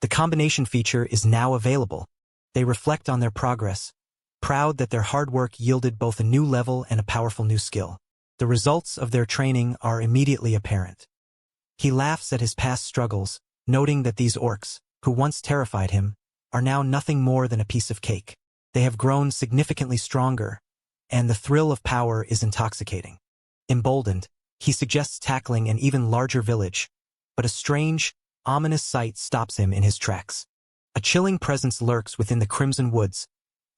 The combination feature is now available. They reflect on their progress, proud that their hard work yielded both a new level and a powerful new skill. The results of their training are immediately apparent. He laughs at his past struggles, noting that these orcs, who once terrified him, are now nothing more than a piece of cake. They have grown significantly stronger, and the thrill of power is intoxicating. Emboldened, he suggests tackling an even larger village, but a strange, ominous sight stops him in his tracks. A chilling presence lurks within the Crimson Woods,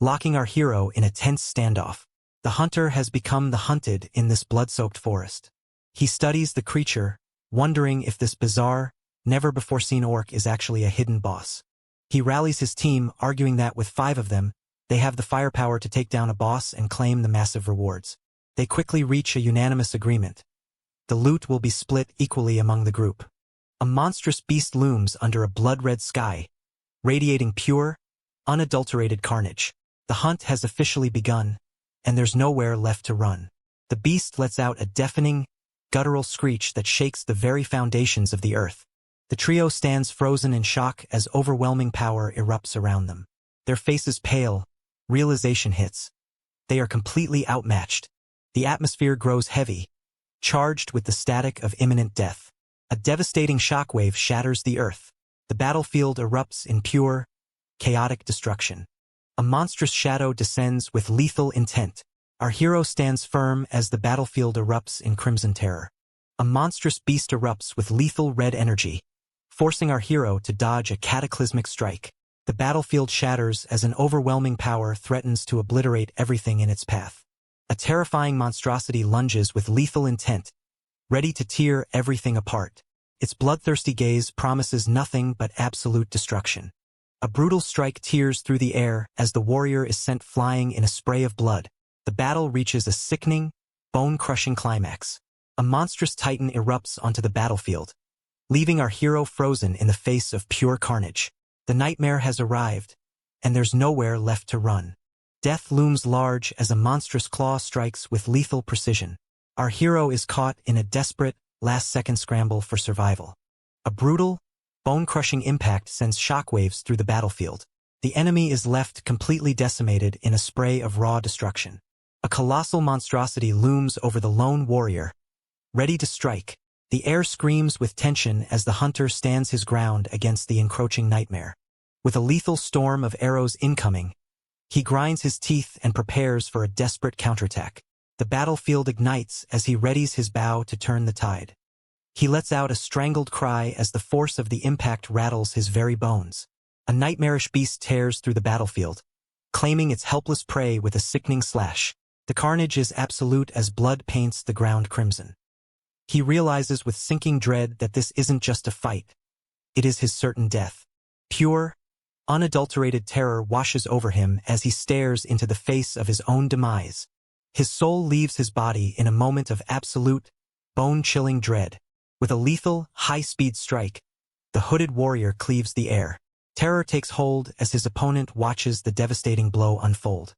locking our hero in a tense standoff. The hunter has become the hunted in this blood-soaked forest. He studies the creature, wondering if this bizarre, never-before-seen orc is actually a hidden boss. He rallies his team, arguing that with 5 of them, they have the firepower to take down a boss and claim the massive rewards. They quickly reach a unanimous agreement. The loot will be split equally among the group. A monstrous beast looms under a blood-red sky, radiating pure, unadulterated carnage. The hunt has officially begun, and there's nowhere left to run. The beast lets out a deafening, guttural screech that shakes the very foundations of the earth. The trio stands frozen in shock as overwhelming power erupts around them. Their faces pale, realization hits. They are completely outmatched. The atmosphere grows heavy, charged with the static of imminent death. A devastating shockwave shatters the earth. The battlefield erupts in pure, chaotic destruction. A monstrous shadow descends with lethal intent. Our hero stands firm as the battlefield erupts in crimson terror. A monstrous beast erupts with lethal red energy, forcing our hero to dodge a cataclysmic strike. The battlefield shatters as an overwhelming power threatens to obliterate everything in its path. A terrifying monstrosity lunges with lethal intent, ready to tear everything apart. Its bloodthirsty gaze promises nothing but absolute destruction. A brutal strike tears through the air as the warrior is sent flying in a spray of blood. The battle reaches a sickening, bone-crushing climax. A monstrous titan erupts onto the battlefield, leaving our hero frozen in the face of pure carnage. The nightmare has arrived, and there's nowhere left to run. Death looms large as a monstrous claw strikes with lethal precision. Our hero is caught in a desperate, last-second scramble for survival. A brutal, bone-crushing impact sends shockwaves through the battlefield. The enemy is left completely decimated in a spray of raw destruction. A colossal monstrosity looms over the lone warrior, ready to strike. The air screams with tension as the hunter stands his ground against the encroaching nightmare. With a lethal storm of arrows incoming, he grinds his teeth and prepares for a desperate counterattack. The battlefield ignites as he readies his bow to turn the tide. He lets out a strangled cry as the force of the impact rattles his very bones. A nightmarish beast tears through the battlefield, claiming its helpless prey with a sickening slash. The carnage is absolute as blood paints the ground crimson. He realizes with sinking dread that this isn't just a fight. It is his certain death. Pure, unadulterated terror washes over him as he stares into the face of his own demise. His soul leaves his body in a moment of absolute, bone-chilling dread. With a lethal, high-speed strike, the hooded warrior cleaves the air. Terror takes hold as his opponent watches the devastating blow unfold.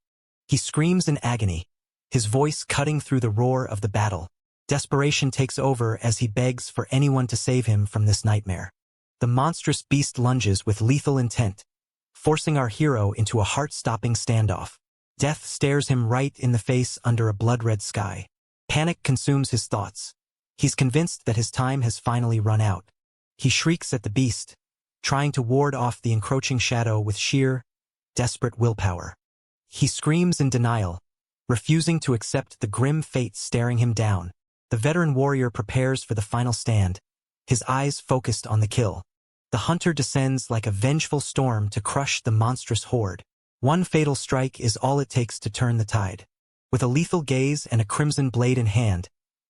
He screams in agony, his voice cutting through the roar of the battle. Desperation takes over as he begs for anyone to save him from this nightmare. The monstrous beast lunges with lethal intent, forcing our hero into a heart-stopping standoff. Death stares him right in the face under a blood-red sky. Panic consumes his thoughts. He's convinced that his time has finally run out. He shrieks at the beast, trying to ward off the encroaching shadow with sheer, desperate willpower. He screams in denial, refusing to accept the grim fate staring him down. The veteran warrior prepares for the final stand, his eyes focused on the kill. The hunter descends like a vengeful storm to crush the monstrous horde. One fatal strike is all it takes to turn the tide. With a lethal gaze and a crimson blade in hand,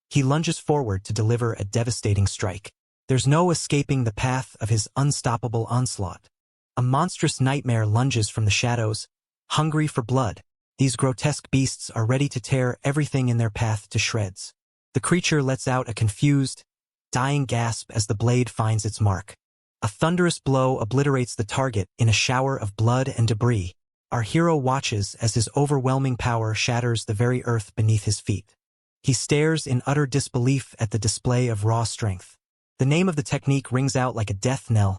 he lunges forward to deliver a devastating strike. There's no escaping the path of his unstoppable onslaught. A monstrous nightmare lunges from the shadows, hungry for blood. These grotesque beasts are ready to tear everything in their path to shreds. The creature lets out a confused, dying gasp as the blade finds its mark. A thunderous blow obliterates the target in a shower of blood and debris. Our hero watches as his overwhelming power shatters the very earth beneath his feet. He stares in utter disbelief at the display of raw strength. The name of the technique rings out like a death knell.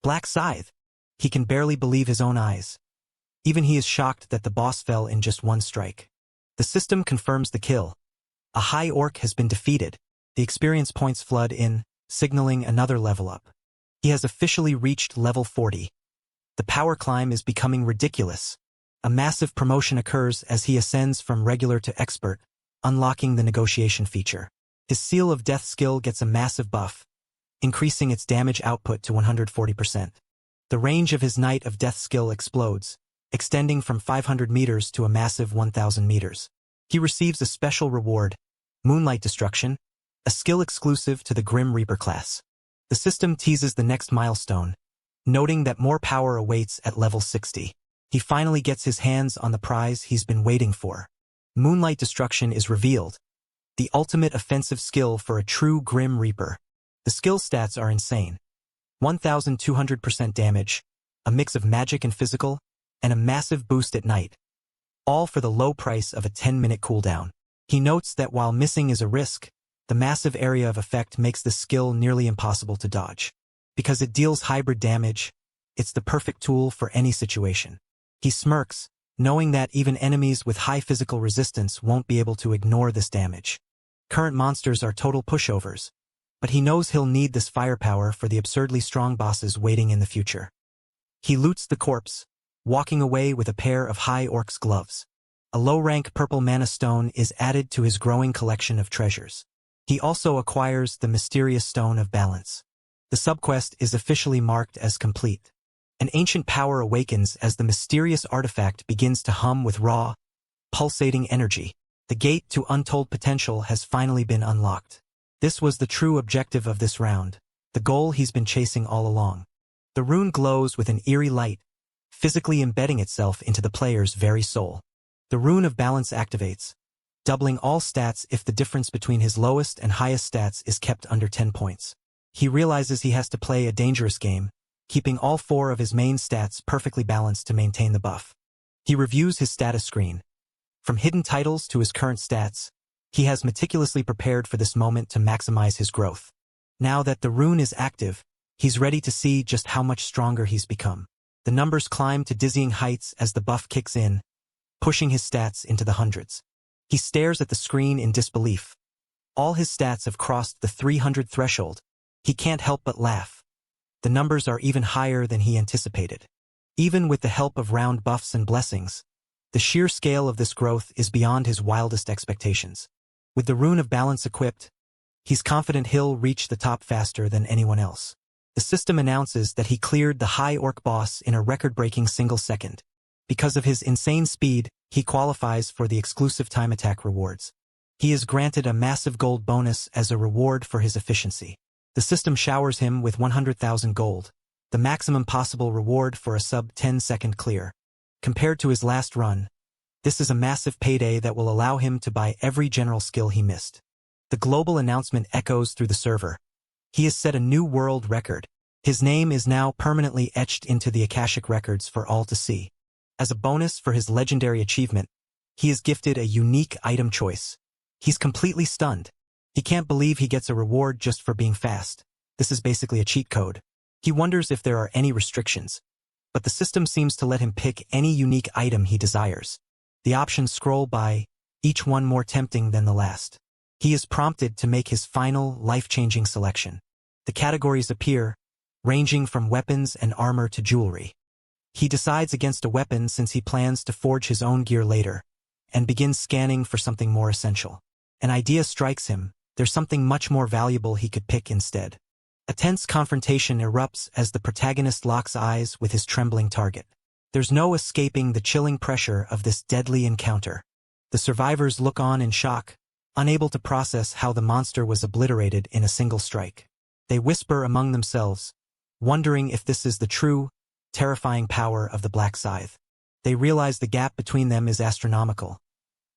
Black Scythe. He can barely believe his own eyes. Even he is shocked that the boss fell in just one strike. The system confirms the kill. A high orc has been defeated. The experience points flood in, signaling another level up. He has officially reached level 40. The power climb is becoming ridiculous. A massive promotion occurs as he ascends from regular to expert, unlocking the negotiation feature. His Seal of Death skill gets a massive buff, increasing its damage output to 140%. The range of his Knight of Death skill explodes, extending from 500 meters to a massive 1,000 meters. He receives a special reward, Moonlight Destruction, a skill exclusive to the Grim Reaper class. The system teases the next milestone, noting that more power awaits at level 60. He finally gets his hands on the prize he's been waiting for. Moonlight Destruction is revealed, the ultimate offensive skill for a true Grim Reaper. The skill stats are insane. 1,200% damage, a mix of magic and physical, and a massive boost at night. All for the low price of a 10-minute cooldown. He notes that while missing is a risk, the massive area of effect makes the skill nearly impossible to dodge. Because it deals hybrid damage, it's the perfect tool for any situation. He smirks, knowing that even enemies with high physical resistance won't be able to ignore this damage. Current monsters are total pushovers, but he knows he'll need this firepower for the absurdly strong bosses waiting in the future. He loots the corpse, walking away with a pair of high orc's gloves. A low-rank purple mana stone is added to his growing collection of treasures. He also acquires the mysterious Stone of Balance. The subquest is officially marked as complete. An ancient power awakens as the mysterious artifact begins to hum with raw, pulsating energy. The gate to untold potential has finally been unlocked. This was the true objective of this round, the goal he's been chasing all along. The rune glows with an eerie light, physically embedding itself into the player's very soul. The rune of balance activates, doubling all stats if the difference between his lowest and highest stats is kept under 10 points. He realizes he has to play a dangerous game, keeping all 4 of his main stats perfectly balanced to maintain the buff. He reviews his status screen. From hidden titles to his current stats, he has meticulously prepared for this moment to maximize his growth. Now that the rune is active, he's ready to see just how much stronger he's become. The numbers climb to dizzying heights as the buff kicks in, pushing his stats into the hundreds. He stares at the screen in disbelief. All his stats have crossed the 300 threshold. He can't help but laugh. The numbers are even higher than he anticipated. Even with the help of round buffs and blessings, the sheer scale of this growth is beyond his wildest expectations. With the rune of balance equipped, he's confident he'll reach the top faster than anyone else. The system announces that he cleared the high orc boss in a record-breaking single second. Because of his insane speed, he qualifies for the exclusive time attack rewards. He is granted a massive gold bonus as a reward for his efficiency. The system showers him with 100,000 gold, the maximum possible reward for a sub-10-second clear. Compared to his last run, this is a massive payday that will allow him to buy every general skill he missed. The global announcement echoes through the server. He has set a new world record. His name is now permanently etched into the Akashic records for all to see. As a bonus for his legendary achievement, he is gifted a unique item choice. He's completely stunned. He can't believe he gets a reward just for being fast. This is basically a cheat code. He wonders if there are any restrictions, but the system seems to let him pick any unique item he desires. The options scroll by, each one more tempting than the last. He is prompted to make his final, life-changing selection. The categories appear, ranging from weapons and armor to jewelry. He decides against a weapon since he plans to forge his own gear later, and begins scanning for something more essential. An idea strikes him. There's something much more valuable he could pick instead. A tense confrontation erupts as the protagonist locks eyes with his trembling target. There's no escaping the chilling pressure of this deadly encounter. The survivors look on in shock, unable to process how the monster was obliterated in a single strike. They whisper among themselves, wondering if this is the true, terrifying power of the Black Scythe. They realize the gap between them is astronomical.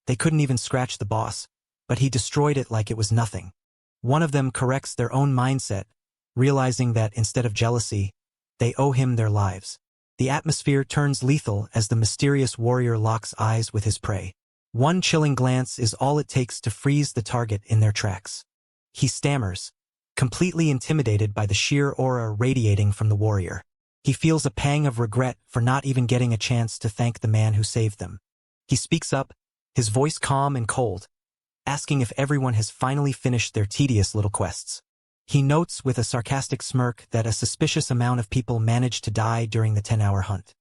They couldn't even scratch the boss, but he destroyed it like it was nothing. One of them corrects their own mindset, realizing that instead of jealousy, they owe him their lives. The atmosphere turns lethal as the mysterious warrior locks eyes with his prey. One chilling glance is all it takes to freeze the target in their tracks. He stammers, completely intimidated by the sheer aura radiating from the warrior. He feels a pang of regret for not even getting a chance to thank the man who saved them. He speaks up, his voice calm and cold, asking if everyone has finally finished their tedious little quests. He notes with a sarcastic smirk that a suspicious amount of people managed to die during the 10-hour hunt.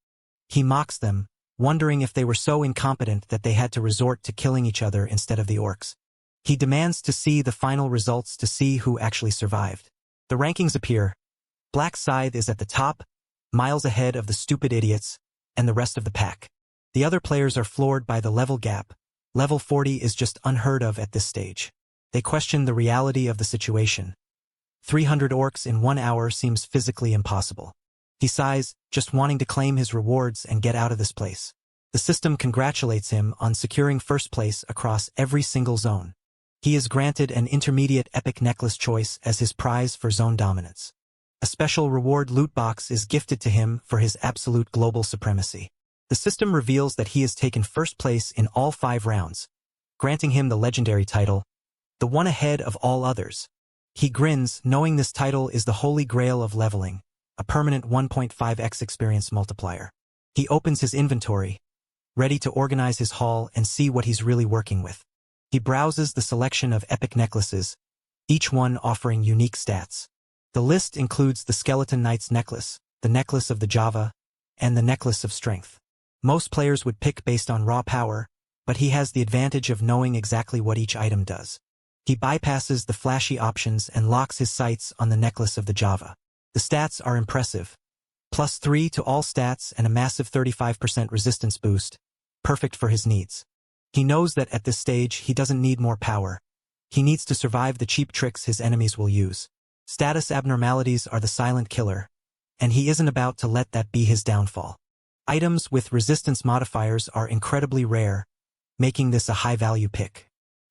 He mocks them, wondering if they were so incompetent that they had to resort to killing each other instead of the orcs. He demands to see the final results to see who actually survived. The rankings appear. Black Scythe is at the top, miles ahead of the stupid idiots and the rest of the pack. The other players are floored by the level gap. Level 40 is just unheard of at this stage. They question the reality of the situation. 300 orcs in 1 hour seems physically impossible. He sighs, just wanting to claim his rewards and get out of this place. The system congratulates him on securing first place across every single zone. He is granted an intermediate epic necklace choice as his prize for zone dominance. A special reward loot box is gifted to him for his absolute global supremacy. The system reveals that he has taken first place in all 5 rounds, granting him the legendary title, the one ahead of all others. He grins, knowing this title is the holy grail of leveling, a permanent 1.5x experience multiplier. He opens his inventory, ready to organize his haul and see what he's really working with. He browses the selection of epic necklaces, each one offering unique stats. The list includes the Skeleton Knight's necklace, the necklace of the Java, and the necklace of strength. Most players would pick based on raw power, but he has the advantage of knowing exactly what each item does. He bypasses the flashy options and locks his sights on the necklace of the Java. The stats are impressive. +3 to all stats and a massive 35% resistance boost, perfect for his needs. He knows that at this stage he doesn't need more power. He needs to survive the cheap tricks his enemies will use. Status abnormalities are the silent killer, and he isn't about to let that be his downfall. Items with resistance modifiers are incredibly rare, making this a high-value pick.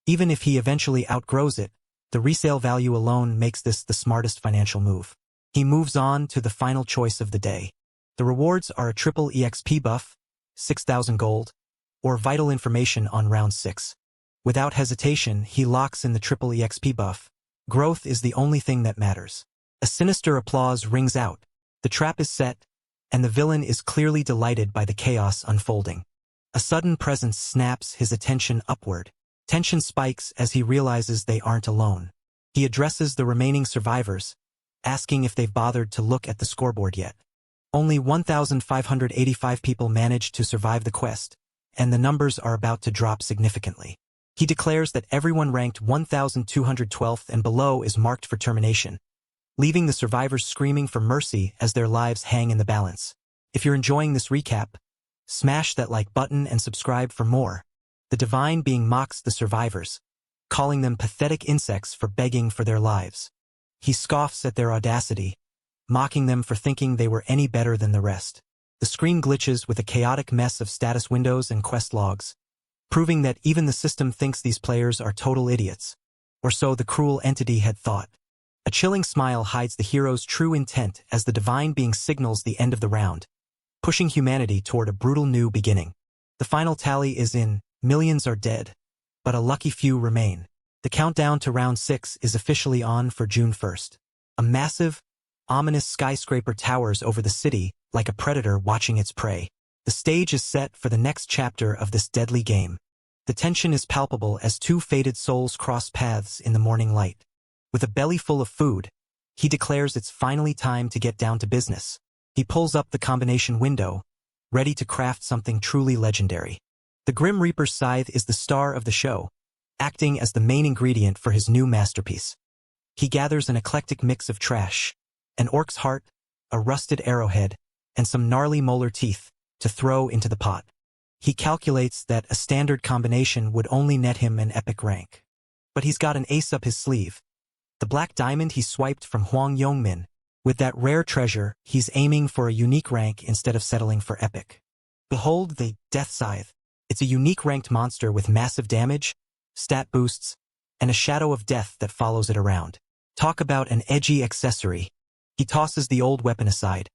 Even if he eventually outgrows it, the resale value alone makes this the smartest financial move. He moves on to the final choice of the day. The rewards are a triple EXP buff, 6,000 gold, or vital information on round 6. Without hesitation, he locks in the triple EXP buff. Growth is the only thing that matters. A sinister applause rings out. The trap is set, and the villain is clearly delighted by the chaos unfolding. A sudden presence snaps his attention upward. Tension spikes as he realizes they aren't alone. He addresses the remaining survivors, asking if they've bothered to look at the scoreboard yet. Only 1,585 people managed to survive the quest, and the numbers are about to drop significantly. He declares that everyone ranked 1,212th and below is marked for termination, leaving the survivors screaming for mercy as their lives hang in the balance. If you're enjoying this recap, smash that like button and subscribe for more. The divine being mocks the survivors, calling them pathetic insects for begging for their lives. He scoffs at their audacity, mocking them for thinking they were any better than the rest. The screen glitches with a chaotic mess of status windows and quest logs, proving that even the system thinks these players are total idiots. Or so the cruel entity had thought. A chilling smile hides the hero's true intent as the divine being signals the end of the round, pushing humanity toward a brutal new beginning. The final tally is in, millions are dead, but a lucky few remain. The countdown to round 6 is officially on for June 1st. A massive, ominous skyscraper towers over the city like a predator watching its prey. The stage is set for the next chapter of this deadly game. The tension is palpable as two fated souls cross paths in the morning light. With a belly full of food, he declares it's finally time to get down to business. He pulls up the combination window, ready to craft something truly legendary. The Grim Reaper's scythe is the star of the show, acting as the main ingredient for his new masterpiece. He gathers an eclectic mix of trash, an orc's heart, a rusted arrowhead, and some gnarly molar teeth to throw into the pot. He calculates that a standard combination would only net him an epic rank. But he's got an ace up his sleeve. The black diamond he swiped from Huang Yongmin. With that rare treasure, he's aiming for a unique rank instead of settling for epic. Behold the Death Scythe. It's a unique ranked monster with massive damage, stat boosts, and a shadow of death that follows it around. Talk about an edgy accessory. He tosses the old weapon aside.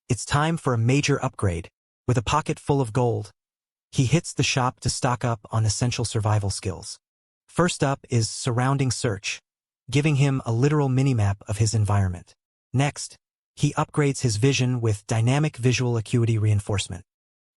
It's time for a major upgrade. With a pocket full of gold, he hits the shop to stock up on essential survival skills. First up is Surrounding Search, giving him a literal minimap of his environment. Next, he upgrades his vision with Dynamic Visual Acuity Reinforcement.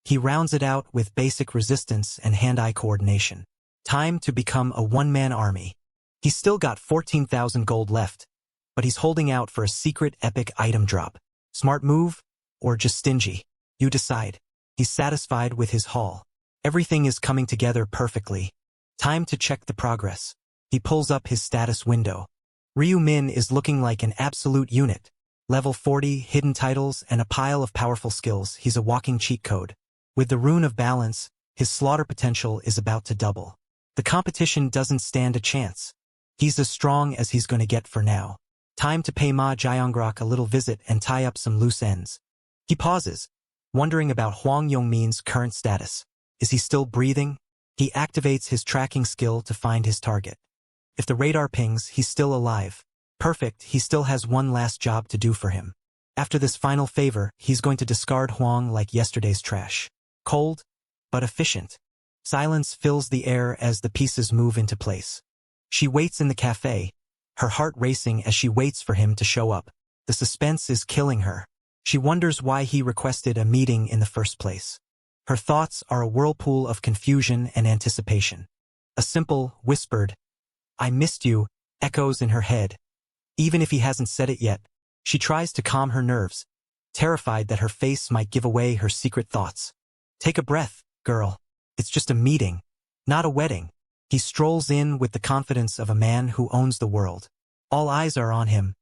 He rounds it out with basic resistance and hand-eye coordination. Time to become a one-man army. He's still got 14,000 gold left, but he's holding out for a secret epic item drop. Smart move, or just stingy? You decide. He's satisfied with his haul. Everything is coming together perfectly. Time to check the progress. He pulls up his status window. Ryu Min is looking like an absolute unit. Level 40, hidden titles, and a pile of powerful skills. He's a walking cheat code. With the Rune of Balance, his slaughter potential is about to double. The competition doesn't stand a chance. He's as strong as he's going to get for now. Time to pay Ma Jiangrok a little visit and tie up some loose ends. He pauses, wondering about Huang Yongmin's current status. Is he still breathing? He activates his tracking skill to find his target. If the radar pings, he's still alive. Perfect, he still has one last job to do for him. After this final favor, he's going to discard Huang like yesterday's trash. Cold, but efficient. Silence fills the air as the pieces move into place. She waits in the cafe, her heart racing as she waits for him to show up. The suspense is killing her. She wonders why he requested a meeting in the first place. Her thoughts are a whirlpool of confusion and anticipation. A simple, whispered, "I missed you," echoes in her head. Even if he hasn't said it yet, she tries to calm her nerves, terrified that her face might give away her secret thoughts. Take a breath, girl. It's just a meeting, not a wedding. He strolls in with the confidence of a man who owns the world. All eyes are on him.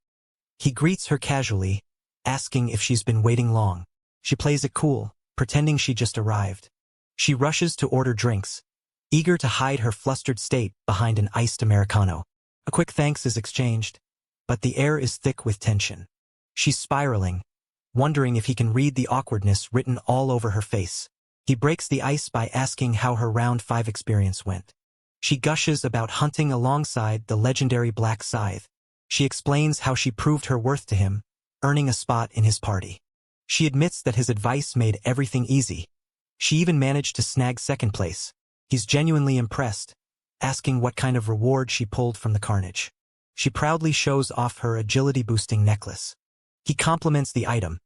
He greets her casually, asking if she's been waiting long. She plays it cool, pretending she just arrived. She rushes to order drinks, eager to hide her flustered state behind an iced Americano. A quick thanks is exchanged, but the air is thick with tension. She's spiraling, wondering if he can read the awkwardness written all over her face. He breaks the ice by asking how her round 5 experience went. She gushes about hunting alongside the legendary Black Scythe. She explains how she proved her worth to him, earning a spot in his party. She admits that his advice made everything easy. She even managed to snag second place. He's genuinely impressed, asking what kind of reward she pulled from the carnage. She proudly shows off her agility-boosting necklace. He compliments the item,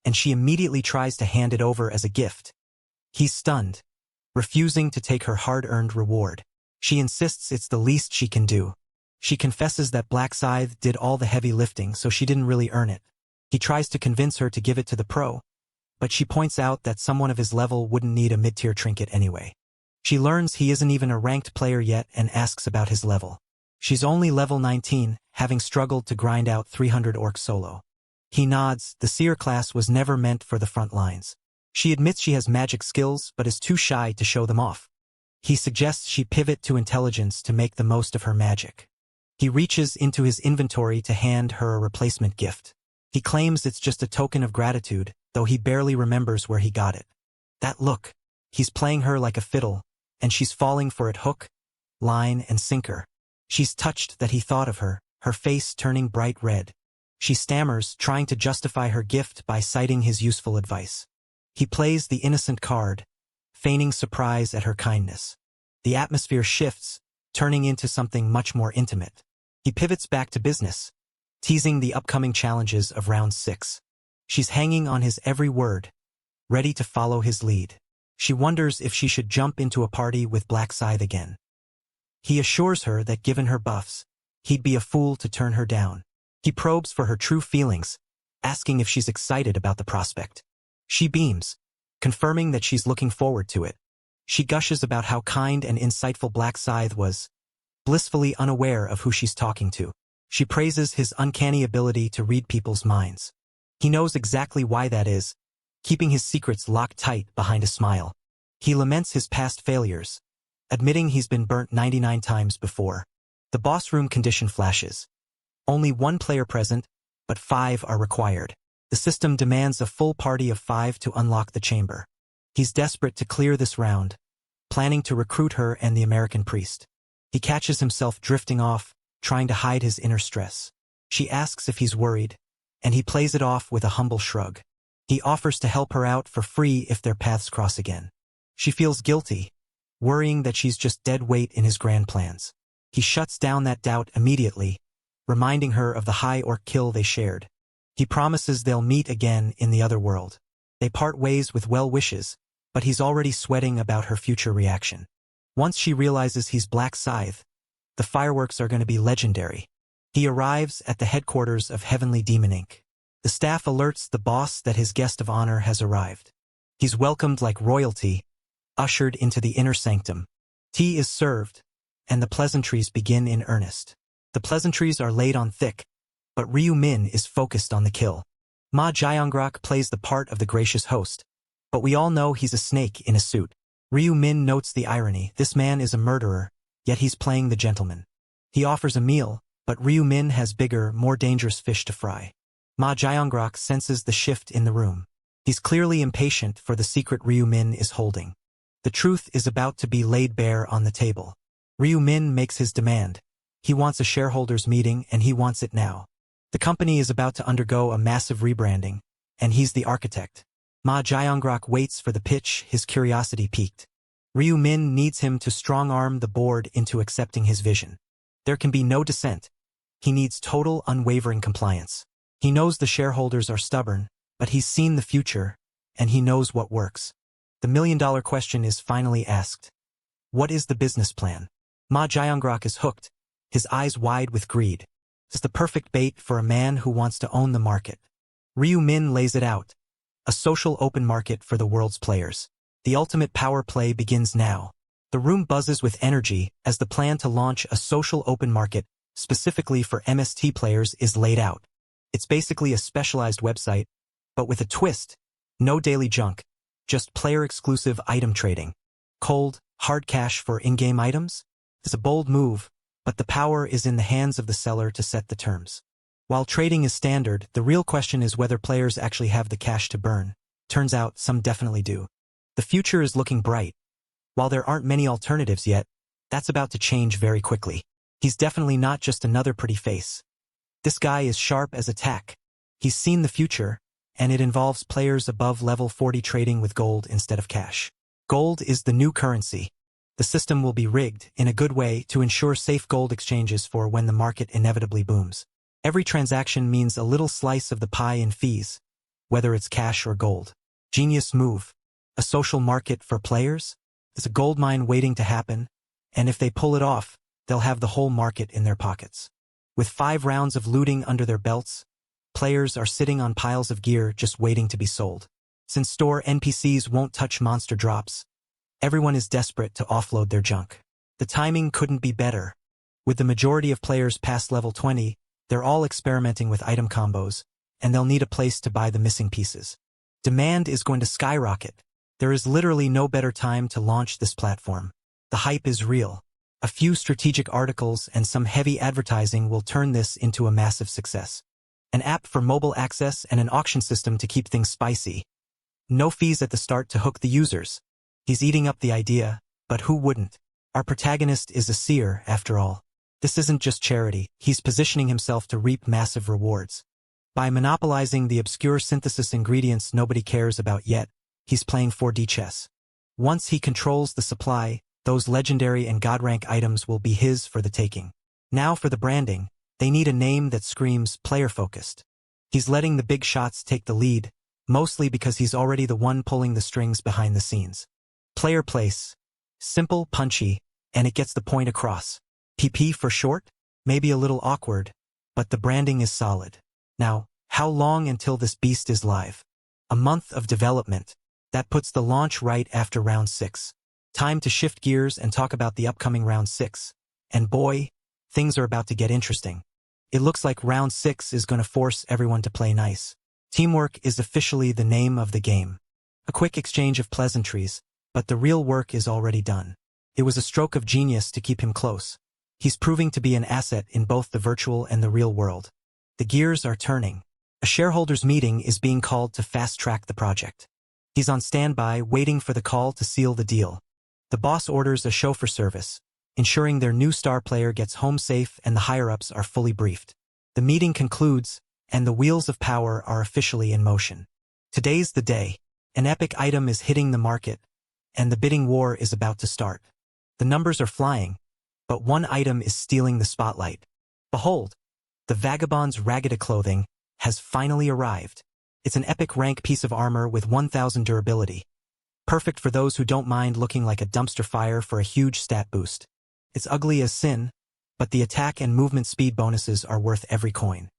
and she immediately tries to hand it over as a gift. He's stunned, refusing to take her hard-earned reward. She insists it's the least she can do. She confesses that Black Scythe did all the heavy lifting, so she didn't really earn it. He tries to convince her to give it to the pro, but she points out that someone of his level wouldn't need a mid-tier trinket anyway. She learns he isn't even a ranked player yet and asks about his level. She's only level 19, having struggled to grind out 300 orc solo. He nods. The seer class was never meant for the front lines. She admits she has magic skills but is too shy to show them off. He suggests she pivot to intelligence to make the most of her magic. He reaches into his inventory to hand her a replacement gift. He claims it's just a token of gratitude, though he barely remembers where he got it. That look. He's playing her like a fiddle, and she's falling for it hook, line, and sinker. She's touched that he thought of her, her face turning bright red. She stammers, trying to justify her gift by citing his useful advice. He plays the innocent card, feigning surprise at her kindness. The atmosphere shifts, turning into something much more intimate. He pivots back to business, teasing the upcoming challenges of round 6. She's hanging on his every word, ready to follow his lead. She wonders if she should jump into a party with Black Scythe again. He assures her that given her buffs, he'd be a fool to turn her down. He probes for her true feelings, asking if she's excited about the prospect. She beams, confirming that she's looking forward to it. She gushes about how kind and insightful Black Scythe was, blissfully unaware of who she's talking to. She praises his uncanny ability to read people's minds. He knows exactly why that is, keeping his secrets locked tight behind a smile. He laments his past failures, admitting he's been burnt 99 times before. The boss room condition flashes. Only 1 player present, but 5 are required. The system demands a full party of 5 to unlock the chamber. He's desperate to clear this round, planning to recruit her and the American priest. He catches himself drifting off, trying to hide his inner stress. She asks if he's worried, and he plays it off with a humble shrug. He offers to help her out for free if their paths cross again. She feels guilty, worrying that she's just dead weight in his grand plans. He shuts down that doubt immediately, reminding her of the high orc kill they shared. He promises they'll meet again in the other world. They part ways with well wishes, but he's already sweating about her future reaction. Once she realizes he's Black Scythe, the fireworks are going to be legendary. He arrives at the headquarters of Heavenly Demon Inc. The staff alerts the boss that his guest of honor has arrived. He's welcomed like royalty, ushered into the inner sanctum. Tea is served, and the pleasantries begin in earnest. The pleasantries are laid on thick, but Ryu Min is focused on the kill. Ma Jiangrok plays the part of the gracious host, but we all know he's a snake in a suit. Ryu Min notes the irony. This man is a murderer, yet he's playing the gentleman. He offers a meal, but Ryu Min has bigger, more dangerous fish to fry. Ma Jiangrok senses the shift in the room. He's clearly impatient for the secret Ryu Min is holding. The truth is about to be laid bare on the table. Ryu Min makes his demand. He wants a shareholders meeting, and he wants it now. The company is about to undergo a massive rebranding, and he's the architect. Ma Jiangrok waits for the pitch, his curiosity piqued. Ryu Min needs him to strong-arm the board into accepting his vision. There can be no dissent. He needs total, unwavering compliance. He knows the shareholders are stubborn, but he's seen the future, and he knows what works. The million-dollar question is finally asked. What is the business plan? Ma Jiangrok is hooked, his eyes wide with greed. It's the perfect bait for a man who wants to own the market. Ryu Min lays it out. A social open market for the world's players. The ultimate power play begins now. The room buzzes with energy as the plan to launch a social open market, specifically for MST players, is laid out. It's basically a specialized website, but with a twist. No daily junk, just player-exclusive item trading. Cold, hard cash for in-game items? It's a bold move, but the power is in the hands of the seller to set the terms. While trading is standard, the real question is whether players actually have the cash to burn. Turns out, some definitely do. The future is looking bright. While there aren't many alternatives yet, that's about to change very quickly. He's definitely not just another pretty face. This guy is sharp as a tack. He's seen the future, and it involves players above level 40 trading with gold instead of cash. Gold is the new currency. The system will be rigged, in a good way, to ensure safe gold exchanges for when the market inevitably booms. Every transaction means a little slice of the pie in fees, whether it's cash or gold. Genius move. A social market for players? It's a goldmine waiting to happen, and if they pull it off, they'll have the whole market in their pockets. With 5 rounds of looting under their belts, players are sitting on piles of gear just waiting to be sold. Since store NPCs won't touch monster drops, everyone is desperate to offload their junk. The timing couldn't be better. With the majority of players past level 20, they're all experimenting with item combos, and they'll need a place to buy the missing pieces. Demand is going to skyrocket. There is literally no better time to launch this platform. The hype is real. A few strategic articles and some heavy advertising will turn this into a massive success. An app for mobile access and an auction system to keep things spicy. No fees at the start to hook the users. He's eating up the idea, but who wouldn't? Our protagonist is a seer, after all. This isn't just charity, he's positioning himself to reap massive rewards. By monopolizing the obscure synthesis ingredients nobody cares about yet, he's playing 4D chess. Once he controls the supply, those legendary and god-rank items will be his for the taking. Now for the branding, they need a name that screams player-focused. He's letting the big shots take the lead, mostly because he's already the one pulling the strings behind the scenes. Player place. Simple, punchy, and it gets the point across. PP for short? Maybe a little awkward, but the branding is solid. Now, how long until this beast is live? A month of development. That puts the launch right after round 6. Time to shift gears and talk about the upcoming round 6. And boy, things are about to get interesting. It looks like round 6 is going to force everyone to play nice. Teamwork is officially the name of the game. A quick exchange of pleasantries, but the real work is already done. It was a stroke of genius to keep him close. He's proving to be an asset in both the virtual and the real world. The gears are turning. A shareholders' meeting is being called to fast-track the project. He's on standby, waiting for the call to seal the deal. The boss orders a chauffeur service, ensuring their new star player gets home safe and the higher-ups are fully briefed. The meeting concludes, and the wheels of power are officially in motion. Today's the day. An epic item is hitting the market, and the bidding war is about to start. The numbers are flying, but one item is stealing the spotlight. Behold, the vagabond's ragged clothing has finally arrived. It's an epic rank piece of armor with 1000 durability. Perfect for those who don't mind looking like a dumpster fire for a huge stat boost. It's ugly as sin, but the attack and movement speed bonuses are worth every coin.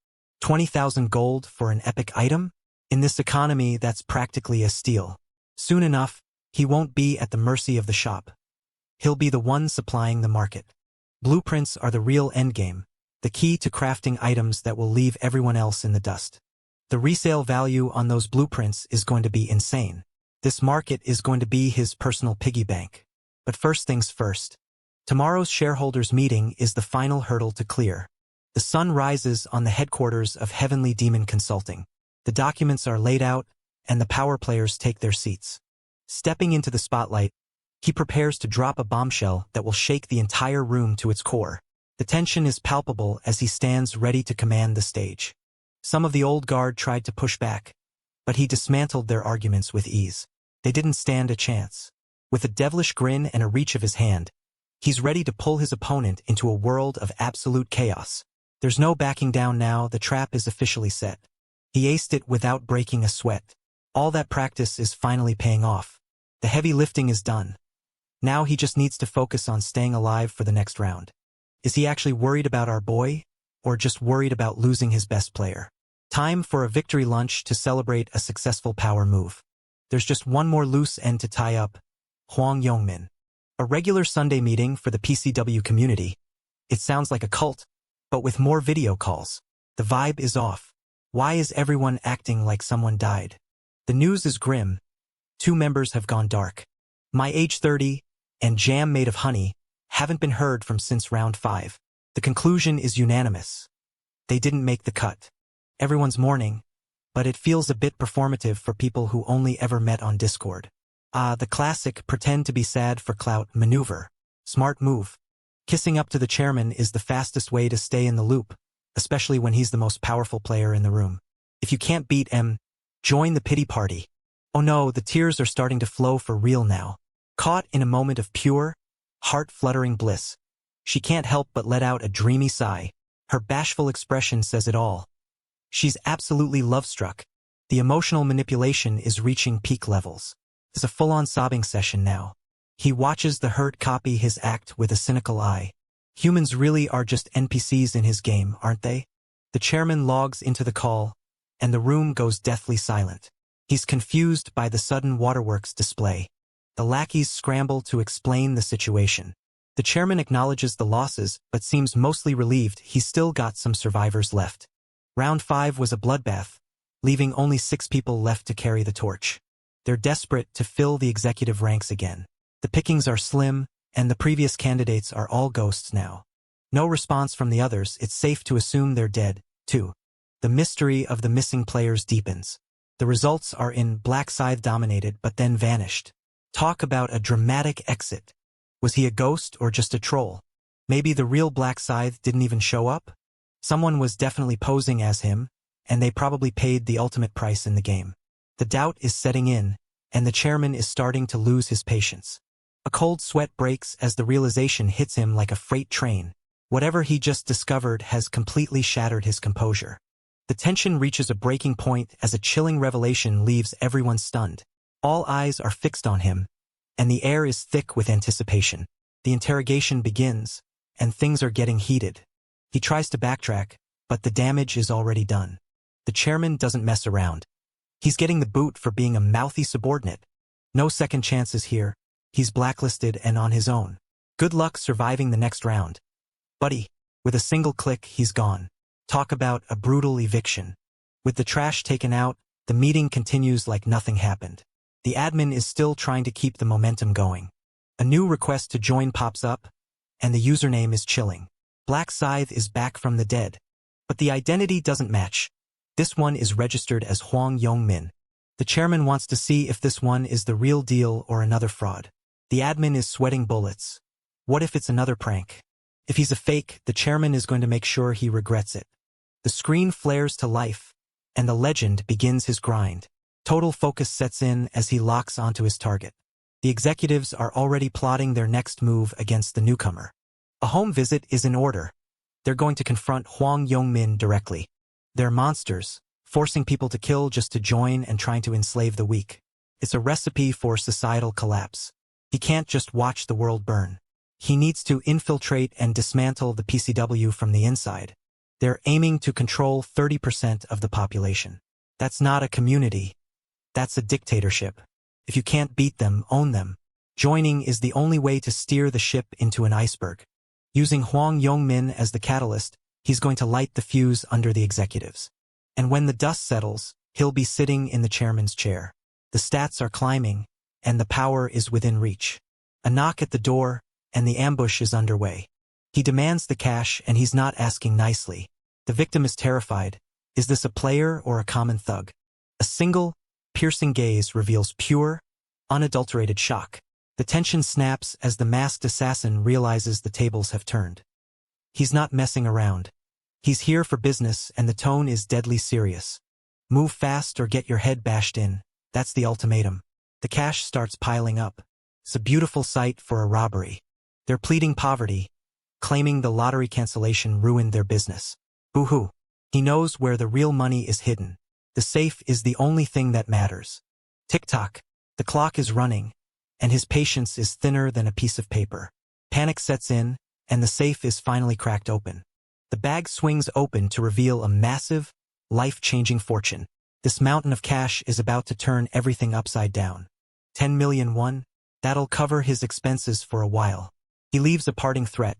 20,000 gold for an epic item? In this economy, that's practically a steal. Soon enough, he won't be at the mercy of the shop. He'll be the one supplying the market. Blueprints are the real endgame, the key to crafting items that will leave everyone else in the dust. The resale value on those blueprints is going to be insane. This market is going to be his personal piggy bank. But first things first. Tomorrow's shareholders' meeting is the final hurdle to clear. The sun rises on the headquarters of Heavenly Demon Consulting. The documents are laid out, and the power players take their seats. Stepping into the spotlight, he prepares to drop a bombshell that will shake the entire room to its core. The tension is palpable as he stands ready to command the stage. Some of the old guard tried to push back, but he dismantled their arguments with ease. They didn't stand a chance. With a devilish grin and a reach of his hand, he's ready to pull his opponent into a world of absolute chaos. There's no backing down now, the trap is officially set. He aced it without breaking a sweat. All that practice is finally paying off. The heavy lifting is done. Now he just needs to focus on staying alive for the next round. Is he actually worried about our boy, or just worried about losing his best player? Time for a victory lunch to celebrate a successful power move. There's just one more loose end to tie up. Huang Yongmin. A regular Sunday meeting for the PCW community. It sounds like a cult, but with more video calls. The vibe is off. Why is everyone acting like someone died? The news is grim. 2 members have gone dark. My age 30 and jam made of honey haven't been heard from since round 5. The conclusion is unanimous. They didn't make the cut. Everyone's mourning, but it feels a bit performative for people who only ever met on Discord. The classic pretend to be sad for clout maneuver. Smart move. Kissing up to the chairman is the fastest way to stay in the loop, especially when he's the most powerful player in the room. If you can't beat M, join the pity party. Oh no, the tears are starting to flow for real now. Caught in a moment of pure, heart-fluttering bliss, she can't help but let out a dreamy sigh. Her bashful expression says it all. She's absolutely love-struck. The emotional manipulation is reaching peak levels. It's a full-on sobbing session now. He watches the hurt copy his act with a cynical eye. Humans really are just NPCs in his game, aren't they? The chairman logs into the call, and the room goes deathly silent. He's confused by the sudden waterworks display. The lackeys scramble to explain the situation. The chairman acknowledges the losses, but seems mostly relieved he's still got some survivors left. Round 5 was a bloodbath, leaving only 6 people left to carry the torch. They're desperate to fill the executive ranks again. The pickings are slim, and the previous candidates are all ghosts now. No response from the others, it's safe to assume they're dead, too. The mystery of the missing players deepens. The results are in Black Scythe dominated but then vanished. Talk about a dramatic exit. Was he a ghost or just a troll? Maybe the real Black Scythe didn't even show up? Someone was definitely posing as him, and they probably paid the ultimate price in the game. The doubt is setting in, and the chairman is starting to lose his patience. A cold sweat breaks as the realization hits him like a freight train. Whatever he just discovered has completely shattered his composure. The tension reaches a breaking point as a chilling revelation leaves everyone stunned. All eyes are fixed on him, and the air is thick with anticipation. The interrogation begins, and things are getting heated. He tries to backtrack, but the damage is already done. The chairman doesn't mess around. He's getting the boot for being a mouthy subordinate. No second chances here. He's blacklisted and on his own. Good luck surviving the next round. Buddy, with a single click, he's gone. Talk about a brutal eviction. With the trash taken out, the meeting continues like nothing happened. The admin is still trying to keep the momentum going. A new request to join pops up, and the username is chilling. Black Scythe is back from the dead. But the identity doesn't match. This one is registered as Hwang Yong-min. The chairman wants to see if this one is the real deal or another fraud. The admin is sweating bullets. What if it's another prank? If he's a fake, the chairman is going to make sure he regrets it. The screen flares to life, and the legend begins his grind. Total focus sets in as he locks onto his target. The executives are already plotting their next move against the newcomer. A home visit is in order. They're going to confront Hwang Yong-min directly. They're monsters, forcing people to kill just to join and trying to enslave the weak. It's a recipe for societal collapse. He can't just watch the world burn. He needs to infiltrate and dismantle the PCW from the inside. They're aiming to control 30% of the population. That's not a community. That's a dictatorship. If you can't beat them, own them. Joining is the only way to steer the ship into an iceberg. Using Hwang Yong-min as the catalyst, he's going to light the fuse under the executives. And when the dust settles, he'll be sitting in the chairman's chair. The stats are climbing, and the power is within reach. A knock at the door, and the ambush is underway. He demands the cash, and he's not asking nicely. The victim is terrified. Is this a player or a common thug? A single, piercing gaze reveals pure, unadulterated shock. The tension snaps as the masked assassin realizes the tables have turned. He's not messing around. He's here for business, and the tone is deadly serious. Move fast or get your head bashed in. That's the ultimatum. The cash starts piling up. It's a beautiful sight for a robbery. They're pleading poverty, claiming the lottery cancellation ruined their business. Boo-hoo. He knows where the real money is hidden. The safe is the only thing that matters. Tick-tock. The clock is running, and his patience is thinner than a piece of paper. Panic sets in, and the safe is finally cracked open. The bag swings open to reveal a massive, life-changing fortune. This mountain of cash is about to turn everything upside down. 10 million won? That'll cover his expenses for a while. He leaves a parting threat.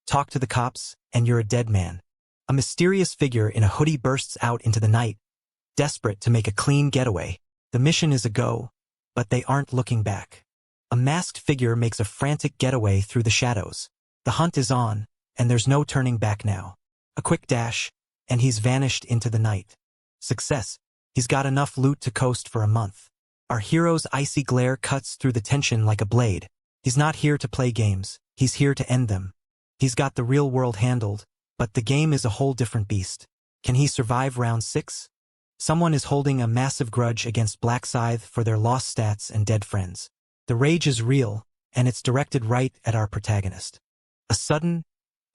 Talk to the cops, and you're a dead man. A mysterious figure in a hoodie bursts out into the night, desperate to make a clean getaway. The mission is a go, but they aren't looking back. A masked figure makes a frantic getaway through the shadows. The hunt is on, and there's no turning back now. A quick dash, and he's vanished into the night. Success. He's got enough loot to coast for a month. Our hero's icy glare cuts through the tension like a blade. He's not here to play games, he's here to end them. He's got the real world handled, but the game is a whole different beast. Can he survive round 6? Someone is holding a massive grudge against Black Scythe for their lost stats and dead friends. The rage is real, and it's directed right at our protagonist. A sudden,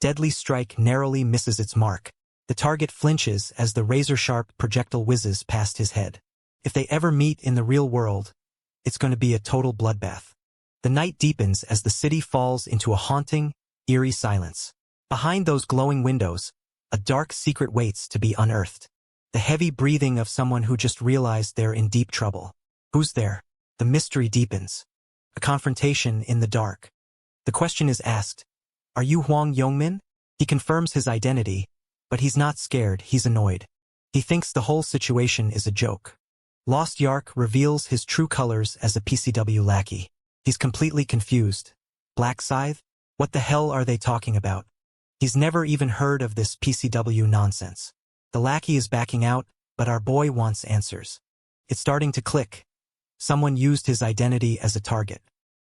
deadly strike narrowly misses its mark. The target flinches as the razor-sharp projectile whizzes past his head. If they ever meet in the real world, it's going to be a total bloodbath. The night deepens as the city falls into a haunting, eerie silence. Behind those glowing windows, a dark secret waits to be unearthed. The heavy breathing of someone who just realized they're in deep trouble. Who's there? The mystery deepens. A confrontation in the dark. The question is asked, "Are you Hwang Yongmin?" He confirms his identity, but he's not scared, he's annoyed. He thinks the whole situation is a joke. Lost Yark reveals his true colors as a PCW lackey. He's completely confused. Black Scythe? What the hell are they talking about? He's never even heard of this PCW nonsense. The lackey is backing out, but our boy wants answers. It's starting to click. Someone used his identity as a target.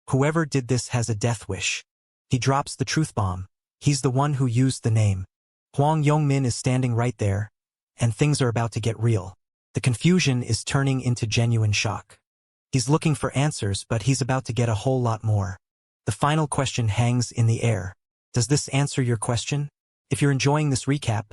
Whoever did this has a death wish. He drops the truth bomb. He's the one who used the name. Hwang Yongmin is standing right there, and things are about to get real. The confusion is turning into genuine shock. He's looking for answers, but he's about to get a whole lot more. The final question hangs in the air. Does this answer your question? If you're enjoying this recap,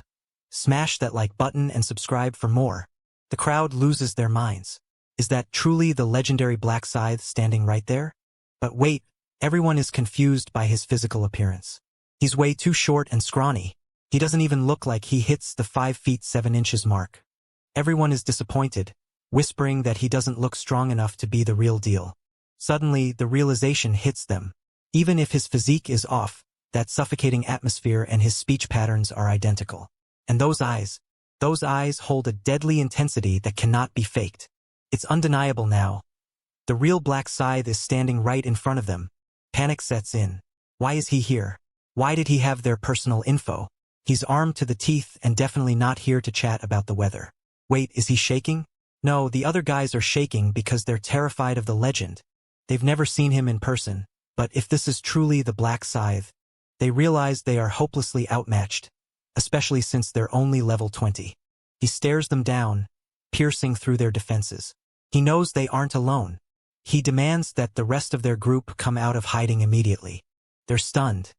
smash that like button and subscribe for more. The crowd loses their minds. Is that truly the legendary Black Scythe standing right there? But wait, everyone is confused by his physical appearance. He's way too short and scrawny. He doesn't even look like he hits the 5 feet 7 inches mark. Everyone is disappointed, whispering that he doesn't look strong enough to be the real deal. Suddenly, the realization hits them. Even if his physique is off, that suffocating atmosphere and his speech patterns are identical. And those eyes hold a deadly intensity that cannot be faked. It's undeniable now. The real Black Scythe is standing right in front of them. Panic sets in. Why is he here? Why did he have their personal info? He's armed to the teeth and definitely not here to chat about the weather. Wait, is he shaking? No, the other guys are shaking because they're terrified of the legend. They've never seen him in person, but if this is truly the Black Scythe, they realize they are hopelessly outmatched, especially since they're only level 20. He stares them down, piercing through their defenses. He knows they aren't alone. He demands that the rest of their group come out of hiding immediately. They're stunned.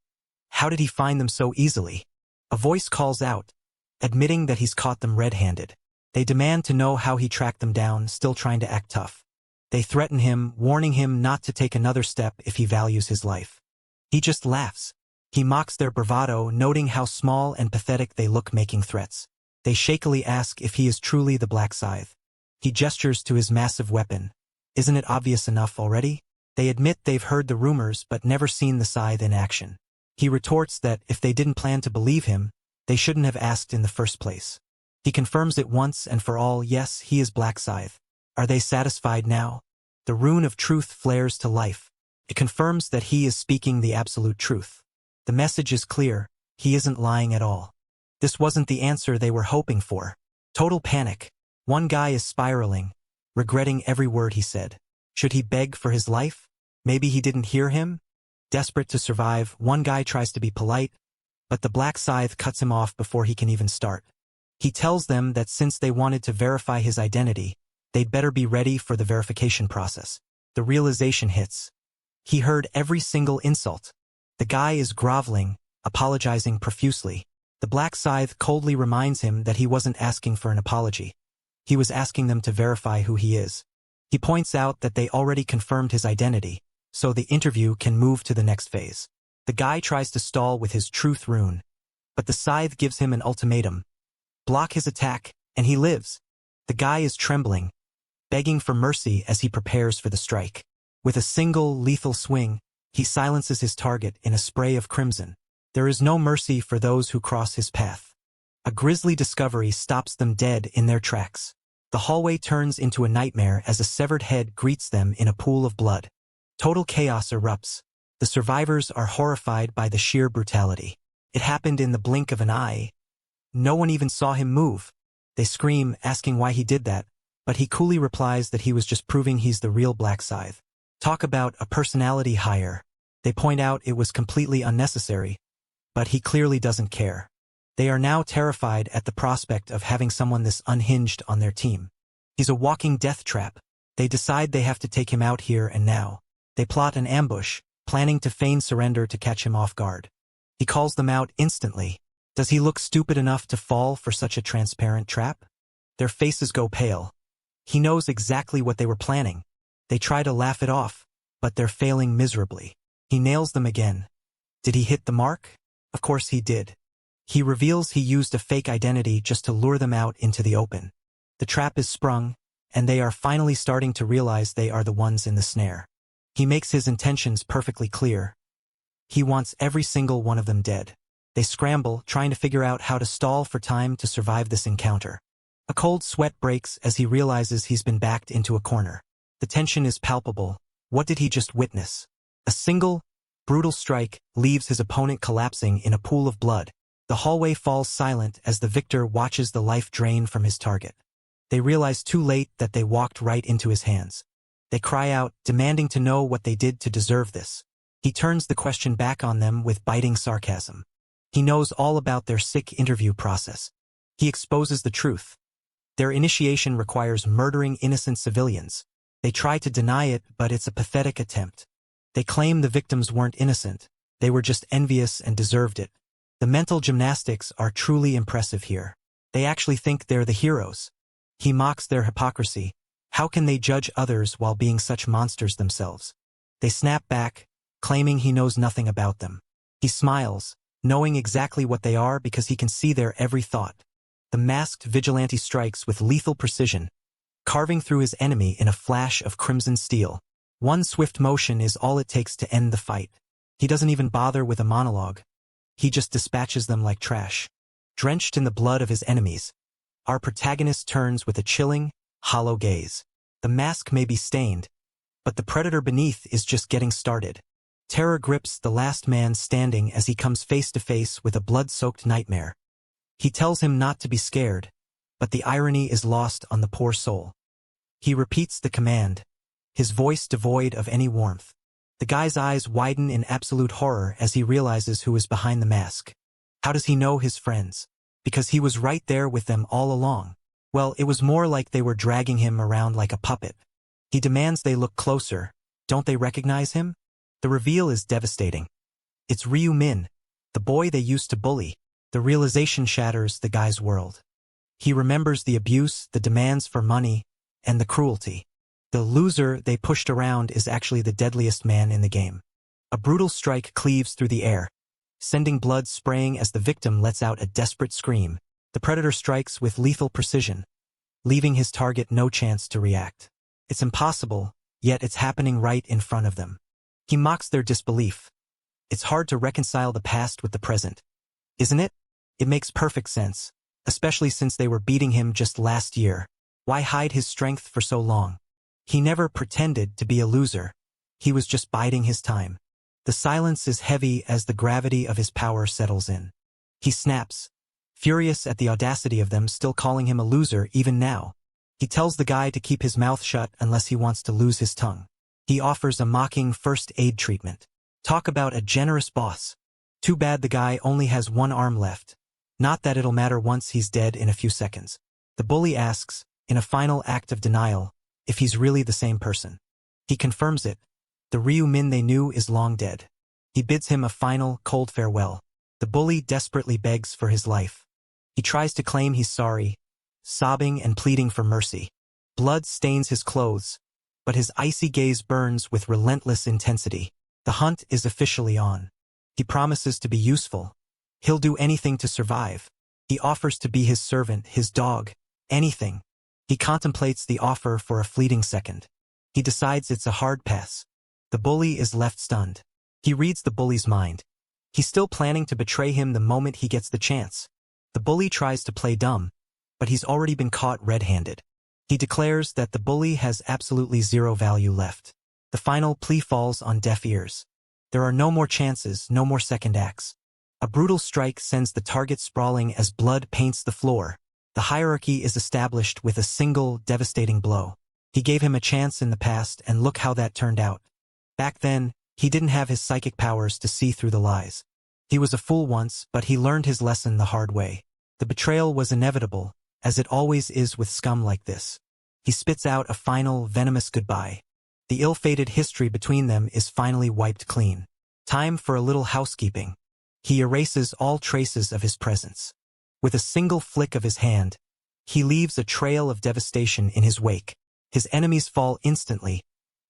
How did he find them so easily? A voice calls out, admitting that he's caught them red-handed. They demand to know how he tracked them down, still trying to act tough. They threaten him, warning him not to take another step if he values his life. He just laughs. He mocks their bravado, noting how small and pathetic they look making threats. They shakily ask if he is truly the Black Scythe. He gestures to his massive weapon. Isn't it obvious enough already? They admit they've heard the rumors but never seen the scythe in action. He retorts that if they didn't plan to believe him, they shouldn't have asked in the first place. He confirms it once and for all, yes, he is Black Scythe. Are they satisfied now? The rune of truth flares to life. It confirms that he is speaking the absolute truth. The message is clear, he isn't lying at all. This wasn't the answer they were hoping for. Total panic. One guy is spiraling, regretting every word he said. Should he beg for his life? Maybe he didn't hear him? Desperate to survive, one guy tries to be polite, but the Black Scythe cuts him off before he can even start. He tells them that since they wanted to verify his identity, they'd better be ready for the verification process. The realization hits. He heard every single insult. The guy is groveling, apologizing profusely. The Black Scythe coldly reminds him that he wasn't asking for an apology. He was asking them to verify who he is. He points out that they already confirmed his identity, so the interview can move to the next phase. The guy tries to stall with his truth rune, but the scythe gives him an ultimatum. Block his attack, and he lives. The guy is trembling, begging for mercy as he prepares for the strike. With a single lethal swing, he silences his target in a spray of crimson. There is no mercy for those who cross his path. A grisly discovery stops them dead in their tracks. The hallway turns into a nightmare as a severed head greets them in a pool of blood. Total chaos erupts. The survivors are horrified by the sheer brutality. It happened in the blink of an eye. No one even saw him move. They scream, asking why he did that, but he coolly replies that he was just proving he's the real Black Scythe. Talk about a personality hire. They point out it was completely unnecessary, but he clearly doesn't care. They are now terrified at the prospect of having someone this unhinged on their team. He's a walking death trap. They decide they have to take him out here and now. They plot an ambush, planning to feign surrender to catch him off guard. He calls them out instantly. Does he look stupid enough to fall for such a transparent trap? Their faces go pale. He knows exactly what they were planning. They try to laugh it off, but they're failing miserably. He nails them again. Did he hit the mark? Of course he did. He reveals he used a fake identity just to lure them out into the open. The trap is sprung, and they are finally starting to realize they are the ones in the snare. He makes his intentions perfectly clear. He wants every single one of them dead. They scramble, trying to figure out how to stall for time to survive this encounter. A cold sweat breaks as he realizes he's been backed into a corner. The tension is palpable. What did he just witness? A single, brutal strike leaves his opponent collapsing in a pool of blood. The hallway falls silent as the victor watches the life drain from his target. They realize too late that they walked right into his hands. They cry out, demanding to know what they did to deserve this. He turns the question back on them with biting sarcasm. He knows all about their sick interview process. He exposes the truth. Their initiation requires murdering innocent civilians. They try to deny it, but it's a pathetic attempt. They claim the victims weren't innocent. They were just envious and deserved it. The mental gymnastics are truly impressive here. They actually think they're the heroes. He mocks their hypocrisy. How can they judge others while being such monsters themselves? They snap back, claiming he knows nothing about them. He smiles, knowing exactly what they are because he can see their every thought. The masked vigilante strikes with lethal precision, carving through his enemy in a flash of crimson steel. One swift motion is all it takes to end the fight. He doesn't even bother with a monologue. He just dispatches them like trash. Drenched in the blood of his enemies, our protagonist turns with a chilling, hollow gaze. The mask may be stained, but the predator beneath is just getting started. Terror grips the last man standing as he comes face to face with a blood-soaked nightmare. He tells him not to be scared, but the irony is lost on the poor soul. He repeats the command, his voice devoid of any warmth. The guy's eyes widen in absolute horror as he realizes who is behind the mask. How does he know his friends? Because he was right there with them all along. Well, it was more like they were dragging him around like a puppet. He demands they look closer. Don't they recognize him? The reveal is devastating. It's Ryu Min, the boy they used to bully. The realization shatters the guy's world. He remembers the abuse, the demands for money, and the cruelty. The loser they pushed around is actually the deadliest man in the game. A brutal strike cleaves through the air, sending blood spraying as the victim lets out a desperate scream. The predator strikes with lethal precision, leaving his target no chance to react. It's impossible, yet it's happening right in front of them. He mocks their disbelief. It's hard to reconcile the past with the present, isn't it? It makes perfect sense, especially since they were beating him just last year. Why hide his strength for so long? He never pretended to be a loser. He was just biding his time. The silence is heavy as the gravity of his power settles in. He snaps, furious at the audacity of them still calling him a loser even now. He tells the guy to keep his mouth shut unless he wants to lose his tongue. He offers a mocking first aid treatment. Talk about a generous boss. Too bad the guy only has one arm left. Not that it'll matter once he's dead in a few seconds. The bully asks, in a final act of denial, if he's really the same person. He confirms it. The Ryu Min they knew is long dead. He bids him a final, cold farewell. The bully desperately begs for his life. He tries to claim he's sorry, sobbing and pleading for mercy. Blood stains his clothes, but his icy gaze burns with relentless intensity. The hunt is officially on. He promises to be useful. He'll do anything to survive. He offers to be his servant, his dog, anything. He contemplates the offer for a fleeting second. He decides it's a hard pass. The bully is left stunned. He reads the bully's mind. He's still planning to betray him the moment he gets the chance. The bully tries to play dumb, but he's already been caught red-handed. He declares that the bully has absolutely zero value left. The final plea falls on deaf ears. There are no more chances, no more second acts. A brutal strike sends the target sprawling as blood paints the floor. The hierarchy is established with a single, devastating blow. He gave him a chance in the past, and look how that turned out. Back then, he didn't have his psychic powers to see through the lies. He was a fool once, but he learned his lesson the hard way. The betrayal was inevitable, as it always is with scum like this. He spits out a final, venomous goodbye. The ill-fated history between them is finally wiped clean. Time for a little housekeeping. He erases all traces of his presence. With a single flick of his hand, he leaves a trail of devastation in his wake. His enemies fall instantly,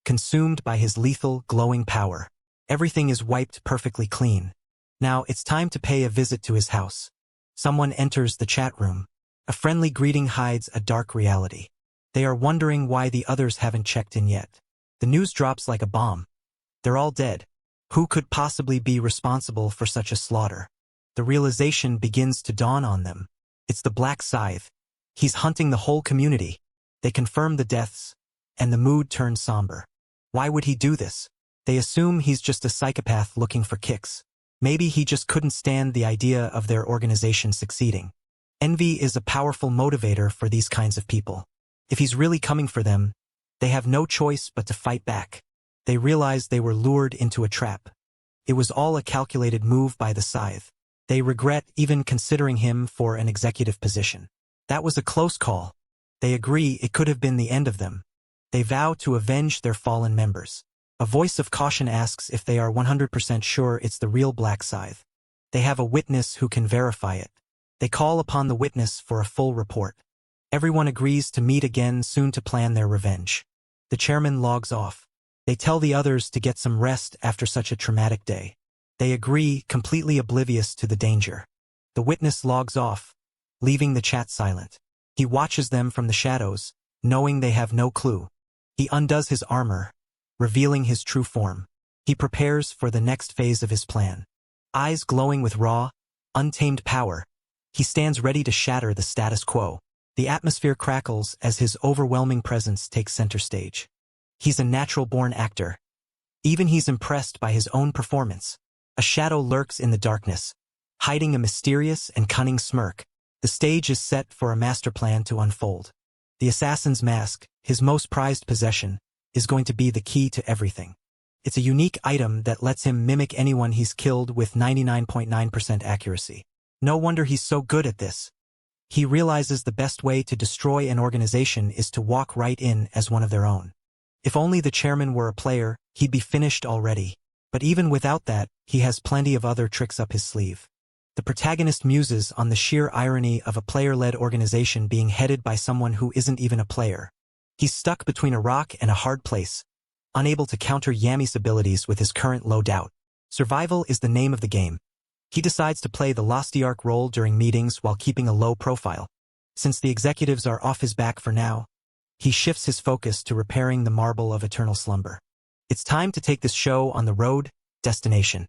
consumed by his lethal, glowing power. Everything is wiped perfectly clean. Now it's time to pay a visit to his house. Someone enters the chat room. A friendly greeting hides a dark reality. They are wondering why the others haven't checked in yet. The news drops like a bomb. They're all dead. Who could possibly be responsible for such a slaughter? The realization begins to dawn on them. It's the Black Scythe. He's hunting the whole community. They confirm the deaths, and the mood turns somber. Why would he do this? They assume he's just a psychopath looking for kicks. Maybe he just couldn't stand the idea of their organization succeeding. Envy is a powerful motivator for these kinds of people. If he's really coming for them, they have no choice but to fight back. They realize they were lured into a trap. It was all a calculated move by the Scythe. They regret even considering him for an executive position. That was a close call. They agree it could have been the end of them. They vow to avenge their fallen members. A voice of caution asks if they are 100% sure it's the real Black Scythe. They have a witness who can verify it. They call upon the witness for a full report. Everyone agrees to meet again soon to plan their revenge. The chairman logs off. They tell the others to get some rest after such a traumatic day. They agree, completely oblivious to the danger. The witness logs off, leaving the chat silent. He watches them from the shadows, knowing they have no clue. He undoes his armor, revealing his true form. He prepares for the next phase of his plan. Eyes glowing with raw, untamed power, he stands ready to shatter the status quo. The atmosphere crackles as his overwhelming presence takes center stage. He's a natural-born actor. Even he's impressed by his own performance. A shadow lurks in the darkness, hiding a mysterious and cunning smirk. The stage is set for a master plan to unfold. The assassin's mask, his most prized possession, is going to be the key to everything. It's a unique item that lets him mimic anyone he's killed with 99.9% accuracy. No wonder he's so good at this. He realizes the best way to destroy an organization is to walk right in as one of their own. If only the chairman were a player, he'd be finished already. But even without that, he has plenty of other tricks up his sleeve. The protagonist muses on the sheer irony of a player-led organization being headed by someone who isn't even a player. He's stuck between a rock and a hard place, unable to counter Yami's abilities with his current loadout. Survival is the name of the game. He decides to play the Lostiarch role during meetings while keeping a low profile. Since the executives are off his back for now, he shifts his focus to repairing the marble of eternal slumber. It's time to take this show on the road, destination.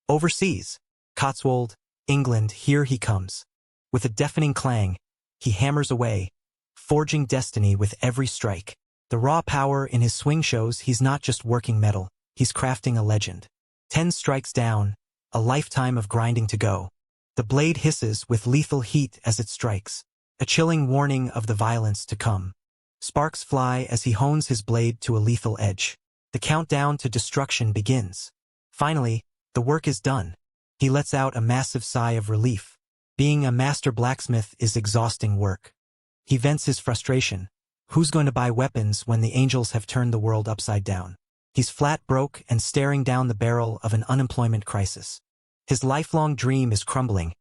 Overseas, Cotswold, England, here he comes. With a deafening clang, he hammers away, forging destiny with every strike. The raw power in his swing shows he's not just working metal, he's crafting a legend. 10 strikes down, a lifetime of grinding to go. The blade hisses with lethal heat as it strikes, a chilling warning of the violence to come. Sparks fly as he hones his blade to a lethal edge. The countdown to destruction begins. Finally, the work is done. He lets out a massive sigh of relief. Being a master blacksmith is exhausting work. He vents his frustration. Who's going to buy weapons when the angels have turned the world upside down? He's flat broke and staring down the barrel of an unemployment crisis. His lifelong dream is crumbling,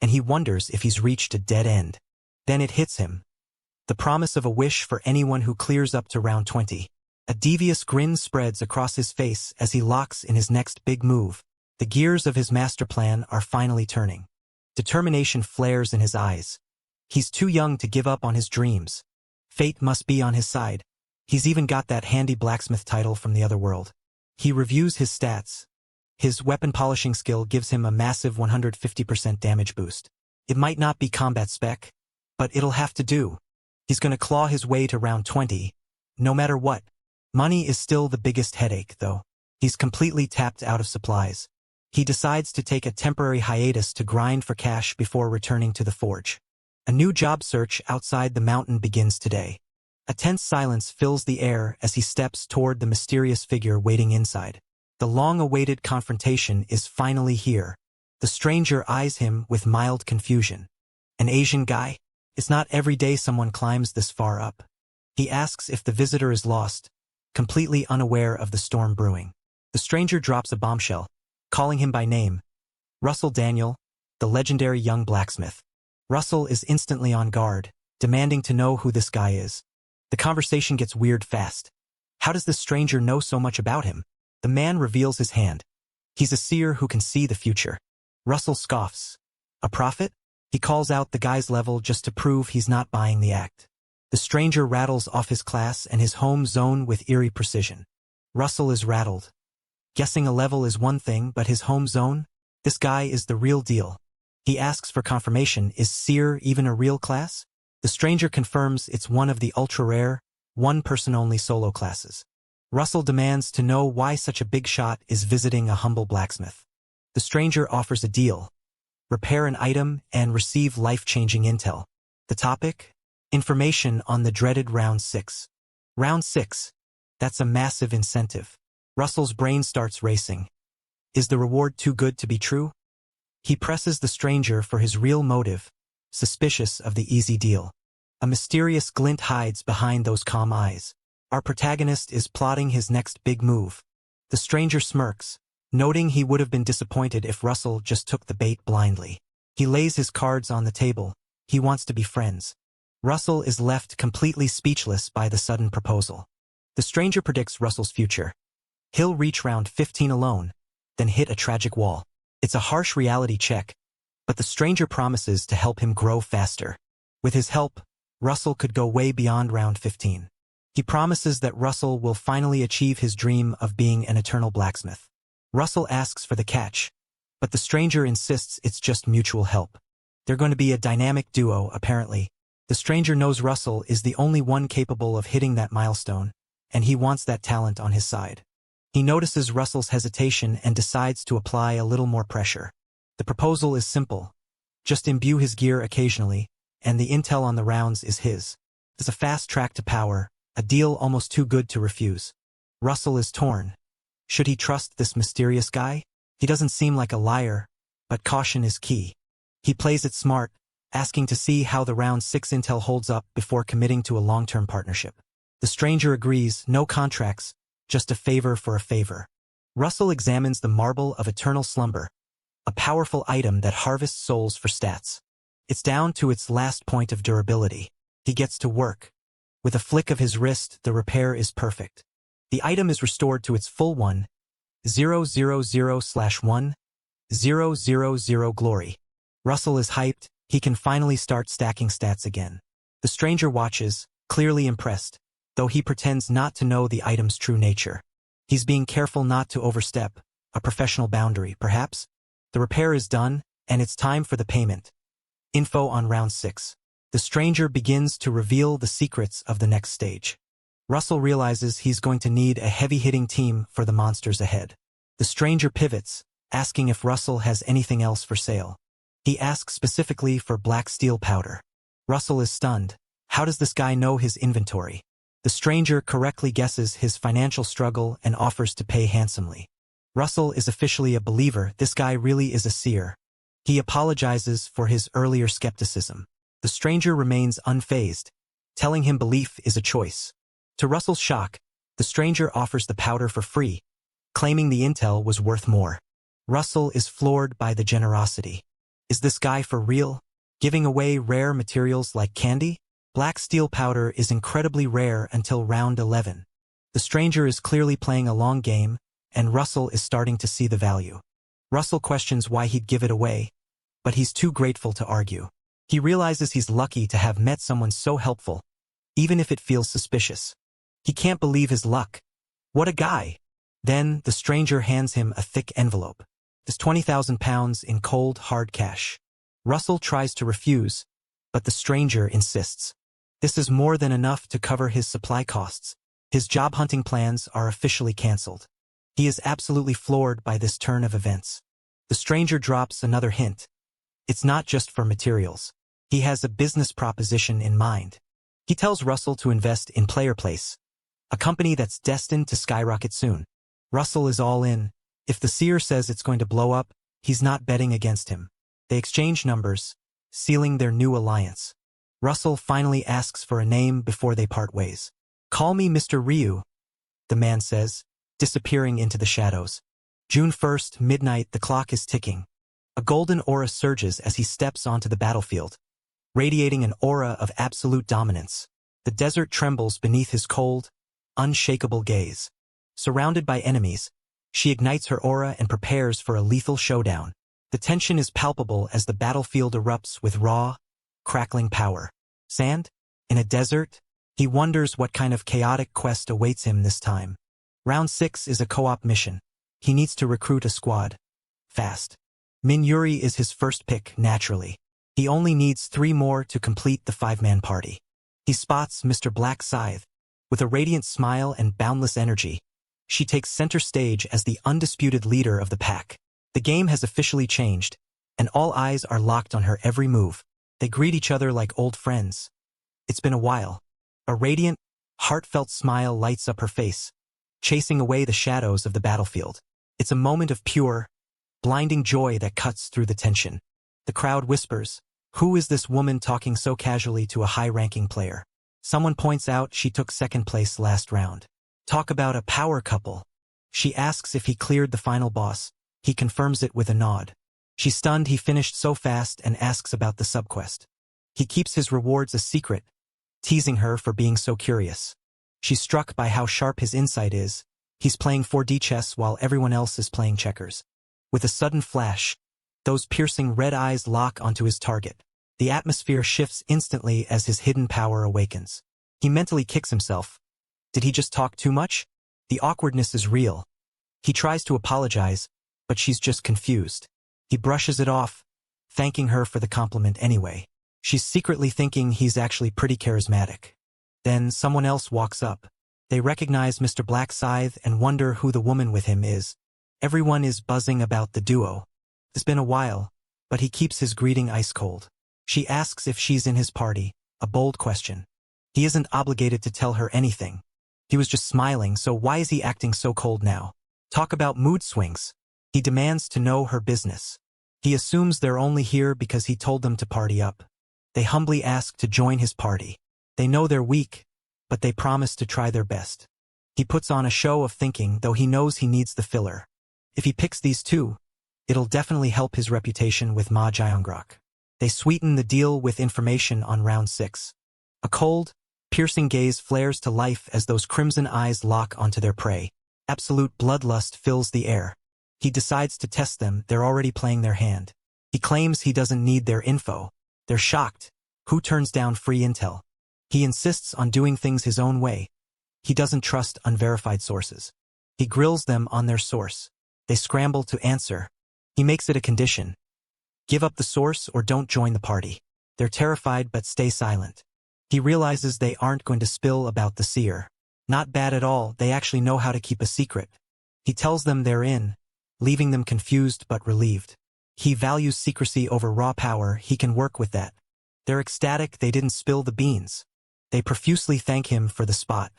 and he wonders if he's reached a dead end. Then it hits him. The promise of a wish for anyone who clears up to round 20. A devious grin spreads across his face as he locks in his next big move. The gears of his master plan are finally turning. Determination flares in his eyes. He's too young to give up on his dreams. Fate must be on his side. He's even got that handy blacksmith title from the other world. He reviews his stats. His weapon polishing skill gives him a massive 150% damage boost. It might not be combat spec, but it'll have to do. He's going to claw his way to round 20, no matter what. Money is still the biggest headache, though. He's completely tapped out of supplies. He decides to take a temporary hiatus to grind for cash before returning to the forge. A new job search outside the mountain begins today. A tense silence fills the air as he steps toward the mysterious figure waiting inside. The long-awaited confrontation is finally here. The stranger eyes him with mild confusion. An Asian guy? It's not every day someone climbs this far up. He asks if the visitor is lost, completely unaware of the storm brewing. The stranger drops a bombshell, calling him by name. Russell Daniel, the legendary young blacksmith. Russell is instantly on guard, demanding to know who this guy is. The conversation gets weird fast. How does this stranger know so much about him? The man reveals his hand. He's a seer who can see the future. Russell scoffs. A prophet? He calls out the guy's level just to prove he's not buying the act. The stranger rattles off his class and his home zone with eerie precision. Russell is rattled. Guessing a level is one thing, but his home zone? This guy is the real deal. He asks for confirmation. Is seer even a real class? The stranger confirms it's one of the ultra-rare, one-person-only solo classes. Russell demands to know why such a big shot is visiting a humble blacksmith. The stranger offers a deal. Repair an item and receive life-changing intel. The topic? Information on the dreaded Round 6. Round 6. That's a massive incentive. Russell's brain starts racing. Is the reward too good to be true? He presses the stranger for his real motive, suspicious of the easy deal. A mysterious glint hides behind those calm eyes. Our protagonist is plotting his next big move. The stranger smirks, noting he would have been disappointed if Russell just took the bait blindly. He lays his cards on the table. He wants to be friends. Russell is left completely speechless by the sudden proposal. The stranger predicts Russell's future. He'll reach round 15 alone, then hit a tragic wall. It's a harsh reality check, but the stranger promises to help him grow faster. With his help, Russell could go way beyond round 15. He promises that Russell will finally achieve his dream of being an eternal blacksmith. Russell asks for the catch, but the stranger insists it's just mutual help. They're going to be a dynamic duo, apparently. The stranger knows Russell is the only one capable of hitting that milestone, and he wants that talent on his side. He notices Russell's hesitation and decides to apply a little more pressure. The proposal is simple. Just imbue his gear occasionally, and the intel on the rounds is his. It's a fast track to power, a deal almost too good to refuse. Russell is torn. Should he trust this mysterious guy? He doesn't seem like a liar, but caution is key. He plays it smart, asking to see how the round 6 intel holds up before committing to a long-term partnership. The stranger agrees, no contracts, just a favor for a favor. Russell examines the Marble of Eternal Slumber, a powerful item that harvests souls for stats. It's down to its last point of durability. He gets to work. With a flick of his wrist, the repair is perfect. The item is restored to its full 1,000/1,000 glory. Russell is hyped. He can finally start stacking stats again. The stranger watches, clearly impressed, though he pretends not to know the item's true nature. He's being careful not to overstep a professional boundary, perhaps. The repair is done, and it's time for the payment. Info on round 6. The stranger begins to reveal the secrets of the next stage. Russell realizes he's going to need a heavy-hitting team for the monsters ahead. The stranger pivots, asking if Russell has anything else for sale. He asks specifically for black steel powder. Russell is stunned. How does this guy know his inventory? The stranger correctly guesses his financial struggle and offers to pay handsomely. Russell is officially a believer. This guy really is a seer. He apologizes for his earlier skepticism. The stranger remains unfazed, telling him belief is a choice. To Russell's shock, the stranger offers the powder for free, claiming the intel was worth more. Russell is floored by the generosity. Is this guy for real? Giving away rare materials like candy? Black steel powder is incredibly rare until round 11. The stranger is clearly playing a long game, and Russell is starting to see the value. Russell questions why he'd give it away, but he's too grateful to argue. He realizes he's lucky to have met someone so helpful, even if it feels suspicious. He can't believe his luck. What a guy! Then, the stranger hands him a thick envelope. It's 20,000 pounds in cold, hard cash. Russell tries to refuse, but the stranger insists. This is more than enough to cover his supply costs. His job hunting plans are officially cancelled. He is absolutely floored by this turn of events. The stranger drops another hint. It's not just for materials. He has a business proposition in mind. He tells Russell to invest in Player Place, a company that's destined to skyrocket soon. Russell is all in. If the seer says it's going to blow up, he's not betting against him. They exchange numbers, sealing their new alliance. Russell finally asks for a name before they part ways. "Call me Mr. Ryu," the man says, disappearing into the shadows. June 1st, midnight, the clock is ticking. A golden aura surges as he steps onto the battlefield, radiating an aura of absolute dominance. The desert trembles beneath his cold, unshakable gaze. Surrounded by enemies, she ignites her aura and prepares for a lethal showdown. The tension is palpable as the battlefield erupts with raw, crackling power. Sand? In a desert? He wonders what kind of chaotic quest awaits him this time. Round 6 is a co-op mission. He needs to recruit a squad. Fast. Min Yuri is his first pick, naturally. He only needs 3 more to complete the 5-man party. He spots Mr. Black Scythe. With a radiant smile and boundless energy, she takes center stage as the undisputed leader of the pack. The game has officially changed, and all eyes are locked on her every move. They greet each other like old friends. It's been a while. A radiant, heartfelt smile lights up her face, chasing away the shadows of the battlefield. It's a moment of pure, blinding joy that cuts through the tension. The crowd whispers, "Who is this woman talking so casually to a high-ranking player?" Someone points out she took second place last round. Talk about a power couple. She asks if he cleared the final boss. He confirms it with a nod. She's stunned he finished so fast and asks about the subquest. He keeps his rewards a secret, teasing her for being so curious. She's struck by how sharp his insight is. He's playing 4D chess while everyone else is playing checkers. With a sudden flash, those piercing red eyes lock onto his target. The atmosphere shifts instantly as his hidden power awakens. He mentally kicks himself. Did he just talk too much? The awkwardness is real. He tries to apologize, but she's just confused. He brushes it off, thanking her for the compliment anyway. She's secretly thinking he's actually pretty charismatic. Then someone else walks up. They recognize Mr. Black Scythe and wonder who the woman with him is. Everyone is buzzing about the duo. It's been a while, but he keeps his greeting ice cold. She asks if she's in his party, a bold question. He isn't obligated to tell her anything. He was just smiling, so why is he acting so cold now? Talk about mood swings. He demands to know her business. He assumes they're only here because he told them to party up. They humbly ask to join his party. They know they're weak, but they promise to try their best. He puts on a show of thinking, though he knows he needs the filler. If he picks these two, it'll definitely help his reputation with Ma Jiangrok. They sweeten the deal with information on round 6. A cold, piercing gaze flares to life as those crimson eyes lock onto their prey. Absolute bloodlust fills the air. He decides to test them. They're already playing their hand. He claims he doesn't need their info. They're shocked. Who turns down free intel? He insists on doing things his own way. He doesn't trust unverified sources. He grills them on their source. They scramble to answer. He makes it a condition. Give up the source or don't join the party. They're terrified but stay silent. He realizes they aren't going to spill about the seer. Not bad at all, they actually know how to keep a secret. He tells them they're in, leaving them confused but relieved. He values secrecy over raw power. He can work with that. They're ecstatic they didn't spill the beans. They profusely thank him for the spot.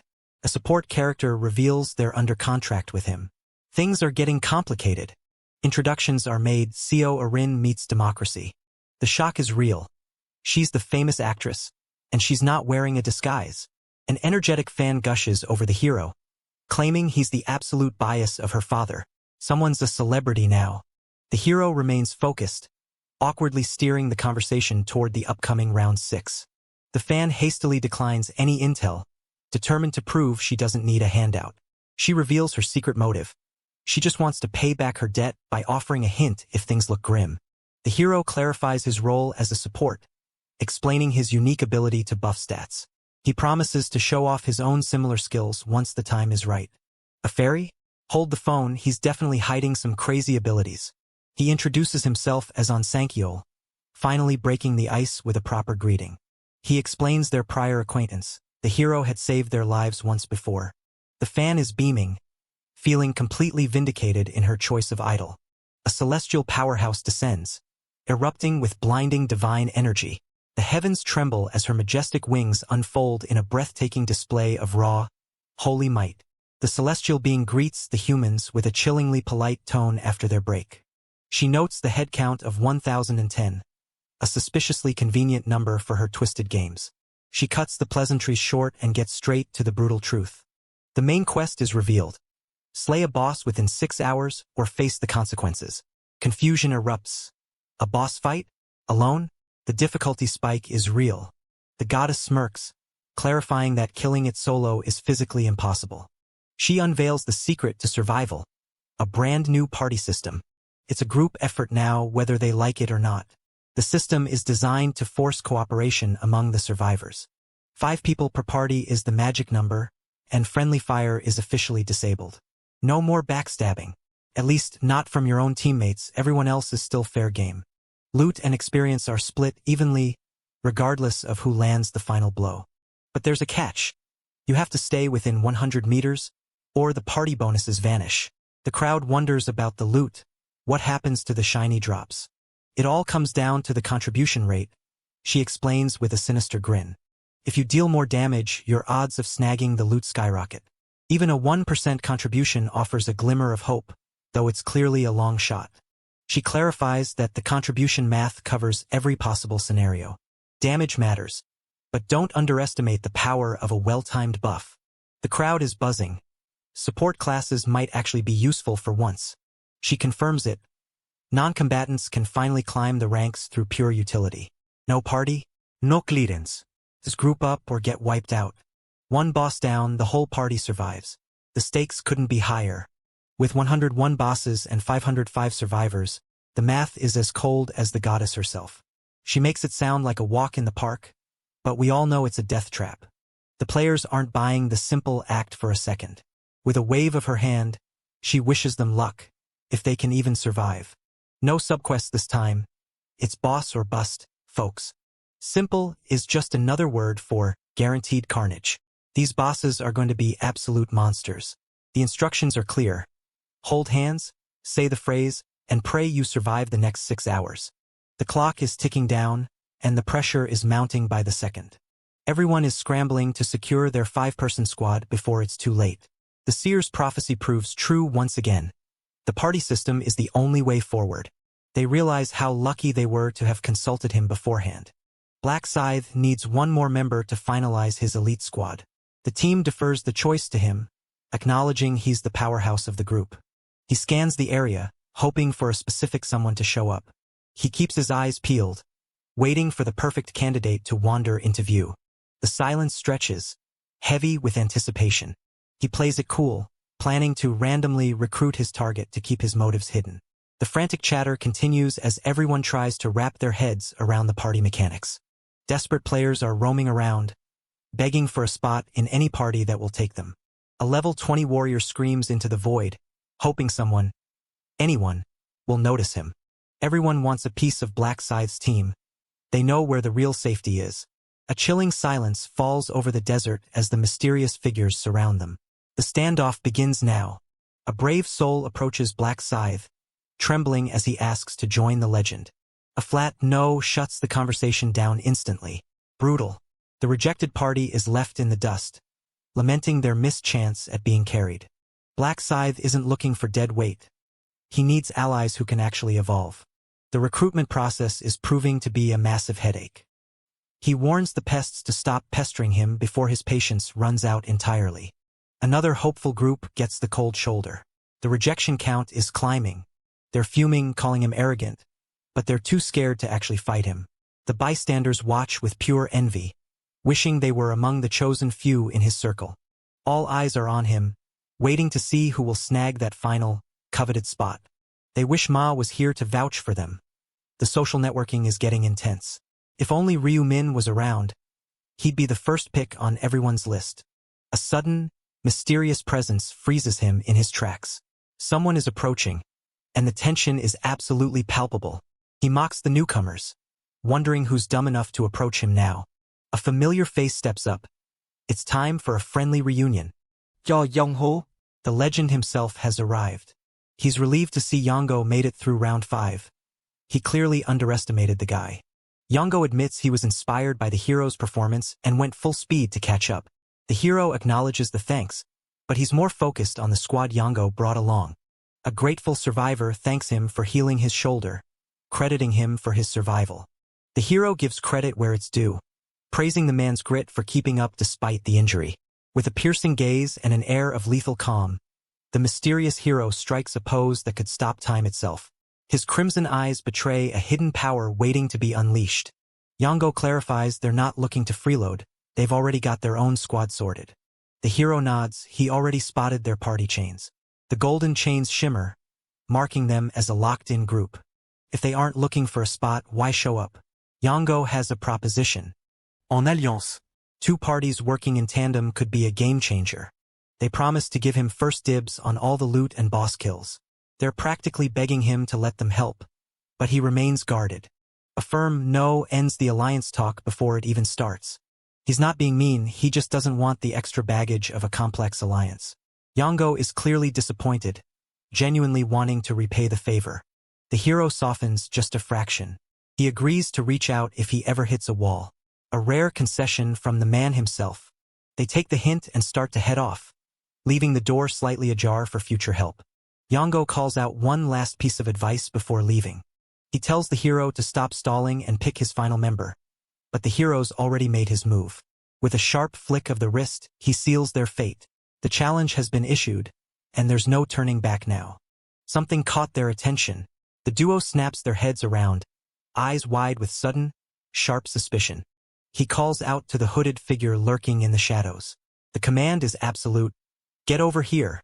A support character reveals they're under contract with him. Things are getting complicated. Introductions are made. Co Arin meets democracy. The shock is real. She's the famous actress, and she's not wearing a disguise. An energetic fan gushes over the hero, claiming he's the absolute bias of her father. Someone's a celebrity now. The hero remains focused, awkwardly steering the conversation toward the upcoming round 6. The fan hastily declines any intel, determined to prove she doesn't need a handout. She reveals her secret motive. She just wants to pay back her debt by offering a hint if things look grim. The hero clarifies his role as a support, explaining his unique ability to buff stats. He promises to show off his own similar skills once the time is right. A fairy? Hold the phone, he's definitely hiding some crazy abilities. He introduces himself as Onsankyol, finally breaking the ice with a proper greeting. He explains their prior acquaintance. The hero had saved their lives once before. The fan is beaming, feeling completely vindicated in her choice of idol. A A celestial powerhouse descends, erupting with blinding divine energy. The heavens tremble as her majestic wings unfold in a breathtaking display of raw, holy might. The celestial being greets the humans with a chillingly polite tone after their break. She notes the head count of 1010, a suspiciously convenient number for her twisted games. She cuts the pleasantries short and gets straight to the brutal truth. The main quest is revealed. Slay a boss within 6 hours or face the consequences. Confusion erupts. A boss fight? Alone? The difficulty spike is real. The goddess smirks, clarifying that killing it solo is physically impossible. She unveils the secret to survival, a brand new party system. It's a group effort now, whether they like it or not. The system is designed to force cooperation among the survivors. 5 people per party is the magic number, and friendly fire is officially disabled. No more backstabbing. At least not from your own teammates. Everyone else is still fair game. Loot and experience are split evenly, regardless of who lands the final blow. But there's a catch. You have to stay within 100 meters, or the party bonuses vanish. The crowd wonders about the loot. What happens to the shiny drops? It all comes down to the contribution rate, she explains with a sinister grin. If you deal more damage, your odds of snagging the loot skyrocket. Even a 1% contribution offers a glimmer of hope, though it's clearly a long shot. She clarifies that the contribution math covers every possible scenario. Damage matters, but don't underestimate the power of a well-timed buff. The crowd is buzzing. Support classes might actually be useful for once. She confirms it. Non-combatants can finally climb the ranks through pure utility. No party, no clearance. Just group up or get wiped out. One boss down, the whole party survives. The stakes couldn't be higher. With 101 bosses and 505 survivors, the math is as cold as the goddess herself. She makes it sound like a walk in the park, but we all know it's a death trap. The players aren't buying the simple act for a second. With a wave of her hand, she wishes them luck, if they can even survive. No subquests this time. It's boss or bust, folks. Simple is just another word for guaranteed carnage. These bosses are going to be absolute monsters. The instructions are clear. Hold hands, say the phrase, and pray you survive the next 6 hours. The clock is ticking down, and the pressure is mounting by the second. Everyone is scrambling to secure their 5-person squad before it's too late. The seer's prophecy proves true once again. The party system is the only way forward. They realize how lucky they were to have consulted him beforehand. Black Scythe needs one more member to finalize his elite squad. The team defers the choice to him, acknowledging he's the powerhouse of the group. He scans the area, hoping for a specific someone to show up. He keeps his eyes peeled, waiting for the perfect candidate to wander into view. The silence stretches, heavy with anticipation. He plays it cool, planning to randomly recruit his target to keep his motives hidden. The frantic chatter continues as everyone tries to wrap their heads around the party mechanics. Desperate players are roaming around, begging for a spot in any party that will take them. A level 20 warrior screams into the void, hoping someone, anyone, will notice him. Everyone wants a piece of Black Scythe's team. They know where the real safety is. A chilling silence falls over the desert as the mysterious figures surround them. The standoff begins now. A brave soul approaches Black Scythe, trembling as he asks to join the legend. A flat no shuts the conversation down instantly. Brutal. The rejected party is left in the dust, lamenting their missed chance at being carried. Black Scythe isn't looking for dead weight. He needs allies who can actually evolve. The recruitment process is proving to be a massive headache. He warns the pests to stop pestering him before his patience runs out entirely. Another hopeful group gets the cold shoulder. The rejection count is climbing. They're fuming, calling him arrogant, but they're too scared to actually fight him. The bystanders watch with pure envy, wishing they were among the chosen few in his circle. All eyes are on him, waiting to see who will snag that final, coveted spot. They wish Ma was here to vouch for them. The social networking is getting intense. If only Ryu Min was around, he'd be the first pick on everyone's list. A sudden, mysterious presence freezes him in his tracks. Someone is approaching, and the tension is absolutely palpable. He mocks the newcomers, wondering who's dumb enough to approach him now. A familiar face steps up. It's time for a friendly reunion. Yo Young-ho, the legend himself has arrived. He's relieved to see Yongo made it through round 5. He clearly underestimated the guy. Yongo admits he was inspired by the hero's performance and went full speed to catch up. The hero acknowledges the thanks, but he's more focused on the squad Yongo brought along. A grateful survivor thanks him for healing his shoulder, crediting him for his survival. The hero gives credit where it's due, praising the man's grit for keeping up despite the injury. With a piercing gaze and an air of lethal calm, the mysterious hero strikes a pose that could stop time itself. His crimson eyes betray a hidden power waiting to be unleashed. Yongo clarifies they're not looking to freeload, they've already got their own squad sorted. The hero nods, he already spotted their party chains. The golden chains shimmer, marking them as a locked-in group. If they aren't looking for a spot, why show up? Yongo has a proposition. En alliance. 2 parties working in tandem could be a game-changer. They promise to give him first dibs on all the loot and boss kills. They're practically begging him to let them help, but he remains guarded. A firm no ends the alliance talk before it even starts. He's not being mean, he just doesn't want the extra baggage of a complex alliance. Yongo is clearly disappointed, genuinely wanting to repay the favor. The hero softens just a fraction. He agrees to reach out if he ever hits a wall. A rare concession from the man himself. They take the hint and start to head off, leaving the door slightly ajar for future help. Yongo calls out one last piece of advice before leaving. He tells the hero to stop stalling and pick his final member, but the hero's already made his move. With a sharp flick of the wrist, he seals their fate. The challenge has been issued, and there's no turning back now. Something caught their attention. The duo snaps their heads around, eyes wide with sudden, sharp suspicion. He calls out to the hooded figure lurking in the shadows. The command is absolute. Get over here.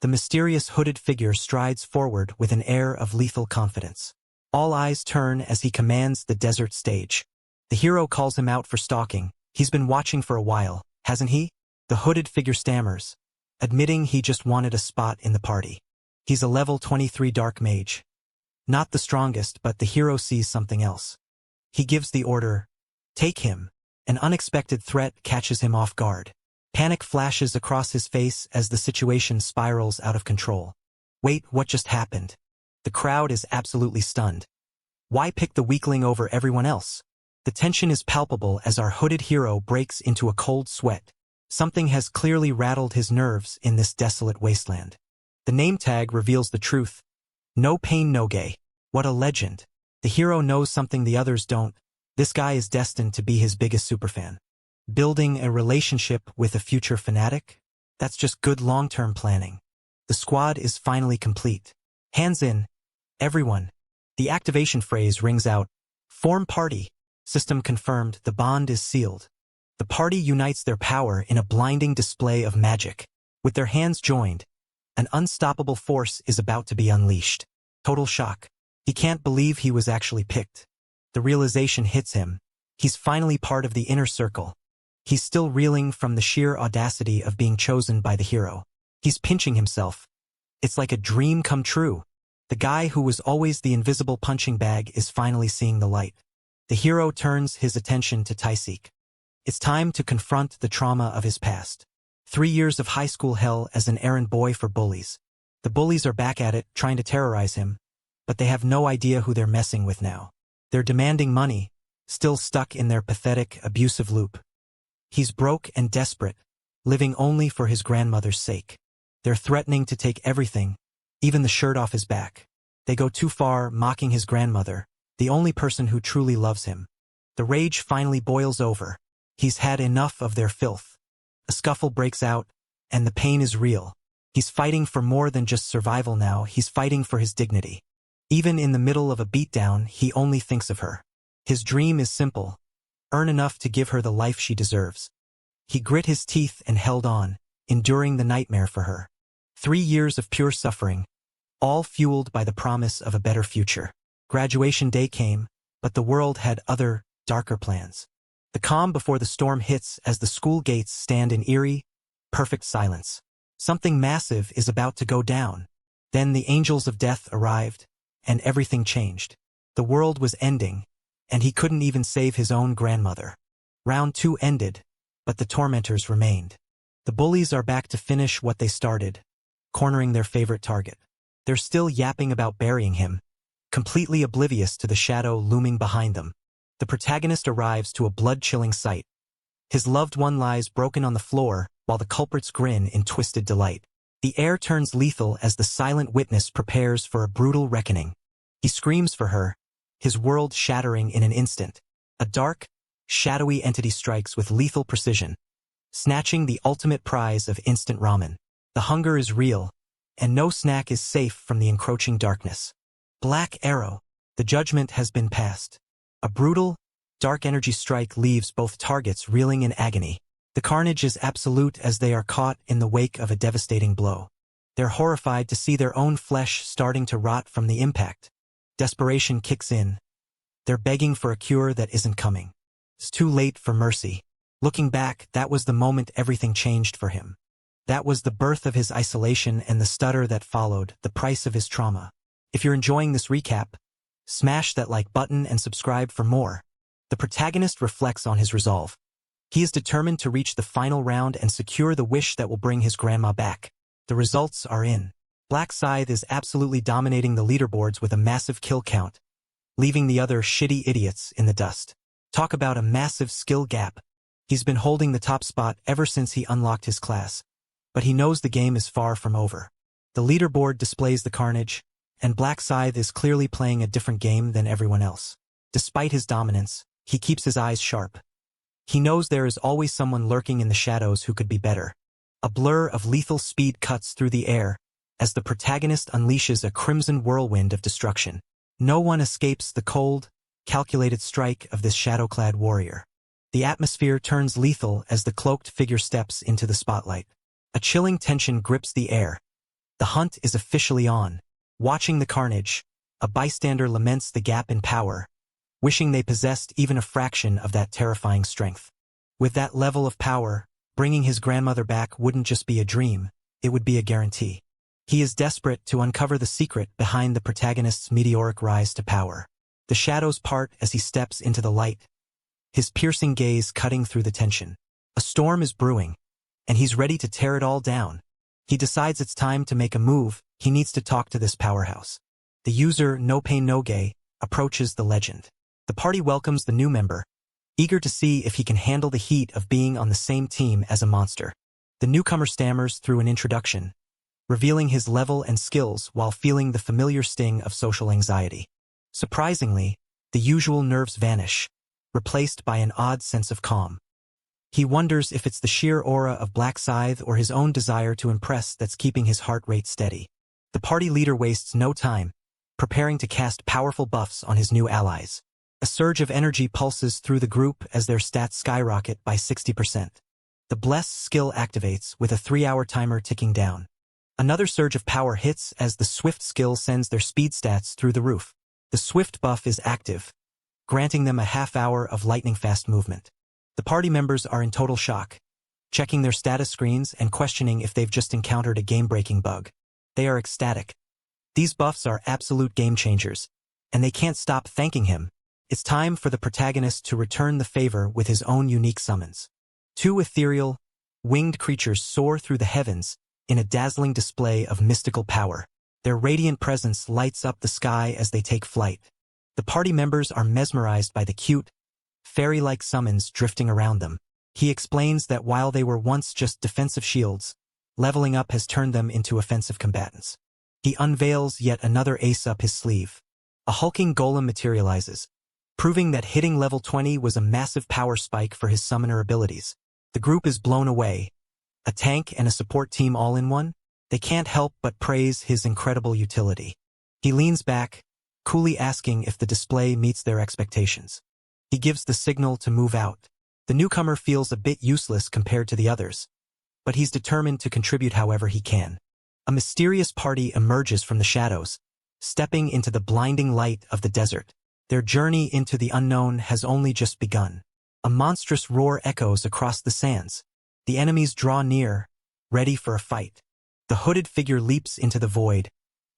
The mysterious hooded figure strides forward with an air of lethal confidence. All eyes turn as he commands the desert stage. The hero calls him out for stalking. He's been watching for a while, hasn't he? The hooded figure stammers, admitting he just wanted a spot in the party. He's a level 23 dark mage. Not the strongest, but the hero sees something else. He gives the order, take him. An unexpected threat catches him off guard. Panic flashes across his face as the situation spirals out of control. Wait, what just happened? The crowd is absolutely stunned. Why pick the weakling over everyone else? The tension is palpable as our hooded hero breaks into a cold sweat. Something has clearly rattled his nerves in this desolate wasteland. The name tag reveals the truth. No pain, no gain. What a legend. The hero knows something the others don't. This guy is destined to be his biggest superfan. Building a relationship with a future fanatic? That's just good long-term planning. The squad is finally complete. Hands in. Everyone. The activation phrase rings out. Form party. System confirmed. The bond is sealed. The party unites their power in a blinding display of magic. With their hands joined, an unstoppable force is about to be unleashed. Total shock. He can't believe he was actually picked. The realization hits him. He's finally part of the inner circle. He's still reeling from the sheer audacity of being chosen by the hero. He's pinching himself. It's like a dream come true. The guy who was always the invisible punching bag is finally seeing the light. The hero turns his attention to Taisik. It's time to confront the trauma of his past. 3 years of high school hell as an errand boy for bullies. The bullies are back at it, trying to terrorize him, but they have no idea who they're messing with now. They're demanding money, still stuck in their pathetic, abusive loop. He's broke and desperate, living only for his grandmother's sake. They're threatening to take everything, even the shirt off his back. They go too far, mocking his grandmother, the only person who truly loves him. The rage finally boils over. He's had enough of their filth. A scuffle breaks out, and the pain is real. He's fighting for more than just survival now, he's fighting for his dignity. Even in the middle of a beatdown, he only thinks of her. His dream is simple. Earn enough to give her the life she deserves. He grit his teeth and held on, enduring the nightmare for her. 3 years of pure suffering, all fueled by the promise of a better future. Graduation day came, but the world had other, darker plans. The calm before the storm hits as the school gates stand in eerie, perfect silence. Something massive is about to go down. Then the angels of death arrived, and everything changed. The world was ending, and he couldn't even save his own grandmother. Round 2 ended, but the tormentors remained. The bullies are back to finish what they started, cornering their favorite target. They're still yapping about burying him, completely oblivious to the shadow looming behind them. The protagonist arrives to a blood-chilling sight. His loved one lies broken on the floor, while the culprits grin in twisted delight. The air turns lethal as the silent witness prepares for a brutal reckoning. He screams for her, his world shattering in an instant. A dark, shadowy entity strikes with lethal precision, snatching the ultimate prize of instant ramen. The hunger is real, and no snack is safe from the encroaching darkness. Black Arrow. The judgment has been passed. A brutal, dark energy strike leaves both targets reeling in agony. The carnage is absolute as they are caught in the wake of a devastating blow. They're horrified to see their own flesh starting to rot from the impact. Desperation kicks in. They're begging for a cure that isn't coming. It's too late for mercy. Looking back, that was the moment everything changed for him. That was the birth of his isolation and the stutter that followed, the price of his trauma. If you're enjoying this recap, smash that like button and subscribe for more. The protagonist reflects on his resolve. He is determined to reach the final round and secure the wish that will bring his grandma back. The results are in. Black Scythe is absolutely dominating the leaderboards with a massive kill count, leaving the other shitty idiots in the dust. Talk about a massive skill gap. He's been holding the top spot ever since he unlocked his class, but he knows the game is far from over. The leaderboard displays the carnage, and Black Scythe is clearly playing a different game than everyone else. Despite his dominance, he keeps his eyes sharp. He knows there is always someone lurking in the shadows who could be better. A blur of lethal speed cuts through the air as the protagonist unleashes a crimson whirlwind of destruction. No one escapes the cold, calculated strike of this shadow-clad warrior. The atmosphere turns lethal as the cloaked figure steps into the spotlight. A chilling tension grips the air. The hunt is officially on. Watching the carnage, a bystander laments the gap in power, wishing they possessed even a fraction of that terrifying strength. With that level of power, bringing his grandmother back wouldn't just be a dream, it would be a guarantee. He is desperate to uncover the secret behind the protagonist's meteoric rise to power. The shadows part as he steps into the light, his piercing gaze cutting through the tension. A storm is brewing, and he's ready to tear it all down. He decides it's time to make a move. He needs to talk to this powerhouse. The user No Pain No Gain approaches the legend. The party welcomes the new member, eager to see if he can handle the heat of being on the same team as a monster. The newcomer stammers through an introduction, revealing his level and skills while feeling the familiar sting of social anxiety. Surprisingly, the usual nerves vanish, replaced by an odd sense of calm. He wonders if it's the sheer aura of Black Scythe or his own desire to impress that's keeping his heart rate steady. The party leader wastes no time, preparing to cast powerful buffs on his new allies. A surge of energy pulses through the group as their stats skyrocket by 60%. The Bless skill activates with a 3-hour timer ticking down. Another surge of power hits as the Swift skill sends their speed stats through the roof. The Swift buff is active, granting them a half-hour of lightning-fast movement. The party members are in total shock, checking their status screens and questioning if they've just encountered a game-breaking bug. They are ecstatic. These buffs are absolute game-changers, and they can't stop thanking him. It's time for the protagonist to return the favor with his own unique summons. 2 ethereal, winged creatures soar through the heavens in a dazzling display of mystical power. Their radiant presence lights up the sky as they take flight. The party members are mesmerized by the cute, fairy-like summons drifting around them. He explains that while they were once just defensive shields, leveling up has turned them into offensive combatants. He unveils yet another ace up his sleeve. A hulking golem materializes, proving that hitting level 20 was a massive power spike for his summoner abilities. The group is blown away. A tank and a support team all in one? They can't help but praise his incredible utility. He leans back, coolly asking if the display meets their expectations. He gives the signal to move out. The newcomer feels a bit useless compared to the others, but he's determined to contribute however he can. A mysterious party emerges from the shadows, stepping into the blinding light of the desert. Their journey into the unknown has only just begun. A monstrous roar echoes across the sands. The enemies draw near, ready for a fight. The hooded figure leaps into the void,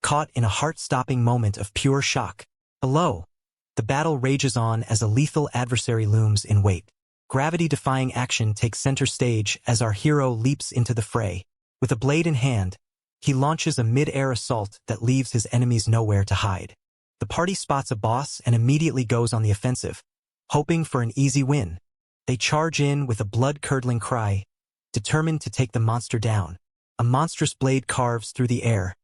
caught in a heart-stopping moment of pure shock. Below, the battle rages on as a lethal adversary looms in wait. Gravity-defying action takes center stage as our hero leaps into the fray. With a blade in hand, He launches a mid-air assault that leaves his enemies nowhere to hide. The party spots a boss and immediately goes on the offensive, hoping for an easy win. They charge in with a blood-curdling cry, determined to take the monster down. A monstrous blade carves through the air,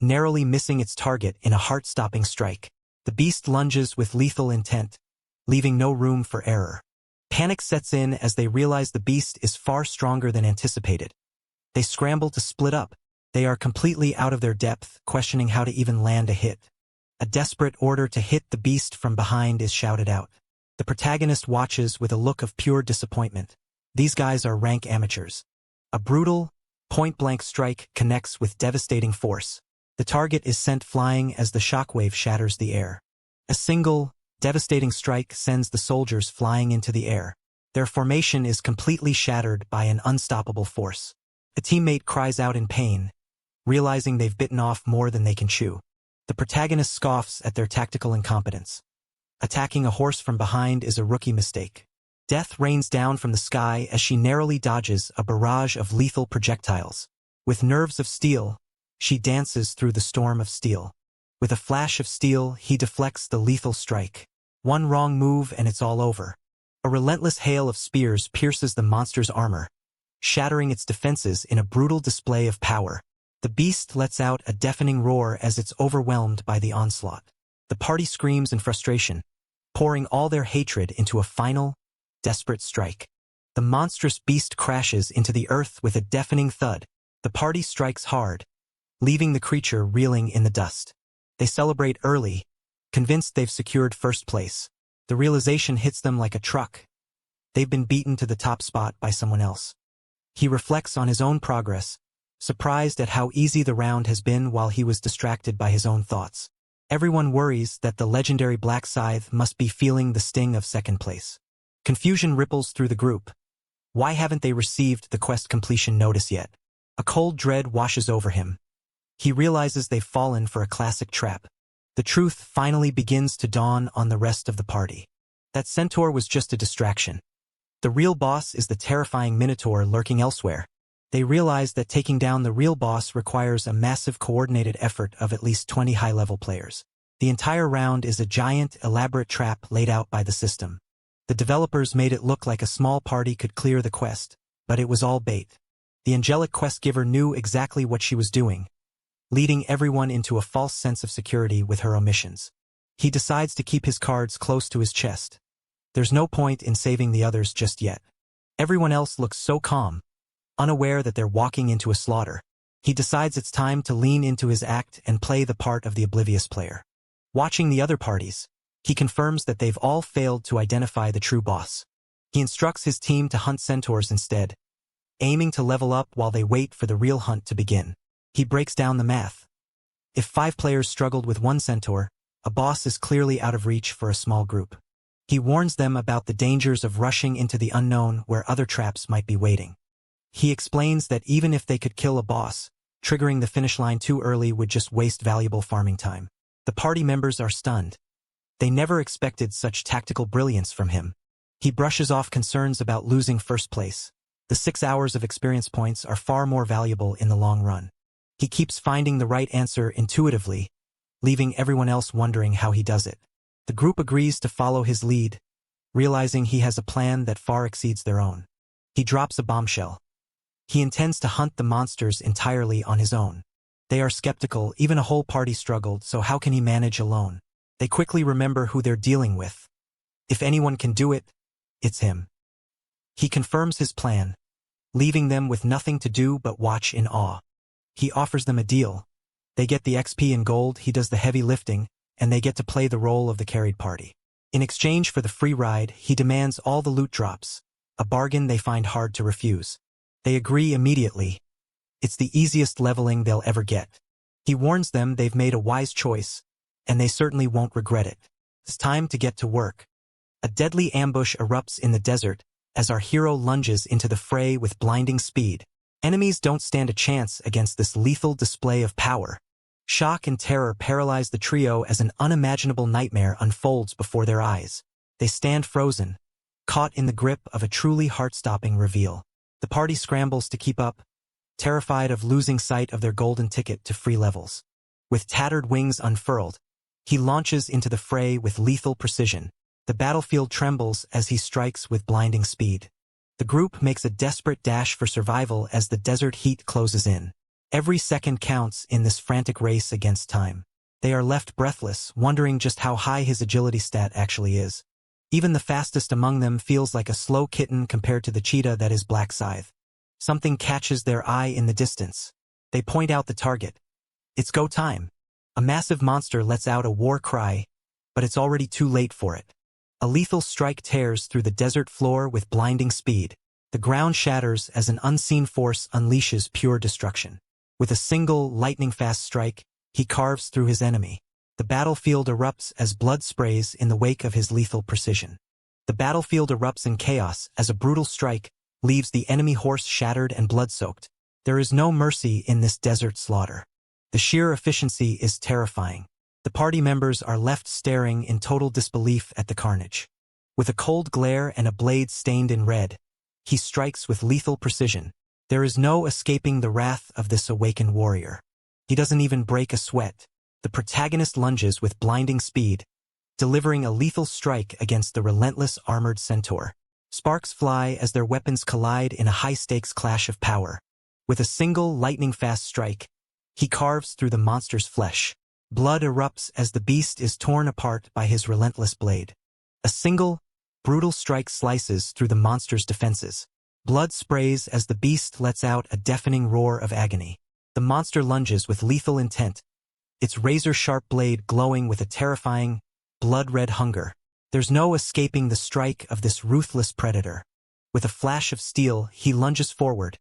narrowly missing its target in a heart-stopping strike. The beast lunges with lethal intent, leaving no room for error. Panic sets in as they realize the beast is far stronger than anticipated. They scramble to split up. They are completely out of their depth, questioning how to even land a hit. A desperate order to hit the beast from behind is shouted out. The protagonist watches with a look of pure disappointment. These guys are rank amateurs. A brutal, point-blank strike connects with devastating force. The target is sent flying as the shockwave shatters the air. A single, devastating strike sends the soldiers flying into the air. Their formation is completely shattered by an unstoppable force. A teammate cries out in pain, realizing they've bitten off more than they can chew. The protagonist scoffs at their tactical incompetence. Attacking a horse from behind is a rookie mistake. Death rains down from the sky as she narrowly dodges a barrage of lethal projectiles. With nerves of steel, she dances through the storm of steel. With a flash of steel, he deflects the lethal strike. One wrong move and it's all over. A relentless hail of spears pierces the monster's armor, shattering its defenses in a brutal display of power. The beast lets out a deafening roar as it's overwhelmed by the onslaught. The party screams in frustration, pouring all their hatred into a final, desperate strike. The monstrous beast crashes into the earth with a deafening thud. The party strikes hard, leaving the creature reeling in the dust. They celebrate early, convinced they've secured first place. The realization hits them like a truck. They've been beaten to the top spot by someone else. He reflects on his own progress, surprised at how easy the round has been while he was distracted by his own thoughts. Everyone worries that the legendary Black Scythe must be feeling the sting of second place. Confusion ripples through the group. Why haven't they received the quest completion notice yet? A cold dread washes over him. He realizes they've fallen for a classic trap. The truth finally begins to dawn on the rest of the party. That centaur was just a distraction. The real boss is the terrifying minotaur lurking elsewhere. They realize that taking down the real boss requires a massive coordinated effort of at least 20 high-level players. The entire round is a giant, elaborate trap laid out by the system. The developers made it look like a small party could clear the quest, but it was all bait. The angelic quest giver knew exactly what she was doing, leading everyone into a false sense of security with her omissions. He decides to keep his cards close to his chest. There's no point in saving the others just yet. Everyone else looks so calm, unaware that they're walking into a slaughter. He decides it's time to lean into his act and play the part of the oblivious player. Watching the other parties, he confirms that they've all failed to identify the true boss. He instructs his team to hunt centaurs instead, aiming to level up while they wait for the real hunt to begin. He breaks down the math. If 5 players struggled with 1 centaur, a boss is clearly out of reach for a small group. He warns them about the dangers of rushing into the unknown where other traps might be waiting. He explains that even if they could kill a boss, triggering the finish line too early would just waste valuable farming time. The party members are stunned. They never expected such tactical brilliance from him. He brushes off concerns about losing first place. The 6 hours of experience points are far more valuable in the long run. He keeps finding the right answer intuitively, leaving everyone else wondering how he does it. The group agrees to follow his lead, realizing he has a plan that far exceeds their own. He drops a bombshell. He intends to hunt the monsters entirely on his own. They are skeptical, even a whole party struggled, so how can he manage alone? They quickly remember who they're dealing with. If anyone can do it, it's him. He confirms his plan, leaving them with nothing to do but watch in awe. He offers them a deal. They get the XP and gold, he does the heavy lifting, and they get to play the role of the carried party. In exchange for the free ride, he demands all the loot drops, a bargain they find hard to refuse. They agree immediately. It's the easiest leveling they'll ever get. He warns them they've made a wise choice, and they certainly won't regret it. It's time to get to work. A deadly ambush erupts in the desert as our hero lunges into the fray with blinding speed. Enemies don't stand a chance against this lethal display of power. Shock and terror paralyze the trio as an unimaginable nightmare unfolds before their eyes. They stand frozen, caught in the grip of a truly heart-stopping reveal. The party scrambles to keep up, terrified of losing sight of their golden ticket to free levels. With tattered wings unfurled, he launches into the fray with lethal precision. The battlefield trembles as he strikes with blinding speed. The group makes a desperate dash for survival as the desert heat closes in. Every second counts in this frantic race against time. They are left breathless, wondering just how high his agility stat actually is. Even the fastest among them feels like a slow kitten compared to the cheetah that is Black Scythe. Something catches their eye in the distance. They point out the target. It's go time. A massive monster lets out a war cry, but it's already too late for it. A lethal strike tears through the desert floor with blinding speed. The ground shatters as an unseen force unleashes pure destruction. With a single, lightning-fast strike, he carves through his enemy. The battlefield erupts as blood sprays in the wake of his lethal precision. The battlefield erupts in chaos as a brutal strike leaves the enemy horse shattered and blood-soaked. There is no mercy in this desert slaughter. The sheer efficiency is terrifying. The party members are left staring in total disbelief at the carnage. With a cold glare and a blade stained in red, he strikes with lethal precision. There is no escaping the wrath of this awakened warrior. He doesn't even break a sweat. The protagonist lunges with blinding speed, delivering a lethal strike against the relentless armored centaur. Sparks fly as their weapons collide in a high-stakes clash of power. With a single lightning-fast strike, he carves through the monster's flesh. Blood erupts as the beast is torn apart by his relentless blade. A single, brutal strike slices through the monster's defenses. Blood sprays as the beast lets out a deafening roar of agony. The monster lunges with lethal intent, its razor-sharp blade glowing with a terrifying, blood-red hunger. There's no escaping the strike of this ruthless predator. With a flash of steel, he lunges forward,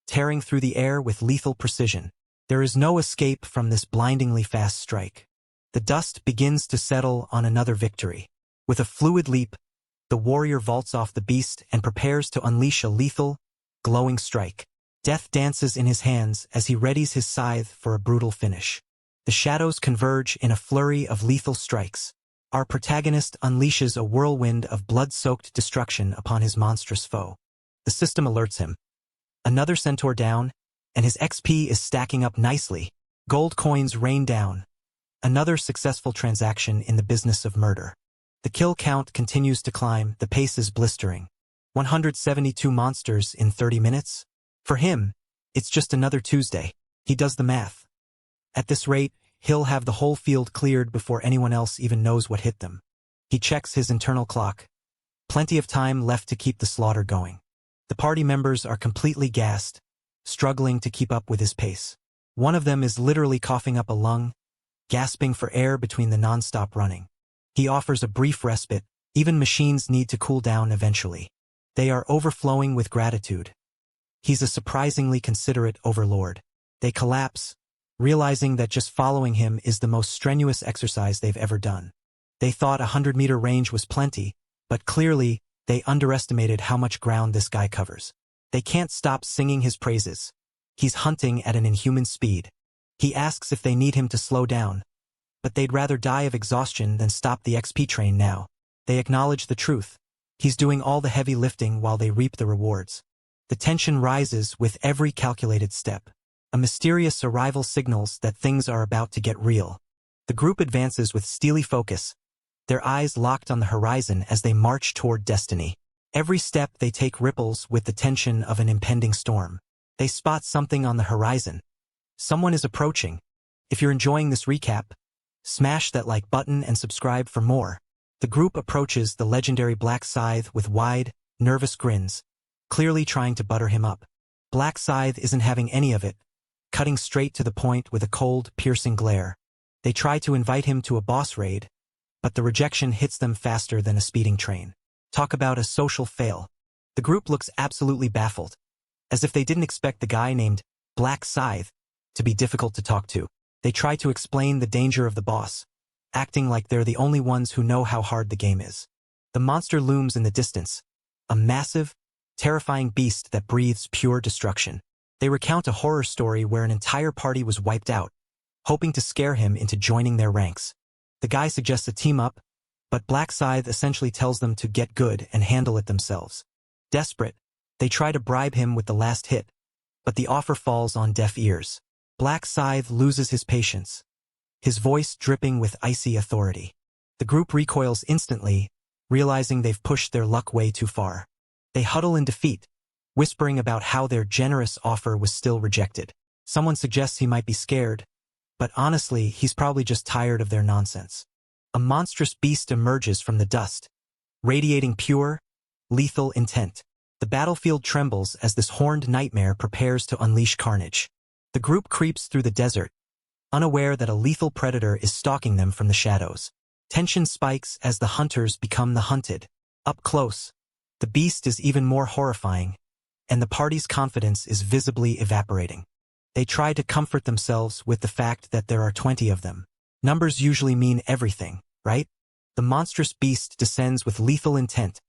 tearing through the air with lethal precision. There is no escape from this blindingly fast strike. The dust begins to settle on another victory. With a fluid leap, the warrior vaults off the beast and prepares to unleash a lethal, glowing strike. Death dances in his hands as he readies his scythe for a brutal finish. The shadows converge in a flurry of lethal strikes. Our protagonist unleashes a whirlwind of blood-soaked destruction upon his monstrous foe. The system alerts him. Another centaur down, and his XP is stacking up nicely. Gold coins rain down. Another successful transaction in the business of murder. The kill count continues to climb, the pace is blistering. 172 monsters in 30 minutes? For him, it's just another Tuesday. He does the math. At this rate, he'll have the whole field cleared before anyone else even knows what hit them. He checks his internal clock. Plenty of time left to keep the slaughter going. The party members are completely gassed, struggling to keep up with his pace. One of them is literally coughing up a lung, gasping for air between the non-stop running. He offers a brief respite. Even machines need to cool down eventually. They are overflowing with gratitude. He's a surprisingly considerate overlord. They collapse, realizing that just following him is the most strenuous exercise they've ever done. They thought a 100-meter range was plenty, but clearly, they underestimated how much ground this guy covers. They can't stop singing his praises. He's hunting at an inhuman speed. He asks if they need him to slow down, but they'd rather die of exhaustion than stop the XP train now. They acknowledge the truth. He's doing all the heavy lifting while they reap the rewards. The tension rises with every calculated step. A mysterious arrival signals that things are about to get real. The group advances with steely focus, their eyes locked on the horizon as they march toward destiny. Every step they take ripples with the tension of an impending storm. They spot something on the horizon. Someone is approaching. If you're enjoying this recap, smash that like button and subscribe for more. The group approaches the legendary Black Scythe with wide, nervous grins, clearly trying to butter him up. Black Scythe isn't having any of it, cutting straight to the point with a cold, piercing glare. They try to invite him to a boss raid, but the rejection hits them faster than a speeding train. Talk about a social fail. The group looks absolutely baffled, as if they didn't expect the guy named Black Scythe to be difficult to talk to. They try to explain the danger of the boss, acting like they're the only ones who know how hard the game is. The monster looms in the distance, a massive, terrifying beast that breathes pure destruction. They recount a horror story where an entire party was wiped out, hoping to scare him into joining their ranks. The guy suggests a team-up, but Black Scythe essentially tells them to get good and handle it themselves. Desperate, they try to bribe him with the last hit, but the offer falls on deaf ears. Black Scythe loses his patience, his voice dripping with icy authority. The group recoils instantly, realizing they've pushed their luck way too far. They huddle in defeat, whispering about how their generous offer was still rejected. Someone suggests he might be scared, but honestly, he's probably just tired of their nonsense. A monstrous beast emerges from the dust, radiating pure, lethal intent. The battlefield trembles as this horned nightmare prepares to unleash carnage. The group creeps through the desert, unaware that a lethal predator is stalking them from the shadows. Tension spikes as the hunters become the hunted. Up close, the beast is even more horrifying, and the party's confidence is visibly evaporating. They try to comfort themselves with the fact that there are 20 of them. Numbers usually mean everything, right? The monstrous beast descends with lethal intent,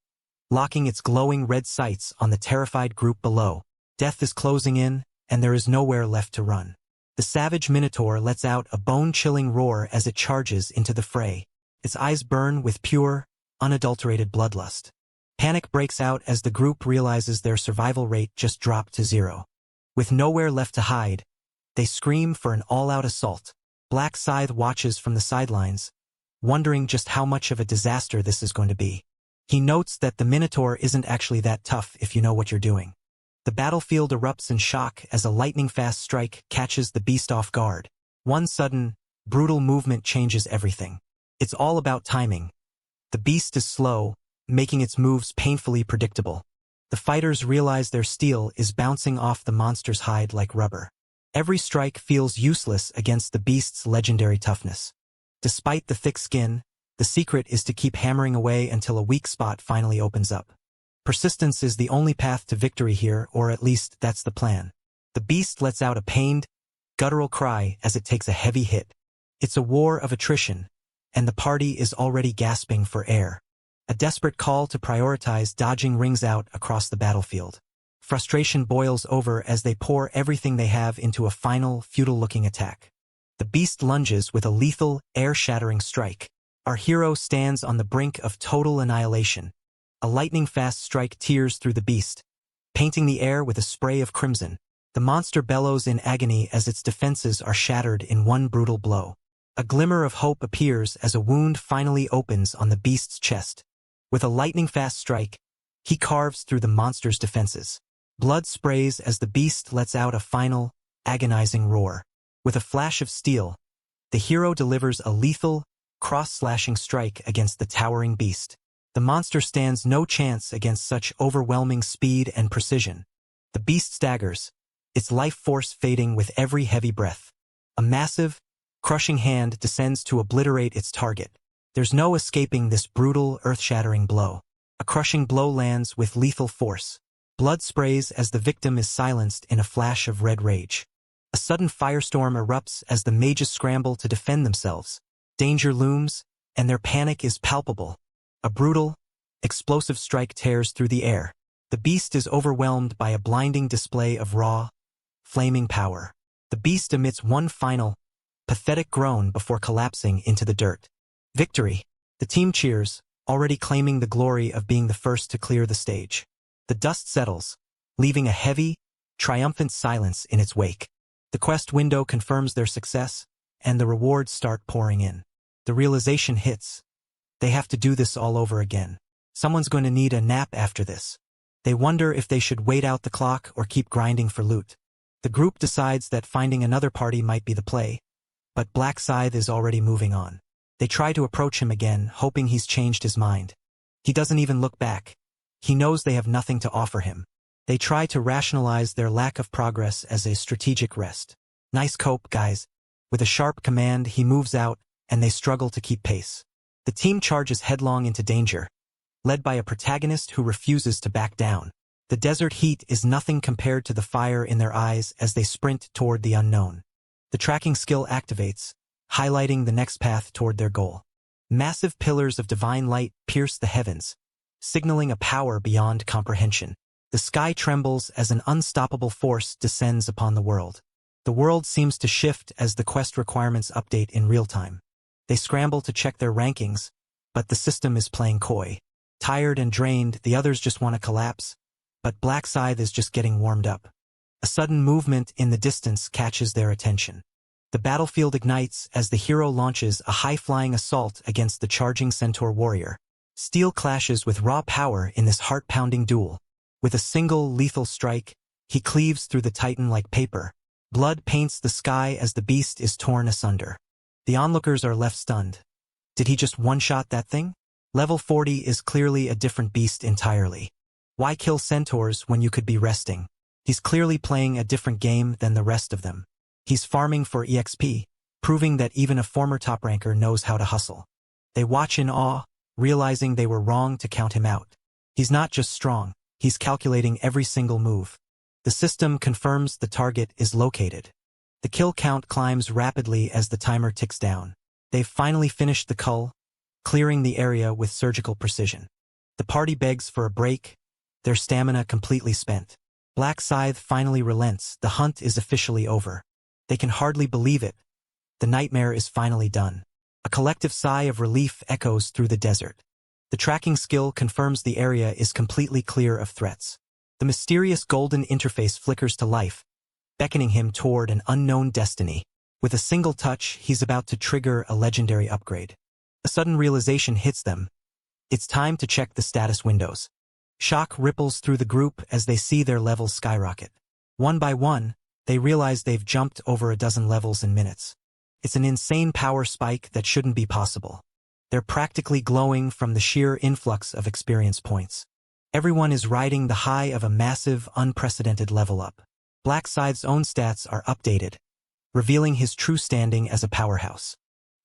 locking its glowing red sights on the terrified group below. Death is closing in, and there is nowhere left to run. The savage minotaur lets out a bone-chilling roar as it charges into the fray. Its eyes burn with pure, unadulterated bloodlust. Panic breaks out as the group realizes their survival rate just dropped to 0. With nowhere left to hide, they scream for an all-out assault. Black Scythe watches from the sidelines, wondering just how much of a disaster this is going to be. He notes that the Minotaur isn't actually that tough if you know what you're doing. The battlefield erupts in shock as a lightning-fast strike catches the beast off guard. One sudden, brutal movement changes everything. It's all about timing. The beast is slow, making its moves painfully predictable. The fighters realize their steel is bouncing off the monster's hide like rubber. Every strike feels useless against the beast's legendary toughness. Despite the thick skin, the secret is to keep hammering away until a weak spot finally opens up. Persistence is the only path to victory here, or at least that's the plan. The beast lets out a pained, guttural cry as it takes a heavy hit. It's a war of attrition, and the party is already gasping for air. A desperate call to prioritize dodging rings out across the battlefield. Frustration boils over as they pour everything they have into a final, futile-looking attack. The beast lunges with a lethal, air-shattering strike. Our hero stands on the brink of total annihilation. A lightning-fast strike tears through the beast, painting the air with a spray of crimson. The monster bellows in agony as its defenses are shattered in one brutal blow. A glimmer of hope appears as a wound finally opens on the beast's chest. With a lightning-fast strike, he carves through the monster's defenses. Blood sprays as the beast lets out a final, agonizing roar. With a flash of steel, the hero delivers a lethal, cross-slashing strike against the towering beast. The monster stands no chance against such overwhelming speed and precision. The beast staggers, its life force fading with every heavy breath. A massive, crushing hand descends to obliterate its target. There's no escaping this brutal, earth-shattering blow. A crushing blow lands with lethal force. Blood sprays as the victim is silenced in a flash of red rage. A sudden firestorm erupts as the mages scramble to defend themselves. Danger looms, and their panic is palpable. A brutal, explosive strike tears through the air. The beast is overwhelmed by a blinding display of raw, flaming power. The beast emits one final, pathetic groan before collapsing into the dirt. Victory! The team cheers, already claiming the glory of being the first to clear the stage. The dust settles, leaving a heavy, triumphant silence in its wake. The quest window confirms their success, and the rewards start pouring in. The realization hits. They have to do this all over again. Someone's going to need a nap after this. They wonder if they should wait out the clock or keep grinding for loot. The group decides that finding another party might be the play, but Black Scythe is already moving on. They try to approach him again, hoping he's changed his mind. He doesn't even look back. He knows they have nothing to offer him. They try to rationalize their lack of progress as a strategic rest. Nice cope, guys. With a sharp command, he moves out, and they struggle to keep pace. The team charges headlong into danger, led by a protagonist who refuses to back down. The desert heat is nothing compared to the fire in their eyes as they sprint toward the unknown. The tracking skill activates, highlighting the next path toward their goal. Massive pillars of divine light pierce the heavens, signaling a power beyond comprehension. The sky trembles as an unstoppable force descends upon the world. The world seems to shift as the quest requirements update in real time. They scramble to check their rankings, but the system is playing coy. Tired and drained, the others just want to collapse, but Black Scythe is just getting warmed up. A A sudden movement in the distance catches their attention. The battlefield ignites as the hero launches a high-flying assault against the charging centaur warrior. Steel clashes with raw power in this heart-pounding duel. With a single lethal strike, he cleaves through the titan like paper. Blood paints the sky as the beast is torn asunder. The onlookers are left stunned. Did he just one-shot that thing? Level 40 is clearly a different beast entirely. Why kill centaurs when you could be resting? He's clearly playing a different game than the rest of them. He's farming for EXP, proving that even a former top ranker knows how to hustle. They watch in awe, realizing they were wrong to count him out. He's not just strong, he's calculating every single move. The system confirms the target is located. The kill count climbs rapidly as the timer ticks down. They've finally finished the cull, clearing the area with surgical precision. The party begs for a break, their stamina completely spent. Black Scythe finally relents, the hunt is officially over. They can hardly believe it. The nightmare is finally done. A collective sigh of relief echoes through the desert. The tracking skill confirms the area is completely clear of threats. The mysterious golden interface flickers to life, beckoning him toward an unknown destiny. With a single touch, he's about to trigger a legendary upgrade. A sudden realization hits them. It's time to check the status windows. Shock ripples through the group as they see their levels skyrocket. One by one, they realize they've jumped over a dozen levels in minutes. It's an insane power spike that shouldn't be possible. They're practically glowing from the sheer influx of experience points. Everyone is riding the high of a massive, unprecedented level up. Black Scythe's own stats are updated, revealing his true standing as a powerhouse.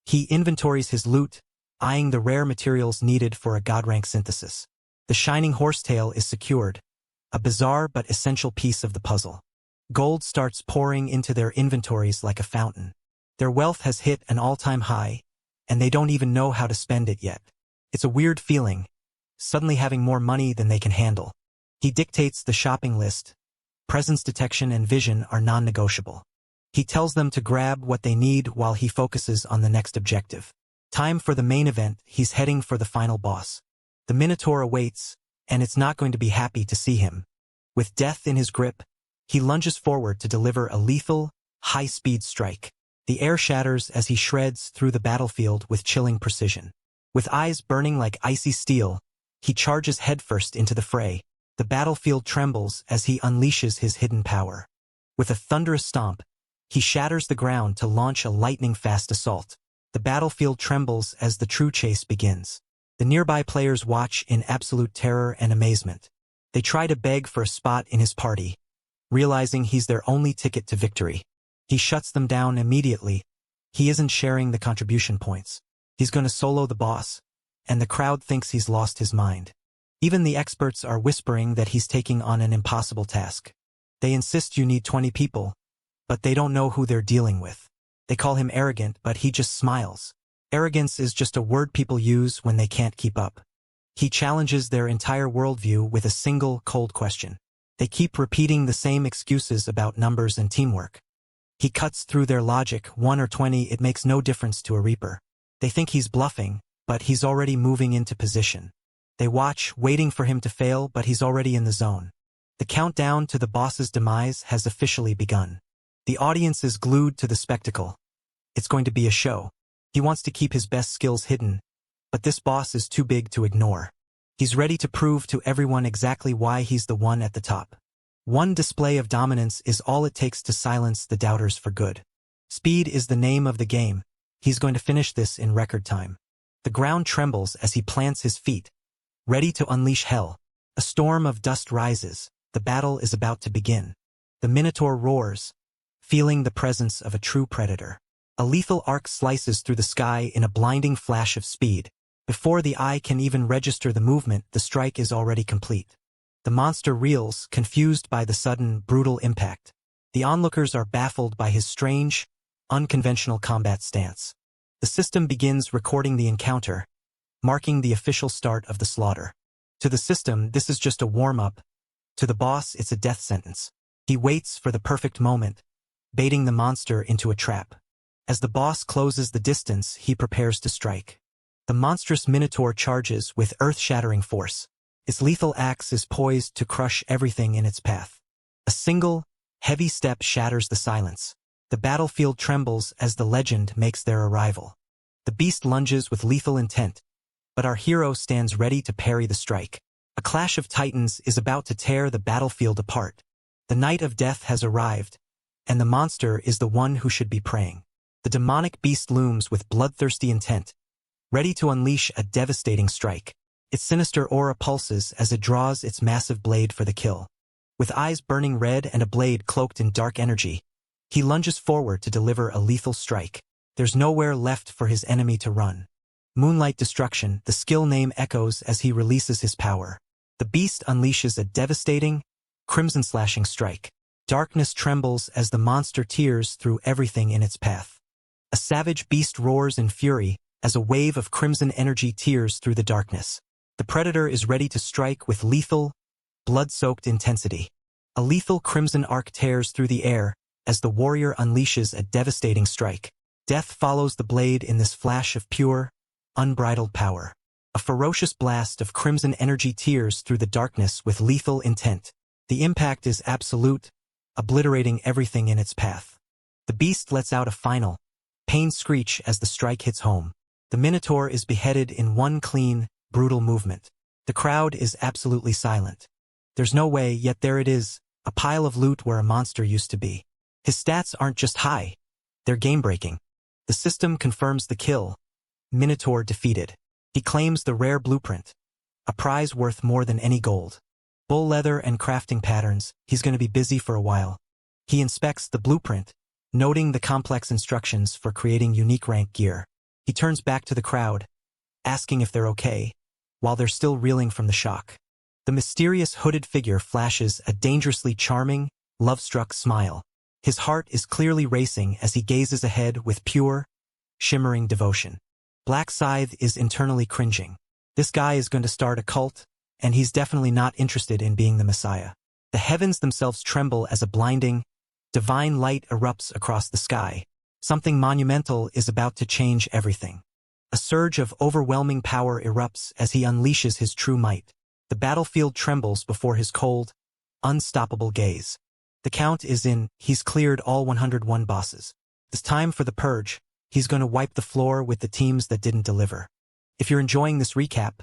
He inventories his loot, eyeing the rare materials needed for a god-rank synthesis. The shining horsetail is secured, a bizarre but essential piece of the puzzle. Gold starts pouring into their inventories like a fountain. Their wealth has hit an all-time high, and they don't even know how to spend it yet. It's a weird feeling, suddenly having more money than they can handle. He dictates the shopping list. Presence detection and vision are non-negotiable. He tells them to grab what they need while he focuses on the next objective. Time for the main event, he's heading for the final boss. The Minotaur awaits, and it's not going to be happy to see him. With death in his grip, he lunges forward to deliver a lethal, high-speed strike. The air shatters as he shreds through the battlefield with chilling precision. With eyes burning like icy steel, he charges headfirst into the fray. The battlefield trembles as he unleashes his hidden power. With a thunderous stomp, he shatters the ground to launch a lightning-fast assault. The battlefield trembles as the true chase begins. The nearby players watch in absolute terror and amazement. They try to beg for a spot in his party, realizing he's their only ticket to victory. He shuts them down immediately. He isn't sharing the contribution points. He's going to solo the boss, and the crowd thinks he's lost his mind. Even the experts are whispering that he's taking on an impossible task. They insist you need 20 people, but they don't know who they're dealing with. They call him arrogant, but he just smiles. Arrogance is just a word people use when they can't keep up. He challenges their entire worldview with a single, cold question. They keep repeating the same excuses about numbers and teamwork. He cuts through their logic, 1 or 20, it makes no difference to a Reaper. They think he's bluffing, but he's already moving into position. They watch, waiting for him to fail, but he's already in the zone. The countdown to the boss's demise has officially begun. The audience is glued to the spectacle. It's going to be a show. He wants to keep his best skills hidden, but this boss is too big to ignore. He's ready to prove to everyone exactly why he's the one at the top. One display of dominance is all it takes to silence the doubters for good. Speed is the name of the game. He's going to finish this in record time. The ground trembles as he plants his feet, ready to unleash hell. A storm of dust rises. The battle is about to begin. The Minotaur roars, feeling the presence of a true predator. A lethal arc slices through the sky in a blinding flash of speed. Before the eye can even register the movement, the strike is already complete. The monster reels, confused by the sudden, brutal impact. The onlookers are baffled by his strange, unconventional combat stance. The system begins recording the encounter, marking the official start of the slaughter. To the system, this is just a warm-up. To the boss, it's a death sentence. He waits for the perfect moment, baiting the monster into a trap. As the boss closes the distance, he prepares to strike. The monstrous Minotaur charges with earth-shattering force. Its lethal axe is poised to crush everything in its path. A single, Heavy step shatters the silence. The battlefield trembles as the legend makes their arrival. The beast lunges with lethal intent, but our hero stands ready to parry the strike. A clash of titans is about to tear the battlefield apart. The night of death has arrived, and the monster is the one who should be praying. The demonic beast looms with bloodthirsty intent, ready to unleash a devastating strike. Its sinister aura pulses as it draws its massive blade for the kill. With eyes burning red and a blade cloaked in dark energy, he lunges forward to deliver a lethal strike. There's nowhere left for his enemy to run. Moonlight Destruction, the skill name echoes as he releases his power. The beast unleashes a devastating, crimson-slashing strike. Darkness trembles as the monster tears through everything in its path. A savage beast roars in fury as a wave of crimson energy tears through the darkness. The predator is ready to strike with lethal, blood-soaked intensity. A lethal crimson arc tears through the air as the warrior unleashes a devastating strike. Death follows the blade in this flash of pure, unbridled power. A ferocious blast of crimson energy tears through the darkness with lethal intent. The impact is absolute, obliterating everything in its path. The beast lets out a final, pained screech as the strike hits home. The Minotaur is beheaded in one clean, brutal movement. The crowd is absolutely silent. There's no way, yet there it is, a pile of loot where a monster used to be. His stats aren't just high, they're game-breaking. The system confirms the kill. Minotaur defeated. He claims the rare blueprint, a prize worth more than any gold. Bull leather and crafting patterns, he's going to be busy for a while. He inspects the blueprint, noting the complex instructions for creating unique rank gear. He turns back to the crowd, asking if they're okay, while they're still reeling from the shock. The mysterious hooded figure flashes a dangerously charming, love-struck smile. His heart is clearly racing as he gazes ahead with pure, shimmering devotion. Black Scythe is internally cringing. This guy is going to start a cult, and he's definitely not interested in being the Messiah. The heavens themselves tremble as a blinding, divine light erupts across the sky. Something monumental is about to change everything. A surge of overwhelming power erupts as he unleashes his true might. The battlefield trembles before his cold, unstoppable gaze. The count is in, he's cleared all 101 bosses. It's time for the purge. He's going to wipe the floor with the teams that didn't deliver. If you're enjoying this recap,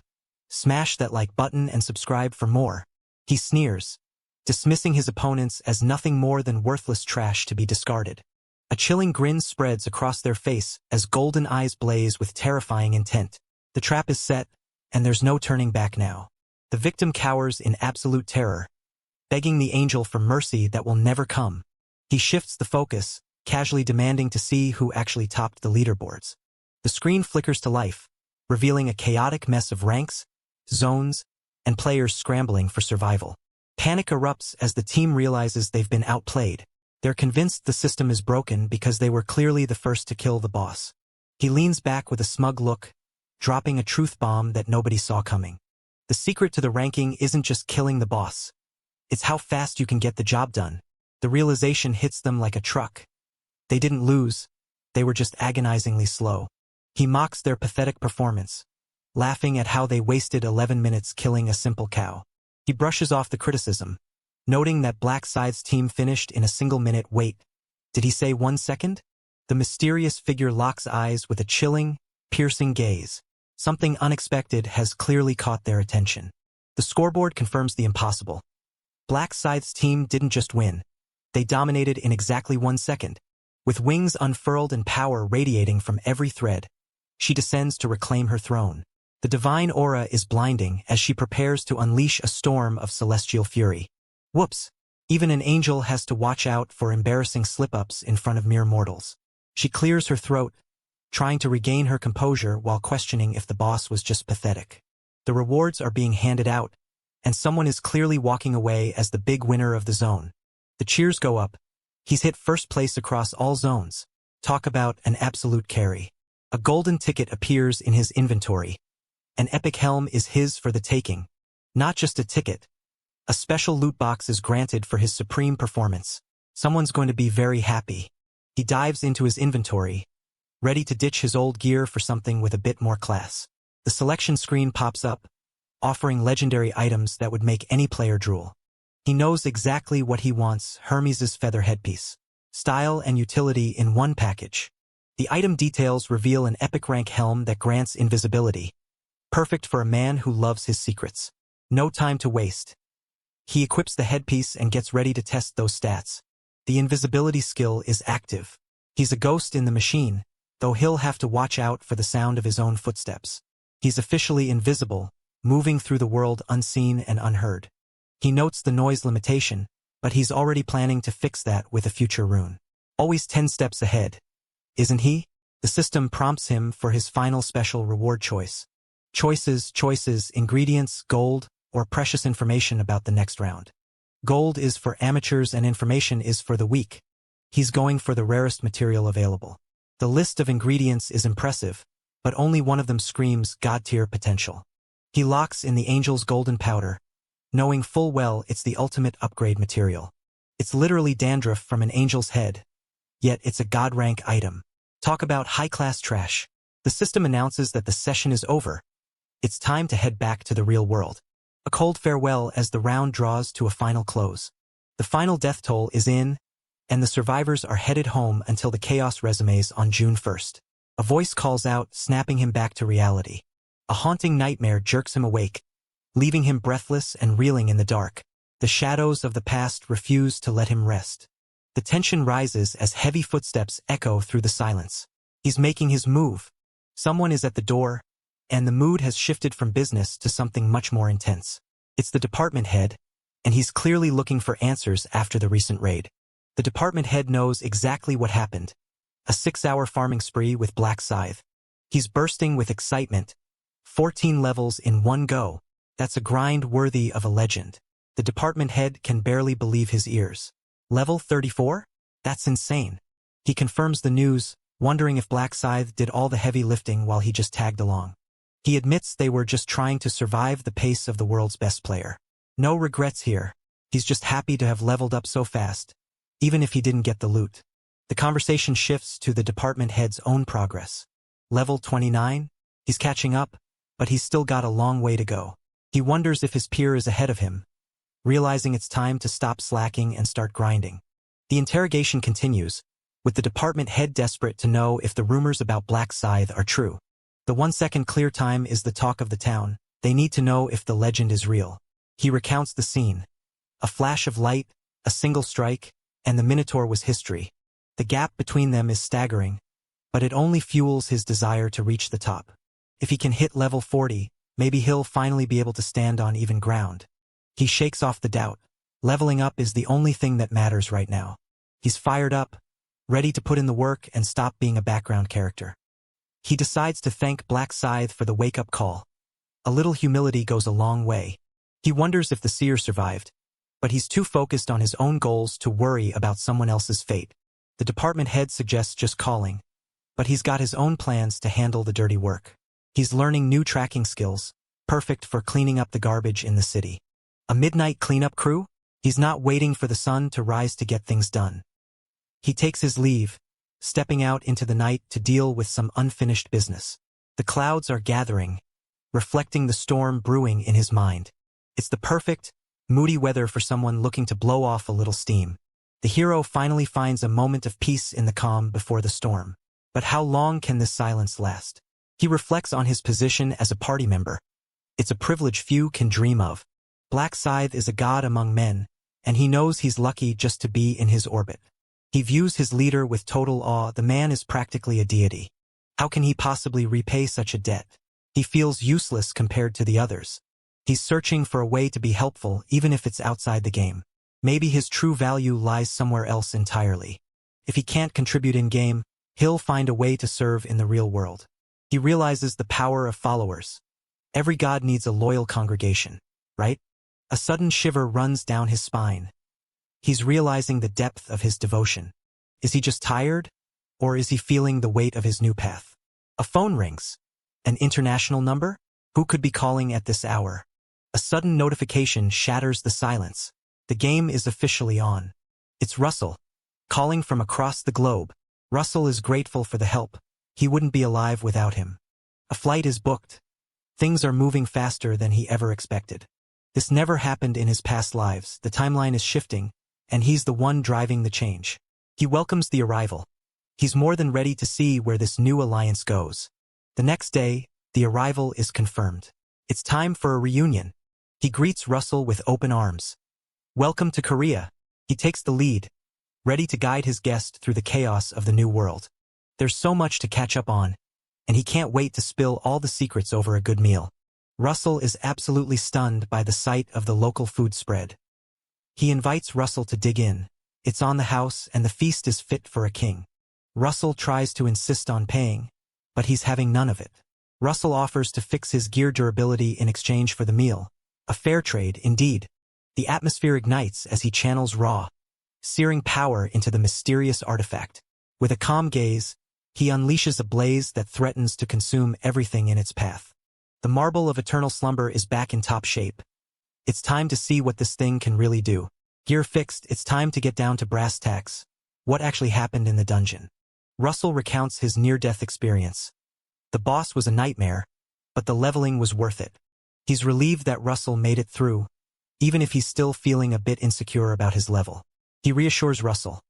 smash that like button and subscribe for more. He sneers, dismissing his opponents as nothing more than worthless trash to be discarded. A chilling grin spreads across their face as golden eyes blaze with terrifying intent. The trap is set, and there's no turning back now. The victim cowers in absolute terror, begging the angel for mercy that will never come. He shifts the focus, casually demanding to see who actually topped the leaderboards. The screen flickers to life, revealing a chaotic mess of ranks, zones, and players scrambling for survival. Panic erupts as the team realizes they've been outplayed. They're convinced the system is broken because they were clearly the first to kill the boss. He leans back with a smug look, dropping a truth bomb that nobody saw coming. The secret to the ranking isn't just killing the boss. It's how fast you can get the job done. The realization hits them like a truck. They didn't lose, they were just agonizingly slow. He mocks their pathetic performance, laughing at how they wasted 11 minutes killing a simple cow. He brushes off the criticism, noting that Black Scythe's team finished in a single minute. Wait, did he say 1 second? The mysterious figure locks eyes with a chilling, piercing gaze. Something unexpected has clearly caught their attention. The scoreboard confirms the impossible. Black Scythe's team didn't just win. They dominated in exactly 1 second. With wings unfurled and power radiating from every thread, she descends to reclaim her throne. The divine aura is blinding as she prepares to unleash a storm of celestial fury. Whoops! Even an angel has to watch out for embarrassing slip-ups in front of mere mortals. She clears her throat, trying to regain her composure while questioning if the boss was just pathetic. The rewards are being handed out, and someone is clearly walking away as the big winner of the zone. The cheers go up. He's hit first place across all zones. Talk about an absolute carry. A golden ticket appears in his inventory. An epic helm is his for the taking. Not just a ticket. A special loot box is granted for his supreme performance. Someone's going to be very happy. He dives into his inventory, ready to ditch his old gear for something with a bit more class. The selection screen pops up, offering legendary items that would make any player drool. He knows exactly what he wants, Hermes's feather headpiece. Style and utility in one package. The item details reveal an epic rank helm that grants invisibility. Perfect for a man who loves his secrets. No time to waste. He equips the headpiece and gets ready to test those stats. The invisibility skill is active. He's a ghost in the machine, though he'll have to watch out for the sound of his own footsteps. He's officially invisible, moving through the world unseen and unheard. He notes the noise limitation, but he's already planning to fix that with a future rune. Always 10 steps ahead, isn't he? The system prompts him for his final special reward choice. Choices, ingredients, gold, or precious information about the next round. Gold is for amateurs and information is for the weak. He's going for the rarest material available. The list of ingredients is impressive, but only one of them screams God-tier potential. He locks in the Angel's golden powder, knowing full well it's the ultimate upgrade material. It's literally dandruff from an angel's head, yet it's a God-rank item. Talk about high-class trash. The system announces that the session is over. It's time to head back to the real world. A cold farewell as the round draws to a final close. The final death toll is in, and the survivors are headed home until the chaos resumes on June 1st. A voice calls out, snapping him back to reality. A haunting nightmare jerks him awake, leaving him breathless and reeling in the dark. The shadows of the past refuse to let him rest. The tension rises as heavy footsteps echo through the silence. He's making his move. Someone is at the door, and the mood has shifted from business to something much more intense. It's the department head, and he's clearly looking for answers after the recent raid. The department head knows exactly what happened. A 6-hour farming spree with Black Scythe. He's bursting with excitement. 14 levels in one go. That's a grind worthy of a legend. The department head can barely believe his ears. Level 34? That's insane. He confirms the news, wondering if Black Scythe did all the heavy lifting while he just tagged along. He admits they were just trying to survive the pace of the world's best player. No regrets here. He's just happy to have leveled up so fast, even if he didn't get the loot. The conversation shifts to the department head's own progress. Level 29? He's catching up, but he's still got a long way to go. He wonders if his peer is ahead of him, realizing it's time to stop slacking and start grinding. The interrogation continues, with the department head desperate to know if the rumors about Black Scythe are true. The 1-second clear time is the talk of the town. They need to know if the legend is real. He recounts the scene. A flash of light, a single strike, and the Minotaur was history. The gap between them is staggering, but it only fuels his desire to reach the top. If he can hit level 40, maybe he'll finally be able to stand on even ground. He shakes off the doubt. Leveling up is the only thing that matters right now. He's fired up, ready to put in the work and stop being a background character. He decides to thank Black Scythe for the wake-up call. A little humility goes a long way. He wonders if the seer survived, but he's too focused on his own goals to worry about someone else's fate. The department head suggests just calling, but he's got his own plans to handle the dirty work. He's learning new tracking skills, perfect for cleaning up the garbage in the city. A midnight cleanup crew? He's not waiting for the sun to rise to get things done. He takes his leave, stepping out into the night to deal with some unfinished business. The clouds are gathering, reflecting the storm brewing in his mind. It's the perfect, moody weather for someone looking to blow off a little steam. The hero finally finds a moment of peace in the calm before the storm. But how long can this silence last? He reflects on his position as a party member. It's a privilege few can dream of. Black Scythe is a god among men, and he knows he's lucky just to be in his orbit. He views his leader with total awe. The man is practically a deity. How can he possibly repay such a debt? He feels useless compared to the others. He's searching for a way to be helpful even if it's outside the game. Maybe his true value lies somewhere else entirely. If he can't contribute in-game, he'll find a way to serve in the real world. He realizes the power of followers. Every god needs a loyal congregation, right? A sudden shiver runs down his spine. He's realizing the depth of his devotion. Is he just tired? Or is he feeling the weight of his new path? A phone rings. An international number? Who could be calling at this hour? A sudden notification shatters the silence. The game is officially on. It's Russell, calling from across the globe. Russell is grateful for the help. He wouldn't be alive without him. A flight is booked. Things are moving faster than he ever expected. This never happened in his past lives. The timeline is shifting, and he's the one driving the change. He welcomes the arrival. He's more than ready to see where this new alliance goes. The next day, the arrival is confirmed. It's time for a reunion. He greets Russell with open arms. Welcome to Korea. He takes the lead, ready to guide his guest through the chaos of the new world. There's so much to catch up on, and he can't wait to spill all the secrets over a good meal. Russell is absolutely stunned by the sight of the local food spread. He invites Russell to dig in. It's on the house and the feast is fit for a king. Russell tries to insist on paying, but he's having none of it. Russell offers to fix his gear durability in exchange for the meal. A fair trade, indeed. The atmosphere ignites as he channels raw, searing power into the mysterious artifact. With a calm gaze, he unleashes a blaze that threatens to consume everything in its path. The marble of eternal slumber is back in top shape. It's time to see what this thing can really do. Gear fixed, it's time to get down to brass tacks. What actually happened in the dungeon? Russell recounts his near-death experience. The boss was a nightmare, but the leveling was worth it. He's relieved that Russell made it through, even if he's still feeling a bit insecure about his level. He reassures Russell.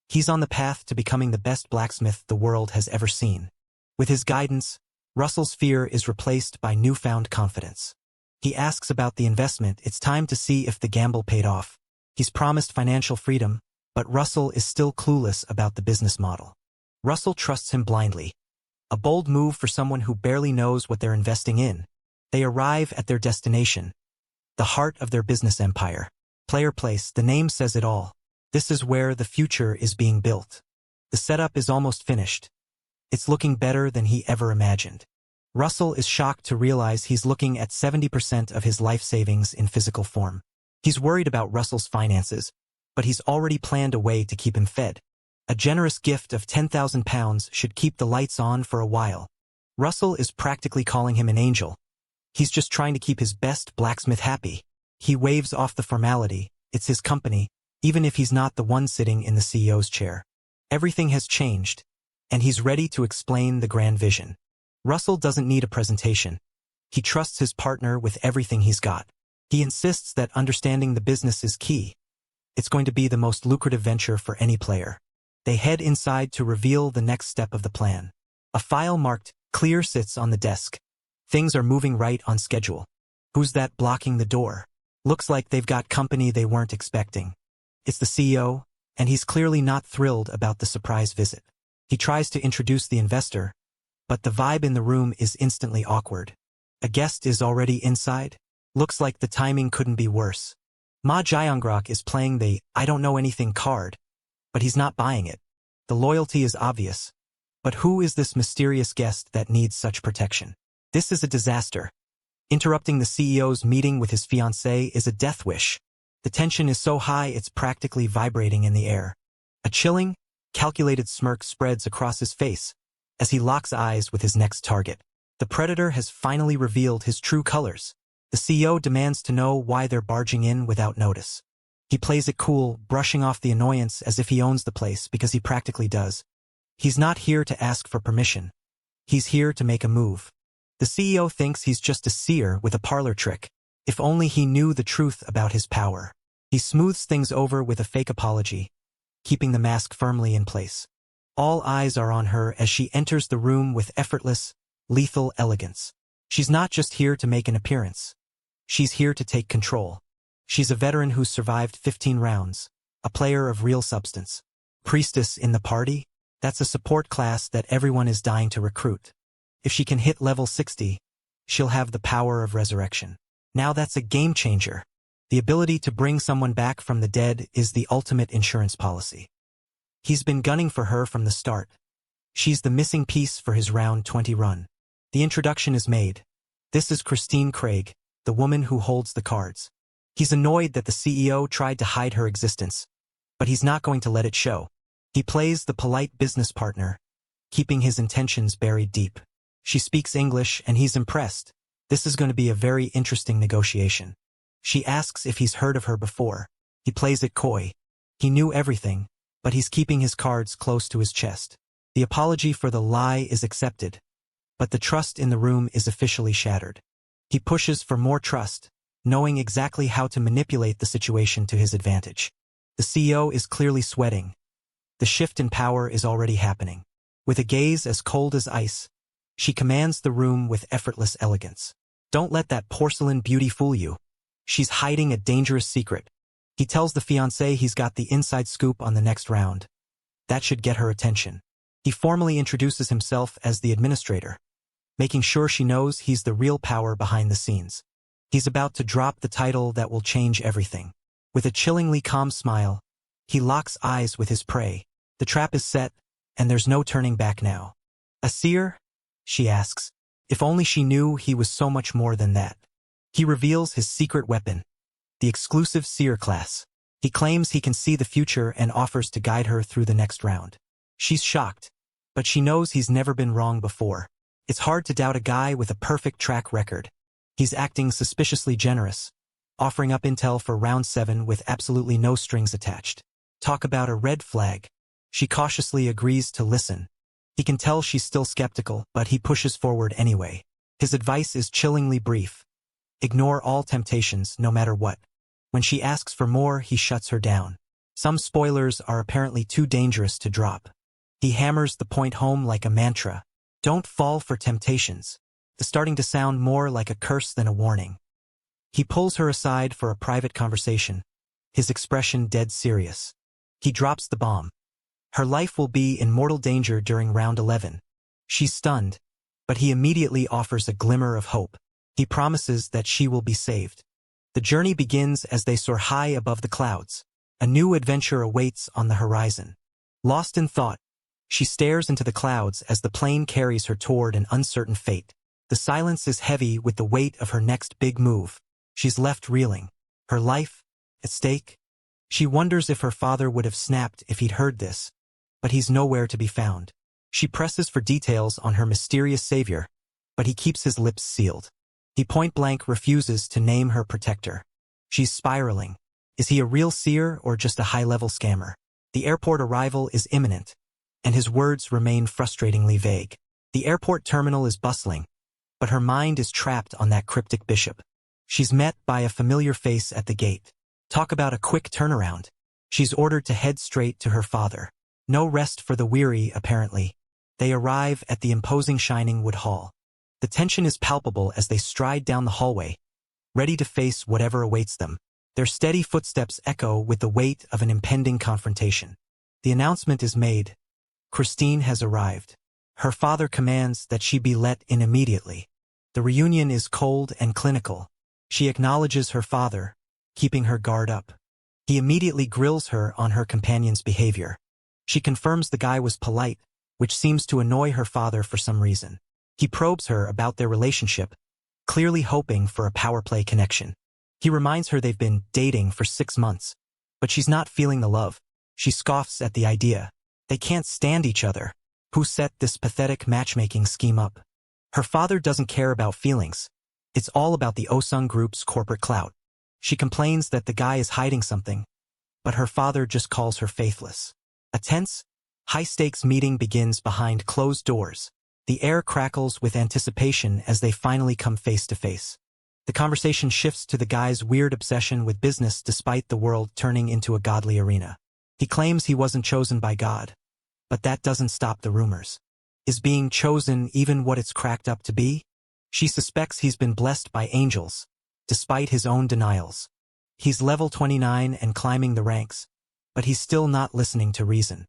He's on the path to becoming the best blacksmith the world has ever seen. With his guidance, Russell's fear is replaced by newfound confidence. He asks about the investment. It's time to see if the gamble paid off. He's promised financial freedom, but Russell is still clueless about the business model. Russell trusts him blindly. A bold move for someone who barely knows what they're investing in. They arrive at their destination, the heart of their business empire. Player Place, the name says it all. This is where the future is being built. The setup is almost finished. It's looking better than he ever imagined. Russell is shocked to realize he's looking at 70% of his life savings in physical form. He's worried about Russell's finances, but he's already planned a way to keep him fed. A generous gift of £10,000 should keep the lights on for a while. Russell is practically calling him an angel. He's just trying to keep his best blacksmith happy. He waves off the formality. It's his company, even if he's not the one sitting in the CEO's chair. Everything has changed, and he's ready to explain the grand vision. Russell doesn't need a presentation. He trusts his partner with everything he's got. He insists that understanding the business is key. It's going to be the most lucrative venture for any player. They head inside to reveal the next step of the plan. A file marked "Clear" sits on the desk. Things are moving right on schedule. Who's that blocking the door? Looks like they've got company they weren't expecting. It's the CEO, and he's clearly not thrilled about the surprise visit. He tries to introduce the investor, but the vibe in the room is instantly awkward. A guest is already inside? Looks like the timing couldn't be worse. Ma Jaeongrok is playing the "I don't know anything" card, but he's not buying it. The loyalty is obvious. But who is this mysterious guest that needs such protection? This is a disaster. Interrupting the CEO's meeting with his fiancée is a death wish. The tension is so high it's practically vibrating in the air. A chilling, calculated smirk spreads across his face as he locks eyes with his next target. The predator has finally revealed his true colors. The CEO demands to know why they're barging in without notice. He plays it cool, brushing off the annoyance as if he owns the place, because he practically does. He's not here to ask for permission. He's here to make a move. The CEO thinks he's just a seer with a parlor trick. If only he knew the truth about his power. He smooths things over with a fake apology, keeping the mask firmly in place. All eyes are on her as she enters the room with effortless, lethal elegance. She's not just here to make an appearance. She's here to take control. She's a veteran who's survived 15 rounds, a player of real substance. Priestess in the party? That's a support class that everyone is dying to recruit. If she can hit level 60, she'll have the power of resurrection. Now that's a game changer. The ability to bring someone back from the dead is the ultimate insurance policy. He's been gunning for her from the start. She's the missing piece for his round 20 run. The introduction is made. This is Christine Craig, the woman who holds the cards. He's annoyed that the CEO tried to hide her existence, but he's not going to let it show. He plays the polite business partner, keeping his intentions buried deep. She speaks English and he's impressed. This is going to be a very interesting negotiation. She asks if he's heard of her before. He plays it coy. He knew everything, but he's keeping his cards close to his chest. The apology for the lie is accepted, but the trust in the room is officially shattered. He pushes for more trust. knowing exactly how to manipulate the situation to his advantage. The CEO is clearly sweating. The shift in power is already happening. With a gaze as cold as ice, she commands the room with effortless elegance. Don't let that porcelain beauty fool you. She's hiding a dangerous secret. He tells the fiancé he's got the inside scoop on the next round. That should get her attention. He formally introduces himself as the administrator, making sure she knows he's the real power behind the scenes. He's about to drop the title that will change everything. With a chillingly calm smile, he locks eyes with his prey. The trap is set, and there's no turning back now. A seer? She asks. If only she knew he was so much more than that. He reveals his secret weapon, the exclusive seer class. He claims he can see the future and offers to guide her through the next round. She's shocked, but she knows he's never been wrong before. It's hard to doubt a guy with a perfect track record. He's acting suspiciously generous, offering up intel for round 7 with absolutely no strings attached. Talk about a red flag. She cautiously agrees to listen. He can tell she's still skeptical, but he pushes forward anyway. His advice is chillingly brief. Ignore all temptations, no matter what. When she asks for more, he shuts her down. Some spoilers are apparently too dangerous to drop. He hammers the point home like a mantra. Don't fall for temptations. It's starting to sound more like a curse than a warning. He pulls her aside for a private conversation, his expression dead serious. He drops the bomb. Her life will be in mortal danger during round 11. She's stunned, but he immediately offers a glimmer of hope. He promises that she will be saved. The journey begins as they soar high above the clouds. A new adventure awaits on the horizon. Lost in thought, she stares into the clouds as the plane carries her toward an uncertain fate. The silence is heavy with the weight of her next big move. She's left reeling. Her life at stake? She wonders if her father would have snapped if he'd heard this, but he's nowhere to be found. She presses for details on her mysterious savior, but he keeps his lips sealed. He point-blank refuses to name her protector. She's spiraling. Is he a real seer or just a high-level scammer? The airport arrival is imminent, and his words remain frustratingly vague. The airport terminal is bustling, but her mind is trapped on that cryptic bishop. She's met by a familiar face at the gate. Talk about a quick turnaround. She's ordered to head straight to her father. No rest for the weary, apparently. They arrive at the imposing Shining Wood Hall. The tension is palpable as they stride down the hallway, ready to face whatever awaits them. Their steady footsteps echo with the weight of an impending confrontation. The announcement is made. Christine has arrived. Her father commands that she be let in immediately. The reunion is cold and clinical. She acknowledges her father, keeping her guard up. He immediately grills her on her companion's behavior. She confirms the guy was polite, which seems to annoy her father for some reason. He probes her about their relationship, clearly hoping for a power play connection. He reminds her they've been dating for 6 months, but she's not feeling the love. She scoffs at the idea. They can't stand each other. Who set this pathetic matchmaking scheme up? Her father doesn't care about feelings. It's all about the Osung Group's corporate clout. She complains that the guy is hiding something, but her father just calls her faithless. A tense, high-stakes meeting begins behind closed doors. The air crackles with anticipation as they finally come face to face. The conversation shifts to the guy's weird obsession with business despite the world turning into a godly arena. He claims he wasn't chosen by God, but that doesn't stop the rumors. Is being chosen even what it's cracked up to be? She suspects he's been blessed by angels, despite his own denials. He's level 29 and climbing the ranks, but he's still not listening to reason.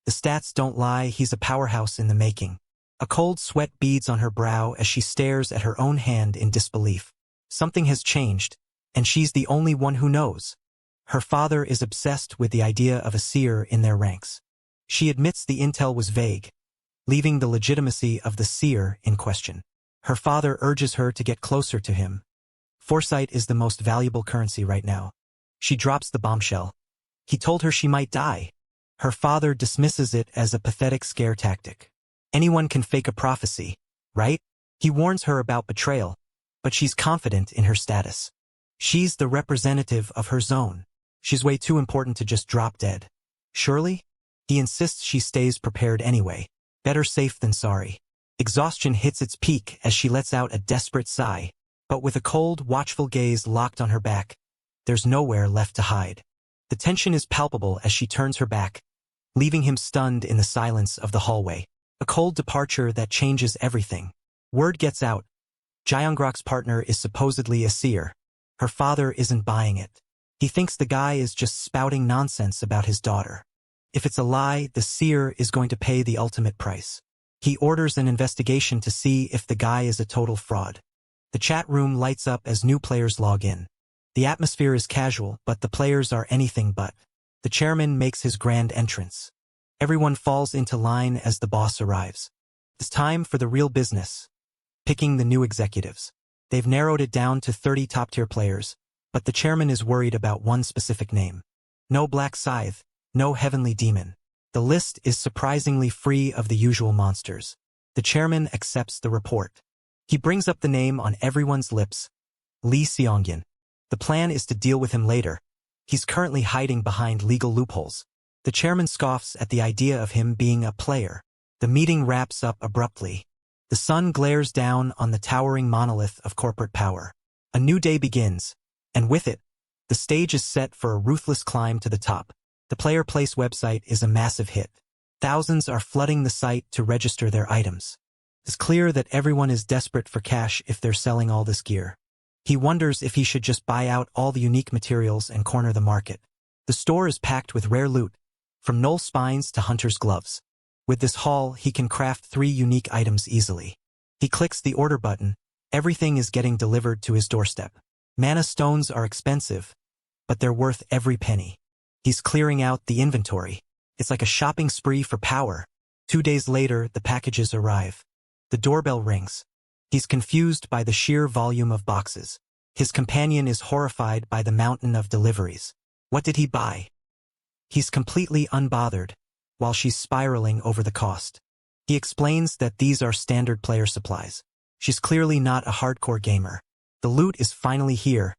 The stats don't lie, he's a powerhouse in the making. A cold sweat beads on her brow as she stares at her own hand in disbelief. Something has changed, and she's the only one who knows. Her father is obsessed with the idea of a seer in their ranks. She admits the intel was vague, leaving the legitimacy of the seer in question. Her father urges her to get closer to him. Foresight is the most valuable currency right now. She drops the bombshell. He told her she might die. Her father dismisses it as a pathetic scare tactic. Anyone can fake a prophecy, right? He warns her about betrayal, but she's confident in her status. She's the representative of her zone. She's way too important to just drop dead. Surely? He insists she stays prepared anyway. Better safe than sorry. Exhaustion hits its peak as she lets out a desperate sigh. But with a cold, watchful gaze locked on her back, there's nowhere left to hide. The tension is palpable as she turns her back, leaving him stunned in the silence of the hallway. A cold departure that changes everything. Word gets out. Jeongrok's partner is supposedly a seer. Her father isn't buying it. He thinks the guy is just spouting nonsense about his daughter. If it's a lie, the seer is going to pay the ultimate price. He orders an investigation to see if the guy is a total fraud. The chat room lights up as new players log in. The atmosphere is casual, but the players are anything but. The chairman makes his grand entrance. Everyone falls into line as the boss arrives. It's time for the real business. Picking the new executives. They've narrowed it down to 30 top-tier players, but the chairman is worried about one specific name. No Black Scythe, no Heavenly Demon. The list is surprisingly free of the usual monsters. The chairman accepts the report. He brings up the name on everyone's lips, Lee Seongyeon. The plan is to deal with him later. He's currently hiding behind legal loopholes. The chairman scoffs at the idea of him being a player. The meeting wraps up abruptly. The sun glares down on the towering monolith of corporate power. A new day begins, and with it, the stage is set for a ruthless climb to the top. The Player Place website is a massive hit. Thousands are flooding the site to register their items. It's clear that everyone is desperate for cash if they're selling all this gear. He wonders if he should just buy out all the unique materials and corner the market. The store is packed with rare loot, from knoll spines to hunter's gloves. With this haul, he can craft 3 unique items easily. He clicks the order button. Everything is getting delivered to his doorstep. Mana stones are expensive, but they're worth every penny. He's clearing out the inventory. It's like a shopping spree for power. 2 days later, the packages arrive. The doorbell rings. He's confused by the sheer volume of boxes. His companion is horrified by the mountain of deliveries. What did he buy? He's completely unbothered, while she's spiraling over the cost. He explains that these are standard player supplies. She's clearly not a hardcore gamer. The loot is finally here,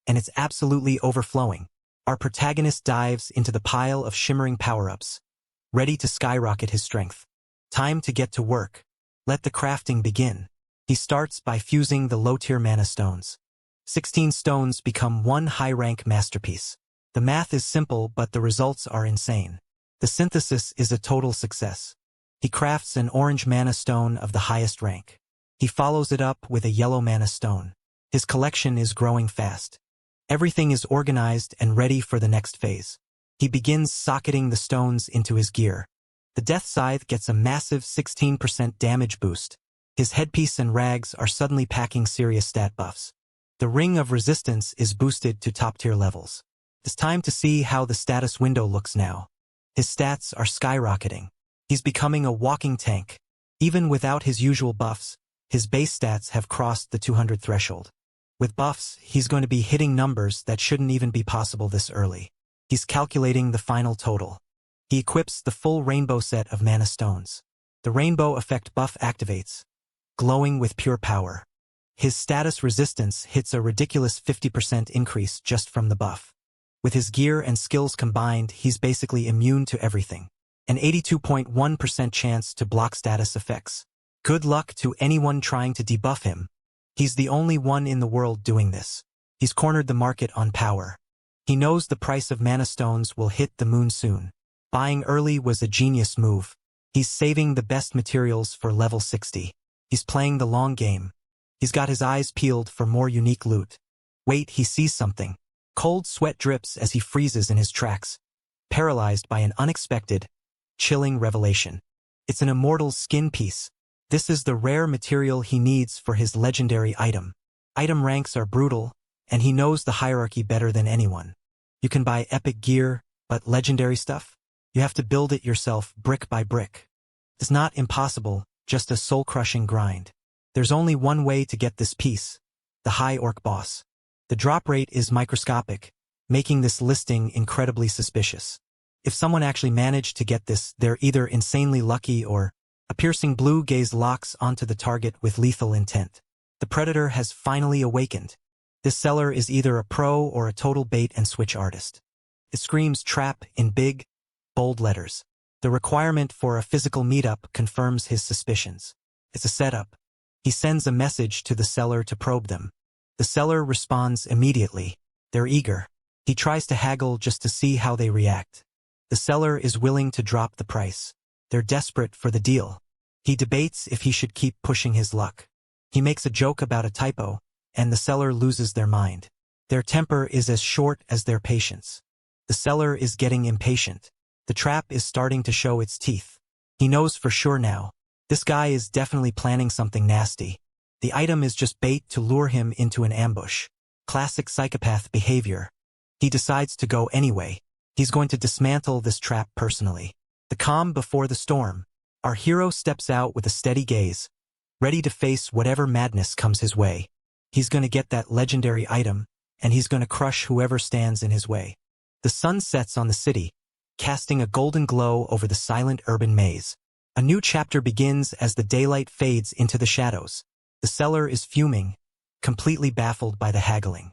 and it's absolutely overflowing. Our protagonist dives into the pile of shimmering power-ups, ready to skyrocket his strength. Time to get to work. Let the crafting begin. He starts by fusing the low-tier mana stones. 16 stones become one high-rank masterpiece. The math is simple, but the results are insane. The synthesis is a total success. He crafts an orange mana stone of the highest rank. He follows it up with a yellow mana stone. His collection is growing fast. Everything is organized and ready for the next phase. He begins socketing the stones into his gear. The Death Scythe gets a massive 16% damage boost. His headpiece and rags are suddenly packing serious stat buffs. The Ring of Resistance is boosted to top-tier levels. It's time to see how the status window looks now. His stats are skyrocketing. He's becoming a walking tank. Even without his usual buffs, his base stats have crossed the 200 threshold. With buffs, he's going to be hitting numbers that shouldn't even be possible this early. He's calculating the final total. He equips the full rainbow set of mana stones. The rainbow effect buff activates, glowing with pure power. His status resistance hits a ridiculous 50% increase just from the buff. With his gear and skills combined, he's basically immune to everything. An 82.1% chance to block status effects. Good luck to anyone trying to debuff him. He's the only one in the world doing this. He's cornered the market on power. He knows the price of mana stones will hit the moon soon. Buying early was a genius move. He's saving the best materials for level 60. He's playing the long game. He's got his eyes peeled for more unique loot. Wait, he sees something. Cold sweat drips as he freezes in his tracks, paralyzed by an unexpected, chilling revelation. It's an immortal skin piece. This is the rare material he needs for his legendary item. Item ranks are brutal, and he knows the hierarchy better than anyone. You can buy epic gear, but legendary stuff? You have to build it yourself brick by brick. It's not impossible, just a soul-crushing grind. There's only one way to get this piece: the High Orc boss. The drop rate is microscopic, making this listing incredibly suspicious. If someone actually managed to get this, they're either insanely lucky or a piercing blue gaze locks onto the target with lethal intent. The predator has finally awakened. This seller is either a pro or a total bait-and-switch artist. It screams trap in big, bold letters. The requirement for a physical meetup confirms his suspicions. It's a setup. He sends a message to the seller to probe them. The seller responds immediately. They're eager. He tries to haggle just to see how they react. The seller is willing to drop the price. They're desperate for the deal. He debates if he should keep pushing his luck. He makes a joke about a typo, and the seller loses their mind. Their temper is as short as their patience. The seller is getting impatient. The trap is starting to show its teeth. He knows for sure now. This guy is definitely planning something nasty. The item is just bait to lure him into an ambush. Classic psychopath behavior. He decides to go anyway. He's going to dismantle this trap personally. The calm before the storm. Our hero steps out with a steady gaze, ready to face whatever madness comes his way. He's going to get that legendary item, and he's going to crush whoever stands in his way. The sun sets on the city, casting a golden glow over the silent urban maze. A new chapter begins as the daylight fades into the shadows. The seller is fuming, completely baffled by the haggling.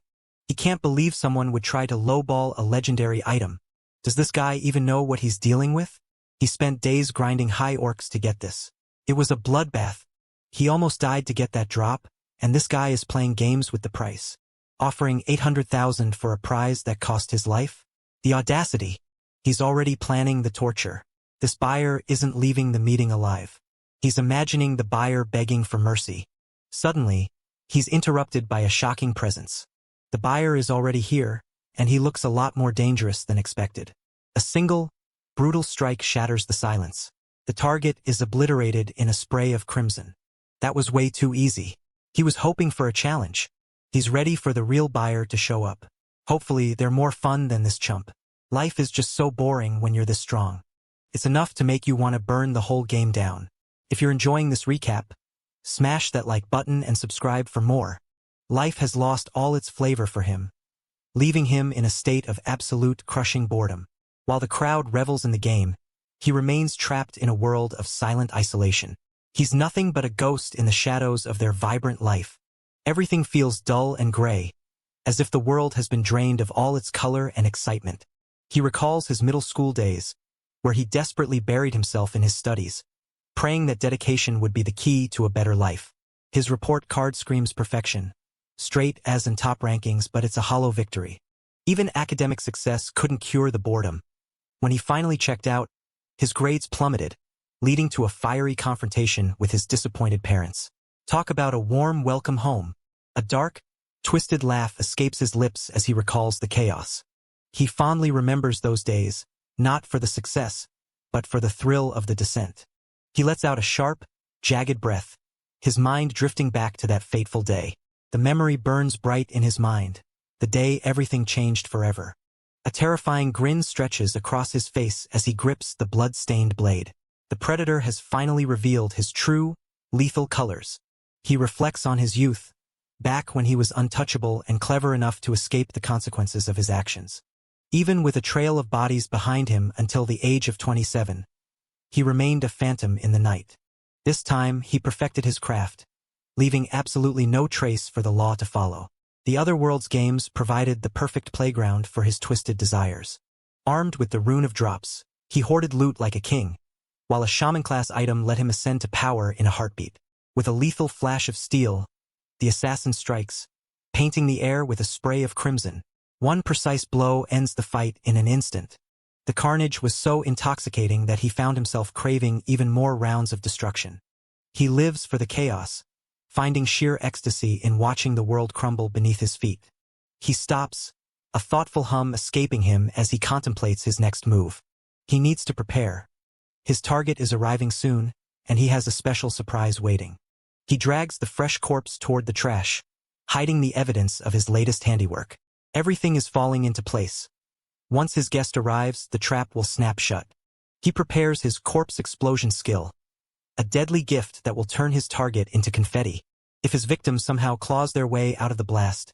He can't believe someone would try to lowball a legendary item. Does this guy even know what he's dealing with? He spent days grinding high orcs to get this. It was a bloodbath. He almost died to get that drop, and this guy is playing games with the price, offering 800,000 for a prize that cost his life. The audacity. He's already planning the torture. This buyer isn't leaving the meeting alive. He's imagining the buyer begging for mercy. Suddenly, he's interrupted by a shocking presence. The buyer is already here, and he looks a lot more dangerous than expected. A single, brutal strike shatters the silence. The target is obliterated in a spray of crimson. That was way too easy. He was hoping for a challenge. He's ready for the real buyer to show up. Hopefully, they're more fun than this chump. Life is just so boring when you're this strong. It's enough to make you want to burn the whole game down. If you're enjoying this recap, smash that like button and subscribe for more. Life has lost all its flavor for him, leaving him in a state of absolute crushing boredom. While the crowd revels in the game, he remains trapped in a world of silent isolation. He's nothing but a ghost in the shadows of their vibrant life. Everything feels dull and gray, as if the world has been drained of all its color and excitement. He recalls his middle school days, where he desperately buried himself in his studies, praying that dedication would be the key to a better life. His report card screams perfection, straight as in top rankings, but it's a hollow victory. Even academic success couldn't cure the boredom. When he finally checked out, his grades plummeted, leading to a fiery confrontation with his disappointed parents. Talk about a warm welcome home. A dark, twisted laugh escapes his lips as he recalls the chaos. He fondly remembers those days, not for the success, but for the thrill of the descent. He lets out a sharp, jagged breath, his mind drifting back to that fateful day. The memory burns bright in his mind, the day everything changed forever. A terrifying grin stretches across his face as he grips the blood-stained blade. The predator has finally revealed his true, lethal colors. He reflects on his youth, back when he was untouchable and clever enough to escape the consequences of his actions. Even with a trail of bodies behind him until the age of 27, he remained a phantom in the night. This time, he perfected his craft, leaving absolutely no trace for the law to follow. The other world's games provided the perfect playground for his twisted desires. Armed with the Rune of Drops, he hoarded loot like a king, while a shaman-class item let him ascend to power in a heartbeat. With a lethal flash of steel, the assassin strikes, painting the air with a spray of crimson. One precise blow ends the fight in an instant. The carnage was so intoxicating that he found himself craving even more rounds of destruction. He lives for the chaos, finding sheer ecstasy in watching the world crumble beneath his feet. He stops, a thoughtful hum escaping him as he contemplates his next move. He needs to prepare. His target is arriving soon, and he has a special surprise waiting. He drags the fresh corpse toward the trash, hiding the evidence of his latest handiwork. Everything is falling into place. Once his guest arrives, the trap will snap shut. He prepares his corpse explosion skill, a deadly gift that will turn his target into confetti. If his victim somehow claws their way out of the blast,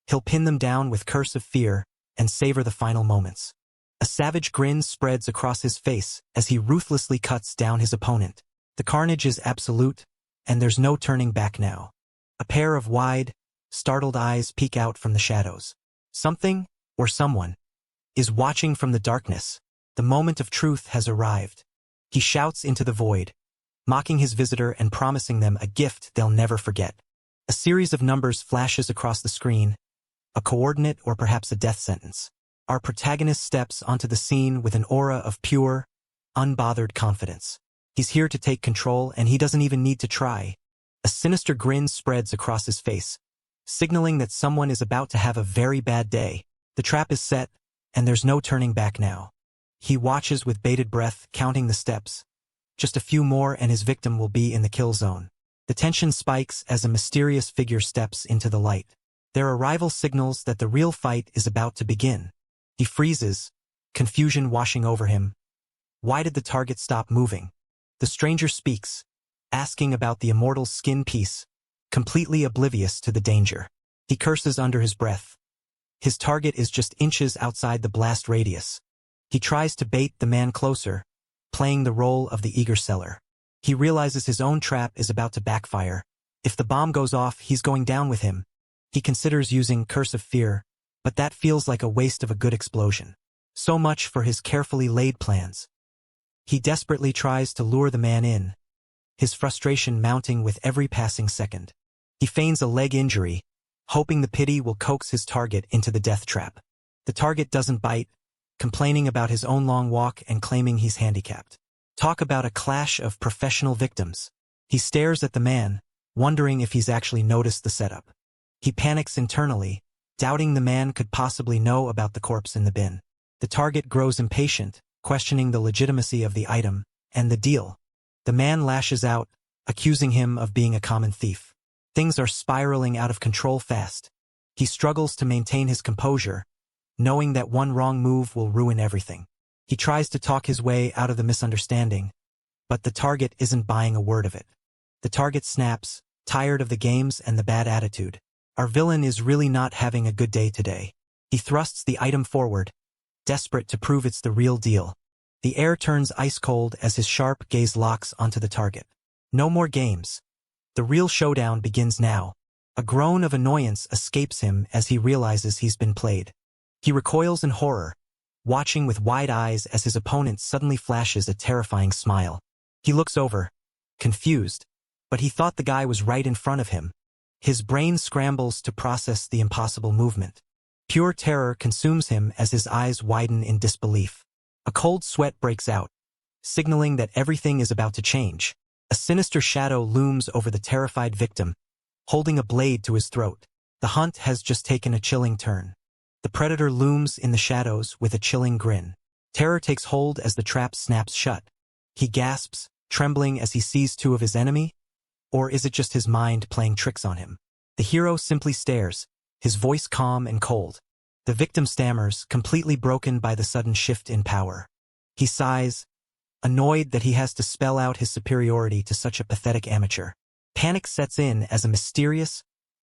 he'll pin them down with curse of fear and savor the final moments. A savage grin spreads across his face as he ruthlessly cuts down his opponent. The carnage is absolute, and there's no turning back now. A pair of wide, startled eyes peek out from the shadows. Something, or someone, is watching from the darkness. The moment of truth has arrived. He shouts into the void, mocking his visitor and promising them a gift they'll never forget. A series of numbers flashes across the screen, a coordinate or perhaps a death sentence. Our protagonist steps onto the scene with an aura of pure, unbothered confidence. He's here to take control, and he doesn't even need to try. A sinister grin spreads across his face, signaling that someone is about to have a very bad day. The trap is set, and there's no turning back now. He watches with bated breath, counting the steps. Just a few more and his victim will be in the kill zone. The tension spikes as a mysterious figure steps into the light. Their arrival signals that the real fight is about to begin. He freezes, confusion washing over him. Why did the target stop moving? The stranger speaks, asking about the immortal's skin piece, completely oblivious to the danger. He curses under his breath. His target is just inches outside the blast radius. He tries to bait the man closer, playing the role of the eager seller. He realizes his own trap is about to backfire. If the bomb goes off, he's going down with him. He considers using Curse of Fear, but that feels like a waste of a good explosion. So much for his carefully laid plans. He desperately tries to lure the man in, his frustration mounting with every passing second. He feigns a leg injury, hoping the pity will coax his target into the death trap. The target doesn't bite, complaining about his own long walk and claiming he's handicapped. Talk about a clash of professional victims. He stares at the man, wondering if he's actually noticed the setup. He panics internally, doubting the man could possibly know about the corpse in the bin. The target grows impatient, questioning the legitimacy of the item and the deal. The man lashes out, accusing him of being a common thief. Things are spiraling out of control fast. He struggles to maintain his composure, knowing that one wrong move will ruin everything. He tries to talk his way out of the misunderstanding, but the target isn't buying a word of it. The target snaps, tired of the games and the bad attitude. Our villain is really not having a good day today. He thrusts the item forward, desperate to prove it's the real deal. The air turns ice cold as his sharp gaze locks onto the target. No more games. The real showdown begins now. A groan of annoyance escapes him as he realizes he's been played. He recoils in horror, watching with wide eyes as his opponent suddenly flashes a terrifying smile. He looks over, confused, but he thought the guy was right in front of him. His brain scrambles to process the impossible movement. Pure terror consumes him as his eyes widen in disbelief. A cold sweat breaks out, signaling that everything is about to change. A sinister shadow looms over the terrified victim, holding a blade to his throat. The hunt has just taken a chilling turn. The predator looms in the shadows with a chilling grin. Terror takes hold as the trap snaps shut. He gasps, trembling as he sees two of his enemy. Or is it just his mind playing tricks on him? The hero simply stares, his voice calm and cold. The victim stammers, completely broken by the sudden shift in power. He sighs, annoyed that he has to spell out his superiority to such a pathetic amateur. Panic sets in as a mysterious,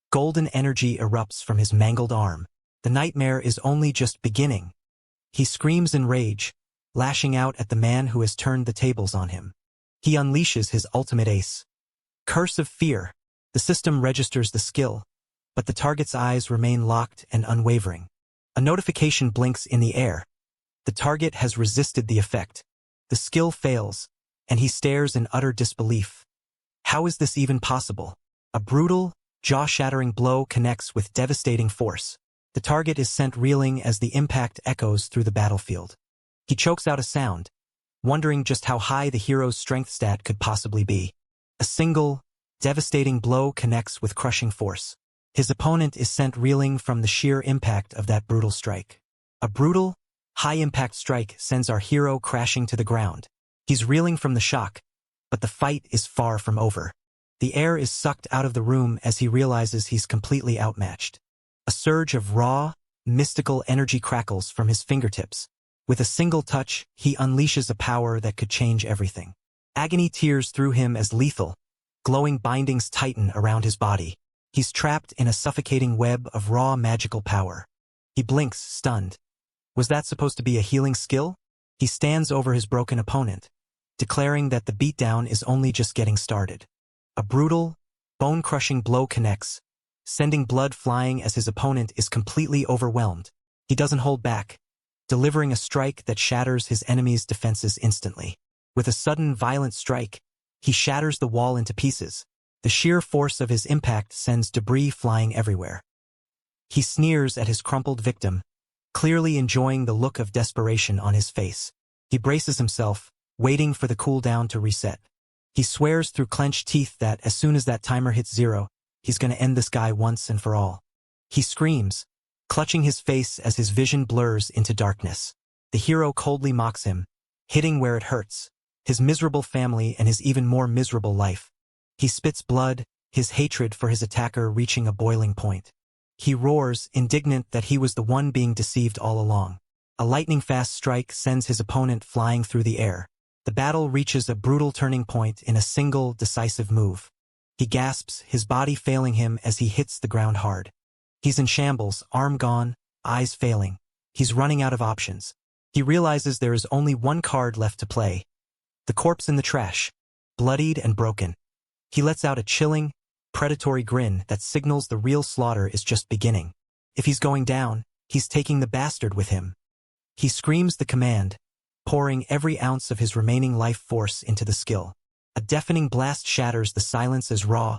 golden energy erupts from his mangled arm. The nightmare is only just beginning. He screams in rage, lashing out at the man who has turned the tables on him. He unleashes his ultimate ace. Curse of Fear. The system registers the skill, but the target's eyes remain locked and unwavering. A notification blinks in the air. The target has resisted the effect. The skill fails, and he stares in utter disbelief. How is this even possible? A brutal, jaw-shattering blow connects with devastating force. The target is sent reeling as the impact echoes through the battlefield. He chokes out a sound, wondering just how high the hero's strength stat could possibly be. A single, devastating blow connects with crushing force. His opponent is sent reeling from the sheer impact of that brutal strike. A brutal, high-impact strike sends our hero crashing to the ground. He's reeling from the shock, but the fight is far from over. The air is sucked out of the room as he realizes he's completely outmatched. A surge of raw, mystical energy crackles from his fingertips. With a single touch, he unleashes a power that could change everything. Agony tears through him as lethal, glowing bindings tighten around his body. He's trapped in a suffocating web of raw magical power. He blinks, stunned. Was that supposed to be a healing skill? He stands over his broken opponent, declaring that the beatdown is only just getting started. A brutal, bone-crushing blow connects, sending blood flying as his opponent is completely overwhelmed. He doesn't hold back, delivering a strike that shatters his enemy's defenses instantly. With a sudden, violent strike, he shatters the wall into pieces. The sheer force of his impact sends debris flying everywhere. He sneers at his crumpled victim, clearly enjoying the look of desperation on his face. He braces himself, waiting for the cooldown to reset. He swears through clenched teeth that as soon as that timer hits 0, he's gonna end this guy once and for all. He screams, clutching his face as his vision blurs into darkness. The hero coldly mocks him, hitting where it hurts, his miserable family and his even more miserable life. He spits blood, his hatred for his attacker reaching a boiling point. He roars, indignant that he was the one being deceived all along. A lightning-fast strike sends his opponent flying through the air. The battle reaches a brutal turning point in a single, decisive move. He gasps, his body failing him as he hits the ground hard. He's in shambles, arm gone, eyes failing. He's running out of options. He realizes there is only one card left to play. The corpse in the trash, bloodied and broken. He lets out a chilling, predatory grin that signals the real slaughter is just beginning. If he's going down, he's taking the bastard with him. He screams the command, pouring every ounce of his remaining life force into the skill. A deafening blast shatters the silence as raw,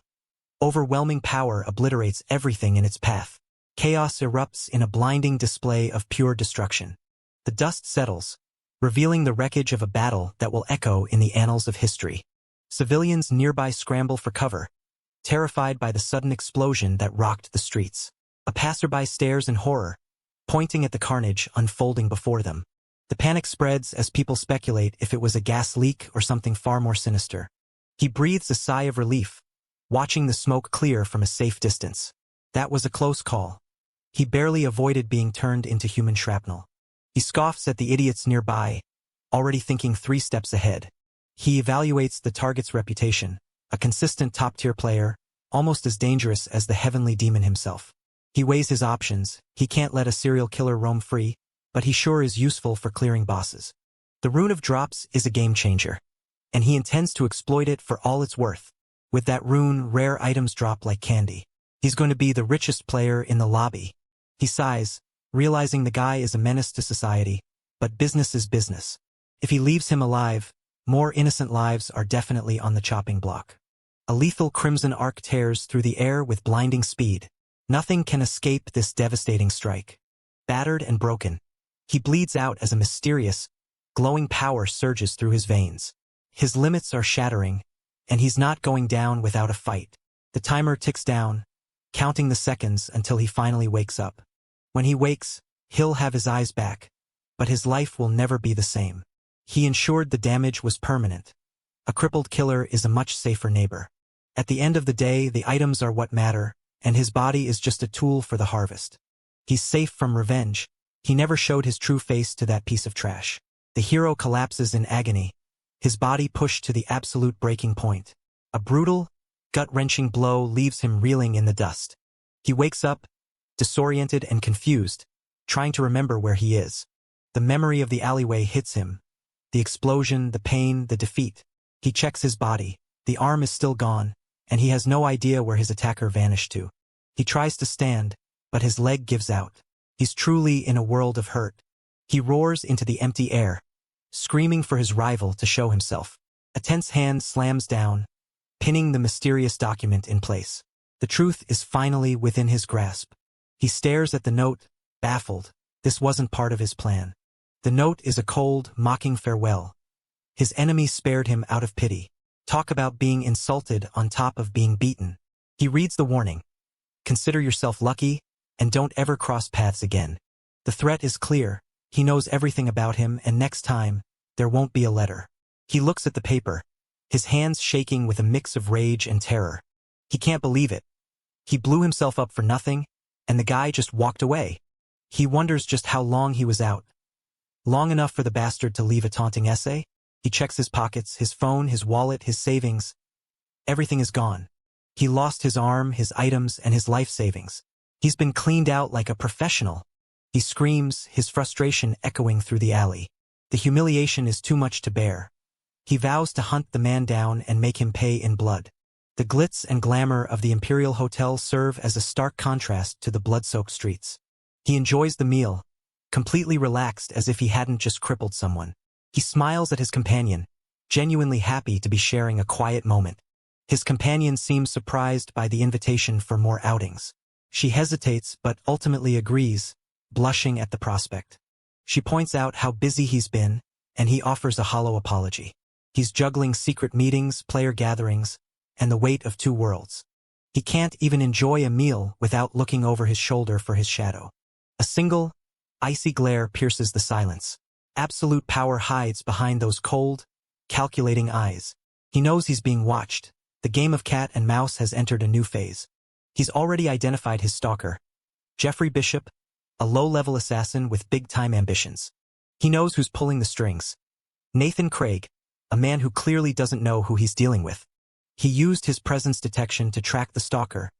overwhelming power obliterates everything in its path. Chaos erupts in a blinding display of pure destruction. The dust settles, revealing the wreckage of a battle that will echo in the annals of history. Civilians nearby scramble for cover, terrified by the sudden explosion that rocked the streets. A passerby stares in horror, pointing at the carnage unfolding before them. The panic spreads as people speculate if it was a gas leak or something far more sinister. He breathes a sigh of relief, watching the smoke clear from a safe distance. That was a close call. He barely avoided being turned into human shrapnel. He scoffs at the idiots nearby, already thinking 3 steps ahead. He evaluates the target's reputation, a consistent top-tier player, almost as dangerous as the heavenly demon himself. He weighs his options. He can't let a serial killer roam free, but he sure is useful for clearing bosses. The Rune of Drops is a game-changer, and he intends to exploit it for all it's worth. With that rune, rare items drop like candy. He's going to be the richest player in the lobby. He sighs, realizing the guy is a menace to society, but business is business. If he leaves him alive, more innocent lives are definitely on the chopping block. A lethal crimson arc tears through the air with blinding speed. Nothing can escape this devastating strike. Battered and broken, he bleeds out as a mysterious, glowing power surges through his veins. His limits are shattering, and he's not going down without a fight. The timer ticks down, counting the seconds until he finally wakes up. When he wakes, he'll have his eyes back, but his life will never be the same. He ensured the damage was permanent. A crippled killer is a much safer neighbor. At the end of the day, the items are what matter, and his body is just a tool for the harvest. He's safe from revenge. He never showed his true face to that piece of trash. The hero collapses in agony, his body pushed to the absolute breaking point. A brutal, gut-wrenching blow leaves him reeling in the dust. He wakes up, disoriented and confused, trying to remember where he is. The memory of the alleyway hits him. The explosion, the pain, the defeat. He checks his body. The arm is still gone, and he has no idea where his attacker vanished to. He tries to stand, but his leg gives out. He's truly in a world of hurt. He roars into the empty air, screaming for his rival to show himself. A tense hand slams down, pinning the mysterious document in place. The truth is finally within his grasp. He stares at the note, baffled. This wasn't part of his plan. The note is a cold, mocking farewell. His enemy spared him out of pity. Talk about being insulted on top of being beaten. He reads the warning. Consider yourself lucky, and don't ever cross paths again. The threat is clear. He knows everything about him, and next time, there won't be a letter. He looks at the paper, his hands shaking with a mix of rage and terror. He can't believe it. He blew himself up for nothing, and the guy just walked away. He wonders just how long he was out. Long enough for the bastard to leave a taunting essay? He checks his pockets, his phone, his wallet, his savings. Everything is gone. He lost his arm, his items, and his life savings. He's been cleaned out like a professional. He screams, his frustration echoing through the alley. The humiliation is too much to bear. He vows to hunt the man down and make him pay in blood. The glitz and glamour of the Imperial Hotel serve as a stark contrast to the blood-soaked streets. He enjoys the meal, completely relaxed as if he hadn't just crippled someone. He smiles at his companion, genuinely happy to be sharing a quiet moment. His companion seems surprised by the invitation for more outings. She hesitates but ultimately agrees, blushing at the prospect. She points out how busy he's been, and he offers a hollow apology. He's juggling secret meetings, player gatherings, and the weight of two worlds. He can't even enjoy a meal without looking over his shoulder for his shadow. A single, icy glare pierces the silence. Absolute power hides behind those cold, calculating eyes. He knows he's being watched. The game of cat and mouse has entered a new phase. He's already identified his stalker, Jeffrey Bishop, a low-level assassin with big-time ambitions. He knows who's pulling the strings. Nathan Craig, a man who clearly doesn't know who he's dealing with. He used his presence detection to track the stalker,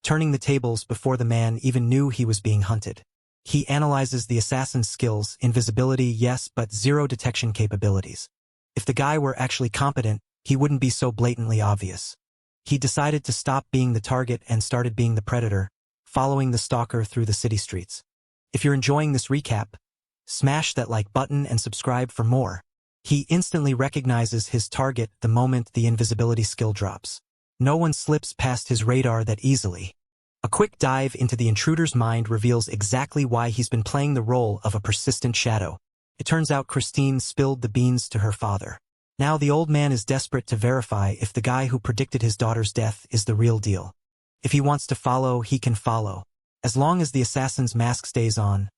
turning the tables before the man even knew he was being hunted. He analyzes the assassin's skills, invisibility, yes, but zero detection capabilities. If the guy were actually competent, he wouldn't be so blatantly obvious. He decided to stop being the target and started being the predator, following the stalker through the city streets. If you're enjoying this recap, smash that like button and subscribe for more. He instantly recognizes his target the moment the invisibility skill drops. No one slips past his radar that easily. A quick dive into the intruder's mind reveals exactly why he's been playing the role of a persistent shadow. It turns out Christine spilled the beans to her father. Now the old man is desperate to verify if the guy who predicted his daughter's death is the real deal. If he wants to follow, he can follow. As long as the assassin's mask stays on,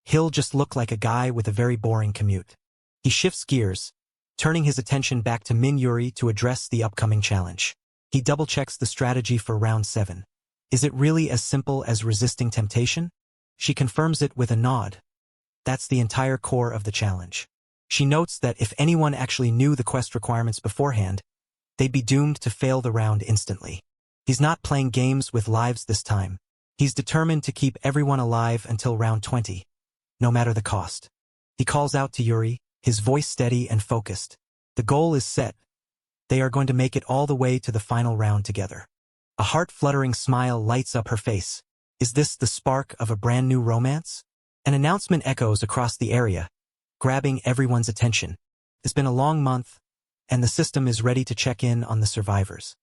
he'll just look like a guy with a very boring commute. He shifts gears, turning his attention back to Min Yuri to address the upcoming challenge. He double-checks the strategy for round 7. Is it really as simple as resisting temptation? She confirms it with a nod. That's the entire core of the challenge. She notes that if anyone actually knew the quest requirements beforehand, they'd be doomed to fail the round instantly. He's not playing games with lives this time. He's determined to keep everyone alive until round 20, no matter the cost. He calls out to Yuri, his voice steady and focused. The goal is set. They are going to make it all the way to the final round together. A heart-fluttering smile lights up her face. Is this the spark of a brand new romance? An announcement echoes across the area, grabbing everyone's attention. It's been a long month, and the system is ready to check in on the survivors.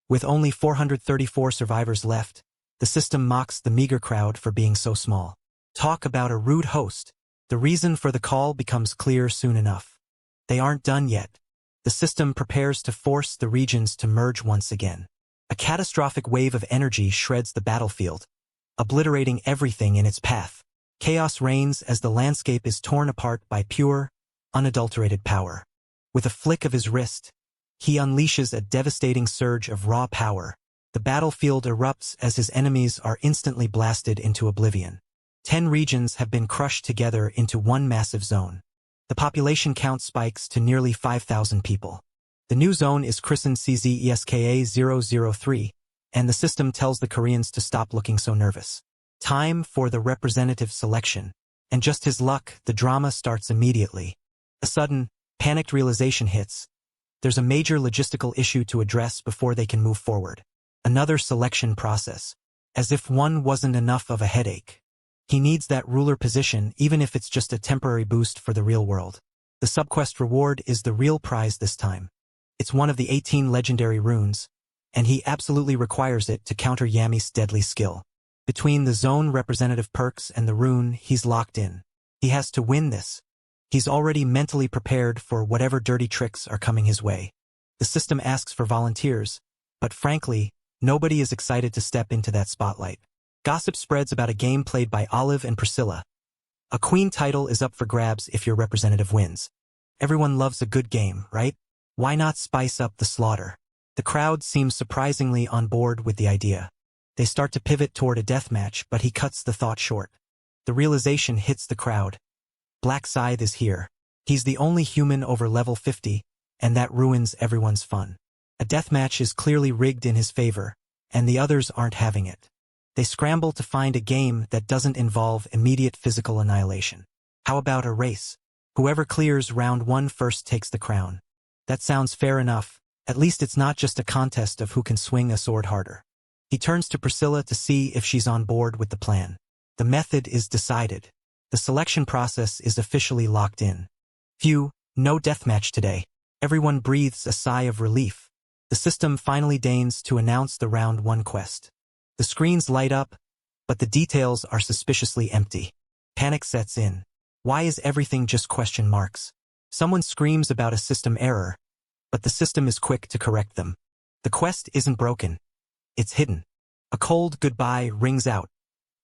With only 434 survivors left, the system mocks the meager crowd for being so small. Talk about a rude host. The reason for the call becomes clear soon enough. They aren't done yet. The system prepares to force the regions to merge once again. A catastrophic wave of energy shreds the battlefield, obliterating everything in its path. Chaos reigns as the landscape is torn apart by pure, unadulterated power. With a flick of his wrist, he unleashes a devastating surge of raw power. The battlefield erupts as his enemies are instantly blasted into oblivion. 10 regions have been crushed together into one massive zone. The population count spikes to nearly 5,000 people. The new zone is christened CZESKA-003, and the system tells the Koreans to stop looking so nervous. Time for the representative selection. And just his luck, the drama starts immediately. A sudden, panicked realization hits. There's a major logistical issue to address before they can move forward. Another selection process. As if one wasn't enough of a headache. He needs that ruler position even if it's just a temporary boost for the real world. The subquest reward is the real prize this time. It's one of the 18 legendary runes, and he absolutely requires it to counter Yami's deadly skill. Between the zone representative perks and the rune, he's locked in. He has to win this. He's already mentally prepared for whatever dirty tricks are coming his way. The system asks for volunteers, but frankly, nobody is excited to step into that spotlight. Gossip spreads about a game played by Olive and Priscilla. A queen title is up for grabs if your representative wins. Everyone loves a good game, right? Why not spice up the slaughter? The crowd seems surprisingly on board with the idea. They start to pivot toward a deathmatch, but he cuts the thought short. The realization hits the crowd. Black Scythe is here. He's the only human over level 50, and that ruins everyone's fun. A deathmatch is clearly rigged in his favor, and the others aren't having it. They scramble to find a game that doesn't involve immediate physical annihilation. How about a race? Whoever clears round 1 first takes the crown. That sounds fair enough. At least it's not just a contest of who can swing a sword harder. He turns to Priscilla to see if she's on board with the plan. The method is decided. The selection process is officially locked in. Phew, no deathmatch today. Everyone breathes a sigh of relief. The system finally deigns to announce the round 1 quest. The screens light up, but the details are suspiciously empty. Panic sets in. Why is everything just question marks? Someone screams about a system error, but the system is quick to correct them. The quest isn't broken. It's hidden. A cold goodbye rings out,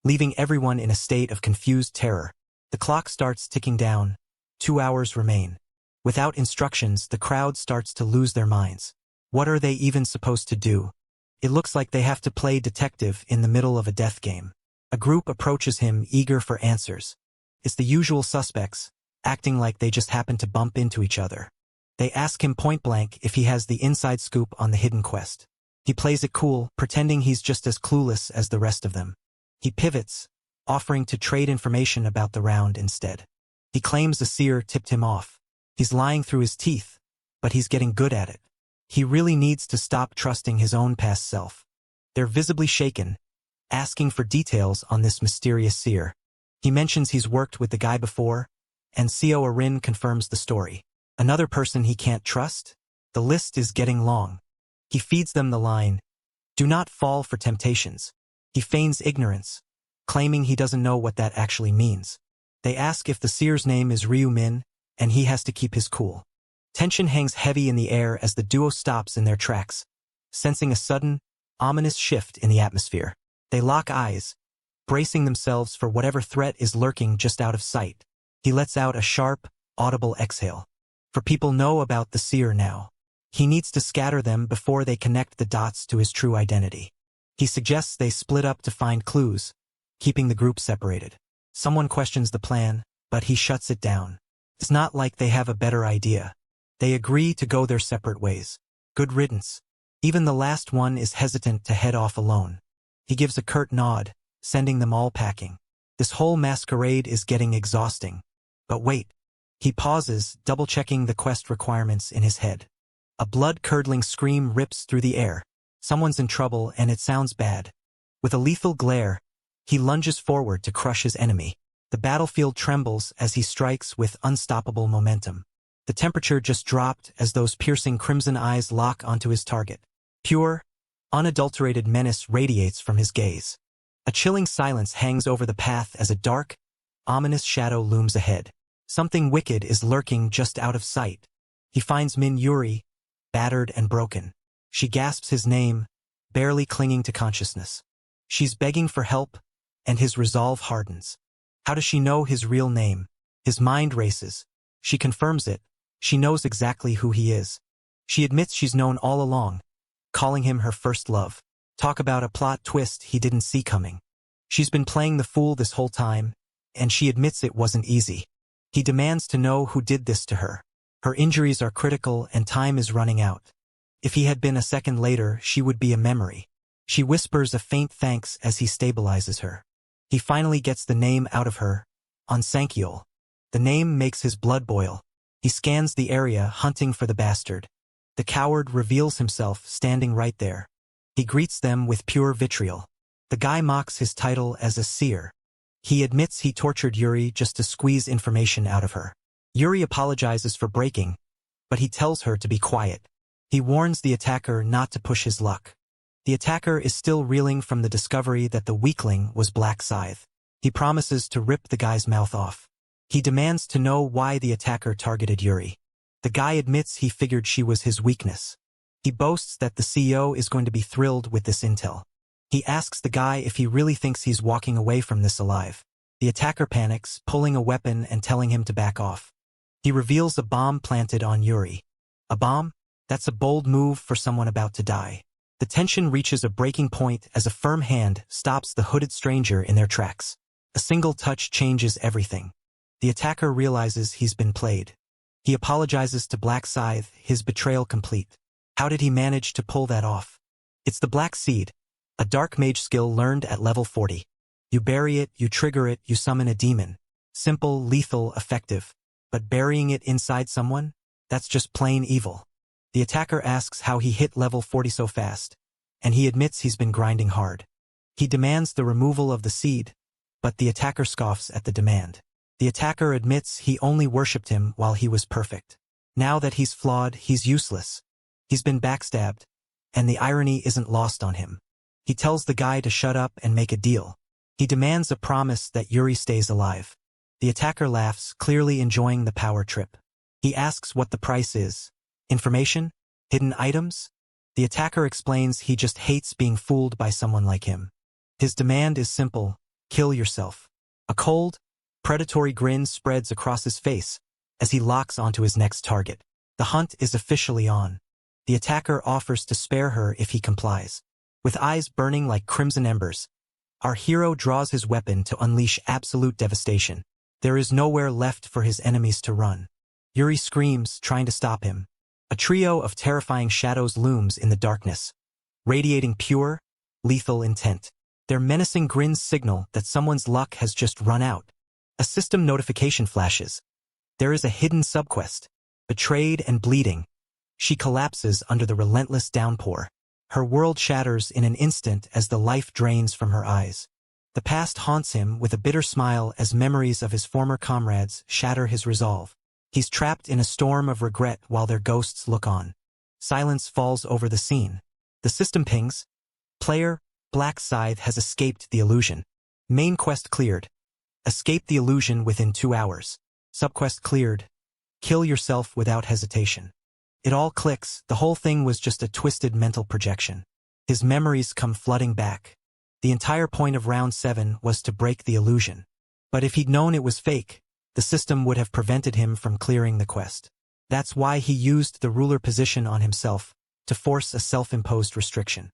leaving everyone in a state of confused terror. The clock starts ticking down. 2 hours remain. Without instructions, the crowd starts to lose their minds. What are they even supposed to do? It looks like they have to play detective in the middle of a death game. A group approaches him, eager for answers. It's the usual suspects, acting like they just happened to bump into each other. They ask him point-blank if he has the inside scoop on the hidden quest. He plays it cool, pretending he's just as clueless as the rest of them. He pivots, offering to trade information about the round instead. He claims the seer tipped him off. He's lying through his teeth, but he's getting good at it. He really needs to stop trusting his own past self. They're visibly shaken, asking for details on this mysterious seer. He mentions he's worked with the guy before, and Co Arin confirms the story. Another person he can't trust? The list is getting long. He feeds them the line, "Do not fall for temptations." He feigns ignorance, claiming he doesn't know what that actually means. They ask if the seer's name is Ryu Min, and he has to keep his cool. Tension hangs heavy in the air as the duo stops in their tracks, sensing a sudden, ominous shift in the atmosphere. They lock eyes, bracing themselves for whatever threat is lurking just out of sight. He lets out a sharp, audible exhale. For people know about the seer now. He needs to scatter them before they connect the dots to his true identity. He suggests they split up to find clues, keeping the group separated. Someone questions the plan, but he shuts it down. It's not like they have a better idea. They agree to go their separate ways. Good riddance. Even the last one is hesitant to head off alone. He gives a curt nod, sending them all packing. This whole masquerade is getting exhausting. But wait. He pauses, double-checking the quest requirements in his head. A blood-curdling scream rips through the air. Someone's in trouble, and it sounds bad. With a lethal glare, he lunges forward to crush his enemy. The battlefield trembles as he strikes with unstoppable momentum. The temperature just dropped as those piercing crimson eyes lock onto his target. Pure, unadulterated menace radiates from his gaze. A chilling silence hangs over the path as a dark, ominous shadow looms ahead. Something wicked is lurking just out of sight. He finds Min Yuri, battered and broken. She gasps his name, barely clinging to consciousness. She's begging for help, and his resolve hardens. How does she know his real name? His mind races. She confirms it. She knows exactly who he is. She admits she's known all along, calling him her first love. Talk about a plot twist he didn't see coming. She's been playing the fool this whole time, and she admits it wasn't easy. He demands to know who did this to her. Her injuries are critical and time is running out. If he had been a second later, she would be a memory. She whispers a faint thanks as he stabilizes her. He finally gets the name out of her, Onsankyol. The name makes his blood boil. He scans the area, hunting for the bastard. The coward reveals himself, standing right there. He greets them with pure vitriol. The guy mocks his title as a seer. He admits he tortured Yuri just to squeeze information out of her. Yuri apologizes for breaking, but he tells her to be quiet. He warns the attacker not to push his luck. The attacker is still reeling from the discovery that the weakling was Black Scythe. He promises to rip the guy's mouth off. He demands to know why the attacker targeted Yuri. The guy admits he figured she was his weakness. He boasts that the CEO is going to be thrilled with this intel. He asks the guy if he really thinks he's walking away from this alive. The attacker panics, pulling a weapon and telling him to back off. He reveals a bomb planted on Yuri. A bomb? That's a bold move for someone about to die. The tension reaches a breaking point as a firm hand stops the hooded stranger in their tracks. A single touch changes everything. The attacker realizes he's been played. He apologizes to Black Scythe, his betrayal complete. How did he manage to pull that off? It's the Black Seed, a dark mage skill learned at level 40. You bury it, you trigger it, you summon a demon. Simple, lethal, effective. But burying it inside someone? That's just plain evil. The attacker asks how he hit level 40 so fast, and he admits he's been grinding hard. He demands the removal of the seed, but the attacker scoffs at the demand. The attacker admits he only worshipped him while he was perfect. Now that he's flawed, he's useless. He's been backstabbed, and the irony isn't lost on him. He tells the guy to shut up and make a deal. He demands a promise that Yuri stays alive. The attacker laughs, clearly enjoying the power trip. He asks what the price is. Information? Hidden items? The attacker explains he just hates being fooled by someone like him. His demand is simple: kill yourself. A cold, predatory grin spreads across his face as he locks onto his next target. The hunt is officially on. The attacker offers to spare her if he complies. With eyes burning like crimson embers, our hero draws his weapon to unleash absolute devastation. There is nowhere left for his enemies to run. Yuri screams, trying to stop him. A trio of terrifying shadows looms in the darkness, radiating pure, lethal intent. Their menacing grins signal that someone's luck has just run out. A system notification flashes. There is a hidden subquest. Betrayed and bleeding, she collapses under the relentless downpour. Her world shatters in an instant as the life drains from her eyes. The past haunts him with a bitter smile as memories of his former comrades shatter his resolve. He's trapped in a storm of regret while their ghosts look on. Silence falls over the scene. The system pings. Player, Black Scythe has escaped the illusion. Main quest cleared. Escape the illusion within 2 hours. Subquest cleared. Kill yourself without hesitation. It all clicks. The whole thing was just a twisted mental projection. His memories come flooding back. The entire point of round 7 was to break the illusion. But if he'd known it was fake, the system would have prevented him from clearing the quest. That's why he used the ruler position on himself, to force a self-imposed restriction.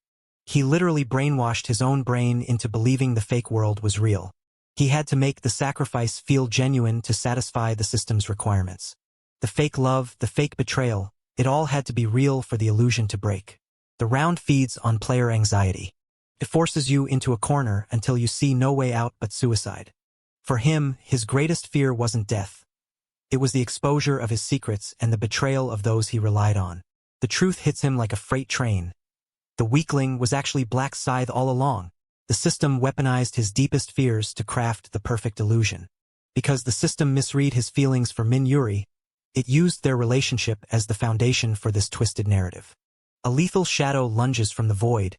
He literally brainwashed his own brain into believing the fake world was real. He had to make the sacrifice feel genuine to satisfy the system's requirements. The fake love, the fake betrayal, it all had to be real for the illusion to break. The round feeds on player anxiety. It forces you into a corner until you see no way out but suicide. For him, his greatest fear wasn't death. It was the exposure of his secrets and the betrayal of those he relied on. The truth hits him like a freight train. The weakling was actually Black Scythe all along. The system weaponized his deepest fears to craft the perfect illusion. Because the system misread his feelings for Min Yuri, it used their relationship as the foundation for this twisted narrative. A lethal shadow lunges from the void,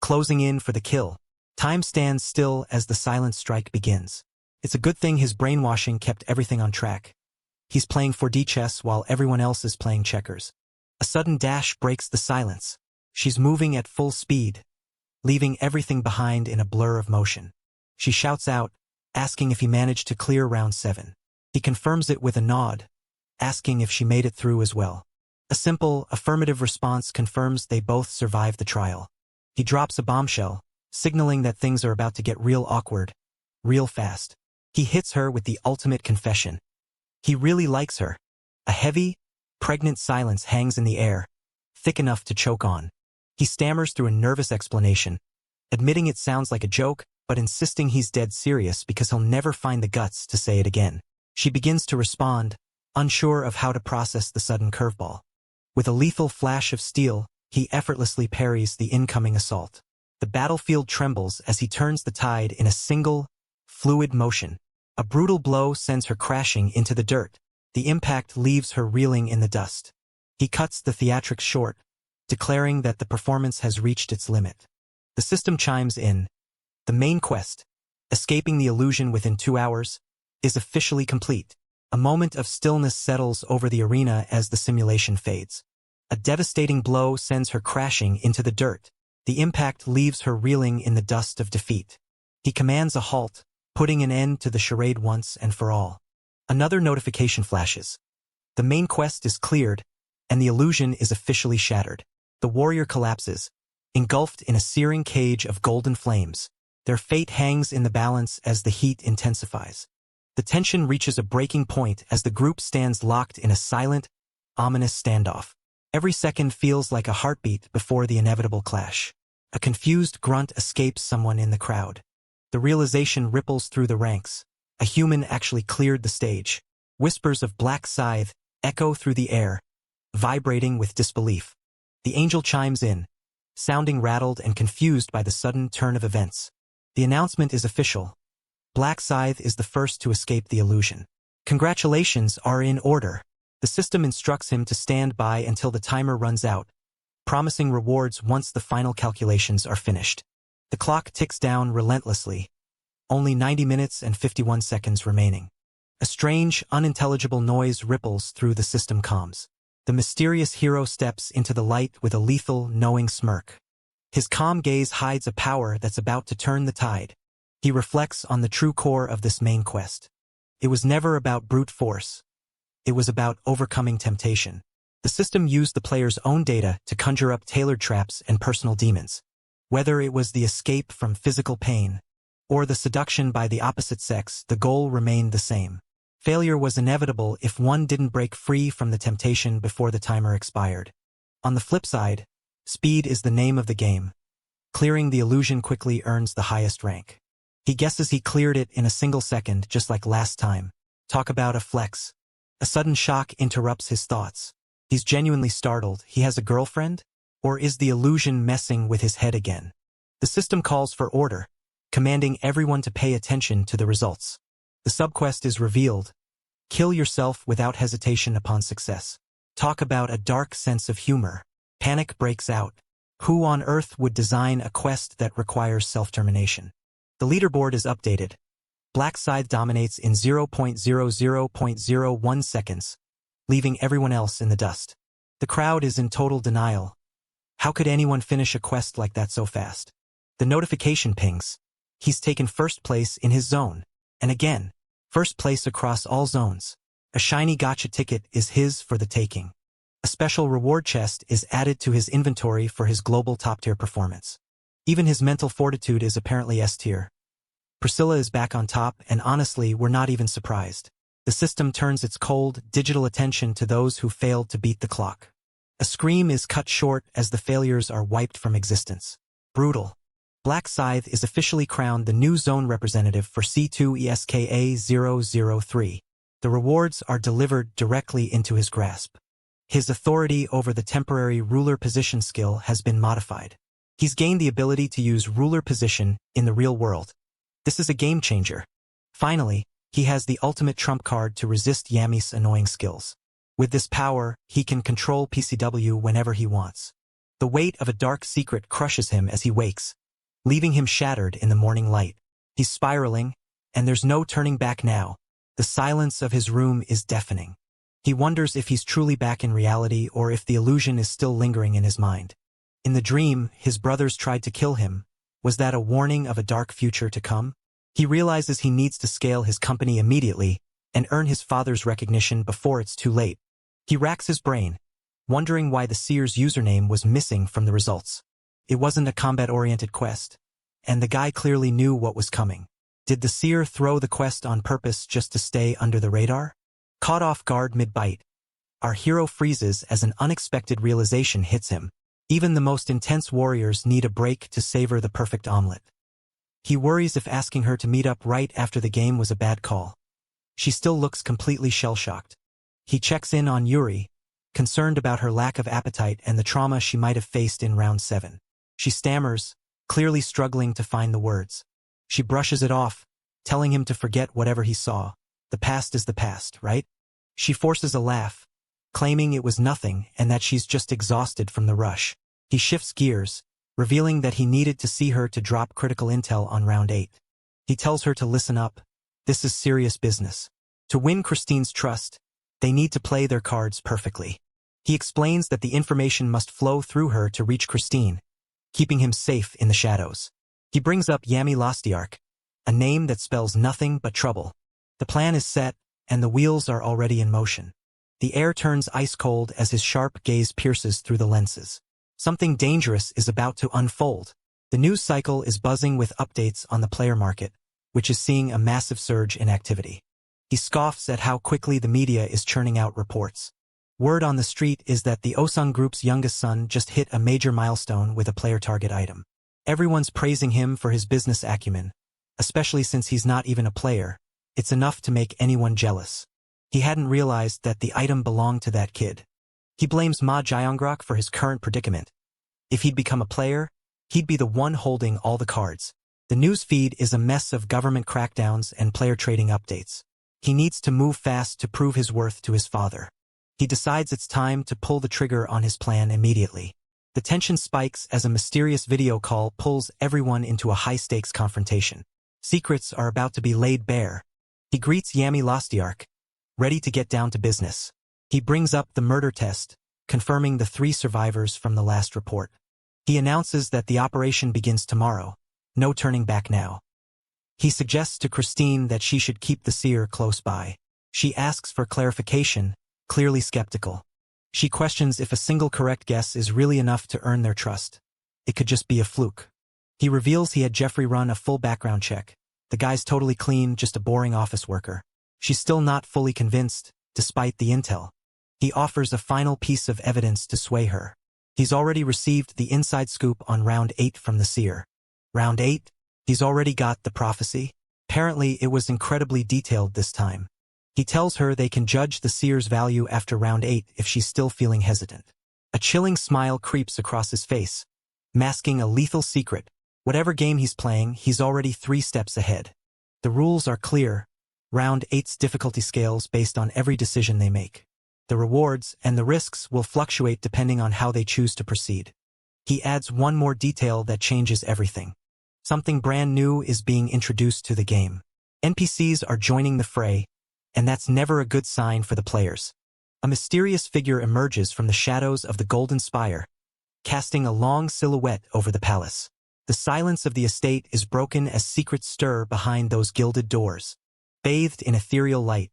closing in for the kill. Time stands still as the silent strike begins. It's a good thing his brainwashing kept everything on track. He's playing 4D chess while everyone else is playing checkers. A sudden dash breaks the silence. She's moving at full speed, leaving everything behind in a blur of motion. She shouts out, asking if he managed to clear round 7. He confirms it with a nod, asking if she made it through as well. A simple, affirmative response confirms they both survived the trial. He drops a bombshell, signaling that things are about to get real awkward, real fast. He hits her with the ultimate confession. He really likes her. A heavy, pregnant silence hangs in the air, thick enough to choke on. He stammers through a nervous explanation, admitting it sounds like a joke, but insisting he's dead serious because he'll never find the guts to say it again. She begins to respond, unsure of how to process the sudden curveball. With a lethal flash of steel, he effortlessly parries the incoming assault. The battlefield trembles as he turns the tide in a single, fluid motion. A brutal blow sends her crashing into the dirt. The impact leaves her reeling in the dust. He cuts the theatrics short, declaring that the performance has reached its limit. The system chimes in. The main quest, escaping the illusion within 2 hours, is officially complete. A moment of stillness settles over the arena as the simulation fades. A devastating blow sends her crashing into the dirt. The impact leaves her reeling in the dust of defeat. He commands a halt, putting an end to the charade once and for all. Another notification flashes. The main quest is cleared, and the illusion is officially shattered. The warrior collapses, engulfed in a searing cage of golden flames. Their fate hangs in the balance as the heat intensifies. The tension reaches a breaking point as the group stands locked in a silent, ominous standoff. Every second feels like a heartbeat before the inevitable clash. A confused grunt escapes someone in the crowd. The realization ripples through the ranks. A human actually cleared the stage. Whispers of Black Scythe echo through the air, vibrating with disbelief. The angel chimes in, sounding rattled and confused by the sudden turn of events. The announcement is official. Black Scythe is the first to escape the illusion. Congratulations are in order. The system instructs him to stand by until the timer runs out, promising rewards once the final calculations are finished. The clock ticks down relentlessly, only 90 minutes and 51 seconds remaining. A strange, unintelligible noise ripples through the system comms. The mysterious hero steps into the light with a lethal, knowing smirk. His calm gaze hides a power that's about to turn the tide. He reflects on the true core of this main quest. It was never about brute force. It was about overcoming temptation. The system used the player's own data to conjure up tailored traps and personal demons. Whether it was the escape from physical pain or the seduction by the opposite sex, the goal remained the same. Failure was inevitable if one didn't break free from the temptation before the timer expired. On the flip side, speed is the name of the game. Clearing the illusion quickly earns the highest rank. He guesses he cleared it in a single second, just like last time. Talk about a flex. A sudden shock interrupts his thoughts. He's genuinely startled. He has a girlfriend? Or is the illusion messing with his head again? The system calls for order, commanding everyone to pay attention to the results. The subquest is revealed. Kill yourself without hesitation upon success. Talk about a dark sense of humor. Panic breaks out. Who on earth would design a quest that requires self-termination? The leaderboard is updated. Black side dominates in 0.00.01 seconds, leaving everyone else in the dust. The crowd is in total denial. How could anyone finish a quest like that so fast? The notification pings. He's taken first place in his zone. And again, first place across all zones. A shiny gotcha ticket is his for the taking. A special reward chest is added to his inventory for his global top-tier performance. Even his mental fortitude is apparently S-tier. Priscilla is back on top, and honestly, we're not even surprised. The system turns its cold, digital attention to those who failed to beat the clock. A scream is cut short as the failures are wiped from existence. Brutal. Black Scythe is officially crowned the new zone representative for C2ESKA003. The rewards are delivered directly into his grasp. His authority over the temporary ruler position skill has been modified. He's gained the ability to use ruler position in the real world. This is a game changer. Finally, he has the ultimate trump card to resist Yami's annoying skills. With this power, he can control PCW whenever he wants. The weight of a dark secret crushes him as he wakes, leaving him shattered in the morning light. He's spiraling, and there's no turning back now. The silence of his room is deafening. He wonders if he's truly back in reality or if the illusion is still lingering in his mind. In the dream, his brothers tried to kill him. Was that a warning of a dark future to come? He realizes he needs to scale his company immediately and earn his father's recognition before it's too late. He racks his brain, wondering why the Seer's username was missing from the results. It wasn't a combat-oriented quest, and the guy clearly knew what was coming. Did the Seer throw the quest on purpose just to stay under the radar? Caught off guard mid-bite, our hero freezes as an unexpected realization hits him. Even the most intense warriors need a break to savor the perfect omelet. He worries if asking her to meet up right after the game was a bad call. She still looks completely shell-shocked. He checks in on Yuri, concerned about her lack of appetite and the trauma she might have faced in round 7. She stammers, clearly struggling to find the words. She brushes it off, telling him to forget whatever he saw. The past is the past, right? She forces a laugh, claiming it was nothing and that she's just exhausted from the rush. He shifts gears, revealing that he needed to see her to drop critical intel on round 8. He tells her to listen up. This is serious business. To win Christine's trust, they need to play their cards perfectly. He explains that the information must flow through her to reach Christine, keeping him safe in the shadows. He brings up Yami Lostiark, a name that spells nothing but trouble. The plan is set, and the wheels are already in motion. The air turns ice-cold as his sharp gaze pierces through the lenses. Something dangerous is about to unfold. The news cycle is buzzing with updates on the player market, which is seeing a massive surge in activity. He scoffs at how quickly the media is churning out reports. Word on the street is that the Osung Group's youngest son just hit a major milestone with a player target item. Everyone's praising him for his business acumen, especially since he's not even a player. It's enough to make anyone jealous. He hadn't realized that the item belonged to that kid. He blames Ma Jayongrok for his current predicament. If he'd become a player, he'd be the one holding all the cards. The news feed is a mess of government crackdowns and player trading updates. He needs to move fast to prove his worth to his father. He decides it's time to pull the trigger on his plan immediately. The tension spikes as a mysterious video call pulls everyone into a high-stakes confrontation. Secrets are about to be laid bare. He greets Yami Lostiark, ready to get down to business. He brings up the murder test, confirming the 3 survivors from the last report. He announces that the operation begins tomorrow. No turning back now. He suggests to Christine that she should keep the seer close by. She asks for clarification, clearly skeptical. She questions if a single correct guess is really enough to earn their trust. It could just be a fluke. He reveals he had Jeffrey run a full background check. The guy's totally clean, just a boring office worker. She's still not fully convinced, despite the intel. He offers a final piece of evidence to sway her. He's already received the inside scoop on round 8 from the seer. Round 8? He's already got the prophecy? Apparently it was incredibly detailed this time. He tells her they can judge the seer's value after round 8 if she's still feeling hesitant. A chilling smile creeps across his face, masking a lethal secret. Whatever game he's playing, he's already 3 steps ahead. The rules are clear. Round 8's difficulty scales based on every decision they make. The rewards and the risks will fluctuate depending on how they choose to proceed. He adds one more detail that changes everything. Something brand new is being introduced to the game. NPCs are joining the fray, and that's never a good sign for the players. A mysterious figure emerges from the shadows of the Golden Spire, casting a long silhouette over the palace. The silence of the estate is broken as secrets stir behind those gilded doors. Bathed in ethereal light,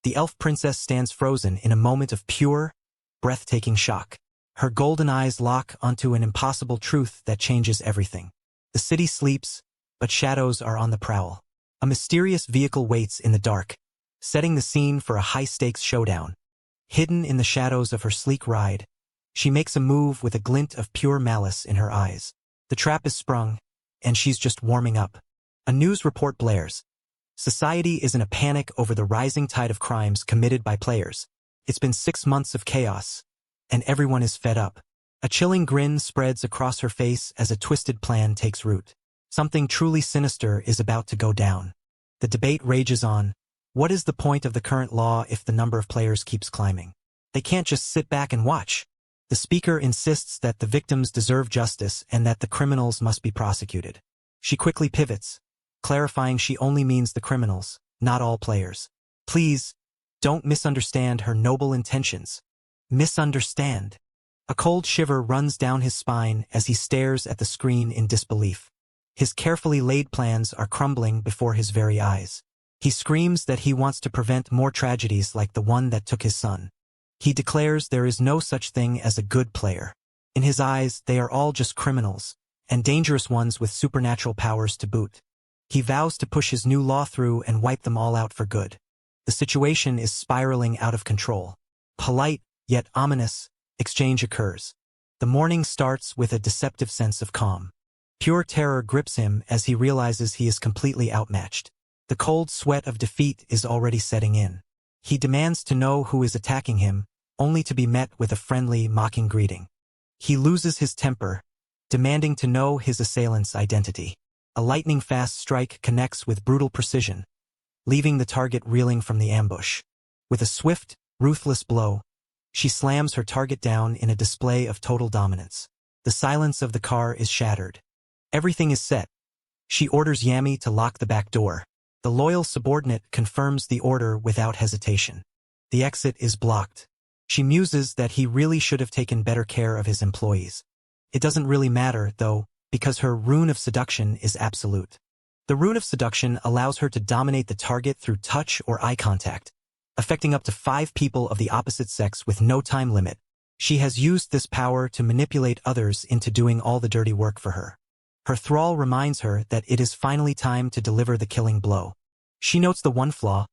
the elf princess stands frozen in a moment of pure, breathtaking shock. Her golden eyes lock onto an impossible truth that changes everything. The city sleeps, but shadows are on the prowl. A mysterious vehicle waits in the dark, setting the scene for a high-stakes showdown. Hidden in the shadows of her sleek ride, she makes a move with a glint of pure malice in her eyes. The trap is sprung, and she's just warming up. A news report blares. Society is in a panic over the rising tide of crimes committed by players. It's been 6 months of chaos, and everyone is fed up. A chilling grin spreads across her face as a twisted plan takes root. Something truly sinister is about to go down. The debate rages on. What is the point of the current law if the number of players keeps climbing? They can't just sit back and watch. The speaker insists that the victims deserve justice and that the criminals must be prosecuted. She quickly pivots, clarifying she only means the criminals, not all players. Please, don't misunderstand her noble intentions. Misunderstand. A cold shiver runs down his spine as he stares at the screen in disbelief. His carefully laid plans are crumbling before his very eyes. He screams that he wants to prevent more tragedies like the one that took his son. He declares there is no such thing as a good player. In his eyes, they are all just criminals, and dangerous ones with supernatural powers to boot. He vows to push his new law through and wipe them all out for good. The situation is spiraling out of control. Polite, yet ominous, exchange occurs. The morning starts with a deceptive sense of calm. Pure terror grips him as he realizes he is completely outmatched. The cold sweat of defeat is already setting in. He demands to know who is attacking him, only to be met with a friendly, mocking greeting. He loses his temper, demanding to know his assailant's identity. A lightning-fast strike connects with brutal precision, leaving the target reeling from the ambush. With a swift, ruthless blow, she slams her target down in a display of total dominance. The silence of the car is shattered. Everything is set. She orders Yami to lock the back door. The loyal subordinate confirms the order without hesitation. The exit is blocked. She muses that he really should have taken better care of his employees. It doesn't really matter, though, because her rune of seduction is absolute. The rune of seduction allows her to dominate the target through touch or eye contact, affecting up to 5 people of the opposite sex with no time limit. She has used this power to manipulate others into doing all the dirty work for her. Her thrall reminds her that it is finally time to deliver the killing blow. She notes the one flaw.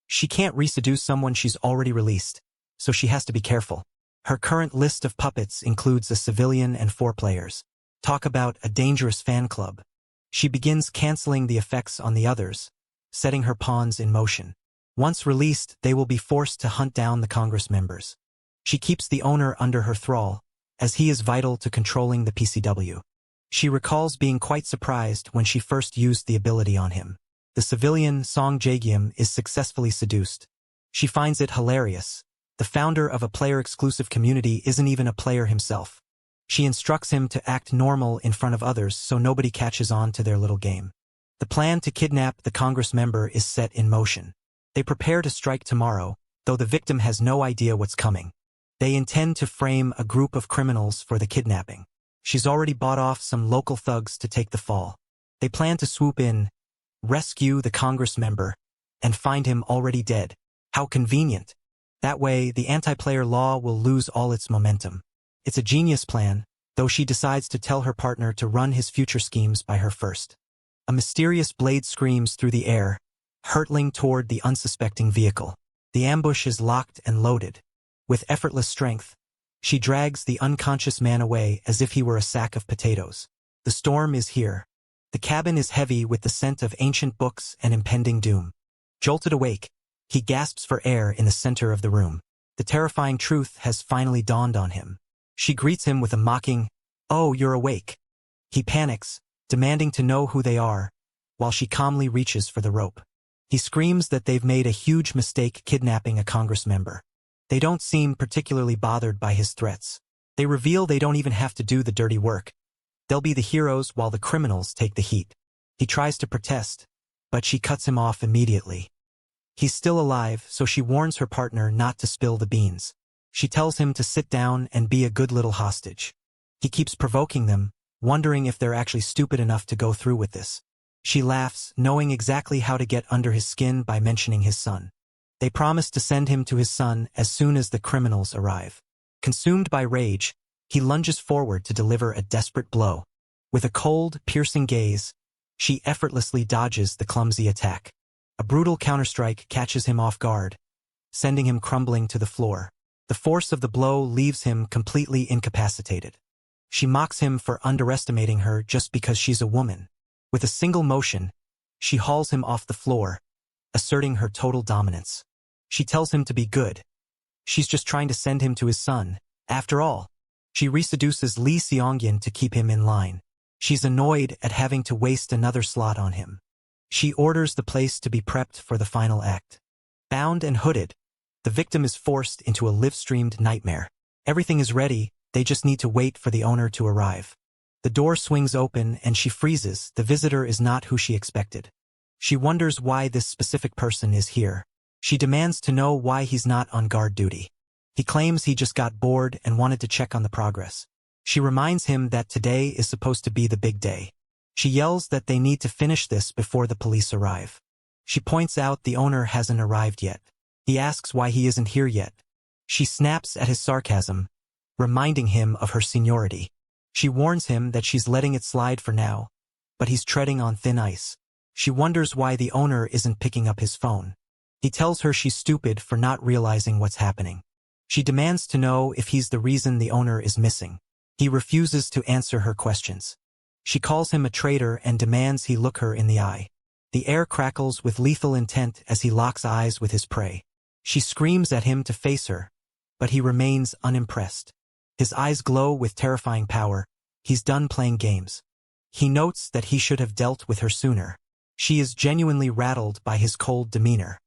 She can't reseduce someone she's already released, so she has to be careful. Her current list of puppets includes a civilian and 4 players. Talk about a dangerous fan club. She begins canceling the effects on the others, setting her pawns in motion. Once released, they will be forced to hunt down the Congress members. She keeps the owner under her thrall, as he is vital to controlling the PCW. She recalls being quite surprised when she first used the ability on him. The civilian, Song Jaegyum, is successfully seduced. She finds it hilarious. The founder of a player-exclusive community isn't even a player himself. She instructs him to act normal in front of others so nobody catches on to their little game. The plan to kidnap the Congress member is set in motion. They prepare to strike tomorrow, though the victim has no idea what's coming. They intend to frame a group of criminals for the kidnapping. She's already bought off some local thugs to take the fall. They plan to swoop in, rescue the Congress member, and find him already dead. How convenient. That way, the anti-player law will lose all its momentum. It's a genius plan, though she decides to tell her partner to run his future schemes by her first. A mysterious blade screams through the air, hurtling toward the unsuspecting vehicle. The ambush is locked and loaded. With effortless strength, she drags the unconscious man away as if he were a sack of potatoes. The storm is here. The cabin is heavy with the scent of ancient books and impending doom. Jolted awake, he gasps for air in the center of the room. The terrifying truth has finally dawned on him. She greets him with a mocking, "Oh, you're awake." He panics, demanding to know who they are, while she calmly reaches for the rope. He screams that they've made a huge mistake kidnapping a Congress member. They don't seem particularly bothered by his threats. They reveal they don't even have to do the dirty work. They'll be the heroes while the criminals take the heat. He tries to protest, but she cuts him off immediately. He's still alive, so she warns her partner not to spill the beans. She tells him to sit down and be a good little hostage. He keeps provoking them, wondering if they're actually stupid enough to go through with this. She laughs, knowing exactly how to get under his skin by mentioning his son. They promise to send him to his son as soon as the criminals arrive. Consumed by rage, he lunges forward to deliver a desperate blow. With a cold, piercing gaze, she effortlessly dodges the clumsy attack. A brutal counterstrike catches him off guard, sending him crumbling to the floor. The force of the blow leaves him completely incapacitated. She mocks him for underestimating her just because she's a woman. With a single motion, she hauls him off the floor, asserting her total dominance. She tells him to be good. She's just trying to send him to his son. After all, she reseduces Lee Seong-yin to keep him in line. She's annoyed at having to waste another slot on him. She orders the place to be prepped for the final act. Bound and hooded, the victim is forced into a live-streamed nightmare. Everything is ready, they just need to wait for the owner to arrive. The door swings open and she freezes. The visitor is not who she expected. She wonders why this specific person is here. She demands to know why he's not on guard duty. He claims he just got bored and wanted to check on the progress. She reminds him that today is supposed to be the big day. She yells that they need to finish this before the police arrive. She points out the owner hasn't arrived yet. He asks why he isn't here yet. She snaps at his sarcasm, reminding him of her seniority. She warns him that she's letting it slide for now, but he's treading on thin ice. She wonders why the owner isn't picking up his phone. He tells her she's stupid for not realizing what's happening. She demands to know if he's the reason the owner is missing. He refuses to answer her questions. She calls him a traitor and demands he look her in the eye. The air crackles with lethal intent as he locks eyes with his prey. She screams at him to face her, but he remains unimpressed. His eyes glow with terrifying power. He's done playing games. He notes that he should have dealt with her sooner. She is genuinely rattled by his cold demeanor.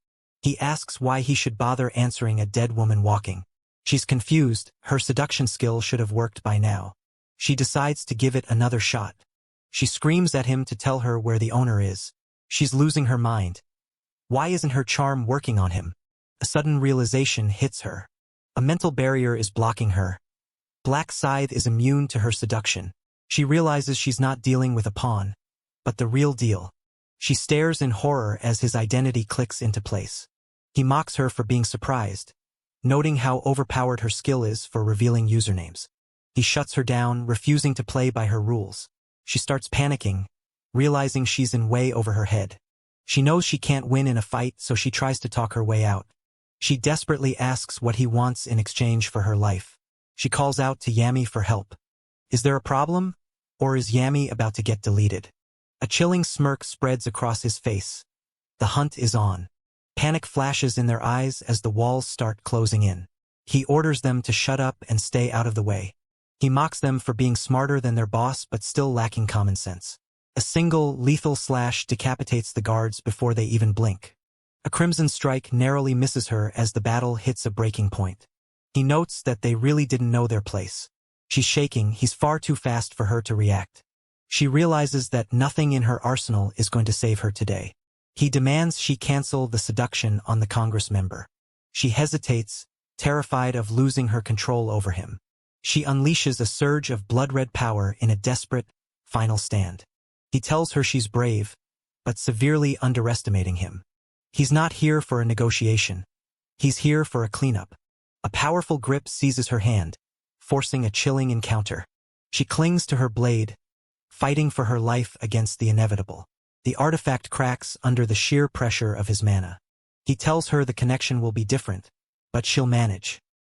He asks why he should bother answering a dead woman walking. She's confused. Her seduction skill should have worked by now. She decides to give it another shot. She screams at him to tell her where the owner is. She's losing her mind. Why isn't her charm working on him? A sudden realization hits her. A mental barrier is blocking her. Black Scythe is immune to her seduction. She realizes she's not dealing with a pawn, but the real deal. She stares in horror as his identity clicks into place. He mocks her for being surprised, noting how overpowered her skill is for revealing usernames. He shuts her down, refusing to play by her rules. She starts panicking, realizing she's in way over her head. She knows she can't win in a fight, so she tries to talk her way out. She desperately asks what he wants in exchange for her life. She calls out to Yami for help. Is there a problem? Or is Yami about to get deleted? A chilling smirk spreads across his face. The hunt is on. Panic flashes in their eyes as the walls start closing in. He orders them to shut up and stay out of the way. He mocks them for being smarter than their boss but still lacking common sense. A single, lethal slash decapitates the guards before they even blink. A crimson strike narrowly misses her as the battle hits a breaking point. He notes that they really didn't know their place. She's shaking, he's far too fast for her to react. She realizes that nothing in her arsenal is going to save her today. He demands she cancel the seduction on the Congress member. She hesitates, terrified of losing her control over him. She unleashes a surge of blood-red power in a desperate, final stand. He tells her she's brave, but severely underestimating him. He's not here for a negotiation. He's here for a cleanup. A powerful grip seizes her hand, forcing a chilling encounter. She clings to her blade, fighting for her life against the inevitable. The artifact cracks under the sheer pressure of his mana. He tells her the connection will be different, but she'll manage.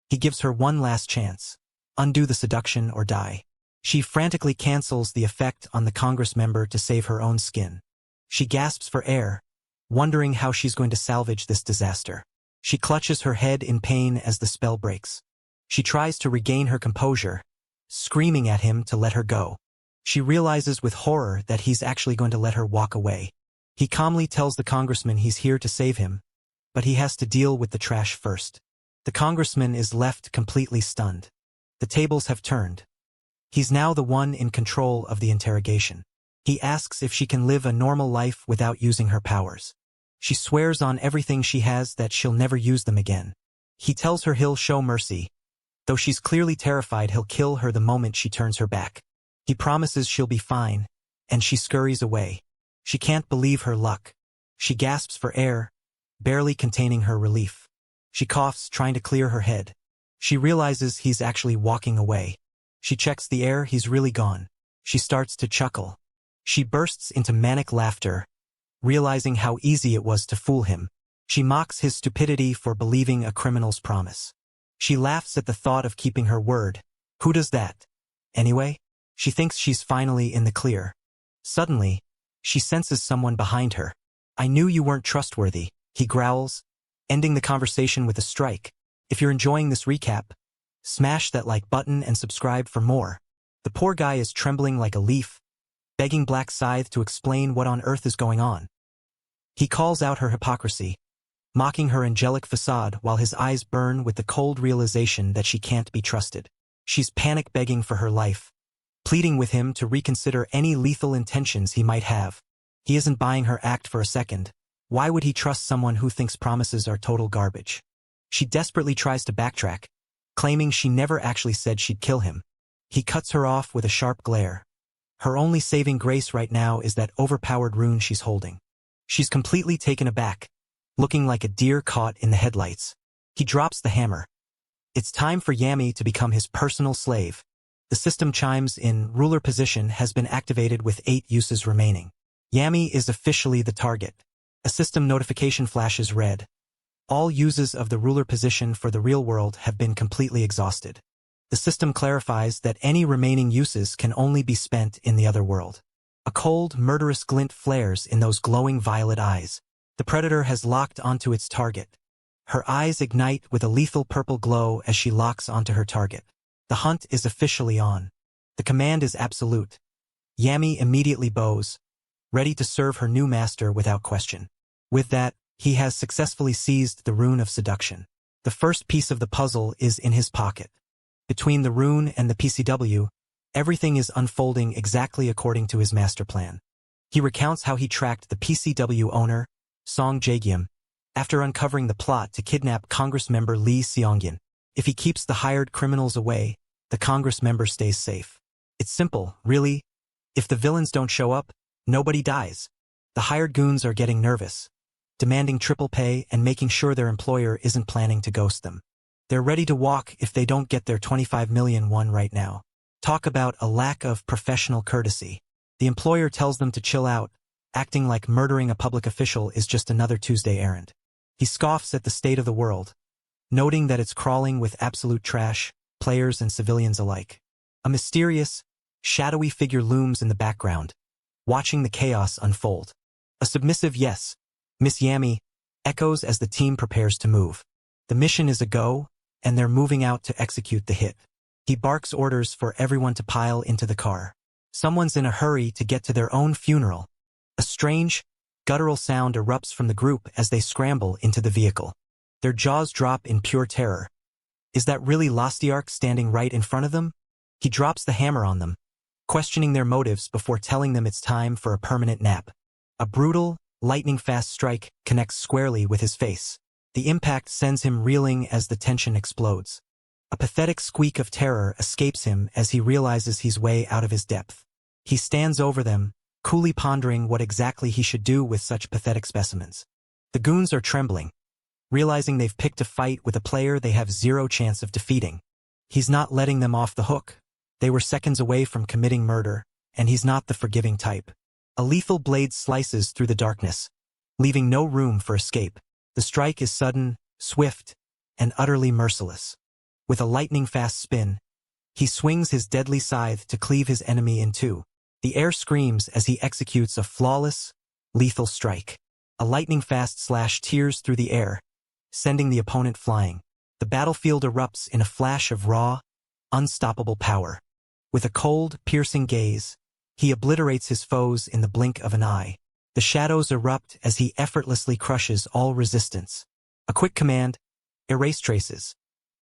He gives her one last chance. Undo the seduction or die. She frantically cancels the effect on the Congress member to save her own skin. She gasps for air, wondering how she's going to salvage this disaster. She clutches her head in pain as the spell breaks. She tries to regain her composure, screaming at him to let her go. She realizes with horror that he's actually going to let her walk away. He calmly tells the congressman he's here to save him, but he has to deal with the trash first. The congressman is left completely stunned. The tables have turned. He's now the one in control of the interrogation. He asks if she can live a normal life without using her powers. She swears on everything she has that she'll never use them again. He tells her he'll show mercy. Though she's clearly terrified, he'll kill her the moment she turns her back. He promises she'll be fine, and she scurries away. She can't believe her luck. She gasps for air, barely containing her relief. She coughs, trying to clear her head. She realizes he's actually walking away. She checks the air, he's really gone. She starts to chuckle. She bursts into manic laughter, realizing how easy it was to fool him. She mocks his stupidity for believing a criminal's promise. She laughs at the thought of keeping her word. Who does that? Anyway? She thinks she's finally in the clear. Suddenly, she senses someone behind her. I knew you weren't trustworthy, he growls, ending the conversation with a strike. If you're enjoying this recap, smash that like button and subscribe for more. The poor guy is trembling like a leaf, begging Black Scythe to explain what on earth is going on. He calls out her hypocrisy, mocking her angelic facade while his eyes burn with the cold realization that she can't be trusted. She's panic begging for her life, pleading with him to reconsider any lethal intentions he might have. He isn't buying her act for a second. Why would he trust someone who thinks promises are total garbage? She desperately tries to backtrack, claiming she never actually said she'd kill him. He cuts her off with a sharp glare. Her only saving grace right now is that overpowered rune she's holding. She's completely taken aback, looking like a deer caught in the headlights. He drops the hammer. It's time for Yami to become his personal slave. The system chimes in. Ruler position has been activated with 8 uses remaining. Yami is officially the target. A system notification flashes red. All uses of the ruler position for the real world have been completely exhausted. The system clarifies that any remaining uses can only be spent in the other world. A cold, murderous glint flares in those glowing violet eyes. The predator has locked onto its target. Her eyes ignite with a lethal purple glow as she locks onto her target. The hunt is officially on. The command is absolute. Yami immediately bows, ready to serve her new master without question. With that, he has successfully seized the rune of seduction. The first piece of the puzzle is in his pocket. Between the rune and the PCW, everything is unfolding exactly according to his master plan. He recounts how he tracked the PCW owner, Song Jaegyam, after uncovering the plot to kidnap Congress member Lee Seongyin. If he keeps the hired criminals away, the Congress member stays safe. It's simple, really. If the villains don't show up, nobody dies. The hired goons are getting nervous, demanding triple pay and making sure their employer isn't planning to ghost them. They're ready to walk if they don't get their 25 million won right now. Talk about a lack of professional courtesy. The employer tells them to chill out, acting like murdering a public official is just another Tuesday errand. He scoffs at the state of the world, noting that it's crawling with absolute trash, players and civilians alike. A mysterious, shadowy figure looms in the background, watching the chaos unfold. A submissive yes, Miss Yami, echoes as the team prepares to move. The mission is a go, and they're moving out to execute the hit. He barks orders for everyone to pile into the car. Someone's in a hurry to get to their own funeral. A strange, guttural sound erupts from the group as they scramble into the vehicle. Their jaws drop in pure terror. Is that really Lostiark standing right in front of them? He drops the hammer on them, questioning their motives before telling them it's time for a permanent nap. A brutal, lightning-fast strike connects squarely with his face. The impact sends him reeling as the tension explodes. A pathetic squeak of terror escapes him as he realizes he's way out of his depth. He stands over them, coolly pondering what exactly he should do with such pathetic specimens. The goons are trembling, realizing they've picked a fight with a player they have zero chance of defeating. He's not letting them off the hook. They were seconds away from committing murder, and he's not the forgiving type. A lethal blade slices through the darkness, leaving no room for escape. The strike is sudden, swift, and utterly merciless. With a lightning-fast spin, he swings his deadly scythe to cleave his enemy in two. The air screams as he executes a flawless, lethal strike. A lightning-fast slash tears through the air, sending the opponent flying. The battlefield erupts in a flash of raw, unstoppable power. With a cold, piercing gaze, he obliterates his foes in the blink of an eye. The shadows erupt as he effortlessly crushes all resistance. A quick command, erase traces,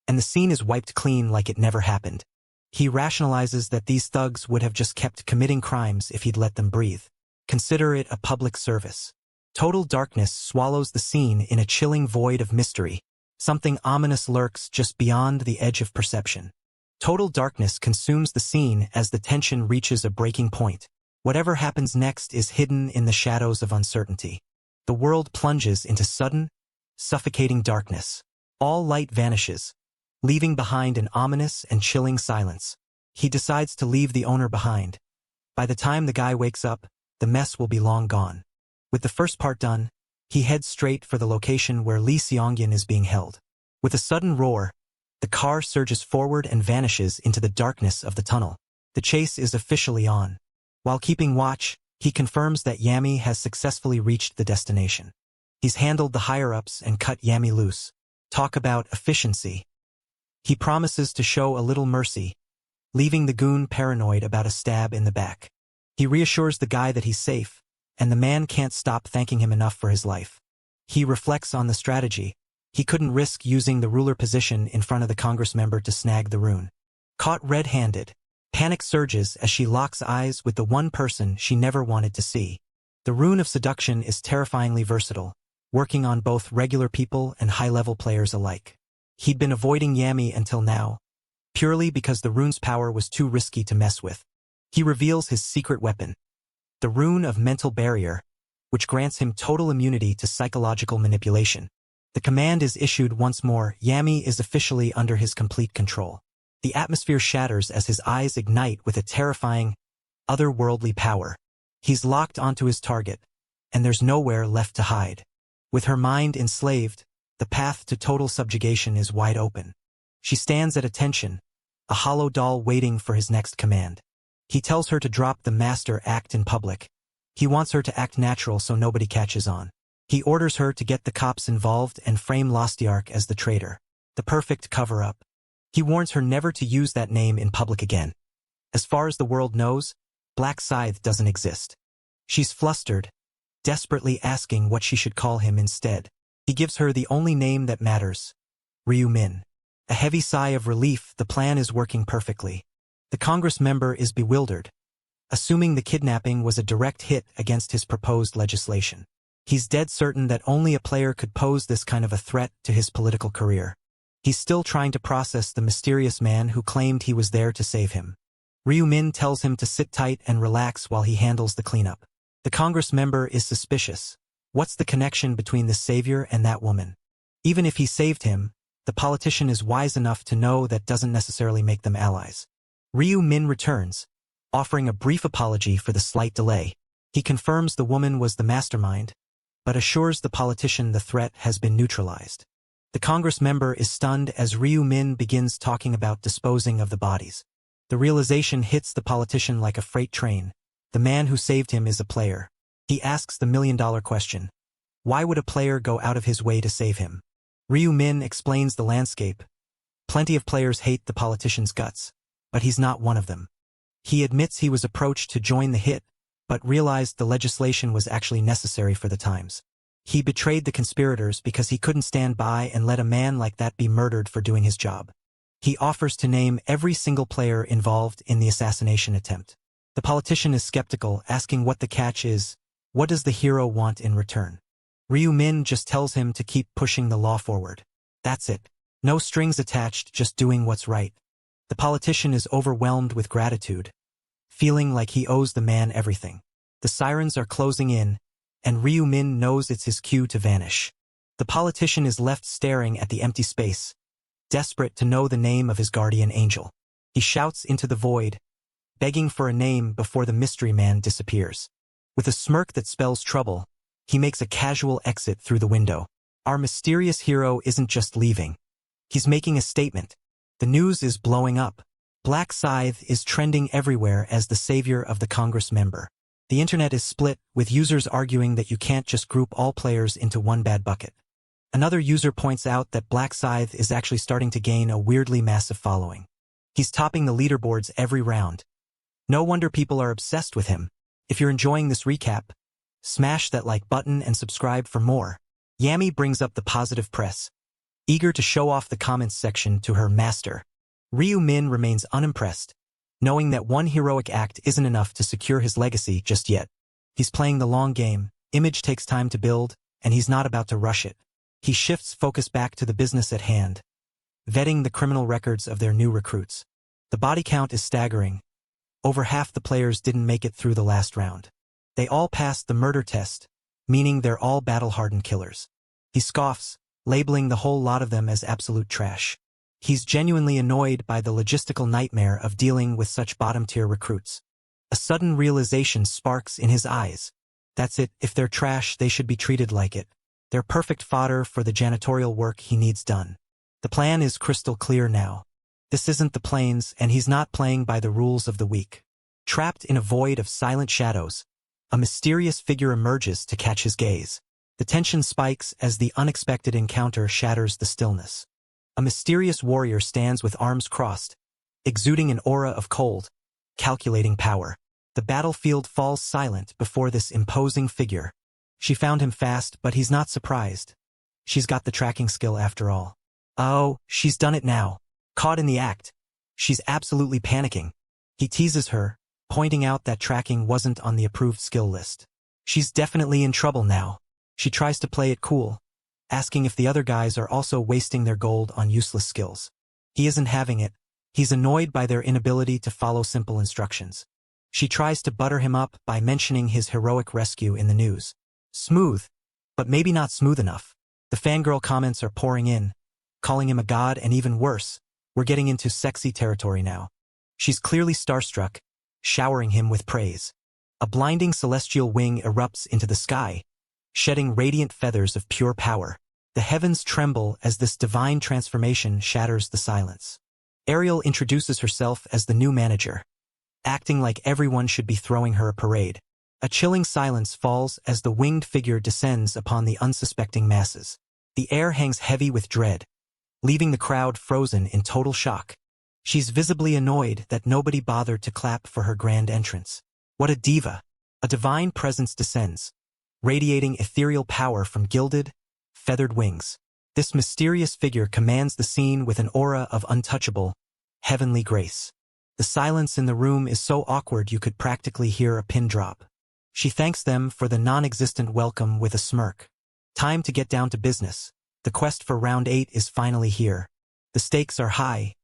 and the scene is wiped clean like it never happened. He rationalizes that these thugs would have just kept committing crimes if he'd let them breathe. Consider it a public service. Total darkness swallows the scene in a chilling void of mystery. Something ominous lurks just beyond the edge of perception. Total darkness consumes the scene as the tension reaches a breaking point. Whatever happens next is hidden in the shadows of uncertainty. The world plunges into sudden, suffocating darkness. All light vanishes, leaving behind an ominous and chilling silence. He decides to leave the owner behind. By the time the guy wakes up, the mess will be long gone. With the first part done, he heads straight for the location where Lee Seong-yin is being held. With a sudden roar, the car surges forward and vanishes into the darkness of the tunnel. The chase is officially on. While keeping watch, he confirms that Yami has successfully reached the destination. He's handled the higher-ups and cut Yami loose. Talk about efficiency. He promises to show a little mercy, leaving the goon paranoid about a stab in the back. He reassures the guy that he's safe, and the man can't stop thanking him enough for his life. He reflects on the strategy. He couldn't risk using the ruler position in front of the Congress member to snag the rune. Caught red-handed, panic surges as she locks eyes with the one person she never wanted to see. The rune of seduction is terrifyingly versatile, working on both regular people and high-level players alike. He'd been avoiding Yami until now, purely because the rune's power was too risky to mess with. He reveals his secret weapon, the rune of mental barrier, which grants him total immunity to psychological manipulation. The command is issued once more. Yami is officially under his complete control. The atmosphere shatters as his eyes ignite with a terrifying, otherworldly power. He's locked onto his target, and there's nowhere left to hide. With her mind enslaved, the path to total subjugation is wide open. She stands at attention, a hollow doll waiting for his next command. He tells her to drop the master act in public. He wants her to act natural so nobody catches on. He orders her to get the cops involved and frame Lostiark as the traitor. The perfect cover-up. He warns her never to use that name in public again. As far as the world knows, Black Scythe doesn't exist. She's flustered, desperately asking what she should call him instead. He gives her the only name that matters, Ryu Min. A heavy sigh of relief. The plan is working perfectly. The Congress member is bewildered, assuming the kidnapping was a direct hit against his proposed legislation. He's dead certain that only a player could pose this kind of a threat to his political career. He's still trying to process the mysterious man who claimed he was there to save him. Ryu Min tells him to sit tight and relax while he handles the cleanup. The Congress member is suspicious. What's the connection between the savior and that woman? Even if he saved him, the politician is wise enough to know that doesn't necessarily make them allies. Ryu Min returns, offering a brief apology for the slight delay. He confirms the woman was the mastermind, but assures the politician the threat has been neutralized. The Congress member is stunned as Ryu Min begins talking about disposing of the bodies. The realization hits the politician like a freight train. The man who saved him is a player. He asks the million-dollar question. Why would a player go out of his way to save him? Ryu Min explains the landscape. Plenty of players hate the politician's guts, but he's not one of them. He admits he was approached to join the hit, but realized the legislation was actually necessary for the times. He betrayed the conspirators because he couldn't stand by and let a man like that be murdered for doing his job. He offers to name every single player involved in the assassination attempt. The politician is skeptical, asking what the catch is. What does the hero want in return? Ryu-min just tells him to keep pushing the law forward. That's it. No strings attached, just doing what's right. The politician is overwhelmed with gratitude, feeling like he owes the man everything. The sirens are closing in, and Ryu-min knows it's his cue to vanish. The politician is left staring at the empty space, desperate to know the name of his guardian angel. He shouts into the void, begging for a name before the mystery man disappears. With a smirk that spells trouble, he makes a casual exit through the window. Our mysterious hero isn't just leaving. He's making a statement. The news is blowing up. Black Scythe is trending everywhere as the savior of the Congress member. The internet is split, with users arguing that you can't just group all players into one bad bucket. Another user points out that Black Scythe is actually starting to gain a weirdly massive following. He's topping the leaderboards every round. No wonder people are obsessed with him. If you're enjoying this recap, smash that like button and subscribe for more. Yami brings up the positive press, eager to show off the comments section to her master. Ryu-min remains unimpressed, knowing that one heroic act isn't enough to secure his legacy just yet. He's playing the long game, image takes time to build, and he's not about to rush it. He shifts focus back to the business at hand, vetting the criminal records of their new recruits. The body count is staggering. Over half the players didn't make it through the last round. They all passed the murder test, meaning they're all battle-hardened killers. He scoffs, labeling the whole lot of them as absolute trash. He's genuinely annoyed by the logistical nightmare of dealing with such bottom-tier recruits. A sudden realization sparks in his eyes. That's it, if they're trash, they should be treated like it. They're perfect fodder for the janitorial work he needs done. The plan is crystal clear now. This isn't the plains, and he's not playing by the rules of the weak. Trapped in a void of silent shadows, a mysterious figure emerges to catch his gaze. The tension spikes as the unexpected encounter shatters the stillness. A mysterious warrior stands with arms crossed, exuding an aura of cold, calculating power. The battlefield falls silent before this imposing figure. She found him fast, but he's not surprised. She's got the tracking skill after all. Oh, she's done it now. Caught in the act. She's absolutely panicking. He teases her, pointing out that tracking wasn't on the approved skill list. She's definitely in trouble now. She tries to play it cool, asking if the other guys are also wasting their gold on useless skills. He isn't having it. He's annoyed by their inability to follow simple instructions. She tries to butter him up by mentioning his heroic rescue in the news. Smooth, but maybe not smooth enough. The fangirl comments are pouring in, calling him a god, and even worse, we're getting into sexy territory now. She's clearly starstruck, showering him with praise. A blinding celestial wing erupts into the sky, shedding radiant feathers of pure power. The heavens tremble as this divine transformation shatters the silence. Ariel introduces herself as the new manager, acting like everyone should be throwing her a parade. A chilling silence falls as the winged figure descends upon the unsuspecting masses. The air hangs heavy with dread, leaving the crowd frozen in total shock. She's visibly annoyed that nobody bothered to clap for her grand entrance. What a diva! A divine presence descends, radiating ethereal power from gilded, feathered wings. This mysterious figure commands the scene with an aura of untouchable, heavenly grace. The silence in the room is so awkward you could practically hear a pin drop. She thanks them for the non-existent welcome with a smirk. Time to get down to business. The quest for round 8 is finally here. The stakes are high.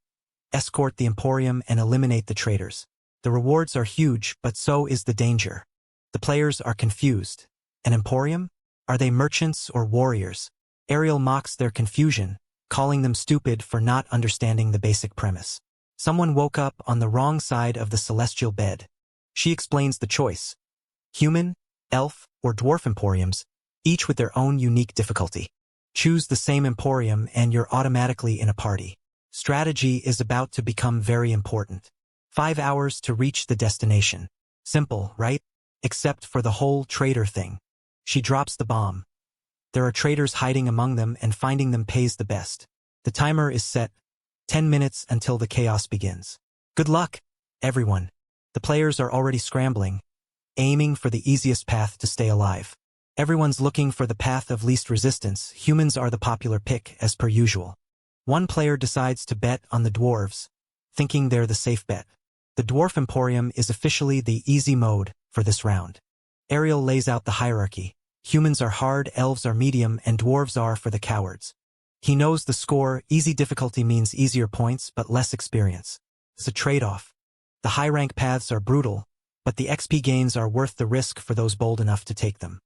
Escort the Emporium and eliminate the traitors. The rewards are huge, but so is the danger. The players are confused. An Emporium? Are they merchants or warriors? Ariel mocks their confusion, calling them stupid for not understanding the basic premise. Someone woke up on the wrong side of the celestial bed. She explains the choice. Human, elf, or dwarf emporiums, each with their own unique difficulty. Choose the same emporium and you're automatically in a party. Strategy is about to become very important. 5 hours to reach the destination. Simple, right? Except for the whole traitor thing. She drops the bomb. There are traitors hiding among them, and finding them pays the best. The timer is set. 10 minutes until the chaos begins. Good luck, everyone. The players are already scrambling, aiming for the easiest path to stay alive. Everyone's looking for the path of least resistance. Humans are the popular pick, as per usual. One player decides to bet on the dwarves, thinking they're the safe bet. The Dwarf Emporium is officially the easy mode for this round. Ariel lays out the hierarchy. Humans are hard, elves are medium, and dwarves are for the cowards. He knows the score. Easy difficulty means easier points but less experience. It's a trade-off. The high-rank paths are brutal, but the XP gains are worth the risk for those bold enough to take them.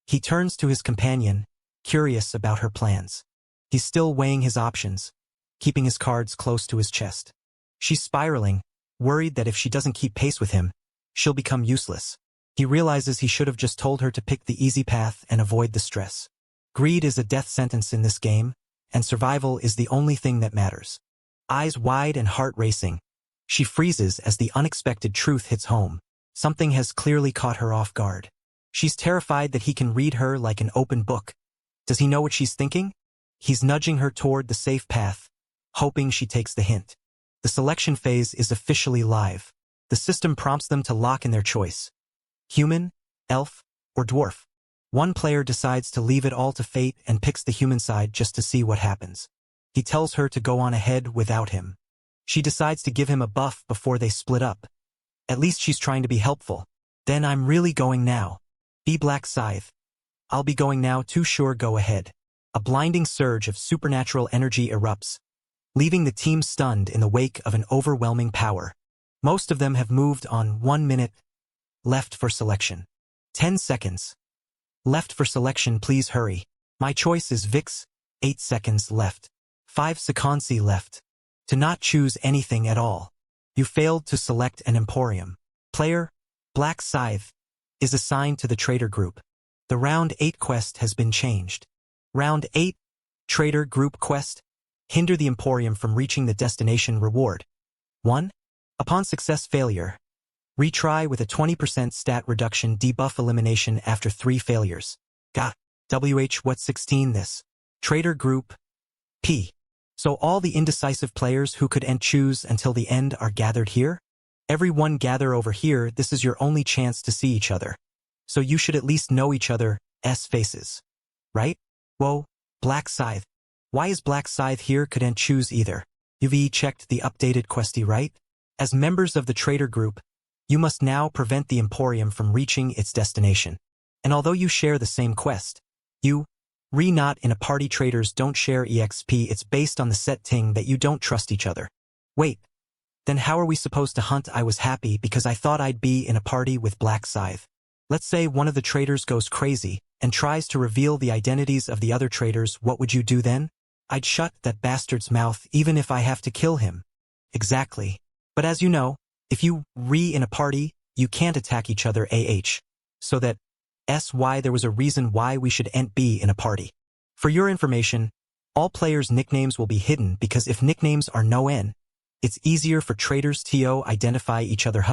He turns to his companion, curious about her plans. He's still weighing his options, keeping his cards close to his chest. She's spiraling, worried that if she doesn't keep pace with him, she'll become useless. He realizes he should have just told her to pick the easy path and avoid the stress. Greed is a death sentence in this game, and survival is the only thing that matters. Eyes wide and heart racing, she freezes as the unexpected truth hits home. Something has clearly caught her off guard. She's terrified that he can read her like an open book. Does he know what she's thinking? He's nudging her toward the safe path, hoping she takes the hint. The selection phase is officially live. The system prompts them to lock in their choice. Human, elf, or dwarf. One player decides to leave it all to fate and picks the human side just to see what happens. He tells her to go on ahead without him. She decides to give him a buff before they split up. At least she's trying to be helpful. Then I'm really going now. Be Black Scythe. I'll be going now too, sure, go ahead. A blinding surge of supernatural energy erupts, leaving the team stunned in the wake of an overwhelming power. Most of them have moved on. 1 minute left for selection. 10 seconds. Left for selection, please hurry. My choice is Vix. 8 seconds left. 5 seconds left. To not choose anything at all. You failed to select an Emporium. Player, Black Scythe, is assigned to the Trader Group. The Round 8 quest has been changed. Round 8, Trader Group Quest. Hinder the Emporium from reaching the destination. Reward 1. Upon success, failure. Retry with a 20% stat reduction. Debuff elimination after 3 failures. What 16 this? Trader Group P. So all the indecisive players who could choose until the end are gathered here? Everyone gather over here. This is your only chance to see each other. So you should at least know each other's faces. Right? Whoa, Black Scythe. Why is Black Scythe here? Couldn't choose either. You've checked the updated questy, right? As members of the Trader Group, you must now prevent the Emporium from reaching its destination. And although you share the same quest, you not in a party. Traders don't share EXP. It's based on the setting that you don't trust each other. Wait, then how are we supposed to hunt? I was happy because I thought I'd be in a party with Black Scythe. Let's say one of the traders goes crazy and tries to reveal the identities of the other traders. What would you do then? I'd shut that bastard's mouth even if I have to kill him. Exactly. But as you know, if you in a party, you can't attack each other. So that why there was a reason why we should be in a party. For your information, all players' nicknames will be hidden because if nicknames are it's easier for traders to identify each other.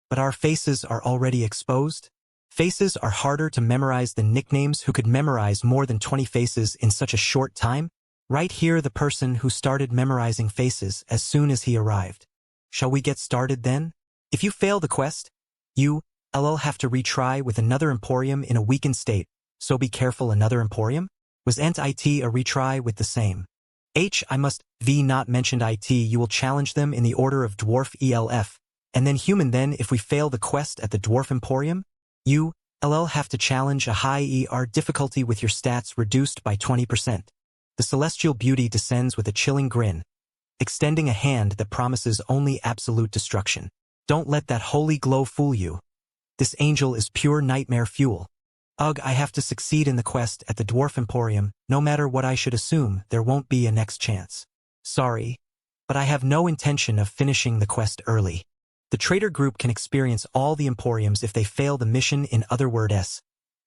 But our faces are already exposed. Faces are harder to memorize than nicknames. Who could memorize more than 20 faces in such a short time? Right here, the person who started memorizing faces as soon as he arrived. Shall we get started then? If you fail the quest, you'll have to retry with another Emporium in a weakened state, so be careful. Another Emporium? Was a retry with the same I must not mentioned you will challenge them in the order of Dwarf ELF, and then Human. Then if we fail the quest at the Dwarf Emporium, you have to challenge a high difficulty with your stats reduced by 20%. The celestial beauty descends with a chilling grin, extending a hand that promises only absolute destruction. Don't let that holy glow fool you. This angel is pure nightmare fuel. Ugh, I have to succeed in the quest at the Dwarf Emporium. No matter what, I should assume there won't be a next chance. Sorry, but I have no intention of finishing the quest early. The Trader Group can experience all the Emporiums if they fail the mission. In other words,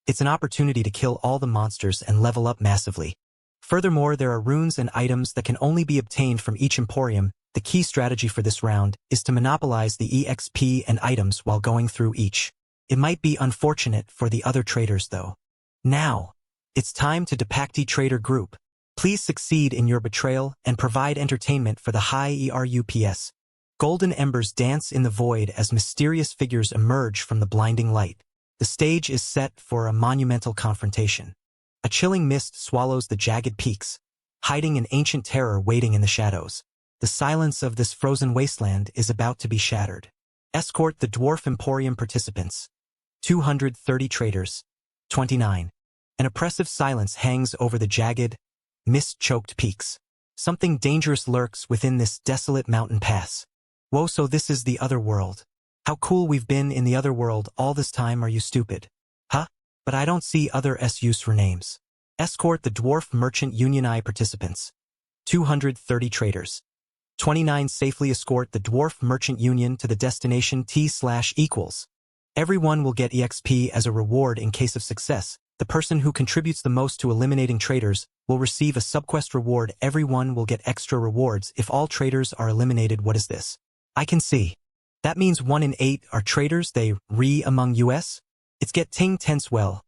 it's an opportunity to kill all the monsters and level up massively. Furthermore, there are runes and items that can only be obtained from each Emporium. The key strategy for this round is to monopolize the EXP and items while going through each. It might be unfortunate for the other traders though. Now, it's time to depact Trader Group. Please succeed in your betrayal and provide entertainment for the high ERUPS. Golden embers dance in the void as mysterious figures emerge from the blinding light. The stage is set for a monumental confrontation. A chilling mist swallows the jagged peaks, hiding an ancient terror waiting in the shadows. The silence of this frozen wasteland is about to be shattered. Escort the Dwarf Emporium participants. 230 traders. 29. An oppressive silence hangs over the jagged, mist-choked peaks. Something dangerous lurks within this desolate mountain pass. Whoa, so this is the other world. How cool we've been in the other world all this time, are you stupid? Huh? But I don't see other use for names. Escort the Dwarf Merchant Union I participants. 230 traders. 29 Safely escort the Dwarf Merchant Union to the destination T/equals. Everyone will get EXP as a reward in case of success. The person who contributes the most to eliminating traders will receive a subquest reward. Everyone will get extra rewards if all traders are eliminated. What is this? I can see. That means 1 in 8 are traders. They among us? It's getting tense. Well,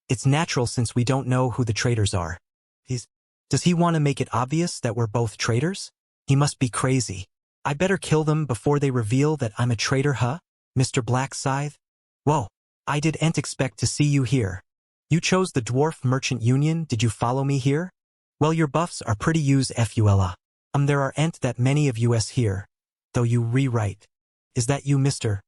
it's natural since we don't know who the traders are. Does he want to make it obvious that we're both traders? He must be crazy. I better kill them before they reveal that I'm a traitor, huh? Mr. Black Scythe? Whoa, I didn't expect to see you here. You chose the Dwarf Merchant Union. Did you follow me here? Well, your buffs are pretty fula. There aren't that many of us here, though you rewrite. Is that you, Mr.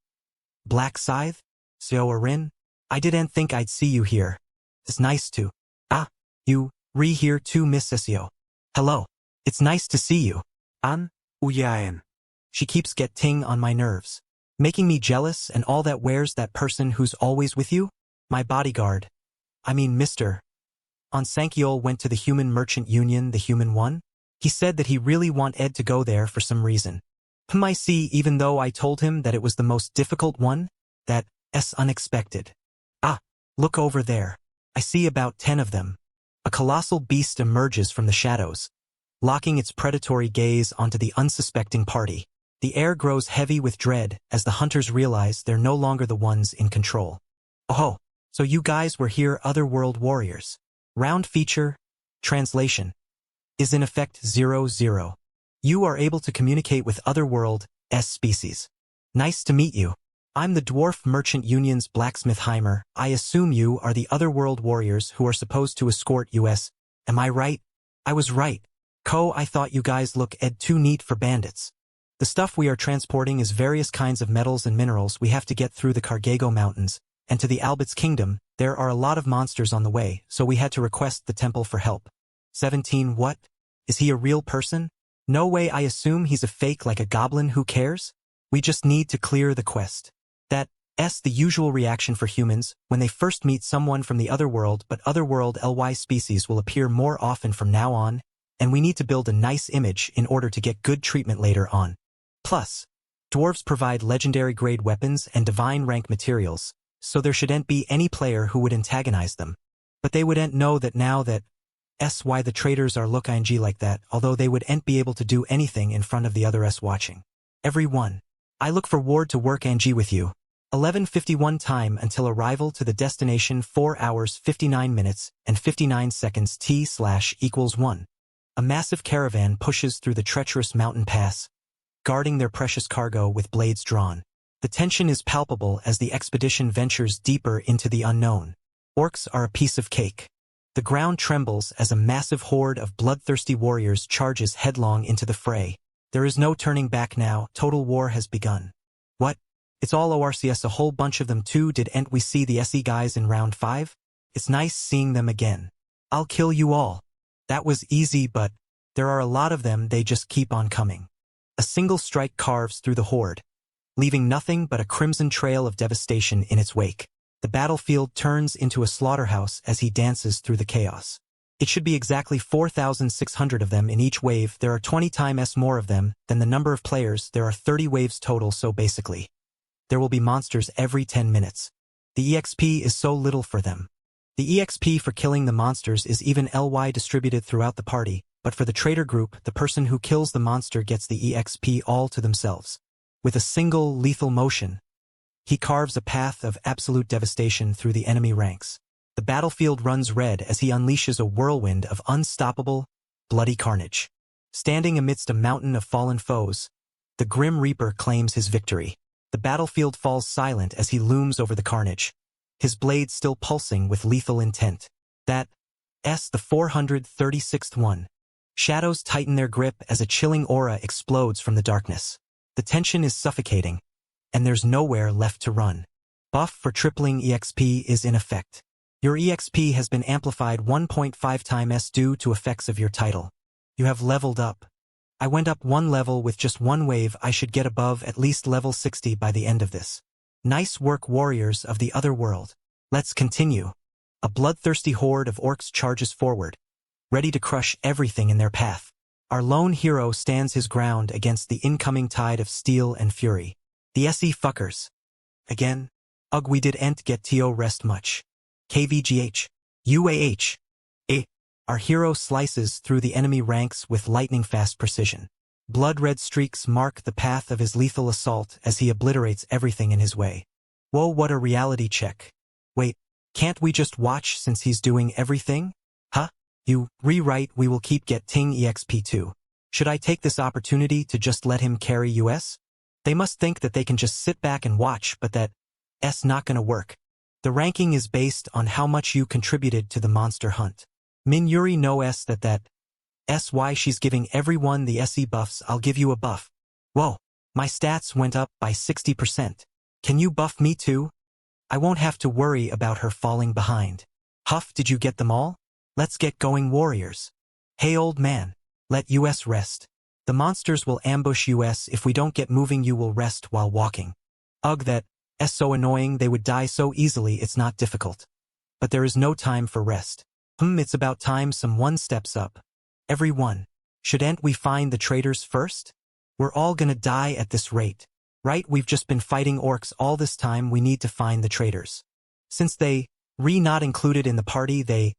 Black Scythe? So Arin? I didn't think I'd see you here. It's nice to. You here too, Miss Sessio. Hello. It's nice to see you. Uyaen. She keeps getting on my nerves, making me jealous. And all that. Where's that person who's always with you? My bodyguard. I mean, Mr. Onsankiol went to the Human Merchant Union, the human one. He said that he really wanted to go there for some reason. I see, even though I told him that it was the most difficult one. That's unexpected. Look over there. I see about 10 of them. A colossal beast emerges from the shadows, locking its predatory gaze onto the unsuspecting party. The air grows heavy with dread as the hunters realize they're no longer the ones in control. Oh, so you guys were here, Otherworld Warriors. Round feature, translation, is in effect 00. You are able to communicate with Otherworld species. Nice to meet you. I'm the Dwarf Merchant Union's Blacksmithheimer. I assume you are the Otherworld Warriors who are supposed to escort us. Am I right? I was right. I thought you guys look too neat for bandits. The stuff we are transporting is various kinds of metals and minerals we have to get through the Cargago Mountains, and to the Albit's Kingdom. There are a lot of monsters on the way, so we had to request the temple for help. 17 What? Is he a real person? No way. I assume he's a fake, like a goblin. Who cares? We just need to clear the quest. That's the usual reaction for humans when they first meet someone from the otherworld, but Otherworld species will appear more often from now on, and we need to build a nice image in order to get good treatment later on. Plus, dwarves provide legendary grade weapons and divine rank materials, so there shouldn't be any player who would antagonize them. But they wouldn't know that now. That's why the traders are looking like that, although they wouldn't be able to do anything in front of the others watching. Everyone, I look forward to work with you. 11:51 time until arrival to the destination. 4 hours 59 minutes and 59 seconds T/equals 1. A massive caravan pushes through the treacherous mountain pass, guarding their precious cargo with blades drawn. The tension is palpable as the expedition ventures deeper into the unknown. Orcs are a piece of cake. The ground trembles as a massive horde of bloodthirsty warriors charges headlong into the fray. There is no turning back now. Total war has begun. What? It's all ORCS, a whole bunch of them too. Didn't we see the SE guys in round 5? It's nice seeing them again. I'll kill you all. That was easy, but there are a lot of them. They just keep on coming. A single strike carves through the horde, leaving nothing but a crimson trail of devastation in its wake. The battlefield turns into a slaughterhouse as he dances through the chaos. It should be exactly 4,600 of them in each wave. There are 20 times more of them than the number of players. There are 30 waves total, so basically, there will be monsters every 10 minutes. The EXP is so little for them. The EXP for killing the monsters is even distributed throughout the party, but for the trader group, the person who kills the monster gets the EXP all to themselves. With a single lethal motion, he carves a path of absolute devastation through the enemy ranks. The battlefield runs red as he unleashes a whirlwind of unstoppable, bloody carnage. Standing amidst a mountain of fallen foes, the Grim Reaper claims his victory. The battlefield falls silent as he looms over the carnage, his blade still pulsing with lethal intent. That's the 436th one. Shadows tighten their grip as a chilling aura explodes from the darkness. The tension is suffocating, and there's nowhere left to run. Buff for tripling EXP is in effect. Your EXP has been amplified 1.5 times due to effects of your title. You have leveled up. I went up 1 level with just 1 wave. I should get above at least level 60 by the end of this. Nice work, warriors of the other world. Let's continue. A bloodthirsty horde of orcs charges forward, ready to crush everything in their path. Our lone hero stands his ground against the incoming tide of steel and fury. The SE fuckers. Again? Ugh, we didn't get to rest much. KVGH. UAH. Our hero slices through the enemy ranks with lightning-fast precision. Blood-red streaks mark the path of his lethal assault as he obliterates everything in his way. Whoa, what a reality check. Wait, can't we just watch since he's doing everything? Huh? You rewrite, we will keep getting EXP too. Should I take this opportunity to just let him carry US? They must think that they can just sit back and watch, but that's not gonna work. The ranking is based on how much you contributed to the monster hunt. Min Yuri knows that's why she's giving everyone the SE buffs. I'll give you a buff. Whoa, my stats went up by 60%. Can you buff me too? I won't have to worry about her falling behind. Huff, did you get them all? Let's get going, warriors. Hey old man, let US rest. The monsters will ambush US. If we don't get moving, you will rest while walking. Ugh, that's so annoying. They would die so easily. It's not difficult. But there is no time for rest. It's about time someone steps up. Everyone. Shouldn't we find the traitors first? We're all gonna die at this rate. Right? We've just been fighting orcs all this time. We need to find the traitors. Since they not included in the party, they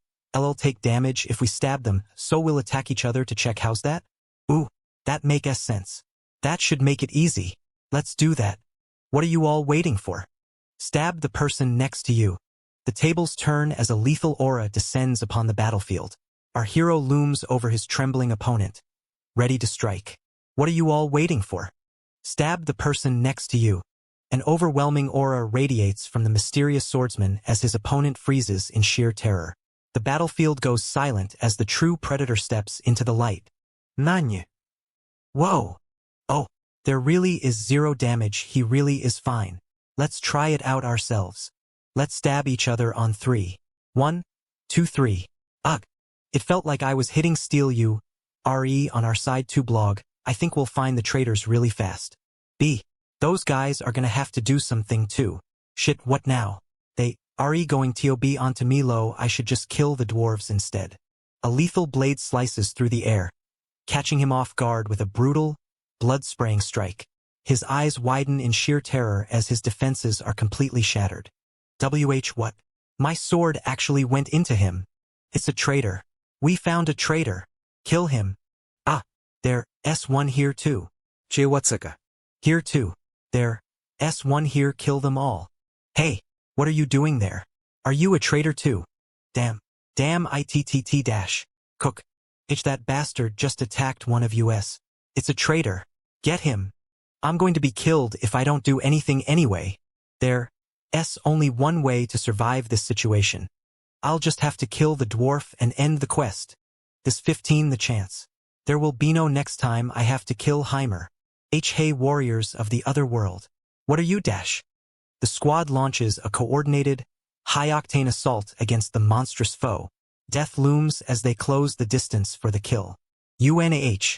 take damage if we stab them, so we'll attack each other to check. How's that? Ooh, that makes sense. That should make it easy. Let's do that. What are you all waiting for? Stab the person next to you. The tables turn as a lethal aura descends upon the battlefield. Our hero looms over his trembling opponent, ready to strike. What are you all waiting for? Stab the person next to you. An overwhelming aura radiates from the mysterious swordsman as his opponent freezes in sheer terror. The battlefield goes silent as the true predator steps into the light. MANHWA. Whoa. Oh, there really is 0 damage. He really is fine. Let's try it out ourselves. Let's stab each other on 3. 1, 2, 3. Ugh. It felt like I was hitting steel. RE on our side 2 blog. I think we'll find the traitors really fast. B. Those guys are gonna have to do something too. Shit, what now? They RE going to be onto me. Low, I should just kill the dwarves instead. A lethal blade slices through the air, catching him off guard with a brutal, blood-spraying strike. His eyes widen in sheer terror as his defenses are completely shattered. What? My sword actually went into him. It's a traitor. We found a traitor. Kill him. Ah, there's one here too. Jiwatsaka. Here too. There's one here. Kill them all. Hey, what are you doing there? Are you a traitor too? Damn ITTT dash. Cook. That bastard just attacked one of us. It's a traitor. Get him. I'm going to be killed if I don't do anything anyway. There's only one way to survive this situation. I'll just have to kill the dwarf and end the quest. This 15 the chance. There will be no next time. I have to kill Heimer. Hey warriors of the other world. What are you dash? The squad launches a coordinated, high-octane assault against the monstrous foe. Death looms as they close the distance for the kill. UNAH.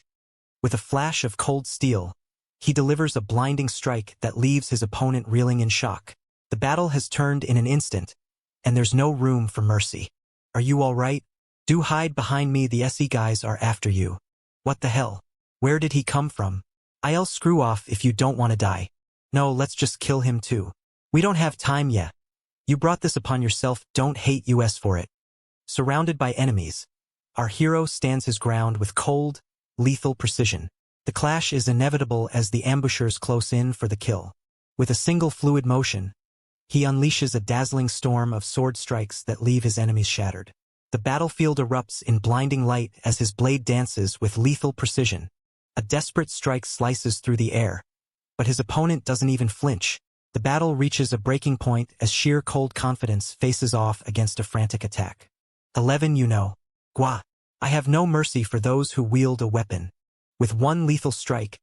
With a flash of cold steel, he delivers a blinding strike that leaves his opponent reeling in shock. The battle has turned in an instant, and there's no room for mercy. Are you all right? Do hide behind me. The SE guys are after you. What the hell? Where did he come from? I'll screw off if you don't want to die. No, let's just kill him too. We don't have time yet. You brought this upon yourself. Don't hate US for it. Surrounded by enemies, our hero stands his ground with cold, lethal precision. The clash is inevitable as the ambushers close in for the kill. With a single fluid motion, he unleashes a dazzling storm of sword strikes that leave his enemies shattered. The battlefield erupts in blinding light as his blade dances with lethal precision. A desperate strike slices through the air, but his opponent doesn't even flinch. The battle reaches a breaking point as sheer cold confidence faces off against a frantic attack. 11 Gua. I have no mercy for those who wield a weapon. With one lethal strike,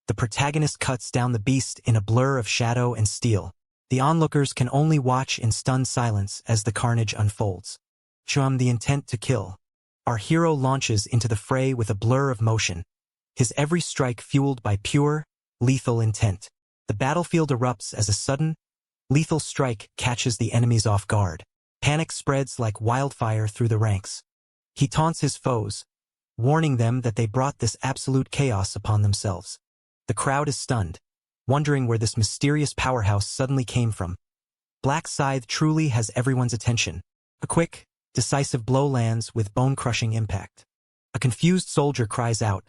the protagonist cuts down the beast in a blur of shadow and steel. The onlookers can only watch in stunned silence as the carnage unfolds. Chum, the intent to kill. Our hero launches into the fray with a blur of motion, his every strike fueled by pure, lethal intent. The battlefield erupts as a sudden, lethal strike catches the enemies off guard. Panic spreads like wildfire through the ranks. He taunts his foes, warning them that they brought this absolute chaos upon themselves. The crowd is stunned, wondering where this mysterious powerhouse suddenly came from. Black Scythe truly has everyone's attention. A quick, decisive blow lands with bone-crushing impact. A confused soldier cries out,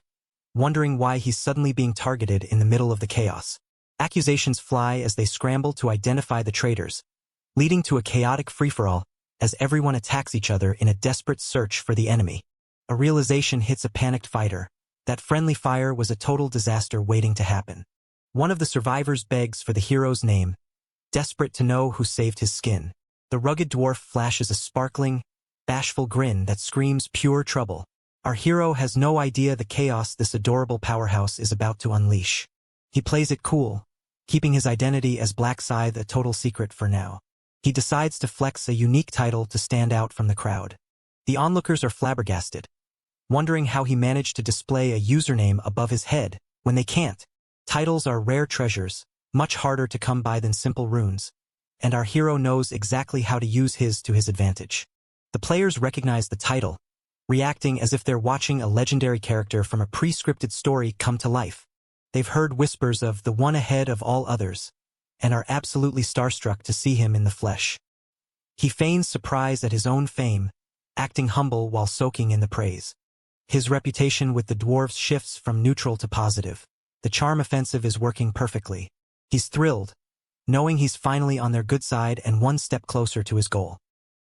wondering why he's suddenly being targeted in the middle of the chaos. Accusations fly as they scramble to identify the traitors, leading to a chaotic free-for-all as everyone attacks each other in a desperate search for the enemy. A realization hits a panicked fighter. That friendly fire was a total disaster waiting to happen. One of the survivors begs for the hero's name, desperate to know who saved his skin. The rugged dwarf flashes a sparkling, bashful grin that screams pure trouble. Our hero has no idea the chaos this adorable powerhouse is about to unleash. He plays it cool, keeping his identity as Black Scythe a total secret for now. He decides to flex a unique title to stand out from the crowd. The onlookers are flabbergasted, wondering how he managed to display a username above his head when they can't. Titles are rare treasures, much harder to come by than simple runes, and our hero knows exactly how to use his to his advantage. The players recognize the title, reacting as if they're watching a legendary character from a pre-scripted story come to life. They've heard whispers of the one ahead of all others, and are absolutely starstruck to see him in the flesh. He feigns surprise at his own fame, acting humble while soaking in the praise. His reputation with the dwarves shifts from neutral to positive. The charm offensive is working perfectly. He's thrilled, knowing he's finally on their good side and one step closer to his goal.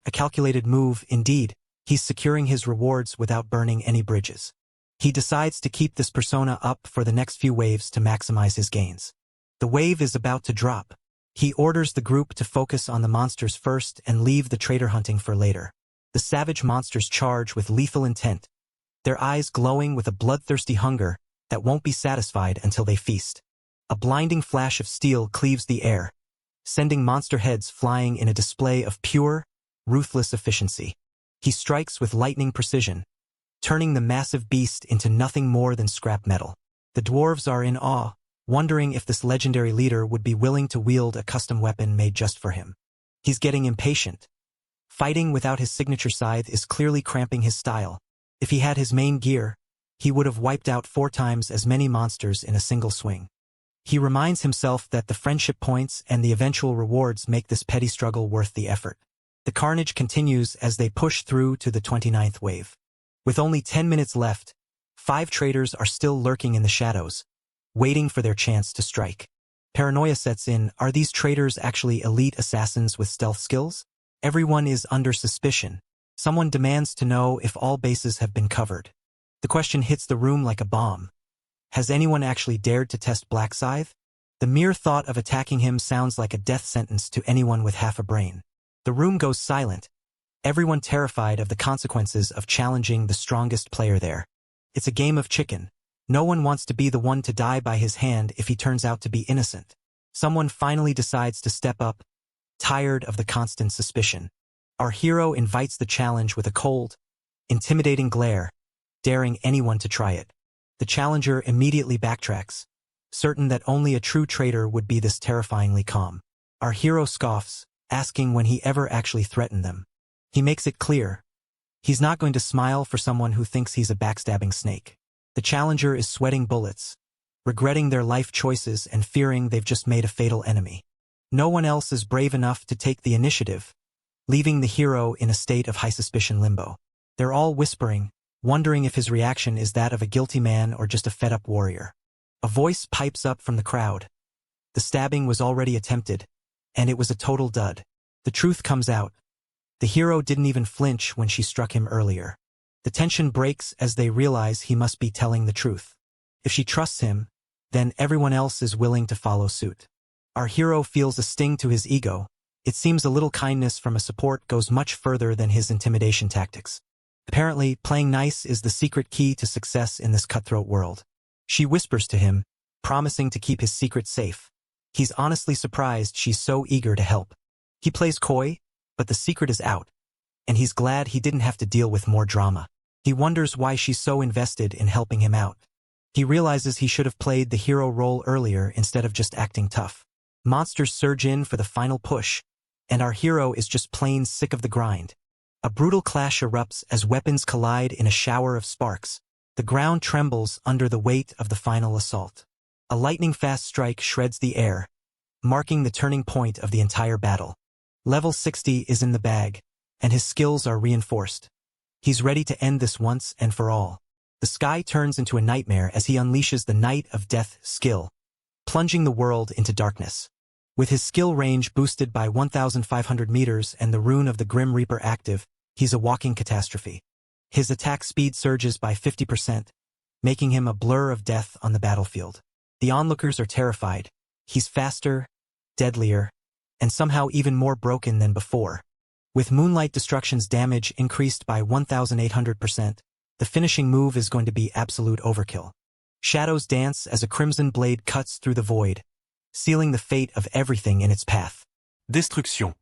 A calculated move, indeed. He's securing his rewards without burning any bridges. He decides to keep this persona up for the next few waves to maximize his gains. The wave is about to drop. He orders the group to focus on the monsters first and leave the traitor hunting for later. The savage monsters charge with lethal intent, their eyes glowing with a bloodthirsty hunger that won't be satisfied until they feast. A blinding flash of steel cleaves the air, sending monster heads flying in a display of pure, ruthless efficiency. He strikes with lightning precision, turning the massive beast into nothing more than scrap metal. The dwarves are in awe, wondering if this legendary leader would be willing to wield a custom weapon made just for him. He's getting impatient. Fighting without his signature scythe is clearly cramping his style. If he had his main gear, he would have wiped out 4 times as many monsters in a single swing. He reminds himself that the friendship points and the eventual rewards make this petty struggle worth the effort. The carnage continues as they push through to the 29th wave. With only 10 minutes left, 5 traitors are still lurking in the shadows, waiting for their chance to strike. Paranoia sets in. Are these traitors actually elite assassins with stealth skills? Everyone is under suspicion. Someone demands to know if all bases have been covered. The question hits the room like a bomb. Has anyone actually dared to test Black Scythe? The mere thought of attacking him sounds like a death sentence to anyone with half a brain. The room goes silent, everyone terrified of the consequences of challenging the strongest player there. It's a game of chicken. No one wants to be the one to die by his hand if he turns out to be innocent. Someone finally decides to step up, tired of the constant suspicion. Our hero invites the challenge with a cold, intimidating glare, daring anyone to try it. The challenger immediately backtracks, certain that only a true traitor would be this terrifyingly calm. Our hero scoffs, asking when he ever actually threatened them. He makes it clear. He's not going to smile for someone who thinks he's a backstabbing snake. The challenger is sweating bullets, regretting their life choices and fearing they've just made a fatal enemy. No one else is brave enough to take the initiative, leaving the hero in a state of high suspicion limbo. They're all whispering, wondering if his reaction is that of a guilty man or just a fed-up warrior. A voice pipes up from the crowd. The stabbing was already attempted, and it was a total dud. The truth comes out. The hero didn't even flinch when she struck him earlier. The tension breaks as they realize he must be telling the truth. If she trusts him, then everyone else is willing to follow suit. Our hero feels a sting to his ego. It seems a little kindness from a support goes much further than his intimidation tactics. Apparently, playing nice is the secret key to success in this cutthroat world. She whispers to him, promising to keep his secret safe. He's honestly surprised she's so eager to help. He plays coy, but the secret is out, and he's glad he didn't have to deal with more drama. He wonders why she's so invested in helping him out. He realizes he should have played the hero role earlier instead of just acting tough. Monsters surge in for the final push, and our hero is just plain sick of the grind. A brutal clash erupts as weapons collide in a shower of sparks. The ground trembles under the weight of the final assault. A lightning-fast strike shreds the air, marking the turning point of the entire battle. Level 60 is in the bag, and his skills are reinforced. He's ready to end this once and for all. The sky turns into a nightmare as he unleashes the Night of Death skill, plunging the world into darkness. With his skill range boosted by 1,500 meters and the rune of the Grim Reaper active, he's a walking catastrophe. His attack speed surges by 50%, making him a blur of death on the battlefield. The onlookers are terrified. He's faster, deadlier, and somehow even more broken than before. With Moonlight Destruction's damage increased by 1,800%, the finishing move is going to be absolute overkill. Shadows dance as a crimson blade cuts through the void, sealing the fate of everything in its path. Destruction.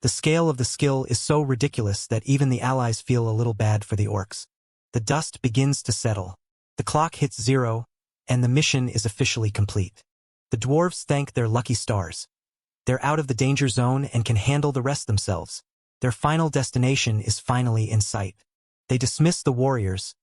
The scale of the skill is so ridiculous that even the allies feel a little bad for the orcs. The dust begins to settle. The clock hits 0, and the mission is officially complete. The dwarves thank their lucky stars. They're out of the danger zone and can handle the rest themselves. Their final destination is finally in sight. They dismiss the warriors,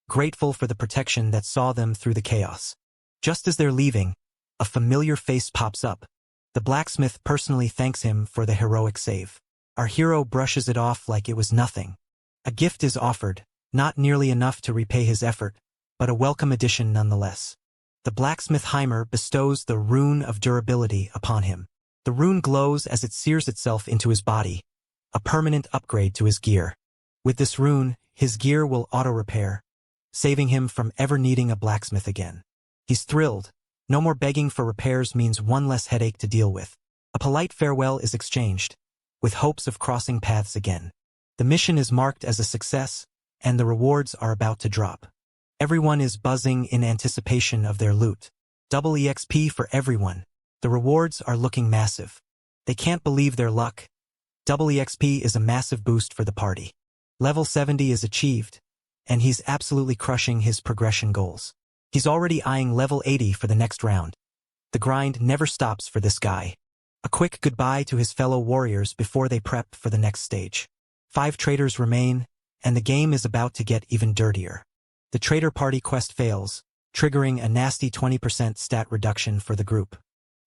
grateful for the protection that saw them through the chaos. Just as they're leaving, a familiar face pops up. The blacksmith personally thanks him for the heroic save. Our hero brushes it off like it was nothing. A gift is offered, not nearly enough to repay his effort, but a welcome addition nonetheless. The blacksmith Heimer bestows the rune of durability upon him. The rune glows as it sears itself into his body, a permanent upgrade to his gear. With this rune, his gear will auto-repair, saving him from ever needing a blacksmith again. He's thrilled. No more begging for repairs means one less headache to deal with. A polite farewell is exchanged, with hopes of crossing paths again. The mission is marked as a success, and the rewards are about to drop. Everyone is buzzing in anticipation of their loot. Double EXP for everyone. The rewards are looking massive. They can't believe their luck. Double EXP is a massive boost for the party. Level 70 is achieved, and he's absolutely crushing his progression goals. He's already eyeing level 80 for the next round. The grind never stops for this guy. A quick goodbye to his fellow warriors before they prep for the next stage. 5 traders remain, and the game is about to get even dirtier. The trader party quest fails, triggering a nasty 20% stat reduction for the group.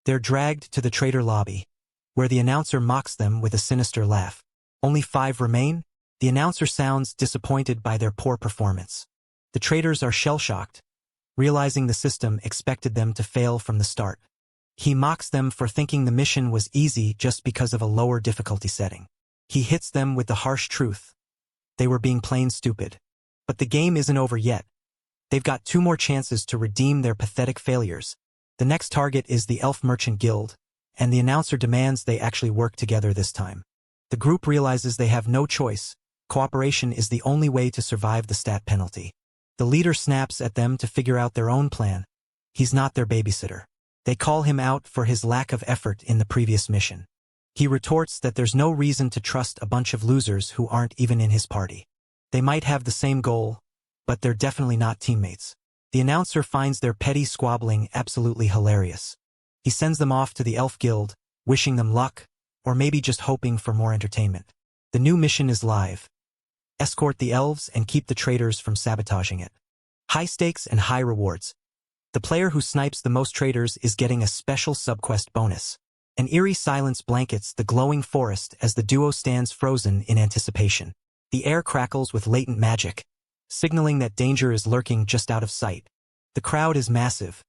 They're dragged to the trader lobby, where the announcer mocks them with a sinister laugh. Only 5 remain? The announcer sounds disappointed by their poor performance. The traders are shell-shocked, realizing the system expected them to fail from the start. He mocks them for thinking the mission was easy just because of a lower difficulty setting. He hits them with the harsh truth. They were being plain stupid. But the game isn't over yet. They've got 2 more chances to redeem their pathetic failures. The next target is the Elf Merchant Guild, and the announcer demands they actually work together this time. The group realizes they have no choice. Cooperation is the only way to survive the stat penalty. The leader snaps at them to figure out their own plan. He's not their babysitter. They call him out for his lack of effort in the previous mission. He retorts that there's no reason to trust a bunch of losers who aren't even in his party. They might have the same goal, but they're definitely not teammates. The announcer finds their petty squabbling absolutely hilarious. He sends them off to the Elf Guild, wishing them luck, or maybe just hoping for more entertainment. The new mission is live. Escort the elves and keep the traders from sabotaging it. High stakes and high rewards. The player who snipes the most traders is getting a special subquest bonus. An eerie silence blankets the glowing forest as the duo stands frozen in anticipation. The air crackles with latent magic, signaling that danger is lurking just out of sight. The crowd is massive.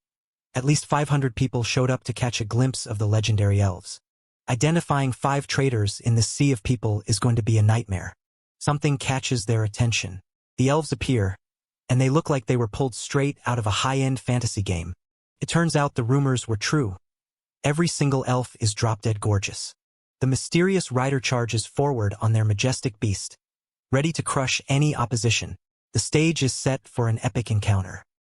At least 500 people showed up to catch a glimpse of the legendary elves. Identifying 5 traders in this sea of people is going to be a nightmare. Something catches their attention. The elves appear, and they look like they were pulled straight out of a high-end fantasy game. It turns out the rumors were true. Every single elf is drop-dead gorgeous. The mysterious rider charges forward on their majestic beast, ready to crush any opposition. The stage is set for an epic encounter.